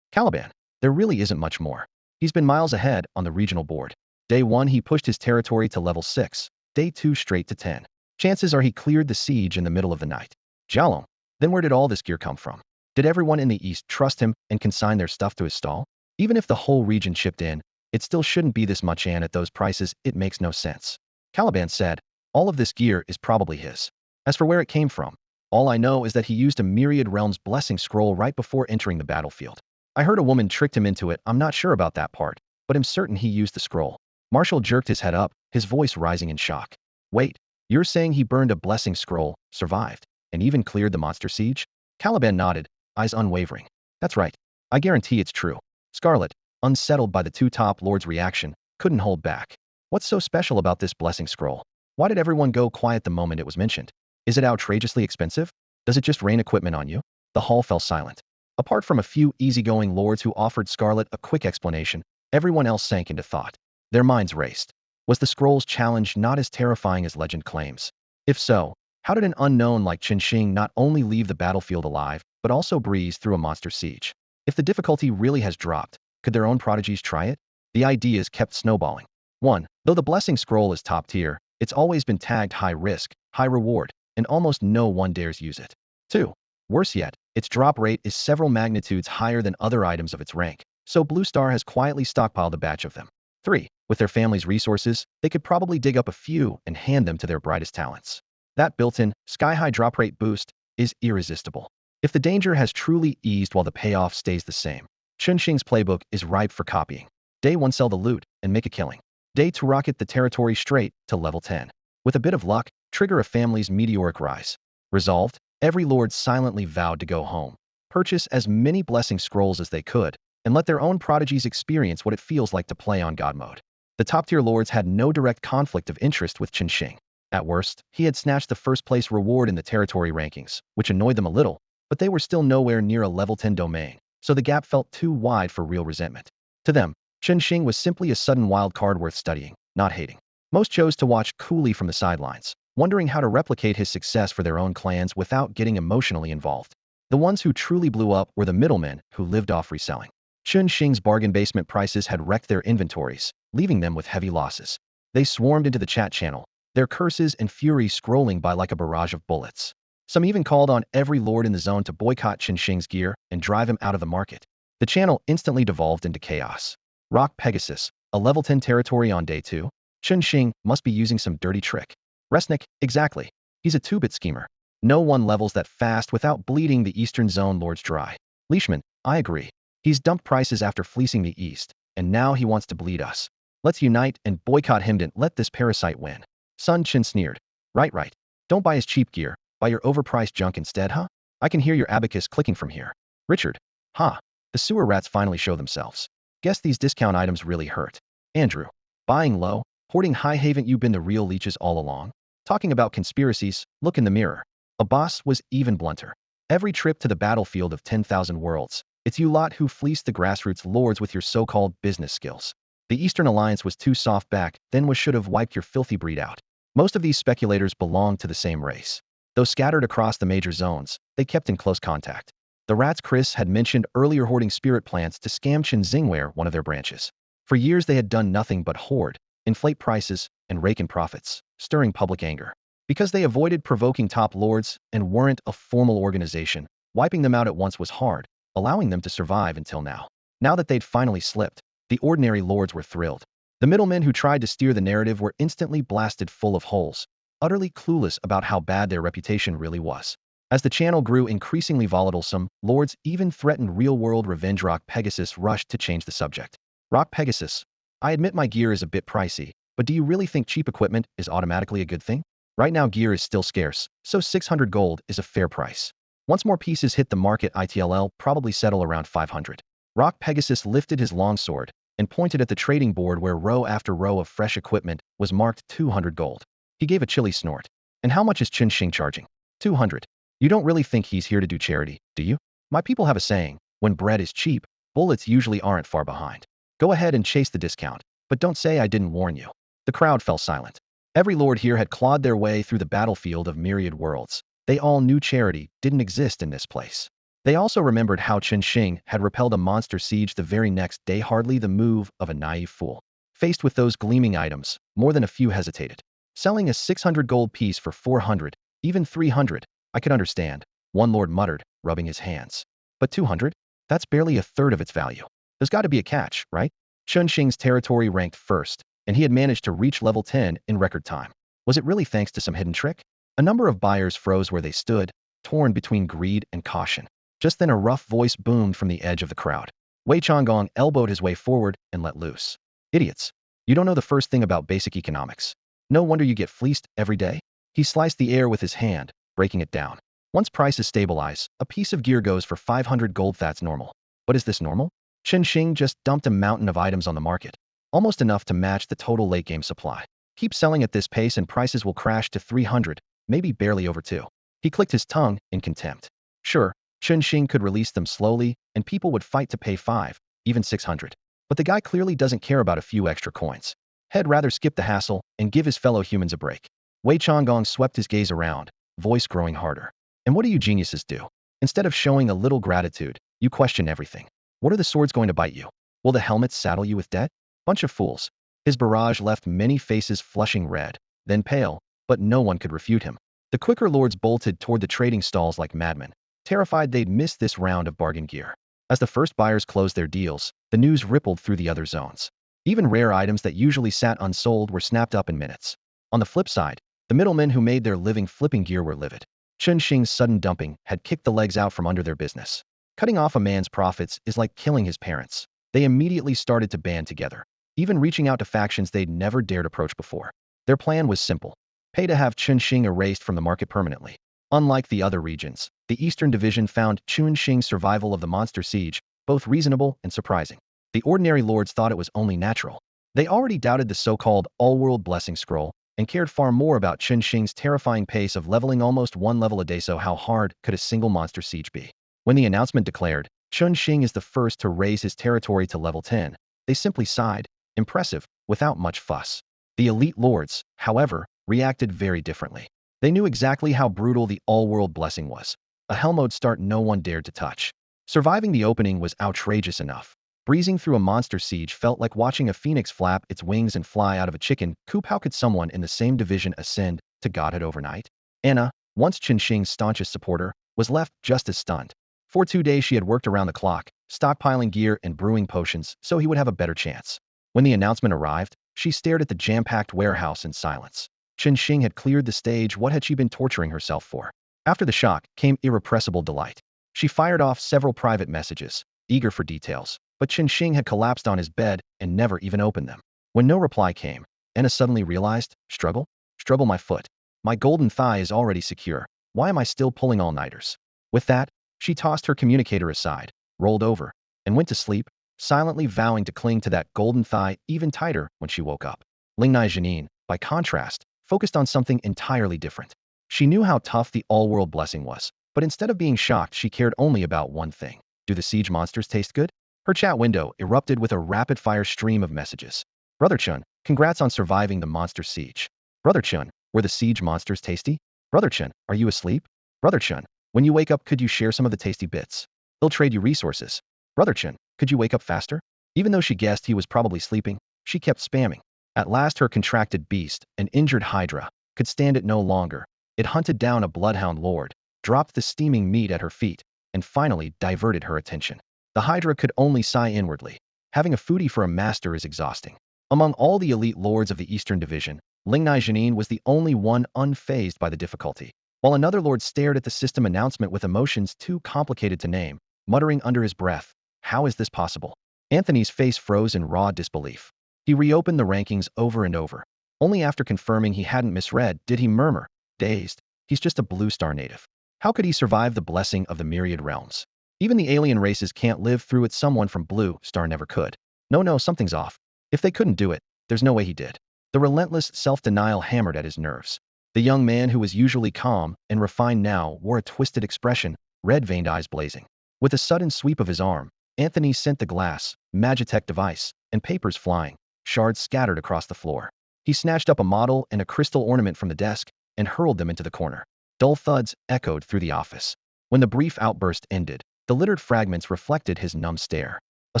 Caliban. There really isn't much more. He's been miles ahead on the regional board. Day 1 he pushed his territory to level 6, day 2 straight to 10. Chances are he cleared the siege in the middle of the night. Jialong. Then where did all this gear come from? Did everyone in the east trust him and consign their stuff to his stall? Even if the whole region chipped in, it still shouldn't be this much, and at those prices it makes no sense. Caliban said, all of this gear is probably his. As for where it came from, all I know is that he used a Myriad Realms blessing scroll right before entering the battlefield. I heard a woman tricked him into it. I'm not sure about that part, but I'm certain he used the scroll. Marshall jerked his head up, his voice rising in shock. Wait, you're saying he burned a blessing scroll, survived, and even cleared the monster siege? Caliban nodded, eyes unwavering. That's right. I guarantee it's true. Scarlet, unsettled by the two top lords' reaction, couldn't hold back. What's so special about this blessing scroll? Why did everyone go quiet the moment it was mentioned? Is it outrageously expensive? Does it just rain equipment on you? The hall fell silent. Apart from a few easygoing lords who offered Scarlet a quick explanation, everyone else sank into thought. Their minds raced. Was the scroll's challenge not as terrifying as legend claims? If so, how did an unknown like Qin Shing not only leave the battlefield alive, but also breeze through a monster siege? If the difficulty really has dropped, could their own prodigies try it? The ideas kept snowballing. 1. Though the blessing scroll is top tier, it's always been tagged high risk, high reward, and almost no one dares use it. 2. Worse yet, its drop rate is several magnitudes higher than other items of its rank, so Blue Star has quietly stockpiled a batch of them. 3. With their family's resources, they could probably dig up a few and hand them to their brightest talents. That built-in, sky-high drop rate boost is irresistible. If the danger has truly eased while the payoff stays the same, Chunxing's playbook is ripe for copying. Day 1 sell the loot and make a killing. Day 2 rocket the territory straight to level 10. With a bit of luck, trigger a family's meteoric rise. Resolved, every lord silently vowed to go home, purchase as many blessing scrolls as they could, and let their own prodigies experience what it feels like to play on God mode. The top-tier lords had no direct conflict of interest with Qin Shing. At worst, he had snatched the first-place reward in the territory rankings, which annoyed them a little, but they were still nowhere near a level 10 domain, so the gap felt too wide for real resentment. To them, Qin Shing was simply a sudden wild card worth studying, not hating. Most chose to watch coolly from the sidelines, wondering how to replicate his success for their own clans without getting emotionally involved. The ones who truly blew up were the middlemen who lived off reselling. Qin Shing's bargain basement prices had wrecked their inventories, leaving them with heavy losses. They swarmed into the chat channel, their curses and fury scrolling by like a barrage of bullets. Some even called on every lord in the zone to boycott Qin Shing's gear and drive him out of the market. The channel instantly devolved into chaos. Rock Pegasus, a level 10 territory on day 2? Qin Shing must be using some dirty trick. Resnick, exactly. He's a two-bit schemer. No one levels that fast without bleeding the Eastern Zone lords dry. Leishman, I agree. He's dumped prices after fleecing the East, and now he wants to bleed us. Let's unite and boycott him and let this parasite win. Sun Qin sneered. Right. Don't buy his cheap gear, buy your overpriced junk instead, huh? I can hear your abacus clicking from here. Richard. The sewer rats finally show themselves. Guess these discount items really hurt. Andrew. Buying low, hoarding high, haven't you been the real leeches all along? Talking about conspiracies, look in the mirror. Abbas was even blunter. Every trip to the battlefield of 10,000 worlds, it's you lot who fleeced the grassroots lords with your so-called business skills. The Eastern Alliance was too soft back, then should have wiped your filthy breed out. Most of these speculators belonged to the same race. Though scattered across the major zones, they kept in close contact. The rats Chris had mentioned earlier hoarding spirit plants to scam Xinjiang, one of their branches. For years they had done nothing but hoard, inflate prices, and rake in profits, stirring public anger. Because they avoided provoking top lords and weren't a formal organization, wiping them out at once was hard, allowing them to survive until now. Now that they'd finally slipped, the ordinary lords were thrilled. The middlemen who tried to steer the narrative were instantly blasted full of holes, utterly clueless about how bad their reputation really was. As the channel grew increasingly volatile, some lords even threatened real-world revenge. Rock Pegasus rushed to change the subject. Rock Pegasus, I admit my gear is a bit pricey, but do you really think cheap equipment is automatically a good thing? Right now gear is still scarce, so 600 gold is a fair price. Once more pieces hit the market, ITLL probably settle around 500. Rock Pegasus lifted his longsword and pointed at the trading board where row after row of fresh equipment was marked 200 gold. He gave a chilly snort. And how much is Qin Shing charging? 200. You don't really think he's here to do charity, do you? My people have a saying, when bread is cheap, bullets usually aren't far behind. Go ahead and chase the discount, but don't say I didn't warn you. The crowd fell silent. Every lord here had clawed their way through the battlefield of myriad worlds. They all knew charity didn't exist in this place. They also remembered how Qin Shing had repelled a monster siege the very next day, hardly the move of a naive fool. Faced with those gleaming items, more than a few hesitated. Selling a 600 gold piece for 400, even 300, I could understand, one lord muttered, rubbing his hands. But 200? That's barely a third of its value. There's got to be a catch, right? Chunxing's territory ranked first, and he had managed to reach level 10 in record time. Was it really thanks to some hidden trick? A number of buyers froze where they stood, torn between greed and caution. Just then a rough voice boomed from the edge of the crowd. Wei Chonggong elbowed his way forward and let loose. Idiots. You don't know the first thing about basic economics. No wonder you get fleeced every day. He sliced the air with his hand, breaking it down. Once prices stabilize, a piece of gear goes for 500 gold. That's normal. But is this normal? Chunxing just dumped a mountain of items on the market. Almost enough to match the total late game supply. Keep selling at this pace and prices will crash to 300, maybe barely over 2. He clicked his tongue in contempt. Sure, Chunxing could release them slowly, and people would fight to pay 5, even 600. But the guy clearly doesn't care about a few extra coins. He'd rather skip the hassle and give his fellow humans a break. Wei Chonggong swept his gaze around, voice growing harder. And what do you geniuses do? Instead of showing a little gratitude, you question everything. What are the swords going to bite you? Will the helmets saddle you with debt? Bunch of fools. His barrage left many faces flushing red, then pale, but no one could refute him. The quicker lords bolted toward the trading stalls like madmen, terrified they'd miss this round of bargain gear. As the first buyers closed their deals, the news rippled through the other zones. Even rare items that usually sat unsold were snapped up in minutes. On the flip side, the middlemen who made their living flipping gear were livid. Chunxing's sudden dumping had kicked the legs out from under their business. Cutting off a man's profits is like killing his parents. They immediately started to band together, even reaching out to factions they'd never dared approach before. Their plan was simple. Pay to have Chunxing erased from the market permanently. Unlike the other regions, the Eastern Division found Chunxing's survival of the monster siege both reasonable and surprising. The ordinary lords thought it was only natural. They already doubted the so-called all-world blessing scroll and cared far more about Chunxing's terrifying pace of leveling almost one level a day. So how hard could a single monster siege be? When the announcement declared, Chunxing is the first to raise his territory to level 10, they simply sighed, impressive, without much fuss. The elite lords, however, reacted very differently. They knew exactly how brutal the all-world blessing was. A hell mode start no one dared to touch. Surviving the opening was outrageous enough. Breezing through a monster siege felt like watching a phoenix flap its wings and fly out of a chicken coop. How could someone in the same division ascend to godhood overnight? Anna, once Chunxing's staunchest supporter, was left just as stunned. For 2 days she had worked around the clock, stockpiling gear and brewing potions so he would have a better chance. When the announcement arrived, she stared at the jam-packed warehouse in silence. Chunxing had cleared the stage. What had she been torturing herself for? After the shock came irrepressible delight. She fired off several private messages, eager for details, but Chunxing had collapsed on his bed and never even opened them. When no reply came, Anna suddenly realized, struggle? Struggle my foot. My golden thigh is already secure. Why am I still pulling all-nighters? With that, she tossed her communicator aside, rolled over, and went to sleep, silently vowing to cling to that golden thigh even tighter when she woke up. Lingnai Janine, by contrast, focused on something entirely different. She knew how tough the all-world blessing was, but instead of being shocked, she cared only about one thing. Do the siege monsters taste good? Her chat window erupted with a rapid-fire stream of messages. Brother Chun, congrats on surviving the monster siege. Brother Chun, were the siege monsters tasty? Brother Chun, are you asleep? Brother Chun, when you wake up, could you share some of the tasty bits? They'll trade you resources. Brother Chun, could you wake up faster? Even though she guessed he was probably sleeping, she kept spamming. At last her contracted beast, an injured hydra, could stand it no longer. It hunted down a bloodhound lord, dropped the steaming meat at her feet, and finally diverted her attention. The hydra could only sigh inwardly. Having a foodie for a master is exhausting. Among all the elite lords of the Eastern Division, Lingnai Janine was the only one unfazed by the difficulty, while another lord stared at the system announcement with emotions too complicated to name, muttering under his breath, how is this possible? Anthony's face froze in raw disbelief. He reopened the rankings over and over. Only after confirming he hadn't misread did he murmur, dazed, he's just a blue star native. How could he survive the blessing of the myriad realms? Even the alien races can't live through it. Someone from Blue Star never could. No, something's off. If they couldn't do it, there's no way he did. The relentless self-denial hammered at his nerves. The young man who was usually calm and refined now wore a twisted expression, red-veined eyes blazing. With a sudden sweep of his arm, Anthony sent the glass, Magitech device, and papers flying, shards scattered across the floor. He snatched up a model and a crystal ornament from the desk and hurled them into the corner. Dull thuds echoed through the office. When the brief outburst ended, the littered fragments reflected his numb stare. A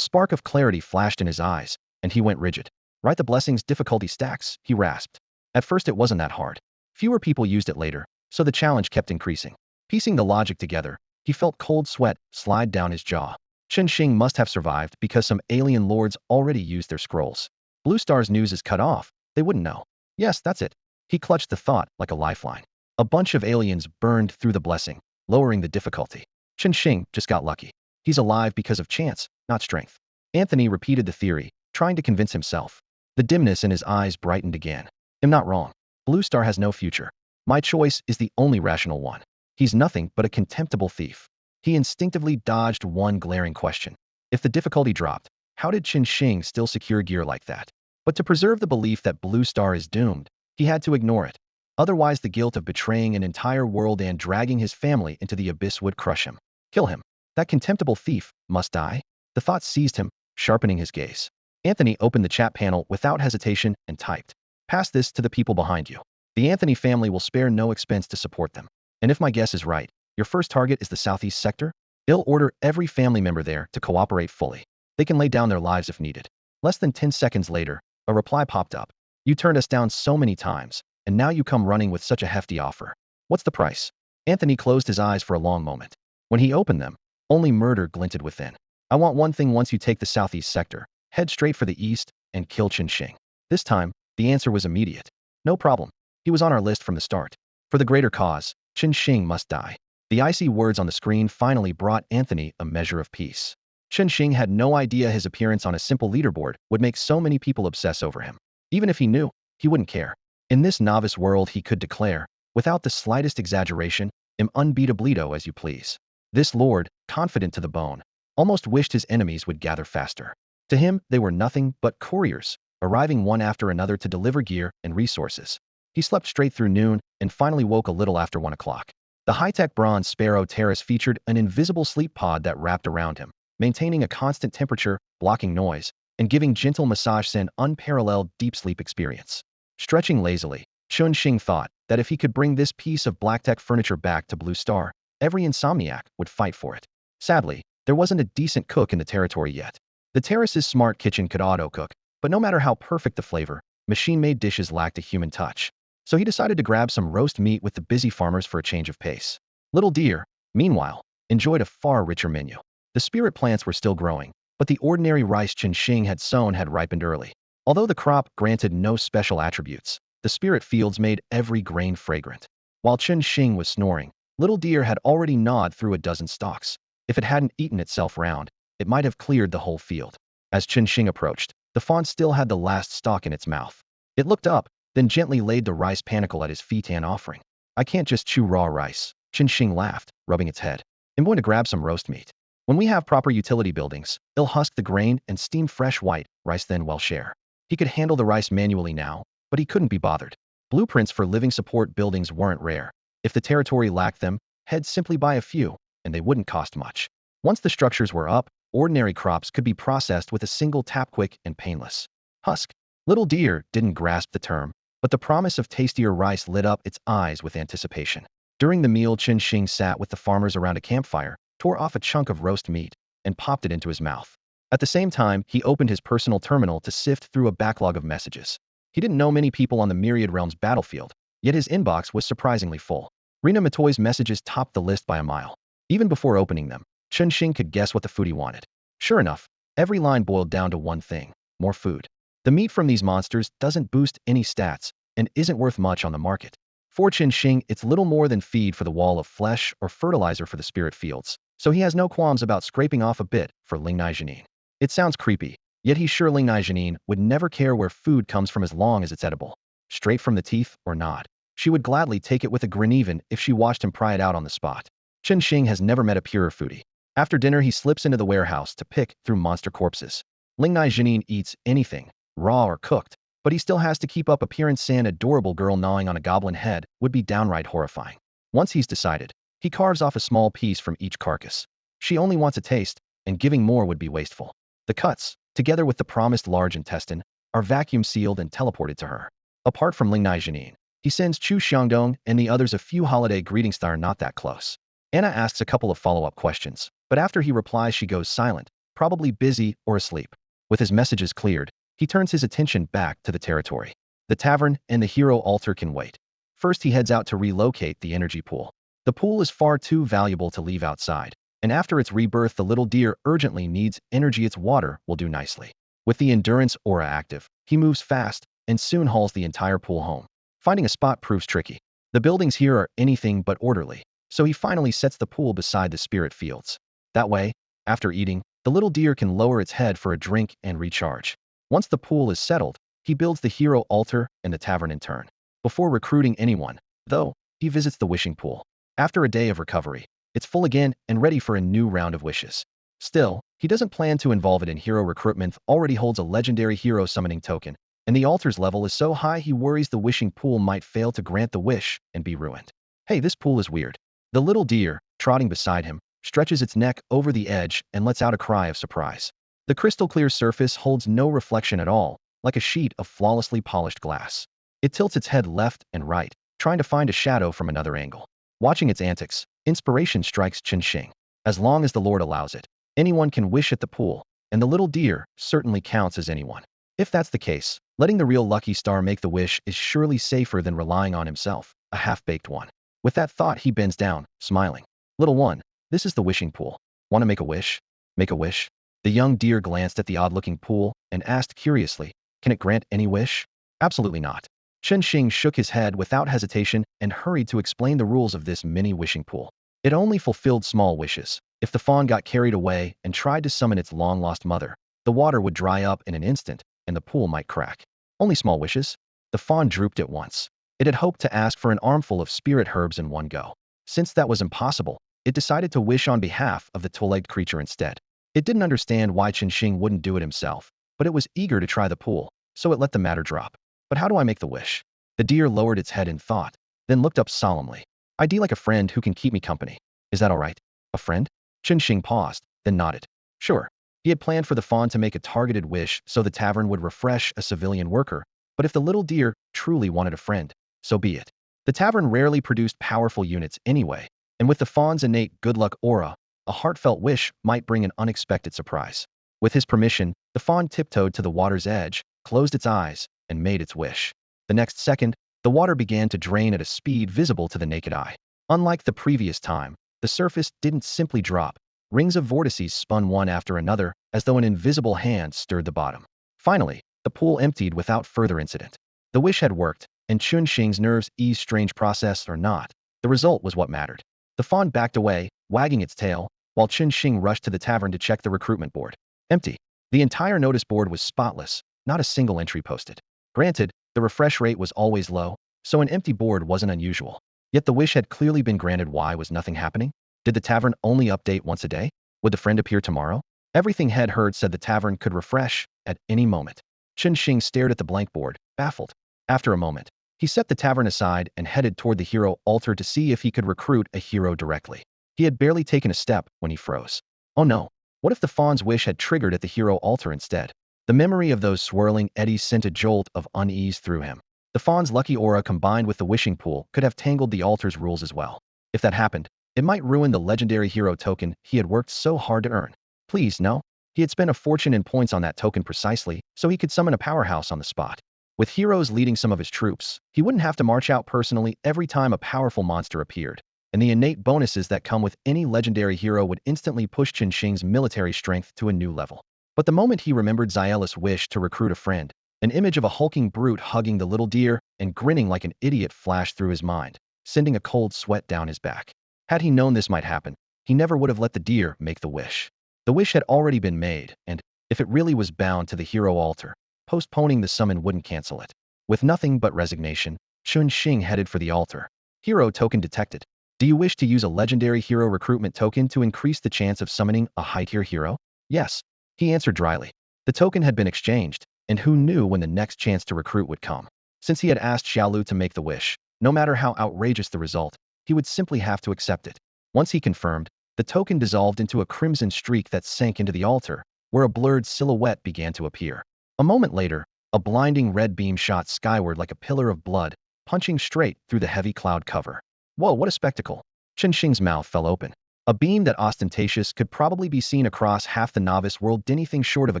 spark of clarity flashed in his eyes, and he went rigid. Write the blessing's difficulty stacks, he rasped. At first it wasn't that hard. Fewer people used it later, so the challenge kept increasing. Piecing the logic together, he felt cold sweat slide down his jaw. Chen Xing must have survived because some alien lords already used their scrolls. Blue Star's news is cut off, they wouldn't know. Yes, that's it. He clutched the thought like a lifeline. A bunch of aliens burned through the blessing, lowering the difficulty. Chen Xing just got lucky. He's alive because of chance, not strength. Anthony repeated the theory, trying to convince himself. The dimness in his eyes brightened again. I'm not wrong. Blue Star has no future. My choice is the only rational one. He's nothing but a contemptible thief. He instinctively dodged one glaring question. If the difficulty dropped, how did Chen Xing still secure gear like that? But to preserve the belief that Blue Star is doomed, he had to ignore it. Otherwise the guilt of betraying an entire world and dragging his family into the abyss would crush him. Kill him. That contemptible thief must die. The thought seized him, sharpening his gaze. Anthony opened the chat panel without hesitation and typed, "Pass this to the people behind you. The Anthony family will spare no expense to support them. And if my guess is right, your first target is the southeast sector? I'll order every family member there to cooperate fully. They can lay down their lives if needed." Less than 10 seconds later, a reply popped up. "You turned us down so many times, and now you come running with such a hefty offer. What's the price?" Anthony closed his eyes for a long moment. When he opened them, only murder glinted within. "I want one thing once you take the southeast sector. Head straight for the east and kill Chen Xing." This time, the answer was immediate. "No problem. He was on our list from the start. For the greater cause, Chen Xing must die." The icy words on the screen finally brought Anthony a measure of peace. Chen Xing had no idea his appearance on a simple leaderboard would make so many people obsess over him. Even if he knew, he wouldn't care. In this novice world he could declare, without the slightest exaggeration, "Am unbeatablito as you please." This lord, confident to the bone, almost wished his enemies would gather faster. To him, they were nothing but couriers, arriving one after another to deliver gear and resources. He slept straight through noon and finally woke a little after 1 o'clock. The high-tech bronze Sparrow terrace featured an invisible sleep pod that wrapped around him, maintaining a constant temperature, blocking noise, and giving gentle massage an unparalleled deep sleep experience. Stretching lazily, Chen Xing thought that if he could bring this piece of black-tech furniture back to Blue Star, every insomniac would fight for it. Sadly, there wasn't a decent cook in the territory yet. The terrace's smart kitchen could auto-cook, but no matter how perfect the flavor, machine-made dishes lacked a human touch. So he decided to grab some roast meat with the busy farmers for a change of pace. Little Deer, meanwhile, enjoyed a far richer menu. The spirit plants were still growing, but the ordinary rice Chen Xing had sown had ripened early. Although the crop granted no special attributes, the spirit fields made every grain fragrant. While Chen Xing was snoring, Little Deer had already gnawed through a dozen stalks. If it hadn't eaten itself round, it might have cleared the whole field. As Chen Xing approached, the fawn still had the last stalk in its mouth. It looked up, then gently laid the rice panicle at his feet an offering. "I can't just chew raw rice," Chen Xing laughed, rubbing its head. "I'm going to grab some roast meat. When we have proper utility buildings, I'll husk the grain and steam fresh white rice then we'll share." He could handle the rice manually now, but he couldn't be bothered. Blueprints for living support buildings weren't rare. If the territory lacked them, he'd simply buy a few, and they wouldn't cost much. Once the structures were up, ordinary crops could be processed with a single tap, quick and painless. Husk. Little Deer didn't grasp the term, but the promise of tastier rice lit up its eyes with anticipation. During the meal, Chen Xing sat with the farmers around a campfire, tore off a chunk of roast meat, and popped it into his mouth. At the same time, he opened his personal terminal to sift through a backlog of messages. He didn't know many people on the Myriad Realms battlefield, yet his inbox was surprisingly full. Rena Matoy's messages topped the list by a mile. Even before opening them, Chen Xing could guess what the foodie wanted. Sure enough, every line boiled down to one thing: more food. The meat from these monsters doesn't boost any stats and isn't worth much on the market. For Chen Xing, it's little more than feed for the wall of flesh or fertilizer for the spirit fields, so he has no qualms about scraping off a bit for Lingnai Janine. It sounds creepy, yet he's sure Lingnai Janine would never care where food comes from as long as it's edible. Straight from the teeth or not. She would gladly take it with a grin even if she watched him pry it out on the spot. Chen Xing has never met a purer foodie. After dinner, he slips into the warehouse to pick through monster corpses. Lingnai Janine eats anything, raw or cooked, but he still has to keep up appearance. An adorable girl gnawing on a goblin head would be downright horrifying. Once he's decided, he carves off a small piece from each carcass. She only wants a taste, and giving more would be wasteful. The cuts, together with the promised large intestine, are vacuum sealed and teleported to her. Apart from Lingnai Janine, he sends Chu Xiangdong and the others a few holiday greetings that are not that close. Anna asks a couple of follow-up questions, but after he replies she goes silent, probably busy or asleep. With his messages cleared, he turns his attention back to the territory. The tavern and the hero altar can wait. First, he heads out to relocate the energy pool. The pool is far too valuable to leave outside, and after its rebirth, the little deer urgently needs energy. Its water will do nicely. With the endurance aura active, he moves fast and soon hauls the entire pool home. Finding a spot proves tricky. The buildings here are anything but orderly, so he finally sets the pool beside the spirit fields. That way, after eating, the little deer can lower its head for a drink and recharge. Once the pool is settled, he builds the hero altar and the tavern in turn. Before recruiting anyone, though, he visits the wishing pool. After a day of recovery, it's full again and ready for a new round of wishes. Still, he doesn't plan to involve it in hero recruitment. Already holds a legendary hero summoning token, and the altar's level is so high he worries the wishing pool might fail to grant the wish and be ruined. Hey, this pool is weird. The little deer, trotting beside him, stretches its neck over the edge and lets out a cry of surprise. The crystal clear surface holds no reflection at all, like a sheet of flawlessly polished glass. It tilts its head left and right, trying to find a shadow from another angle. Watching its antics, inspiration strikes Qin. As long as the Lord allows it, anyone can wish at the pool, and the little deer certainly counts as anyone. If that's the case, letting the real lucky star make the wish is surely safer than relying on himself, a half-baked one. With that thought, he bends down, smiling. Little one, this is the wishing pool. Want to make a wish? Make a wish? The young deer glanced at the odd-looking pool and asked curiously, can it grant any wish? Absolutely not. Qin shook his head without hesitation and hurried to explain the rules of this mini wishing pool. It only fulfilled small wishes. If the fawn got carried away and tried to summon its long-lost mother, the water would dry up in an instant and the pool might crack. Only small wishes? The fawn drooped at once. It had hoped to ask for an armful of spirit herbs in one go. Since that was impossible, it decided to wish on behalf of the two-legged creature instead. It didn't understand why Qin wouldn't do it himself, but it was eager to try the pool, so it let the matter drop. But how do I make the wish? The deer lowered its head in thought, then looked up solemnly. I'd like a friend who can keep me company. Is that all right? A friend? Qin paused, then nodded. Sure. He had planned for the fawn to make a targeted wish so the tavern would refresh a civilian worker, but if the little deer truly wanted a friend, so be it. The tavern rarely produced powerful units anyway, and with the fawn's innate good luck aura, a heartfelt wish might bring an unexpected surprise. With his permission, the fawn tiptoed to the water's edge, closed its eyes, and made its wish. The next second, the water began to drain at a speed visible to the naked eye. Unlike the previous time, the surface didn't simply drop. Rings of vortices spun one after another, as though an invisible hand stirred the bottom. Finally, the pool emptied without further incident. The wish had worked, and Qin's nerves eased. Strange process or not, the result was what mattered. The fawn backed away, wagging its tail, while Qin rushed to the tavern to check the recruitment board. Empty. The entire notice board was spotless, not a single entry posted. Granted, the refresh rate was always low, so an empty board wasn't unusual. Yet the wish had clearly been granted. Why was nothing happening? Did the tavern only update once a day? Would the friend appear tomorrow? Everything had heard said the tavern could refresh at any moment. Qin stared at the blank board, baffled. After a moment, he set the tavern aside and headed toward the hero altar to see if he could recruit a hero directly. He had barely taken a step when he froze. Oh no, what if the fawn's wish had triggered at the hero altar instead? The memory of those swirling eddies sent a jolt of unease through him. The fawn's lucky aura combined with the wishing pool could have tangled the altar's rules as well. If that happened, it might ruin the legendary hero token he had worked so hard to earn. Please, no. He had spent a fortune in points on that token precisely so he could summon a powerhouse on the spot. With heroes leading some of his troops, he wouldn't have to march out personally every time a powerful monster appeared, and the innate bonuses that come with any legendary hero would instantly push Qin's military strength to a new level. But the moment he remembered Xiela's wish to recruit a friend, an image of a hulking brute hugging the little deer and grinning like an idiot flashed through his mind, sending a cold sweat down his back. Had he known this might happen, he never would have let the deer make the wish. The wish had already been made, and, if it really was bound to the hero altar, postponing the summon wouldn't cancel it. With nothing but resignation, Qin headed for the altar. Hero token detected. Do you wish to use a legendary hero recruitment token to increase the chance of summoning a high-tier hero? Yes, he answered dryly. The token had been exchanged, and who knew when the next chance to recruit would come. Since he had asked Xiaolu to make the wish, no matter how outrageous the result, he would simply have to accept it. Once he confirmed, the token dissolved into a crimson streak that sank into the altar, where a blurred silhouette began to appear. A moment later, a blinding red beam shot skyward like a pillar of blood, punching straight through the heavy cloud cover. Whoa, what a spectacle! Qin's mouth fell open. A beam that ostentatious could probably be seen across half the novice world. Anything short of a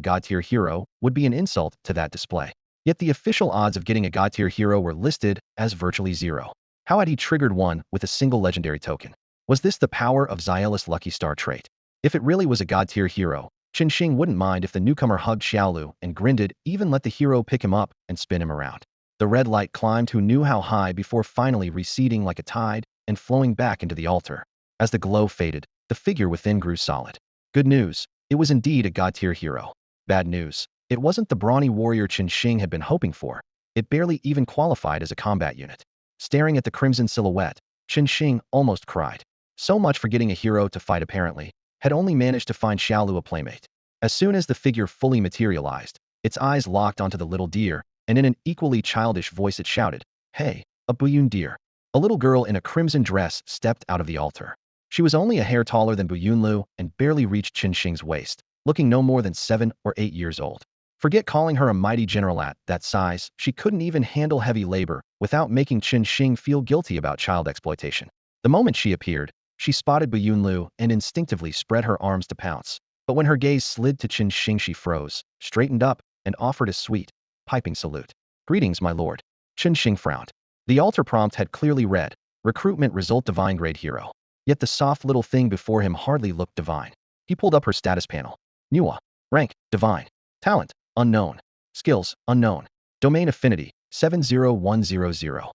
god-tier hero would be an insult to that display. Yet the official odds of getting a god-tier hero were listed as virtually zero. How had he triggered one with a single legendary token? Was this the power of Xiaolu's lucky star trait? If it really was a god-tier hero, Qinxing wouldn't mind if the newcomer hugged Xiaolu and grinned, even let the hero pick him up and spin him around. The red light climbed who knew how high before finally receding like a tide and flowing back into the altar. As the glow faded, the figure within grew solid. Good news, it was indeed a god-tier hero. Bad news, it wasn't the brawny warrior Qinxing had been hoping for. It barely even qualified as a combat unit. Staring at the crimson silhouette, Qinxing almost cried. So much for getting a hero to fight apparently, had only managed to find Xiaolu a playmate. As soon as the figure fully materialized, its eyes locked onto the little deer, and in an equally childish voice it shouted, "Hey, a Buyun deer." A little girl in a crimson dress stepped out of the altar. She was only a hair taller than Buyunlu and barely reached Qinxing's waist, looking no more than 7 or 8 years old. Forget calling her a mighty general at that size, she couldn't even handle heavy labor without making Qinxing feel guilty about child exploitation. The moment she appeared, she spotted Buyunlu and instinctively spread her arms to pounce. But when her gaze slid to Qinxing, she froze, straightened up, and offered a sweet, piping salute. "Greetings, my lord." Qinxing frowned. The altar prompt had clearly read, "Recruitment result divine grade hero." Yet the soft little thing before him hardly looked divine. He pulled up her status panel. Nuwa. Rank, divine. Talent, unknown. Skills, unknown. Domain affinity, 70100.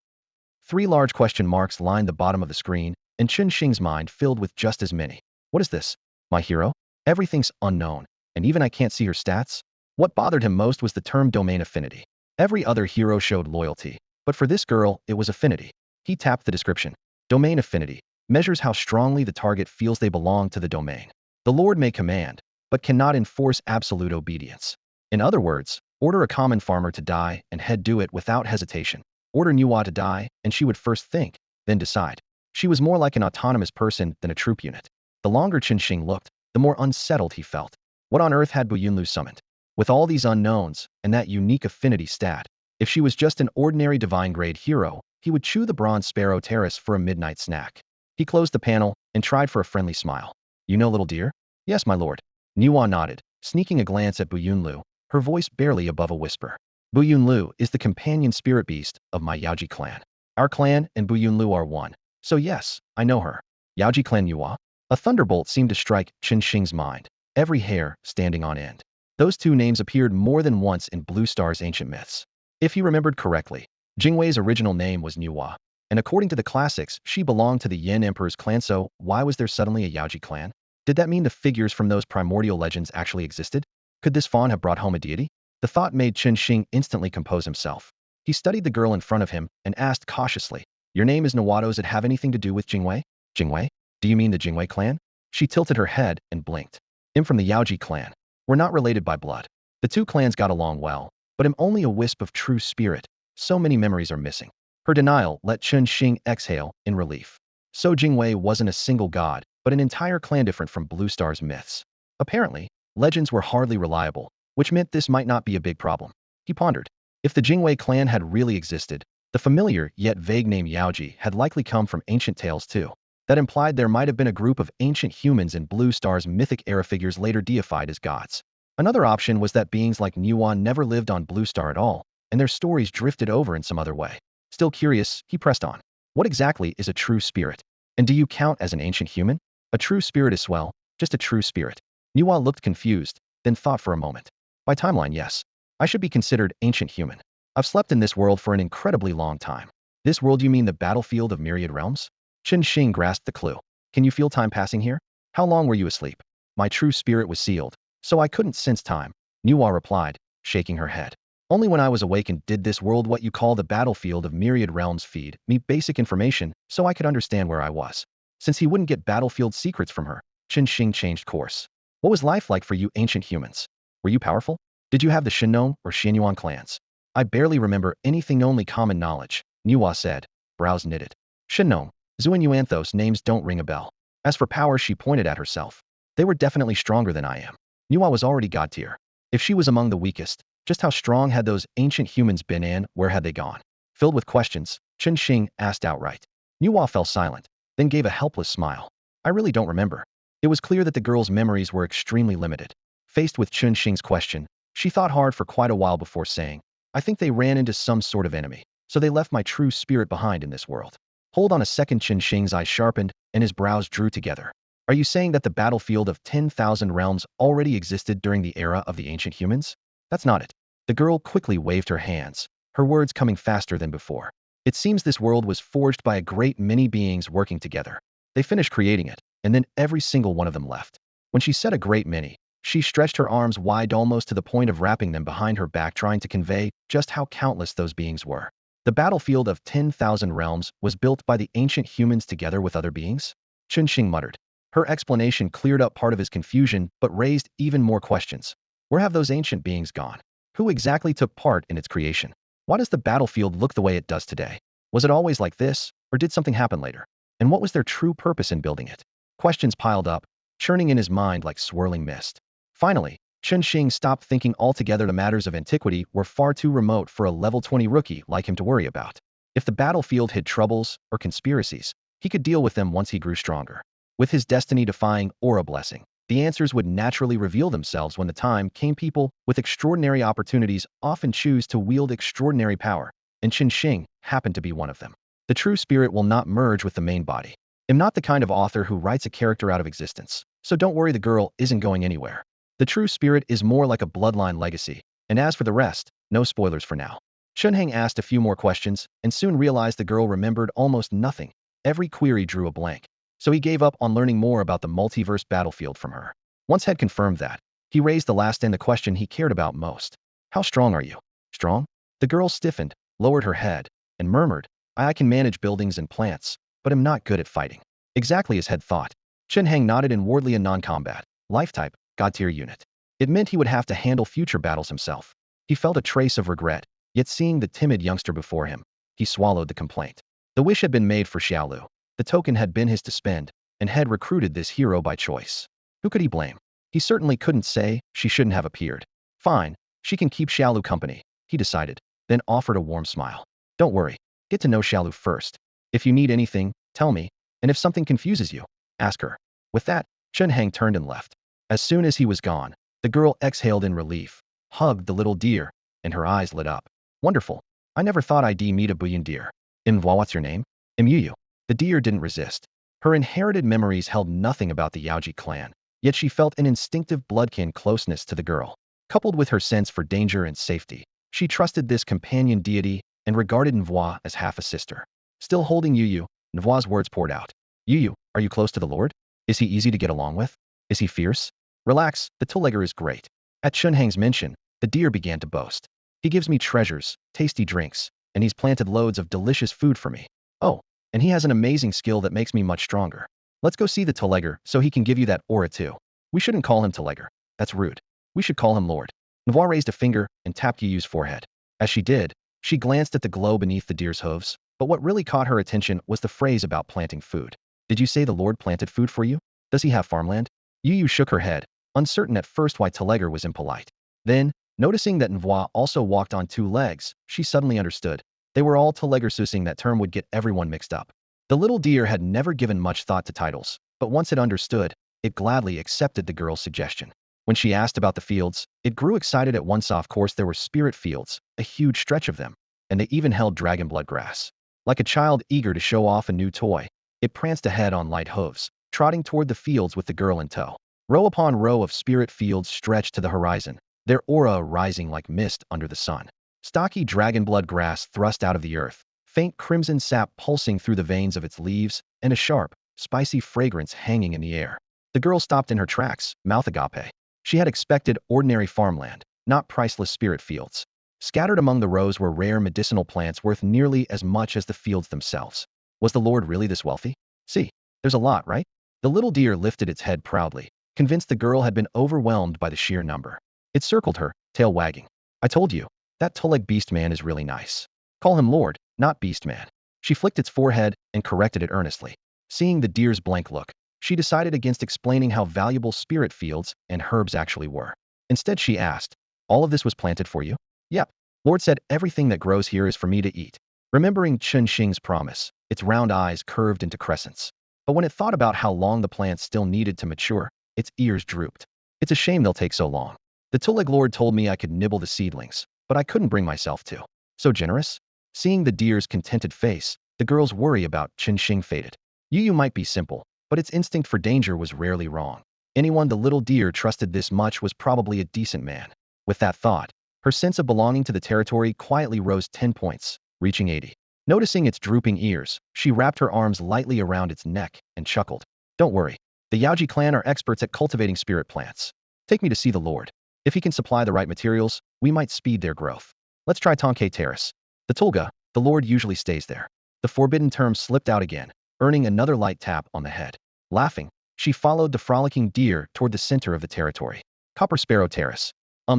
3 large question marks lined the bottom of the screen, and Qinxing's mind filled with just as many. What is this? My hero? Everything's unknown, and even I can't see her stats? What bothered him most was the term domain affinity. Every other hero showed loyalty, but for this girl, it was affinity. He tapped the description. Domain affinity measures how strongly the target feels they belong to the domain. The Lord may command, but cannot enforce absolute obedience. In other words, order a common farmer to die and he'd do it without hesitation. Order Nuwa to die, and she would first think, then decide. She was more like an autonomous person than a troop unit. The longer Qinxing looked, the more unsettled he felt. What on earth had Buyunlu summoned? With all these unknowns, and that unique affinity stat, if she was just an ordinary divine-grade hero, he would chew the bronze sparrow terrace for a midnight snack. He closed the panel and tried for a friendly smile. You know, little dear? Yes, my lord. Nuwa nodded, sneaking a glance at Buyunlu, her voice barely above a whisper. Buyunlu is the companion spirit beast of my Yaoji clan. Our clan and Buyunlu are one. So yes, I know her. Yaoji clan Nuwa? A thunderbolt seemed to strike Qinxing's mind, every hair standing on end. Those 2 names appeared more than once in Blue Star's ancient myths. If he remembered correctly, Jingwei's original name was Nuwa, and according to the classics, she belonged to the Yin Emperor's clan. So why was there suddenly a Yaoji clan? Did that mean the figures from those primordial legends actually existed? Could this fawn have brought home a deity? The thought made Qinxing instantly compose himself. He studied the girl in front of him and asked cautiously, "Your name is Nuwa. Does it have anything to do with Jingwei?" "Jingwei? Do you mean the Jingwei clan?" She tilted her head and blinked. "I'm from the Yaoji clan. We're not related by blood. The 2 clans got along well, but I'm only a wisp of true spirit. So many memories are missing." Her denial let Qinxing exhale in relief. So Jingwei wasn't a single god, but an entire clan different from Blue Star's myths. Apparently, legends were hardly reliable, which meant this might not be a big problem. He pondered. If the Jingwei clan had really existed, the familiar yet vague name Yaoji had likely come from ancient tales too. That implied there might have been a group of ancient humans in Blue Star's mythic era figures later deified as gods. Another option was that beings like Nuwa never lived on Blue Star at all, and their stories drifted over in some other way. Still curious, he pressed on. What exactly is a true spirit? And do you count as an ancient human? A true spirit is well, just a true spirit. Nuwa looked confused, then thought for a moment. By timeline, yes. I should be considered ancient human. I've slept in this world for an incredibly long time. This world, you mean the battlefield of myriad realms? Qinxing grasped the clue. Can you feel time passing here? How long were you asleep? My true spirit was sealed, so I couldn't sense time, Nuwa replied, shaking her head. Only when I was awakened did this world, what you call the battlefield of myriad realms, feed me basic information so I could understand where I was. Since he wouldn't get battlefield secrets from her, Qinxing changed course. What was life like for you ancient humans? Were you powerful? Did you have the Shinnong or Xianyuan clans? I barely remember anything, only common knowledge, Nuwa said, brows knitted. Shinnong, Xuanyuanthos names don't ring a bell. As for power, she pointed at herself. They were definitely stronger than I am. Nuwa was already god tier. If she was among the weakest, just how strong had those ancient humans been, and where had they gone? Filled with questions, Qinxing asked outright. Nuwa fell silent, then gave a helpless smile. I really don't remember. It was clear that the girl's memories were extremely limited. Faced with Chun Xing's question, she thought hard for quite a while before saying, I think they ran into some sort of enemy, so they left my true spirit behind in this world. Hold on a second. Chun Xing's eyes sharpened, and his brows drew together. Are you saying that the battlefield of 10,000 realms already existed during the era of the ancient humans? That's not it. The girl quickly waved her hands, her words coming faster than before. It seems this world was forged by a great many beings working together. They finished creating it, and then every single one of them left. When she said a great many, she stretched her arms wide almost to the point of wrapping them behind her back, trying to convey just how countless those beings were. The battlefield of 10,000 realms was built by the ancient humans together with other beings? Chun Xing muttered. Her explanation cleared up part of his confusion but raised even more questions. Where have those ancient beings gone? Who exactly took part in its creation? Why does the battlefield look the way it does today? Was it always like this, or did something happen later? And what was their true purpose in building it? Questions piled up, churning in his mind like swirling mist. Finally, Chun Xing stopped thinking altogether. The matters of antiquity were far too remote for a level 20 rookie like him to worry about. If the battlefield hid troubles or conspiracies, he could deal with them once he grew stronger. With his destiny-defying aura blessing, the answers would naturally reveal themselves when the time came. People with extraordinary opportunities often choose to wield extraordinary power, and Chun Xing happened to be one of them. The true spirit will not merge with the main body. I'm not the kind of author who writes a character out of existence, so don't worry, the girl isn't going anywhere. The true spirit is more like a bloodline legacy, and as for the rest, no spoilers for now. Chun Heng asked a few more questions and soon realized the girl remembered almost nothing. Every query drew a blank, so he gave up on learning more about the multiverse battlefield from her. Once had confirmed that, he raised the last and the question he cared about most. How strong are you? Strong? The girl stiffened, lowered her head, and murmured, I can manage buildings and plants, but am not good at fighting. Exactly as had thought. Chun Heng nodded inwardly. A non-combat, life-type, god-tier unit. It meant he would have to handle future battles himself. He felt a trace of regret, yet seeing the timid youngster before him, he swallowed the complaint. The wish had been made for Xiaolu. The token had been his to spend, and had recruited this hero by choice. Who could he blame? He certainly couldn't say she shouldn't have appeared. Fine, she can keep Xiaolu company, he decided, then offered a warm smile. Don't worry, get to know Xiaolu first. If you need anything, tell me, and if something confuses you, ask her. With that, Chun Heng turned and left. As soon as he was gone, the girl exhaled in relief, hugged the little deer, and her eyes lit up. Wonderful. I never thought I'd meet a billion deer. What's your name? Yuyu. The deer didn't resist. Her inherited memories held nothing about the Yaoji clan, yet she felt an instinctive bloodkin closeness to the girl. Coupled with her sense for danger and safety, she trusted this companion deity and regarded Nvois as half a sister. Still holding Yuyu, Nvois' words poured out. Yuyu, are you close to the Lord? Is he easy to get along with? Is he fierce? Relax, the Tulegger is great. At Chun Heng's mention, the deer began to boast. He gives me treasures, tasty drinks, and he's planted loads of delicious food for me. Oh, and he has an amazing skill that makes me much stronger. Let's go see the Tulegger so he can give you that aura too. We shouldn't call him Tulegger. That's rude. We should call him Lord. Nvois raised a finger and tapped Yuyu's forehead. As she did, she glanced at the glow beneath the deer's hooves, but what really caught her attention was the phrase about planting food. Did you say the Lord planted food for you? Does he have farmland? Yuyu shook her head, uncertain at first why Tulegger was impolite. Then, noticing that Nvois also walked on two legs, she suddenly understood. They were all Tulegger. Using that term would get everyone mixed up. The little deer had never given much thought to titles, but once it understood, it gladly accepted the girl's suggestion. When she asked about the fields, it grew excited at once. Of course there were spirit fields, a huge stretch of them, and they even held dragonblood grass. Like a child eager to show off a new toy, it pranced ahead on light hooves, trotting toward the fields with the girl in tow. Row upon row of spirit fields stretched to the horizon, their aura rising like mist under the sun. Stocky dragonblood grass thrust out of the earth, faint crimson sap pulsing through the veins of its leaves, and a sharp, spicy fragrance hanging in the air. The girl stopped in her tracks, mouth agape. She had expected ordinary farmland, not priceless spirit fields. Scattered among the rows were rare medicinal plants worth nearly as much as the fields themselves. Was the Lord really this wealthy? See, there's a lot, right? The little deer lifted its head proudly, convinced the girl had been overwhelmed by the sheer number. It circled her, tail wagging. I told you, that Tuleg beast man is really nice. Call him Lord, not beast man. She flicked its forehead and corrected it earnestly. Seeing the deer's blank look, she decided against explaining how valuable spirit fields and herbs actually were. Instead she asked, all of this was planted for you? Yep. Lord said everything that grows here is for me to eat. Remembering Chun Xing's promise, its round eyes curved into crescents. But when it thought about how long the plants still needed to mature, its ears drooped. It's a shame they'll take so long. The Tuleg Lord told me I could nibble the seedlings, but I couldn't bring myself to. So generous? Seeing the deer's contented face, the girl's worry about Qinxing faded. Yuyu might be simple, but its instinct for danger was rarely wrong. Anyone the little deer trusted this much was probably a decent man. With that thought, her sense of belonging to the territory quietly rose 10 points, reaching 80. Noticing its drooping ears, she wrapped her arms lightly around its neck and chuckled. Don't worry. The Yaoji clan are experts at cultivating spirit plants. Take me to see the Lord. If he can supply the right materials, we might speed their growth. Let's try Tonke Terrace. The Tulga, the Lord usually stays there. The forbidden term slipped out again, earning another light tap on the head. Laughing, she followed the frolicking deer toward the center of the territory. Copper Sparrow Terrace.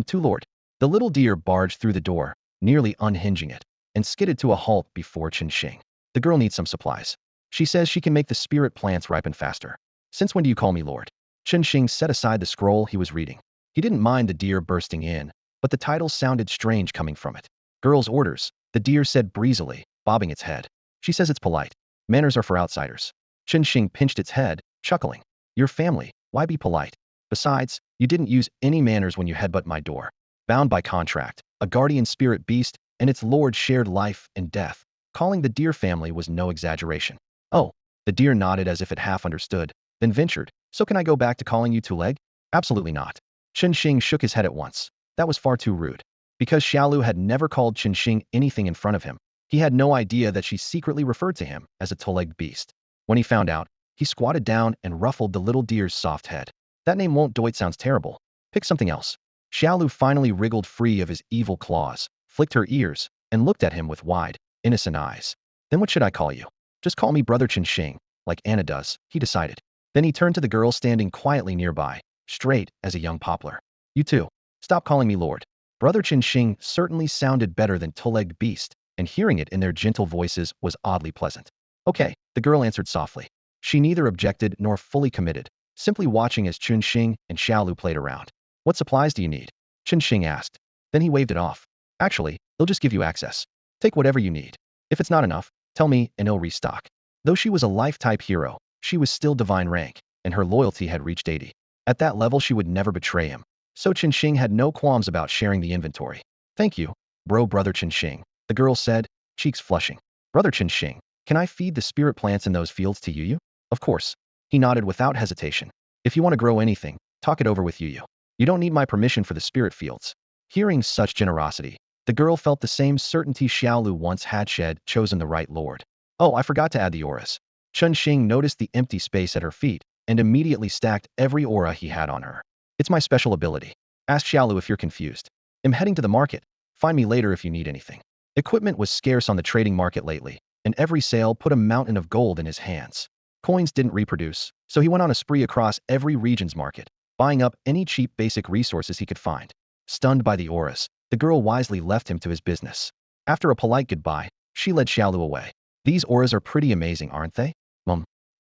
To Lord. The little deer barged through the door, nearly unhinging it, and skidded to a halt before Qinxing. The girl needs some supplies. She says she can make the spirit plants ripen faster. Since when do you call me Lord? Qinxing set aside the scroll he was reading. He didn't mind the deer bursting in, but the title sounded strange coming from it. Girl's orders, the deer said breezily, bobbing its head. She says it's polite. Manners are for outsiders. Qinxing pinched its head, chuckling. Your family, why be polite? Besides, you didn't use any manners when you headbutt my door. Bound by contract, a guardian spirit beast and its lord shared life and death. Calling the deer family was no exaggeration. Oh, the deer nodded as if it half understood, then ventured. So can I go back to calling you Tuleg? Absolutely not. Qinxing shook his head at once. That was far too rude. Because Xiaolu had never called Qinxing anything in front of him, he had no idea that she secretly referred to him as a Tuleg beast. When he found out, he squatted down and ruffled the little deer's soft head. That name won't do it sounds terrible. Pick something else. Xiaolu finally wriggled free of his evil claws, flicked her ears, and looked at him with wide, innocent eyes. Then what should I call you? Just call me Brother Qinxing, like Anna does, he decided. Then he turned to the girl standing quietly nearby, straight as a young poplar. You too. Stop calling me Lord. Brother Qinxing certainly sounded better than Tuleg Beast, and hearing it in their gentle voices was oddly pleasant. Okay, the girl answered softly. She neither objected nor fully committed, simply watching as Qinxing and Xiaolu played around. What supplies do you need? Qinxing asked. Then he waved it off. Actually, they'll just give you access. Take whatever you need. If it's not enough, tell me and he'll restock. Though she was a life-type hero, she was still divine rank, and her loyalty had reached 80. At that level she would never betray him. So Qinxing had no qualms about sharing the inventory. Thank you, Brother Qinxing, the girl said, cheeks flushing. Brother Qinxing, can I feed the spirit plants in those fields to Yuyu? Of course. He nodded without hesitation. If you want to grow anything, talk it over with Yuyu. You don't need my permission for the spirit fields. Hearing such generosity, the girl felt the same certainty Xiaolu once had shed, chosen the right lord. Oh, I forgot to add the auras. Qinxing noticed the empty space at her feet, and immediately stacked every aura he had on her. It's my special ability. Ask Xiaolu if you're confused. I'm heading to the market. Find me later if you need anything. Equipment was scarce on the trading market lately, and every sale put a mountain of gold in his hands. Coins didn't reproduce, so he went on a spree across every region's market, buying up any cheap basic resources he could find. Stunned by the auras, the girl wisely left him to his business. After a polite goodbye, she led Xiaolu away. These auras are pretty amazing, aren't they?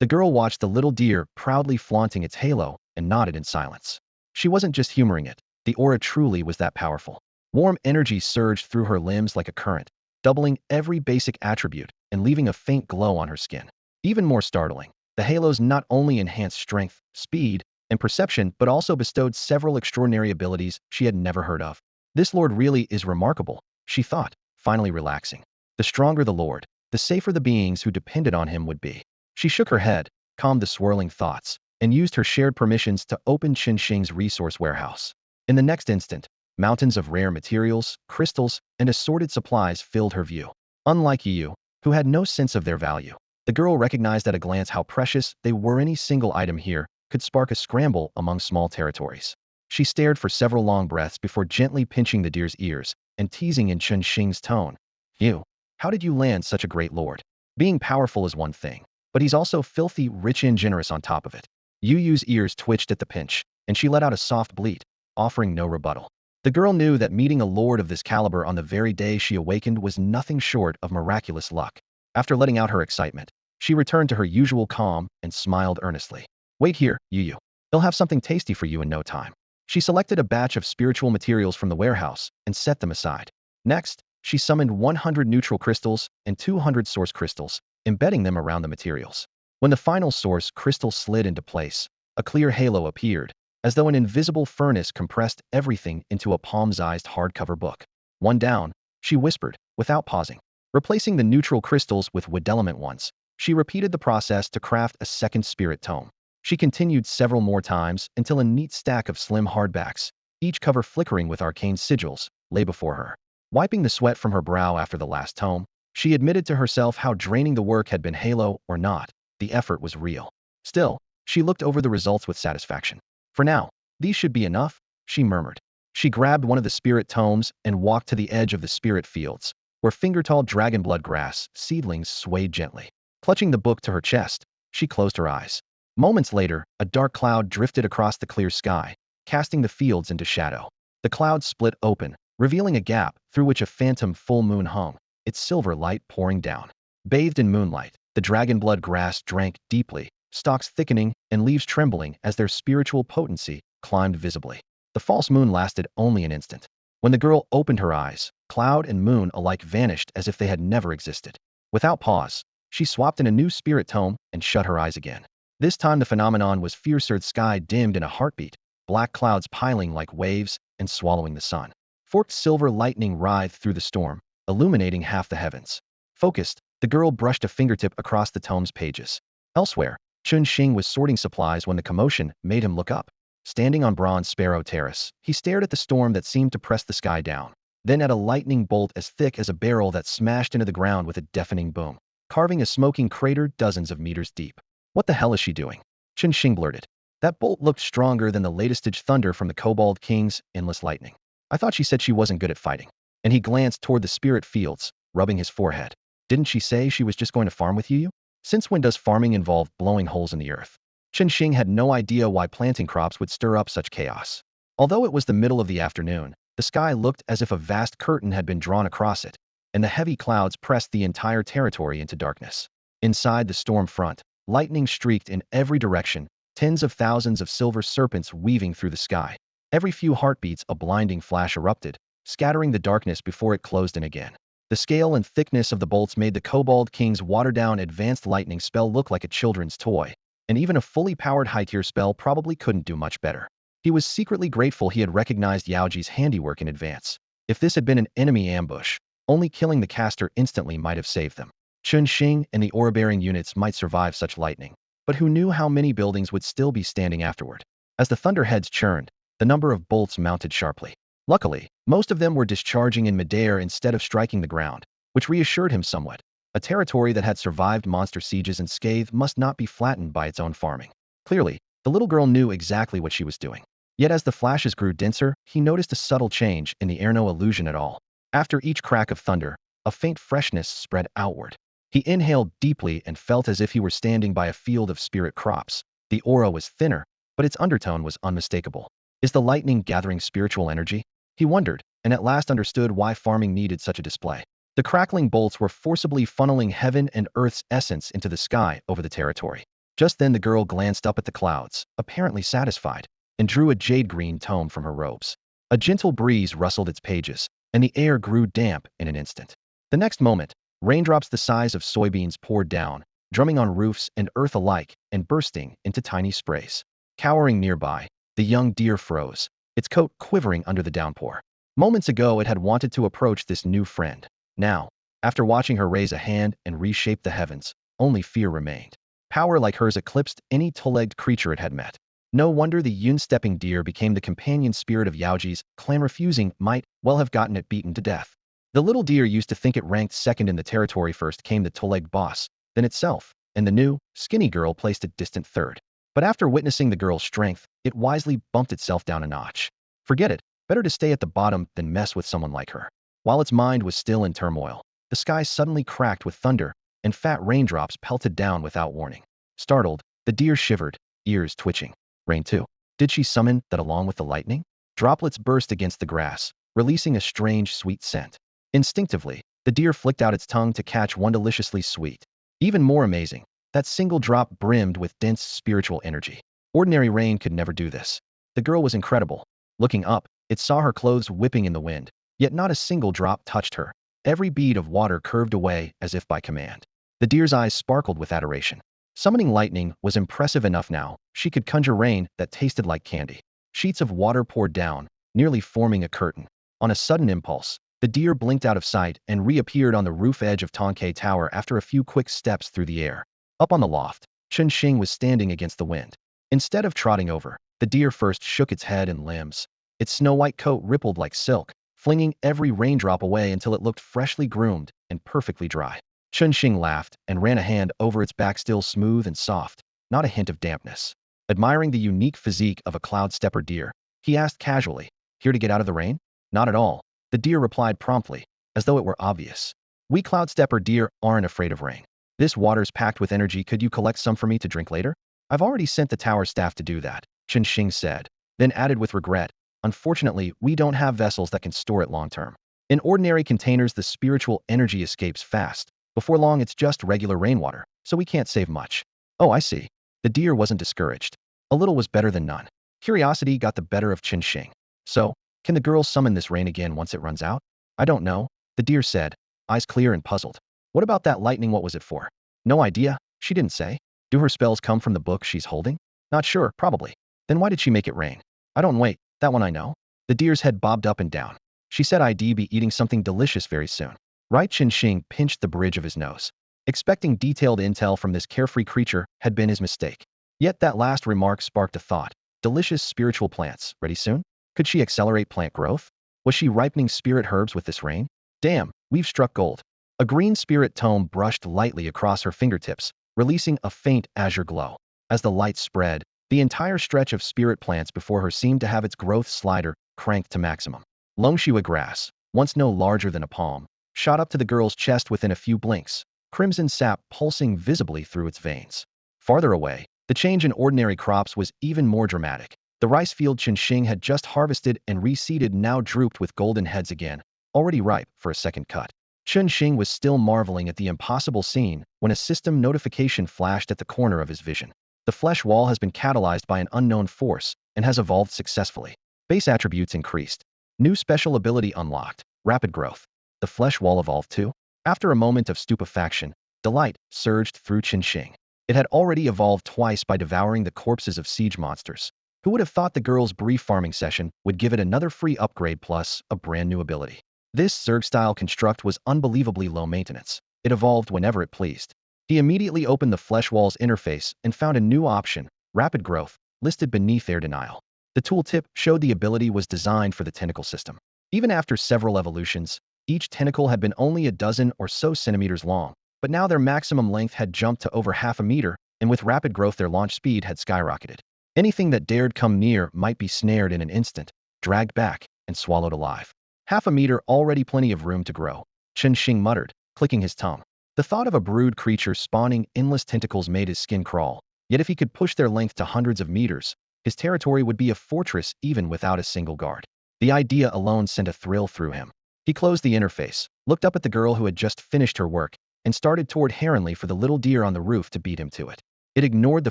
The girl watched the little deer proudly flaunting its halo and nodded in silence. She wasn't just humoring it. The aura truly was that powerful. Warm energy surged through her limbs like a current, doubling every basic attribute and leaving a faint glow on her skin. Even more startling, the halos not only enhanced strength, speed, and perception but also bestowed several extraordinary abilities she had never heard of. This lord really is remarkable, she thought, finally relaxing. The stronger the lord, the safer the beings who depended on him would be. She shook her head, calmed the swirling thoughts, and used her shared permissions to open Qinxing's resource warehouse. In the next instant, mountains of rare materials, crystals, and assorted supplies filled her view. Unlike Yuyu, who had no sense of their value, the girl recognized at a glance how precious they were. Any single item here could spark a scramble among small territories. She stared for several long breaths before gently pinching the deer's ears and teasing in Qinxing's tone. You, how did you land such a great lord? Being powerful is one thing, but he's also filthy, rich and generous on top of it. Yuyu's ears twitched at the pinch, and she let out a soft bleat, offering no rebuttal. The girl knew that meeting a lord of this caliber on the very day she awakened was nothing short of miraculous luck. After letting out her excitement, she returned to her usual calm and smiled earnestly. Wait here, Yuyu. They'll have something tasty for you in no time. She selected a batch of spiritual materials from the warehouse and set them aside. Next, she summoned 100 neutral crystals and 200 source crystals, embedding them around the materials. When the final source crystal slid into place, a clear halo appeared, as though an invisible furnace compressed everything into a palm-sized hardcover book. One down, she whispered, without pausing. Replacing the neutral crystals with wood element ones, she repeated the process to craft a second spirit tome. She continued several more times until a neat stack of slim hardbacks, each cover flickering with arcane sigils, lay before her. Wiping the sweat from her brow after the last tome, she admitted to herself how draining the work had been. Halo or not, the effort was real. Still, she looked over the results with satisfaction. For now, these should be enough, she murmured. She grabbed one of the spirit tomes and walked to the edge of the spirit fields, where finger-tall dragonblood grass seedlings swayed gently. Clutching the book to her chest, she closed her eyes. Moments later, a dark cloud drifted across the clear sky, casting the fields into shadow. The cloud split open, revealing a gap through which a phantom full moon hung, its silver light pouring down. Bathed in moonlight, the dragonblood grass drank deeply, stalks thickening and leaves trembling as their spiritual potency climbed visibly. The false moon lasted only an instant. When the girl opened her eyes, cloud and moon alike vanished as if they had never existed. Without pause, she swapped in a new spirit tome and shut her eyes again. This time the phenomenon was fiercer. The sky dimmed in a heartbeat, black clouds piling like waves and swallowing the sun. Forked silver lightning writhed through the storm, illuminating half the heavens. Focused, the girl brushed a fingertip across the tome's pages. Elsewhere, Chun Xing was sorting supplies when the commotion made him look up. Standing on Bronze Sparrow Terrace, he stared at the storm that seemed to press the sky down, then at a lightning bolt as thick as a barrel that smashed into the ground with a deafening boom, carving a smoking crater dozens of meters deep. What the hell is she doing? Chun Xing blurted. That bolt looked stronger than the latest thunder from the Kobold King's endless lightning. I thought she said she wasn't good at fighting. And he glanced toward the spirit fields, rubbing his forehead. Didn't she say she was just going to farm with Yuyu? Since when does farming involve blowing holes in the earth? Chun Xing had no idea why planting crops would stir up such chaos. Although it was the middle of the afternoon, the sky looked as if a vast curtain had been drawn across it, and the heavy clouds pressed the entire territory into darkness. Inside the storm front, lightning streaked in every direction, tens of thousands of silver serpents weaving through the sky. Every few heartbeats a blinding flash erupted, scattering the darkness before it closed in again. The scale and thickness of the bolts made the Kobold King's watered-down advanced lightning spell look like a children's toy, and even a fully powered high-tier spell probably couldn't do much better. He was secretly grateful he had recognized Yaoji's handiwork in advance. If this had been an enemy ambush, only killing the caster instantly might have saved them. Chun Xing and the aura-bearing units might survive such lightning, but who knew how many buildings would still be standing afterward? As the thunderheads churned, the number of bolts mounted sharply. Luckily, most of them were discharging in midair instead of striking the ground, which reassured him somewhat. A territory that had survived monster sieges unscathed must not be flattened by its own farming. Clearly, the little girl knew exactly what she was doing. Yet as the flashes grew denser, he noticed a subtle change in the air. No illusion at all. After each crack of thunder, a faint freshness spread outward. He inhaled deeply and felt as if he were standing by a field of spirit crops. The aura was thinner, but its undertone was unmistakable. Is the lightning gathering spiritual energy? He wondered, and at last understood why farming needed such a display. The crackling bolts were forcibly funneling heaven and earth's essence into the sky over the territory. Just then the girl glanced up at the clouds, apparently satisfied, and drew a jade-green tome from her robes. A gentle breeze rustled its pages, and the air grew damp in an instant. The next moment, raindrops the size of soybeans poured down, drumming on roofs and earth alike and bursting into tiny sprays. Cowering nearby, the young deer froze, its coat quivering under the downpour. Moments ago it had wanted to approach this new friend. Now, after watching her raise a hand and reshape the heavens, only fear remained. Power like hers eclipsed any two-legged creature it had met. No wonder the Yun-stepping deer became the companion spirit of Yaoji's clan. Refusing might well have gotten it beaten to death. The little deer used to think it ranked second in the territory. First came the two-legged boss, then itself, and the new, skinny girl placed a distant third. But after witnessing the girl's strength, it wisely bumped itself down a notch. Forget it, better to stay at the bottom than mess with someone like her. While its mind was still in turmoil, the sky suddenly cracked with thunder, and fat raindrops pelted down without warning. Startled, the deer shivered, ears twitching. Rain too. Did she summon that along with the lightning? Droplets burst against the grass, releasing a strange sweet scent. Instinctively, the deer flicked out its tongue to catch one deliciously sweet. Even more amazing, that single drop brimmed with dense spiritual energy. Ordinary rain could never do this. The girl was incredible. Looking up, it saw her clothes whipping in the wind, yet not a single drop touched her. Every bead of water curved away as if by command. The deer's eyes sparkled with adoration. Summoning lightning was impressive enough now. She could conjure rain that tasted like candy. Sheets of water poured down, nearly forming a curtain. On a sudden impulse, the deer blinked out of sight and reappeared on the roof edge of Tonkei Tower after a few quick steps through the air. Up on the loft, Chun Xing was standing against the wind. Instead of trotting over, the deer first shook its head and limbs. Its snow-white coat rippled like silk, flinging every raindrop away until it looked freshly groomed and perfectly dry. Chun Xing laughed and ran a hand over its back, still smooth and soft, not a hint of dampness. Admiring the unique physique of a cloud stepper deer, he asked casually, "Here to get out of the rain?" "Not at all," the deer replied promptly, as though it were obvious. "We cloud stepper deer aren't afraid of rain. This water's packed with energy. Could you collect some for me to drink later?" "I've already sent the tower staff to do that," Chun Xing said, then added with regret, "Unfortunately, we don't have vessels that can store it long term. In ordinary containers, the spiritual energy escapes fast. Before long, it's just regular rainwater, so we can't save much." "Oh, I see." The deer wasn't discouraged. A little was better than none. Curiosity got the better of Chun Xing. "So, can the girl summon this rain again once it runs out?" "I don't know," the deer said, eyes clear and puzzled. "What about that lightning? What was it for?" "No idea, she didn't say." "Do her spells come from the book she's holding?" "Not sure, probably." "Then why did she make it rain?" "I don't wait, that one I know." The deer's head bobbed up and down. "She said I'd be eating something delicious very soon." Right? Chun Xing pinched the bridge of his nose. Expecting detailed intel from this carefree creature had been his mistake. Yet that last remark sparked a thought. Delicious spiritual plants, ready soon? Could she accelerate plant growth? Was she ripening spirit herbs with this rain? Damn, we've struck gold. A green spirit tome brushed lightly across her fingertips, releasing a faint azure glow. As the light spread, the entire stretch of spirit plants before her seemed to have its growth slider cranked to maximum. Longshiwa grass, once no larger than a palm, shot up to the girl's chest within a few blinks, crimson sap pulsing visibly through its veins. Farther away, the change in ordinary crops was even more dramatic. The rice field Chun Xing had just harvested and reseeded now drooped with golden heads again, already ripe for a second cut. Chun Xing was still marveling at the impossible scene when a system notification flashed at the corner of his vision. The flesh wall has been catalyzed by an unknown force and has evolved successfully. Base attributes increased. New special ability unlocked. Rapid growth. The flesh wall evolved too? After a moment of stupefaction, delight surged through Chun Xing. It had already evolved twice by devouring the corpses of siege monsters. Who would have thought the girl's brief farming session would give it another free upgrade plus a brand new ability? This Zerg-style construct was unbelievably low maintenance. It evolved whenever it pleased. He immediately opened the flesh wall's interface and found a new option, rapid growth, listed beneath air denial. The tooltip showed the ability was designed for the tentacle system. Even after several evolutions, each tentacle had been only a dozen or so centimeters long, but now their maximum length had jumped to over half a meter, and with rapid growth their launch speed had skyrocketed. Anything that dared come near might be snared in an instant, dragged back, and swallowed alive. Half a meter, already plenty of room to grow, Chun Xing muttered, clicking his tongue. The thought of a brood creature spawning endless tentacles made his skin crawl, yet if he could push their length to hundreds of meters, his territory would be a fortress even without a single guard. The idea alone sent a thrill through him. He closed the interface, looked up at the girl who had just finished her work, and started toward Heronly for the little deer on the roof to beat him to it. It ignored the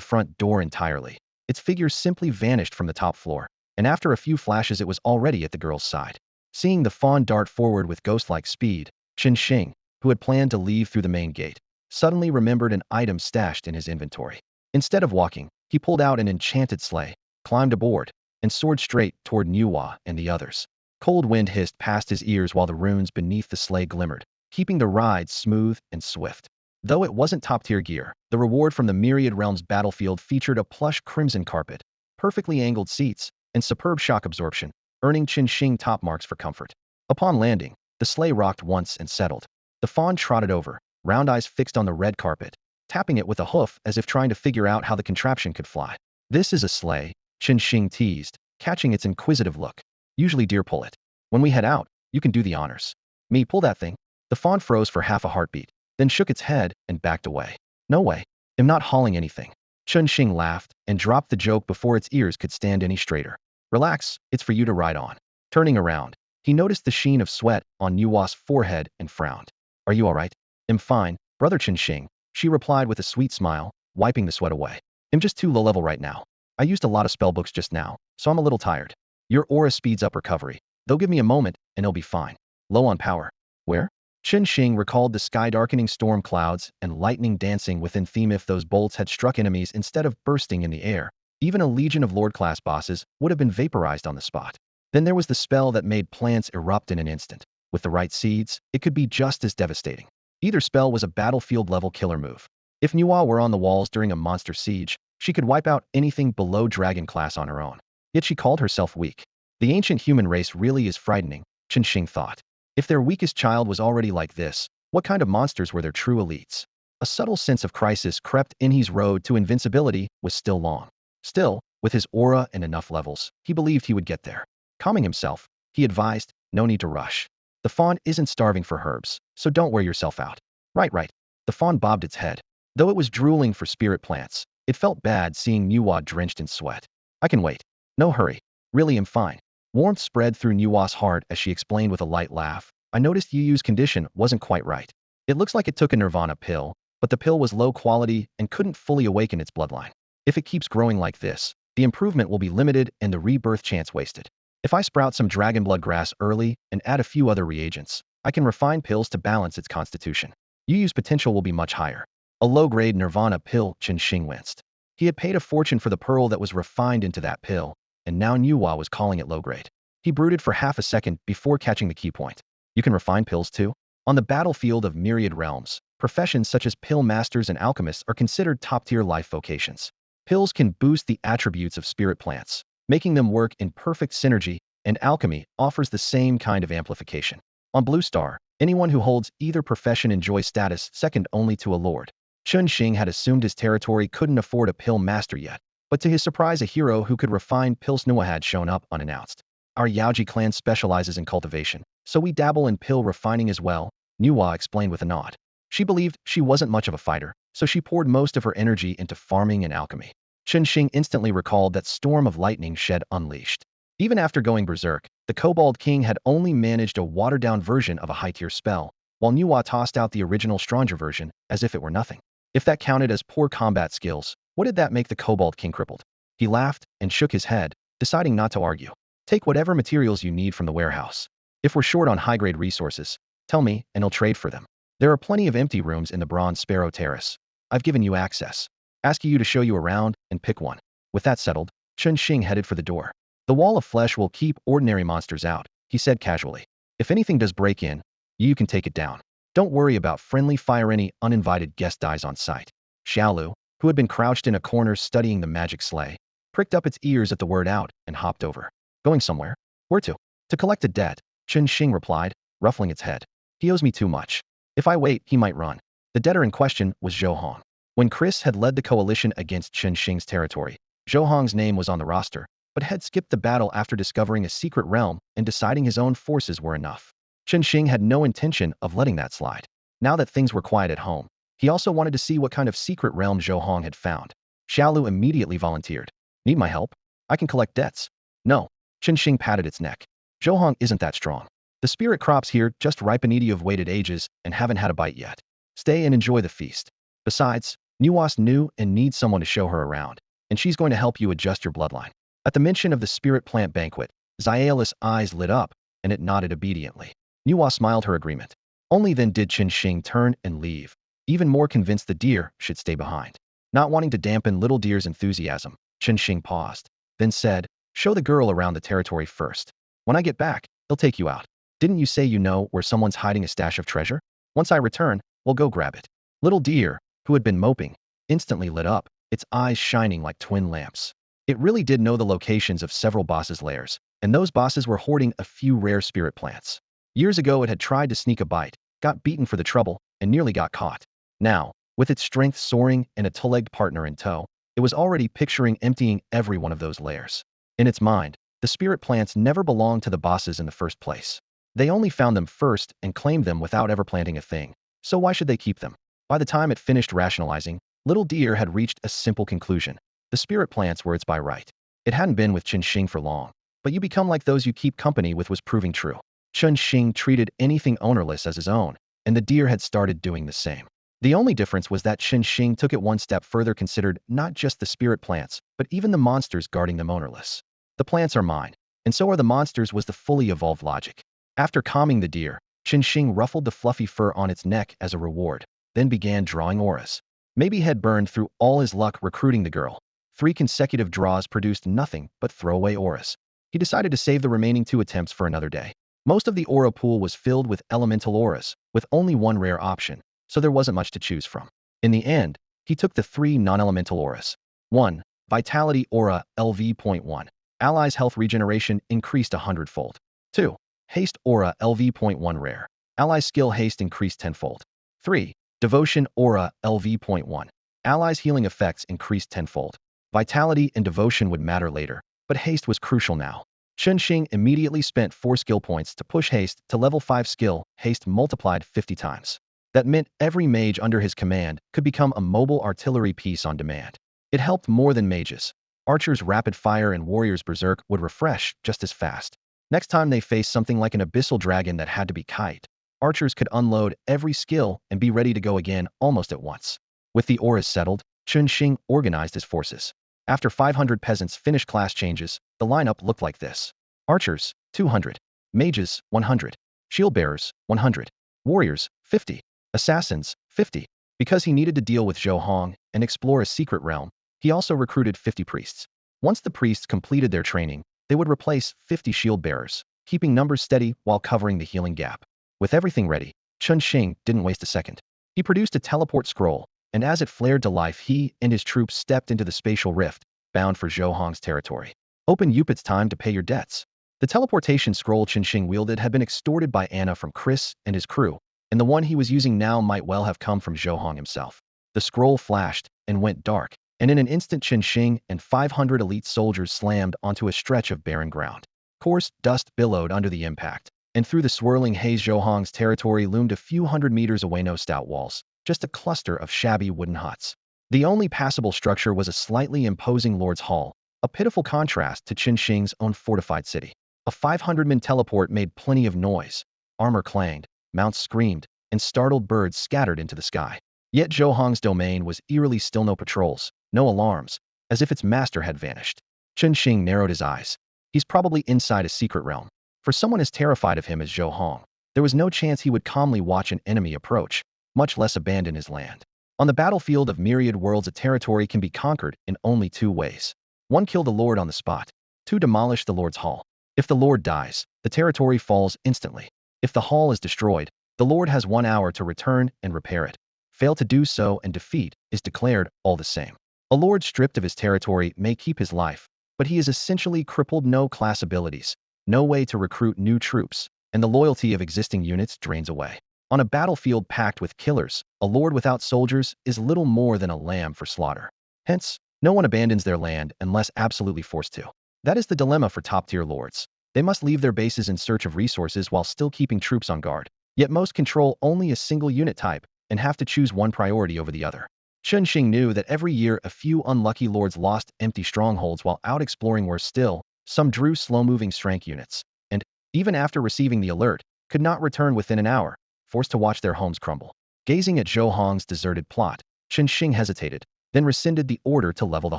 front door entirely. Its figure simply vanished from the top floor, and after a few flashes it was already at the girl's side. Seeing the fawn dart forward with ghost-like speed, Chun Xing, who had planned to leave through the main gate, suddenly remembered an item stashed in his inventory. Instead of walking, he pulled out an enchanted sleigh, climbed aboard, and soared straight toward Nuwa and the others. Cold wind hissed past his ears while the runes beneath the sleigh glimmered, keeping the ride smooth and swift. Though it wasn't top-tier gear, the reward from the Myriad Realms battlefield featured a plush crimson carpet, perfectly angled seats, and superb shock absorption, earning Chun Xing top marks for comfort. Upon landing, the sleigh rocked once and settled. The fawn trotted over, round eyes fixed on the red carpet, tapping it with a hoof as if trying to figure out how the contraption could fly. "This is a sleigh," Chun Xing teased, catching its inquisitive look. "Usually deer pull it. When we head out, you can do the honors." "Me pull that thing?" The fawn froze for half a heartbeat, then shook its head and backed away. "No way. I'm not hauling anything." Chun Xing laughed and dropped the joke before its ears could stand any straighter. "Relax, it's for you to ride on." Turning around, he noticed the sheen of sweat on Nuwa's forehead and frowned. "Are you all right?" "I'm fine, Brother Chun Xing," she replied with a sweet smile, wiping the sweat away. "I'm just too low level right now. I used a lot of spellbooks just now, so I'm a little tired. Your aura speeds up recovery. They'll give me a moment, and it'll be fine." "Low on power. Where?" Chen Xing recalled the sky-darkening storm clouds and lightning dancing within theme. If those bolts had struck enemies instead of bursting in the air, even a legion of Lord-class bosses would have been vaporized on the spot. Then there was the spell that made plants erupt in an instant. With the right seeds, it could be just as devastating. Either spell was a battlefield-level killer move. If Nuwa were on the walls during a monster siege, she could wipe out anything below dragon class on her own. Yet she called herself weak. The ancient human race really is frightening, Chen Xing thought. If their weakest child was already like this, what kind of monsters were their true elites? A subtle sense of crisis crept in. His road to invincibility was still long. Still, with his aura and enough levels, he believed he would get there. Calming himself, he advised, no need to rush. The fawn isn't starving for herbs, so don't wear yourself out. Right. The fawn bobbed its head. Though it was drooling for spirit plants, it felt bad seeing Nuwa drenched in sweat. I can wait. No hurry. Really am fine. Warmth spread through Nuwa's heart as she explained with a light laugh. I noticed Yuyu's condition wasn't quite right. It looks like it took a nirvana pill, but the pill was low quality and couldn't fully awaken its bloodline. If it keeps growing like this, the improvement will be limited and the rebirth chance wasted. If I sprout some dragon blood grass early and add a few other reagents, I can refine pills to balance its constitution. Yuyu's potential will be much higher. A low-grade nirvana pill, Chen Xing winced. He had paid a fortune for the pearl that was refined into that pill, and now Nuwa was calling it low-grade. He brooded for half a second before catching the key point. You can refine pills too? On the battlefield of myriad realms, professions such as pill masters and alchemists are considered top-tier life vocations. Pills can boost the attributes of spirit plants, making them work in perfect synergy, and alchemy offers the same kind of amplification. On Blue Star, anyone who holds either profession enjoys status second only to a lord. Chen Xing had assumed his territory couldn't afford a pill master yet, but to his surprise a hero who could refine pills Nuwa had shown up unannounced. Our Yaoji clan specializes in cultivation, so we dabble in pill refining as well, Nuwa explained with a nod. She believed she wasn't much of a fighter, so she poured most of her energy into farming and alchemy. Chen Xing instantly recalled that storm of lightning shed unleashed. Even after going berserk, the Kobold King had only managed a watered-down version of a high-tier spell, while Nuwa tossed out the original stronger version as if it were nothing. If that counted as poor combat skills, what did that make the Kobold King crippled? He laughed and shook his head, deciding not to argue. Take whatever materials you need from the warehouse. If we're short on high-grade resources, tell me and I'll trade for them. There are plenty of empty rooms in the Bronze Sparrow Terrace. I've given you access. Ask you to show you around and pick one. With that settled, Chen Xing headed for the door. The wall of flesh will keep ordinary monsters out, he said casually. If anything does break in, you can take it down. Don't worry about friendly fire. Any uninvited guest dies on sight. Xiaolu, who had been crouched in a corner studying the magic sleigh, pricked up its ears at the word out and hopped over. Going somewhere? Where to? To collect a debt, Chen Xing replied, ruffling its head. He owes me too much. If I wait, he might run. The debtor in question was Zhou Hong. When Chris had led the coalition against Chen Xing's territory, Zhou Hong's name was on the roster, but had skipped the battle after discovering a secret realm and deciding his own forces were enough. Chen Xing had no intention of letting that slide. Now that things were quiet at home, he also wanted to see what kind of secret realm Zhou Hong had found. Xiaolu immediately volunteered. Need my help? I can collect debts. No. Chen Xing patted its neck. Zhou Hong isn't that strong. The spirit crops here just ripen. You've waited ages and haven't had a bite yet. Stay and enjoy the feast. Besides, Nuwas new and needs someone to show her around, and she's going to help you adjust your bloodline. At the mention of the spirit plant banquet, Xiaola's eyes lit up, and it nodded obediently. Nuwa smiled her agreement. Only then did Chen Xing turn and leave, even more convinced the deer should stay behind. Not wanting to dampen little deer's enthusiasm, Chen Xing paused, then said, show the girl around the territory first. When I get back, he'll take you out. Didn't you say you know where someone's hiding a stash of treasure? Once I return, we'll go grab it. Little deer, who had been moping, instantly lit up, its eyes shining like twin lamps. It really did know the locations of several bosses' lairs, and those bosses were hoarding a few rare spirit plants. Years ago it had tried to sneak a bite, got beaten for the trouble, and nearly got caught. Now, with its strength soaring and a two-legged partner in tow, it was already picturing emptying every one of those lairs. In its mind, the spirit plants never belonged to the bosses in the first place. They only found them first and claimed them without ever planting a thing, so why should they keep them? By the time it finished rationalizing, Little Deer had reached a simple conclusion. The spirit plants were its by right. It hadn't been with Chen Xing for long, but you become like those you keep company with was proving true. Chen Xing treated anything ownerless as his own, and the deer had started doing the same. The only difference was that Chen Xing took it one step further, considered not just the spirit plants, but even the monsters guarding them ownerless. The plants are mine, and so are the monsters was the fully evolved logic. After calming the deer, Xing ruffled the fluffy fur on its neck as a reward, then began drawing auras. Maybe had burned through all his luck recruiting the girl. 3 consecutive draws produced nothing but throwaway auras. He decided to save the remaining 2 attempts for another day. Most of the aura pool was filled with elemental auras, with only one rare option, so there wasn't much to choose from. In the end, he took the 3 non-elemental auras. 1. Vitality Aura LV.1. Allies' health regeneration increased 100-fold. 2. Haste Aura LV.1 rare. Allies' skill haste increased 10-fold. 3. Devotion Aura LV.1. Allies' healing effects increased 10-fold. Vitality and devotion would matter later, but haste was crucial now. Xing immediately spent 4 skill points to push haste to level 5 skill, haste multiplied 50 times. That meant every mage under his command could become a mobile artillery piece on demand. It helped more than mages. Archers rapid fire and warriors berserk would refresh just as fast. Next time they faced something like an abyssal dragon that had to be kite, archers could unload every skill and be ready to go again almost at once. With the auras settled, Xing organized his forces. After 500 peasants finished class changes, the lineup looked like this. Archers, 200. Mages, 100. Shield bearers, 100. Warriors, 50. Assassins, 50. Because he needed to deal with Zhou Hong and explore a secret realm, he also recruited 50 priests. Once the priests completed their training, they would replace 50 shield bearers, keeping numbers steady while covering the healing gap. With everything ready, Xing didn't waste a second. He produced a teleport scroll, and as it flared to life, he and his troops stepped into the spatial rift, bound for Zhou Hong's territory. Open Yup, it's time to pay your debts. The teleportation scroll Xing wielded had been extorted by Anna from Chris and his crew, and the one he was using now might well have come from Zhou Hong himself. The scroll flashed and went dark, and in an instant Xing and 500 elite soldiers slammed onto a stretch of barren ground. Coarse dust billowed under the impact, and through the swirling haze Zhou Hong's territory loomed a few hundred meters away. No stout walls, just a cluster of shabby wooden huts. The only passable structure was a slightly imposing Lord's Hall, a pitiful contrast to Xing's own fortified city. A 500-man teleport made plenty of noise. Armor clanged, mounts screamed, and startled birds scattered into the sky. Yet Zhou Hong's domain was eerily still. No patrols, no alarms, as if its master had vanished. Xing narrowed his eyes. He's probably inside a secret realm. For someone as terrified of him as Zhou Hong, there was no chance he would calmly watch an enemy approach, much less abandon his land. On the battlefield of myriad worlds, a territory can be conquered in only 2 ways. 1. Kill the Lord on the spot. 2. Demolish the Lord's Hall. If the Lord dies, the territory falls instantly. If the hall is destroyed, the Lord has 1 hour to return and repair it. Fail to do so and defeat is declared all the same. A lord stripped of his territory may keep his life, but he is essentially crippled. No class abilities, no way to recruit new troops, and the loyalty of existing units drains away. On a battlefield packed with killers, a lord without soldiers is little more than a lamb for slaughter. Hence, no one abandons their land unless absolutely forced to. That is the dilemma for top-tier lords. They must leave their bases in search of resources while still keeping troops on guard. Yet most control only a single unit type and have to choose one priority over the other. Xing knew that every year a few unlucky lords lost empty strongholds while out exploring. Worse still, some drew slow-moving strength units, and, even after receiving the alert, could not return within an hour, forced to watch their homes crumble. Gazing at Zhou Hong's deserted plot, Xing hesitated, then rescinded the order to level the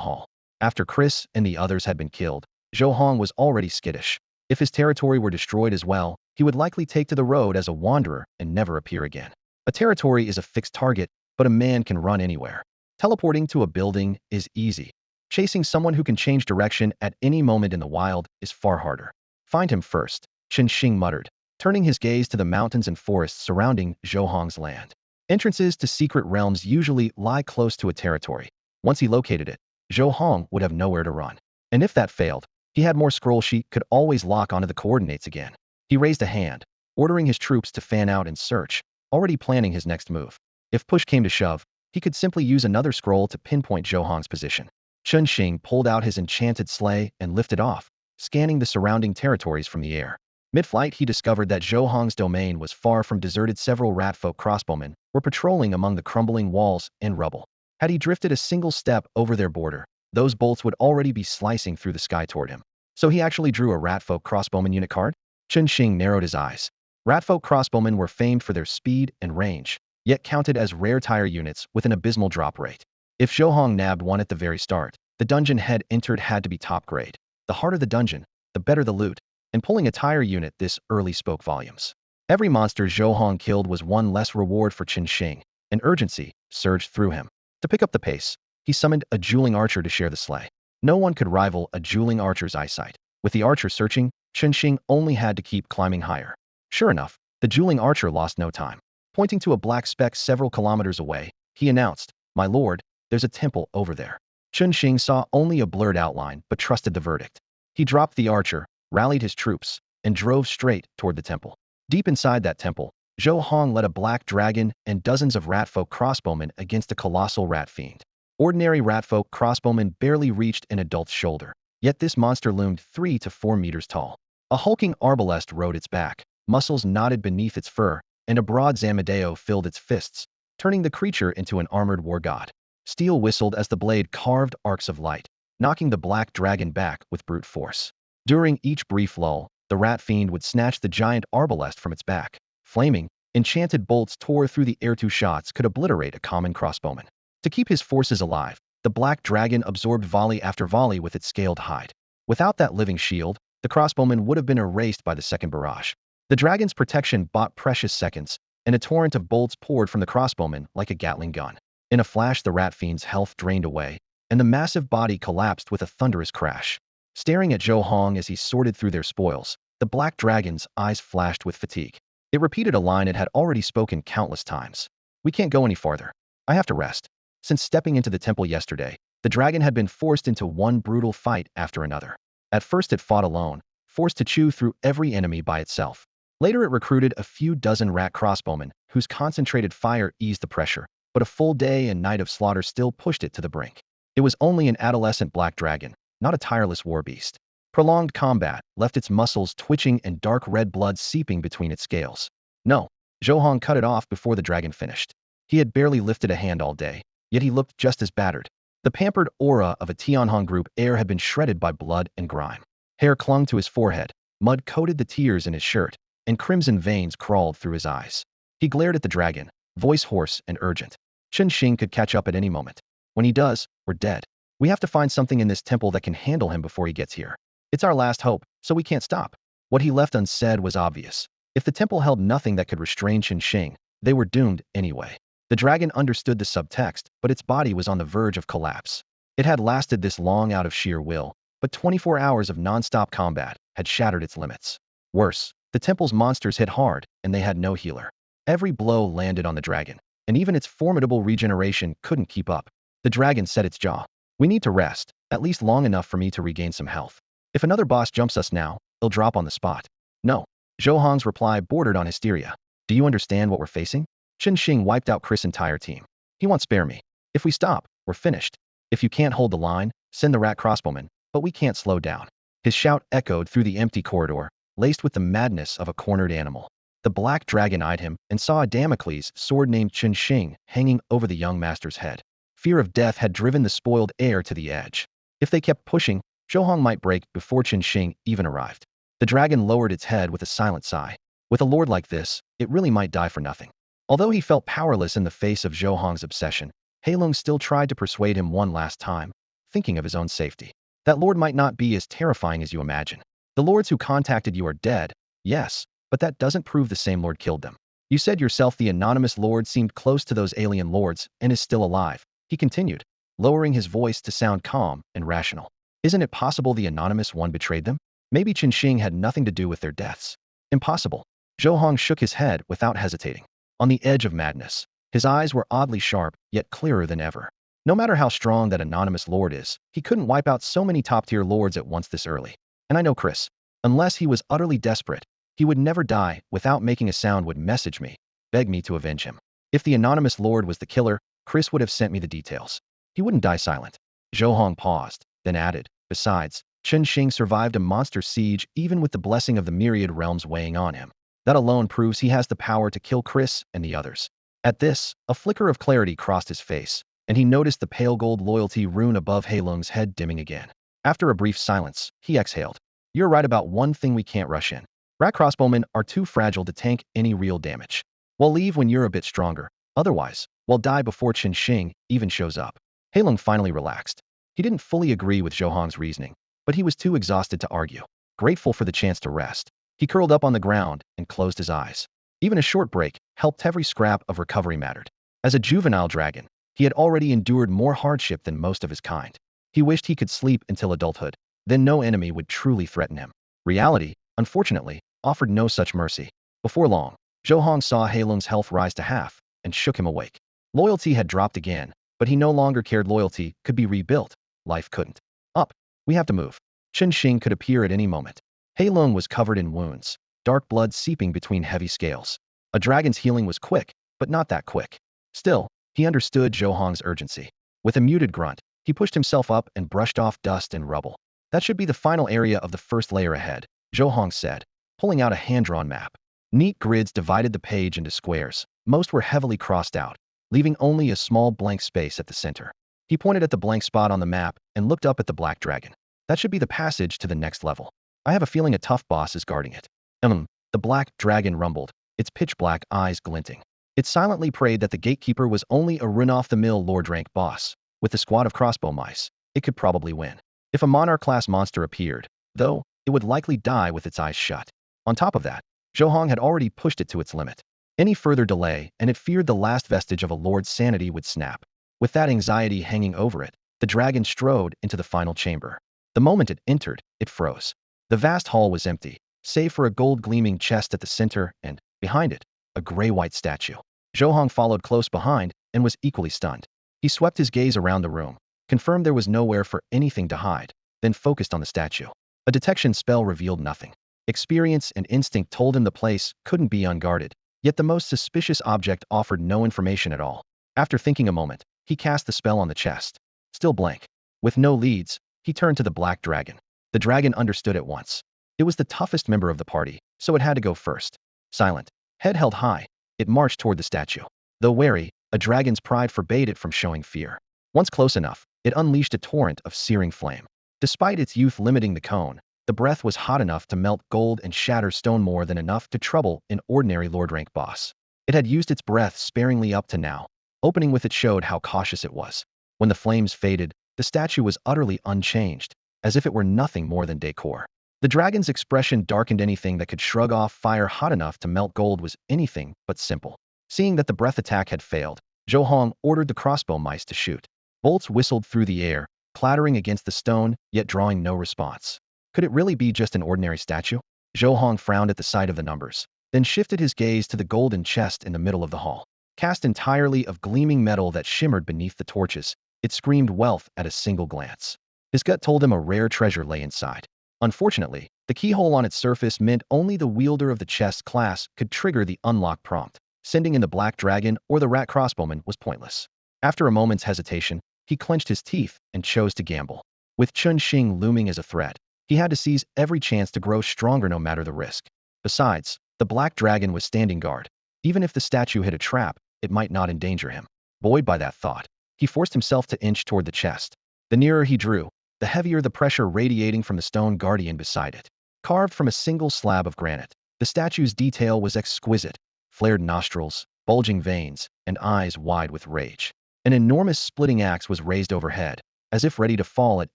hall. After Chris and the others had been killed, Zhou Hong was already skittish. If his territory were destroyed as well, he would likely take to the road as a wanderer and never appear again. A territory is a fixed target, but a man can run anywhere. Teleporting to a building is easy. Chasing someone who can change direction at any moment in the wild is far harder. Find him first, Xing muttered, turning his gaze to the mountains and forests surrounding Zhou Hong's land. Entrances to secret realms usually lie close to a territory. Once he located it, Zhou Hong would have nowhere to run. And if that failed, he had more scroll sheet could always lock onto the coordinates again. He raised a hand, ordering his troops to fan out and search, already planning his next move. If push came to shove, he could simply use another scroll to pinpoint Zhou Hong's position. Xing pulled out his enchanted sleigh and lifted off, scanning the surrounding territories from the air. Mid-flight, he discovered that Zhou Hong's domain was far from deserted. Several ratfolk crossbowmen were patrolling among the crumbling walls and rubble. Had he drifted a single step over their border, those bolts would already be slicing through the sky toward him. So he actually drew a ratfolk crossbowman unit card? Xing narrowed his eyes. Ratfolk crossbowmen were famed for their speed and range, yet counted as rare tire units with an abysmal drop rate. If Zhou Hong nabbed one at the very start, the dungeon head entered had to be top grade. The harder the dungeon, the better the loot, and pulling a tire unit this early spoke volumes. Every monster Zhou Hong killed was one less reward for Qin Shing, and urgency surged through him. To pick up the pace, he summoned a dueling archer to share the slay. No one could rival a dueling archer's eyesight. With the archer searching, Qin Shing only had to keep climbing higher. Sure enough, the dueling archer lost no time. Pointing to a black speck several kilometers away, he announced, "My lord, there's a temple over there." Qin Shing saw only a blurred outline but trusted the verdict. He dropped the archer, rallied his troops, and drove straight toward the temple. Deep inside that temple, Zhou Hong led a black dragon and dozens of ratfolk crossbowmen against a colossal rat fiend. Ordinary ratfolk crossbowmen barely reached an adult's shoulder, yet this monster loomed 3 to 4 meters tall. A hulking arbalest rode its back, muscles knotted beneath its fur, and a broad zamadeo filled its fists, turning the creature into an armored war god. Steel whistled as the blade carved arcs of light, knocking the black dragon back with brute force. During each brief lull, the rat fiend would snatch the giant arbalest from its back. Flaming, enchanted bolts tore through the air. 2 shots could obliterate a common crossbowman. To keep his forces alive, the black dragon absorbed volley after volley with its scaled hide. Without that living shield, the crossbowman would have been erased by the second barrage. The dragon's protection bought precious seconds, and a torrent of bolts poured from the crossbowman like a Gatling gun. In a flash, the rat fiend's health drained away, and the massive body collapsed with a thunderous crash. Staring at Zhou Hong as he sorted through their spoils, the black dragon's eyes flashed with fatigue. It repeated a line it had already spoken countless times. "We can't go any farther. I have to rest." Since stepping into the temple yesterday, the dragon had been forced into one brutal fight after another. At first it fought alone, forced to chew through every enemy by itself. Later it recruited a few dozen rat crossbowmen, whose concentrated fire eased the pressure, but a full day and night of slaughter still pushed it to the brink. It was only an adolescent black dragon, not a tireless war beast. Prolonged combat left its muscles twitching and dark red blood seeping between its scales. No, Zhou Hong cut it off before the dragon finished. He had barely lifted a hand all day, yet he looked just as battered. The pampered aura of a Tianhong group heir had been shredded by blood and grime. Hair clung to his forehead, mud coated the tears in his shirt, and crimson veins crawled through his eyes. He glared at the dragon, voice hoarse and urgent. "Qin Shing could catch up at any moment. When he does, we're dead. We have to find something in this temple that can handle him before he gets here. It's our last hope, so we can't stop." What he left unsaid was obvious. If the temple held nothing that could restrain Qin Shing, they were doomed anyway. The dragon understood the subtext, but its body was on the verge of collapse. It had lasted this long out of sheer will, but 24 hours of non-stop combat had shattered its limits. Worse, the temple's monsters hit hard, and they had no healer. Every blow landed on the dragon, and even its formidable regeneration couldn't keep up. The dragon set its jaw. "We need to rest, at least long enough for me to regain some health. If another boss jumps us now, he'll drop on the spot." "No." Zhou Hong's reply bordered on hysteria. "Do you understand what we're facing? Qin Shing wiped out Chris' entire team. He won't spare me. If we stop, we're finished. If you can't hold the line, send the rat crossbowmen, but we can't slow down." His shout echoed through the empty corridor, laced with the madness of a cornered animal. The black dragon eyed him and saw a Damocles sword named Qin Shing hanging over the young master's head. Fear of death had driven the spoiled heir to the edge. If they kept pushing, Zhou Hong might break before Qin Shing even arrived. The dragon lowered its head with a silent sigh. With a lord like this, it really might die for nothing. Although he felt powerless in the face of Zhou Hong's obsession, Heilong still tried to persuade him one last time, thinking of his own safety. "That lord might not be as terrifying as you imagine. The lords who contacted you are dead, yes, but that doesn't prove the same lord killed them. You said yourself the anonymous lord seemed close to those alien lords and is still alive," he continued, lowering his voice to sound calm and rational. "Isn't it possible the anonymous one betrayed them? Maybe Qin Shing had nothing to do with their deaths." "Impossible." Zhou Hong shook his head without hesitating. On the edge of madness, his eyes were oddly sharp, yet clearer than ever. No matter how strong that anonymous lord is, he couldn't wipe out so many top-tier lords at once this early. And I know Chris. Unless he was utterly desperate, he would never die without making a sound would message me, beg me to avenge him. If the anonymous lord was the killer, Chris would have sent me the details. He wouldn't die silent." Zhou Hong paused, then added, "Besides, Qin Shing survived a monster siege even with the blessing of the myriad realms weighing on him. That alone proves he has the power to kill Chris and the others." At this, a flicker of clarity crossed his face, and he noticed the pale gold loyalty rune above Heilong's head dimming again. After a brief silence, he exhaled. "You're right about one thing: we can't rush in. Rat crossbowmen are too fragile to tank any real damage. We'll leave when you're a bit stronger. Otherwise, we'll die before Qin Shing even shows up." Heilong finally relaxed. He didn't fully agree with Zhou Hong's reasoning, but he was too exhausted to argue. Grateful for the chance to rest, he curled up on the ground and closed his eyes. Even a short break helped. Every scrap of recovery mattered. As a juvenile dragon, he had already endured more hardship than most of his kind. He wished he could sleep until adulthood, then no enemy would truly threaten him. Reality, unfortunately, offered no such mercy. Before long, Zhou Hong saw Heilung's health rise to half and shook him awake. Loyalty had dropped again, but he no longer cared. Loyalty could be rebuilt. Life couldn't. Up. We have to move. Chen Xing could appear at any moment. Heilung was covered in wounds, dark blood seeping between heavy scales. A dragon's healing was quick, but not that quick. Still, he understood Zhou Hong's urgency. With a muted grunt, he pushed himself up and brushed off dust and rubble. That should be the final area of the first layer ahead, Zhou Hong said, pulling out a hand-drawn map. Neat grids divided the page into squares. Most were heavily crossed out, leaving only a small blank space at the center. He pointed at the blank spot on the map and looked up at the black dragon. That should be the passage to the next level. I have a feeling a tough boss is guarding it. The black dragon rumbled, its pitch-black eyes glinting. It silently prayed that the gatekeeper was only a run-off-the-mill Lord-rank boss. With a squad of crossbow mice, it could probably win. If a monarch-class monster appeared, though, it would likely die with its eyes shut. On top of that, Zhou Hong had already pushed it to its limit. Any further delay, and it feared the last vestige of a lord's sanity would snap. With that anxiety hanging over it, the dragon strode into the final chamber. The moment it entered, it froze. The vast hall was empty, save for a gold-gleaming chest at the center and, behind it, a gray-white statue. Zhou Hong followed close behind and was equally stunned. He swept his gaze around the room, confirmed there was nowhere for anything to hide, then focused on the statue. A detection spell revealed nothing. Experience and instinct told him the place couldn't be unguarded, yet the most suspicious object offered no information at all. After thinking a moment, he cast the spell on the chest. Still blank. With no leads, he turned to the black dragon. The dragon understood at once. It was the toughest member of the party, so it had to go first. Silent, head held high, it marched toward the statue. Though wary, a dragon's pride forbade it from showing fear. Once close enough, it unleashed a torrent of searing flame. Despite its youth limiting the cone, the breath was hot enough to melt gold and shatter stone, more than enough to trouble an ordinary lord-rank boss. It had used its breath sparingly up to now. Opening with it showed how cautious it was. When the flames faded, the statue was utterly unchanged, as if it were nothing more than decor. The dragon's expression darkened. Anything that could shrug off fire hot enough to melt gold was anything but simple. Seeing that the breath attack had failed, Zhou Hong ordered the crossbow mice to shoot. Bolts whistled through the air, clattering against the stone, yet drawing no response. Could it really be just an ordinary statue? Zhou Hong frowned at the sight of the numbers, then shifted his gaze to the golden chest in the middle of the hall. Cast entirely of gleaming metal that shimmered beneath the torches, it screamed wealth at a single glance. His gut told him a rare treasure lay inside. Unfortunately, the keyhole on its surface meant only the wielder of the chest class could trigger the unlock prompt. Sending in the black dragon or the rat crossbowman was pointless. After a moment's hesitation, he clenched his teeth and chose to gamble. With Chen Xing looming as a threat, he had to seize every chance to grow stronger no matter the risk. Besides, the black dragon was standing guard. Even if the statue hit a trap, it might not endanger him. Buoyed by that thought, he forced himself to inch toward the chest. The nearer he drew, the heavier the pressure radiating from the stone guardian beside it. Carved from a single slab of granite, the statue's detail was exquisite. Flared nostrils, bulging veins, and eyes wide with rage. An enormous splitting axe was raised overhead, as if ready to fall at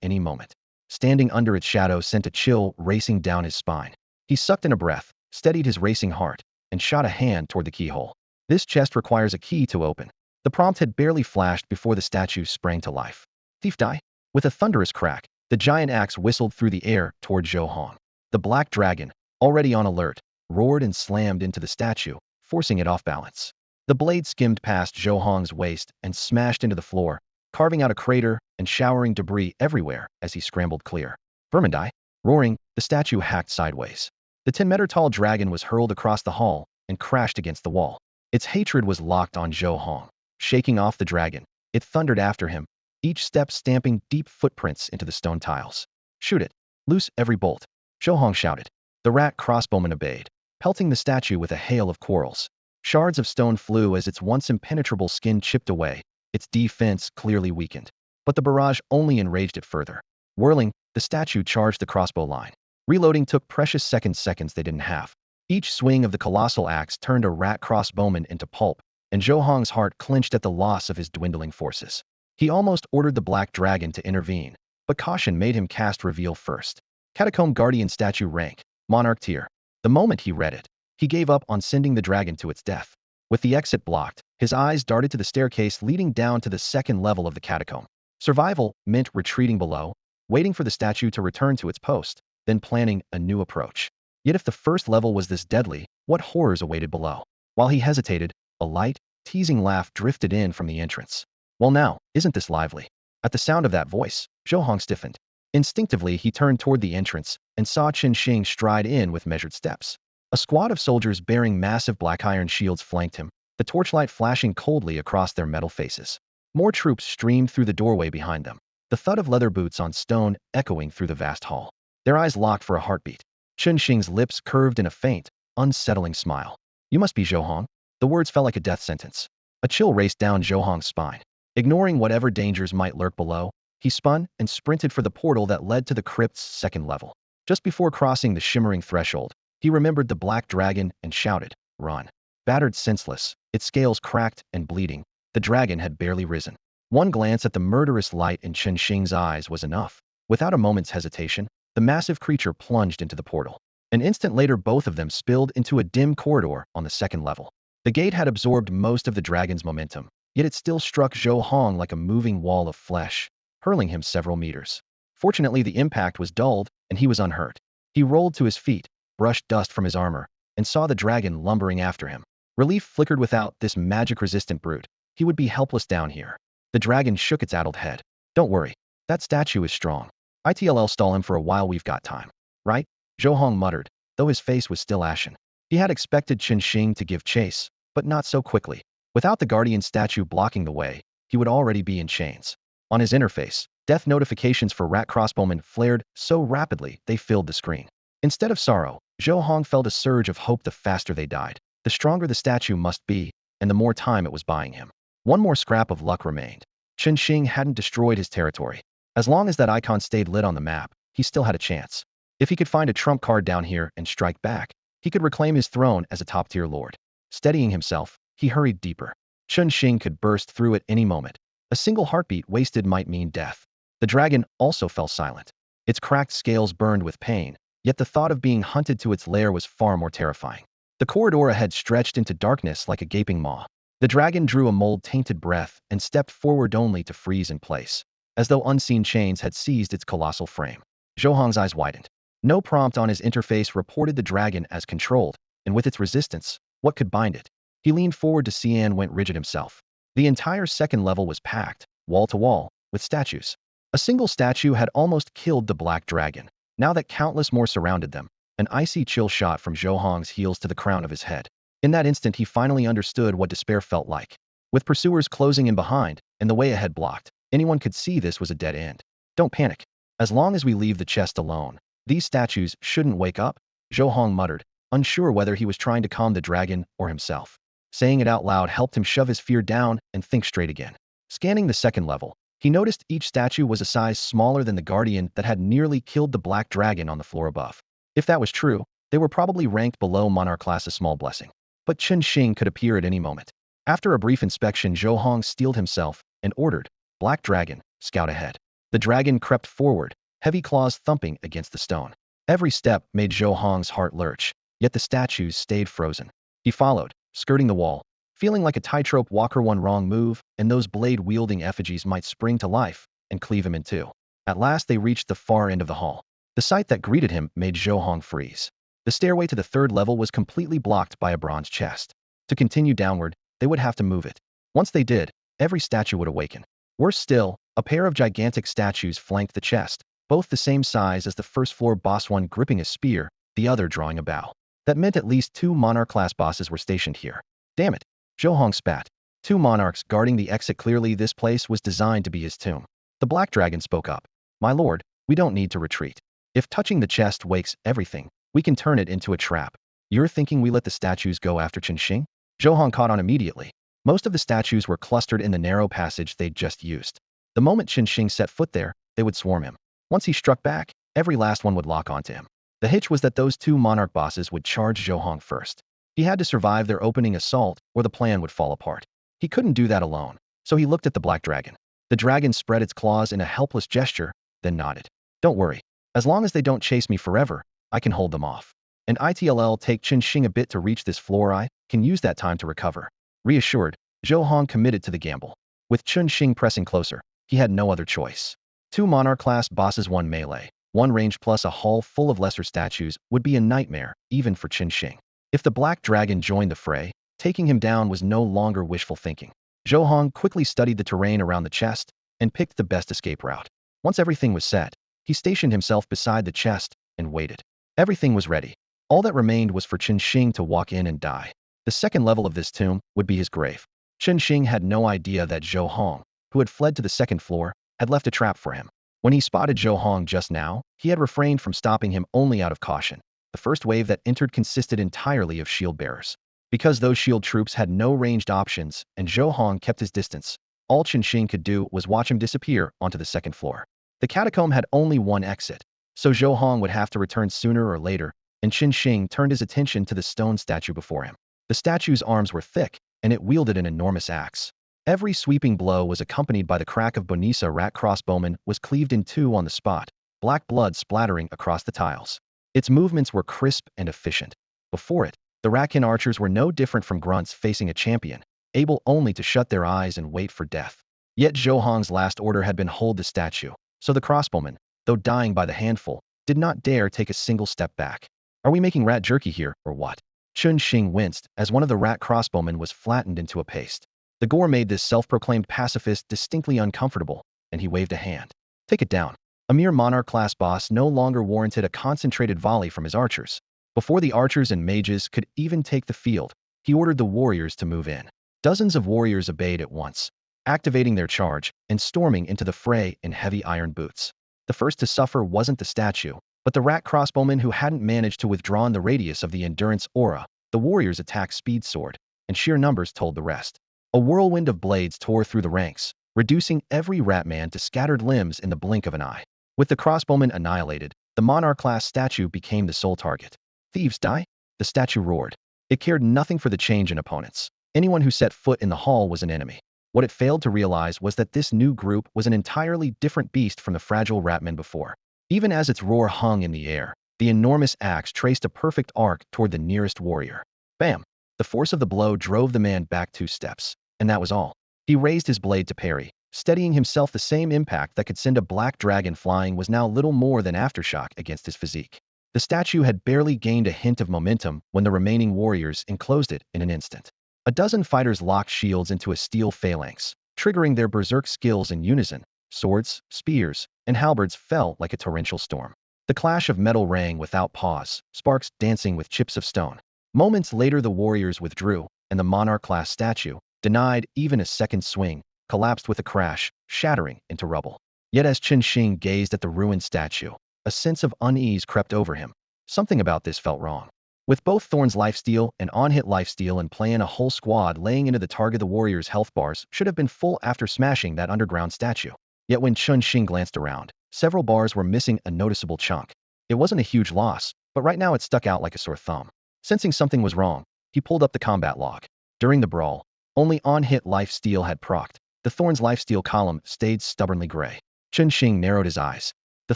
any moment. Standing under its shadow sent a chill racing down his spine. He sucked in a breath, steadied his racing heart, and shot a hand toward the keyhole. This chest requires a key to open. The prompt had barely flashed before the statue sprang to life. Thief die? With a thunderous crack, the giant axe whistled through the air toward Zhou Hong. The black dragon, already on alert, roared and slammed into the statue, forcing it off balance. The blade skimmed past Zhou Hong's waist and smashed into the floor, carving out a crater and showering debris everywhere as he scrambled clear. Vermindai? Roaring, the statue hacked sideways. The 10-meter-tall dragon was hurled across the hall and crashed against the wall. Its hatred was locked on Zhou Hong. Shaking off the dragon, it thundered after him, each step stamping deep footprints into the stone tiles. Shoot it. Loose every bolt. Zhou Hong shouted. The rat crossbowman obeyed, pelting the statue with a hail of quarrels. Shards of stone flew as its once impenetrable skin chipped away, its defense clearly weakened. But the barrage only enraged it further. Whirling, the statue charged the crossbow line. Reloading took precious seconds they didn't have. Each swing of the colossal axe turned a rat crossbowman into pulp, and Zhou Hong's heart clenched at the loss of his dwindling forces. He almost ordered the black dragon to intervene, but caution made him cast reveal first. Catacomb Guardian statue rank, Monarch tier. The moment he read it, He gave up on sending the dragon to its death. With the exit blocked, his eyes darted to the staircase leading down to the second level of the catacomb. Survival meant retreating below, waiting for the statue to return to its post, then planning a new approach. Yet if the first level was this deadly, what horrors awaited below? While he hesitated, a light, teasing laugh drifted in from the entrance. Well now, isn't this lively? At the sound of that voice, Zhou Hong stiffened. Instinctively, he turned toward the entrance and saw Qin Shing stride in with measured steps. A squad of soldiers bearing massive black iron shields flanked him, the torchlight flashing coldly across their metal faces. More troops streamed through the doorway behind them, the thud of leather boots on stone echoing through the vast hall. Their eyes locked for a heartbeat. Qin Shing's lips curved in a faint, unsettling smile. You must be Zhou Hong. The words fell like a death sentence. A chill raced down Zhou Hong's spine. Ignoring whatever dangers might lurk below, he spun and sprinted for the portal that led to the crypt's second level. Just before crossing the shimmering threshold, he remembered the black dragon and shouted, "Run!" Battered senseless, its scales cracked and bleeding, the dragon had barely risen. One glance at the murderous light in Qin Shing's eyes was enough. Without a moment's hesitation, the massive creature plunged into the portal. An instant later, both of them spilled into a dim corridor on the second level. The gate had absorbed most of the dragon's momentum, yet it still struck Zhou Hong like a moving wall of flesh, hurling him several meters. Fortunately, the impact was dulled, and he was unhurt. He rolled to his feet, brushed dust from his armor, and saw the dragon lumbering after him. Relief flickered. Without this magic-resistant brute, he would be helpless down here. The dragon shook its addled head. Don't worry. That statue is strong. It'll stall him for a while. We've got time. Right? Zhou Hong muttered, though his face was still ashen. He had expected Qin Shing to give chase, but not so quickly. Without the guardian statue blocking the way, he would already be in chains. On his interface, death notifications for rat crossbowmen flared so rapidly they filled the screen. Instead of sorrow, Zhou Hong felt a surge of hope. The faster they died, the stronger the statue must be, and the more time it was buying him. One more scrap of luck remained. Qin Shing hadn't destroyed his territory. As long as that icon stayed lit on the map, he still had a chance. If he could find a trump card down here and strike back, he could reclaim his throne as a top-tier lord. Steadying himself, he hurried deeper. Qin Shing could burst through at any moment. A single heartbeat wasted might mean death. The dragon also fell silent. Its cracked scales burned with pain, yet the thought of being hunted to its lair was far more terrifying. The corridor ahead stretched into darkness like a gaping maw. The dragon drew a mold-tainted breath and stepped forward only to freeze in place, as though unseen chains had seized its colossal frame. Zhou Hong's eyes widened. No prompt on his interface reported the dragon as controlled, and with its resistance, what could bind it? He leaned forward to see and went rigid himself. The entire second level was packed, wall to wall, with statues. A single statue had almost killed the black dragon. Now that countless more surrounded them, an icy chill shot from Zhou Hong's heels to the crown of his head. In that instant, he finally understood what despair felt like. With pursuers closing in behind, and the way ahead blocked, anyone could see this was a dead end. Don't panic. As long as we leave the chest alone, these statues shouldn't wake up, Zhou Hong muttered, unsure whether he was trying to calm the dragon or himself. Saying it out loud helped him shove his fear down and think straight again. Scanning the second level, he noticed each statue was a size smaller than the guardian that had nearly killed the black dragon on the floor above. If that was true, they were probably ranked below monarch class. A small blessing. But Qin Shing could appear at any moment. After a brief inspection, Zhou Hong steeled himself and ordered, "Black dragon, scout ahead." The dragon crept forward, heavy claws thumping against the stone. Every step made Zhou Hong's heart lurch, yet the statues stayed frozen. He followed, skirting the wall, feeling like a tightrope walker. One wrong move, and those blade-wielding effigies might spring to life and cleave him in two. At last they reached the far end of the hall. The sight that greeted him made Zhou Hong freeze. The stairway to the third level was completely blocked by a bronze chest. To continue downward, they would have to move it. Once they did, every statue would awaken. Worse still, a pair of gigantic statues flanked the chest, both the same size as the first-floor boss, one gripping a spear, the other drawing a bow. That meant at least 2 monarch-class bosses were stationed here. Damn it, Zhou Hong spat. 2 monarchs guarding the exit. Clearly this place was designed to be his tomb. The black dragon spoke up. "My lord, we don't need to retreat. If touching the chest wakes everything, we can turn it into a trap. You're thinking we let the statues go after Qin Shing?" Zhou Hong caught on immediately. Most of the statues were clustered in the narrow passage they'd just used. The moment Qin Shing set foot there, they would swarm him. Once he struck back, every last one would lock onto him. The hitch was that those 2 monarch bosses would charge Zhou Hong first. He had to survive their opening assault, or the plan would fall apart. He couldn't do that alone, so he looked at the black dragon. The dragon spread its claws in a helpless gesture, then nodded. "Don't worry. As long as they don't chase me forever, I can hold them off." and it'll take Chen Xing a bit to reach this floor. I can use that time to recover. Reassured, Zhou Hong committed to the gamble. With Chen Xing pressing closer, he had no other choice. Two monarch-class bosses, one melee, one range plus a hall full of lesser statues would be a nightmare, even for Chen Xing. If the Black Dragon joined the fray, taking him down was no longer wishful thinking. Zhou Hong quickly studied the terrain around the chest and picked the best escape route. Once everything was set, he stationed himself beside the chest and waited. Everything was ready. All that remained was for Chen Xing to walk in and die. The second level of this tomb would be his grave. Chen Xing had no idea that Zhou Hong, who had fled to the second floor, had left a trap for him. When he spotted Zhou Hong just now, he had refrained from stopping him only out of caution. The first wave that entered consisted entirely of shield bearers. Because those shield troops had no ranged options and Zhou Hong kept his distance, all Chen Xing could do was watch him disappear onto the second floor. The catacomb had only one exit, so Zhou Hong would have to return sooner or later, and Chen Xing turned his attention to the stone statue before him. The statue's arms were thick, and it wielded an enormous axe. Every sweeping blow was accompanied by the crack of Bonisa rat crossbowman was cleaved in two on the spot, black blood splattering across the tiles. Its movements were crisp and efficient. Before it, the Ratkin archers were no different from grunts facing a champion, able only to shut their eyes and wait for death. Yet Zhou Hong's last order had been hold the statue, so the crossbowmen, though dying by the handful, did not dare take a single step back. Are we making rat jerky here, or what? Chen Xing winced as one of the rat crossbowmen was flattened into a paste. The gore made this self-proclaimed pacifist distinctly uncomfortable, and he waved a hand. Take it down. A mere monarch-class boss no longer warranted a concentrated volley from his archers. Before the archers and mages could even take the field, he ordered the warriors to move in. Dozens of warriors obeyed at once, activating their charge and storming into the fray in heavy iron boots. The first to suffer wasn't the statue, but the rat crossbowman who hadn't managed to withdraw the radius of the endurance aura. The warriors' attack speed soared, and sheer numbers told the rest. A whirlwind of blades tore through the ranks, reducing every ratman to scattered limbs in the blink of an eye. With the crossbowman annihilated, the monarch-class statue became the sole target. Thieves die? The statue roared. It cared nothing for the change in opponents. Anyone who set foot in the hall was an enemy. What it failed to realize was that this new group was an entirely different beast from the fragile ratmen before. Even as its roar hung in the air, the enormous axe traced a perfect arc toward the nearest warrior. Bam! The force of the blow drove the man back 2 steps, and that was all. He raised his blade to parry, steadying himself. The same impact that could send a black dragon flying was now little more than aftershock against his physique. The statue had barely gained a hint of momentum when the remaining warriors enclosed it in an instant. A dozen fighters locked shields into a steel phalanx, triggering their berserk skills in unison. Swords, spears, and halberds fell like a torrential storm. The clash of metal rang without pause, sparks dancing with chips of stone. Moments later the warriors withdrew, and the monarch-class statue, denied even a second swing, collapsed with a crash, shattering into rubble. Yet as Chen Xing gazed at the ruined statue, a sense of unease crept over him. Something about this felt wrong. With both Thorn's lifesteal and on-hit lifesteal in play and a whole squad laying into the target, the warriors' health bars should have been full after smashing that underground statue. Yet when Chen Xing glanced around, several bars were missing a noticeable chunk. It wasn't a huge loss, but right now it stuck out like a sore thumb. Sensing something was wrong, he pulled up the combat log. During the brawl, only on-hit lifesteal had procced. The Thorn's lifesteal column stayed stubbornly gray. Chen Xing narrowed his eyes. The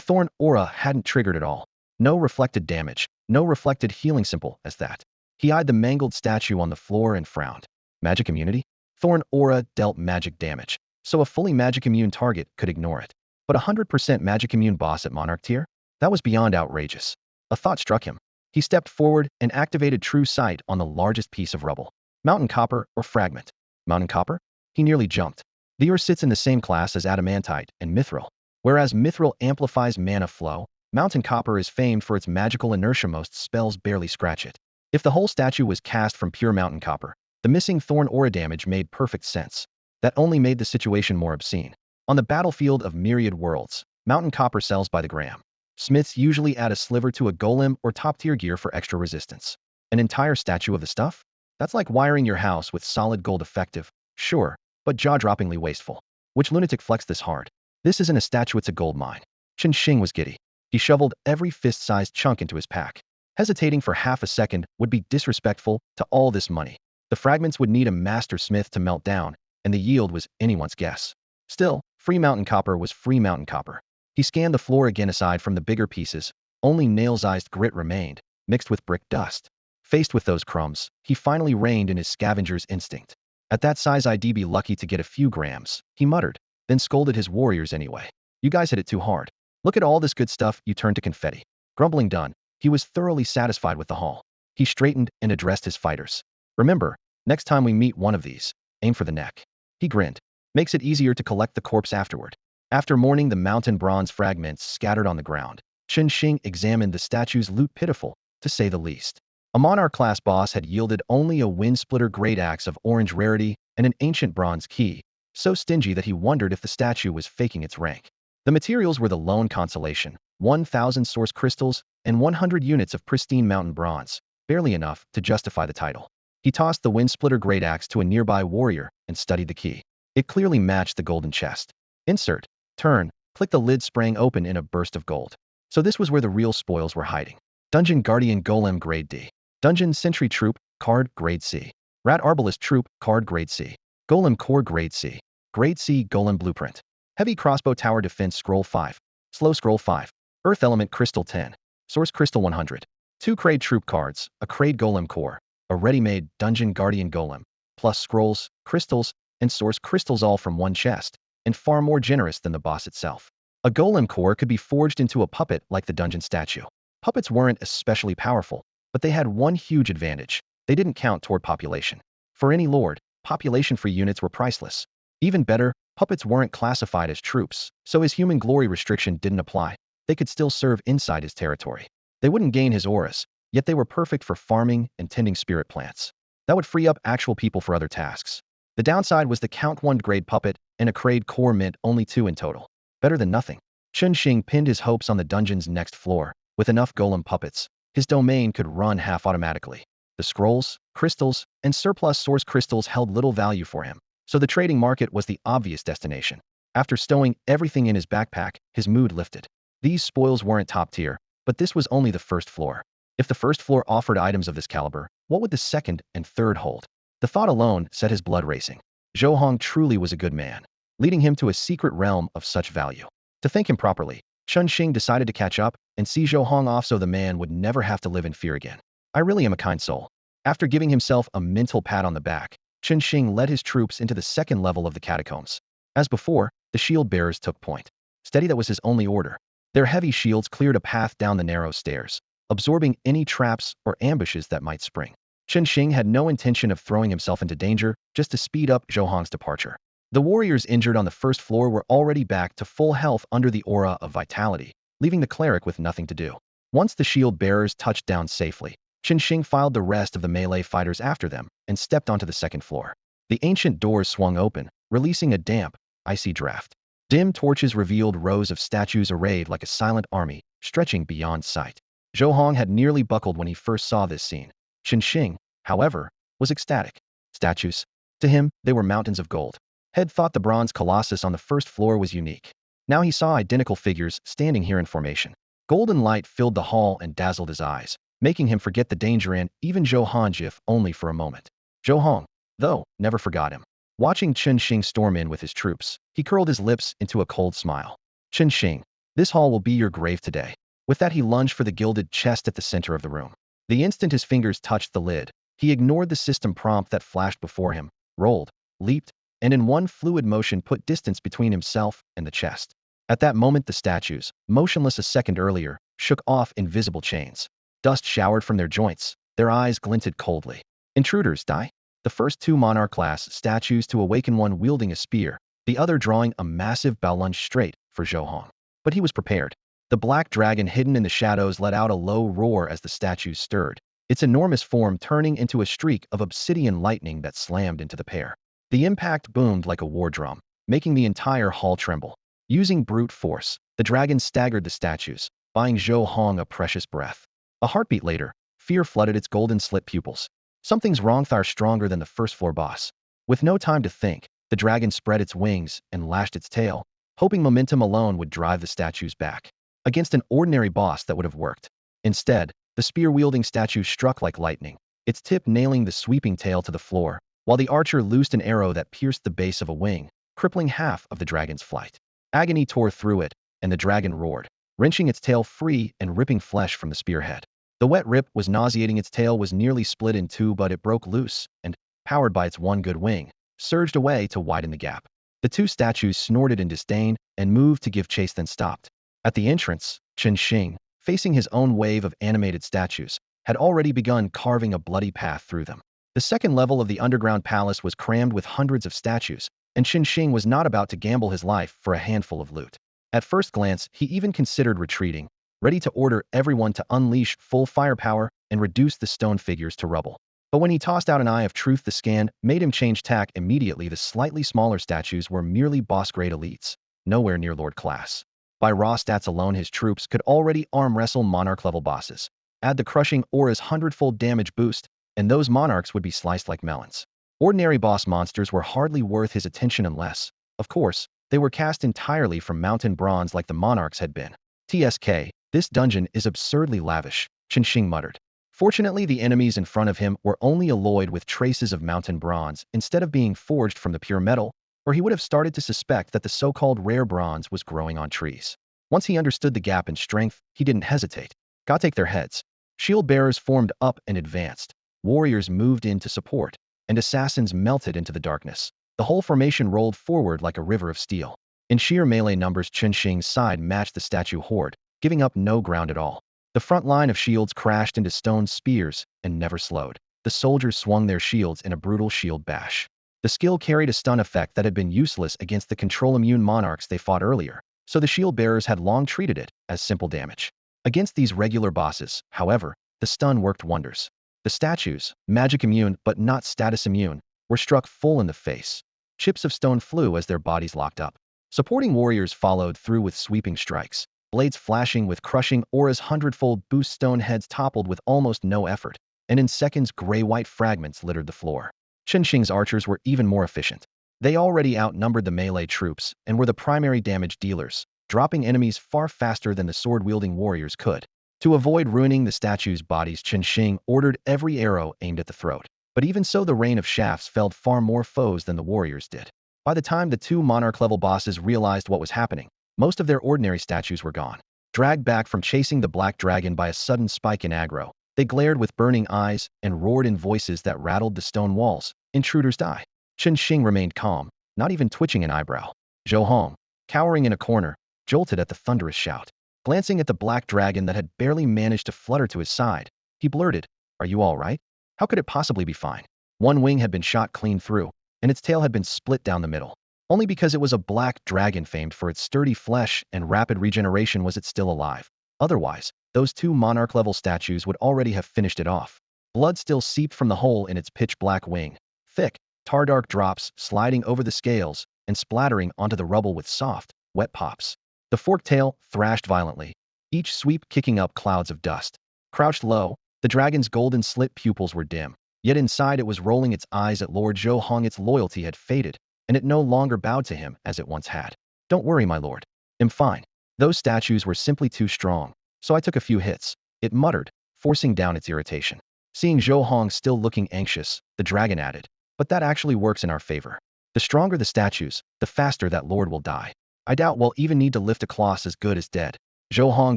Thorn aura hadn't triggered at all. No reflected damage, no reflected healing, simple as that. He eyed the mangled statue on the floor and frowned. Magic immunity? Thorn aura dealt magic damage, so a fully magic immune target could ignore it. But 100% magic immune boss at Monarch tier? That was beyond outrageous. A thought struck him. He stepped forward and activated True Sight on the largest piece of rubble. Mountain copper or fragment? Mountain copper? He nearly jumped. The ore sits in the same class as adamantite and mithril. Whereas mithril amplifies mana flow, mountain copper is famed for its magical inertia. Most spells barely scratch it. If the whole statue was cast from pure mountain copper, the missing thorn aura damage made perfect sense. That only made the situation more obscene. On the battlefield of myriad worlds, mountain copper sells by the gram. Smiths usually add a sliver to a golem or top-tier gear for extra resistance. An entire statue of the stuff? That's like wiring your house with solid gold. Effective, sure, but jaw-droppingly wasteful. Which lunatic flexed this hard? This isn't a statue, it's a gold mine. Chen Xing was giddy. He shoveled every fist-sized chunk into his pack. Hesitating for half a second would be disrespectful to all this money. The fragments would need a master smith to melt down, and the yield was anyone's guess. Still, free mountain copper was free mountain copper. He scanned the floor again. Aside from the bigger pieces, only nail-sized grit remained, mixed with brick dust. Faced with those crumbs, he finally reined in his scavenger's instinct. At that size I'd be lucky to get a few grams, he muttered, then scolded his warriors anyway. You guys hit it too hard. Look at all this good stuff you turned to confetti. Grumbling done, he was thoroughly satisfied with the haul. He straightened and addressed his fighters. Remember, next time we meet one of these, aim for the neck. He grinned. Makes it easier to collect the corpse afterward. After mourning the mountain bronze fragments scattered on the ground, Chen Xing examined the statue's loot pitiful, to say the least. A monarch-class boss had yielded only a wind-splitter great axe of orange rarity and an ancient bronze key, so stingy that he wondered if the statue was faking its rank. The materials were the lone consolation, 1,000 source crystals and 100 units of pristine mountain bronze, barely enough to justify the title. He tossed the wind-splitter great axe to a nearby warrior and studied the key. It clearly matched the golden chest. Insert. Turn. Click the lid sprang open in a burst of gold. So this was where the real spoils were hiding. Dungeon Guardian Golem Grade D. Dungeon Sentry Troop, card Grade C. Rat Arbalist Troop, card Grade C. Golem Core Grade C. Grade C Golem Blueprint. Heavy Crossbow Tower Defense Scroll 5. Slow Scroll 5. Earth Element Crystal 10. Source Crystal 100. 2 Crade Troop cards, a Crade Golem Core, a ready-made Dungeon Guardian Golem, plus scrolls, crystals, and source crystals all from one chest, and far more generous than the boss itself. A Golem Core could be forged into a puppet like the dungeon statue. Puppets weren't especially powerful, but they had one huge advantage. They didn't count toward population. For any lord, population-free units were priceless. Even better, puppets weren't classified as troops, so his human glory restriction didn't apply. They could still serve inside his territory. They wouldn't gain his auras, yet they were perfect for farming and tending spirit plants. That would free up actual people for other tasks. The downside was the Count 1 grade puppet and a Crade core meant only 2 in total. Better than nothing. Chen Xing pinned his hopes on the dungeon's next floor. With enough golem puppets, his domain could run half automatically. The scrolls, crystals, and surplus source crystals held little value for him, so the trading market was the obvious destination. After stowing everything in his backpack, his mood lifted. These spoils weren't top tier, but this was only the first floor. If the first floor offered items of this caliber, what would the second and third hold? The thought alone set his blood racing. Zhou Hong truly was a good man, leading him to a secret realm of such value. To thank him properly, Chen Xing decided to catch up and see Zhou Hong off so the man would never have to live in fear again. I really am a kind soul. After giving himself a mental pat on the back, Chen Xing led his troops into the second level of the catacombs. As before, the shield bearers took point. Steady, that was his only order. Their heavy shields cleared a path down the narrow stairs, absorbing any traps or ambushes that might spring. Chen Xing had no intention of throwing himself into danger, just to speed up Zhou Hong's departure. The warriors injured on the first floor were already back to full health under the aura of vitality, leaving the cleric with nothing to do. Once the shield bearers touched down safely, Chen Xing filed the rest of the melee fighters after them and stepped onto the second floor. The ancient doors swung open, releasing a damp, icy draft. Dim torches revealed rows of statues arrayed like a silent army, stretching beyond sight. Zhou Hong had nearly buckled when he first saw this scene. Chen Xing, however, was ecstatic. Statues? To him, they were mountains of gold. Had thought the bronze colossus on the first floor was unique. Now he saw identical figures standing here in formation. Golden light filled the hall and dazzled his eyes, making him forget the danger and even Zhou Hong if only for a moment. Zhou Hong, though, never forgot him. Watching Chen Xing storm in with his troops, he curled his lips into a cold smile. Chen Xing, this hall will be your grave today. With that he lunged for the gilded chest at the center of the room. The instant his fingers touched the lid, he ignored the system prompt that flashed before him, rolled, leaped, and in one fluid motion put distance between himself and the chest. At that moment the statues, motionless a second earlier, shook off invisible chains. Dust showered from their joints, their eyes glinted coldly. Intruders, die? The first 2 monarch-class statues to awaken, one wielding a spear, the other drawing a massive bow lunge straight for Zhou Hong. But he was prepared. The black dragon hidden in the shadows let out a low roar as the statues stirred, its enormous form turning into a streak of obsidian lightning that slammed into the pair. The impact boomed like a war drum, making the entire hall tremble. Using brute force, the dragon staggered the statues, buying Zhou Hong a precious breath. A heartbeat later, fear flooded its golden-slit pupils. Something's wrong, they're stronger than the first floor boss. With no time to think, the dragon spread its wings and lashed its tail, hoping momentum alone would drive the statues back. Against an ordinary boss that would have worked. Instead, the spear-wielding statue struck like lightning, its tip nailing the sweeping tail to the floor, while the archer loosed an arrow that pierced the base of a wing, crippling half of the dragon's flight. Agony tore through it, and the dragon roared, wrenching its tail free and ripping flesh from the spearhead. The wet rip was nauseating. Its tail was nearly split in two, but it broke loose and, powered by its one good wing, surged away to widen the gap. The two statues snorted in disdain and moved to give chase, then stopped. At the entrance, Chen Xing, facing his own wave of animated statues, had already begun carving a bloody path through them. The second level of the underground palace was crammed with hundreds of statues, and Chen Xing was not about to gamble his life for a handful of loot. At first glance, he even considered retreating, ready to order everyone to unleash full firepower and reduce the stone figures to rubble. But when he tossed out an eye of truth, the scan made him change tack immediately. The slightly smaller statues were merely boss-grade elites, nowhere near Lord class. By raw stats alone, his troops could already arm wrestle monarch-level bosses. Add the crushing aura's hundredfold damage boost, and those monarchs would be sliced like melons. Ordinary boss monsters were hardly worth his attention unless, of course, they were cast entirely from mountain bronze like the monarchs had been. TSK, this dungeon is absurdly lavish, Chen Xing muttered. Fortunately, the enemies in front of him were only alloyed with traces of mountain bronze instead of being forged from the pure metal, or he would have started to suspect that the so-called rare bronze was growing on trees. Once he understood the gap in strength, he didn't hesitate. Got take their heads. Shield bearers formed up and advanced. Warriors moved in to support, and assassins melted into the darkness. The whole formation rolled forward like a river of steel. In sheer melee numbers, Chen Xing's side matched the statue horde, giving up no ground at all. The front line of shields crashed into stone spears and never slowed. The soldiers swung their shields in a brutal shield bash. The skill carried a stun effect that had been useless against the control-immune monarchs they fought earlier, so the shield bearers had long treated it as simple damage. Against these regular bosses, however, the stun worked wonders. The statues, magic immune but not status immune, were struck full in the face. Chips of stone flew as their bodies locked up. Supporting warriors followed through with sweeping strikes, blades flashing with crushing aura's hundredfold boost. Stone heads toppled with almost no effort, and in seconds gray-white fragments littered the floor. Chen Xing's archers were even more efficient. They already outnumbered the melee troops and were the primary damage dealers, dropping enemies far faster than the sword-wielding warriors could. To avoid ruining the statues' bodies, Chen Xing ordered every arrow aimed at the throat. But even so, the rain of shafts felled far more foes than the warriors did. By the time the two monarch-level bosses realized what was happening, most of their ordinary statues were gone. Dragged back from chasing the black dragon by a sudden spike in aggro, they glared with burning eyes and roared in voices that rattled the stone walls. Intruders die. Chen Xing remained calm, not even twitching an eyebrow. Zhou Hong, cowering in a corner, jolted at the thunderous shout. Glancing at the black dragon that had barely managed to flutter to his side, he blurted, "Are you all right? How could it possibly be fine?" One wing had been shot clean through, and its tail had been split down the middle. Only because it was a black dragon famed for its sturdy flesh and rapid regeneration was it still alive. Otherwise, those two monarch-level statues would already have finished it off. Blood still seeped from the hole in its pitch-black wing, thick, tar-dark drops sliding over the scales and splattering onto the rubble with soft, wet pops. The forked tail thrashed violently, each sweep kicking up clouds of dust. Crouched low, the dragon's golden slit pupils were dim, yet inside it was rolling its eyes at Lord Zhou Hong. Its loyalty had faded, and it no longer bowed to him as it once had. "Don't worry, my lord. I'm fine. Those statues were simply too strong, so I took a few hits," it muttered, forcing down its irritation. Seeing Zhou Hong still looking anxious, the dragon added, "But that actually works in our favor. The stronger the statues, the faster that lord will die. I doubt we'll even need to lift a class as good as dead." Zhou Hong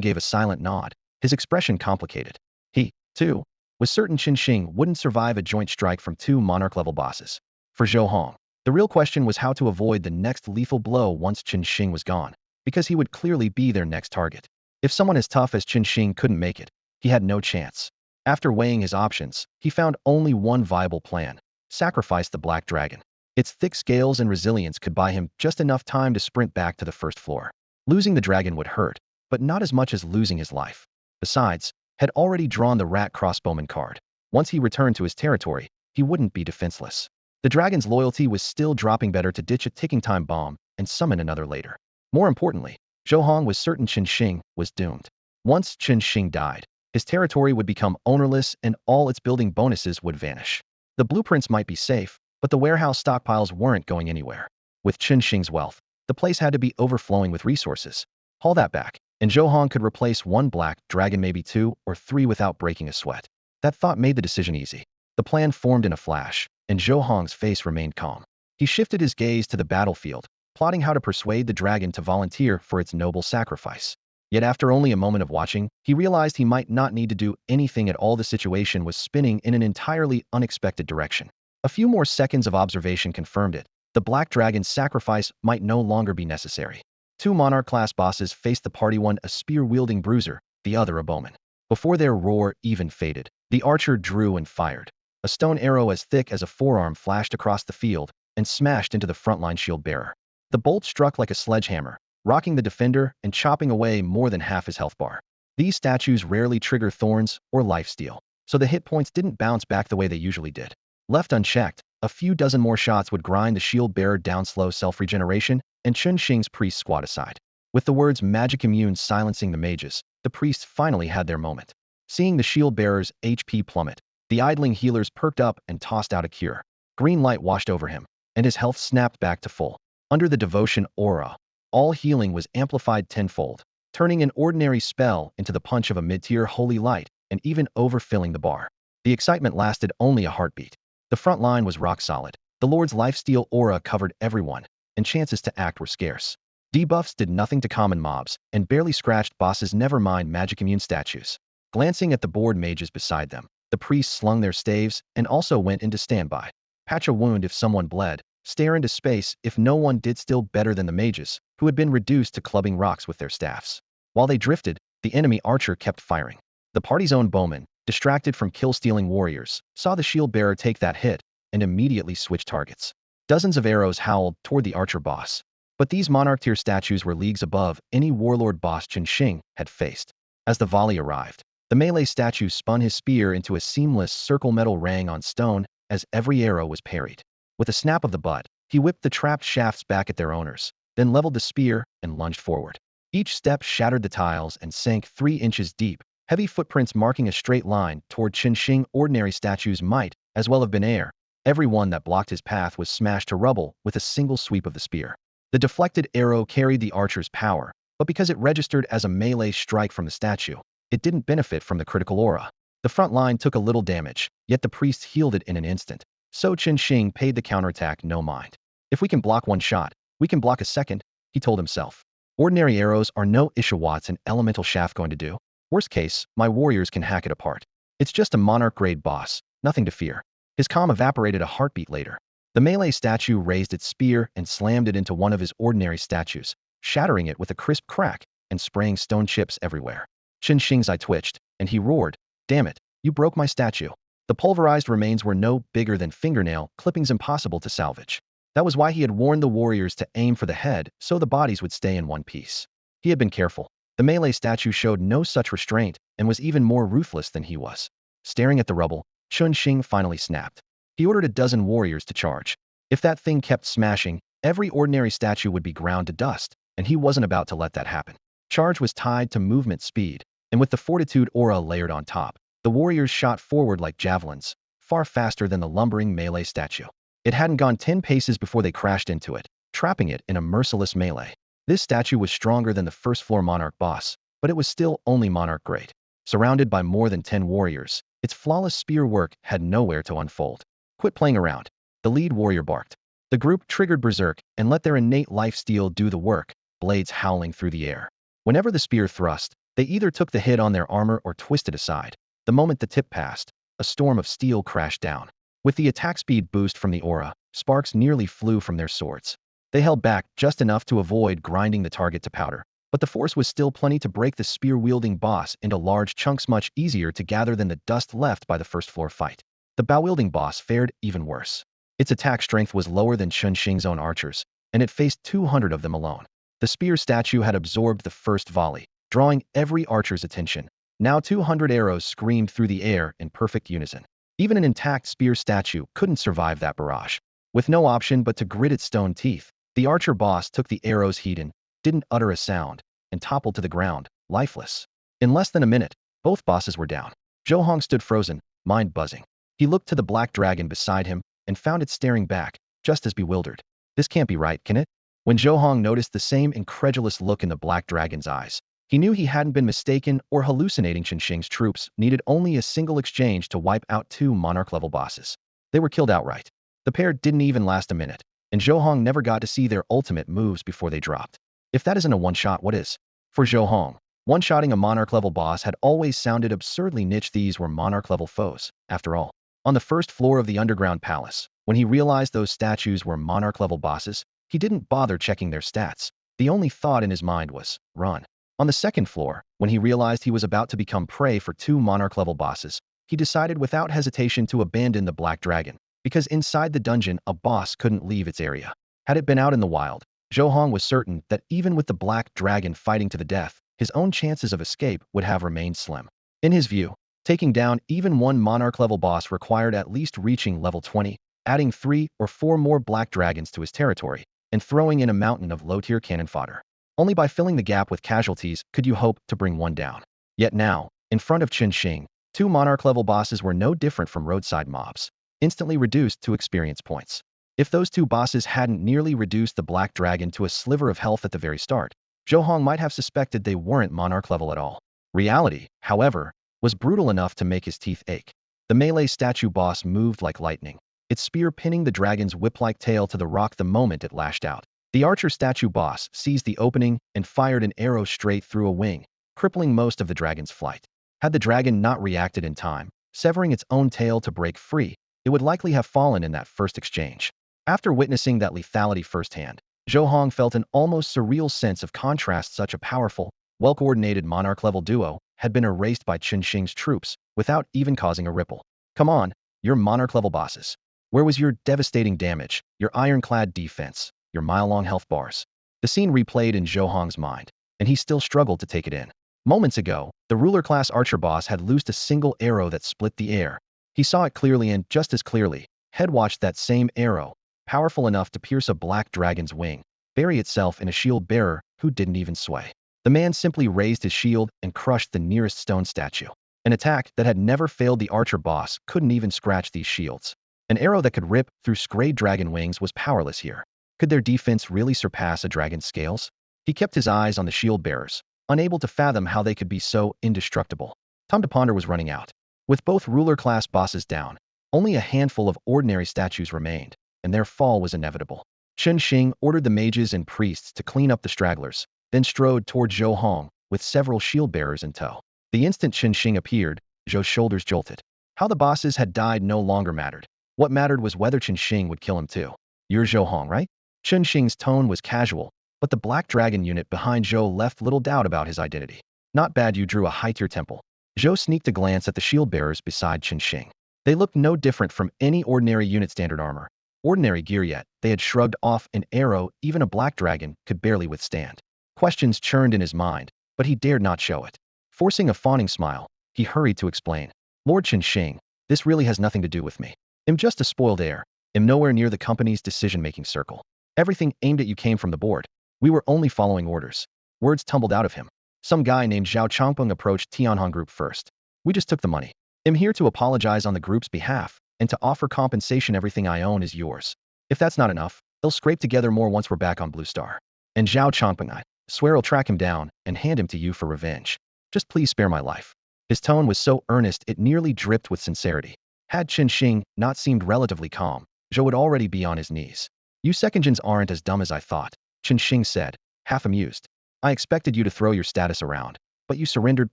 gave a silent nod, his expression complicated. He, too, was certain Chen Xing wouldn't survive a joint strike from two monarch-level bosses. For Zhou Hong, the real question was how to avoid the next lethal blow once Chen Xing was gone, because he would clearly be their next target. If someone as tough as Chen Xing couldn't make it, he had no chance. After weighing his options, he found only one viable plan: sacrifice the black dragon. Its thick scales and resilience could buy him just enough time to sprint back to the first floor. Losing the dragon would hurt, but not as much as losing his life. Besides, had already drawn the rat crossbowman card. Once he returned to his territory, he wouldn't be defenseless. The dragon's loyalty was still dropping. Better to ditch a ticking time bomb and summon another later. More importantly, Zhou Hong was certain Chen Xing was doomed. Once Chen Xing died, his territory would become ownerless and all its building bonuses would vanish. The blueprints might be safe, but the warehouse stockpiles weren't going anywhere. With Chen Xing's wealth, the place had to be overflowing with resources. Haul that back, and Zhou Hong could replace one black dragon, maybe two or three, without breaking a sweat. That thought made the decision easy. The plan formed in a flash, and Zhou Hong's face remained calm. He shifted his gaze to the battlefield, plotting how to persuade the dragon to volunteer for its noble sacrifice. Yet after only a moment of watching, he realized he might not need to do anything at all. The situation was spinning in an entirely unexpected direction. A few more seconds of observation confirmed it. The Black Dragon's sacrifice might no longer be necessary. Two Monarch-class bosses faced the party, one a spear-wielding bruiser, the other a bowman. Before their roar even faded, the archer drew and fired. A stone arrow as thick as a forearm flashed across the field and smashed into the frontline shield-bearer. The bolt struck like a sledgehammer, rocking the defender and chopping away more than half his health bar. These statues rarely trigger thorns or lifesteal, so the hit points didn't bounce back the way they usually did. Left unchecked, a few dozen more shots would grind the shield-bearer down. Slow self-regeneration, and Chun Xing's priest squat aside. With the words magic immune silencing the mages, the priests finally had their moment. Seeing the shield-bearer's HP plummet, the idling healers perked up and tossed out a cure. Green light washed over him, and his health snapped back to full. Under the devotion aura, all healing was amplified tenfold, turning an ordinary spell into the punch of a mid-tier holy light and even overfilling the bar. The excitement lasted only a heartbeat. The front line was rock solid. The Lord's lifesteal aura covered everyone, and chances to act were scarce. Debuffs did nothing to common mobs, and barely scratched bosses, never mind magic immune statues. Glancing at the bored mages beside them, the priests slung their staves and also went into standby. Patch a wound if someone bled, stare into space if no one did. Still better than the mages, who had been reduced to clubbing rocks with their staffs. While they drifted, the enemy archer kept firing. The party's own bowman, distracted from kill-stealing warriors, saw the shield-bearer take that hit and immediately switched targets. Dozens of arrows howled toward the archer boss. But these monarch-tier statues were leagues above any warlord boss Chun Xing had faced. As the volley arrived, the melee statue spun his spear into a seamless circle. Metal rang on stone as every arrow was parried. With a snap of the butt, he whipped the trapped shafts back at their owners, then leveled the spear and lunged forward. Each step shattered the tiles and sank 3 inches deep, heavy footprints marking a straight line toward Chun Xing. Ordinary statues might as well have been air. Every one that blocked his path was smashed to rubble with a single sweep of the spear. The deflected arrow carried the archer's power, but because it registered as a melee strike from the statue, it didn't benefit from the critical aura. The front line took a little damage, yet the priests healed it in an instant. So Chun Xing paid the counterattack no mind. If we can block one shot, we can block a second, he told himself. Ordinary arrows are no issue. What's an elemental shaft going to do? Worst case, my warriors can hack it apart. It's just a monarch-grade boss, nothing to fear. His calm evaporated a heartbeat later. The melee statue raised its spear and slammed it into one of his ordinary statues, shattering it with a crisp crack and spraying stone chips everywhere. Chun Xing's eye twitched, and he roared, "Damn it, you broke my statue." The pulverized remains were no bigger than fingernail clippings, impossible to salvage. That was why he had warned the warriors to aim for the head so the bodies would stay in one piece. He had been careful. The melee statue showed no such restraint and was even more ruthless than he was. Staring at the rubble, Chun Xing finally snapped. He ordered a dozen warriors to charge. If that thing kept smashing, every ordinary statue would be ground to dust, and he wasn't about to let that happen. Charge was tied to movement speed, and with the fortitude aura layered on top, the warriors shot forward like javelins, far faster than the lumbering melee statue. It hadn't gone 10 paces before they crashed into it, trapping it in a merciless melee. This statue was stronger than the first-floor monarch boss, but it was still only monarch grade. Surrounded by more than 10 warriors, its flawless spear work had nowhere to unfold. "Quit playing around," the lead warrior barked. The group triggered berserk and let their innate lifesteal do the work, blades howling through the air. Whenever the spear thrust, they either took the hit on their armor or twisted aside. The moment the tip passed, a storm of steel crashed down. With the attack speed boost from the aura, sparks nearly flew from their swords. They held back just enough to avoid grinding the target to powder, but the force was still plenty to break the spear-wielding boss into large chunks, much easier to gather than the dust left by the first-floor fight. The bow-wielding boss fared even worse. Its attack strength was lower than Chun Xing's own archers, and it faced 200 of them alone. The spear statue had absorbed the first volley, drawing every archer's attention. Now 200 arrows screamed through the air in perfect unison. Even an intact spear statue couldn't survive that barrage. With no option but to grit its stone teeth, the archer boss took the arrow's heat in, didn't utter a sound, and toppled to the ground, lifeless. In less than a minute, both bosses were down. Zhou Hong stood frozen, mind buzzing. He looked to the black dragon beside him and found it staring back, just as bewildered. This can't be right, can it? When Zhou Hong noticed the same incredulous look in the black dragon's eyes, he knew he hadn't been mistaken or hallucinating. Chun Xing's troops needed only a single exchange to wipe out 2 monarch-level bosses. They were killed outright. The pair didn't even last a minute, and Zhou Hong never got to see their ultimate moves before they dropped. If that isn't a one-shot, what is? For Zhou Hong, One-shotting a monarch-level boss had always sounded absurdly niche. These were monarch-level foes, after all. On the first floor of the underground palace, when he realized those statues were monarch-level bosses, he didn't bother checking their stats. The only thought in his mind was, run. On the second floor, when he realized he was about to become prey for two monarch-level bosses, he decided without hesitation to abandon the Black Dragon, because inside the dungeon a boss couldn't leave its area. Had it been out in the wild, Zhou Hong was certain that even with the Black Dragon fighting to the death, his own chances of escape would have remained slim. In his view, taking down even one monarch-level boss required at least reaching level 20, adding 3 or 4 more Black Dragons to his territory, and throwing in a mountain of low-tier cannon fodder. Only by filling the gap with casualties could you hope to bring one down. Yet now, in front of Qin Xing, two monarch-level bosses were no different from roadside mobs, instantly reduced to experience points. If those two bosses hadn't nearly reduced the Black Dragon to a sliver of health at the very start, Zhou Hong might have suspected they weren't monarch level at all. Reality, however, was brutal enough to make his teeth ache. The melee statue boss moved like lightning, its spear pinning the dragon's whip-like tail to the rock the moment it lashed out. The archer statue boss seized the opening and fired an arrow straight through a wing, crippling most of the dragon's flight. Had the dragon not reacted in time, severing its own tail to break free, it would likely have fallen in that first exchange. After witnessing that lethality firsthand, Zhou Hong felt an almost surreal sense of contrast. Such a powerful, well-coordinated monarch-level duo had been erased by Qin Xing's troops without even causing a ripple. Come on, you're monarch-level bosses. Where was your devastating damage, your ironclad defense, your mile-long health bars? The scene replayed in Zhou Hong's mind, and he still struggled to take it in. Moments ago, the ruler-class archer boss had loosed a single arrow that split the air. He saw it clearly and, just as clearly, had watched that same arrow, powerful enough to pierce a black dragon's wing, bury itself in a shield-bearer who didn't even sway. The man simply raised his shield and crushed the nearest stone statue. An attack that had never failed the archer boss couldn't even scratch these shields. An arrow that could rip through scrayed dragon wings was powerless here. Could their defense really surpass a dragon's scales? He kept his eyes on the shield-bearers, unable to fathom how they could be so indestructible. Time to ponder was running out. With both ruler-class bosses down, only a handful of ordinary statues remained, and their fall was inevitable. Qin Xing ordered the mages and priests to clean up the stragglers, then strode toward Zhou Hong, with several shield-bearers in tow. The instant Qin Xing appeared, Zhou's shoulders jolted. How the bosses had died no longer mattered. What mattered was whether Qin Xing would kill him too. You're Zhou Hong, right? Qin Xing's tone was casual, but the Black Dragon unit behind Zhou left little doubt about his identity. Not bad, you drew a high-tier temple. Zhou sneaked a glance at the shield-bearers beside Qin Xing. They looked no different from any ordinary unit. Standard armor, ordinary gear, yet they had shrugged off an arrow even a Black Dragon could barely withstand. Questions churned in his mind, but he dared not show it. Forcing a fawning smile, he hurried to explain. Lord Qin Xing, this really has nothing to do with me. I'm just a spoiled heir. I'm nowhere near the company's decision-making circle. Everything aimed at you came from the board. We were only following orders. Words tumbled out of him. Some guy named Zhao Changpeng approached Tianhong Group first. We just took the money. I'm here to apologize on the group's behalf, and to offer compensation. Everything I own is yours. If that's not enough, they'll scrape together more once we're back on Blue Star. And Zhao Changpeng, I swear I'll track him down and hand him to you for revenge. Just please spare my life. His tone was so earnest it nearly dripped with sincerity. Had Qin Xing not seemed relatively calm, Zhou would already be on his knees. You secondgens aren't as dumb as I thought, Qin Xing said, half amused. I expected you to throw your status around, but you surrendered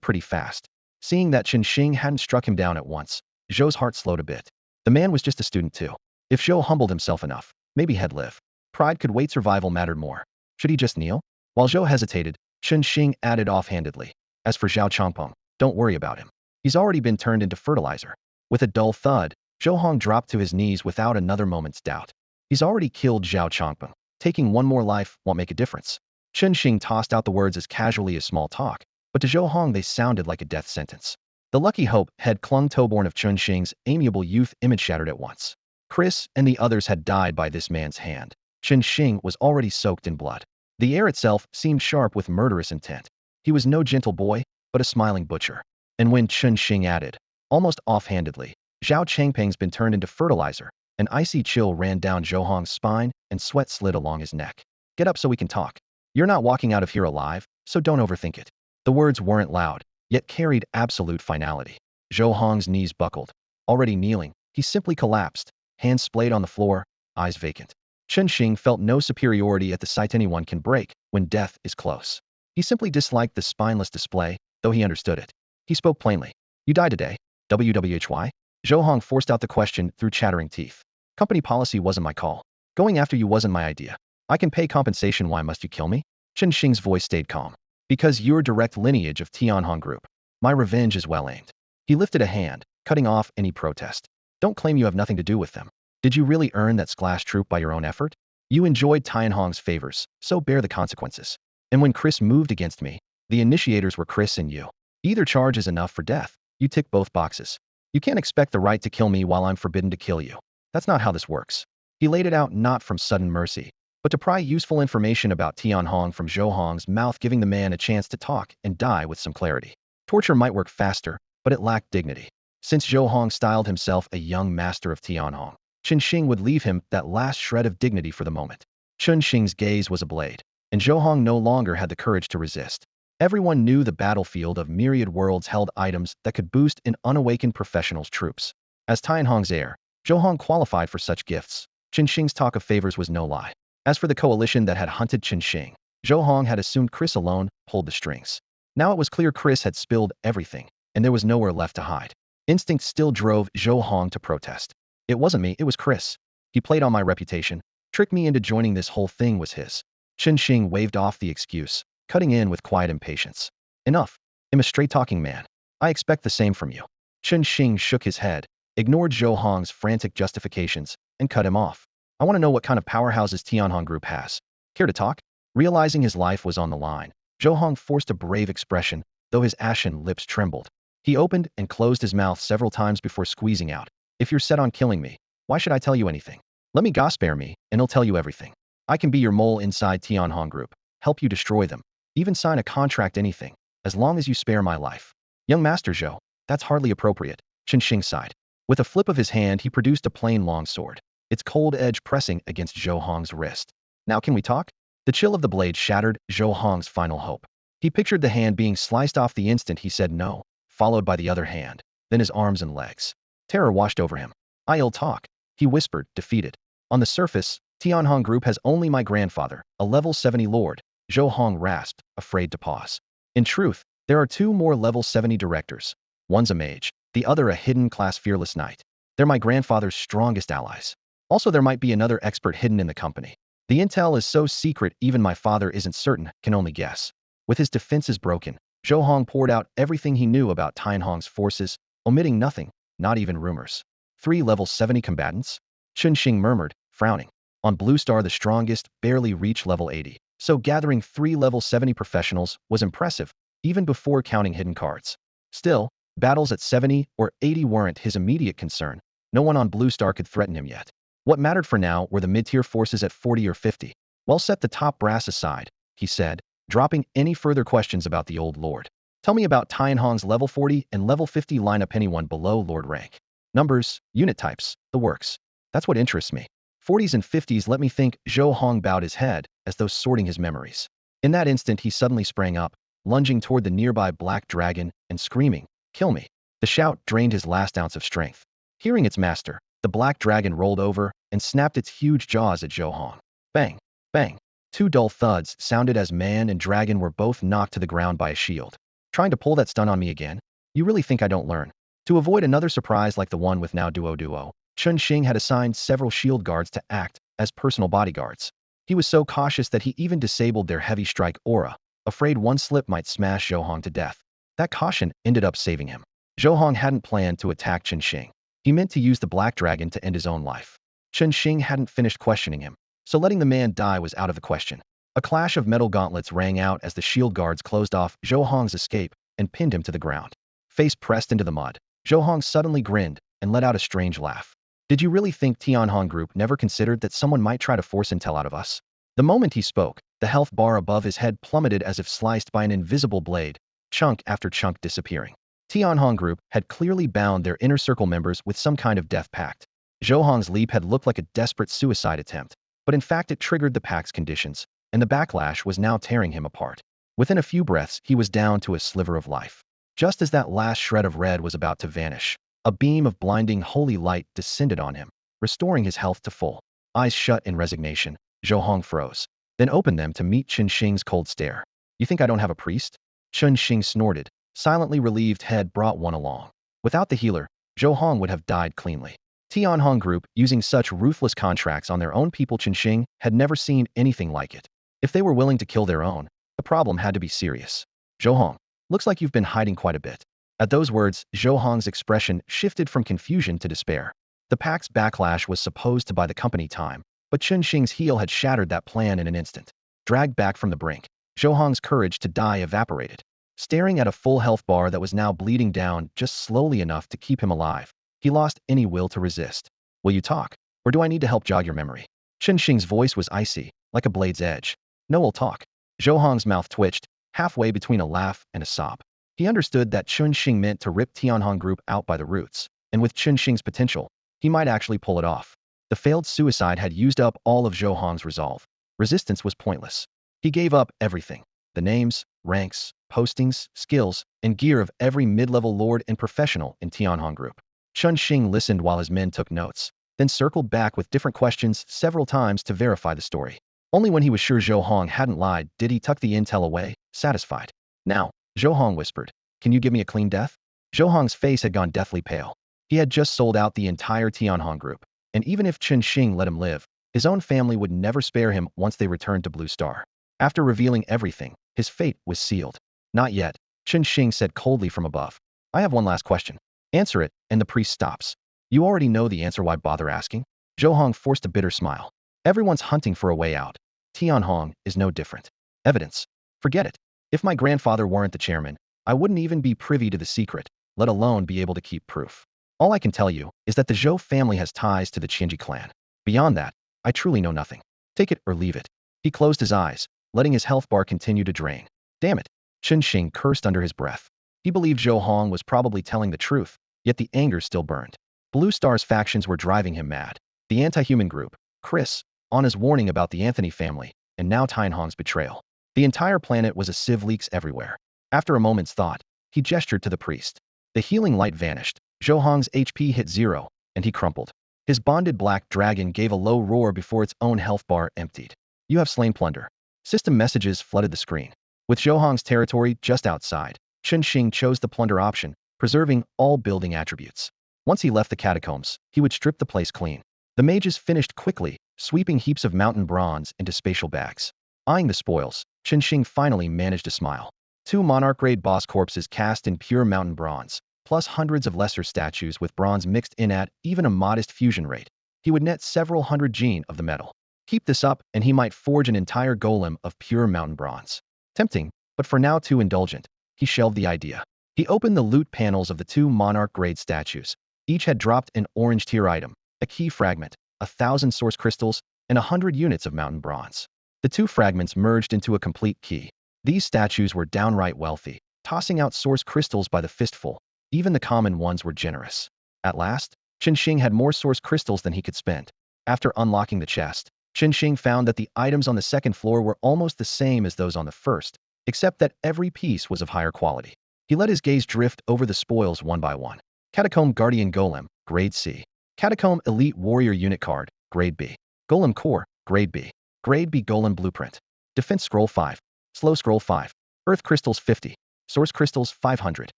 pretty fast. Seeing that Qin Xing hadn't struck him down at once, Zhou's heart slowed a bit. The man was just a student too. If Zhou humbled himself enough, maybe he'd live. Pride could wait, survival mattered more. Should he just kneel? While Zhou hesitated, Qin Xing added offhandedly. As for Zhao Changpeng, don't worry about him. He's already been turned into fertilizer. With a dull thud, Zhou Hong dropped to his knees without another moment's doubt. He's already killed Zhao Changpeng. Taking one more life won't make a difference. Qin Xing tossed out the words as casually as small talk, but to Zhou Hong they sounded like a death sentence. The lucky hope had clung to-born of Qin Xing's amiable youth image shattered at once. Chris and the others had died by this man's hand. Qin Xing was already soaked in blood. The air itself seemed sharp with murderous intent. He was no gentle boy, but a smiling butcher. And when Qin Xing added, almost offhandedly, Zhao Changpeng's been turned into fertilizer, an icy chill ran down Zhou Hong's spine and sweat slid along his neck. Get up so we can talk. You're not walking out of here alive, so don't overthink it. The words weren't loud, yet carried absolute finality. Zhou Hong's knees buckled. Already kneeling, he simply collapsed, hands splayed on the floor, eyes vacant. Qin Xing felt no superiority at the sight anyone can break when death is close. He simply disliked the spineless display, though he understood it. He spoke plainly. You die today. WWHY? Zhou Hong forced out the question through chattering teeth. Company policy wasn't my call. Going after you wasn't my idea. I can pay compensation. Why must you kill me? Chen Xing's voice stayed calm. Because you're direct lineage of Tianhong Group. My revenge is well aimed. He lifted a hand, cutting off any protest. Don't claim you have nothing to do with them. Did you really earn that splash troop by your own effort? You enjoyed Tianhong's favors, so bear the consequences. And when Chris moved against me, the initiators were Chris and you. Either charge is enough for death. You tick both boxes. You can't expect the right to kill me while I'm forbidden to kill you. That's not how this works. He laid it out not from sudden mercy, but to pry useful information about Tianhong from Zhou Hong's mouth, giving the man a chance to talk and die with some clarity. Torture might work faster, but it lacked dignity. Since Zhou Hong styled himself a young master of Tianhong, Chen Xing would leave him that last shred of dignity for the moment. Chen Xing's gaze was a blade, and Zhou Hong no longer had the courage to resist. Everyone knew the battlefield of myriad worlds held items that could boost an unawakened professional's troops. As Tianhong's heir, Zhou Hong qualified for such gifts. Chen Xing's talk of favors was no lie. As for the coalition that had hunted Chen Xing, Zhou Hong had assumed Chris alone pulled the strings. Now it was clear Chris had spilled everything, and there was nowhere left to hide. Instinct still drove Zhou Hong to protest. It wasn't me, it was Chris. He played on my reputation, tricked me into joining. This whole thing was his. Chen Xing waved off the excuse, cutting in with quiet impatience. Enough. I'm a straight-talking man. I expect the same from you. Chen Xing shook his head, ignored Zhou Hong's frantic justifications, and cut him off. I want to know what kind of powerhouses Tianhong Group has. Care to talk? Realizing his life was on the line, Zhou Hong forced a brave expression, though his ashen lips trembled. He opened and closed his mouth several times before squeezing out. If you're set on killing me, why should I tell you anything? Let me spare me, and I'll tell you everything. I can be your mole inside Tianhong Group, help you destroy them, even sign a contract, anything, as long as you spare my life. Young Master Zhou, that's hardly appropriate, Chen Xing sighed. With a flip of his hand, he produced a plain long sword, its cold edge pressing against Zhou Hong's wrist. Now can we talk? The chill of the blade shattered Zhou Hong's final hope. He pictured the hand being sliced off the instant he said no, followed by the other hand, then his arms and legs. Terror washed over him. I'll talk, he whispered, defeated. On the surface, Tianhong Group has only my grandfather, a level 70 lord, Zhou Hong rasped, afraid to pause. In truth, there are two more level 70 directors. One's a mage, the other a hidden class fearless knight. They're my grandfather's strongest allies. Also, there might be another expert hidden in the company. The intel is so secret even my father isn't certain, can only guess. With his defenses broken, Zhou Hong poured out everything he knew about Tianhong's forces, omitting nothing, not even rumors. 3 level 70 combatants? Chen Xing murmured, frowning. On Blue Star the strongest barely reached level 80, so gathering 3 level 70 professionals was impressive, even before counting hidden cards. Still, battles at 70 or 80 weren't his immediate concern. No one on Blue Star could threaten him yet. What mattered for now were the mid-tier forces at 40 or 50. Well, set the top brass aside, he said, dropping any further questions about the old lord. Tell me about Tianhong's level 40 and level 50 lineup, anyone below lord rank. Numbers, unit types, the works. That's what interests me. 40s and 50s, let me think. Zhou Hong bowed his head, as though sorting his memories. In that instant he suddenly sprang up, lunging toward the nearby black dragon, and screaming, kill me. The shout drained his last ounce of strength. Hearing its master, the black dragon rolled over and snapped its huge jaws at Zhou Hong. Bang! Bang! 2 dull thuds sounded as man and dragon were both knocked to the ground by a shield. Trying to pull that stunt on me again? You really think I don't learn? To avoid another surprise like the one with now Duo, Chen Xing had assigned several shield guards to act as personal bodyguards. He was so cautious that he even disabled their heavy strike aura, afraid one slip might smash Zhou Hong to death. That caution ended up saving him. Zhou Hong hadn't planned to attack Chen Xing. He meant to use the black dragon to end his own life. Chen Xing hadn't finished questioning him, so letting the man die was out of the question. A clash of metal gauntlets rang out as the shield guards closed off Zhou Hong's escape and pinned him to the ground. Face pressed into the mud, Zhou Hong suddenly grinned and let out a strange laugh. Did you really think Tianhong Group never considered that someone might try to force intel out of us? The moment he spoke, the health bar above his head plummeted as if sliced by an invisible blade, chunk after chunk disappearing. Tianhong Group had clearly bound their inner circle members with some kind of death pact. Zhou Hong's leap had looked like a desperate suicide attempt, but in fact it triggered the pact's conditions, and the backlash was now tearing him apart. Within a few breaths, he was down to a sliver of life. Just as that last shred of red was about to vanish, a beam of blinding holy light descended on him, restoring his health to full. Eyes shut in resignation, Zhou Hong froze, then opened them to meet Chen Xing's cold stare. You think I don't have a priest? Chun Xing snorted, silently relieved head brought one along. Without the healer, Zhou Hong would have died cleanly. Tianhong Group, using such ruthless contracts on their own people, Chun Xing had never seen anything like it. If they were willing to kill their own, the problem had to be serious. Zhou Hong, looks like you've been hiding quite a bit. At those words, Zhou Hong's expression shifted from confusion to despair. The pack's backlash was supposed to buy the company time, but Chun Xing's heel had shattered that plan in an instant. Dragged back from the brink, Zhou Hong's courage to die evaporated. Staring at a full health bar that was now bleeding down just slowly enough to keep him alive, he lost any will to resist. Will you talk? Or do I need to help jog your memory? Chun Xing's voice was icy, like a blade's edge. No, we'll talk. Zhou Hong's mouth twitched, halfway between a laugh and a sob. He understood that Chun Xing meant to rip Tianhong Group out by the roots, and with Chun Xing's potential, he might actually pull it off. The failed suicide had used up all of Zhou Hong's resolve. Resistance was pointless. He gave up everything. The names, ranks, postings, skills, and gear of every mid-level lord and professional in Tianhong Group. Chun Xing listened while his men took notes, then circled back with different questions several times to verify the story. Only when he was sure Zhou Hong hadn't lied did he tuck the intel away, satisfied. Now, Zhou Hong whispered, can you give me a clean death? Zhou Hong's face had gone deathly pale. He had just sold out the entire Tianhong Group, and even if Chun Xing let him live, his own family would never spare him once they returned to Blue Star. After revealing everything, his fate was sealed. Not yet, Chun Xing said coldly from above. I have one last question. Answer it, and the priest stops. You already know the answer, why bother asking? Zhou Hong forced a bitter smile. Everyone's hunting for a way out. Tianhong is no different. Evidence. Forget it. If my grandfather weren't the chairman, I wouldn't even be privy to the secret, let alone be able to keep proof. All I can tell you is that the Zhou family has ties to the Qinji clan. Beyond that, I truly know nothing. Take it or leave it. He closed his eyes, letting his health bar continue to drain. Damn it. Chun Xing cursed under his breath. He believed Zhou Hong was probably telling the truth, yet the anger still burned. Blue Star's factions were driving him mad. The anti-human group, Chris, Anna's warning about the Anthony family, and now Tianhong's betrayal. The entire planet was a sieve, leaks everywhere. After a moment's thought, he gestured to the priest. The healing light vanished. Zhou Hong's HP hit 0, and he crumpled. His bonded black dragon gave a low roar before its own health bar emptied. You have slain plunder. System messages flooded the screen. With Zhou Hong's territory just outside, Chun Xing chose the plunder option, preserving all building attributes. Once he left the catacombs, he would strip the place clean. The mages finished quickly, sweeping heaps of mountain bronze into spatial bags. Eyeing the spoils, Chun Xing finally managed a smile. 2 monarch-grade boss corpses cast in pure mountain bronze, plus hundreds of lesser statues with bronze mixed in at even a modest fusion rate. He would net several hundred gene of the metal. Keep this up, and he might forge an entire golem of pure mountain bronze. Tempting, but for now too indulgent. He shelved the idea. He opened the loot panels of the 2 monarch-grade statues. Each had dropped an orange tier item, a key fragment, 1,000 source crystals, and 100 units of mountain bronze. The 2 fragments merged into a complete key. These statues were downright wealthy, tossing out source crystals by the fistful. Even the common ones were generous. At last, Chun Xing had more source crystals than he could spend. After unlocking the chest, Chun Xing found that the items on the second floor were almost the same as those on the first, except that every piece was of higher quality. He let his gaze drift over the spoils one by one. Catacomb Guardian Golem, Grade C. Catacomb Elite Warrior Unit Card, Grade B. Golem Core, Grade B. Grade B Golem Blueprint. Defense Scroll 5. Slow Scroll 5. Earth Crystals 50. Source Crystals 500.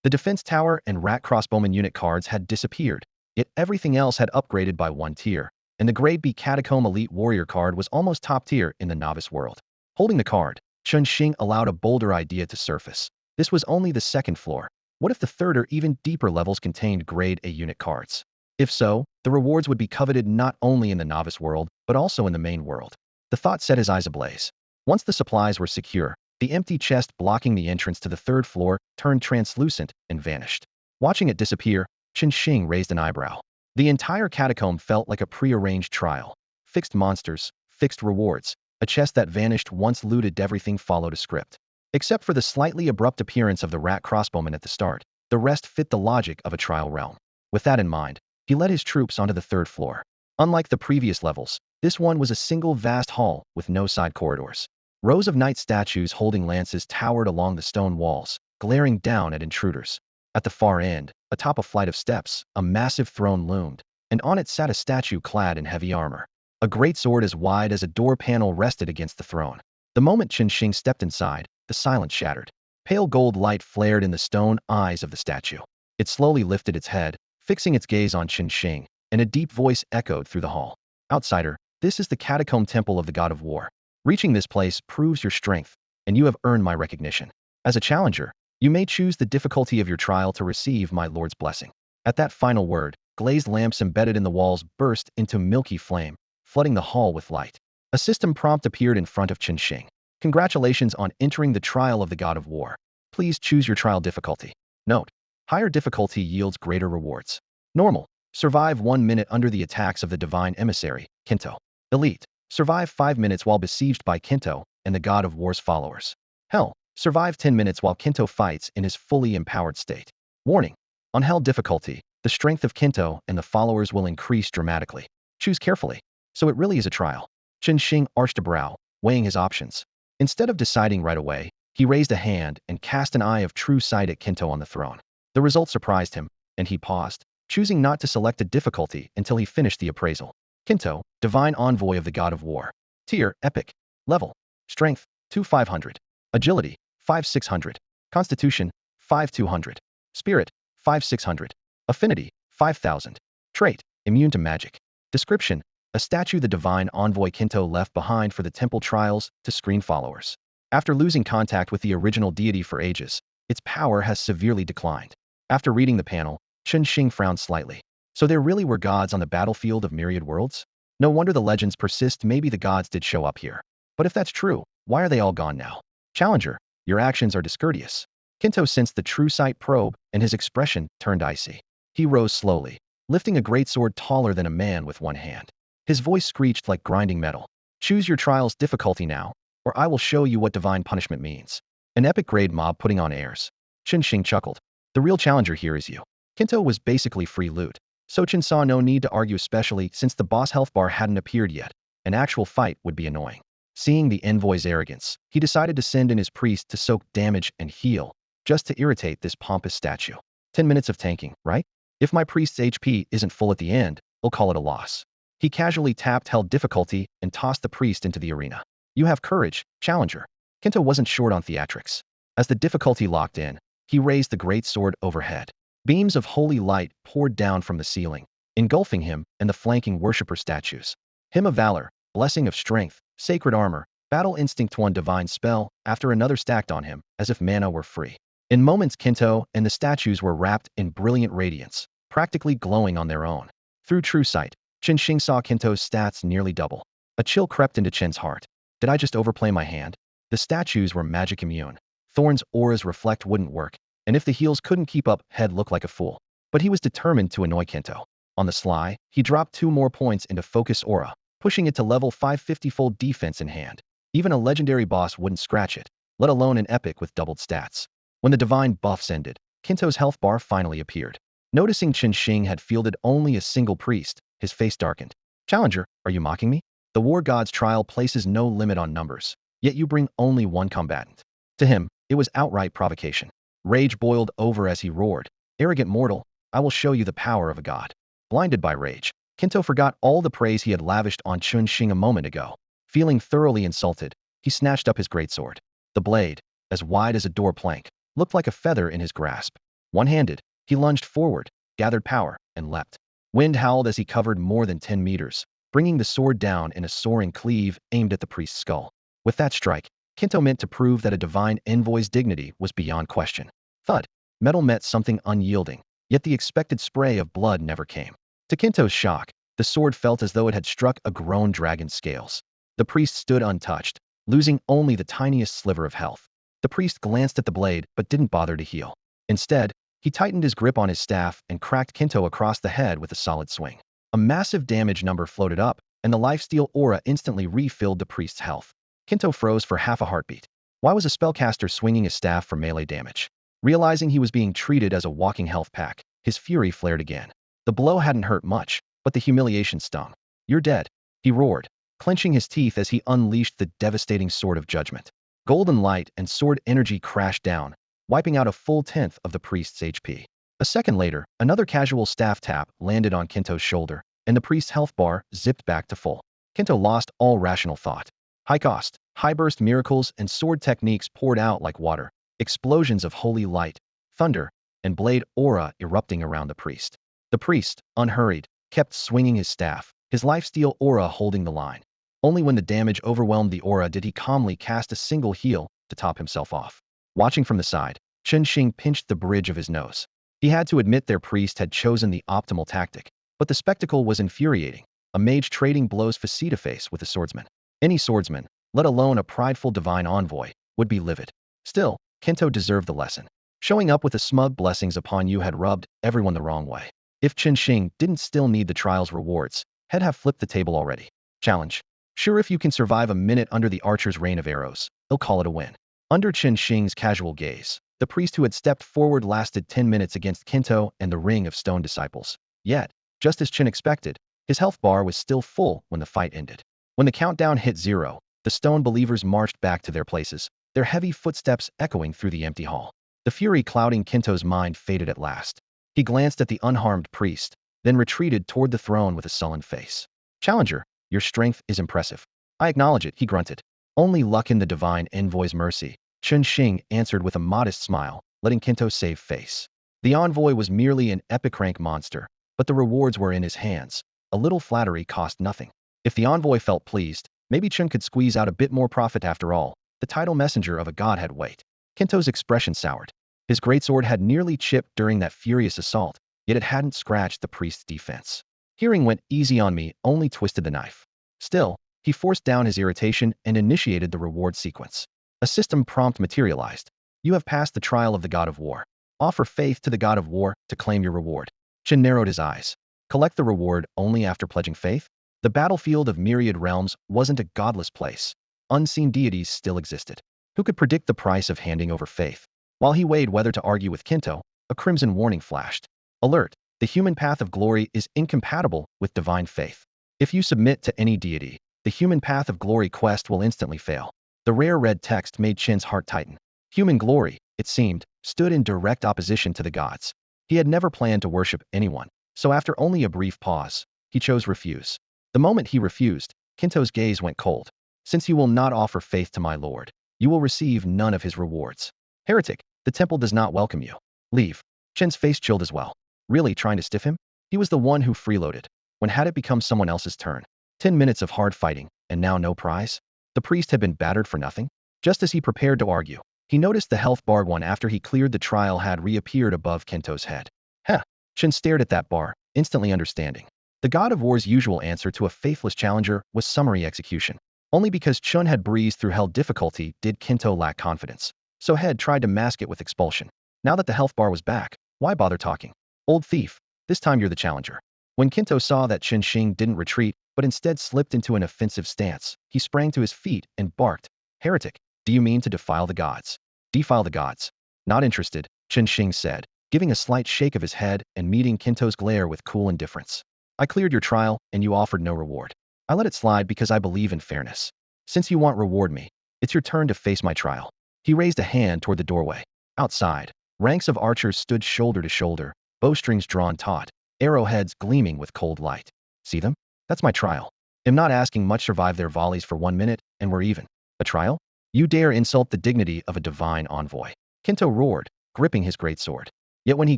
The Defense Tower and Rat Crossbowman unit cards had disappeared, yet everything else had upgraded by 1 tier, and the Grade B Catacomb Elite Warrior card was almost top tier in the novice world. Holding the card, Chun Xing allowed a bolder idea to surface. This was only the second floor. What if the third or even deeper levels contained Grade A unit cards? If so, the rewards would be coveted not only in the novice world, but also in the main world. The thought set his eyes ablaze. Once the supplies were secure, the empty chest blocking the entrance to the 3rd floor turned translucent and vanished. Watching it disappear, Chun Xing raised an eyebrow. The entire catacomb felt like a prearranged trial. Fixed monsters, fixed rewards. A chest that vanished once looted. Everything followed a script. Except for the slightly abrupt appearance of the rat crossbowman at the start, the rest fit the logic of a trial realm. With that in mind, he led his troops onto the 3rd floor. Unlike the previous levels, this one was a single vast hall with no side corridors. Rows of knight statues holding lances towered along the stone walls, glaring down at intruders. At the far end, atop a flight of steps, a massive throne loomed, and on it sat a statue clad in heavy armor. A great sword as wide as a door panel rested against the throne. The moment Qinsheng stepped inside, the silence shattered. Pale gold light flared in the stone eyes of the statue. It slowly lifted its head, fixing its gaze on Qinsheng, and a deep voice echoed through the hall. Outsider, this is the catacomb temple of the god of war. Reaching this place proves your strength, and you have earned my recognition. As a challenger, you may choose the difficulty of your trial to receive my lord's blessing. At that final word, glazed lamps embedded in the walls burst into milky flame, flooding the hall with light. A system prompt appeared in front of Qinsheng. Congratulations on entering the trial of the god of war. Please choose your trial difficulty. Note: higher difficulty yields greater rewards. Normal: survive 1 minute under the attacks of the divine emissary, Kinto. Elite: survive 5 minutes while besieged by Kinto and the god of war's followers. Hell: survive 10 minutes while Kinto fights in his fully empowered state. Warning: on hell difficulty, the strength of Kinto and the followers will increase dramatically. Choose carefully. So it really is a trial. Qinsheng arched a brow, weighing his options. Instead of deciding right away, he raised a hand and cast an eye of true sight at Kinto on the throne. The result surprised him, and he paused, choosing not to select a difficulty until he finished the appraisal. Kinto, divine envoy of the god of war. Tier: epic. Level: strength: 2500. Agility: 5600. Constitution: 5200. Spirit: 5600. Affinity: 5000. Trait: immune to magic. Description: a statue the divine envoy Kinto left behind for the temple trials to screen followers. After losing contact with the original deity for ages, its power has severely declined. After reading the panel, Qinsheng frowned slightly. So there really were gods on the battlefield of myriad worlds? No wonder the legends persist. Maybe the gods did show up here. But if that's true, why are they all gone now? Challenger, your actions are discourteous. Kinto sensed the true sight probe, and his expression turned icy. He rose slowly, lifting a great sword taller than a man with one hand. His voice screeched like grinding metal. Choose your trial's difficulty now, or I will show you what divine punishment means. An epic grade mob putting on airs. Qinsheng chuckled. The real challenger here is you. Kinto was basically free loot. Sochin saw no need to argue, especially since the boss health bar hadn't appeared yet. An actual fight would be annoying. Seeing the envoy's arrogance, he decided to send in his priest to soak damage and heal, just to irritate this pompous statue. 10 minutes of tanking, right? If my priest's HP isn't full at the end, I'll call it a loss. He casually tapped held difficulty and tossed the priest into the arena. You have courage, challenger. Kinto wasn't short on theatrics. As the difficulty locked in, he raised the great sword overhead. Beams of holy light poured down from the ceiling, engulfing him and the flanking worshipper statues. Hymn of valor, blessing of strength, sacred armor, battle instinct, one divine spell after another stacked on him, as if mana were free. In moments, Kinto and the statues were wrapped in brilliant radiance, practically glowing on their own. Through true sight, Qinsheng saw Kinto's stats nearly double. A chill crept into Chin's heart. Did I just overplay my hand? The statues were magic immune. Thorn's aura's reflect wouldn't work, and if the heals couldn't keep up, he'd look like a fool. But he was determined to annoy Kinto. On the sly, he dropped 2 more points into focus aura, pushing it to level 550 full defense in hand. Even a legendary boss wouldn't scratch it, let alone an epic with doubled stats. When the divine buffs ended, Kinto's health bar finally appeared. Noticing Qinsheng had fielded only a single priest, his face darkened. Challenger, are you mocking me? The war god's trial places no limit on numbers, yet you bring only one combatant. To him, it was outright provocation. Rage boiled over as he roared. Arrogant mortal, I will show you the power of a god. Blinded by rage, Kinto forgot all the praise he had lavished on Qinsheng a moment ago. Feeling thoroughly insulted, he snatched up his greatsword. The blade, as wide as a door plank, looked like a feather in his grasp. One-handed, he lunged forward, gathered power, and leapt. Wind howled as he covered more than 10 meters, bringing the sword down in a soaring cleave aimed at the priest's skull. With that strike, Kinto meant to prove that a divine envoy's dignity was beyond question. Thud. Metal met something unyielding, yet the expected spray of blood never came. To Kinto's shock, the sword felt as though it had struck a grown dragon's scales. The priest stood untouched, losing only the tiniest sliver of health. The priest glanced at the blade but didn't bother to heal. Instead, he tightened his grip on his staff and cracked Kinto across the head with a solid swing. A massive damage number floated up, and the lifesteal aura instantly refilled the priest's health. Kinto froze for half a heartbeat. Why was a spellcaster swinging his staff for melee damage? Realizing he was being treated as a walking health pack, his fury flared again. The blow hadn't hurt much, but the humiliation stung. You're dead, he roared, clenching his teeth as he unleashed the devastating sword of judgment. Golden light and sword energy crashed down, wiping out a full tenth of the priest's HP. A second later, another casual staff tap landed on Kinto's shoulder, and the priest's health bar zipped back to full. Kinto lost all rational thought. High cost, high-burst miracles and sword techniques poured out like water, explosions of holy light, thunder, and blade aura erupting around the priest. The priest, unhurried, kept swinging his staff, his lifesteal aura holding the line. Only when the damage overwhelmed the aura did he calmly cast a single heal to top himself off. Watching from the side, Chen Xing pinched the bridge of his nose. He had to admit their priest had chosen the optimal tactic, but the spectacle was infuriating. A mage trading blows face-to-face with a swordsman. Any swordsman, let alone a prideful divine envoy, would be livid. Still, Kento deserved the lesson. Showing up with a smug blessings upon you had rubbed everyone the wrong way. If Chen Xing didn't still need the trial's rewards, he'd have flipped the table already. Challenge. Sure, if you can survive a minute under the archer's rain of arrows, they'll call it a win. Under Chen Xing's casual gaze, the priest who had stepped forward lasted 10 minutes against Kento and the ring of stone disciples. Yet, just as Chen expected, his health bar was still full when the fight ended. When the countdown hit 0, the stone believers marched back to their places, their heavy footsteps echoing through the empty hall. The fury clouding Kento's mind faded at last. He glanced at the unharmed priest, then retreated toward the throne with a sullen face. Challenger, your strength is impressive. I acknowledge it, he grunted. Only luck in the divine envoy's mercy, Chen Xing answered with a modest smile, letting Kento save face. The envoy was merely an epic rank monster, but the rewards were in his hands. A little flattery cost nothing. If the envoy felt pleased, maybe Chen could squeeze out a bit more profit after all. The title messenger of a god had weight. Kento's expression soured. His greatsword had nearly chipped during that furious assault, yet it hadn't scratched the priest's defense. Hearing went easy on me only twisted the knife. Still, he forced down his irritation and initiated the reward sequence. A system prompt materialized. You have passed the trial of the god of war. Offer faith to the god of war to claim your reward. Chen narrowed his eyes. Collect the reward only after pledging faith? The battlefield of myriad realms wasn't a godless place. Unseen deities still existed. Who could predict the price of handing over faith? While he weighed whether to argue with Kento, a crimson warning flashed. Alert! The human path of glory is incompatible with divine faith. If you submit to any deity, the human path of glory quest will instantly fail. The rare red text made Chen's heart tighten. Human glory, it seemed, stood in direct opposition to the gods. He had never planned to worship anyone, so after only a brief pause, he chose refuse. The moment he refused, Kento's gaze went cold. Since you will not offer faith to my lord, you will receive none of his rewards. Heretic, the temple does not welcome you. Leave. Chen's face chilled as well. Really trying to stiff him? He was the one who freeloaded. When had it become someone else's turn? 10 minutes of hard fighting, and now no prize? The priest had been battered for nothing? Just as he prepared to argue, he noticed the health bar one after he cleared the trial had reappeared above Kento's head. Heh. Chen stared at that bar, instantly understanding. The god of war's usual answer to a faithless challenger was summary execution. Only because Chun had breezed through hell difficulty did Kento lack confidence. So Head tried to mask it with expulsion. Now that the health bar was back, why bother talking? Old thief, this time you're the challenger. When Kento saw that Chen Xing didn't retreat, but instead slipped into an offensive stance, he sprang to his feet and barked, Heretic, do you mean to defile the gods? Defile the gods. Not interested, Chen Xing said, giving a slight shake of his head and meeting Kento's glare with cool indifference. I cleared your trial, and you offered no reward. I let it slide because I believe in fairness. Since you want reward me, it's your turn to face my trial. He raised a hand toward the doorway. Outside, ranks of archers stood shoulder to shoulder, bowstrings drawn taut, arrowheads gleaming with cold light. See them? That's my trial. Am not asking much. Survive their volleys for 1 minute, and we're even. A trial? You dare insult the dignity of a divine envoy. Kento roared, gripping his greatsword. Yet when he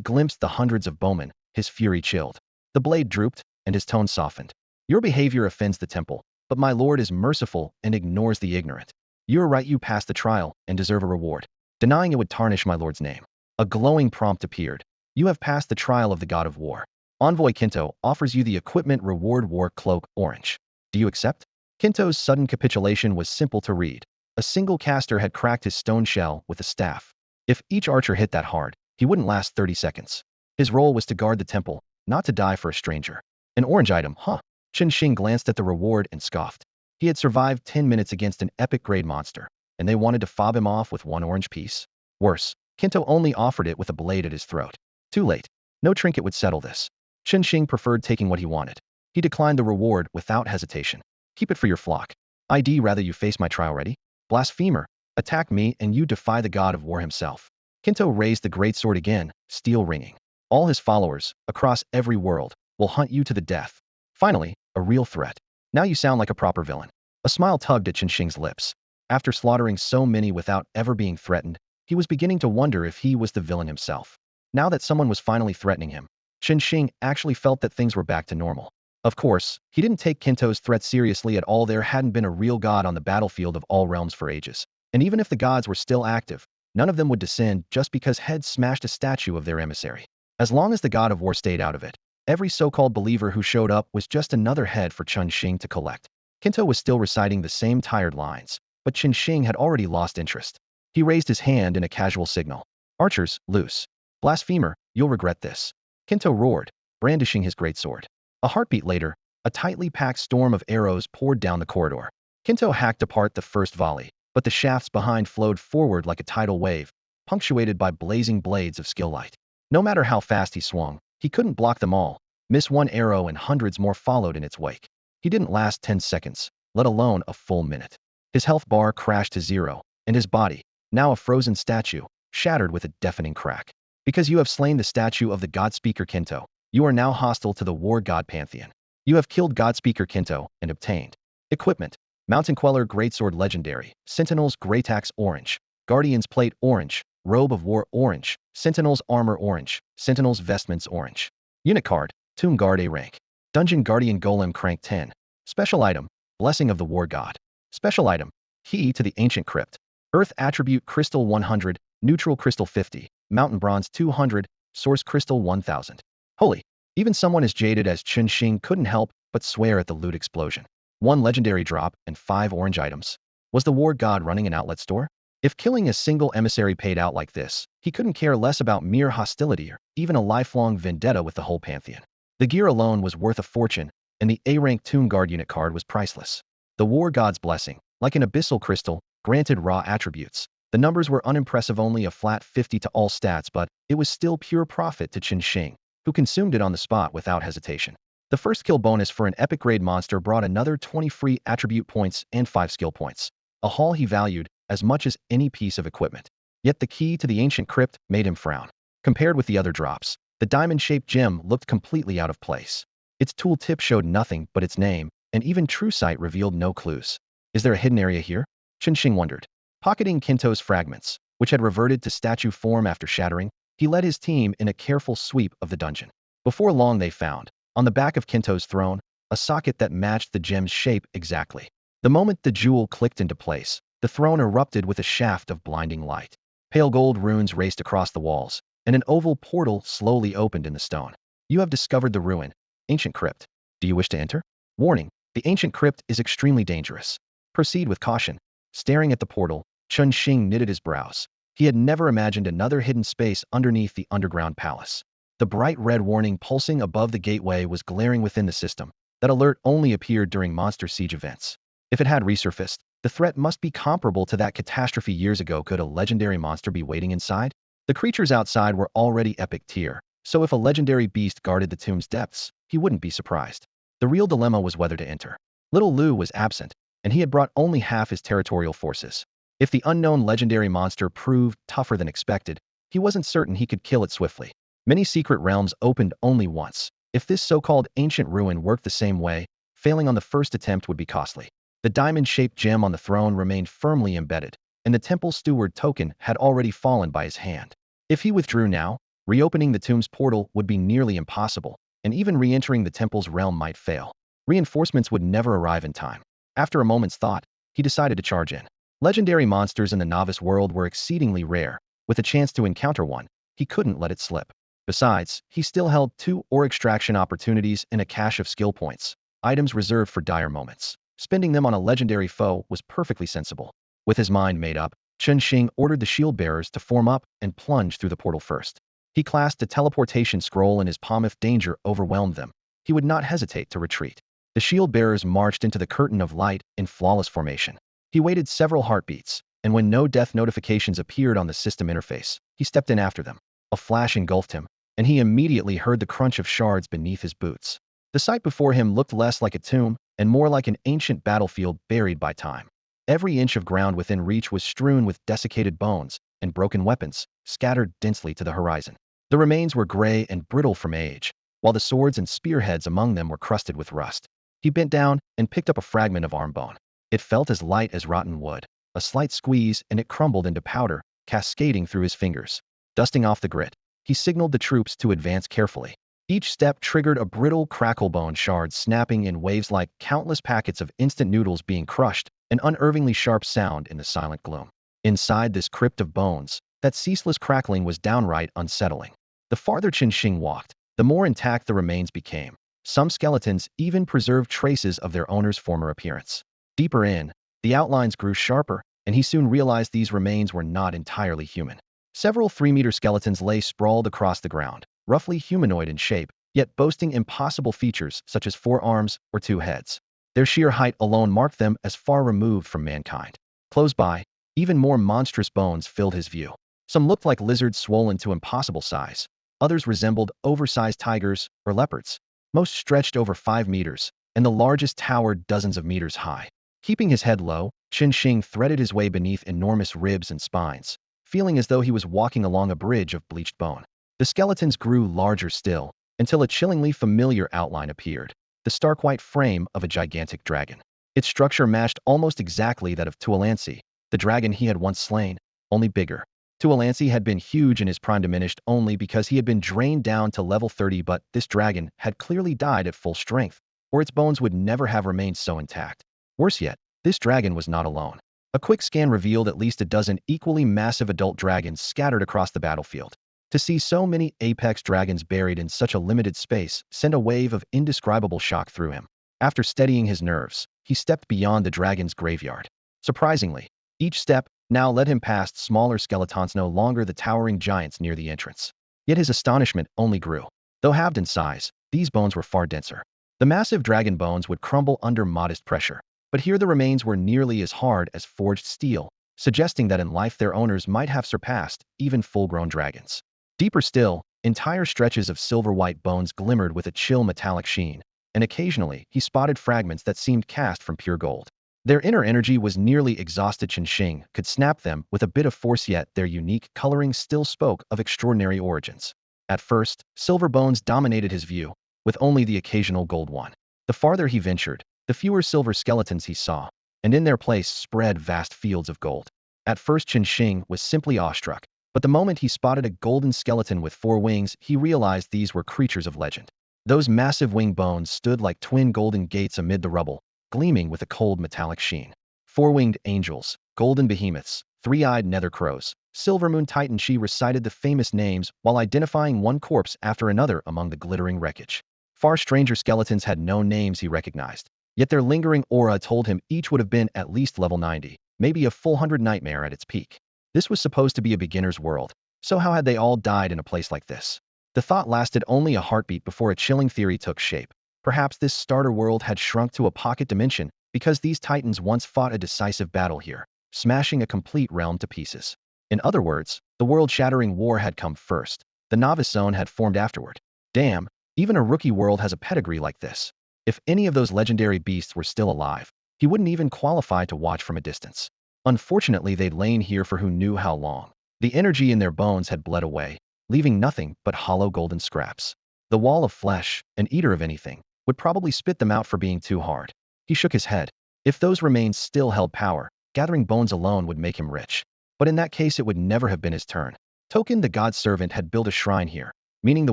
glimpsed the hundreds of bowmen, his fury chilled. The blade drooped, and his tone softened. Your behavior offends the temple, but my lord is merciful and ignores the ignorant. You're right, you passed the trial and deserve a reward. Denying it would tarnish my lord's name. A glowing prompt appeared. You have passed the trial of the god of war. Envoy Kento offers you the equipment reward war cloak orange. Do you accept? Kento's sudden capitulation was simple to read. A single caster had cracked his stone shell with a staff. If each archer hit that hard, he wouldn't last 30 seconds. His role was to guard the temple, not to die for a stranger. An orange item, huh? Chen Xing glanced at the reward and scoffed. He had survived 10 minutes against an epic grade monster, and they wanted to fob him off with one orange piece. Worse, Kento only offered it with a blade at his throat. Too late. No trinket would settle this. Chen Xing preferred taking what he wanted. He declined the reward without hesitation. Keep it for your flock. I'd rather you face my trial. Ready? Blasphemer, attack me and you defy the god of war himself. Kento raised the greatsword again, steel ringing. All his followers, across every world, will hunt you to the death. Finally, a real threat. Now you sound like a proper villain. A smile tugged at Qinshing's lips. After slaughtering so many without ever being threatened, he was beginning to wonder if he was the villain himself. Now that someone was finally threatening him, Qinshing actually felt that things were back to normal. Of course, he didn't take Kinto's threat seriously at all. There hadn't been a real god on the battlefield of all realms for ages. And even if the gods were still active, none of them would descend just because heads smashed a statue of their emissary. As long as the god of war stayed out of it, every so-called believer who showed up was just another head for Qinshing to collect. Kinto was still reciting the same tired lines, but Qinshing had already lost interest. He raised his hand in a casual signal. Archers, loose. Blasphemer, you'll regret this. Kinto roared, brandishing his greatsword. A heartbeat later, a tightly packed storm of arrows poured down the corridor. Kinto hacked apart the first volley, but the shafts behind flowed forward like a tidal wave, punctuated by blazing blades of skill light. No matter how fast he swung, he couldn't block them all. Miss one arrow and hundreds more followed in its wake. He didn't last 10 seconds, let alone a full minute. His health bar crashed to zero, and his body, now a frozen statue, shattered with a deafening crack. Because you have slain the statue of the God Speaker Kinto, you are now hostile to the War God Pantheon. You have killed God Speaker Kinto and obtained equipment. Mountain Queller Greatsword Legendary, Sentinel's Greataxe Orange, Guardian's Plate Orange, Robe of War Orange, Sentinel's Armor Orange, Sentinel's Vestments Orange. Unit Card, Tomb Guard A Rank. Dungeon Guardian Golem Crank 10. Special Item, Blessing of the War God. Special Item, Key to the Ancient Crypt. Earth Attribute Crystal 100, Neutral Crystal 50, Mountain Bronze 200, Source Crystal 1000. Holy! Even someone as jaded as Qinshing couldn't help but swear at the loot explosion. 1 legendary drop and 5 orange items. Was the war god running an outlet store? If killing a single emissary paid out like this, he couldn't care less about mere hostility or even a lifelong vendetta with the whole pantheon. The gear alone was worth a fortune, and the A-rank Tomb Guard unit card was priceless. The war god's blessing, like an abyssal crystal, granted raw attributes. The numbers were unimpressive, only a flat 50 to all stats, but it was still pure profit to Qinshing, who consumed it on the spot without hesitation. The first kill bonus for an epic grade monster brought another 20 free attribute points and 5 skill points, a haul he valued as much as any piece of equipment. Yet the key to the ancient crypt made him frown. Compared with the other drops, the diamond-shaped gem looked completely out of place. Its tool tip showed nothing but its name, and even true sight revealed no clues. Is there a hidden area here? Qinshing wondered. Pocketing Kinto's fragments, which had reverted to statue form after shattering, he led his team in a careful sweep of the dungeon. Before long they found, on the back of Kinto's throne, a socket that matched the gem's shape exactly. The moment the jewel clicked into place, the throne erupted with a shaft of blinding light. Pale gold runes raced across the walls, and an oval portal slowly opened in the stone. You have discovered the ruin, ancient crypt. Do you wish to enter? Warning, the ancient crypt is extremely dangerous. Proceed with caution. Staring at the portal, Qinshing knitted his brows. He had never imagined another hidden space underneath the underground palace. The bright red warning pulsing above the gateway was glaring within the system. That alert only appeared during monster siege events. If it had resurfaced, the threat must be comparable to that catastrophe years ago. Could a legendary monster be waiting inside? The creatures outside were already epic tier, so if a legendary beast guarded the tomb's depths, he wouldn't be surprised. The real dilemma was whether to enter. Little Lu was absent, and he had brought only half his territorial forces. If the unknown legendary monster proved tougher than expected, he wasn't certain he could kill it swiftly. Many secret realms opened only once. If this so-called ancient ruin worked the same way, failing on the first attempt would be costly. The diamond-shaped gem on the throne remained firmly embedded, and the temple steward token had already fallen by his hand. If he withdrew now, reopening the tomb's portal would be nearly impossible, and even re-entering the temple's realm might fail. Reinforcements would never arrive in time. After a moment's thought, he decided to charge in. Legendary monsters in the novice world were exceedingly rare. With a chance to encounter one, he couldn't let it slip. Besides, he still held 2 ore extraction opportunities and a cache of skill points, items reserved for dire moments. Spending them on a legendary foe was perfectly sensible. With his mind made up, Qinshing ordered the shield bearers to form up and plunge through the portal first. He clasped a teleportation scroll in his palm. If danger overwhelmed them, he would not hesitate to retreat. The shield bearers marched into the curtain of light in flawless formation. He waited several heartbeats, and when no death notifications appeared on the system interface, he stepped in after them. A flash engulfed him, and he immediately heard the crunch of shards beneath his boots. The sight before him looked less like a tomb and more like an ancient battlefield buried by time. Every inch of ground within reach was strewn with desiccated bones and broken weapons, scattered densely to the horizon. The remains were gray and brittle from age, while the swords and spearheads among them were crusted with rust. He bent down and picked up a fragment of arm bone. It felt as light as rotten wood. A slight squeeze and it crumbled into powder, cascading through his fingers. Dusting off the grit, he signaled the troops to advance carefully. Each step triggered a brittle cracklebone shard snapping in waves like countless packets of instant noodles being crushed, an unnervingly sharp sound in the silent gloom. Inside this crypt of bones, that ceaseless crackling was downright unsettling. The farther Qinsheng walked, the more intact the remains became. Some skeletons even preserved traces of their owner's former appearance. Deeper in, the outlines grew sharper, and he soon realized these remains were not entirely human. Several 3-meter skeletons lay sprawled across the ground, roughly humanoid in shape, yet boasting impossible features such as 4 arms or 2 heads. Their sheer height alone marked them as far removed from mankind. Close by, even more monstrous bones filled his view. Some looked like lizards swollen to impossible size. Others resembled oversized tigers or leopards. Most stretched over 5 meters, and the largest towered dozens of meters high. Keeping his head low, Qinsheng threaded his way beneath enormous ribs and spines, feeling as though he was walking along a bridge of bleached bone. The skeletons grew larger still, until a chillingly familiar outline appeared, the stark white frame of a gigantic dragon. Its structure matched almost exactly that of Tuolancy, the dragon he had once slain, only bigger. Tuolancy had been huge in his prime, diminished only because he had been drained down to level 30, but this dragon had clearly died at full strength, or its bones would never have remained so intact. Worse yet, this dragon was not alone. A quick scan revealed at least a dozen equally massive adult dragons scattered across the battlefield. To see so many apex dragons buried in such a limited space sent a wave of indescribable shock through him. After steadying his nerves, he stepped beyond the dragon's graveyard. Surprisingly, each step now led him past smaller skeletons, no longer the towering giants near the entrance. Yet his astonishment only grew. Though halved in size, these bones were far denser. The massive dragon bones would crumble under modest pressure, but here the remains were nearly as hard as forged steel, suggesting that in life their owners might have surpassed even full-grown dragons. Deeper still, entire stretches of silver-white bones glimmered with a chill metallic sheen, and occasionally he spotted fragments that seemed cast from pure gold. Their inner energy was nearly exhausted. Qinsheng could snap them with a bit of force, yet their unique coloring still spoke of extraordinary origins. At first, silver bones dominated his view, with only the occasional gold one. The farther he ventured, the fewer silver skeletons he saw, and in their place spread vast fields of gold. At first Qinsheng was simply awestruck, but the moment he spotted a golden skeleton with 4 wings, he realized these were creatures of legend. Those massive wing bones stood like twin golden gates amid the rubble, gleaming with a cold metallic sheen. 4-winged angels, golden behemoths, 3-eyed nether crows, silver moon titan. She recited the famous names while identifying one corpse after another among the glittering wreckage. Far stranger skeletons had no names he recognized, yet their lingering aura told him each would have been at least level 90, maybe a full 100 nightmare at its peak. This was supposed to be a beginner's world, so how had they all died in a place like this? The thought lasted only a heartbeat before a chilling theory took shape. Perhaps this starter world had shrunk to a pocket dimension because these titans once fought a decisive battle here, smashing a complete realm to pieces. In other words, the world-shattering war had come first. The novice zone had formed afterward. Damn, even a rookie world has a pedigree like this. If any of those legendary beasts were still alive, he wouldn't even qualify to watch from a distance. Unfortunately, they'd lain here for who knew how long. The energy in their bones had bled away, leaving nothing but hollow golden scraps. The wall of flesh, an eater of anything, would probably spit them out for being too hard. He shook his head. If those remains still held power, gathering bones alone would make him rich. But in that case it would never have been his turn. Token, the god's servant, had built a shrine here, meaning the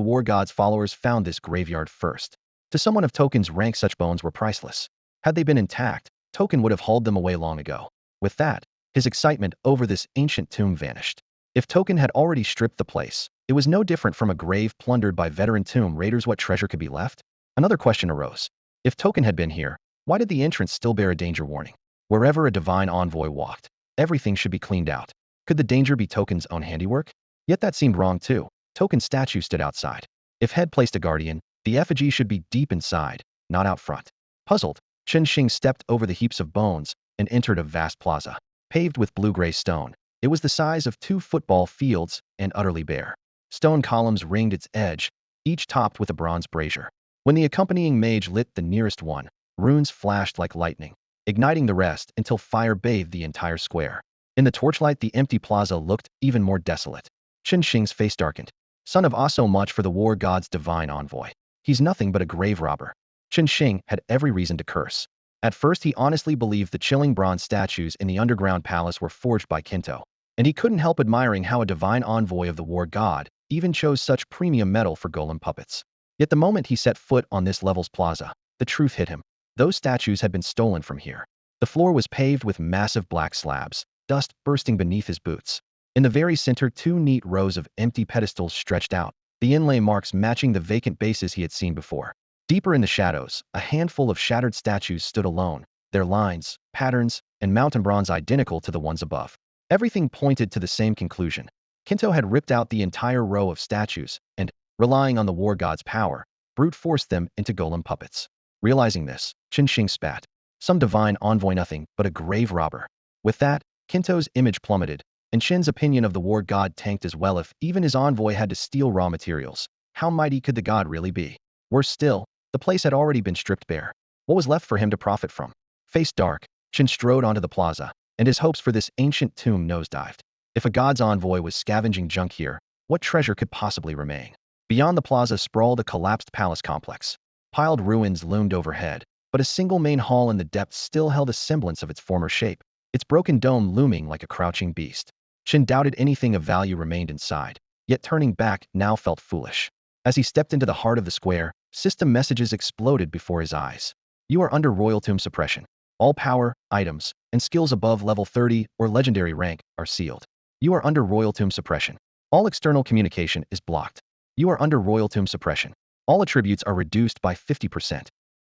war god's followers found this graveyard first. To someone of Token's rank, such bones were priceless. Had they been intact, Token would have hauled them away long ago. With that, his excitement over this ancient tomb vanished. If Token had already stripped the place, it was no different from a grave plundered by veteran tomb raiders. What treasure could be left? Another question arose. If Token had been here, why did the entrance still bear a danger warning? Wherever a divine envoy walked, everything should be cleaned out. Could the danger be Token's own handiwork? Yet that seemed wrong too. Token's statue stood outside. If Head placed a guardian, the effigy should be deep inside, not out front. Puzzled, Qinsheng stepped over the heaps of bones and entered a vast plaza, paved with blue-gray stone. It was the size of 2 football fields and utterly bare. Stone columns ringed its edge, each topped with a bronze brazier. When the accompanying mage lit the nearest one, runes flashed like lightning, igniting the rest until fire bathed the entire square. In the torchlight, the empty plaza looked even more desolate. Qinsheng's face darkened. Son of so much for the war god's divine envoy. He's nothing but a grave robber. Qinsheng had every reason to curse. At first he honestly believed the chilling bronze statues in the underground palace were forged by Kinto, and he couldn't help admiring how a divine envoy of the war god even chose such premium metal for golem puppets. Yet the moment he set foot on this level's plaza, the truth hit him. Those statues had been stolen from here. The floor was paved with massive black slabs, dust bursting beneath his boots. In the very center, two neat rows of empty pedestals stretched out, the inlay marks matching the vacant bases he had seen before. Deeper in the shadows, a handful of shattered statues stood alone, their lines, patterns, and mountain bronze identical to the ones above. Everything pointed to the same conclusion. Kinto had ripped out the entire row of statues and, relying on the war god's power, brute forced them into golem puppets. Realizing this, Qin spat. Some divine envoy, nothing but a grave robber. With that, Kinto's image plummeted, and Qin's opinion of the war god tanked as well. If even his envoy had to steal raw materials, how mighty could the god really be? Worse still, the place had already been stripped bare. What was left for him to profit from? Face dark, Qin strode onto the plaza, and his hopes for this ancient tomb nosedived. If a god's envoy was scavenging junk here, what treasure could possibly remain? Beyond the plaza sprawled a collapsed palace complex. Piled ruins loomed overhead, but a single main hall in the depths still held a semblance of its former shape, its broken dome looming like a crouching beast. Qin doubted anything of value remained inside, yet turning back now felt foolish. As he stepped into the heart of the square, system messages exploded before his eyes. You are under royal tomb suppression. All power, items, and skills above level 30 or legendary rank are sealed. You are under royal tomb suppression. All external communication is blocked. You are under royal tomb suppression. All attributes are reduced by 50%.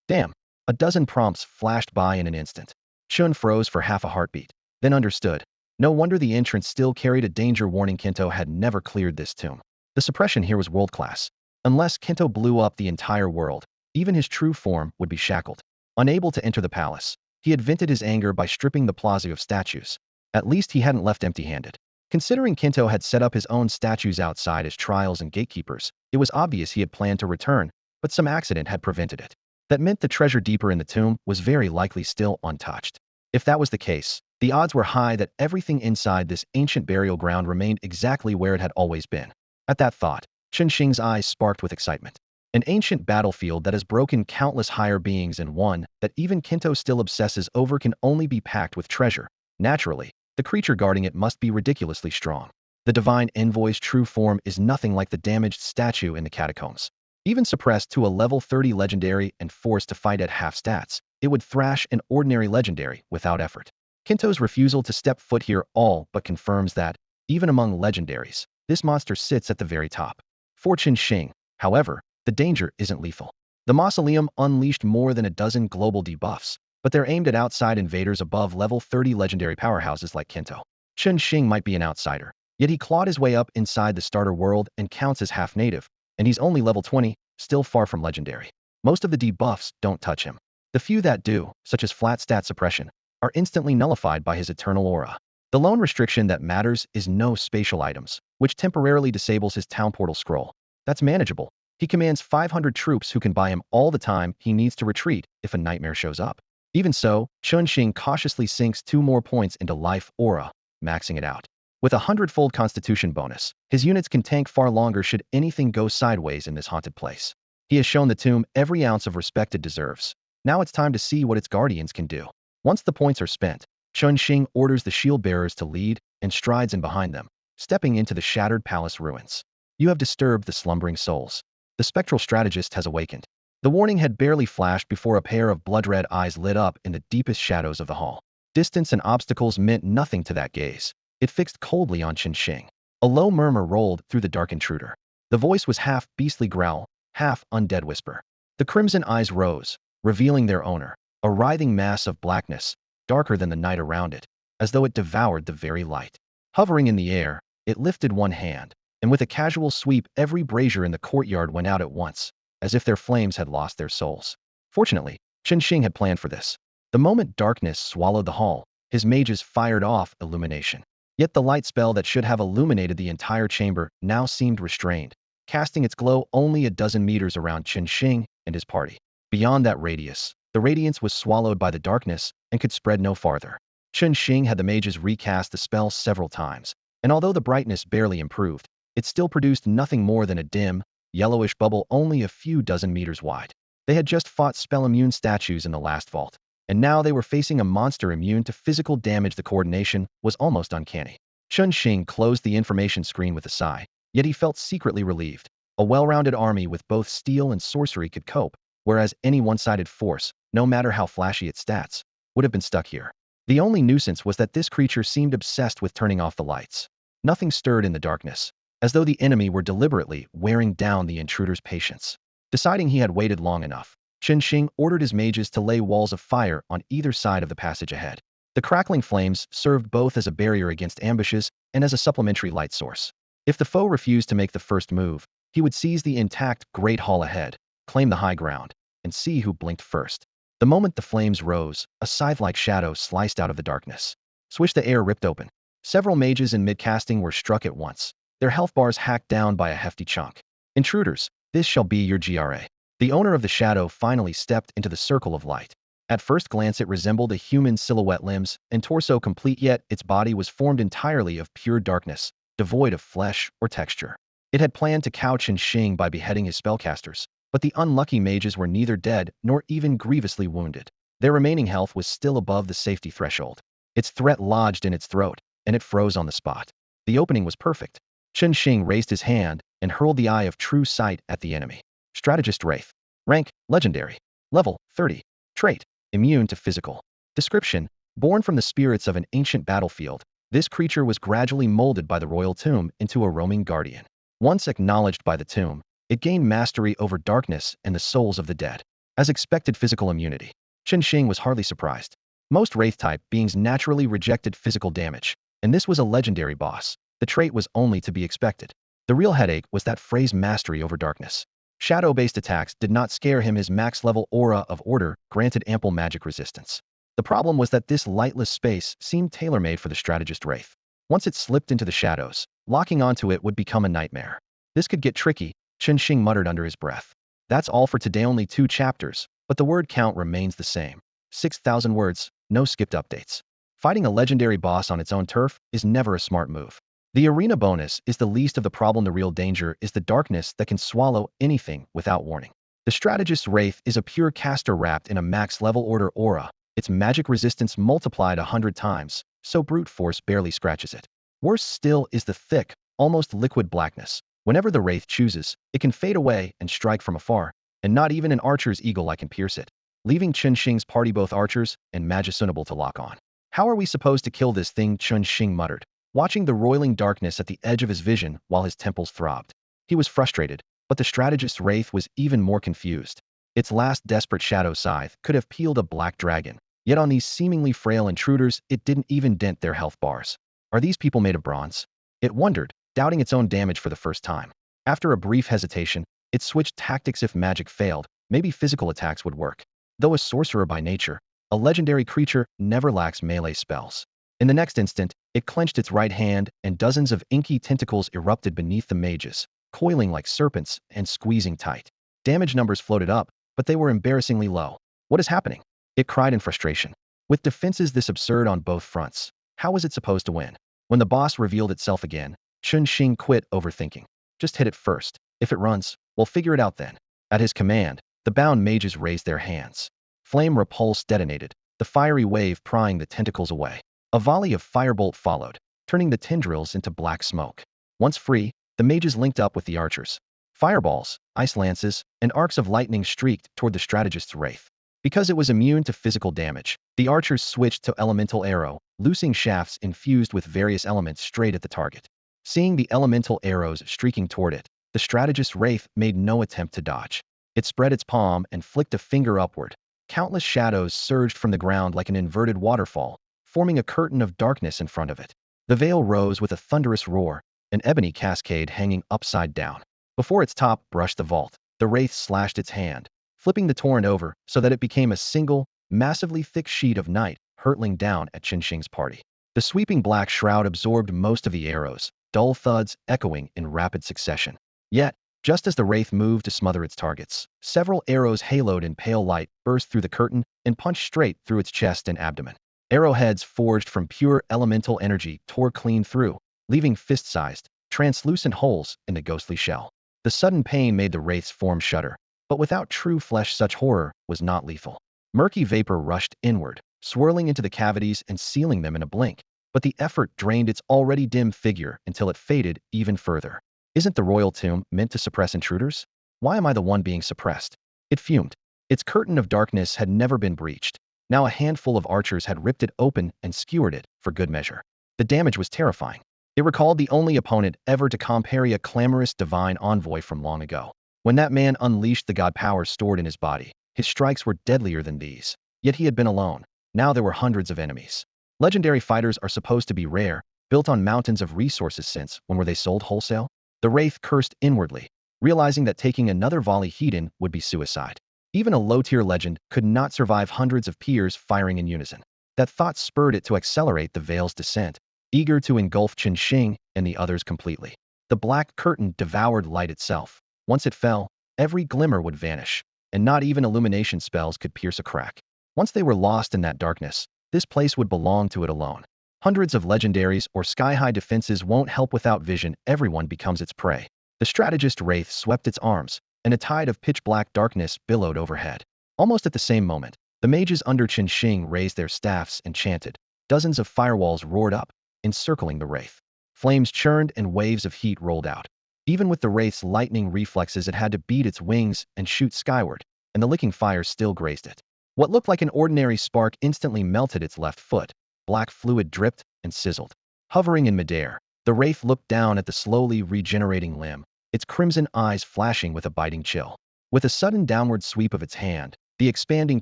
Damn. A dozen prompts flashed by in an instant. Qin froze for half a heartbeat, then understood. No wonder the entrance still carried a danger warning. Kinto had never cleared this tomb. The suppression here was world-class. Unless Kinto blew up the entire world, even his true form would be shackled. Unable to enter the palace, he had vented his anger by stripping the plaza of statues. At least he hadn't left empty-handed. Considering Kinto had set up his own statues outside as trials and gatekeepers, it was obvious he had planned to return, but some accident had prevented it. That meant the treasure deeper in the tomb was very likely still untouched. If that was the case, the odds were high that everything inside this ancient burial ground remained exactly where it had always been. At that thought, Qin's eyes sparked with excitement. An ancient battlefield that has broken countless higher beings and one that even Kinto still obsesses over can only be packed with treasure. Naturally, the creature guarding it must be ridiculously strong. The divine envoy's true form is nothing like the damaged statue in the catacombs. Even suppressed to a level 30 legendary and forced to fight at half stats, it would thrash an ordinary legendary without effort. Kinto's refusal to step foot here all but confirms that, even among legendaries, this monster sits at the very top. For Qin, however, the danger isn't lethal. The mausoleum unleashed more than a dozen global debuffs, but they're aimed at outside invaders above level 30 legendary powerhouses like Kinto. Qin might be an outsider, yet he clawed his way up inside the starter world and counts as half-native, and he's only level 20, still far from legendary. Most of the debuffs don't touch him. The few that do, such as flat stat suppression, are instantly nullified by his eternal aura. The lone restriction that matters is no spatial items, which temporarily disables his town portal scroll. That's manageable. He commands 500 troops who can buy him all the time he needs to retreat if a nightmare shows up. Even so, Qin cautiously sinks 2 more points into life aura, maxing it out. With a 100-fold constitution bonus, his units can tank far longer should anything go sideways in this haunted place. He has shown the tomb every ounce of respect it deserves. Now it's time to see what its guardians can do. Once the points are spent, Qin orders the shield bearers to lead and strides in behind them, stepping into the shattered palace ruins. You have disturbed the slumbering souls. The spectral strategist has awakened. The warning had barely flashed before a pair of blood-red eyes lit up in the deepest shadows of the hall. Distance and obstacles meant nothing to that gaze. It fixed coldly on Qin. A low murmur rolled through the dark intruder. The voice was half beastly growl, half undead whisper. The crimson eyes rose, revealing their owner, a writhing mass of blackness, darker than the night around it, as though it devoured the very light. Hovering in the air, it lifted one hand, and with a casual sweep every brazier in the courtyard went out at once, as if their flames had lost their souls. Fortunately, Qin had planned for this. The moment darkness swallowed the hall, his mages fired off illumination. Yet the light spell that should have illuminated the entire chamber now seemed restrained, casting its glow only a dozen meters around Qin and his party. Beyond that radius, the radiance was swallowed by the darkness and could spread no farther. Qin had the mages recast the spell several times, and although the brightness barely improved, it still produced nothing more than a dim, yellowish bubble only a few dozen meters wide. They had just fought spell-immune statues in the last vault. and now they were facing a monster immune to physical damage. The coordination was almost uncanny. Chun Xing closed the information screen with a sigh, yet he felt secretly relieved. A well-rounded army with both steel and sorcery could cope, whereas any one-sided force, no matter how flashy its stats, would have been stuck here. The only nuisance was that this creature seemed obsessed with turning off the lights. Nothing stirred in the darkness, as though the enemy were deliberately wearing down the intruder's patience. Deciding he had waited long enough, Chun Xing ordered his mages to lay walls of fire on either side of the passage ahead. The crackling flames served both as a barrier against ambushes and as a supplementary light source. If the foe refused to make the first move, he would seize the intact Great Hall ahead, claim the high ground, and see who blinked first. The moment the flames rose, a scythe-like shadow sliced out of the darkness. Swish, the air ripped open. Several mages in mid-casting were struck at once, their health bars hacked down by a hefty chunk. Intruders, this shall be your GRA. The owner of the shadow finally stepped into the circle of light. At first glance it resembled a human silhouette, limbs and torso complete, yet its body was formed entirely of pure darkness, devoid of flesh or texture. It had planned to cow Chun Xing by beheading his spellcasters, but the unlucky mages were neither dead nor even grievously wounded. Their remaining health was still above the safety threshold. Its threat lodged in its throat, and it froze on the spot. The opening was perfect. Chun Xing raised his hand and hurled the eye of true sight at the enemy. Strategist Wraith. Rank, Legendary. Level, 30. Trait, Immune to physical. Description, born from the spirits of an ancient battlefield, this creature was gradually molded by the royal tomb into a roaming guardian. Once acknowledged by the tomb, it gained mastery over darkness and the souls of the dead. As expected, physical immunity. Chun Xing was hardly surprised. Most Wraith-type beings naturally rejected physical damage, and this was a legendary boss. The trait was only to be expected. The real headache was that phrase, mastery over darkness. Shadow-based attacks did not scare him. His max-level aura of order granted ample magic resistance. The problem was that this lightless space seemed tailor-made for the strategist Wraith. Once it slipped into the shadows, locking onto it would become a nightmare. This could get tricky, Chun Xing muttered under his breath. That's all for today, only 2 chapters, but the word count remains the same. 6,000 words, no skipped updates. Fighting a legendary boss on its own turf is never a smart move. The arena bonus is the least of the problem. The real danger is the darkness that can swallow anything without warning. The strategist's Wraith is a pure caster wrapped in a max-level order aura, its magic resistance multiplied 100 times, so brute force barely scratches it. Worse still is the thick, almost liquid blackness. Whenever the Wraith chooses, it can fade away and strike from afar, and not even an archer's eagle eye can pierce it, leaving Chun Xing's party both archers and mages unable to lock on. How are we supposed to kill this thing? Chun Xing muttered, watching the roiling darkness at the edge of his vision while his temples throbbed. He was frustrated, but the strategist's Wraith was even more confused. Its last desperate shadow scythe could have peeled a black dragon, yet on these seemingly frail intruders it didn't even dent their health bars. Are these people made of bronze? It wondered, doubting its own damage for the first time. After a brief hesitation, it switched tactics. If magic failed, maybe physical attacks would work. Though a sorcerer by nature, a legendary creature never lacks melee spells. In the next instant, it clenched its right hand and dozens of inky tentacles erupted beneath the mages, coiling like serpents and squeezing tight. Damage numbers floated up, but they were embarrassingly low. What is happening? It cried in frustration. With defenses this absurd on both fronts, how was it supposed to win? When the boss revealed itself again, Chun Xing quit overthinking. Just hit it first. If it runs, we'll figure it out then. At his command, the bound mages raised their hands. Flame repulse detonated, the fiery wave prying the tentacles away. A volley of firebolt followed, turning the tendrils into black smoke. Once free, the mages linked up with the archers. Fireballs, ice lances, and arcs of lightning streaked toward the strategist's Wraith. Because it was immune to physical damage, the archers switched to elemental arrow, loosing shafts infused with various elements straight at the target. Seeing the elemental arrows streaking toward it, the strategist's Wraith made no attempt to dodge. It spread its palm and flicked a finger upward. Countless shadows surged from the ground like an inverted waterfall, forming a curtain of darkness in front of it. The veil rose with a thunderous roar, an ebony cascade hanging upside down. Before its top brushed the vault, the Wraith slashed its hand, flipping the torrent over so that it became a single, massively thick sheet of night hurtling down at Chun Xing's party. The sweeping black shroud absorbed most of the arrows, dull thuds echoing in rapid succession. Yet, just as the Wraith moved to smother its targets, several arrows haloed in pale light burst through the curtain and punched straight through its chest and abdomen. Arrowheads forged from pure elemental energy tore clean through, leaving fist-sized, translucent holes in the ghostly shell. The sudden pain made the Wraith's form shudder, but without true flesh such horror was not lethal. Murky vapor rushed inward, swirling into the cavities and sealing them in a blink, but the effort drained its already dim figure until it faded even further. Isn't the royal tomb meant to suppress intruders? Why am I the one being suppressed? It fumed. Its curtain of darkness had never been breached. Now a handful of archers had ripped it open and skewered it, for good measure. The damage was terrifying. It recalled the only opponent ever to parry a clamorous divine envoy from long ago. When that man unleashed the god power stored in his body, his strikes were deadlier than these. Yet he had been alone. Now there were hundreds of enemies. Legendary fighters are supposed to be rare, built on mountains of resources since, when were they sold wholesale? The Wraith cursed inwardly, realizing that taking another volley heat-in would be suicide. Even a low-tier legend could not survive hundreds of peers firing in unison. That thought spurred it to accelerate the Veil's descent, eager to engulf Qinxing and the others completely. The black curtain devoured light itself. Once it fell, every glimmer would vanish, and not even illumination spells could pierce a crack. Once they were lost in that darkness, this place would belong to it alone. Hundreds of legendaries or sky-high defenses won't help without vision. Everyone becomes its prey. The strategist Wraith swept its arms, and a tide of pitch-black darkness billowed overhead. Almost at the same moment, the mages under Qinxing raised their staffs and chanted. Dozens of firewalls roared up, encircling the Wraith. Flames churned and waves of heat rolled out. Even with the Wraith's lightning reflexes, it had to beat its wings and shoot skyward, and the licking fire still grazed it. What looked like an ordinary spark instantly melted its left foot. Black fluid dripped and sizzled. Hovering in midair, the Wraith looked down at the slowly regenerating limb, its crimson eyes flashing with a biting chill. With a sudden downward sweep of its hand, the expanding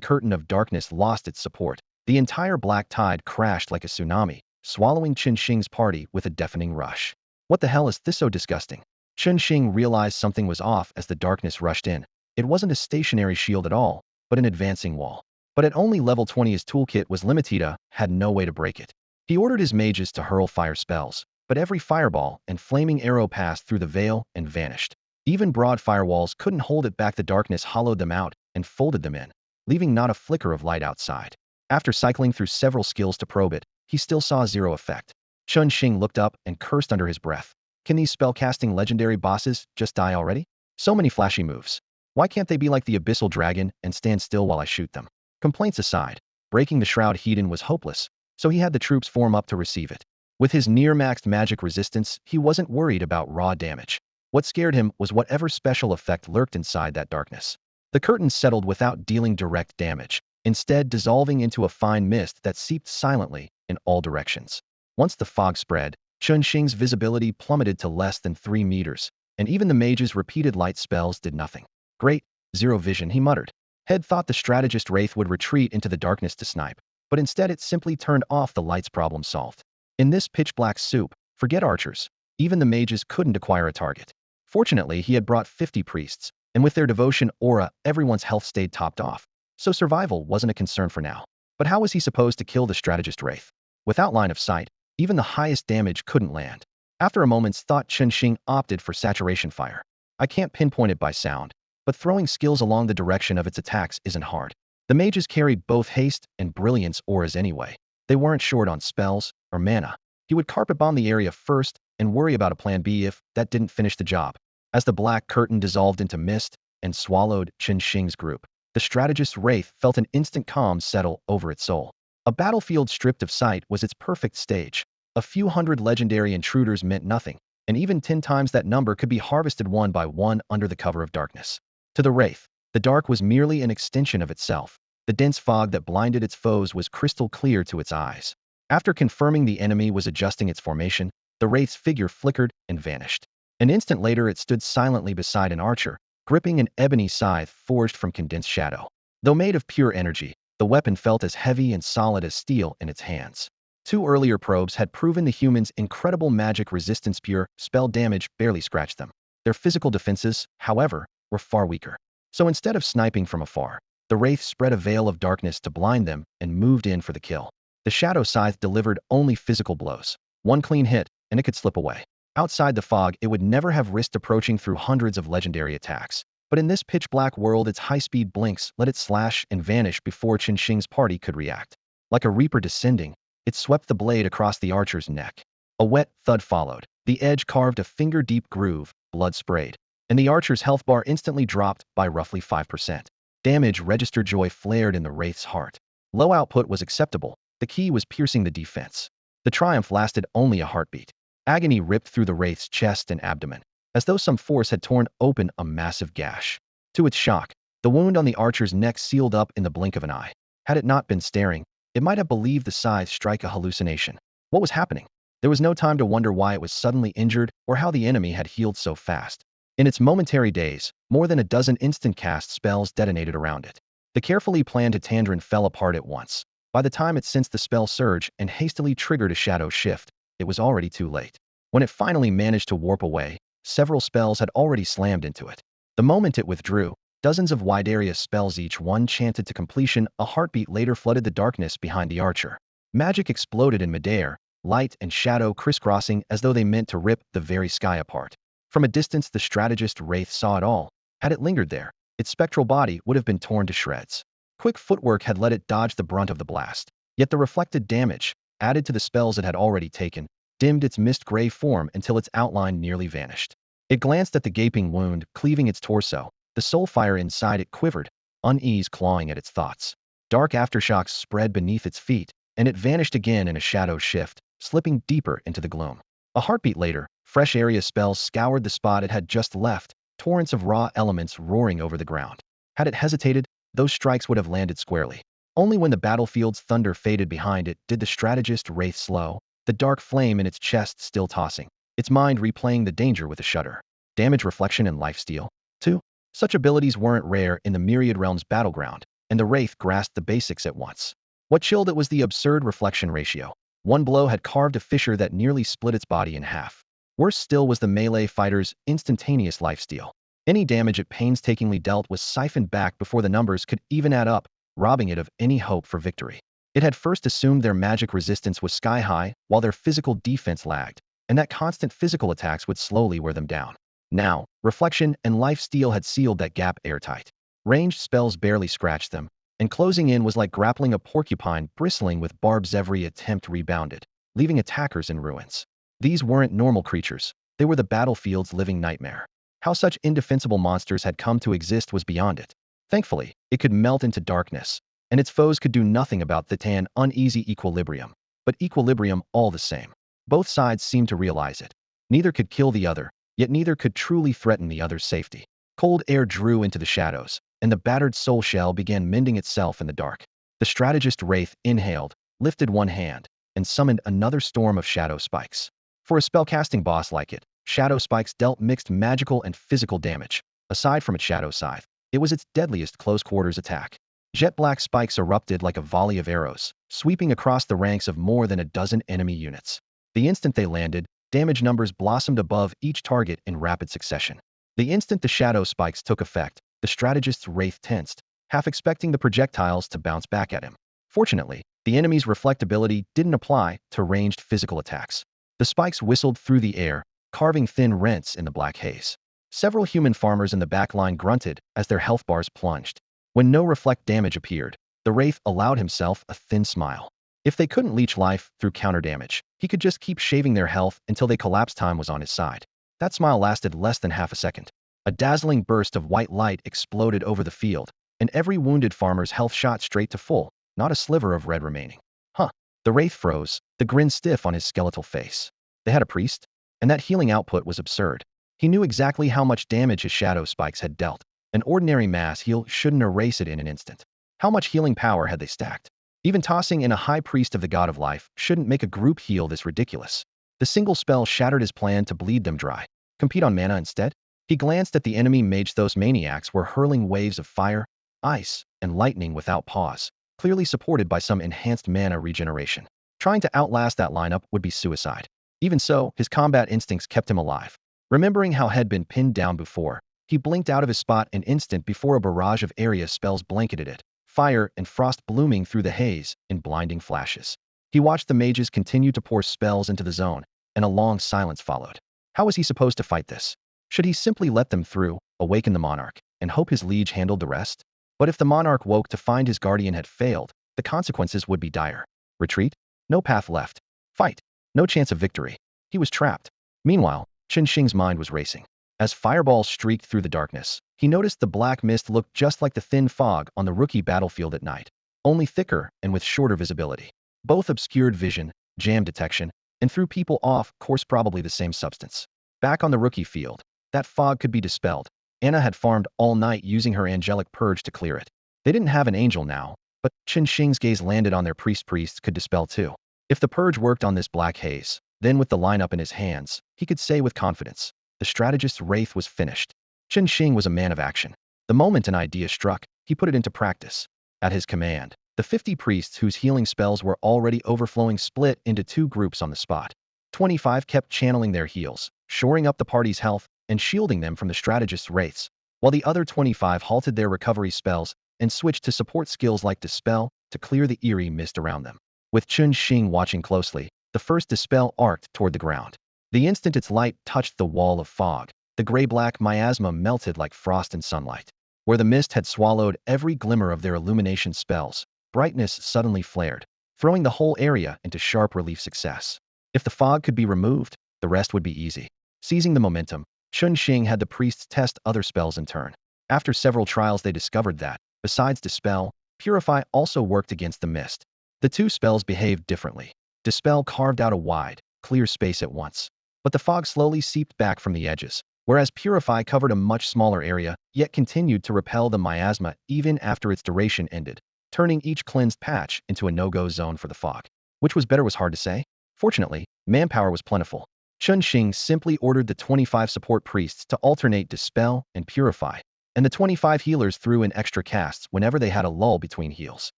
curtain of darkness lost its support. The entire black tide crashed like a tsunami, swallowing Qinxing's party with a deafening rush. What the hell is this so disgusting? Qinxing realized something was off as the darkness rushed in. It wasn't a stationary shield at all, but an advancing wall. But at only level 20, his toolkit was limited, had no way to break it. He ordered his mages to hurl fire spells, but every fireball and flaming arrow passed through the veil and vanished. Even broad firewalls couldn't hold it back. The darkness hollowed them out and folded them in, leaving not a flicker of light outside. After cycling through several skills to probe it, he still saw zero effect. Qinxing looked up and cursed under his breath. Can these spellcasting legendary bosses just die already? So many flashy moves. Why can't they be like the Abyssal dragon and stand still while I shoot them? Complaints aside, breaking the shroud heat-in was hopeless, so he had the troops form up to receive it. With his near-maxed magic resistance, he wasn't worried about raw damage. What scared him was whatever special effect lurked inside that darkness. The curtain settled without dealing direct damage, instead dissolving into a fine mist that seeped silently in all directions. Once the fog spread, Qinxing's visibility plummeted to less than 3 meters, and even the mage's repeated light spells did nothing. Great, zero vision, he muttered. Head thought the strategist Wraith would retreat into the darkness to snipe, but instead it simply turned off the lights. Problem solved. In this pitch-black soup, forget archers. Even the mages couldn't acquire a target. Fortunately, he had brought 50 priests, and with their devotion aura, everyone's health stayed topped off, so survival wasn't a concern for now. But how was he supposed to kill the strategist Wraith? Without line of sight, even the highest damage couldn't land. After a moment's thought, Qinxing opted for saturation fire. I can't pinpoint it by sound, but throwing skills along the direction of its attacks isn't hard. The mages carried both haste and brilliance auras anyway. They weren't short on spells or mana. He would carpet bomb the area first and worry about a plan B if that didn't finish the job. As the black curtain dissolved into mist and swallowed Qinxing's group, the strategist Wraith felt an instant calm settle over its soul. A battlefield stripped of sight was its perfect stage. A few hundred legendary intruders meant nothing, and even 10 times that number could be harvested one by one under the cover of darkness. To the Wraith, the dark was merely an extension of itself. The dense fog that blinded its foes was crystal clear to its eyes. After confirming the enemy was adjusting its formation, the Wraith's figure flickered and vanished. An instant later, it stood silently beside an archer, gripping an ebony scythe forged from condensed shadow. Though made of pure energy, the weapon felt as heavy and solid as steel in its hands. 2 earlier probes had proven the human's incredible magic resistance. Pure spell damage barely scratched them. Their physical defenses, however, were far weaker. So instead of sniping from afar, the Wraith spread a veil of darkness to blind them and moved in for the kill. The shadow scythe delivered only physical blows. One clean hit, and it could slip away. Outside the fog, it would never have risked approaching through hundreds of legendary attacks. But in this pitch-black world, its high-speed blinks let it slash and vanish before Qinxing's party could react. Like a reaper descending, it swept the blade across the archer's neck. A wet thud followed. The edge carved a finger-deep groove, blood sprayed, and the archer's health bar instantly dropped by roughly 5%. Damage register joy flared in the Wraith's heart. Low output was acceptable. The key was piercing the defense. The triumph lasted only a heartbeat. Agony ripped through the Wraith's chest and abdomen, as though some force had torn open a massive gash. To its shock, the wound on the archer's neck sealed up in the blink of an eye. Had it not been staring, it might have believed the scythe strike a hallucination. What was happening? There was no time to wonder why it was suddenly injured or how the enemy had healed so fast. In its momentary daze, more than a dozen instant cast spells detonated around it. The carefully planned Tandrin fell apart at once. By the time it sensed the spell surge and hastily triggered a shadow shift, it was already too late. When it finally managed to warp away, several spells had already slammed into it. The moment it withdrew, dozens of wide area spells, each one chanted to completion, a heartbeat later flooded the darkness behind the archer. Magic exploded in midair, light and shadow crisscrossing as though they meant to rip the very sky apart. From a distance, the strategist Wraith saw it all. Had it lingered there, its spectral body would have been torn to shreds. Quick footwork had let it dodge the brunt of the blast. Yet the reflected damage, added to the spells it had already taken, dimmed its mist-gray form until its outline nearly vanished. It glanced at the gaping wound, cleaving its torso. The soul fire inside it quivered, unease clawing at its thoughts. Dark aftershocks spread beneath its feet, and it vanished again in a shadow shift, slipping deeper into the gloom. A heartbeat later, fresh area spells scoured the spot it had just left, torrents of raw elements roaring over the ground. Had it hesitated, those strikes would have landed squarely. Only when the battlefield's thunder faded behind it did the strategist Wraith slow, the dark flame in its chest still tossing, its mind replaying the danger with a shudder. Damage reflection and lifesteal, too. Such abilities weren't rare in the Myriad Realms battleground, and the Wraith grasped the basics at once. What chilled it was the absurd reflection ratio. One blow had carved a fissure that nearly split its body in half. Worse still was the melee fighter's instantaneous lifesteal. Any damage it painstakingly dealt was siphoned back before the numbers could even add up, robbing it of any hope for victory. It had first assumed their magic resistance was sky-high, while their physical defense lagged, and that constant physical attacks would slowly wear them down. Now, reflection and lifesteal had sealed that gap airtight. Ranged spells barely scratched them, and closing in was like grappling a porcupine bristling with barbs. Every attempt rebounded, leaving attackers in ruins. These weren't normal creatures. They were the battlefield's living nightmare. How such indefensible monsters had come to exist was beyond it. Thankfully, it could melt into darkness, and its foes could do nothing about the uneasy equilibrium. But equilibrium all the same. Both sides seemed to realize it. Neither could kill the other, yet neither could truly threaten the other's safety. Cold air drew into the shadows, and the battered soul shell began mending itself in the dark. The strategist Wraith inhaled, lifted one hand, and summoned another storm of shadow spikes. For a spellcasting boss like it, shadow spikes dealt mixed magical and physical damage. Aside from its shadow scythe, it was its deadliest close-quarters attack. Jet-black spikes erupted like a volley of arrows, sweeping across the ranks of more than a dozen enemy units. The instant they landed, damage numbers blossomed above each target in rapid succession. The instant the shadow spikes took effect, the strategist's Wraith tensed, half expecting the projectiles to bounce back at him. Fortunately, the enemy's reflectability didn't apply to ranged physical attacks. The spikes whistled through the air, carving thin rents in the black haze. Several human farmers in the back line grunted as their health bars plunged. When no reflect damage appeared, the Wraith allowed himself a thin smile. If they couldn't leech life through counter damage, he could just keep shaving their health until they collapsed. Time was on his side. That smile lasted less than half a second. A dazzling burst of white light exploded over the field, and every wounded farmer's health shot straight to full, not a sliver of red remaining. Huh. The Wraith froze, the grin stiff on his skeletal face. They had a priest? And that healing output was absurd. He knew exactly how much damage his shadow spikes had dealt. An ordinary mass heal shouldn't erase it in an instant. How much healing power had they stacked? Even tossing in a high priest of the god of life shouldn't make a group heal this ridiculous. The single spell shattered his plan to bleed them dry. Compete on mana instead? He glanced at the enemy mage. Those maniacs were hurling waves of fire, ice, and lightning without pause, clearly supported by some enhanced mana regeneration. Trying to outlast that lineup would be suicide. Even so, his combat instincts kept him alive. Remembering how had been pinned down before, he blinked out of his spot an instant before a barrage of area spells blanketed it, fire and frost blooming through the haze in blinding flashes. He watched the mages continue to pour spells into the zone, and a long silence followed. How was he supposed to fight this? Should he simply let them through, awaken the monarch, and hope his liege handled the rest? But if the monarch woke to find his guardian had failed, the consequences would be dire. Retreat? No path left. Fight? No chance of victory. He was trapped. Meanwhile, Chen Xing's mind was racing. As fireballs streaked through the darkness, he noticed the black mist looked just like the thin fog on the rookie battlefield at night, only thicker and with shorter visibility. Both obscured vision, jam detection, and threw people off course, probably the same substance. Back on the rookie field, that fog could be dispelled. Anna had farmed all night using her angelic purge to clear it. They didn't have an angel now, but Chen Xing's gaze landed on their priests could dispel too. If the purge worked on this black haze, then with the lineup in his hands, he could say with confidence, the strategist's wraith was finished. Chen Xing was a man of action. The moment an idea struck, he put it into practice. At his command, the 50 priests whose healing spells were already overflowing split into 2 groups on the spot. 25 kept channeling their heals, shoring up the party's health and shielding them from the strategist's wraiths, while the other 25 halted their recovery spells and switched to support skills like Dispel to clear the eerie mist around them. With Chen Xing watching closely, the first Dispel arced toward the ground. The instant its light touched the wall of fog, the gray-black miasma melted like frost in sunlight. Where the mist had swallowed every glimmer of their illumination spells, brightness suddenly flared, throwing the whole area into sharp relief success. If the fog could be removed, the rest would be easy. Seizing the momentum, Chen Xing had the priests test other spells in turn. After several trials they discovered that, besides Dispel, Purify also worked against the mist. The 2 spells behaved differently. Dispel carved out a wide, clear space at once, but the fog slowly seeped back from the edges, whereas Purify covered a much smaller area, yet continued to repel the miasma even after its duration ended, turning each cleansed patch into a no-go zone for the fog. Which was better was hard to say. Fortunately, manpower was plentiful. Chen Xing simply ordered the 25 support priests to alternate Dispel and Purify, and the 25 healers threw in extra casts whenever they had a lull between heals.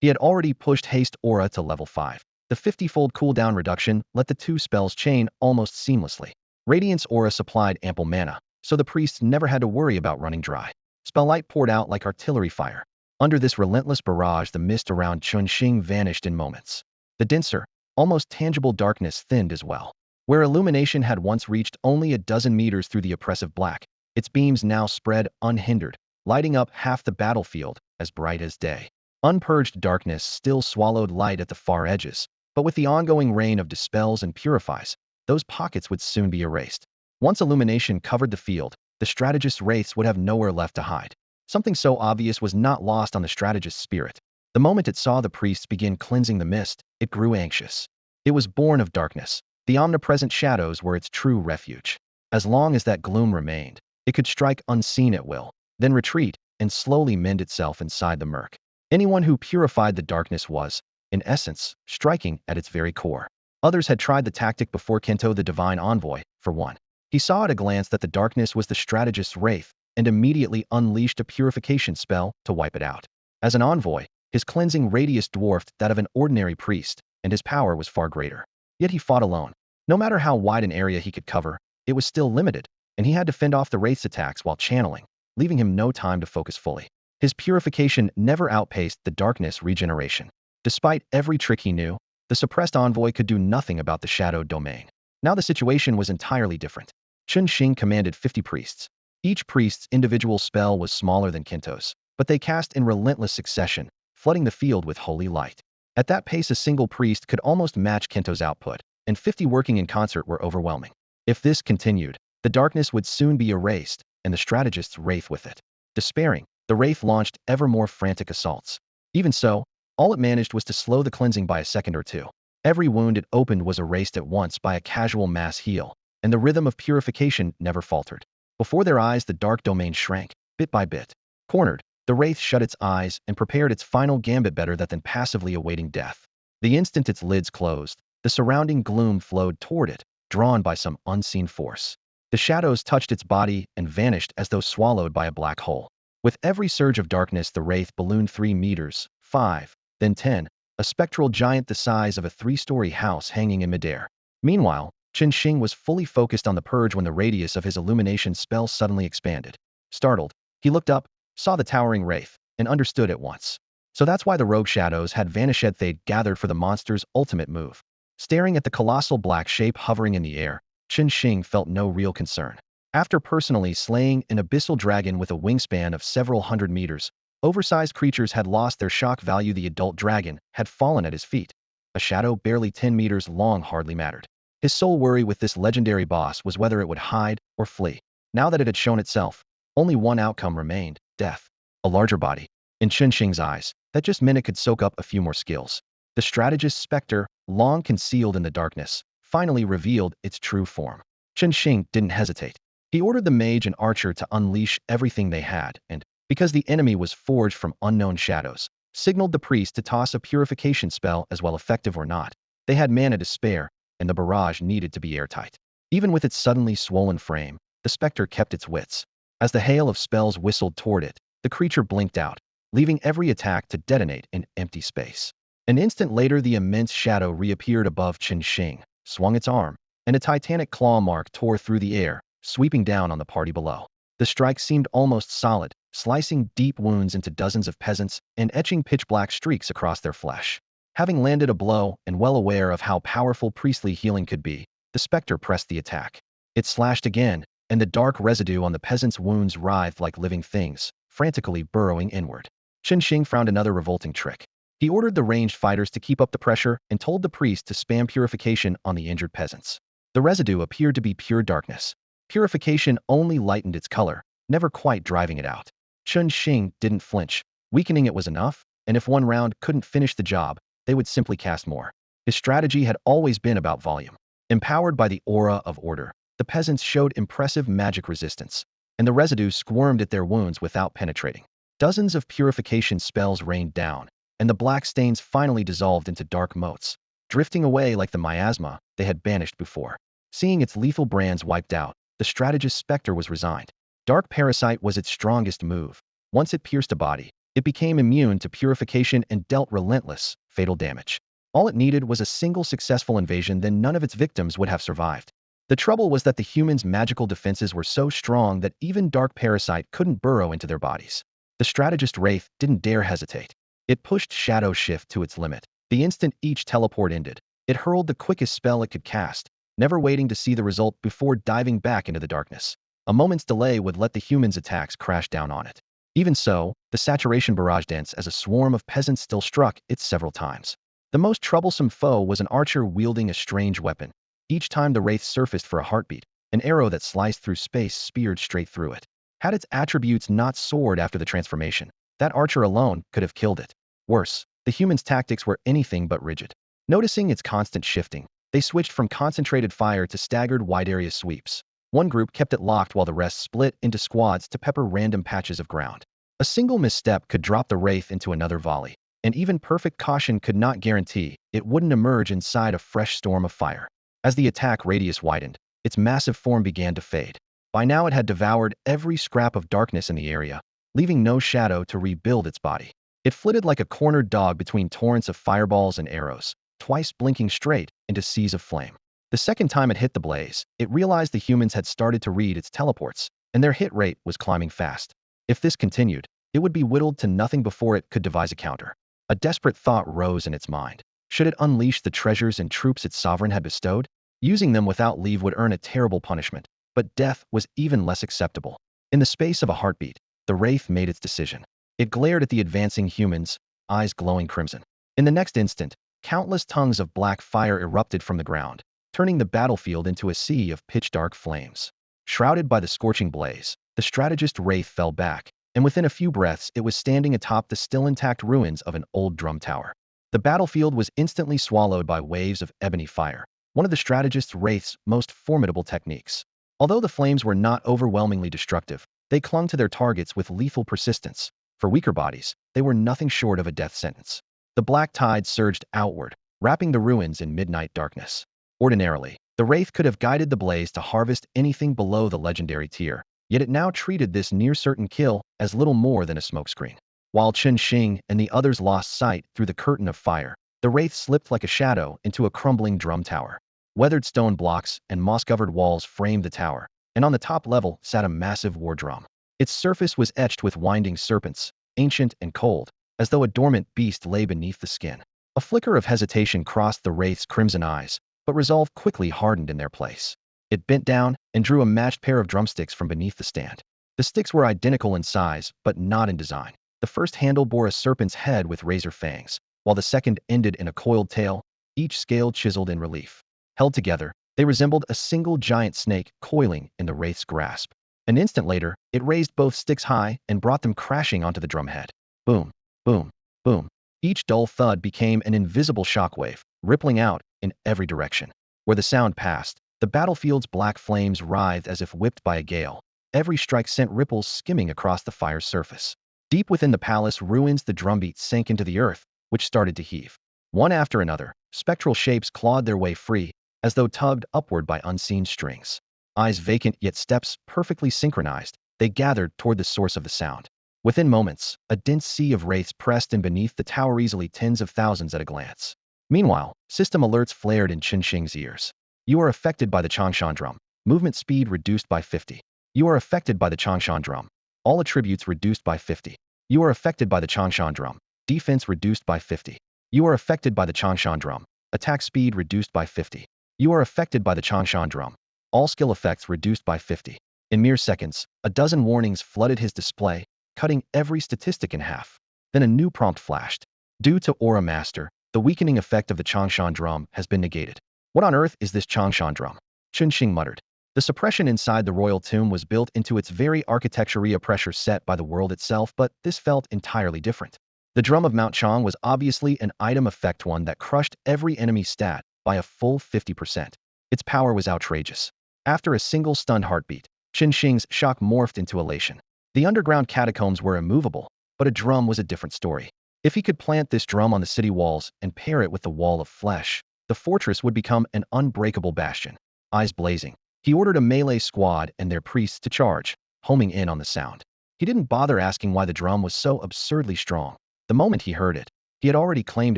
He had already pushed Haste Aura to level 5. The 50-fold cooldown reduction let the 2 spells chain almost seamlessly. Radiance Aura supplied ample mana, so the priests never had to worry about running dry. Spelllight poured out like artillery fire. Under this relentless barrage, the mist around Chen Xing vanished in moments. The denser, almost tangible darkness thinned as well. Where illumination had once reached only a dozen meters through the oppressive black, its beams now spread unhindered, lighting up half the battlefield, as bright as day. Unpurged darkness still swallowed light at the far edges, but with the ongoing rain of Dispels and Purifies, those pockets would soon be erased. Once illumination covered the field, the strategist's wraiths would have nowhere left to hide. Something so obvious was not lost on the strategist's spirit. The moment it saw the priests begin cleansing the mist, it grew anxious. It was born of darkness. The omnipresent shadows were its true refuge. As long as that gloom remained, it could strike unseen at will, then retreat and slowly mend itself inside the murk. Anyone who purified the darkness was, in essence, striking at its very core. Others had tried the tactic before. Kento, the divine envoy, for one. He saw at a glance that the darkness was the strategist's wraith and immediately unleashed a purification spell to wipe it out. As an envoy, his cleansing radius dwarfed that of an ordinary priest, and his power was far greater. Yet he fought alone. No matter how wide an area he could cover, it was still limited, and he had to fend off the wraith's attacks while channeling, leaving him no time to focus fully. His purification never outpaced the darkness regeneration. Despite every trick he knew, the suppressed envoy could do nothing about the shadowed domain. Now the situation was entirely different. Chen Xing commanded 50 priests. Each priest's individual spell was smaller than Kento's, but they cast in relentless succession, flooding the field with holy light. At that pace, a single priest could almost match Kento's output, and 50 working in concert were overwhelming. If this continued, the darkness would soon be erased, and the strategist's wraith with it. Despairing, the wraith launched ever more frantic assaults. Even so, all it managed was to slow the cleansing by a second or two. Every wound it opened was erased at once by a casual mass heal, and the rhythm of purification never faltered. Before their eyes, the dark domain shrank, bit by bit. Cornered, the wraith shut its eyes and prepared its final gambit, better that than passively awaiting death. The instant its lids closed, the surrounding gloom flowed toward it, drawn by some unseen force. The shadows touched its body and vanished as though swallowed by a black hole. With every surge of darkness, the wraith ballooned 3 meters, 5, then 10, a spectral giant the size of a 3-story house hanging in midair. Meanwhile, Chen Xing was fully focused on the purge when the radius of his illumination spell suddenly expanded. Startled, he looked up, saw the towering wraith, and understood at once. So that's why the rogue shadows had vanished. They'd gathered for the monster's ultimate move. Staring at the colossal black shape hovering in the air, Chen Xing felt no real concern. After personally slaying an abyssal dragon with a wingspan of several hundred meters, oversized creatures had lost their shock value. The adult dragon had fallen at his feet. A shadow barely 10 meters long hardly mattered. His sole worry with this legendary boss was whether it would hide or flee. Now that it had shown itself, only one outcome remained: death. A larger body. In Qinsheng's eyes, that just meant it could soak up a few more skills. The strategist's specter, long concealed in the darkness, finally revealed its true form. Qinsheng didn't hesitate. He ordered the mage and archer to unleash everything they had, and, because the enemy was forged from unknown shadows, signaled the priest to toss a purification spell as well effective or not. They had mana to spare, and the barrage needed to be airtight. Even with its suddenly swollen frame, the specter kept its wits. As the hail of spells whistled toward it, the creature blinked out, leaving every attack to detonate in empty space. An instant later, the immense shadow reappeared above Qinsheng, swung its arm, and a titanic claw mark tore through the air, sweeping down on the party below. The strike seemed almost solid, slicing deep wounds into dozens of peasants and etching pitch-black streaks across their flesh. Having landed a blow and well aware of how powerful priestly healing could be, the specter pressed the attack. It slashed again, and the dark residue on the peasants' wounds writhed like living things, frantically burrowing inward. Qinsheng found another revolting trick. He ordered the ranged fighters to keep up the pressure and told the priest to spam purification on the injured peasants. The residue appeared to be pure darkness. Purification only lightened its color, never quite driving it out. Qinsheng didn't flinch. Weakening it was enough, and if one round couldn't finish the job, they would simply cast more. His strategy had always been about volume. Empowered by the aura of order, the peasants showed impressive magic resistance, and the residue squirmed at their wounds without penetrating. Dozens of purification spells rained down, and the black stains finally dissolved into dark motes, drifting away like the miasma they had banished before. Seeing its lethal brands wiped out, the strategist's specter was resigned. Dark Parasite was its strongest move. Once it pierced a body, it became immune to purification and dealt relentless, fatal damage. All it needed was a single successful invasion, then none of its victims would have survived. The trouble was that the humans' magical defenses were so strong that even Dark Parasite couldn't burrow into their bodies. The strategist Wraith didn't dare hesitate. It pushed Shadow Shift to its limit. The instant each teleport ended, it hurled the quickest spell it could cast, never waiting to see the result before diving back into the darkness. A moment's delay would let the humans' attacks crash down on it. Even so, the saturation barrage dance as a swarm of peasants still struck it several times. The most troublesome foe was an archer wielding a strange weapon. Each time the wraith surfaced for a heartbeat, an arrow that sliced through space speared straight through it. Had its attributes not soared after the transformation, that archer alone could have killed it. Worse, the humans' tactics were anything but rigid. Noticing its constant shifting, they switched from concentrated fire to staggered wide-area sweeps. One group kept it locked while the rest split into squads to pepper random patches of ground. A single misstep could drop the wraith into another volley, and even perfect caution could not guarantee it wouldn't emerge inside a fresh storm of fire. As the attack radius widened, its massive form began to fade. By now it had devoured every scrap of darkness in the area, leaving no shadow to rebuild its body. It flitted like a cornered dog between torrents of fireballs and arrows, twice blinking straight into seas of flame. The second time it hit the blaze, it realized the humans had started to read its teleports, and their hit rate was climbing fast. If this continued, it would be whittled to nothing before it could devise a counter. A desperate thought rose in its mind. Should it unleash the treasures and troops its sovereign had bestowed? Using them without leave would earn a terrible punishment, but death was even less acceptable. In the space of a heartbeat, the wraith made its decision. It glared at the advancing humans, eyes glowing crimson. In the next instant, countless tongues of black fire erupted from the ground, turning the battlefield into a sea of pitch-dark flames. Shrouded by the scorching blaze, the strategist wraith fell back, and within a few breaths it was standing atop the still intact ruins of an old drum tower. The battlefield was instantly swallowed by waves of ebony fire, one of the strategist wraith's most formidable techniques. Although the flames were not overwhelmingly destructive, they clung to their targets with lethal persistence. For weaker bodies, they were nothing short of a death sentence. The black tide surged outward, wrapping the ruins in midnight darkness. Ordinarily, the wraith could have guided the blaze to harvest anything below the legendary tier, yet it now treated this near-certain kill as little more than a smokescreen. While Qinsheng and the others lost sight through the curtain of fire, the wraith slipped like a shadow into a crumbling drum tower. Weathered stone blocks and moss-covered walls framed the tower, and on the top level sat a massive war drum. Its surface was etched with winding serpents, ancient and cold, as though a dormant beast lay beneath the skin. A flicker of hesitation crossed the wraith's crimson eyes, but resolve quickly hardened in their place. It bent down and drew a matched pair of drumsticks from beneath the stand. The sticks were identical in size, but not in design. The first handle bore a serpent's head with razor fangs, while the second ended in a coiled tail, each scale chiseled in relief. Held together, they resembled a single giant snake coiling in the wraith's grasp. An instant later, it raised both sticks high and brought them crashing onto the drumhead. Boom, boom, boom. Each dull thud became an invisible shockwave, rippling out in every direction. Where the sound passed, the battlefield's black flames writhed as if whipped by a gale. Every strike sent ripples skimming across the fire's surface. Deep within the palace ruins, the drumbeat sank into the earth, which started to heave. One after another, spectral shapes clawed their way free, as though tugged upward by unseen strings. Eyes vacant yet steps perfectly synchronized, they gathered toward the source of the sound. Within moments, a dense sea of wraiths pressed in beneath the tower, easily tens of thousands at a glance. Meanwhile, system alerts flared in Qinsheng's ears. You are affected by the Changshan drum. Movement speed reduced by 50. You are affected by the Changshan drum. All attributes reduced by 50. You are affected by the Changshan drum. Defense reduced by 50. You are affected by the Changshan drum. Attack speed reduced by 50. You are affected by the Changshan drum. All skill effects reduced by 50. In mere seconds, a dozen warnings flooded his display, cutting every statistic in half. Then a new prompt flashed. Due to Aura Master, the weakening effect of the Changshan drum has been negated. What on earth is this Changshan drum? Qinsheng muttered. The suppression inside the royal tomb was built into its very architecture, a pressure set by the world itself, but this felt entirely different. The drum of Mount Chang was obviously an item effect, one that crushed every enemy stat by a full 50%. Its power was outrageous. After a single stunned heartbeat, Qinsheng's shock morphed into elation. The underground catacombs were immovable, but a drum was a different story. If he could plant this drum on the city walls and pair it with the wall of flesh, the fortress would become an unbreakable bastion. Eyes blazing, he ordered a melee squad and their priests to charge, homing in on the sound. He didn't bother asking why the drum was so absurdly strong. The moment he heard it, he had already claimed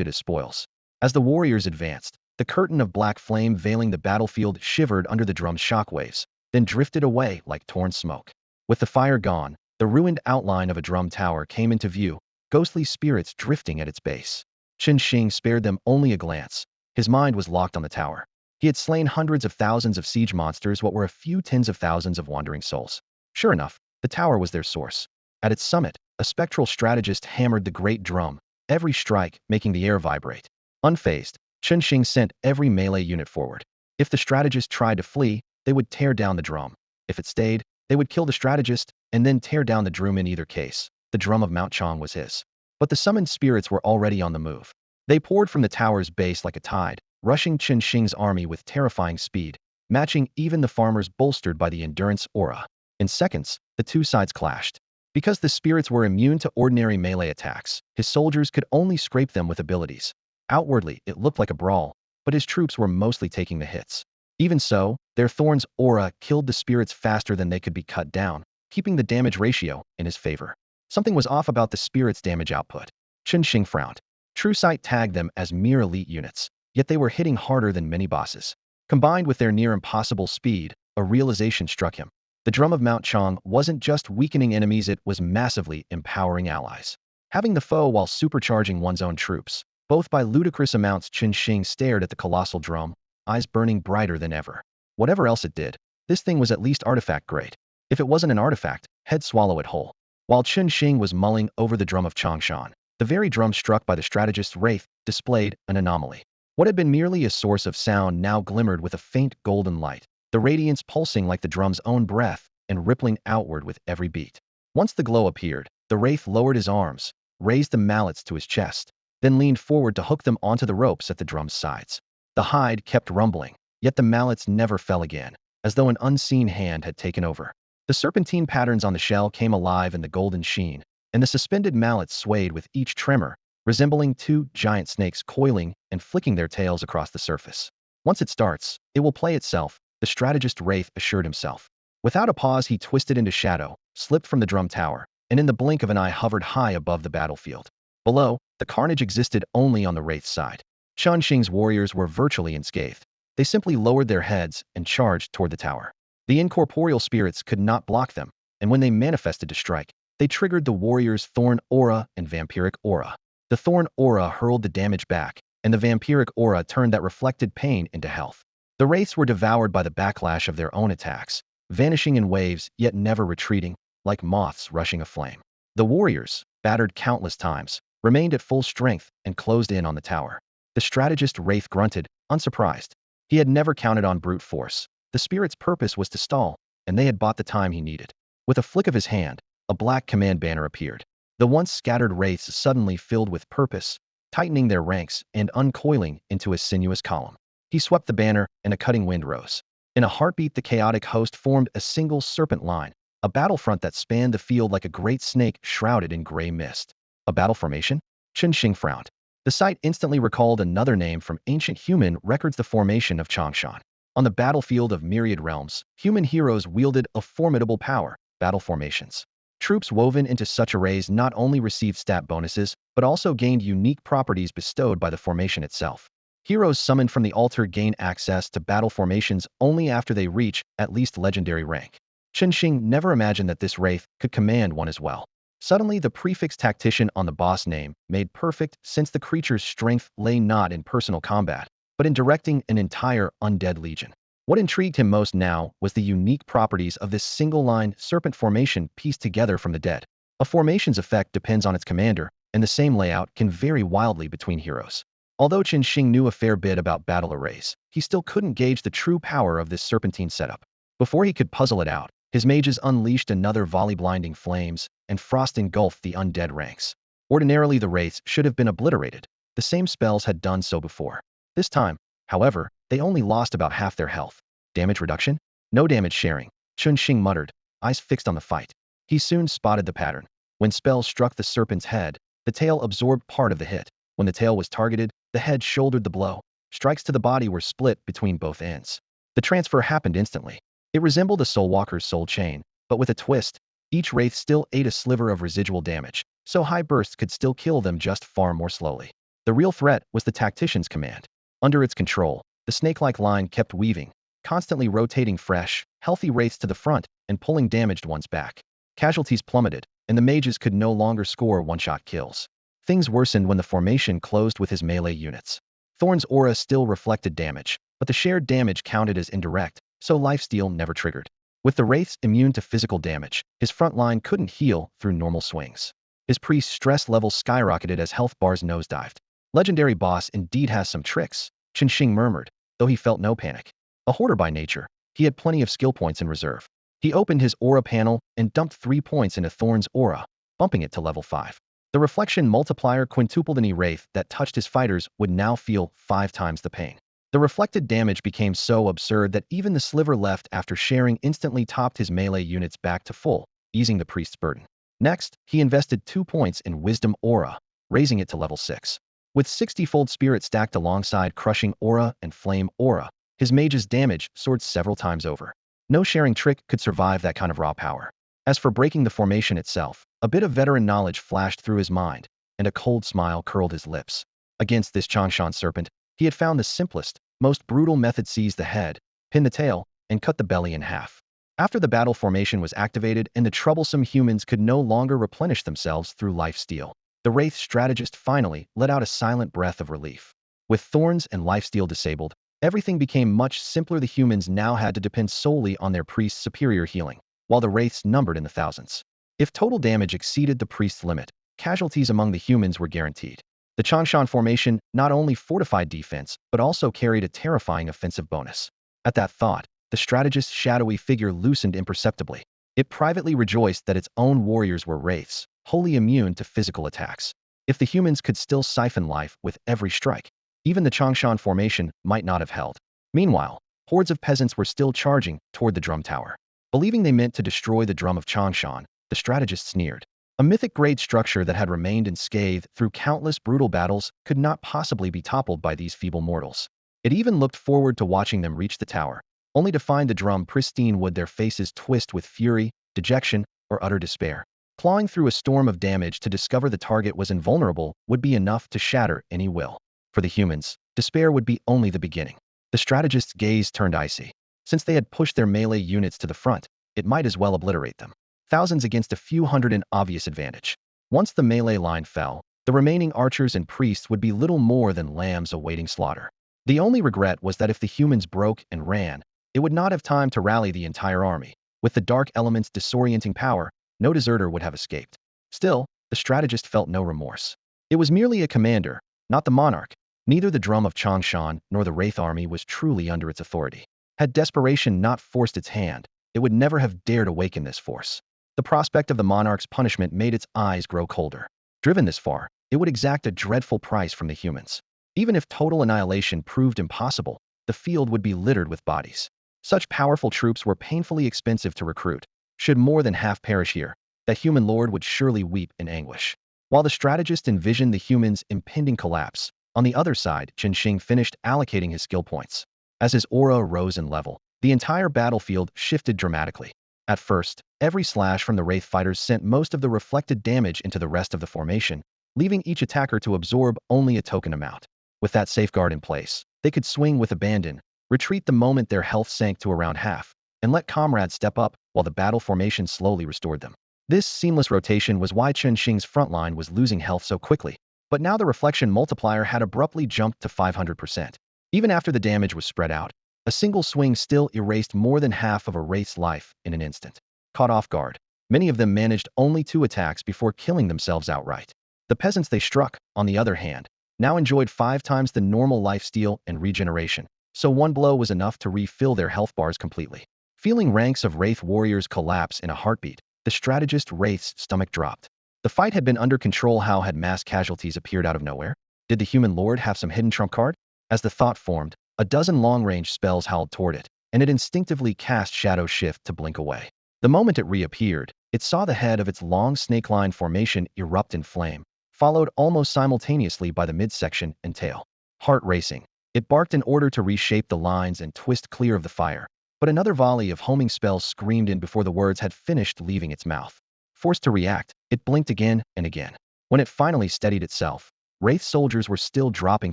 it as spoils. As the warriors advanced, the curtain of black flame veiling the battlefield shivered under the drum's shockwaves, then drifted away like torn smoke. With the fire gone, the ruined outline of a drum tower came into view, ghostly spirits drifting at its base. Qinsheng spared them only a glance. His mind was locked on the tower. He had slain hundreds of thousands of siege monsters, what were a few tens of thousands of wandering souls. Sure enough, the tower was their source. At its summit, a spectral strategist hammered the great drum, every strike making the air vibrate. Unfazed, Qinsheng sent every melee unit forward. If the strategist tried to flee, they would tear down the drum. If it stayed, they would kill the strategist and then tear down the drum. In either case, the drum of Mount Chang was his. But the summoned spirits were already on the move. They poured from the tower's base like a tide, rushing Qinsheng's army with terrifying speed, matching even the farmers bolstered by the endurance aura. In seconds, the two sides clashed. Because the spirits were immune to ordinary melee attacks, his soldiers could only scrape them with abilities. Outwardly, it looked like a brawl, but his troops were mostly taking the hits. Even so, their thorn's aura killed the spirits faster than they could be cut down, keeping the damage ratio in his favor. Something was off about the spirits' damage output. Qinsheng frowned. True Sight tagged them as mere elite units, yet they were hitting harder than many bosses. Combined with their near-impossible speed, a realization struck him. The drum of Mount Chang wasn't just weakening enemies, it was massively empowering allies. Having the foe while supercharging one's own troops, both by ludicrous amounts. Qinsheng stared at the colossal drum, eyes burning brighter than ever. Whatever else it did, this thing was at least artifact grade. If it wasn't an artifact, he'd swallow it whole. While Qinsheng was mulling over the drum of Changshan, the very drum struck by the strategist's wraith displayed an anomaly. What had been merely a source of sound now glimmered with a faint golden light, the radiance pulsing like the drum's own breath and rippling outward with every beat. Once the glow appeared, the wraith lowered his arms, raised the mallets to his chest, then leaned forward to hook them onto the ropes at the drum's sides. The hide kept rumbling, yet the mallets never fell again, as though an unseen hand had taken over. The serpentine patterns on the shell came alive in the golden sheen, and the suspended mallets swayed with each tremor, resembling two giant snakes coiling and flicking their tails across the surface. Once it starts, it will play itself, the strategist wraith assured himself. Without a pause, he twisted into shadow, slipped from the drum tower, and in the blink of an eye hovered high above the battlefield. Below, the carnage existed only on the wraith's side. Qinsheng's warriors were virtually unscathed. They simply lowered their heads and charged toward the tower. The incorporeal spirits could not block them, and when they manifested to strike, they triggered the warrior's thorn aura and vampiric aura. The thorn aura hurled the damage back, and the vampiric aura turned that reflected pain into health. The wraiths were devoured by the backlash of their own attacks, vanishing in waves yet never retreating, like moths rushing a flame. The warriors, battered countless times, remained at full strength and closed in on the tower. The strategist wraith grunted, unsurprised. He had never counted on brute force. The spirit's purpose was to stall, and they had bought the time he needed. With a flick of his hand, a black command banner appeared. The once scattered wraiths suddenly filled with purpose, tightening their ranks and uncoiling into a sinuous column. He swept the banner, and a cutting wind rose. In a heartbeat, the chaotic host formed a single serpent line, a battlefront that spanned the field like a great snake shrouded in gray mist. A battle formation? Chen Xing frowned. The sight instantly recalled another name from ancient human records: the formation of Changshan. On the battlefield of myriad realms, human heroes wielded a formidable power: battle formations. Troops woven into such arrays not only received stat bonuses, but also gained unique properties bestowed by the formation itself. Heroes summoned from the altar gain access to battle formations only after they reach at least legendary rank. Chen Xing never imagined that this wraith could command one as well. Suddenly, the prefix tactician on the boss name made perfect sense. The creature's strength lay not in personal combat, but in directing an entire undead legion. What intrigued him most now was the unique properties of this single-line serpent formation pieced together from the dead. A formation's effect depends on its commander, and the same layout can vary wildly between heroes. Although Chen Xing knew a fair bit about battle arrays, he still couldn't gauge the true power of this serpentine setup. Before he could puzzle it out, his mages unleashed another volley, blinding flames, and frost engulfed the undead ranks. Ordinarily, the wraiths should have been obliterated. The same spells had done so before. This time, however, they only lost about half their health. Damage reduction? No damage sharing, Chen Xing muttered, eyes fixed on the fight. He soon spotted the pattern. When spells struck the serpent's head, the tail absorbed part of the hit. When the tail was targeted, the head shouldered the blow. Strikes to the body were split between both ends. The transfer happened instantly. It resembled a soulwalker's soul chain, but with a twist. Each wraith still ate a sliver of residual damage, so high bursts could still kill them, just far more slowly. The real threat was the tactician's command. Under its control, the snake-like line kept weaving, constantly rotating fresh, healthy wraiths to the front and pulling damaged ones back. Casualties plummeted, and the mages could no longer score one-shot kills. Things worsened when the formation closed with his melee units. Thorn's aura still reflected damage, but the shared damage counted as indirect, so lifesteal never triggered. With the wraiths immune to physical damage, his front line couldn't heal through normal swings. His priest's stress levels skyrocketed as health bars nosedived. Legendary boss indeed has some tricks, Chen Xing murmured, though he felt no panic. A hoarder by nature, he had plenty of skill points in reserve. He opened his aura panel and dumped 3 points into Thorn's aura, bumping it to level 5. The reflection multiplier quintupled. Any wraith that touched his fighters would now feel 5 times the pain. The reflected damage became so absurd that even the sliver left after sharing instantly topped his melee units back to full, easing the priest's burden. Next, he invested 2 points in wisdom aura, raising it to level 6. With 60-fold spirit stacked alongside crushing aura and flame aura, his mage's damage soared several times over. No sharing trick could survive that kind of raw power. As for breaking the formation itself, a bit of veteran knowledge flashed through his mind, and a cold smile curled his lips. Against this Changshan serpent, he had found the simplest, most brutal method: seize the head, pin the tail, and cut the belly in half. After the battle formation was activated and the troublesome humans could no longer replenish themselves through lifesteal, the wraith strategist finally let out a silent breath of relief. With thorns and lifesteal disabled, everything became much simpler. The humans now had to depend solely on their priest's superior healing, while the wraiths numbered in the thousands. If total damage exceeded the priest's limit, casualties among the humans were guaranteed. The Changshan formation not only fortified defense, but also carried a terrifying offensive bonus. At that thought, the strategist's shadowy figure loosened imperceptibly. It privately rejoiced that its own warriors were wraiths, wholly immune to physical attacks. If the humans could still siphon life with every strike, even the Changshan formation might not have held. Meanwhile, hordes of peasants were still charging toward the drum tower. Believing they meant to destroy the drum of Changshan, the strategist sneered. A mythic-grade structure that had remained unscathed through countless brutal battles could not possibly be toppled by these feeble mortals. It even looked forward to watching them reach the tower, only to find the drum pristine. Would their faces twist with fury, dejection, or utter despair? Clawing through a storm of damage to discover the target was invulnerable would be enough to shatter any will. For the humans, despair would be only the beginning. The strategist's gaze turned icy. Since they had pushed their melee units to the front, it might as well obliterate them. Thousands against a few hundred, an obvious advantage. Once the melee line fell, the remaining archers and priests would be little more than lambs awaiting slaughter. The only regret was that if the humans broke and ran, it would not have time to rally the entire army. With the dark element's disorienting power, no deserter would have escaped. Still, the strategist felt no remorse. It was merely a commander, not the monarch. Neither the drum of Changshan nor the wraith army was truly under its authority. Had desperation not forced its hand, it would never have dared awaken this force. The prospect of the monarch's punishment made its eyes grow colder. Driven this far, it would exact a dreadful price from the humans. Even if total annihilation proved impossible, the field would be littered with bodies. Such powerful troops were painfully expensive to recruit. Should more than half perish here, that human lord would surely weep in anguish. While the strategist envisioned the humans' impending collapse, on the other side, Qinsheng finished allocating his skill points. As his aura rose in level, the entire battlefield shifted dramatically. At first, every slash from the Wraith fighters sent most of the reflected damage into the rest of the formation, leaving each attacker to absorb only a token amount. With that safeguard in place, they could swing with abandon, retreat the moment their health sank to around half, and let comrades step up while the battle formation slowly restored them. This seamless rotation was why Qinsheng's frontline was losing health so quickly, but now the reflection multiplier had abruptly jumped to 500%. Even after the damage was spread out, a single swing still erased more than half of a Wraith's life in an instant. Caught off guard, many of them managed only 2 attacks before killing themselves outright. The peasants they struck, on the other hand, now enjoyed 5 times the normal lifesteal and regeneration, so one blow was enough to refill their health bars completely. Feeling ranks of Wraith warriors collapse in a heartbeat, the strategist Wraith's stomach dropped. The fight had been under control. How had mass casualties appeared out of nowhere? Did the human lord have some hidden trump card? As the thought formed, a dozen long-range spells howled toward it, and it instinctively cast Shadow Shift to blink away. The moment it reappeared, it saw the head of its long snake-line formation erupt in flame, followed almost simultaneously by the midsection and tail. Heart racing, it barked in order to reshape the lines and twist clear of the fire, but another volley of homing spells screamed in before the words had finished leaving its mouth. Forced to react, it blinked again and again. When it finally steadied itself, Wraith soldiers were still dropping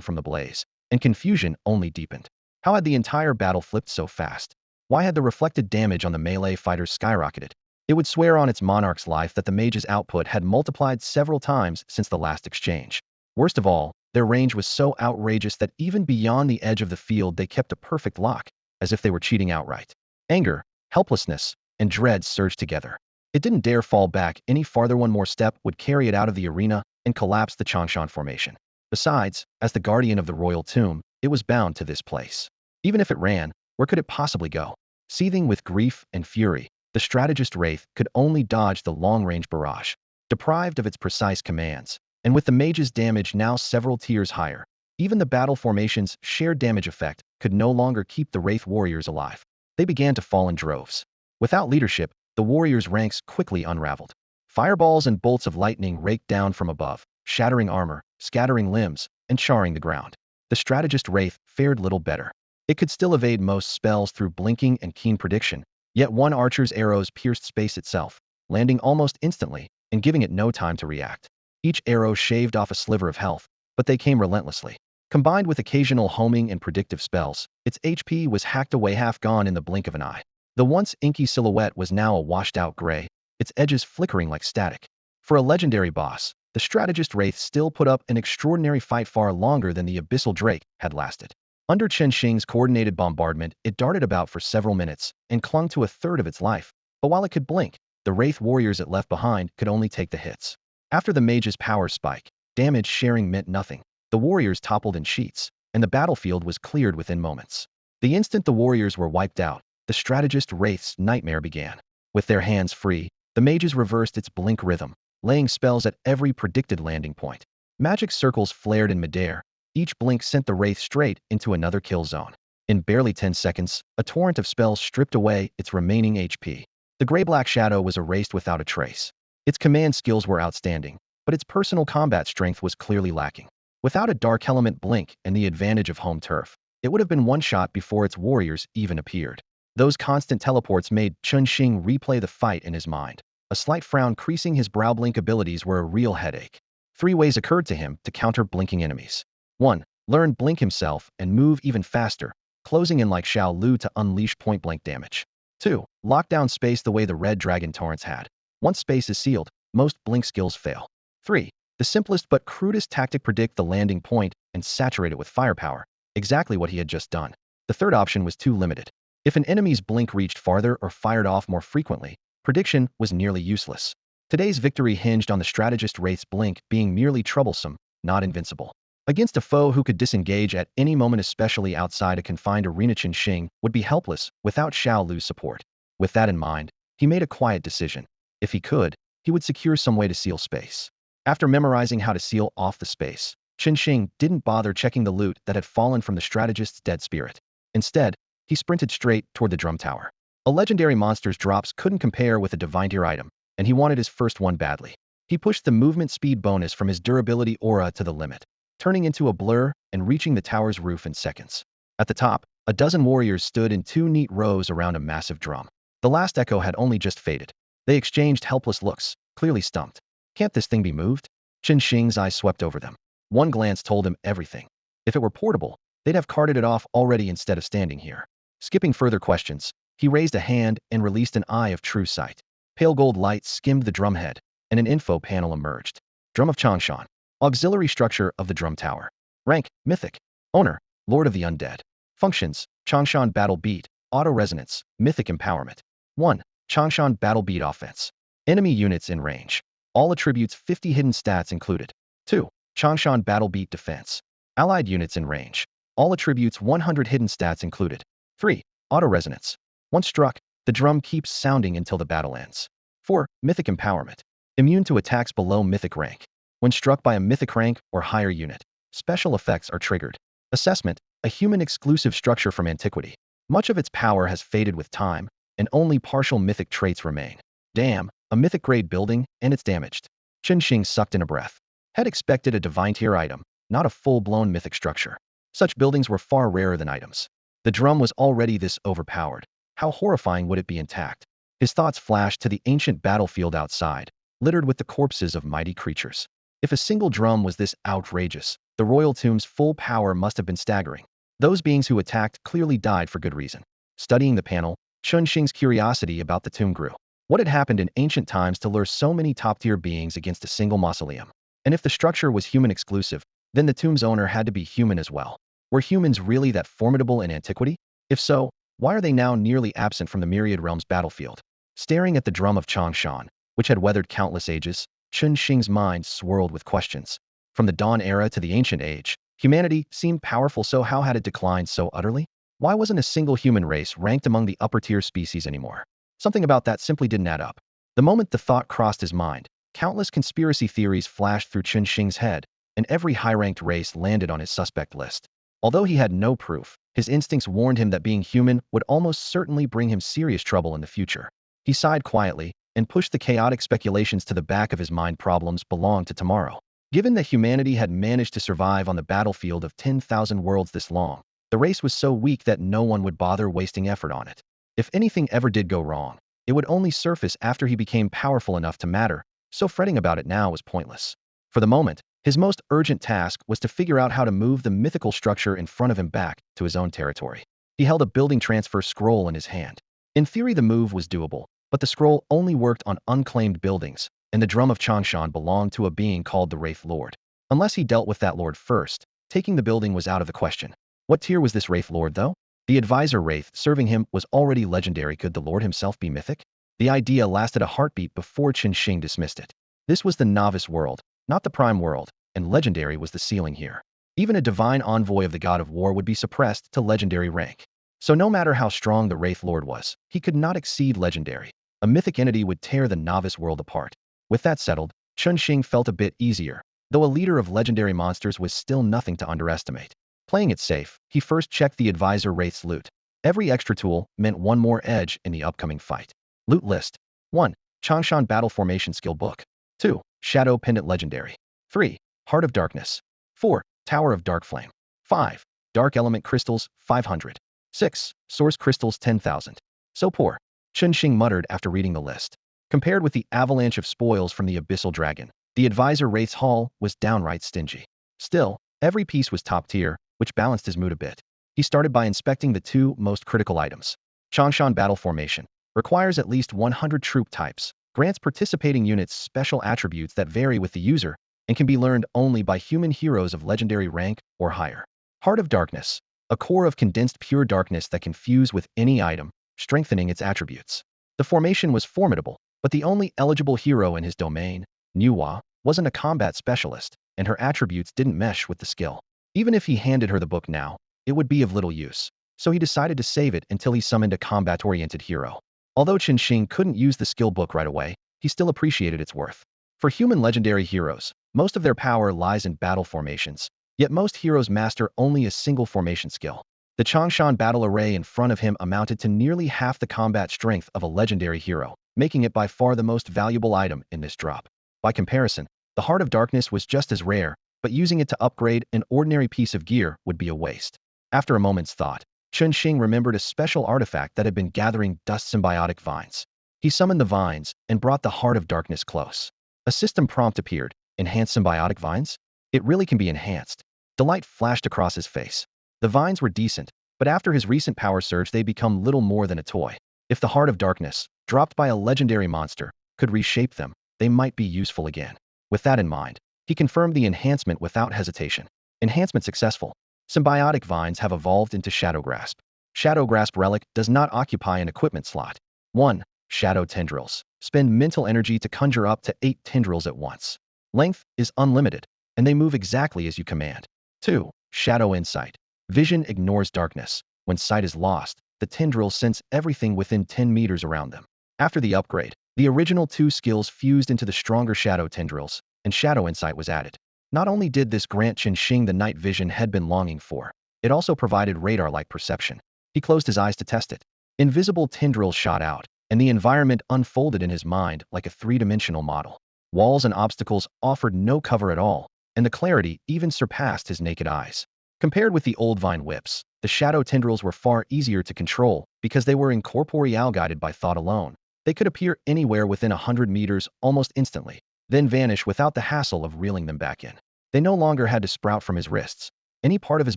from the blaze, and confusion only deepened. How had the entire battle flipped so fast? Why had the reflected damage on the melee fighters skyrocketed? It would swear on its monarch's life that the mage's output had multiplied several times since the last exchange. Worst of all, their range was so outrageous that even beyond the edge of the field they kept a perfect lock, as if they were cheating outright. Anger, helplessness, and dread surged together. It didn't dare fall back any farther. One more step would carry it out of the arena and collapse the Changshan formation. Besides, as the guardian of the royal tomb, it was bound to this place. Even if it ran, where could it possibly go? Seething with grief and fury, the strategist Wraith could only dodge the long-range barrage. Deprived of its precise commands, and with the mage's damage now several tiers higher, even the battle formation's shared damage effect could no longer keep the Wraith warriors alive. They began to fall in droves. Without leadership, the warriors' ranks quickly unraveled. Fireballs and bolts of lightning raked down from above, shattering armor, scattering limbs, and charring the ground. The strategist Wraith fared little better. It could still evade most spells through blinking and keen prediction, yet one archer's arrows pierced space itself, landing almost instantly and giving it no time to react. Each arrow shaved off a sliver of health, but they came relentlessly. Combined with occasional homing and predictive spells, its HP was hacked away, half gone in the blink of an eye. The once inky silhouette was now a washed-out gray, its edges flickering like static. For a legendary boss, the strategist Wraith still put up an extraordinary fight, far longer than the Abyssal Drake had lasted. Under Qinsheng's coordinated bombardment, it darted about for several minutes and clung to a third of its life, but while it could blink, the Wraith warriors it left behind could only take the hits. After the mage's power spike, damage sharing meant nothing. The warriors toppled in sheets, and the battlefield was cleared within moments. The instant the warriors were wiped out, the strategist Wraith's nightmare began. With their hands free, the mages reversed its blink rhythm, laying spells at every predicted landing point. Magic circles flared in midair. Each blink sent the Wraith straight into another kill zone. In barely 10 seconds, a torrent of spells stripped away its remaining HP. The gray-black shadow was erased without a trace. Its command skills were outstanding, but its personal combat strength was clearly lacking. Without a dark element blink and the advantage of home turf, it would have been one shot before its warriors even appeared. Those constant teleports made Qinsheng replay the fight in his mind. A slight frown creasing his brow. Blink abilities were a real headache. 3 ways occurred to him to counter blinking enemies. 1. Learn blink himself and move even faster, closing in like Xiao Lu to unleash point-blank damage. 2. Lock down space the way the Red Dragon Torrance had. Once space is sealed, most blink skills fail. 3. The simplest but crudest tactic: predict the landing point and saturate it with firepower, exactly what he had just done. The third option was too limited. If an enemy's blink reached farther or fired off more frequently, prediction was nearly useless. Today's victory hinged on the strategist Wraith's blink being merely troublesome, not invincible. Against a foe who could disengage at any moment, especially outside a confined arena, Qinsheng would be helpless without Xiao Lu's support. With that in mind, he made a quiet decision. If he could, he would secure some way to seal space. After memorizing how to seal off the space, Qinsheng didn't bother checking the loot that had fallen from the strategist's dead spirit. Instead, he sprinted straight toward the drum tower. A legendary monster's drops couldn't compare with a divine tier item, and he wanted his first one badly. He pushed the movement speed bonus from his durability aura to the limit, turning into a blur and reaching the tower's roof in seconds. At the top, a dozen warriors stood in two neat rows around a massive drum. The last echo had only just faded. They exchanged helpless looks, clearly stumped. Can't this thing be moved? Qinsheng's eyes swept over them. One glance told him everything. If it were portable, they'd have carted it off already instead of standing here. Skipping further questions, he raised a hand and released an eye of true sight. Pale gold light skimmed the drumhead, and an info panel emerged. Drum of Changshan. Auxiliary structure of the drum tower. Rank, Mythic. Owner, Lord of the Undead. Functions, Changshan Battle Beat, Auto Resonance, Mythic Empowerment. 1. Changshan Battle Beat Offense. Enemy units in range. All attributes 50 hidden stats included. 2. Changshan Battle Beat Defense. Allied units in range. All attributes 100 hidden stats included. 3. Auto Resonance. Once struck, the drum keeps sounding until the battle ends. 4. Mythic Empowerment. Immune to attacks below Mythic rank. When struck by a Mythic rank or higher unit, special effects are triggered. Assessment. A human-exclusive structure from antiquity. Much of its power has faded with time, and only partial Mythic traits remain. Damn, a Mythic-grade building, and it's damaged. Qinsheng sucked in a breath. Had expected a divine tier item, not a full-blown Mythic structure. Such buildings were far rarer than items. The drum was already this overpowered. How horrifying would it be intact? His thoughts flashed to the ancient battlefield outside, littered with the corpses of mighty creatures. If a single drum was this outrageous, the royal tomb's full power must have been staggering. Those beings who attacked clearly died for good reason. Studying the panel, Qinsheng's curiosity about the tomb grew. What had happened in ancient times to lure so many top-tier beings against a single mausoleum? And if the structure was human-exclusive, then the tomb's owner had to be human as well. Were humans really that formidable in antiquity? If so, why are they now nearly absent from the myriad realms battlefield? Staring at the drum of Changshan, which had weathered countless ages, Qinsheng's mind swirled with questions. From the Dawn era to the Ancient Age, humanity seemed powerful, so how had it declined so utterly? Why wasn't a single human race ranked among the upper-tier species anymore? Something about that simply didn't add up. The moment the thought crossed his mind, countless conspiracy theories flashed through Qinsheng's head, and every high-ranked race landed on his suspect list. Although he had no proof, his instincts warned him that being human would almost certainly bring him serious trouble in the future. He sighed quietly and pushed the chaotic speculations to the back of his mind. Problems belonged to tomorrow. Given that humanity had managed to survive on the battlefield of 10,000 worlds this long, the race was so weak that no one would bother wasting effort on it. If anything ever did go wrong, it would only surface after he became powerful enough to matter, so fretting about it now was pointless. For the moment, his most urgent task was to figure out how to move the mythical structure in front of him back to his own territory. He held a building transfer scroll in his hand. In theory, the move was doable, but the scroll only worked on unclaimed buildings, and the drum of Changshan belonged to a being called the Wraith Lord. Unless he dealt with that lord first, taking the building was out of the question. What tier was this Wraith Lord, though? The advisor Wraith serving him was already legendary. Could the Lord himself be mythic? The idea lasted a heartbeat before Qinsheng dismissed it. This was the novice world, not the prime world, and legendary was the ceiling here. Even a divine envoy of the god of war would be suppressed to legendary rank. So no matter how strong the Wraith Lord was, he could not exceed legendary. A mythic entity would tear the novice world apart. With that settled, Qinsheng felt a bit easier, though a leader of legendary monsters was still nothing to underestimate. Playing it safe, he first checked the advisor Wraith's loot. Every extra tool meant one more edge in the upcoming fight. Loot list. 1. Changshan Battle Formation Skill Book. 2. Shadow Pendant Legendary. 3. Heart of Darkness. 4. Tower of Dark Flame. 5. Dark Element Crystals, 500. 6. Source Crystals, 10,000. So poor, Qinsheng muttered after reading the list. Compared with the avalanche of spoils from the Abyssal Dragon, the advisor Wraith's haul was downright stingy. Still, every piece was top tier, which balanced his mood a bit. He started by inspecting the two most critical items. Changshan Battle Formation requires at least 100 troop types, grants participating units special attributes that vary with the user, and can be learned only by human heroes of legendary rank or higher. Heart of Darkness, a core of condensed pure darkness that can fuse with any item, strengthening its attributes. The formation was formidable, but the only eligible hero in his domain, Nuwa, wasn't a combat specialist, and her attributes didn't mesh with the skill. Even if he handed her the book now, it would be of little use, so he decided to save it until he summoned a combat-oriented hero. Although Qinsheng couldn't use the skill book right away, he still appreciated its worth. For human legendary heroes, most of their power lies in battle formations, yet most heroes master only a single formation skill. The Changshan battle array in front of him amounted to nearly half the combat strength of a legendary hero, making it by far the most valuable item in this drop. By comparison, the Heart of Darkness was just as rare, but using it to upgrade an ordinary piece of gear would be a waste. After a moment's thought, Chen Xing remembered a special artifact that had been gathering dust symbiotic vines. He summoned the vines and brought the Heart of Darkness close. A system prompt appeared. Enhanced symbiotic vines? It really can be enhanced. Delight flashed across his face. The vines were decent, but after his recent power surge they become little more than a toy. If the Heart of Darkness, dropped by a legendary monster, could reshape them, they might be useful again. With that in mind, he confirmed the enhancement without hesitation. Enhancement successful. Symbiotic vines have evolved into Shadow Grasp. Shadow Grasp relic does not occupy an equipment slot. 1. Shadow Tendrils. Spend mental energy to conjure up to 8 tendrils at once. Length is unlimited, and they move exactly as you command. 2. Shadow Insight. Vision ignores darkness. When sight is lost, the tendrils sense everything within 10 meters around them. After the upgrade, the original 2 skills fused into the stronger Shadow Tendrils, and Shadow Insight was added. Not only did this grant Chen Xing the night vision had been longing for, it also provided radar-like perception. He closed his eyes to test it. Invisible tendrils shot out, and the environment unfolded in his mind like a 3-dimensional model. Walls and obstacles offered no cover at all, and the clarity even surpassed his naked eyes. Compared with the old vine whips, the shadow tendrils were far easier to control because they were incorporeal guided by thought alone. They could appear anywhere within 100 meters almost instantly, then vanish without the hassle of reeling them back in. They no longer had to sprout from his wrists. Any part of his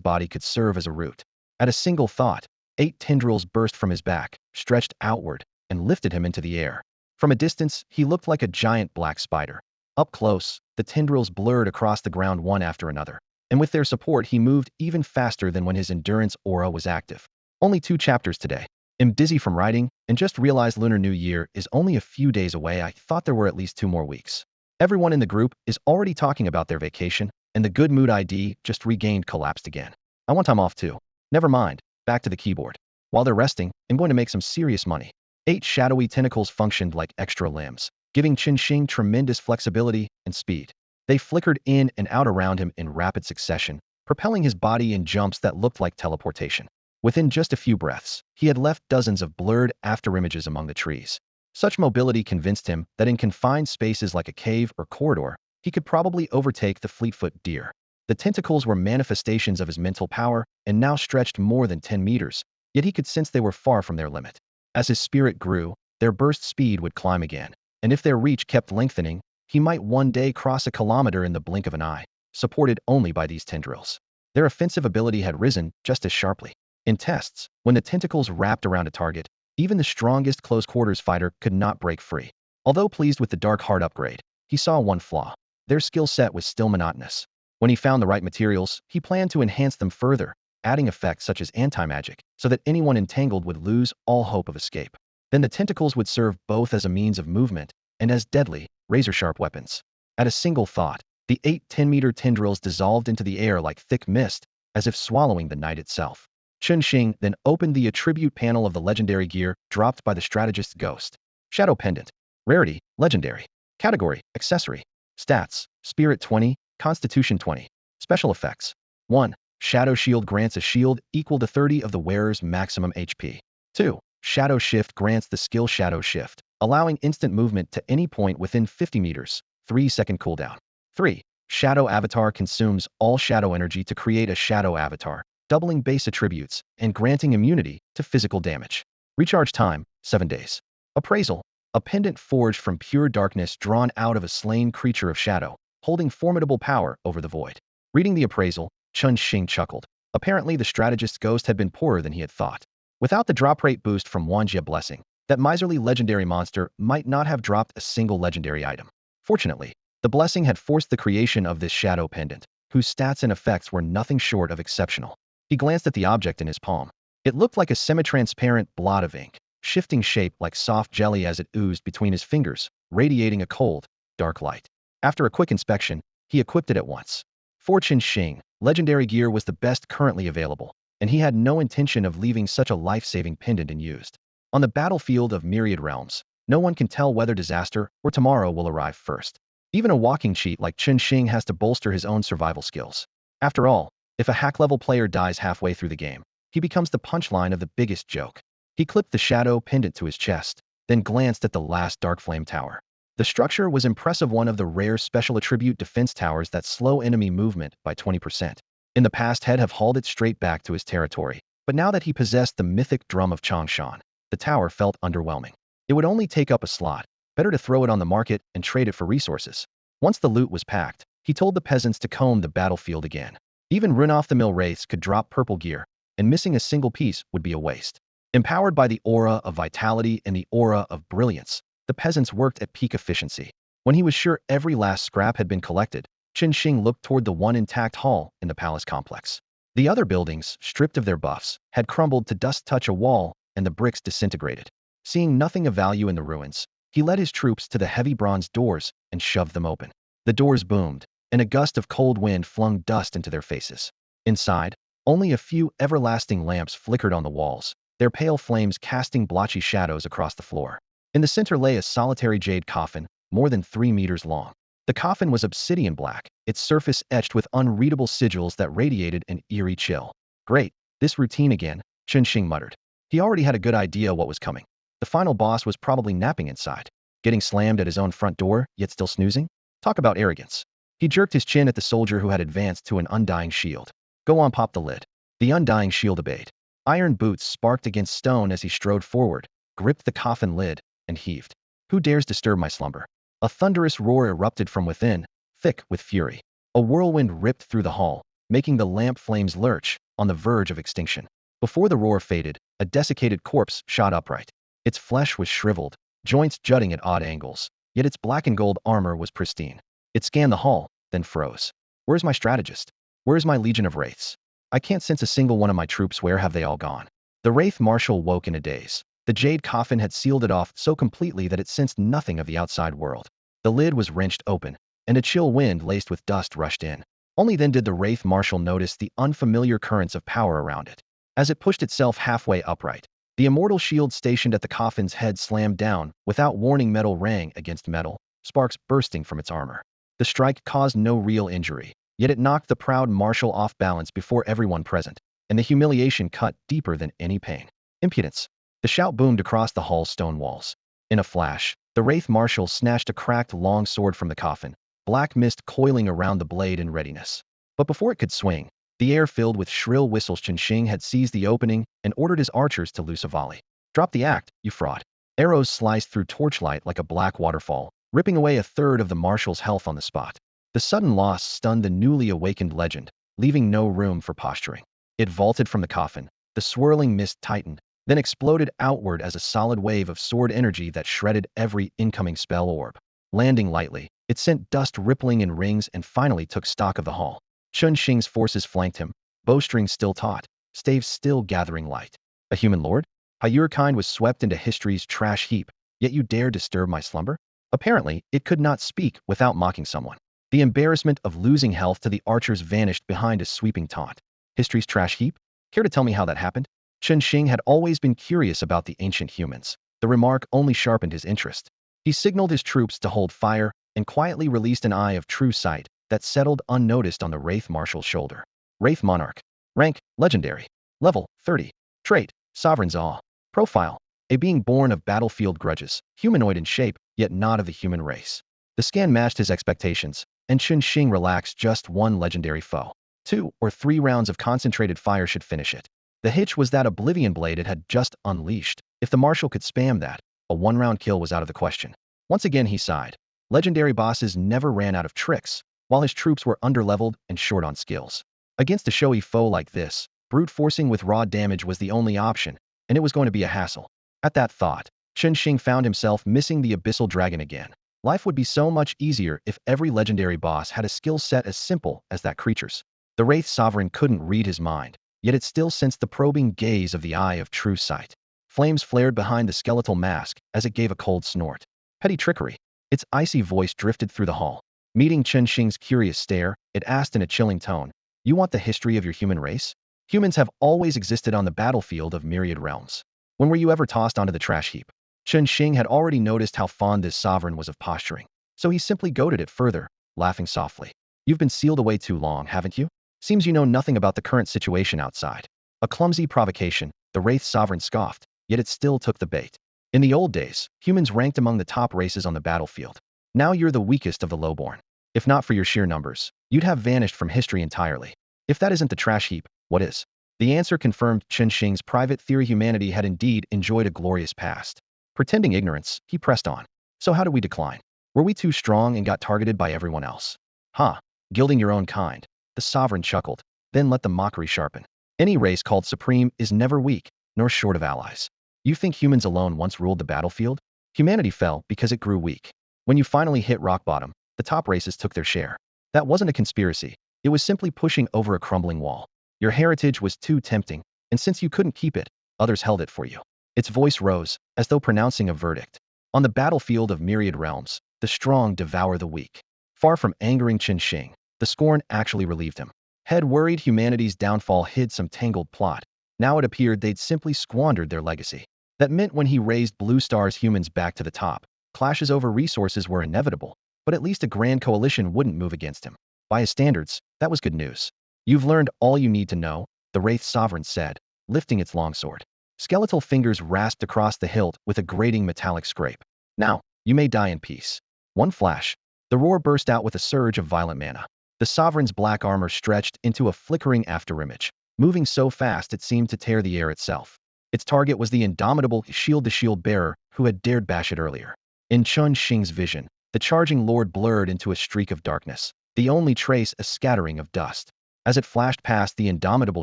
body could serve as a root. At a single thought, 8 tendrils burst from his back, stretched outward, and lifted him into the air. From a distance, he looked like a giant black spider. Up close, the tendrils blurred across the ground one after another, and with their support he moved even faster than when his endurance aura was active. Only 2 chapters today. I'm dizzy from writing, and just realized Lunar New Year is only a few days away. I thought there were at least 2 more weeks. Everyone in the group is already talking about their vacation, and the good mood ID just regained collapsed again. I want time off too. Never mind, back to the keyboard. While they're resting, I'm going to make some serious money. 8 shadowy tentacles functioned like extra limbs, giving Chen Xing tremendous flexibility and speed. They flickered in and out around him in rapid succession, propelling his body in jumps that looked like teleportation. Within just a few breaths, he had left dozens of blurred afterimages among the trees. Such mobility convinced him that in confined spaces like a cave or corridor, he could probably overtake the fleetfoot deer. The tentacles were manifestations of his mental power and now stretched more than 10 meters, yet he could sense they were far from their limit. As his spirit grew, their burst speed would climb again, and if their reach kept lengthening, he might one day cross a kilometer in the blink of an eye, supported only by these tendrils. Their offensive ability had risen just as sharply. In tests, when the tentacles wrapped around a target, even the strongest close-quarters fighter could not break free. Although pleased with the Dark Heart upgrade, he saw one flaw. Their skill set was still monotonous. When he found the right materials, he planned to enhance them further, adding effects such as anti-magic, so that anyone entangled would lose all hope of escape. Then the tentacles would serve both as a means of movement and as deadly, razor-sharp weapons. At a single thought, the 8 10-meter tendrils dissolved into the air like thick mist, as if swallowing the night itself. Chen Xing then opened the attribute panel of the legendary gear dropped by the strategist's ghost. Shadow Pendant. Rarity, Legendary. Category, Accessory. Stats, Spirit 20, Constitution 20. Special effects. 1. Shadow Shield grants a shield equal to 30 of the wearer's maximum HP. 2. Shadow Shift grants the skill Shadow Shift, allowing instant movement to any point within 50 meters, 3-second cooldown. 3. Shadow Avatar consumes all shadow energy to create a shadow avatar, doubling base attributes and granting immunity to physical damage. Recharge time, 7 days. Appraisal. A pendant forged from pure darkness drawn out of a slain creature of shadow, holding formidable power over the void. Reading the appraisal, Chen Xing chuckled. Apparently the strategist's ghost had been poorer than he had thought. Without the drop rate boost from Wanjia Blessing, that miserly legendary monster might not have dropped a single legendary item. Fortunately, the blessing had forced the creation of this shadow pendant, whose stats and effects were nothing short of exceptional. He glanced at the object in his palm. It looked like a semi-transparent blot of ink, shifting shape like soft jelly as it oozed between his fingers, radiating a cold, dark light. After a quick inspection, he equipped it at once. For Chen Xing, legendary gear was the best currently available, and he had no intention of leaving such a life-saving pendant unused. On the battlefield of myriad realms, No one can tell whether disaster or tomorrow will arrive first. Even a walking cheat like Chen Xing has to bolster his own survival skills. After all, if a hack-level player dies halfway through the game, he becomes the punchline of the biggest joke. He clipped the shadow pendant to his chest, then glanced at the last Dark Flame Tower. The structure was impressive, one of the rare special attribute defense towers that slow enemy movement by 20%. In the past, he'd have hauled it straight back to his territory, but now that he possessed the mythic drum of Changshan, the tower felt underwhelming. It would only take up a slot. Better to throw it on the market and trade it for resources. Once the loot was packed, he told the peasants to comb the battlefield again. Even run-off-the-mill wraiths could drop purple gear, and missing a single piece would be a waste. Empowered by the aura of vitality and the aura of brilliance, the peasants worked at peak efficiency. When he was sure every last scrap had been collected, Chen Xing looked toward the one intact hall in the palace complex. The other buildings, stripped of their buffs, had crumbled to dust, touch a wall, and the bricks disintegrated. Seeing nothing of value in the ruins, he led his troops to the heavy bronze doors and shoved them open. The doors boomed, and a gust of cold wind flung dust into their faces. Inside, only a few everlasting lamps flickered on the walls, their pale flames casting blotchy shadows across the floor. In the center lay a solitary jade coffin, more than 3 meters long. The coffin was obsidian black, its surface etched with unreadable sigils that radiated an eerie chill. Great, this routine again, Chen Xing muttered. He already had a good idea what was coming. The final boss was probably napping inside, getting slammed at his own front door, yet still snoozing. Talk about arrogance. He jerked his chin at the soldier who had advanced to an undying shield. Go on, pop the lid. The undying shield obeyed. Iron boots sparked against stone as he strode forward, gripped the coffin lid, and heaved. Who dares disturb my slumber? A thunderous roar erupted from within, thick with fury. A whirlwind ripped through the hall, making the lamp flames lurch, on the verge of extinction. Before the roar faded, a desiccated corpse shot upright. Its flesh was shriveled, joints jutting at odd angles, yet its black and gold armor was pristine. It scanned the hall, then froze. Where's my strategist? Where's my legion of wraiths? I can't sense a single one of my troops. Where have they all gone? The wraith marshal woke in a daze. The jade coffin had sealed it off so completely that it sensed nothing of the outside world. The lid was wrenched open, and a chill wind laced with dust rushed in. Only then did the wraith marshal notice the unfamiliar currents of power around it. As it pushed itself halfway upright, the immortal shield stationed at the coffin's head slammed down. Without warning, metal rang against metal, sparks bursting from its armor. The strike caused no real injury, yet it knocked the proud marshal off balance before everyone present, and the humiliation cut deeper than any pain. Impudence! The shout boomed across the hall's stone walls. In a flash, the wraith marshal snatched a cracked long sword from the coffin, black mist coiling around the blade in readiness. But before it could swing, the air filled with shrill whistles. Chen Xing had seized the opening and ordered his archers to loose a volley. Drop the act, you fraud. Arrows sliced through torchlight like a black waterfall, ripping away a third of the marshal's health on the spot. The sudden loss stunned the newly awakened legend, leaving no room for posturing. It vaulted from the coffin, the swirling mist tightened, then exploded outward as a solid wave of sword energy that shredded every incoming spell orb. Landing lightly, it sent dust rippling in rings and finally took stock of the hall. Chen Xing's forces flanked him, bowstrings still taut, staves still gathering light. A human lord? How your kind was swept into history's trash heap, yet you dare disturb my slumber? Apparently, it could not speak without mocking someone. The embarrassment of losing health to the archers vanished behind a sweeping taunt. History's trash heap? Care to tell me how that happened? Chen Xing had always been curious about the ancient humans. The remark only sharpened his interest. He signaled his troops to hold fire and quietly released an eye of true sight that settled unnoticed on the wraith marshal's shoulder. Wraith monarch. Rank, legendary. Level, 30. Trait, sovereign's awe. Profile, a being born of battlefield grudges, humanoid in shape, yet not of the human race. The scan matched his expectations, and Chen Xing relaxed. Just one legendary foe. 2 or 3 rounds of concentrated fire should finish it. The hitch was that Oblivion Blade it had just unleashed. If the marshal could spam that, a 1-round kill was out of the question. Once again he sighed. Legendary bosses never ran out of tricks, while his troops were underleveled and short on skills. Against a showy foe like this, brute forcing with raw damage was the only option, and it was going to be a hassle. At that thought, Chen Xing found himself missing the Abyssal Dragon again. Life would be so much easier if every legendary boss had a skill set as simple as that creature's. The Wraith Sovereign couldn't read his mind, yet it still sensed the probing gaze of the eye of true sight. Flames flared behind the skeletal mask as it gave a cold snort. Petty trickery. Its icy voice drifted through the hall. Meeting Chen Xing's curious stare, it asked in a chilling tone, "You want the history of your human race? Humans have always existed on the battlefield of myriad realms. When were you ever tossed onto the trash heap? Chen Xing had already noticed how fond this sovereign was of posturing, so he simply goaded it further, laughing softly. You've been sealed away too long, haven't you? Seems you know nothing about the current situation outside. A clumsy provocation, the Wraith sovereign scoffed, yet it still took the bait. In the old days, humans ranked among the top races on the battlefield. Now you're the weakest of the lowborn. If not for your sheer numbers, you'd have vanished from history entirely. If that isn't the trash heap, what is? The answer confirmed Chen Xing's private theory humanity had indeed enjoyed a glorious past. Pretending ignorance, he pressed on. So how did we decline? Were we too strong and got targeted by everyone else? Huh, gilding your own kind. The sovereign chuckled, then let the mockery sharpen. Any race called supreme is never weak, nor short of allies. You think humans alone once ruled the battlefield? Humanity fell because it grew weak. When you finally hit rock bottom, the top races took their share. That wasn't a conspiracy. It was simply pushing over a crumbling wall. Your heritage was too tempting, and since you couldn't keep it, others held it for you. Its voice rose, as though pronouncing a verdict. On the battlefield of myriad realms, the strong devour the weak. Far from angering Chen Xing, the scorn actually relieved him. Had worried humanity's downfall hid some tangled plot. Now it appeared they'd simply squandered their legacy. That meant when he raised Blue Star's humans back to the top, clashes over resources were inevitable, but at least a grand coalition wouldn't move against him. By his standards, that was good news. You've learned all you need to know, the Wraith Sovereign said, lifting its longsword. Skeletal fingers rasped across the hilt with a grating metallic scrape. Now, you may die in peace. One flash. The roar burst out with a surge of violent mana. The Sovereign's black armor stretched into a flickering afterimage, moving so fast it seemed to tear the air itself. Its target was the indomitable shield-to-shield bearer who had dared bash it earlier. In Chen Xing's vision, the charging lord blurred into a streak of darkness, the only trace a scattering of dust. As it flashed past the indomitable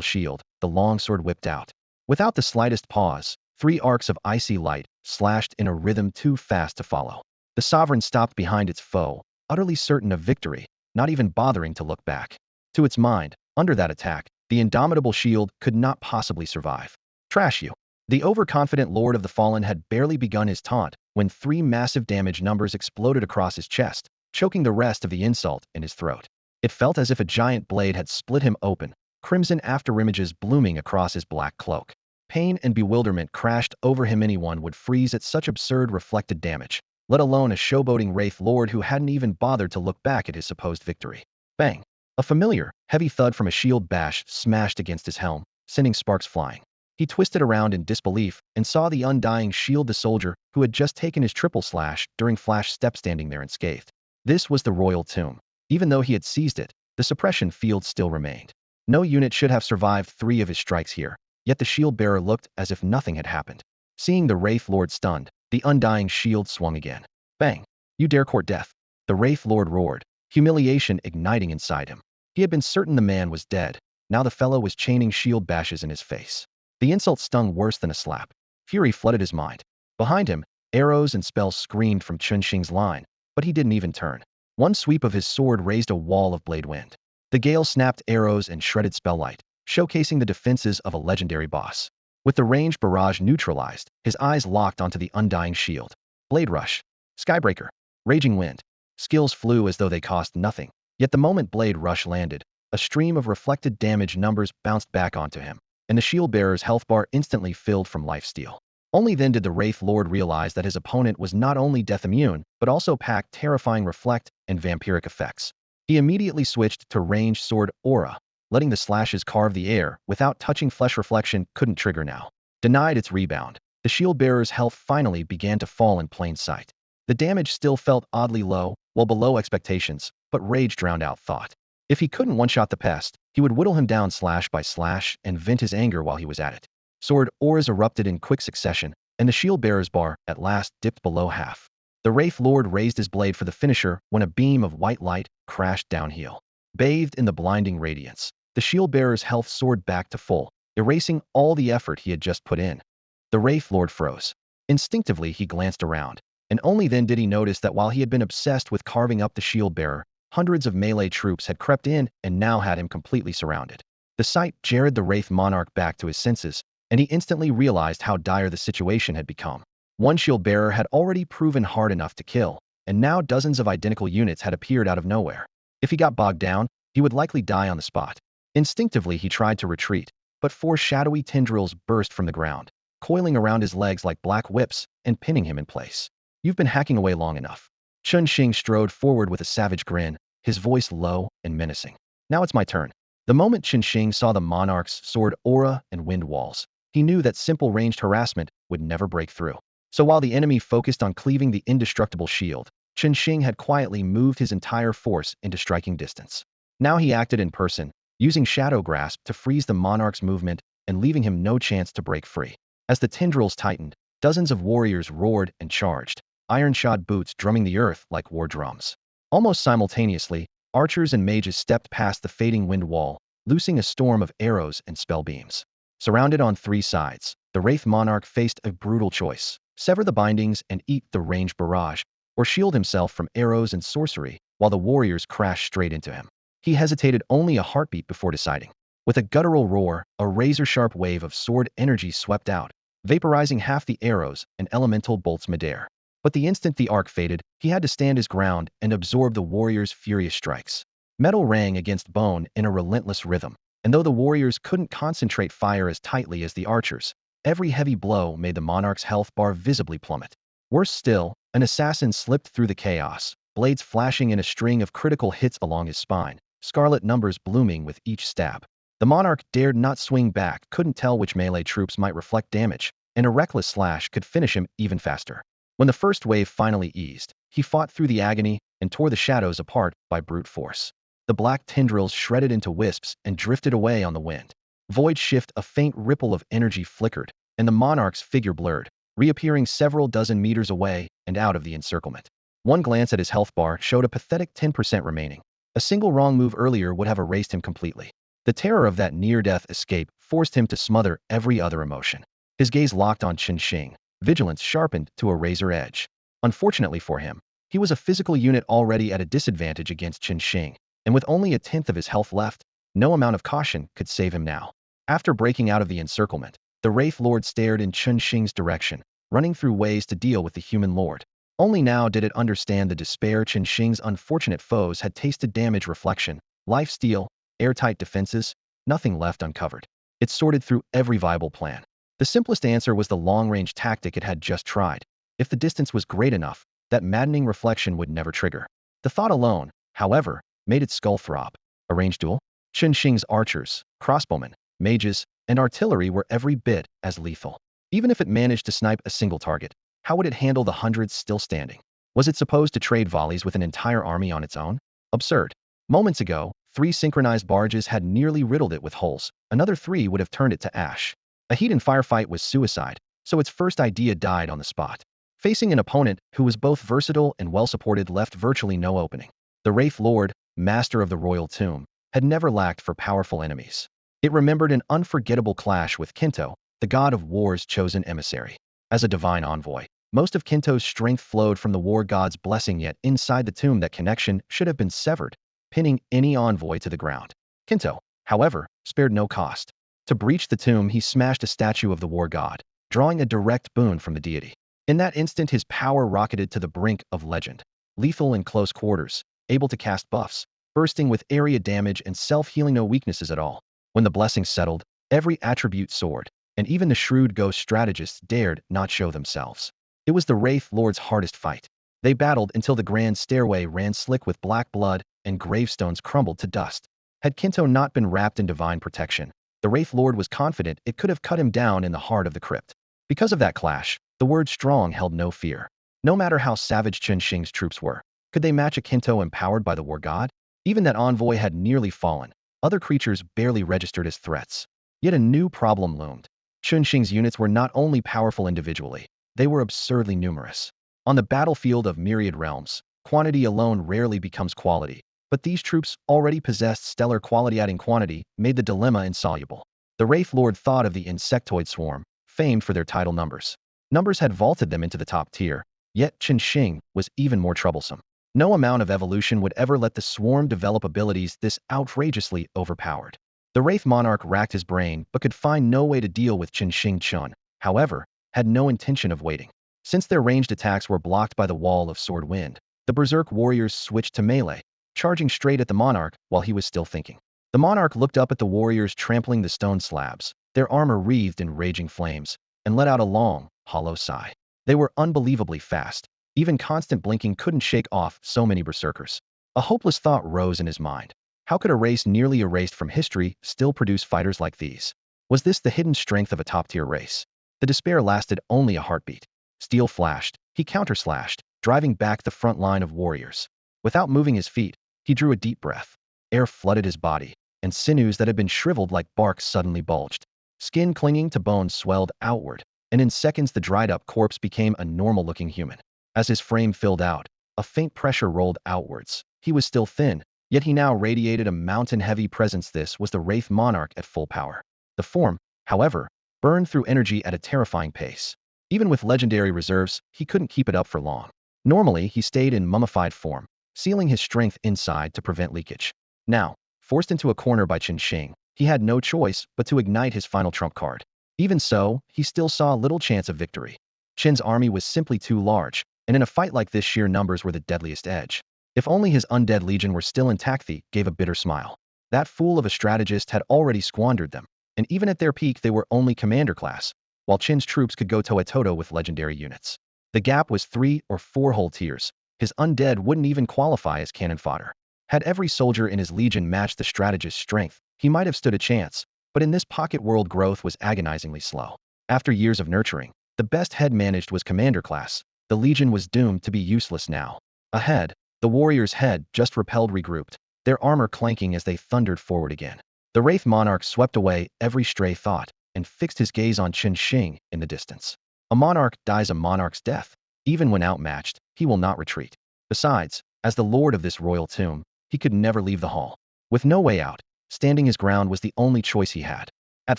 shield, the longsword whipped out. Without the slightest pause, 3 arcs of icy light slashed in a rhythm too fast to follow. The Sovereign stopped behind its foe, utterly certain of victory, not even bothering to look back. To its mind, under that attack, the indomitable shield could not possibly survive. Trash you. The overconfident Lord of the Fallen had barely begun his taunt when 3 massive damage numbers exploded across his chest, choking the rest of the insult in his throat. It felt as if a giant blade had split him open, crimson afterimages blooming across his black cloak. Pain and bewilderment crashed over him. Anyone would freeze at such absurd reflected damage, let alone a showboating Wraith Lord who hadn't even bothered to look back at his supposed victory. Bang! A familiar, heavy thud from a shield bash smashed against his helm, sending sparks flying. He twisted around in disbelief and saw the undying shield the soldier who had just taken his triple slash during Flash step standing there unscathed. This was the royal tomb. Even though he had seized it, the suppression field still remained. No unit should have survived 3 of his strikes here, yet the shield bearer looked as if nothing had happened. Seeing the Wraith Lord stunned, the undying shield swung again. Bang! You dare court death? The Wraith Lord roared, humiliation igniting inside him. He had been certain the man was dead. Now the fellow was chaining shield bashes in his face. The insult stung worse than a slap. Fury flooded his mind. Behind him, arrows and spells screamed from Chen Xing's line, but he didn't even turn. One sweep of his sword raised a wall of blade wind. The gale snapped arrows and shredded spelllight, showcasing the defenses of a legendary boss. With the range barrage neutralized, his eyes locked onto the undying shield. Blade rush. Skybreaker. Raging wind. Skills flew as though they cost nothing. Yet the moment Blade Rush landed, a stream of reflected damage numbers bounced back onto him, and the shield bearer's health bar instantly filled from lifesteal. Only then did the Wraith Lord realize that his opponent was not only death immune, but also packed terrifying reflect and vampiric effects. He immediately switched to ranged sword aura, letting the slashes carve the air without touching flesh. Reflection couldn't trigger now. Denied its rebound, the shield bearer's health finally began to fall in plain sight. The damage still felt oddly low, well below expectations, but rage drowned out thought. If he couldn't one-shot the pest, he would whittle him down slash by slash and vent his anger while he was at it. Sword auras erupted in quick succession, and the shield bearer's bar, at last, dipped below half. The Wraith Lord raised his blade for the finisher when a beam of white light crashed downhill. Bathed in the blinding radiance, the shield bearer's health soared back to full, erasing all the effort he had just put in. The Wraith Lord froze. Instinctively, he glanced around, and only then did he notice that while he had been obsessed with carving up the shield bearer, hundreds of melee troops had crept in and now had him completely surrounded. The sight jarred the Wraith Monarch back to his senses, and he instantly realized how dire the situation had become. One shield bearer had already proven hard enough to kill, and now dozens of identical units had appeared out of nowhere. If he got bogged down, he would likely die on the spot. Instinctively, he tried to retreat, but 4 shadowy tendrils burst from the ground, coiling around his legs like black whips and pinning him in place. You've been hacking away long enough. Chun Xing strode forward with a savage grin, his voice low and menacing. Now it's my turn. The moment Chun Xing saw the monarch's sword aura and wind walls, he knew that simple ranged harassment would never break through. So while the enemy focused on cleaving the indestructible shield, Chun Xing had quietly moved his entire force into striking distance. Now he acted in person, using Shadow Grasp to freeze the monarch's movement and leaving him no chance to break free. As the tendrils tightened, dozens of warriors roared and charged, iron-shod boots drumming the earth like war drums. Almost simultaneously, archers and mages stepped past the fading wind wall, loosing a storm of arrows and spell beams. Surrounded on three sides, the Wraith Monarch faced a brutal choice: sever the bindings and eat the ranged barrage, or shield himself from arrows and sorcery, while the warriors crashed straight into him. He hesitated only a heartbeat before deciding. With a guttural roar, a razor-sharp wave of sword energy swept out, vaporizing half the arrows and elemental bolts midair. But the instant the arc faded, he had to stand his ground and absorb the warriors' furious strikes. Metal rang against bone in a relentless rhythm, and though the warriors couldn't concentrate fire as tightly as the archers, every heavy blow made the monarch's health bar visibly plummet. Worse still, an assassin slipped through the chaos, blades flashing in a string of critical hits along his spine, scarlet numbers blooming with each stab. The monarch dared not swing back, couldn't tell which melee troops might reflect damage, and a reckless slash could finish him even faster. When the first wave finally eased, he fought through the agony and tore the shadows apart by brute force. The black tendrils shredded into wisps and drifted away on the wind. Void shift, a faint ripple of energy flickered, and the monarch's figure blurred, reappearing several dozen meters away and out of the encirclement. One glance at his health bar showed a pathetic 10% remaining. A single wrong move earlier would have erased him completely. The terror of that near-death escape forced him to smother every other emotion. His gaze locked on Chun Xing, vigilance sharpened to a razor edge. Unfortunately for him, he was a physical unit already at a disadvantage against Chun Xing, and with only a tenth of his health left, no amount of caution could save him now. After breaking out of the encirclement, the Wraith Lord stared in Chun Xing's direction, running through ways to deal with the human lord. Only now did it understand the despair Chun Xing's unfortunate foes had tasted: damage reflection, life steal, airtight defenses, nothing left uncovered. It sorted through every viable plan. The simplest answer was the long-range tactic it had just tried. If the distance was great enough, that maddening reflection would never trigger. The thought alone, however, made its skull throb. A ranged duel? Chun Xing's archers, crossbowmen, mages, and artillery were every bit as lethal. Even if it managed to snipe a single target, how would it handle the hundreds still standing? Was it supposed to trade volleys with an entire army on its own? Absurd. Moments ago, 3 synchronized barges had nearly riddled it with holes. Another 3 would have turned it to ash. A heat and firefight was suicide, so its first idea died on the spot. Facing an opponent who was both versatile and well-supported left virtually no opening. The Wraith Lord, master of the royal tomb, had never lacked for powerful enemies. It remembered an unforgettable clash with Kinto, the god of war's chosen emissary. As a divine envoy, most of Kinto's strength flowed from the war god's blessing, yet inside the tomb that connection should have been severed, pinning any envoy to the ground. Kinto, however, spared no cost. To breach the tomb, he smashed a statue of the war god, drawing a direct boon from the deity. In that instant, his power rocketed to the brink of legend. Lethal in close quarters, able to cast buffs, bursting with area damage and self-healing, no weaknesses at all. When the blessing settled, every attribute soared, and even the shrewd ghost strategists dared not show themselves. It was the Wraith Lord's hardest fight. They battled until the grand stairway ran slick with black blood and gravestones crumbled to dust. Had Kinto not been wrapped in divine protection, the Wraith Lord was confident it could have cut him down in the heart of the crypt. Because of that clash, the word strong held no fear. No matter how savage Chun Xing's troops were, could they match a Kinto empowered by the war god? Even that envoy had nearly fallen. Other creatures barely registered as threats. Yet a new problem loomed. Chun Xing's units were not only powerful individually, they were absurdly numerous. On the battlefield of myriad realms, quantity alone rarely becomes quality, but these troops already possessed stellar quality. Adding quantity made the dilemma insoluble. The Wraith Lord thought of the insectoid swarm, famed for their tidal numbers. Numbers had vaulted them into the top tier, yet Chun Xing was even more troublesome. No amount of evolution would ever let the swarm develop abilities this outrageously overpowered. The Wraith Monarch racked his brain but could find no way to deal with Chun Xing. Chun, however, had no intention of waiting. Since their ranged attacks were blocked by the wall of sword wind, the Berserk warriors switched to melee, charging straight at the Monarch while he was still thinking. The Monarch looked up at the warriors trampling the stone slabs, their armor wreathed in raging flames, and let out a long, hollow sigh. They were unbelievably fast. Even constant blinking couldn't shake off so many berserkers. A hopeless thought rose in his mind. How could a race nearly erased from history still produce fighters like these? Was this the hidden strength of a top-tier race? The despair lasted only a heartbeat. Steel flashed. He counter-slashed, driving back the front line of warriors. Without moving his feet, he drew a deep breath. Air flooded his body, and sinews that had been shriveled like bark suddenly bulged. Skin clinging to bones swelled outward, and in seconds the dried-up corpse became a normal-looking human. As his frame filled out, a faint pressure rolled outwards. He was still thin, yet he now radiated a mountain-heavy presence. This was the Wraith Monarch at full power. The form, however, burned through energy at a terrifying pace. Even with legendary reserves, he couldn't keep it up for long. Normally, he stayed in mummified form, sealing his strength inside to prevent leakage. Now, forced into a corner by Qin Shing, he had no choice but to ignite his final trump card. Even so, he still saw little chance of victory. Qin's army was simply too large, and in a fight like this sheer numbers were the deadliest edge. If only his undead legion were still intact. He gave a bitter smile. That fool of a strategist had already squandered them, and even at their peak they were only commander class, while Qin's troops could go toe-to-toe with legendary units. The gap was 3 or 4 whole tiers. His undead wouldn't even qualify as cannon fodder. Had every soldier in his legion matched the strategist's strength, he might have stood a chance, but in this pocket world growth was agonizingly slow. After years of nurturing, the best head managed was commander class. The legion was doomed to be useless now. Ahead, the warriors' head just repelled regrouped, their armor clanking as they thundered forward again. The Wraith Monarch swept away every stray thought and fixed his gaze on Qin Shing in the distance. A monarch dies a monarch's death. Even when outmatched, he will not retreat. Besides, as the lord of this royal tomb, he could never leave the hall. With no way out, standing his ground was the only choice he had. At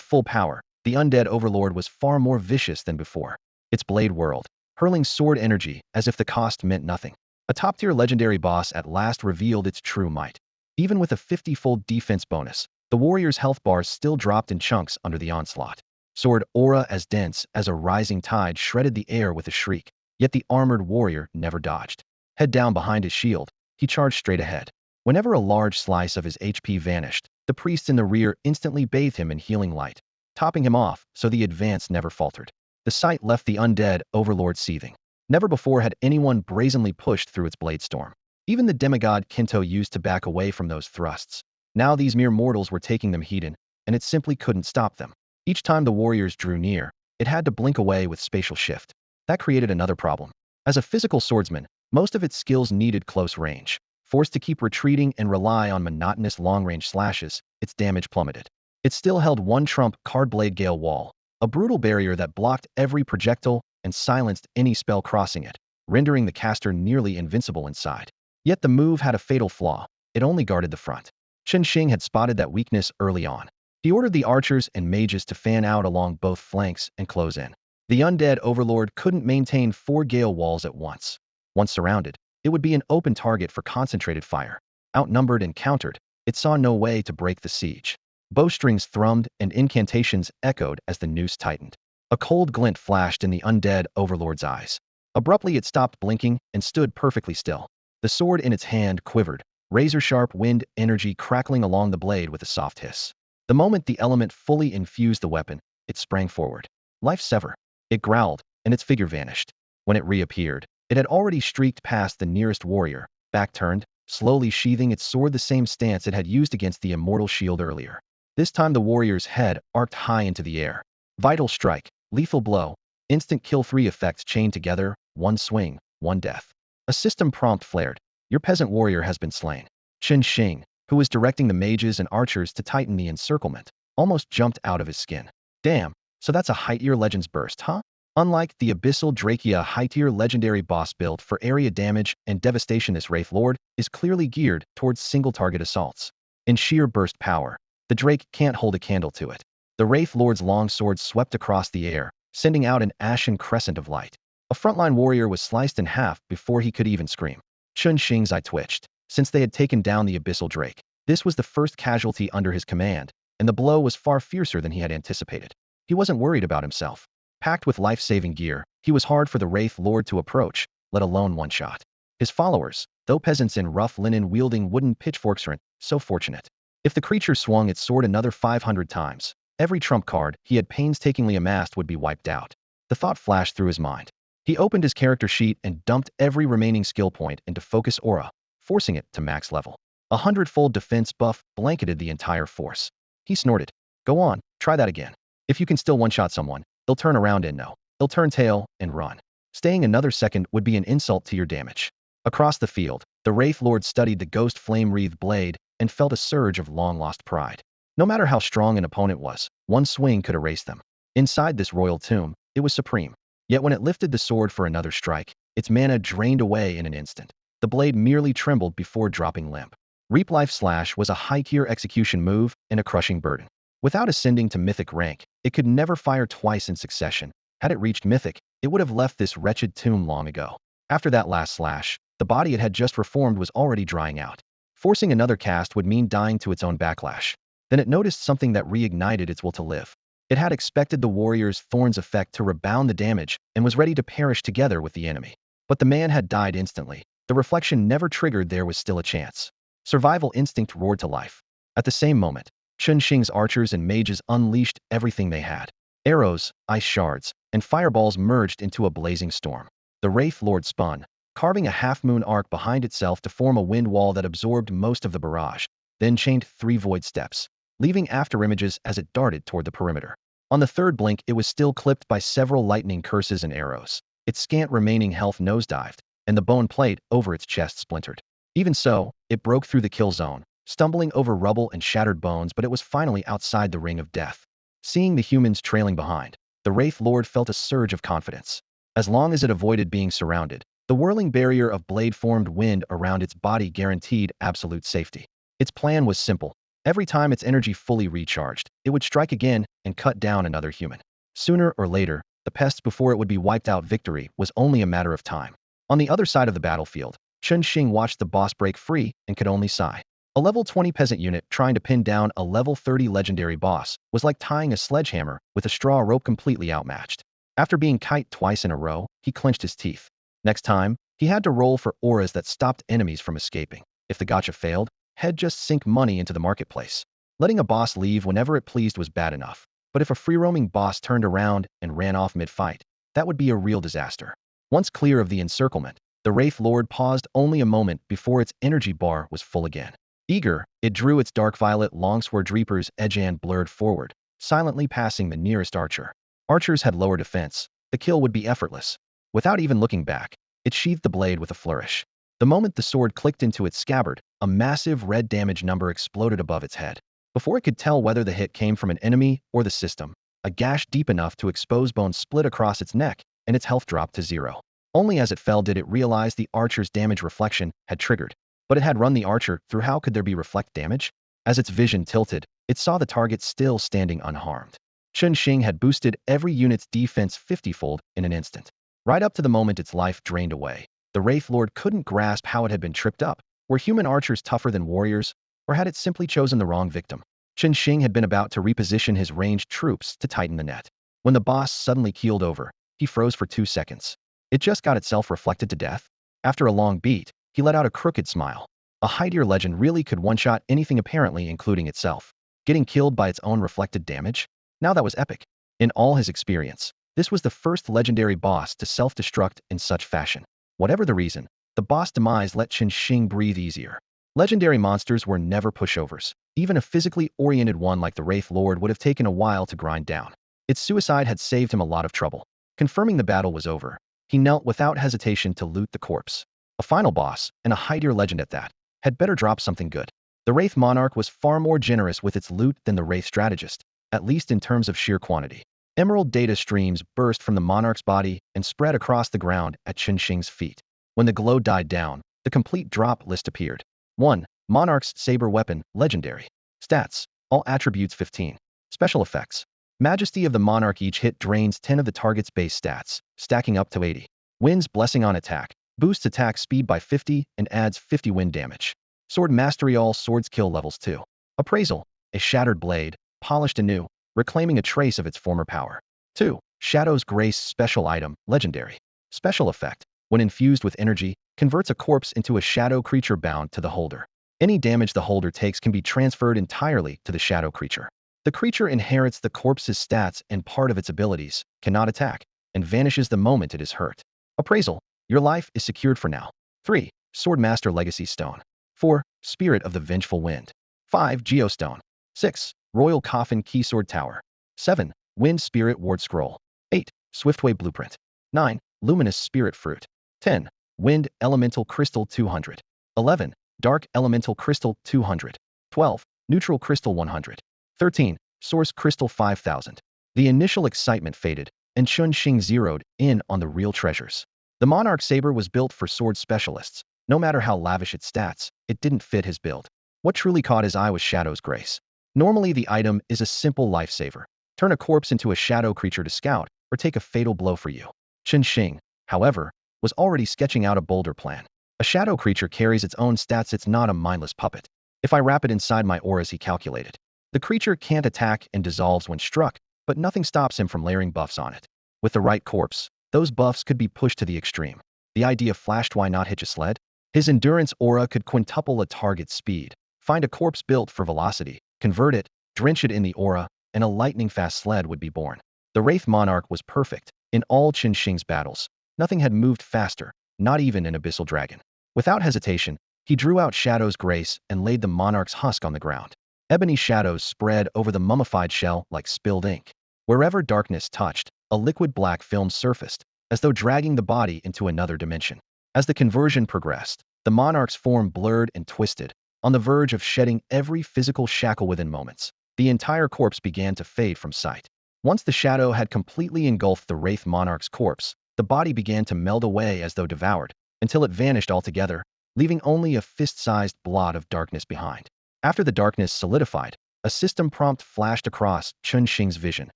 full power, the undead overlord was far more vicious than before. Its blade whirled, hurling sword energy as if the cost meant nothing. A top-tier legendary boss at last revealed its true might. Even with a 50-fold defense bonus, the warrior's health bars still dropped in chunks under the onslaught. Sword aura as dense as a rising tide shredded the air with a shriek, yet the armored warrior never dodged. Head down behind his shield, he charged straight ahead. Whenever a large slice of his HP vanished, the priests in the rear instantly bathed him in healing light, topping him off so the advance never faltered. The sight left the undead overlord seething. Never before had anyone brazenly pushed through its blade storm. Even the demigod Kinto used to back away from those thrusts. Now these mere mortals were taking them heeded, and it simply couldn't stop them. Each time the warriors drew near, it had to blink away with spatial shift. That created another problem. As a physical swordsman, most of its skills needed close range. Forced to keep retreating and rely on monotonous long-range slashes, its damage plummeted. It still held one trump card: Blade Gale Wall, a brutal barrier that blocked every projectile and silenced any spell crossing it, rendering the caster nearly invincible inside. Yet the move had a fatal flaw. It only guarded the front. Qin Shing had spotted that weakness early on. He ordered the archers and mages to fan out along both flanks and close in. The undead overlord couldn't maintain 4 gale walls at once. Once surrounded, it would be an open target for concentrated fire. Outnumbered and countered, it saw no way to break the siege. Bowstrings thrummed and incantations echoed as the noose tightened. A cold glint flashed in the undead overlord's eyes. Abruptly it stopped blinking and stood perfectly still. The sword in its hand quivered, razor-sharp wind energy crackling along the blade with a soft hiss. The moment the element fully infused the weapon, it sprang forward. Life sever. It growled, and its figure vanished. When it reappeared, it had already streaked past the nearest warrior, back turned, slowly sheathing its sword, the same stance it had used against the immortal shield earlier. This time the warrior's head arced high into the air. Vital strike, lethal blow, instant kill. 3 effects chained together, one swing, one death. A system prompt flared. Your peasant warrior has been slain. Qin Shing, who was directing the mages and archers to tighten the encirclement, almost jumped out of his skin. Damn, so that's a high-tier Legends burst, huh? Unlike the Abyssal Drachia, high-tier legendary boss built for area damage and devastation, this Wraith Lord is clearly geared towards single-target assaults. In sheer burst power, the Drake can't hold a candle to it. The Wraith Lord's long sword swept across the air, sending out an ashen crescent of light. A frontline warrior was sliced in half before he could even scream. Qin Shing's eye twitched. Since they had taken down the Abyssal Drake, this was the first casualty under his command, and the blow was far fiercer than he had anticipated. He wasn't worried about himself. Packed with life-saving gear, he was hard for the Wraith Lord to approach, let alone one shot. His followers, though peasants in rough linen wielding wooden pitchforks, weren't so fortunate. If the creature swung its sword another 500 times, Every trump card he had painstakingly amassed would be wiped out. The thought flashed through his mind. He opened his character sheet and dumped every remaining skill point into focus aura, forcing it to max level. 100-fold defense buff blanketed the entire force. He snorted. Go on, try that again. If you can still one-shot someone, they'll turn around and no. They'll turn tail and run. Staying another second would be an insult to your damage. Across the field, the Wraith Lord studied the ghost flame-wreathed blade and felt a surge of long-lost pride. No matter how strong an opponent was, one swing could erase them. Inside this royal tomb, it was supreme. Yet when it lifted the sword for another strike, its mana drained away in an instant. The blade merely trembled before dropping limp. Reap Life Slash was a high-tier execution move and a crushing burden. Without ascending to Mythic rank, it could never fire twice in succession. Had it reached Mythic, it would have left this wretched tomb long ago. After that last slash, the body it had just reformed was already drying out. Forcing another cast would mean dying to its own backlash. Then it noticed something that reignited its will to live. It had expected the warrior's Thorns effect to rebound the damage and was ready to perish together with the enemy. But the man had died instantly. The reflection never triggered. There was still a chance. Survival instinct roared to life. At the same moment, Chun Xing's archers and mages unleashed everything they had. Arrows, ice shards, and fireballs merged into a blazing storm. The Wraith Lord spun, carving a half-moon arc behind itself to form a wind wall that absorbed most of the barrage, then chained 3 void steps, leaving afterimages as it darted toward the perimeter. On the third blink, it was still clipped by several lightning curses and arrows. Its scant remaining health nosedived, and the bone plate over its chest splintered. Even so, it broke through the kill zone, stumbling over rubble and shattered bones, but it was finally outside the ring of death. Seeing the humans trailing behind, the Wraith Lord felt a surge of confidence. As long as it avoided being surrounded, the whirling barrier of blade-formed wind around its body guaranteed absolute safety. Its plan was simple. Every time its energy fully recharged, it would strike again and cut down another human. Sooner or later, the pests before it would be wiped out. Victory was only a matter of time. On the other side of the battlefield, Chun Xing watched the boss break free and could only sigh. A level 20 peasant unit trying to pin down a level 30 legendary boss was like tying a sledgehammer with a straw rope, completely outmatched. After being kite twice in a row, he clenched his teeth. Next time, he had to roll for auras that stopped enemies from escaping. If the gacha failed, he'd just sink money into the marketplace. Letting a boss leave whenever it pleased was bad enough, but if a free-roaming boss turned around and ran off mid-fight, that would be a real disaster. Once clear of the encirclement, the Wraith Lord paused only a moment before its energy bar was full again. Eager, it drew its dark violet longsword reaper's edge and blurred forward, silently passing the nearest archer. Archers had lower defense. The kill would be effortless. Without even looking back, it sheathed the blade with a flourish. The moment the sword clicked into its scabbard, a massive red damage number exploded above its head. Before it could tell whether the hit came from an enemy or the system, a gash deep enough to expose bone split across its neck, and its health dropped to 0. Only as it fell did it realize the archer's damage reflection had triggered. But it had run the archer through. How could there be reflect damage? As its vision tilted, it saw the target still standing unharmed. Chun Xing had boosted every unit's defense 50-fold in an instant. Right up to the moment its life drained away, the Wraith Lord couldn't grasp how it had been tripped up. Were human archers tougher than warriors, or had it simply chosen the wrong victim? Chun Xing had been about to reposition his ranged troops to tighten the net, when the boss suddenly keeled over. He froze for 2 seconds. It just got itself reflected to death. After a long beat, he let out a crooked smile. A high-tier legend really could one-shot anything, apparently including itself. Getting killed by its own reflected damage? Now that was epic. In all his experience, this was the first legendary boss to self-destruct in such fashion. Whatever the reason, the boss demise let Chun Xing breathe easier. Legendary monsters were never pushovers. Even a physically oriented one like the Wraith Lord would have taken a while to grind down. Its suicide had saved him a lot of trouble. Confirming the battle was over, he knelt without hesitation to loot the corpse. A final boss, and a high-tier legend at that, had better drop something good. The Wraith Monarch was far more generous with its loot than the Wraith Strategist, at least in terms of sheer quantity. Emerald data streams burst from the Monarch's body and spread across the ground at Chun Xing's feet. When the glow died down, the complete drop list appeared. 1. Monarch's Saber Weapon, Legendary. Stats, all attributes 15. Special effects. Majesty of the Monarch. Each hit drains 10 of the target's base stats, stacking up to 80. Wind's Blessing on attack. Boosts attack speed by 50 and adds 50 wind damage. Sword Mastery. All swords kill levels 2. Appraisal. A shattered blade, polished anew, reclaiming a trace of its former power. 2. Shadow's Grace. Special item, Legendary. Special effect. When infused with energy, converts a corpse into a shadow creature bound to the holder. Any damage the holder takes can be transferred entirely to the shadow creature. The creature inherits the corpse's stats and part of its abilities, cannot attack, and vanishes the moment it is hurt. Appraisal. Your life is secured for now. 3. Swordmaster Legacy Stone. 4. Spirit of the Vengeful Wind. 5. Geostone. 6. Royal Coffin Keysword Tower. 7. Wind Spirit Ward Scroll. 8. Swiftway Blueprint. 9. Luminous Spirit Fruit. 10. Wind Elemental Crystal 200. 11. Dark Elemental Crystal 200. 12. Neutral Crystal 100. 13. Source Crystal 5000. The initial excitement faded, and Chun Xing zeroed in on the real treasures. The Monarch Saber was built for sword specialists. No matter how lavish its stats, it didn't fit his build. What truly caught his eye was Shadow's Grace. Normally the item is a simple lifesaver. Turn a corpse into a shadow creature to scout, or take a fatal blow for you. Chun Xing, however, was already sketching out a bolder plan. A shadow creature carries its own stats, it's not a mindless puppet. If I wrap it inside my auras, he calculated. The creature can't attack and dissolves when struck, but nothing stops him from layering buffs on it. With the right corpse, those buffs could be pushed to the extreme. The idea flashed, why not hitch a sled? His endurance aura could quintuple a target's speed. Find a corpse built for velocity, convert it, drench it in the aura, and a lightning-fast sled would be born. The Wraith Monarch was perfect. In all Chun Xing's battles, nothing had moved faster, not even an Abyssal Dragon. Without hesitation, he drew out Shadow's Grace and laid the Monarch's husk on the ground. Ebony shadows spread over the mummified shell like spilled ink. Wherever darkness touched, a liquid black film surfaced, as though dragging the body into another dimension. As the conversion progressed, the Monarch's form blurred and twisted, on the verge of shedding every physical shackle within moments. The entire corpse began to fade from sight. Once the shadow had completely engulfed the Wraith Monarch's corpse, the body began to meld away as though devoured, until it vanished altogether, leaving only a fist-sized blot of darkness behind. After the darkness solidified, a system prompt flashed across Chun Xing's vision.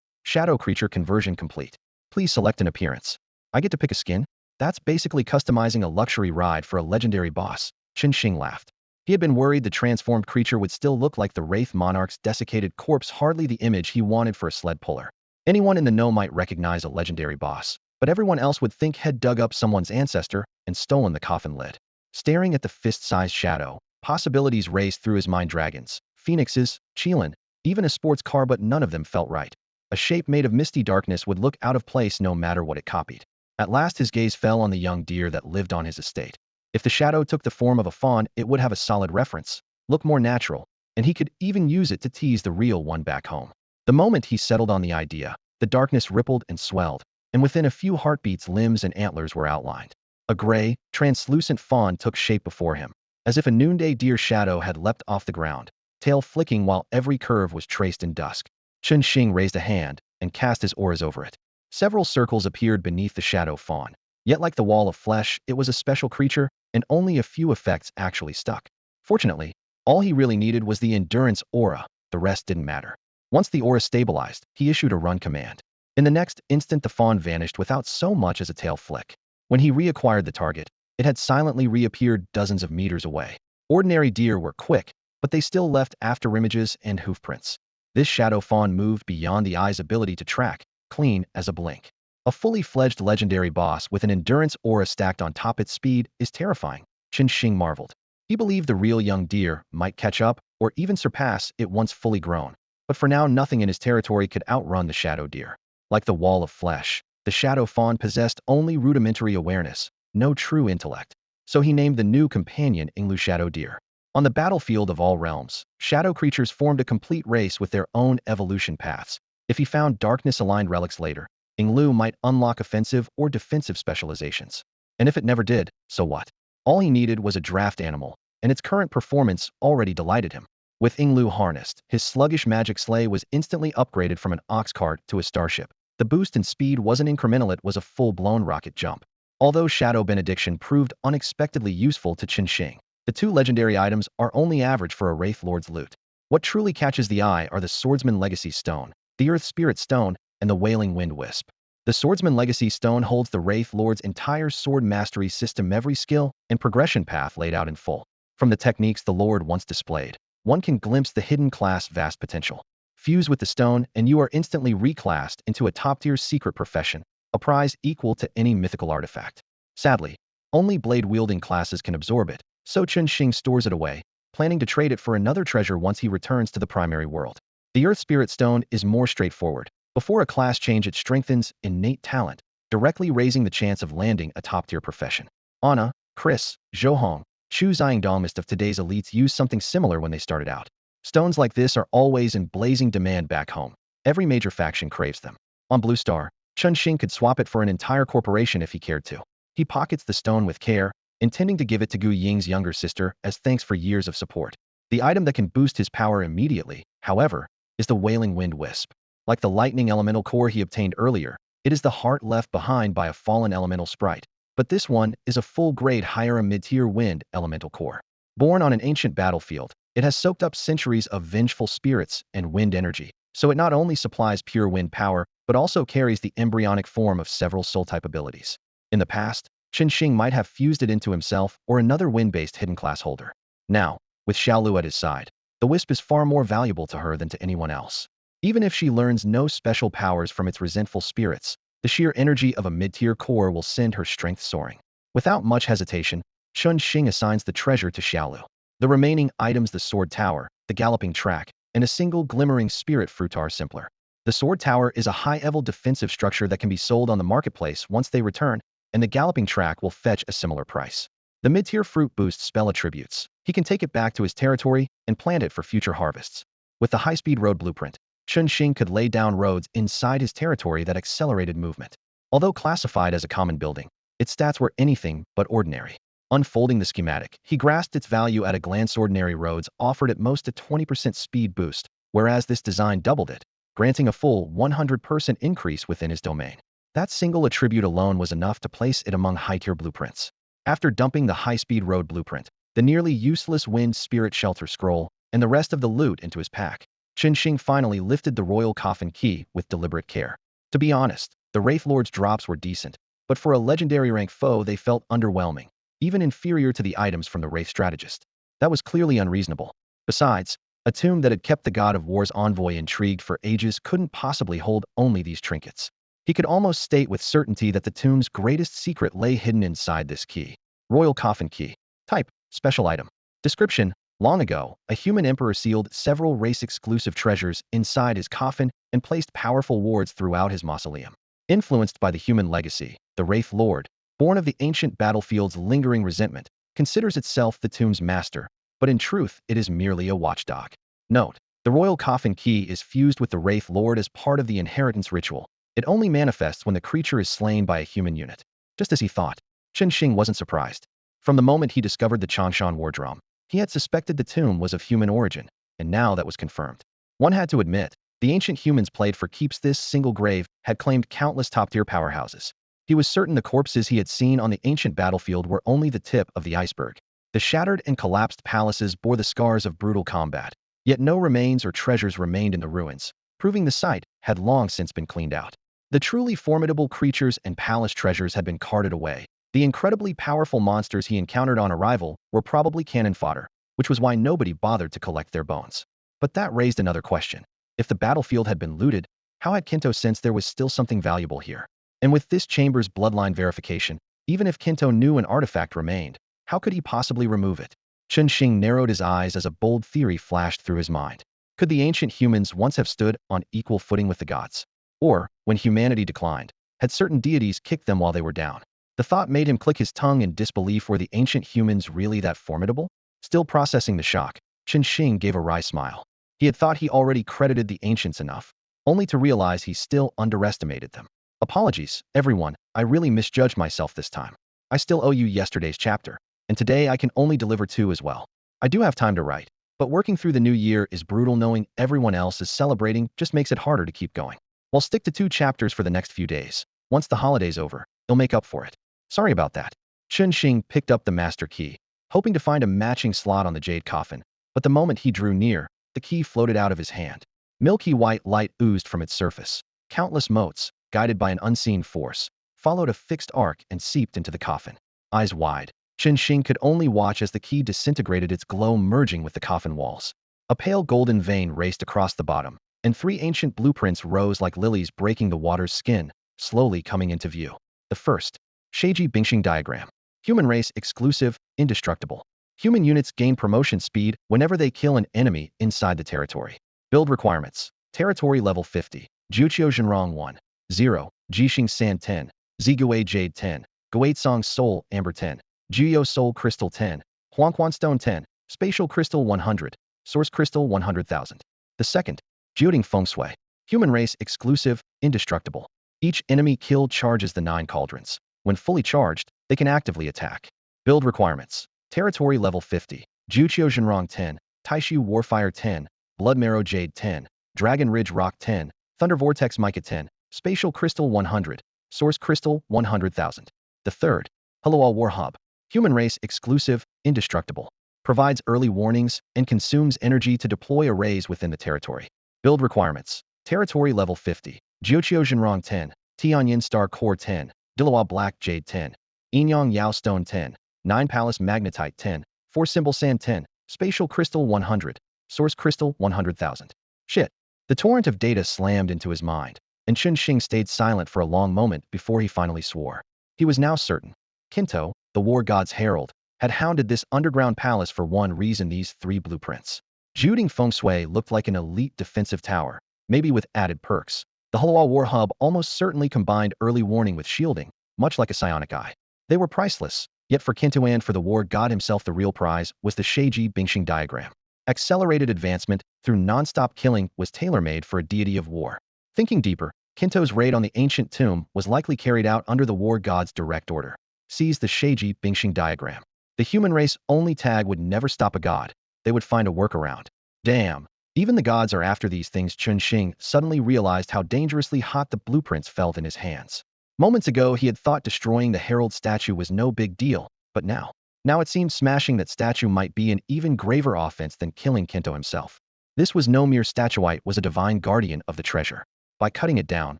Shadow creature conversion complete. Please select an appearance. I get to pick a skin? That's basically customizing a luxury ride for a legendary boss. Chun Xing laughed. He had been worried the transformed creature would still look like the Wraith Monarch's desiccated corpse, hardly the image he wanted for a sled puller. Anyone in the know might recognize a legendary boss, but everyone else would think he'd dug up someone's ancestor and stolen the coffin lid. Staring at the fist-sized shadow, possibilities raced through his mind: dragons, phoenixes, Qilin, even a sports car, but none of them felt right. A shape made of misty darkness would look out of place no matter what it copied. At last his gaze fell on the young deer that lived on his estate. If the shadow took the form of a fawn, it would have a solid reference, look more natural, and he could even use it to tease the real one back home. The moment he settled on the idea, the darkness rippled and swelled, and within a few heartbeats limbs and antlers were outlined. A gray, translucent fawn took shape before him, as if a noonday deer shadow had leapt off the ground, tail flicking while every curve was traced in dusk. Chun Xing raised a hand and cast his auras over it. Several circles appeared beneath the shadow fawn. Yet like the wall of flesh, it was a special creature, and only a few effects actually stuck. Fortunately, all he really needed was the endurance aura. The rest didn't matter. Once the aura stabilized, he issued a run command. In the next instant, the fawn vanished without so much as a tail flick. When he reacquired the target, it had silently reappeared dozens of meters away. Ordinary deer were quick, but they still left afterimages and hoofprints. This shadow fawn moved beyond the eye's ability to track, clean as a blink. A fully fledged legendary boss with an endurance aura stacked on top its speed is terrifying. Chun Xing marveled. He believed the real young deer might catch up or even surpass it once fully grown. But for now, nothing in his territory could outrun the shadow deer. Like the wall of flesh, the shadow fawn possessed only rudimentary awareness, no true intellect. So he named the new companion Yinglu Shadow Deer. On the battlefield of all realms, shadow creatures formed a complete race with their own evolution paths. If he found darkness-aligned relics later, Yinglu might unlock offensive or defensive specializations. And if it never did, so what? All he needed was a draft animal, and its current performance already delighted him. With Yinglu harnessed, his sluggish magic sleigh was instantly upgraded from an ox cart to a starship. The boost in speed wasn't incremental, it was a full-blown rocket jump. Although Shadow Benediction proved unexpectedly useful to Chun Xing, the two legendary items are only average for a Wraith Lord's loot. What truly catches the eye are the Swordsman Legacy Stone, the Earth Spirit Stone, and the Wailing Wind Wisp. The Swordsman Legacy Stone holds the Wraith Lord's entire sword mastery system, every skill and progression path laid out in full. From the techniques the Lord once displayed, one can glimpse the hidden class' vast potential. Fuse with the stone, and you are instantly reclassed into a top-tier secret profession, a prize equal to any mythical artifact. Sadly, only blade-wielding classes can absorb it, so Chun Xing stores it away, planning to trade it for another treasure once he returns to the primary world. The Earth Spirit Stone is more straightforward. Before a class change, it strengthens innate talent, directly raising the chance of landing a top-tier profession. Anna, Chris, Zhou Chu Zhangdongist of today's elites used something similar when they started out. Stones like this are always in blazing demand back home. Every major faction craves them. On Blue Star, Chun Xing could swap it for an entire corporation if he cared to. He pockets the stone with care, intending to give it to Gu Ying's younger sister as thanks for years of support. The item that can boost his power immediately, however, is the Wailing Wind Wisp. Like the lightning elemental core he obtained earlier, it is the heart left behind by a fallen elemental sprite. But this one is a full-grade higher mid-tier wind elemental core. Born on an ancient battlefield, it has soaked up centuries of vengeful spirits and wind energy, so it not only supplies pure wind power, but also carries the embryonic form of several soul-type abilities. In the past, Chun Xing might have fused it into himself or another wind-based hidden class holder. Now, with Xiaolu at his side, the wisp is far more valuable to her than to anyone else. Even if she learns no special powers from its resentful spirits, the sheer energy of a mid-tier core will send her strength soaring. Without much hesitation, Chun Xing assigns the treasure to Xiaolu. The remaining items, the sword tower, the galloping track, and a single glimmering spirit fruit are simpler. The sword tower is a high-level defensive structure that can be sold on the marketplace once they return, and the galloping track will fetch a similar price. The mid-tier fruit boosts spell attributes. He can take it back to his territory and plant it for future harvests. With the high-speed road blueprint, Chun Xing could lay down roads inside his territory that accelerated movement. Although classified as a common building, its stats were anything but ordinary. Unfolding the schematic, he grasped its value at a glance. Ordinary roads offered at most a 20% speed boost, whereas this design doubled it, granting a full 100% increase within his domain. That single attribute alone was enough to place it among high-tier blueprints. After dumping the high-speed road blueprint, the nearly useless wind spirit shelter scroll, and the rest of the loot into his pack, Chun Xing finally lifted the royal coffin key with deliberate care. To be honest, the Wraith Lord's drops were decent, but for a legendary rank foe they felt underwhelming, even inferior to the items from the Wraith strategist. That was clearly unreasonable. Besides, a tomb that had kept the God of War's envoy intrigued for ages couldn't possibly hold only these trinkets. He could almost state with certainty that the tomb's greatest secret lay hidden inside this key. Royal Coffin Key. Type: Special Item. Description: Long ago, a human emperor sealed several race-exclusive treasures inside his coffin and placed powerful wards throughout his mausoleum. Influenced by the human legacy, the Wraith Lord, born of the ancient battlefield's lingering resentment, considers itself the tomb's master, but in truth it is merely a watchdog. Note: the Royal Coffin Key is fused with the Wraith Lord as part of the inheritance ritual. It only manifests when the creature is slain by a human unit. Just as he thought, Chun Xing wasn't surprised. From the moment he discovered the Changshan Wardrum, he had suspected the tomb was of human origin, and now that was confirmed. One had to admit, the ancient humans played for keeps. This single grave had claimed countless top-tier powerhouses. He was certain the corpses he had seen on the ancient battlefield were only the tip of the iceberg. The shattered and collapsed palaces bore the scars of brutal combat, yet no remains or treasures remained in the ruins, proving the site had long since been cleaned out. The truly formidable creatures and palace treasures had been carted away. The incredibly powerful monsters he encountered on arrival were probably cannon fodder, which was why nobody bothered to collect their bones. But that raised another question. If the battlefield had been looted, how had Kinto sensed there was still something valuable here? And with this chamber's bloodline verification, even if Kinto knew an artifact remained, how could he possibly remove it? Chun Xing narrowed his eyes as a bold theory flashed through his mind. Could the ancient humans once have stood on equal footing with the gods? Or, when humanity declined, had certain deities kicked them while they were down? The thought made him click his tongue in disbelief. Were the ancient humans really that formidable? Still processing the shock, Chun Xing gave a wry smile. He had thought he already credited the ancients enough, only to realize he still underestimated them. Apologies, everyone, I really misjudged myself this time. I still owe you yesterday's chapter, and today I can only deliver 2 as well. I do have time to write, but working through the new year is brutal. Knowing everyone else is celebrating just makes it harder to keep going. We'll stick to 2 chapters for the next few days. Once the holiday's over, you'll make up for it. Sorry about that. Chun Xing picked up the master key, hoping to find a matching slot on the jade coffin, but the moment he drew near, the key floated out of his hand. Milky white light oozed from its surface. Countless motes, guided by an unseen force, followed a fixed arc and seeped into the coffin. Eyes wide, Chun Xing could only watch as the key disintegrated, its glow merging with the coffin walls. A pale golden vein raced across the bottom, and 3 ancient blueprints rose like lilies breaking the water's skin, slowly coming into view. The first, Sheiji Bingxing diagram. Human race exclusive, indestructible. Human units gain promotion speed whenever they kill an enemy inside the territory. Build requirements. Territory level 50. Juqiu Zhenrong 1. 0. Jixing Sand 10. Ziguei Jade 10. Guaitsong Soul Amber 10. Juyo Soul Crystal 10. Huangquan Stone 10. Spatial Crystal 100. Source Crystal 100,000. The second. Jiuding Feng Shui. Human race exclusive, indestructible. Each enemy killed charges the 9 cauldrons. When fully charged, they can actively attack. Build requirements. Territory level 50. Juqiu Zhenrong 10. Taishu Warfire 10. Blood Marrow Jade 10. Dragon Ridge Rock 10. Thunder Vortex Mica 10. Spatial Crystal 100. Source Crystal 100,000. The third. Hello War Hub. Human race exclusive, indestructible. Provides early warnings and consumes energy to deploy arrays within the territory. Build requirements. Territory level 50. Jiuqiu Zhenrong 10. Tianyin Star Core 10. Dilawa Black Jade 10. Inyang Yao Stone 10. 9 Palace Magnetite 10. 4 Symbol Sand 10. Spatial Crystal 100. Source Crystal 100,000. Shit. The torrent of data slammed into his mind, and Chunxing stayed silent for a long moment before he finally swore. He was now certain. Kinto, the war god's herald, had hounded this underground palace for one reason: these 3 blueprints. Jiuding Feng Shui looked like an elite defensive tower, maybe with added perks. The Hulua War Hub almost certainly combined early warning with shielding, much like a psionic eye. They were priceless, yet for Kinto and for the war god himself the real prize was the Sheiji Bingxing diagram. Accelerated advancement through non-stop killing was tailor-made for a deity of war. Thinking deeper, Kinto's raid on the ancient tomb was likely carried out under the war god's direct order. Seize the Sheiji Bingxing diagram. The human race only tag would never stop a god. They would find a workaround. Damn. Even the gods are after these things. Chunxing suddenly realized how dangerously hot the blueprints felt in his hands. Moments ago he had thought destroying the herald statue was no big deal, but now it seemed smashing that statue might be an even graver offense than killing Kinto himself. This was no mere statuette, it was a divine guardian of the treasure. By cutting it down,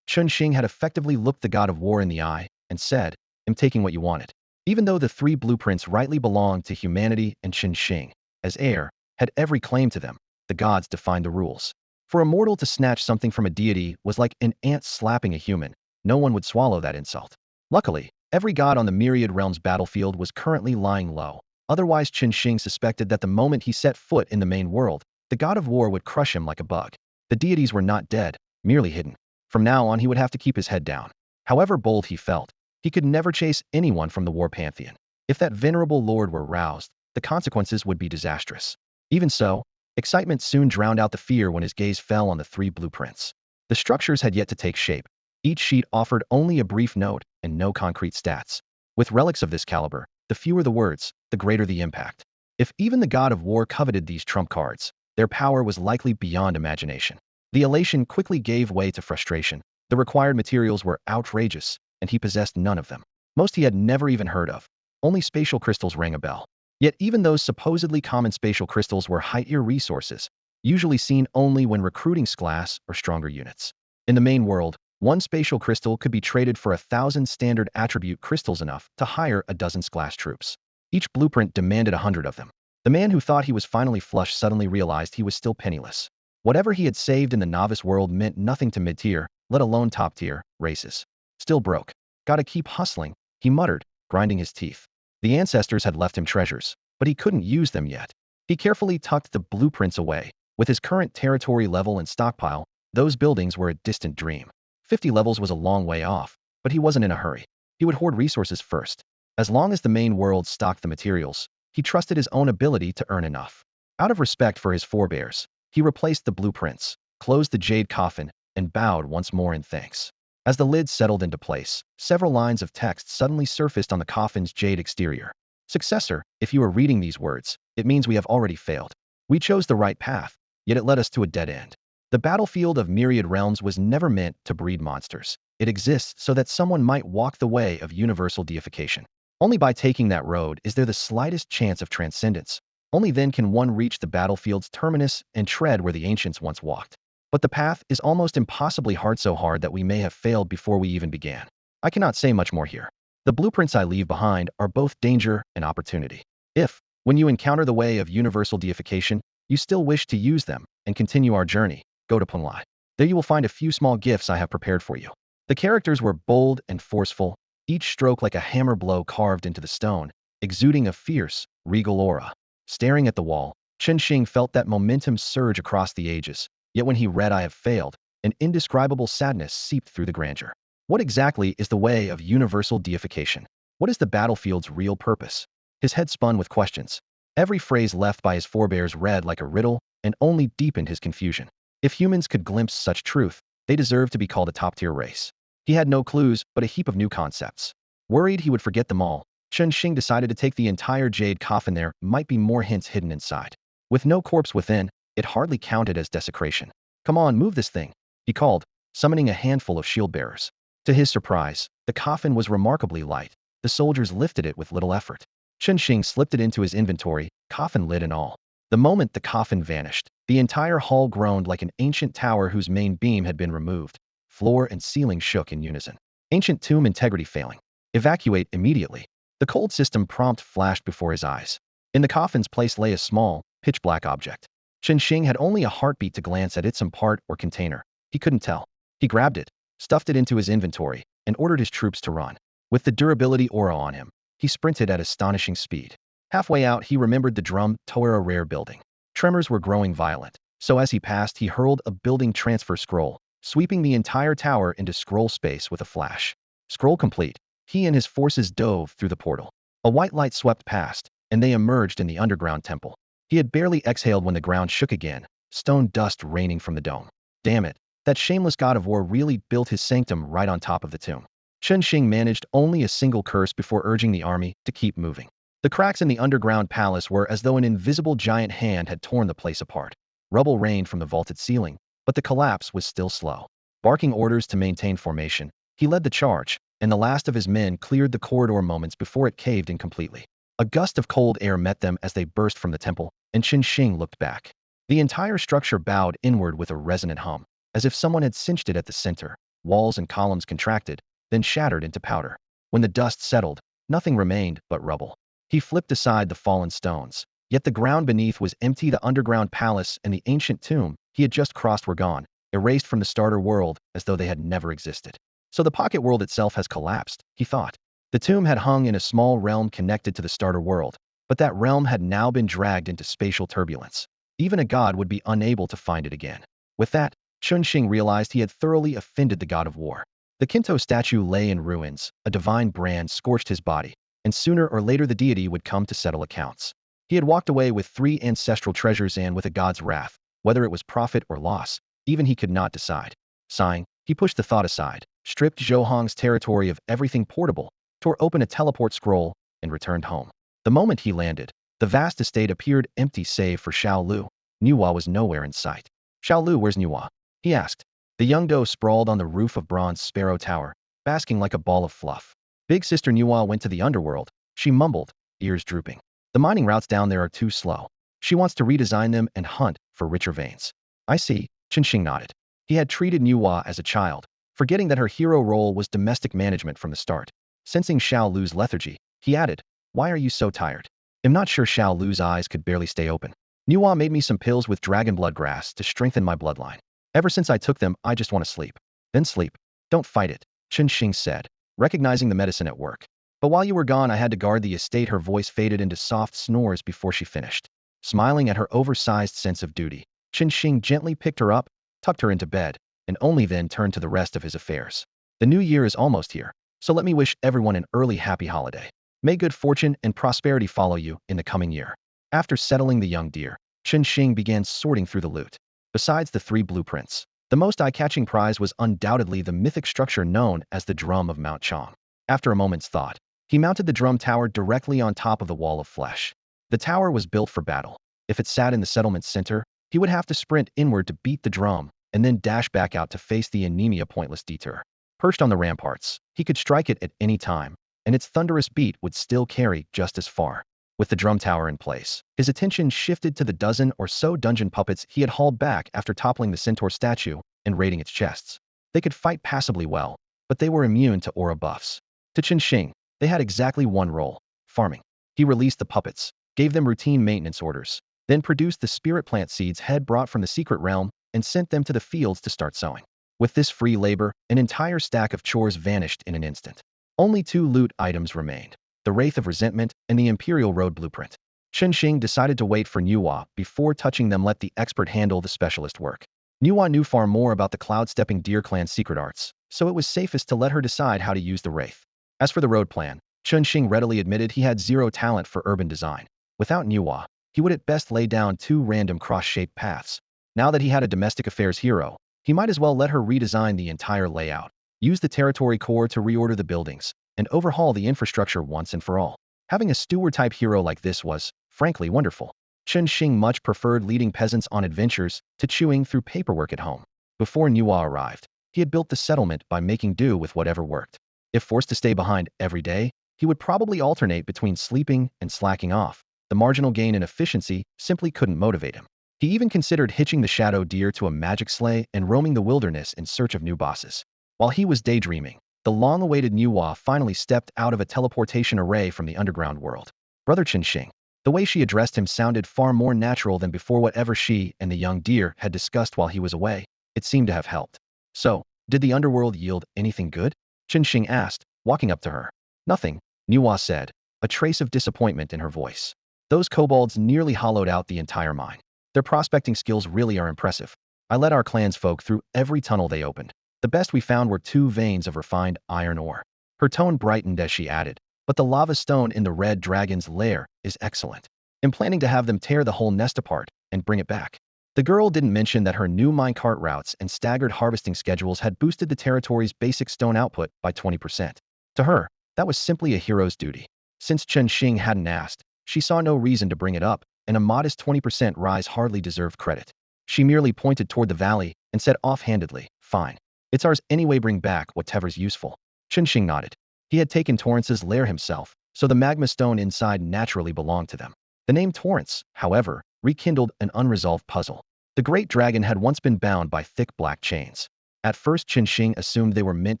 Chunxing had effectively looked the god of war in the eye and said, "I'm taking what you wanted." Even though the 3 blueprints rightly belonged to humanity and Chunxing, as heir, had every claim to them, the gods defined the rules. For a mortal to snatch something from a deity was like an ant slapping a human. No one would swallow that insult. Luckily, every god on the Myriad Realms battlefield was currently lying low. Otherwise, Chunxing suspected that the moment he set foot in the main world, the god of war would crush him like a bug. The deities were not dead, merely hidden. From now on he would have to keep his head down. However bold he felt, he could never chase anyone from the war pantheon. If that venerable lord were roused, the consequences would be disastrous. Even so, excitement soon drowned out the fear when his gaze fell on the 3 blueprints. The structures had yet to take shape. Each sheet offered only a brief note and no concrete stats. With relics of this caliber, the fewer the words, the greater the impact. If even the god of war coveted these trump cards, their power was likely beyond imagination. The elation quickly gave way to frustration. The required materials were outrageous, and he possessed none of them. Most he had never even heard of. Only spatial crystals rang a bell. Yet even those supposedly common spatial crystals were high-tier resources, usually seen only when recruiting class or stronger units. In the main world, 1 spatial crystal could be traded for 1,000 standard attribute crystals, enough to hire a dozen class troops. Each blueprint demanded 100 of them. The man who thought he was finally flush suddenly realized he was still penniless. Whatever he had saved in the novice world meant nothing to mid-tier, let alone top-tier, races. Still broke. Gotta keep hustling, he muttered, grinding his teeth. The ancestors had left him treasures, but he couldn't use them yet. He carefully tucked the blueprints away. With his current territory level and stockpile, those buildings were a distant dream. 50 levels was a long way off, but he wasn't in a hurry. He would hoard resources first. As long as the main world stocked the materials, he trusted his own ability to earn enough. Out of respect for his forebears, he replaced the blueprints, closed the jade coffin, and bowed once more in thanks. As the lid settled into place, several lines of text suddenly surfaced on the coffin's jade exterior. "Successor, if you are reading these words, it means we have already failed. We chose the right path, yet it led us to a dead end. The battlefield of Myriad Realms was never meant to breed monsters. It exists so that someone might walk the way of universal deification. Only by taking that road is there the slightest chance of transcendence. Only then can one reach the battlefield's terminus and tread where the ancients once walked. But the path is almost impossibly hard, so hard that we may have failed before we even began. I cannot say much more here. The blueprints I leave behind are both danger and opportunity. If, when you encounter the way of universal deification, you still wish to use them and continue our journey, go to Penglai. There you will find a few small gifts I have prepared for you." The characters were bold and forceful, each stroke like a hammer blow carved into the stone, exuding a fierce, regal aura. Staring at the wall, Chunxing felt that momentum surge across the ages. Yet when he read "I have failed," an indescribable sadness seeped through the grandeur. What exactly is the way of universal deification? What is the battlefield's real purpose? His head spun with questions. Every phrase left by his forebears read like a riddle and only deepened his confusion. If humans could glimpse such truth, they deserved to be called a top-tier race. He had no clues, but a heap of new concepts. Worried he would forget them all, Chen Xing decided to take the entire jade coffin. There might be more hints hidden inside. With no corpse within, it hardly counted as desecration. "Come on, move this thing," he called, summoning a handful of shield bearers. To his surprise, the coffin was remarkably light. The soldiers lifted it with little effort. Chen Xing slipped it into his inventory, coffin lid and all. The moment the coffin vanished, the entire hall groaned like an ancient tower whose main beam had been removed. Floor and ceiling shook in unison. Ancient tomb integrity failing. Evacuate immediately. The cold system prompt flashed before his eyes. In the coffin's place lay a small, pitch-black object. Chen Xing had only a heartbeat to glance at it, some part or container. He couldn't tell. He grabbed it, stuffed it into his inventory, and ordered his troops to run. With the durability aura on him, he sprinted at astonishing speed. Halfway out, he remembered the drum tower, a rare building. Tremors were growing violent, so as he passed, he hurled a building transfer scroll, sweeping the entire tower into scroll space with a flash. Scroll complete. He and his forces dove through the portal. A white light swept past, and they emerged in the underground temple. He had barely exhaled when the ground shook again, stone dust raining from the dome. Damn it, that shameless god of war really built his sanctum right on top of the tomb. Chen Xing managed only a single curse before urging the army to keep moving. The cracks in the underground palace were as though an invisible giant hand had torn the place apart. Rubble rained from the vaulted ceiling, but the collapse was still slow. Barking orders to maintain formation, he led the charge, and the last of his men cleared the corridor moments before it caved in completely. A gust of cold air met them as they burst from the temple, and Chen Xing looked back. The entire structure bowed inward with a resonant hum, as if someone had cinched it at the center. Walls and columns contracted, then shattered into powder. When the dust settled, nothing remained but rubble. He flipped aside the fallen stones, yet the ground beneath was empty. The underground palace and the ancient tomb he had just crossed were gone, erased from the starter world as though they had never existed. So the pocket world itself has collapsed, he thought. The tomb had hung in a small realm connected to the starter world, but that realm had now been dragged into spatial turbulence. Even a god would be unable to find it again. With that, Chen Xing realized he had thoroughly offended the god of war. The Kinto statue lay in ruins, a divine brand scorched his body, and sooner or later the deity would come to settle accounts. He had walked away with 3 ancestral treasures and with a god's wrath, whether it was profit or loss, even he could not decide. Sighing, he pushed the thought aside, stripped Zhou territory of everything portable, tore open a teleport scroll, and returned home. The moment he landed, the vast estate appeared empty save for Xiao Lu. Nuwa was nowhere in sight. "Xiao Lu, where's Nuwa?" he asked. The young doe sprawled on the roof of Bronze Sparrow Tower, basking like a ball of fluff. "Big sister Nuwa went to the underworld," she mumbled, ears drooping. "The mining routes down there are too slow. She wants to redesign them and hunt for richer veins." "I see," Chen Xing nodded. He had treated Nuwa as a child, forgetting that her hero role was domestic management from the start. Sensing Xiao Lu's lethargy, he added, "Why are you so tired?" "I'm not sure." Xiao Lu's eyes could barely stay open. "Nuwa made me some pills with dragon blood grass to strengthen my bloodline. Ever since I took them, I just want to sleep." "Then sleep. Don't fight it," Chen Xing said, recognizing the medicine at work. "But while you were gone, I had to guard the estate." Her voice faded into soft snores before she finished. Smiling at her oversized sense of duty, Chen Xing gently picked her up, tucked her into bed, and only then turned to the rest of his affairs. "The new year is almost here, so let me wish everyone an early happy holiday. May good fortune and prosperity follow you in the coming year." After settling the young deer, Chen Xing began sorting through the loot. Besides the 3 blueprints, the most eye-catching prize was undoubtedly the mythic structure known as the Drum of Mount Chong. After a moment's thought, he mounted the drum tower directly on top of the wall of flesh. The tower was built for battle. If it sat in the settlement's center, he would have to sprint inward to beat the drum, and then dash back out to face the anemia pointless detour. Perched on the ramparts, he could strike it at any time, and its thunderous beat would still carry just as far. With the drum tower in place, his attention shifted to the dozen or so dungeon puppets he had hauled back after toppling the centaur statue and raiding its chests. They could fight passably well, but they were immune to aura buffs. To Chen Xing, they had exactly one role: farming. He released the puppets, gave them routine maintenance orders, then produced the spirit plant seeds Head brought from the secret realm and sent them to the fields to start sowing. With this free labor, an entire stack of chores vanished in an instant. Only 2 loot items remained: the Wraith of Resentment and the Imperial Road blueprint. Chen Xing decided to wait for Nuwa before touching them. Let the expert handle the specialist work. Nuwa knew far more about the cloud-stepping deer clan's secret arts, so it was safest to let her decide how to use the wraith. As for the road plan, Chunxing readily admitted he had zero talent for urban design. Without Nuwa, he would at best lay down two random cross-shaped paths. Now that he had a domestic affairs hero, he might as well let her redesign the entire layout, use the territory core to reorder the buildings, and overhaul the infrastructure once and for all. Having a steward-type hero like this was, frankly, wonderful. Chen Xing much preferred leading peasants on adventures to chewing through paperwork at home. Before Nuwa arrived, he had built the settlement by making do with whatever worked. If forced to stay behind every day, he would probably alternate between sleeping and slacking off. The marginal gain in efficiency simply couldn't motivate him. He even considered hitching the shadow deer to a magic sleigh and roaming the wilderness in search of new bosses. While he was daydreaming, the long-awaited Nuwa finally stepped out of a teleportation array from the underground world. Brother Qinxing. The way she addressed him sounded far more natural than before whatever she and the young deer had discussed while he was away. It seemed to have helped. So, did the underworld yield anything good? Qinxing asked, walking up to her. Nothing, Nuwa said, a trace of disappointment in her voice. Those kobolds nearly hollowed out the entire mine. Their prospecting skills really are impressive. I led our clan's folk through every tunnel they opened. The best we found were 2 veins of refined iron ore. Her tone brightened as she added, but the lava stone in the red dragon's lair is excellent. I'm planning to have them tear the whole nest apart and bring it back. The girl didn't mention that her new minecart routes and staggered harvesting schedules had boosted the territory's basic stone output by 20%. To her, that was simply a hero's duty. Since Chen Xing hadn't asked, she saw no reason to bring it up, and a modest 20% rise hardly deserved credit. She merely pointed toward the valley and said offhandedly, fine. It's ours anyway, bring back whatever's useful. Chen Xing nodded. He had taken Torrance's lair himself, so the magma stone inside naturally belonged to them. The name Torrance, however, rekindled an unresolved puzzle. The great dragon had once been bound by thick black chains. At first Chen Xing assumed they were meant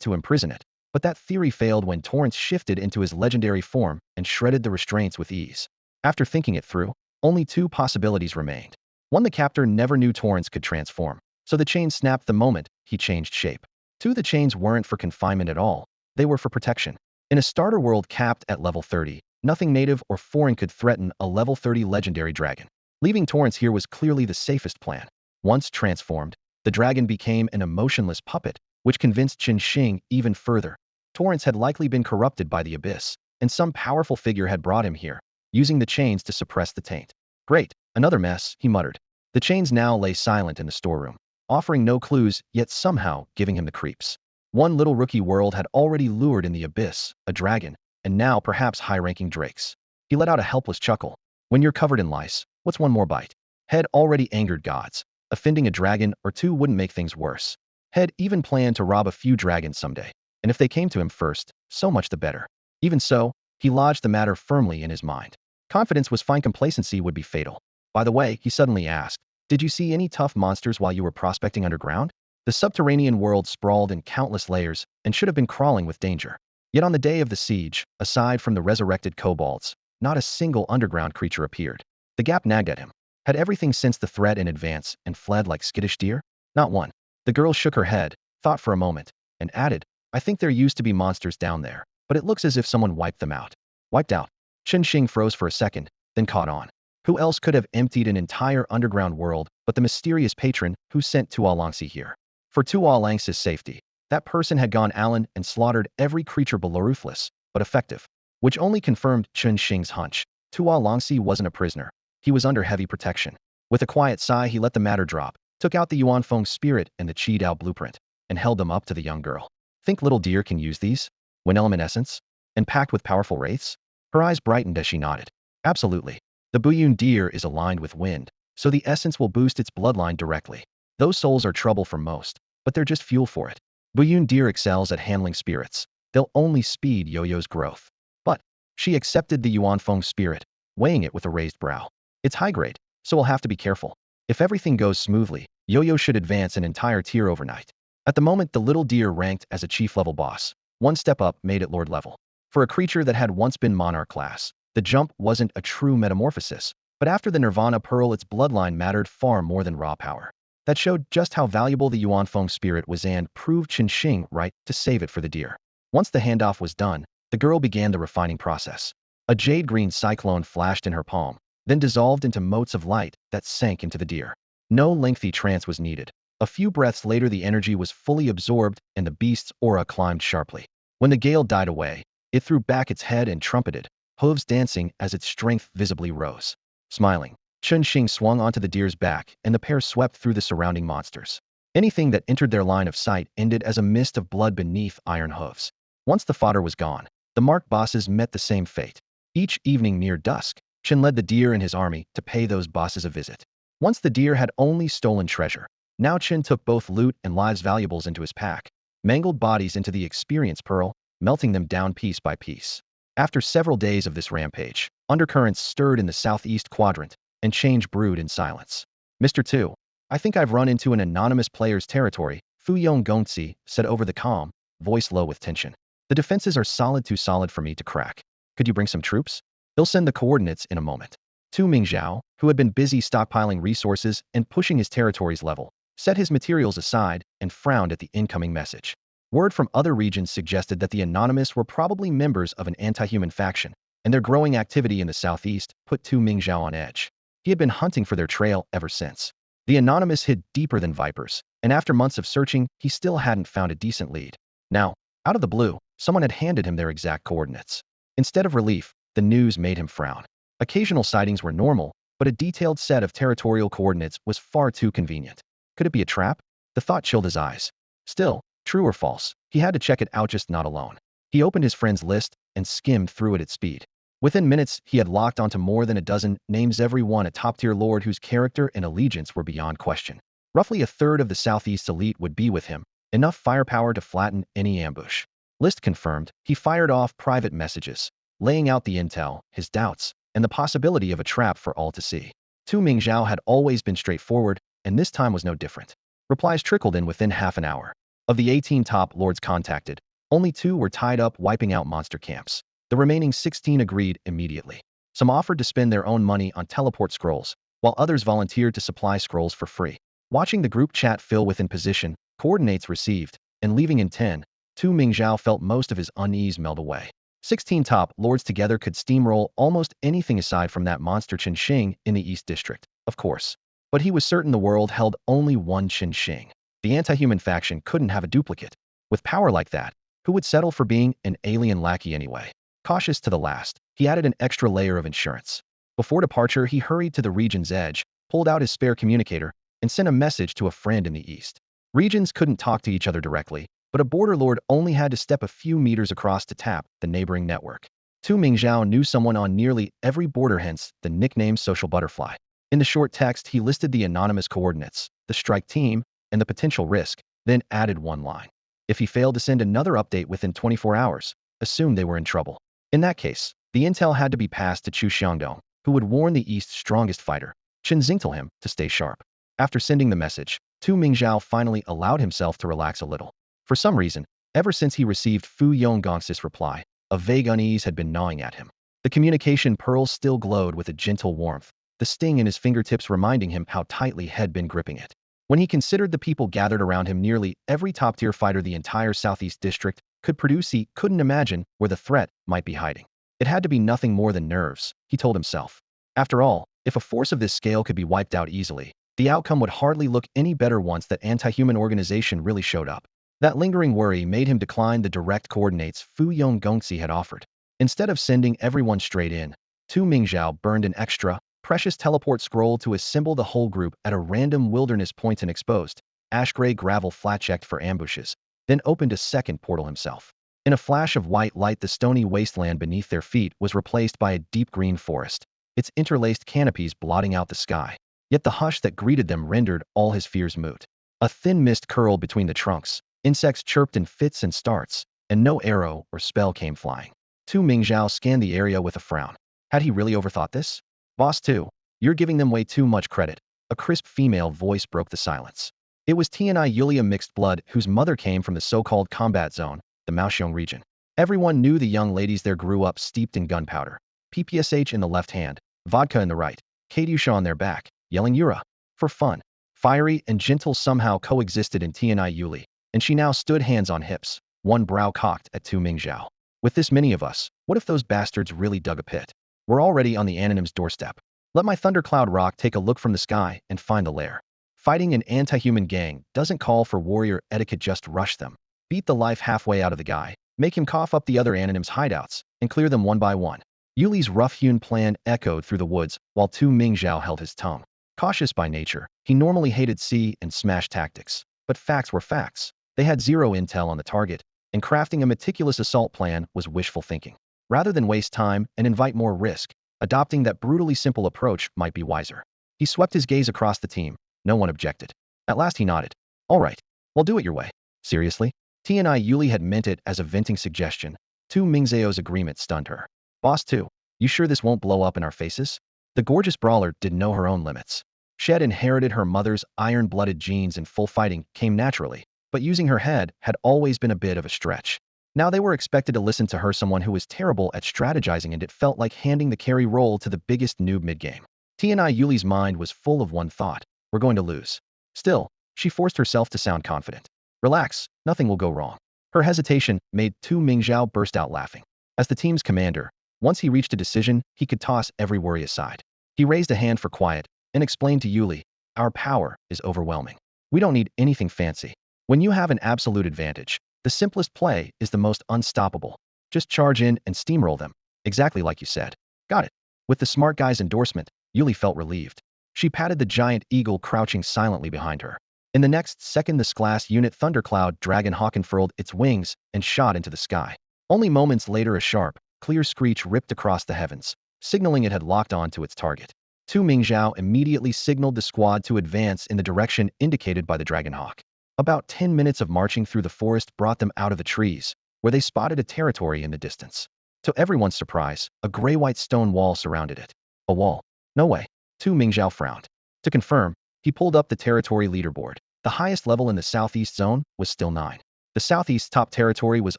to imprison it, but that theory failed when Torrance shifted into his legendary form and shredded the restraints with ease. After thinking it through, only 2 possibilities remained. One, the captor never knew Torrance could transform, so the chain snapped the moment he changed shape. 2, the chains weren't for confinement at all, they were for protection. In a starter world capped at level 30, nothing native or foreign could threaten a level 30 legendary dragon. Leaving Torrance here was clearly the safest plan. Once transformed, the dragon became an emotionless puppet, which convinced Qin Xing even further. Torrance had likely been corrupted by the Abyss, and some powerful figure had brought him here, using the chains to suppress the taint. Great, another mess, he muttered. The chains now lay silent in the storeroom, offering no clues, yet somehow giving him the creeps. One little rookie world had already lured in the Abyss, a dragon, and now perhaps high-ranking drakes. He let out a helpless chuckle. When you're covered in lice, what's one more bite? Head already angered gods. Offending a dragon or 2 wouldn't make things worse. Head even planned to rob a few dragons someday, and if they came to him first, so much the better. Even so, he lodged the matter firmly in his mind. Confidence was fine, complacency would be fatal. By the way, he suddenly asked, did you see any tough monsters while you were prospecting underground? The subterranean world sprawled in countless layers and should have been crawling with danger. Yet on the day of the siege, aside from the resurrected kobolds, not a single underground creature appeared. The gap nagged at him. Had everything sensed the threat in advance and fled like skittish deer? Not one. The girl shook her head, thought for a moment, and added, I think there used to be monsters down there, but it looks as if someone wiped them out. Wiped out. Chen Xing froze for a second, then caught on. Who else could have emptied an entire underground world but the mysterious patron who sent Tuolangsi here? For Tuolangsi's safety, that person had gone Allen and slaughtered every creature below ruthless, but effective. Which only confirmed Chen Xing's hunch. Tuolangsi wasn't a prisoner. He was under heavy protection. With a quiet sigh he let the matter drop, took out the Yuanfeng spirit and the Qi Dao blueprint, and held them up to the young girl. Think little deer can use these? When element essence? And packed with powerful wraiths? Her eyes brightened as she nodded. Absolutely. The Buyun deer is aligned with wind, so the essence will boost its bloodline directly. Those souls are trouble for most, but they're just fuel for it. Buyun deer excels at handling spirits. They'll only speed Yo-Yo's growth. But she accepted the Yuanfeng spirit, weighing it with a raised brow. It's high grade, so we'll have to be careful. If everything goes smoothly, Yo-Yo should advance an entire tier overnight. At the moment, the little deer ranked as a chief-level boss. 1 step up made it lord level. For a creature that had once been monarch class, the jump wasn't a true metamorphosis, but after the Nirvana Pearl its bloodline mattered far more than raw power. That showed just how valuable the Yuanfeng spirit was and proved Qin Xing right to save it for the deer. Once the handoff was done, the girl began the refining process. A jade-green cyclone flashed in her palm, then dissolved into motes of light that sank into the deer. No lengthy trance was needed. A few breaths later the energy was fully absorbed and the beast's aura climbed sharply. When the gale died away, it threw back its head and trumpeted, hooves dancing as its strength visibly rose. Smiling, Chun Xing swung onto the deer's back and the pair swept through the surrounding monsters. Anything that entered their line of sight ended as a mist of blood beneath iron hooves. Once the fodder was gone, the marked bosses met the same fate. Each evening near dusk, Chen led the deer and his army to pay those bosses a visit. Once the deer had only stolen treasure. Now Chen took both loot and lives valuables into his pack, mangled bodies into the experience pearl, melting them down piece by piece. After several days of this rampage, undercurrents stirred in the southeast quadrant, and change brewed in silence. Mr. 2, I think I've run into an anonymous player's territory, Fu Yong Gongzi said over the comm, voice low with tension. The defenses are too solid for me to crack. Could you bring some troops? He'll send the coordinates in a moment. Tu Mingzhao, who had been busy stockpiling resources and pushing his territory's level, set his materials aside and frowned at the incoming message. Word from other regions suggested that the Anonymous were probably members of an anti-human faction, and their growing activity in the southeast put Tu Mingzhao on edge. He had been hunting for their trail ever since. The Anonymous hid deeper than vipers, and after months of searching, he still hadn't found a decent lead. Now, out of the blue, someone had handed him their exact coordinates. Instead of relief, the news made him frown. Occasional sightings were normal, but a detailed set of territorial coordinates was far too convenient. Could it be a trap? The thought chilled his eyes. Still, true or false, he had to check it out just not alone. He opened his friend's list and skimmed through it at speed. Within minutes, he had locked onto more than a dozen names, every one a top-tier lord whose character and allegiance were beyond question. Roughly a third of the Southeast elite would be with him, enough firepower to flatten any ambush. List confirmed, he fired off private messages, laying out the intel, his doubts, and the possibility of a trap for all to see. Tu Mingzhao had always been straightforward, and this time was no different. Replies trickled in within half an hour. Of the 18 top lords contacted, only 2 were tied up wiping out monster camps. The remaining 16 agreed immediately. Some offered to spend their own money on teleport scrolls, while others volunteered to supply scrolls for free. Watching the group chat fill with imposition, coordinates received, and leaving in 10, Tu Mingzhao felt most of his unease melt away. 16 top lords together could steamroll almost anything aside from that monster Chen Xing in the East District, of course. But he was certain the world held only one Chen Xing. The anti-human faction couldn't have a duplicate. With power like that, who would settle for being an alien lackey anyway? Cautious to the last, he added an extra layer of insurance. Before departure, he hurried to the region's edge, pulled out his spare communicator, and sent a message to a friend in the east. Regions couldn't talk to each other directly, but a border lord only had to step a few meters across to tap the neighboring network. Tu Mingzhao knew someone on nearly every border, hence the nickname Social Butterfly. In the short text, he listed the anonymous coordinates, the strike team, and the potential risk, then added one line. If he failed to send another update within 24 hours, assume they were in trouble. In that case, the intel had to be passed to Chu Xiangdong, who would warn the East's strongest fighter, Chen Xingtel, him to stay sharp. After sending the message, Tu Mingzhao finally allowed himself to relax a little. For some reason, ever since he received Fu Yonggong's reply, a vague unease had been gnawing at him. The communication pearls still glowed with a gentle warmth, the sting in his fingertips reminding him how tightly he had been gripping it. When he considered the people gathered around him, nearly every top-tier fighter the entire Southeast District could produce, he couldn't imagine where the threat might be hiding. It had to be nothing more than nerves, he told himself. After all, if a force of this scale could be wiped out easily, the outcome would hardly look any better once that anti-human organization really showed up. That lingering worry made him decline the direct coordinates Fu Yonggongzi had offered. Instead of sending everyone straight in, Tu Mingzhao burned an extra, precious teleport scroll to assemble the whole group at a random wilderness point and exposed, ash-gray gravel flat-checked for ambushes, then opened a second portal himself. In a flash of white light, the stony wasteland beneath their feet was replaced by a deep green forest, its interlaced canopies blotting out the sky. Yet the hush that greeted them rendered all his fears moot. A thin mist curled between the trunks, insects chirped in fits and starts, and no arrow or spell came flying. Tu Mingzhao scanned the area with a frown. Had he really overthought this? Boss 2, you're giving them way too much credit. A crisp female voice broke the silence. It was Tianai Yulia mixed blood, whose mother came from the so-called combat zone, the Maoxiong region. Everyone knew the young ladies there grew up steeped in gunpowder. PPSH in the left hand, vodka in the right, Katyusha on their back, yelling Yura. For fun. Fiery and gentle somehow coexisted in Tianai Yuli, and she now stood hands on hips, one brow cocked at Tu Mingzhao. With this many of us, what if those bastards really dug a pit? We're already on the Anonym's doorstep. Let my thundercloud rock take a look from the sky and find the lair. Fighting an anti-human gang doesn't call for warrior etiquette, just rush them. Beat the life halfway out of the guy, make him cough up the other anonyms' hideouts, and clear them one by one. Yuli's rough-hewn plan echoed through the woods while Tu Mingzhao held his tongue. Cautious by nature, he normally hated see and smash tactics. But facts were facts. They had zero intel on the target, and crafting a meticulous assault plan was wishful thinking. Rather than waste time and invite more risk, adopting that brutally simple approach might be wiser. He swept his gaze across the team. No one objected. At last he nodded. All right, well, do it your way. Seriously? Tianai Yuli had meant it as a venting suggestion. Tu Mingzhao's agreement stunned her. Boss 2, you sure this won't blow up in our faces? The gorgeous brawler didn't know her own limits. She had inherited her mother's iron-blooded genes, and full fighting came naturally, but using her head had always been a bit of a stretch. Now they were expected to listen to her, someone who was terrible at strategizing, and it felt like handing the carry role to the biggest noob mid-game. Tianai Yuli's mind was full of one thought: we're going to lose. Still, she forced herself to sound confident. Relax, nothing will go wrong. Her hesitation made Tu Mingzhao burst out laughing. As the team's commander, once he reached a decision, he could toss every worry aside. He raised a hand for quiet and explained to Yuli, our power is overwhelming. We don't need anything fancy. When you have an absolute advantage, the simplest play is the most unstoppable. Just charge in and steamroll them. Exactly like you said. Got it. With the smart guy's endorsement, Yuli felt relieved. She patted the giant eagle crouching silently behind her. In the next second, the class unit Thundercloud Dragon Hawk unfurled its wings and shot into the sky. Only moments later, a sharp, clear screech ripped across the heavens, signaling it had locked on to its target. Tu Mingzhao immediately signaled the squad to advance in the direction indicated by the Dragonhawk. About 10 minutes of marching through the forest brought them out of the trees, where they spotted a territory in the distance. To everyone's surprise, a gray-white stone wall surrounded it. A wall? No way. Tu Mingzhao frowned. To confirm, he pulled up the territory leaderboard. The highest level in the southeast zone was still 9. The southeast's top territory was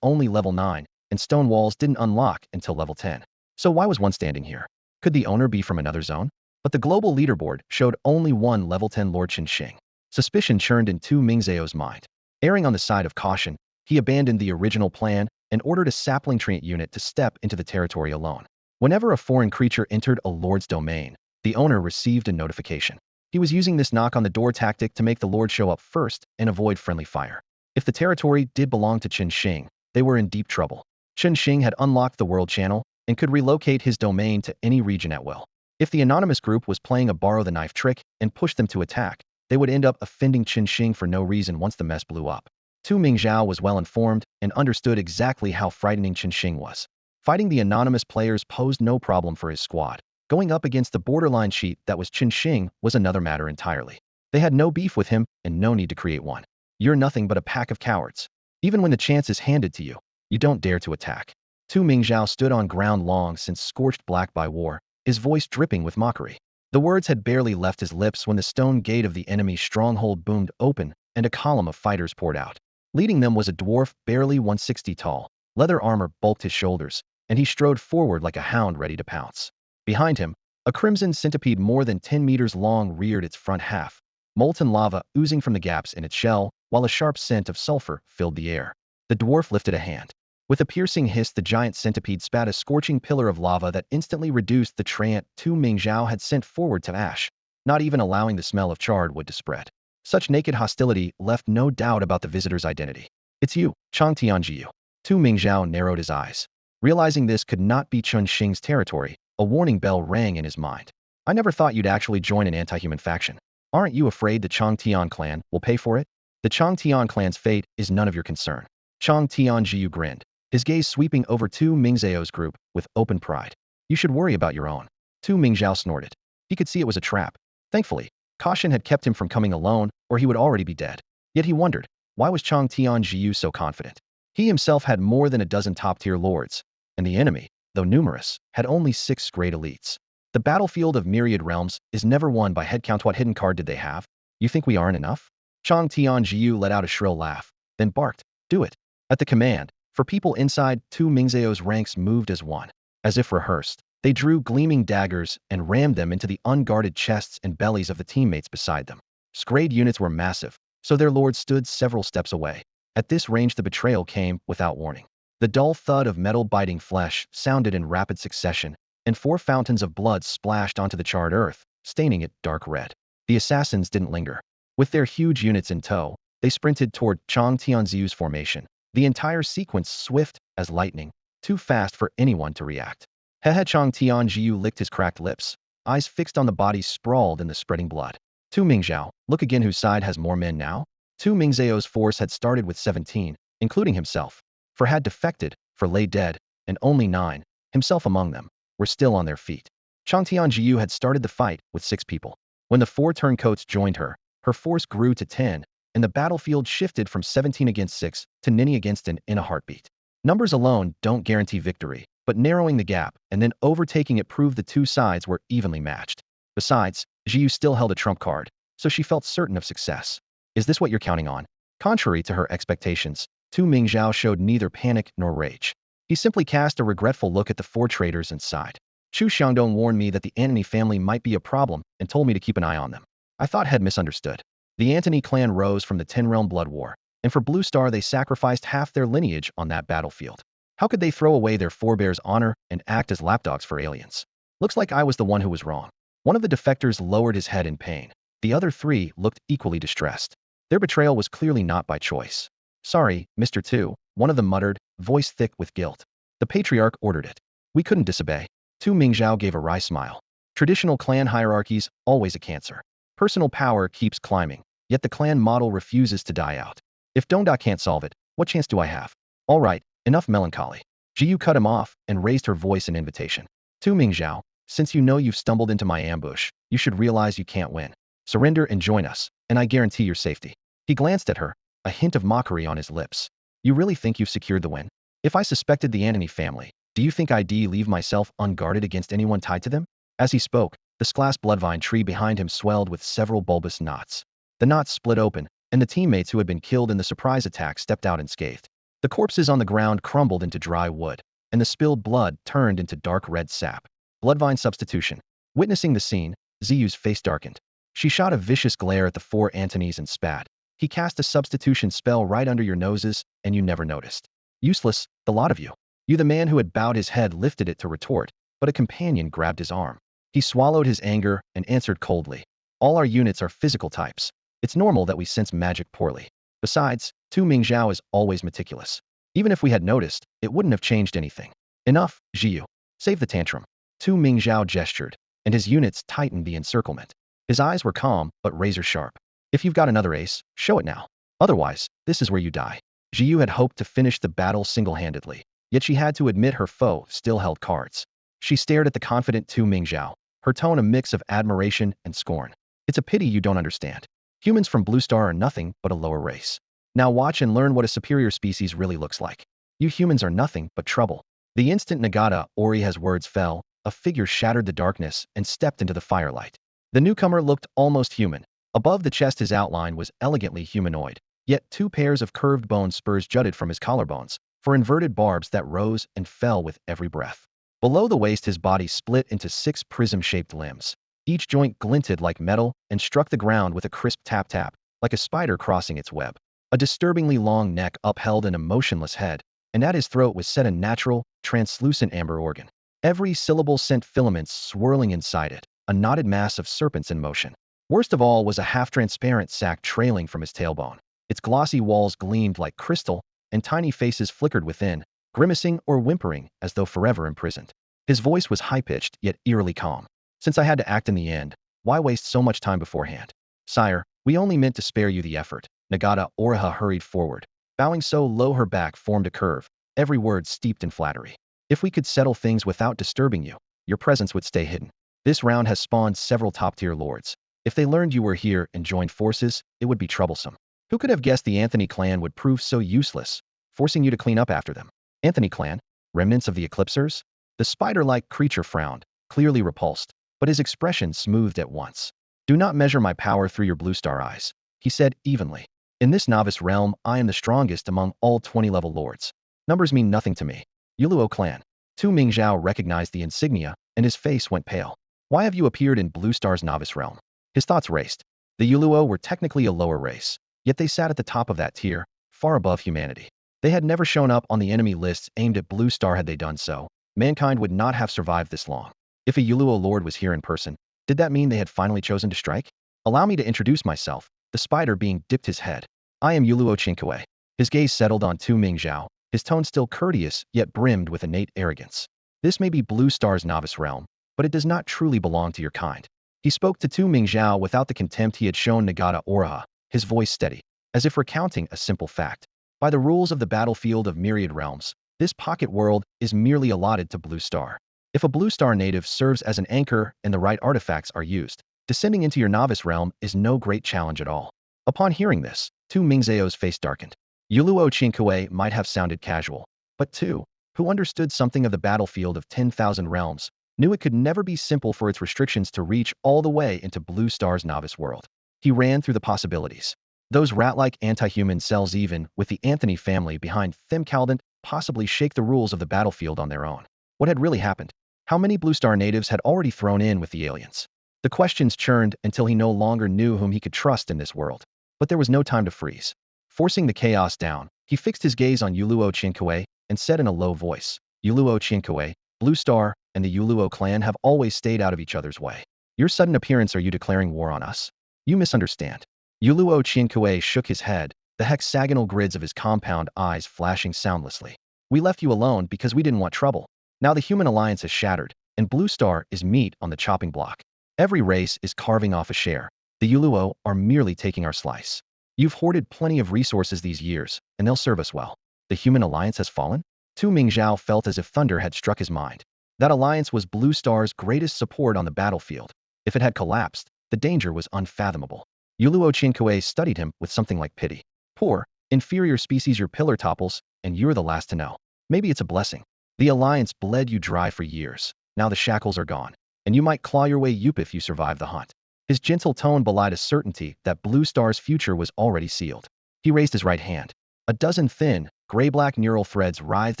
only level 9, and stone walls didn't unlock until level 10. So why was one standing here? Could the owner be from another zone? But the global leaderboard showed only one level 10 Lord Qinsheng. Suspicion churned in Tu Mingzhao's mind. Erring on the side of caution, he abandoned the original plan and ordered a sapling tree unit to step into the territory alone. Whenever a foreign creature entered a lord's domain, the owner received a notification. He was using this knock-on-the-door tactic to make the lord show up first and avoid friendly fire. If the territory did belong to Qinsheng, they were in deep trouble. Qinsheng had unlocked the world channel and could relocate his domain to any region at will. If the anonymous group was playing a borrow-the-knife trick and pushed them to attack, they would end up offending Qinsheng for no reason once the mess blew up. Tu Mingzhao was well-informed and understood exactly how frightening Qinsheng was. Fighting the anonymous players posed no problem for his squad. Going up against the borderline sheet that was Qinsheng was another matter entirely. They had no beef with him and no need to create one. You're nothing but a pack of cowards. Even when the chance is handed to you, you don't dare to attack. Tu Mingzhao stood on ground long since scorched black by war, his voice dripping with mockery. The words had barely left his lips when the stone gate of the enemy stronghold boomed open and a column of fighters poured out. Leading them was a dwarf barely 160 tall. Leather armor bulked his shoulders, and he strode forward like a hound ready to pounce. Behind him, a crimson centipede more than 10 meters long reared its front half, molten lava oozing from the gaps in its shell, while a sharp scent of sulfur filled the air. The dwarf lifted a hand. With a piercing hiss, the giant centipede spat a scorching pillar of lava that instantly reduced the treant Tu Mingzhao had sent forward to ash, not even allowing the smell of charred wood to spread. Such naked hostility left no doubt about the visitor's identity. It's you, Chang Tianjiu. Tu Mingzhao narrowed his eyes. Realizing this could not be Qinsheng's territory, a warning bell rang in his mind. I never thought you'd actually join an anti-human faction. Aren't you afraid the Changtian clan will pay for it? The Changtian clan's fate is none of your concern. Chang Tianjiu grinned, his gaze sweeping over Tu Mingzhao's group with open pride. You should worry about your own. Tu Mingzhao snorted. He could see it was a trap. Thankfully, caution had kept him from coming alone, or he would already be dead. Yet he wondered, why was Chang Tianjiu so confident? He himself had more than a dozen top-tier lords, and the enemy, though numerous, had only 6 great elites. The battlefield of myriad realms is never won by headcount. What hidden card did they have? You think we aren't enough? Chang Tianjiu let out a shrill laugh, then barked, do it. At the command, for people inside, Tu Mingzhao's ranks moved as one. As if rehearsed, they drew gleaming daggers and rammed them into the unguarded chests and bellies of the teammates beside them. Scrayed units were massive, so their lords stood several steps away. At this range, the betrayal came without warning. The dull thud of metal biting flesh sounded in rapid succession, and 4 fountains of blood splashed onto the charred earth, staining it dark red. The assassins didn't linger. With their huge units in tow, they sprinted toward Chang Tianziu's formation, the entire sequence swift as lightning, too fast for anyone to react. Hehe Chang Tianziu licked his cracked lips, eyes fixed on the bodies sprawled in the spreading blood. Tu Mingzhao, look again whose side has more men now? Tu Mingzhao's force had started with 17, including himself. For had defected, for lay dead, and only 9, himself among them, were still on their feet. Chang Tianziu had started the fight with 6 people. When the 4 turncoats joined her force grew to 10, and the battlefield shifted from 17 against 6 to 90 against an in a heartbeat. Numbers alone don't guarantee victory, but narrowing the gap and then overtaking it proved the 2 sides were evenly matched. Besides, Jiyu still held a trump card, so she felt certain of success. Is this what you're counting on? Contrary to her expectations, Tu Mingzhao showed neither panic nor rage. He simply cast a regretful look at the 4 traitors and sighed. Chu Xiangdong warned me that the Antony family might be a problem and told me to keep an eye on them. I thought had misunderstood. The Antony clan rose from the Ten-Realm Blood War, and for Blue Star they sacrificed half their lineage on that battlefield. How could they throw away their forebears' honor and act as lapdogs for aliens? Looks like I was the one who was wrong. One of the defectors lowered his head in pain. The other 3 looked equally distressed. Their betrayal was clearly not by choice. Sorry, Mr. Tu, one of them muttered, voice thick with guilt. The patriarch ordered it. We couldn't disobey. Tu Mingzhao gave a wry smile. Traditional clan hierarchies, always a cancer. Personal power keeps climbing, yet the clan model refuses to die out. If Dongda can't solve it, what chance do I have? All right, enough melancholy. Jiyu cut him off and raised her voice in invitation. Tu Mingzhao, since you know you've stumbled into my ambush, you should realize you can't win. Surrender and join us, and I guarantee your safety. He glanced at her, a hint of mockery on his lips. You really think you've secured the win? If I suspected the Antony family, do you think I'd leave myself unguarded against anyone tied to them? As he spoke, the Sklas bloodvine tree behind him swelled with several bulbous knots. The knots split open, and the teammates who had been killed in the surprise attack stepped out unscathed. The corpses on the ground crumbled into dry wood, and the spilled blood turned into dark red sap. Bloodvine substitution. Witnessing the scene, Ziyu's face darkened. She shot a vicious glare at the 4 Antonys and spat. He cast a substitution spell right under your noses, and you never noticed. Useless, the lot of you. You the man who had bowed his head lifted it to retort, but a companion grabbed his arm. He swallowed his anger and answered coldly. All our units are physical types. It's normal that we sense magic poorly. Besides, Tu Mingzhao is always meticulous. Even if we had noticed, it wouldn't have changed anything. Enough, Jiyu. Save the tantrum. Tu Mingzhao gestured, and his units tightened the encirclement. His eyes were calm, but razor sharp. If you've got another ace, show it now. Otherwise, this is where you die. Jiyu had hoped to finish the battle single-handedly, yet she had to admit her foe still held cards. She stared at the confident Tu Mingzhao, her tone a mix of admiration and scorn. It's a pity you don't understand. Humans from Blue Star are nothing but a lower race. Now watch and learn what a superior species really looks like. You humans are nothing but trouble. The instant Nagata Oriha's words fell, a figure shattered the darkness and stepped into the firelight. The newcomer looked almost human. Above the chest his outline was elegantly humanoid, yet 2 pairs of curved bone spurs jutted from his collarbones, for inverted barbs that rose and fell with every breath. Below the waist his body split into 6 prism-shaped limbs. Each joint glinted like metal and struck the ground with a crisp tap-tap, like a spider crossing its web. A disturbingly long neck upheld an emotionless head, and at his throat was set a natural, translucent amber organ. Every syllable sent filaments swirling inside it, a knotted mass of serpents in motion. Worst of all was a half-transparent sac trailing from his tailbone. Its glossy walls gleamed like crystal, and tiny faces flickered within, grimacing or whimpering as though forever imprisoned. His voice was high-pitched yet eerily calm. Since I had to act in the end, why waste so much time beforehand? Sire, we only meant to spare you the effort. Nagata Oriha hurried forward, bowing so low her back formed a curve, every word steeped in flattery. If we could settle things without disturbing you, your presence would stay hidden. This round has spawned several top-tier lords. If they learned you were here and joined forces, it would be troublesome. Who could have guessed the Antony clan would prove so useless, forcing you to clean up after them? Antony clan? Remnants of the Eclipsers? The spider-like creature frowned, clearly repulsed, but his expression smoothed at once. Do not measure my power through your blue star eyes, he said evenly. In this novice realm, I am the strongest among all 20-level lords. Numbers mean nothing to me. Yuluo clan. Tu Mingzhao recognized the insignia, and his face went pale. Why have you appeared in Blue Star's novice realm? His thoughts raced. The Yuluo were technically a lower race, yet they sat at the top of that tier, far above humanity. They had never shown up on the enemy lists aimed at Blue Star. Had they done so, mankind would not have survived this long. If a Yuluo lord was here in person, did that mean they had finally chosen to strike? Allow me to introduce myself. the spider being dipped his head. I am Yuluo Chinkue. His gaze settled on Tu Mingzhao, his tone still courteous yet brimmed with innate arrogance. This may be Blue Star's novice realm, but it does not truly belong to your kind. He spoke to Tu Mingzhao without the contempt he had shown Nagata Oraha, his voice steady, as if recounting a simple fact. By the rules of the battlefield of myriad realms, this pocket world is merely allotted to Blue Star. If a Blue Star native serves as an anchor and the right artifacts are used, descending into your novice realm is no great challenge at all. Upon hearing this, Tu Mingzhao's face darkened. Yuluo Chinkue might have sounded casual, but Tu, who understood something of the battlefield of 10,000 realms, knew it could never be simple for its restrictions to reach all the way into Blue Star's novice world. He ran through the possibilities. Those rat-like anti-human cells, even with the Anthony family behind them, couldn't possibly shake the rules of the battlefield on their own. What had really happened? How many Blue Star natives had already thrown in with the aliens? The questions churned until he no longer knew whom he could trust in this world. But there was no time to freeze. Forcing the chaos down, he fixed his gaze on Yuluo Chinkue and said in a low voice, Yuluo Chinkue, Blue Star and the Yuluo clan have always stayed out of each other's way. Your sudden appearance, are you declaring war on us? You misunderstand. Yuluo Chinkue shook his head, the hexagonal grids of his compound eyes flashing soundlessly. We left you alone because we didn't want trouble. Now the human alliance has shattered, and Blue Star is meat on the chopping block. Every race is carving off a share. The Yuluo are merely taking our slice. You've hoarded plenty of resources these years, and they'll serve us well. The human alliance has fallen? Tu Mingzhao felt as if thunder had struck his mind. That alliance was Blue Star's greatest support on the battlefield. If it had collapsed, the danger was unfathomable. Yuluo Chinkue studied him with something like pity. Poor, inferior species, your pillar topples, and you're the last to know. Maybe it's a blessing. The alliance bled you dry for years. Now the shackles are gone, and you might claw your way up if you survive the hunt. His gentle tone belied a certainty that Blue Star's future was already sealed. He raised his right hand. A dozen thin, gray-black neural threads writhed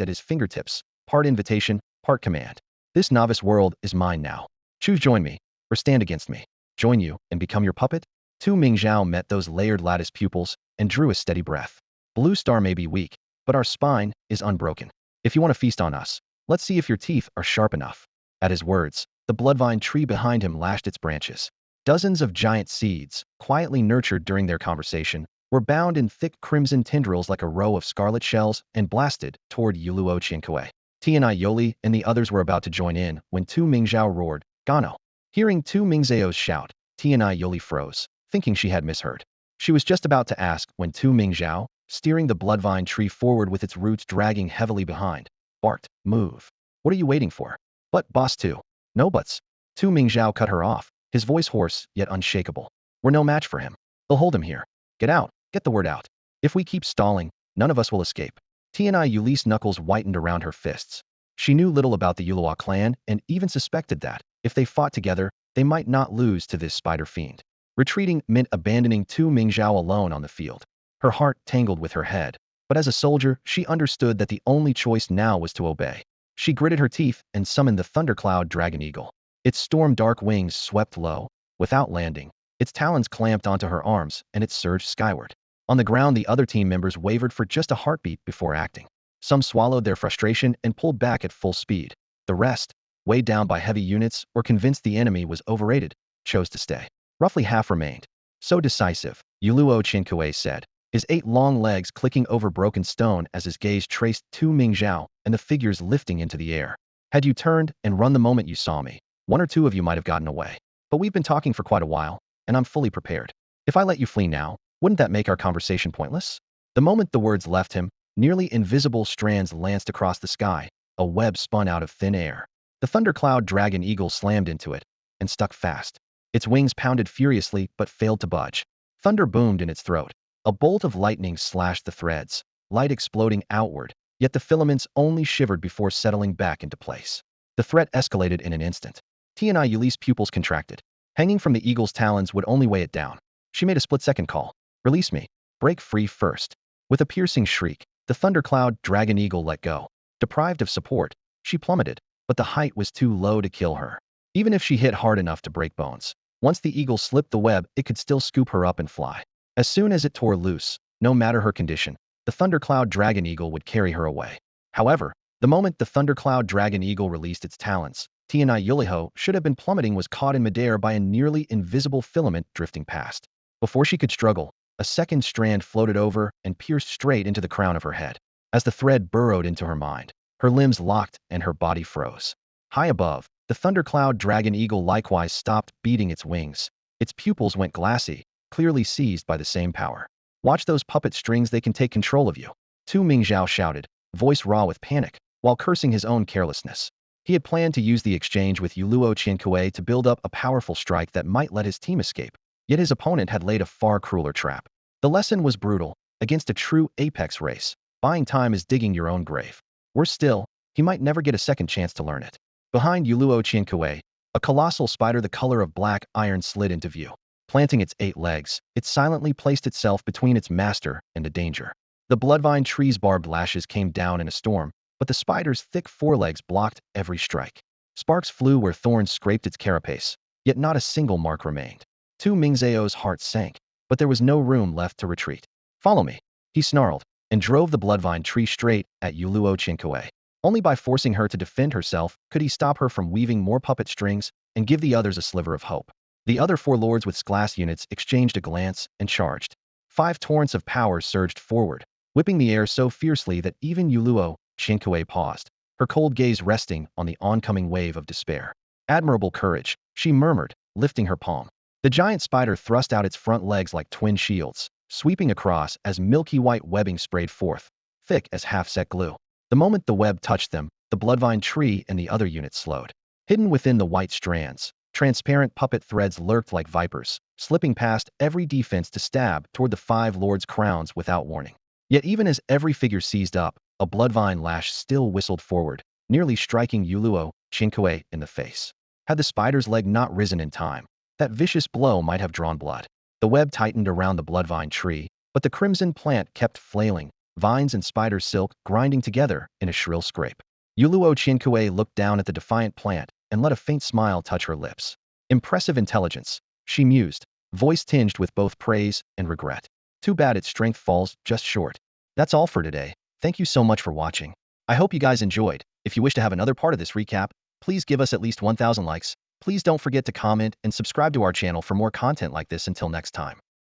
at his fingertips, part invitation, part command. This novice world is mine now. Choose join me, or stand against me. Join you and become your puppet? Tu Mingzhao met those layered lattice pupils and drew a steady breath. Blue Star may be weak, but our spine is unbroken. If you want to feast on us, let's see if your teeth are sharp enough. At his words, the bloodvine tree behind him lashed its branches. Dozens of giant seeds, quietly nurtured during their conversation, were bound in thick crimson tendrils like a row of scarlet shells and blasted toward Yuluo Chinkue. Tianai Yoli and the others were about to join in when Tu Mingzhao roared, Gano. Hearing Tu Mingzhao's shout, Tianai Yoli froze, thinking she had misheard. She was just about to ask when Tu Mingzhao, steering the bloodvine tree forward with its roots dragging heavily behind, barked, move. What are you waiting for? But, boss too. No buts. Tu Mingzhao cut her off, his voice hoarse yet unshakable. We're no match for him. They'll hold him here. Get out. Get the word out. If we keep stalling, none of us will escape. Tianai Yuli's knuckles whitened around her fists. She knew little about the Yuluo clan and even suspected that, if they fought together, they might not lose to this spider fiend. Retreating meant abandoning Tu Mingzhao alone on the field. Her heart tangled with her head, but as a soldier, she understood that the only choice now was to obey. She gritted her teeth and summoned the thundercloud dragon eagle. Its storm-dark wings swept low, without landing. Its talons clamped onto her arms, and it surged skyward. On the ground, the other team members wavered for just a heartbeat before acting. Some swallowed their frustration and pulled back at full speed. The rest, weighed down by heavy units or convinced the enemy was overrated, chose to stay. Roughly half remained. So decisive, Yuluo Chinkue said, his 8 long legs clicking over broken stone as his gaze traced Tu Mingzhao and the figures lifting into the air. Had you turned and run the moment you saw me, 1 or 2 of you might have gotten away. But we've been talking for quite a while, and I'm fully prepared. If I let you flee now, wouldn't that make our conversation pointless? The moment the words left him, nearly invisible strands lanced across the sky, a web spun out of thin air. The thundercloud dragon eagle slammed into it, and stuck fast. Its wings pounded furiously but failed to budge. Thunder boomed in its throat. A bolt of lightning slashed the threads, light exploding outward, yet the filaments only shivered before settling back into place. The threat escalated in an instant. Tianai Yuli's pupils contracted. Hanging from the eagle's talons would only weigh it down. She made a split-second call. Release me. Break free first. With a piercing shriek, the thundercloud dragon eagle let go. Deprived of support, she plummeted, but the height was too low to kill her. Even if she hit hard enough to break bones, once the eagle slipped the web, it could still scoop her up and fly. As soon as it tore loose, no matter her condition, the thundercloud dragon eagle would carry her away. However, the moment the thundercloud dragon eagle released its talons, Tianai Yuliho should have been plummeting was caught in midair by a nearly invisible filament drifting past. Before she could struggle, a second strand floated over and pierced straight into the crown of her head. As the thread burrowed into her mind, her limbs locked and her body froze. High above, the thundercloud dragon eagle likewise stopped beating its wings. Its pupils went glassy, clearly seized by the same power. Watch those puppet strings, they can take control of you. Tu Mingzhao shouted, voice raw with panic, while cursing his own carelessness. He had planned to use the exchange with Yuluo Qiankui to build up a powerful strike that might let his team escape, yet his opponent had laid a far crueler trap. The lesson was brutal. Against a true apex race, buying time is digging your own grave. Worse still, he might never get a second chance to learn it. Behind Yuluo Qiankui, a colossal spider the color of black iron slid into view. Planting its 8 legs, it silently placed itself between its master and a danger. The bloodvine tree's barbed lashes came down in a storm, but the spider's thick forelegs blocked every strike. Sparks flew where thorns scraped its carapace, yet not a single mark remained. Tu Mingzhao's heart sank, but there was no room left to retreat. Follow me, he snarled, and drove the bloodvine tree straight at Yuluo Qiankui. Only by forcing her to defend herself could he stop her from weaving more puppet strings and give the others a sliver of hope. The other 4 lords with glass units exchanged a glance and charged. 5 torrents of power surged forward, whipping the air so fiercely that even Yuluo Qiankui paused, her cold gaze resting on the oncoming wave of despair. Admirable courage, she murmured, lifting her palm. The giant spider thrust out its front legs like twin shields, sweeping across as milky white webbing sprayed forth, thick as half-set glue. The moment the web touched them, the bloodvine tree and the other units slowed. Hidden within the white strands, transparent puppet threads lurked like vipers, slipping past every defense to stab toward the 5 lords' crowns without warning. Yet even as every figure seized up, a bloodvine lash still whistled forward, nearly striking Yuluo Qiankui in the face. Had the spider's leg not risen in time, that vicious blow might have drawn blood. The web tightened around the bloodvine tree, but the crimson plant kept flailing, vines and spider silk grinding together in a shrill scrape. Yuluo Qiankui looked down at the defiant plant and let a faint smile touch her lips. Impressive intelligence, she mused, voice tinged with both praise and regret. Too bad its strength falls just short. That's all for today. Thank you so much for watching. I hope you guys enjoyed. If you wish to have another part of this recap, please give us at least 1,000 likes. Please don't forget to comment and subscribe to our channel for more content like this. Until next time.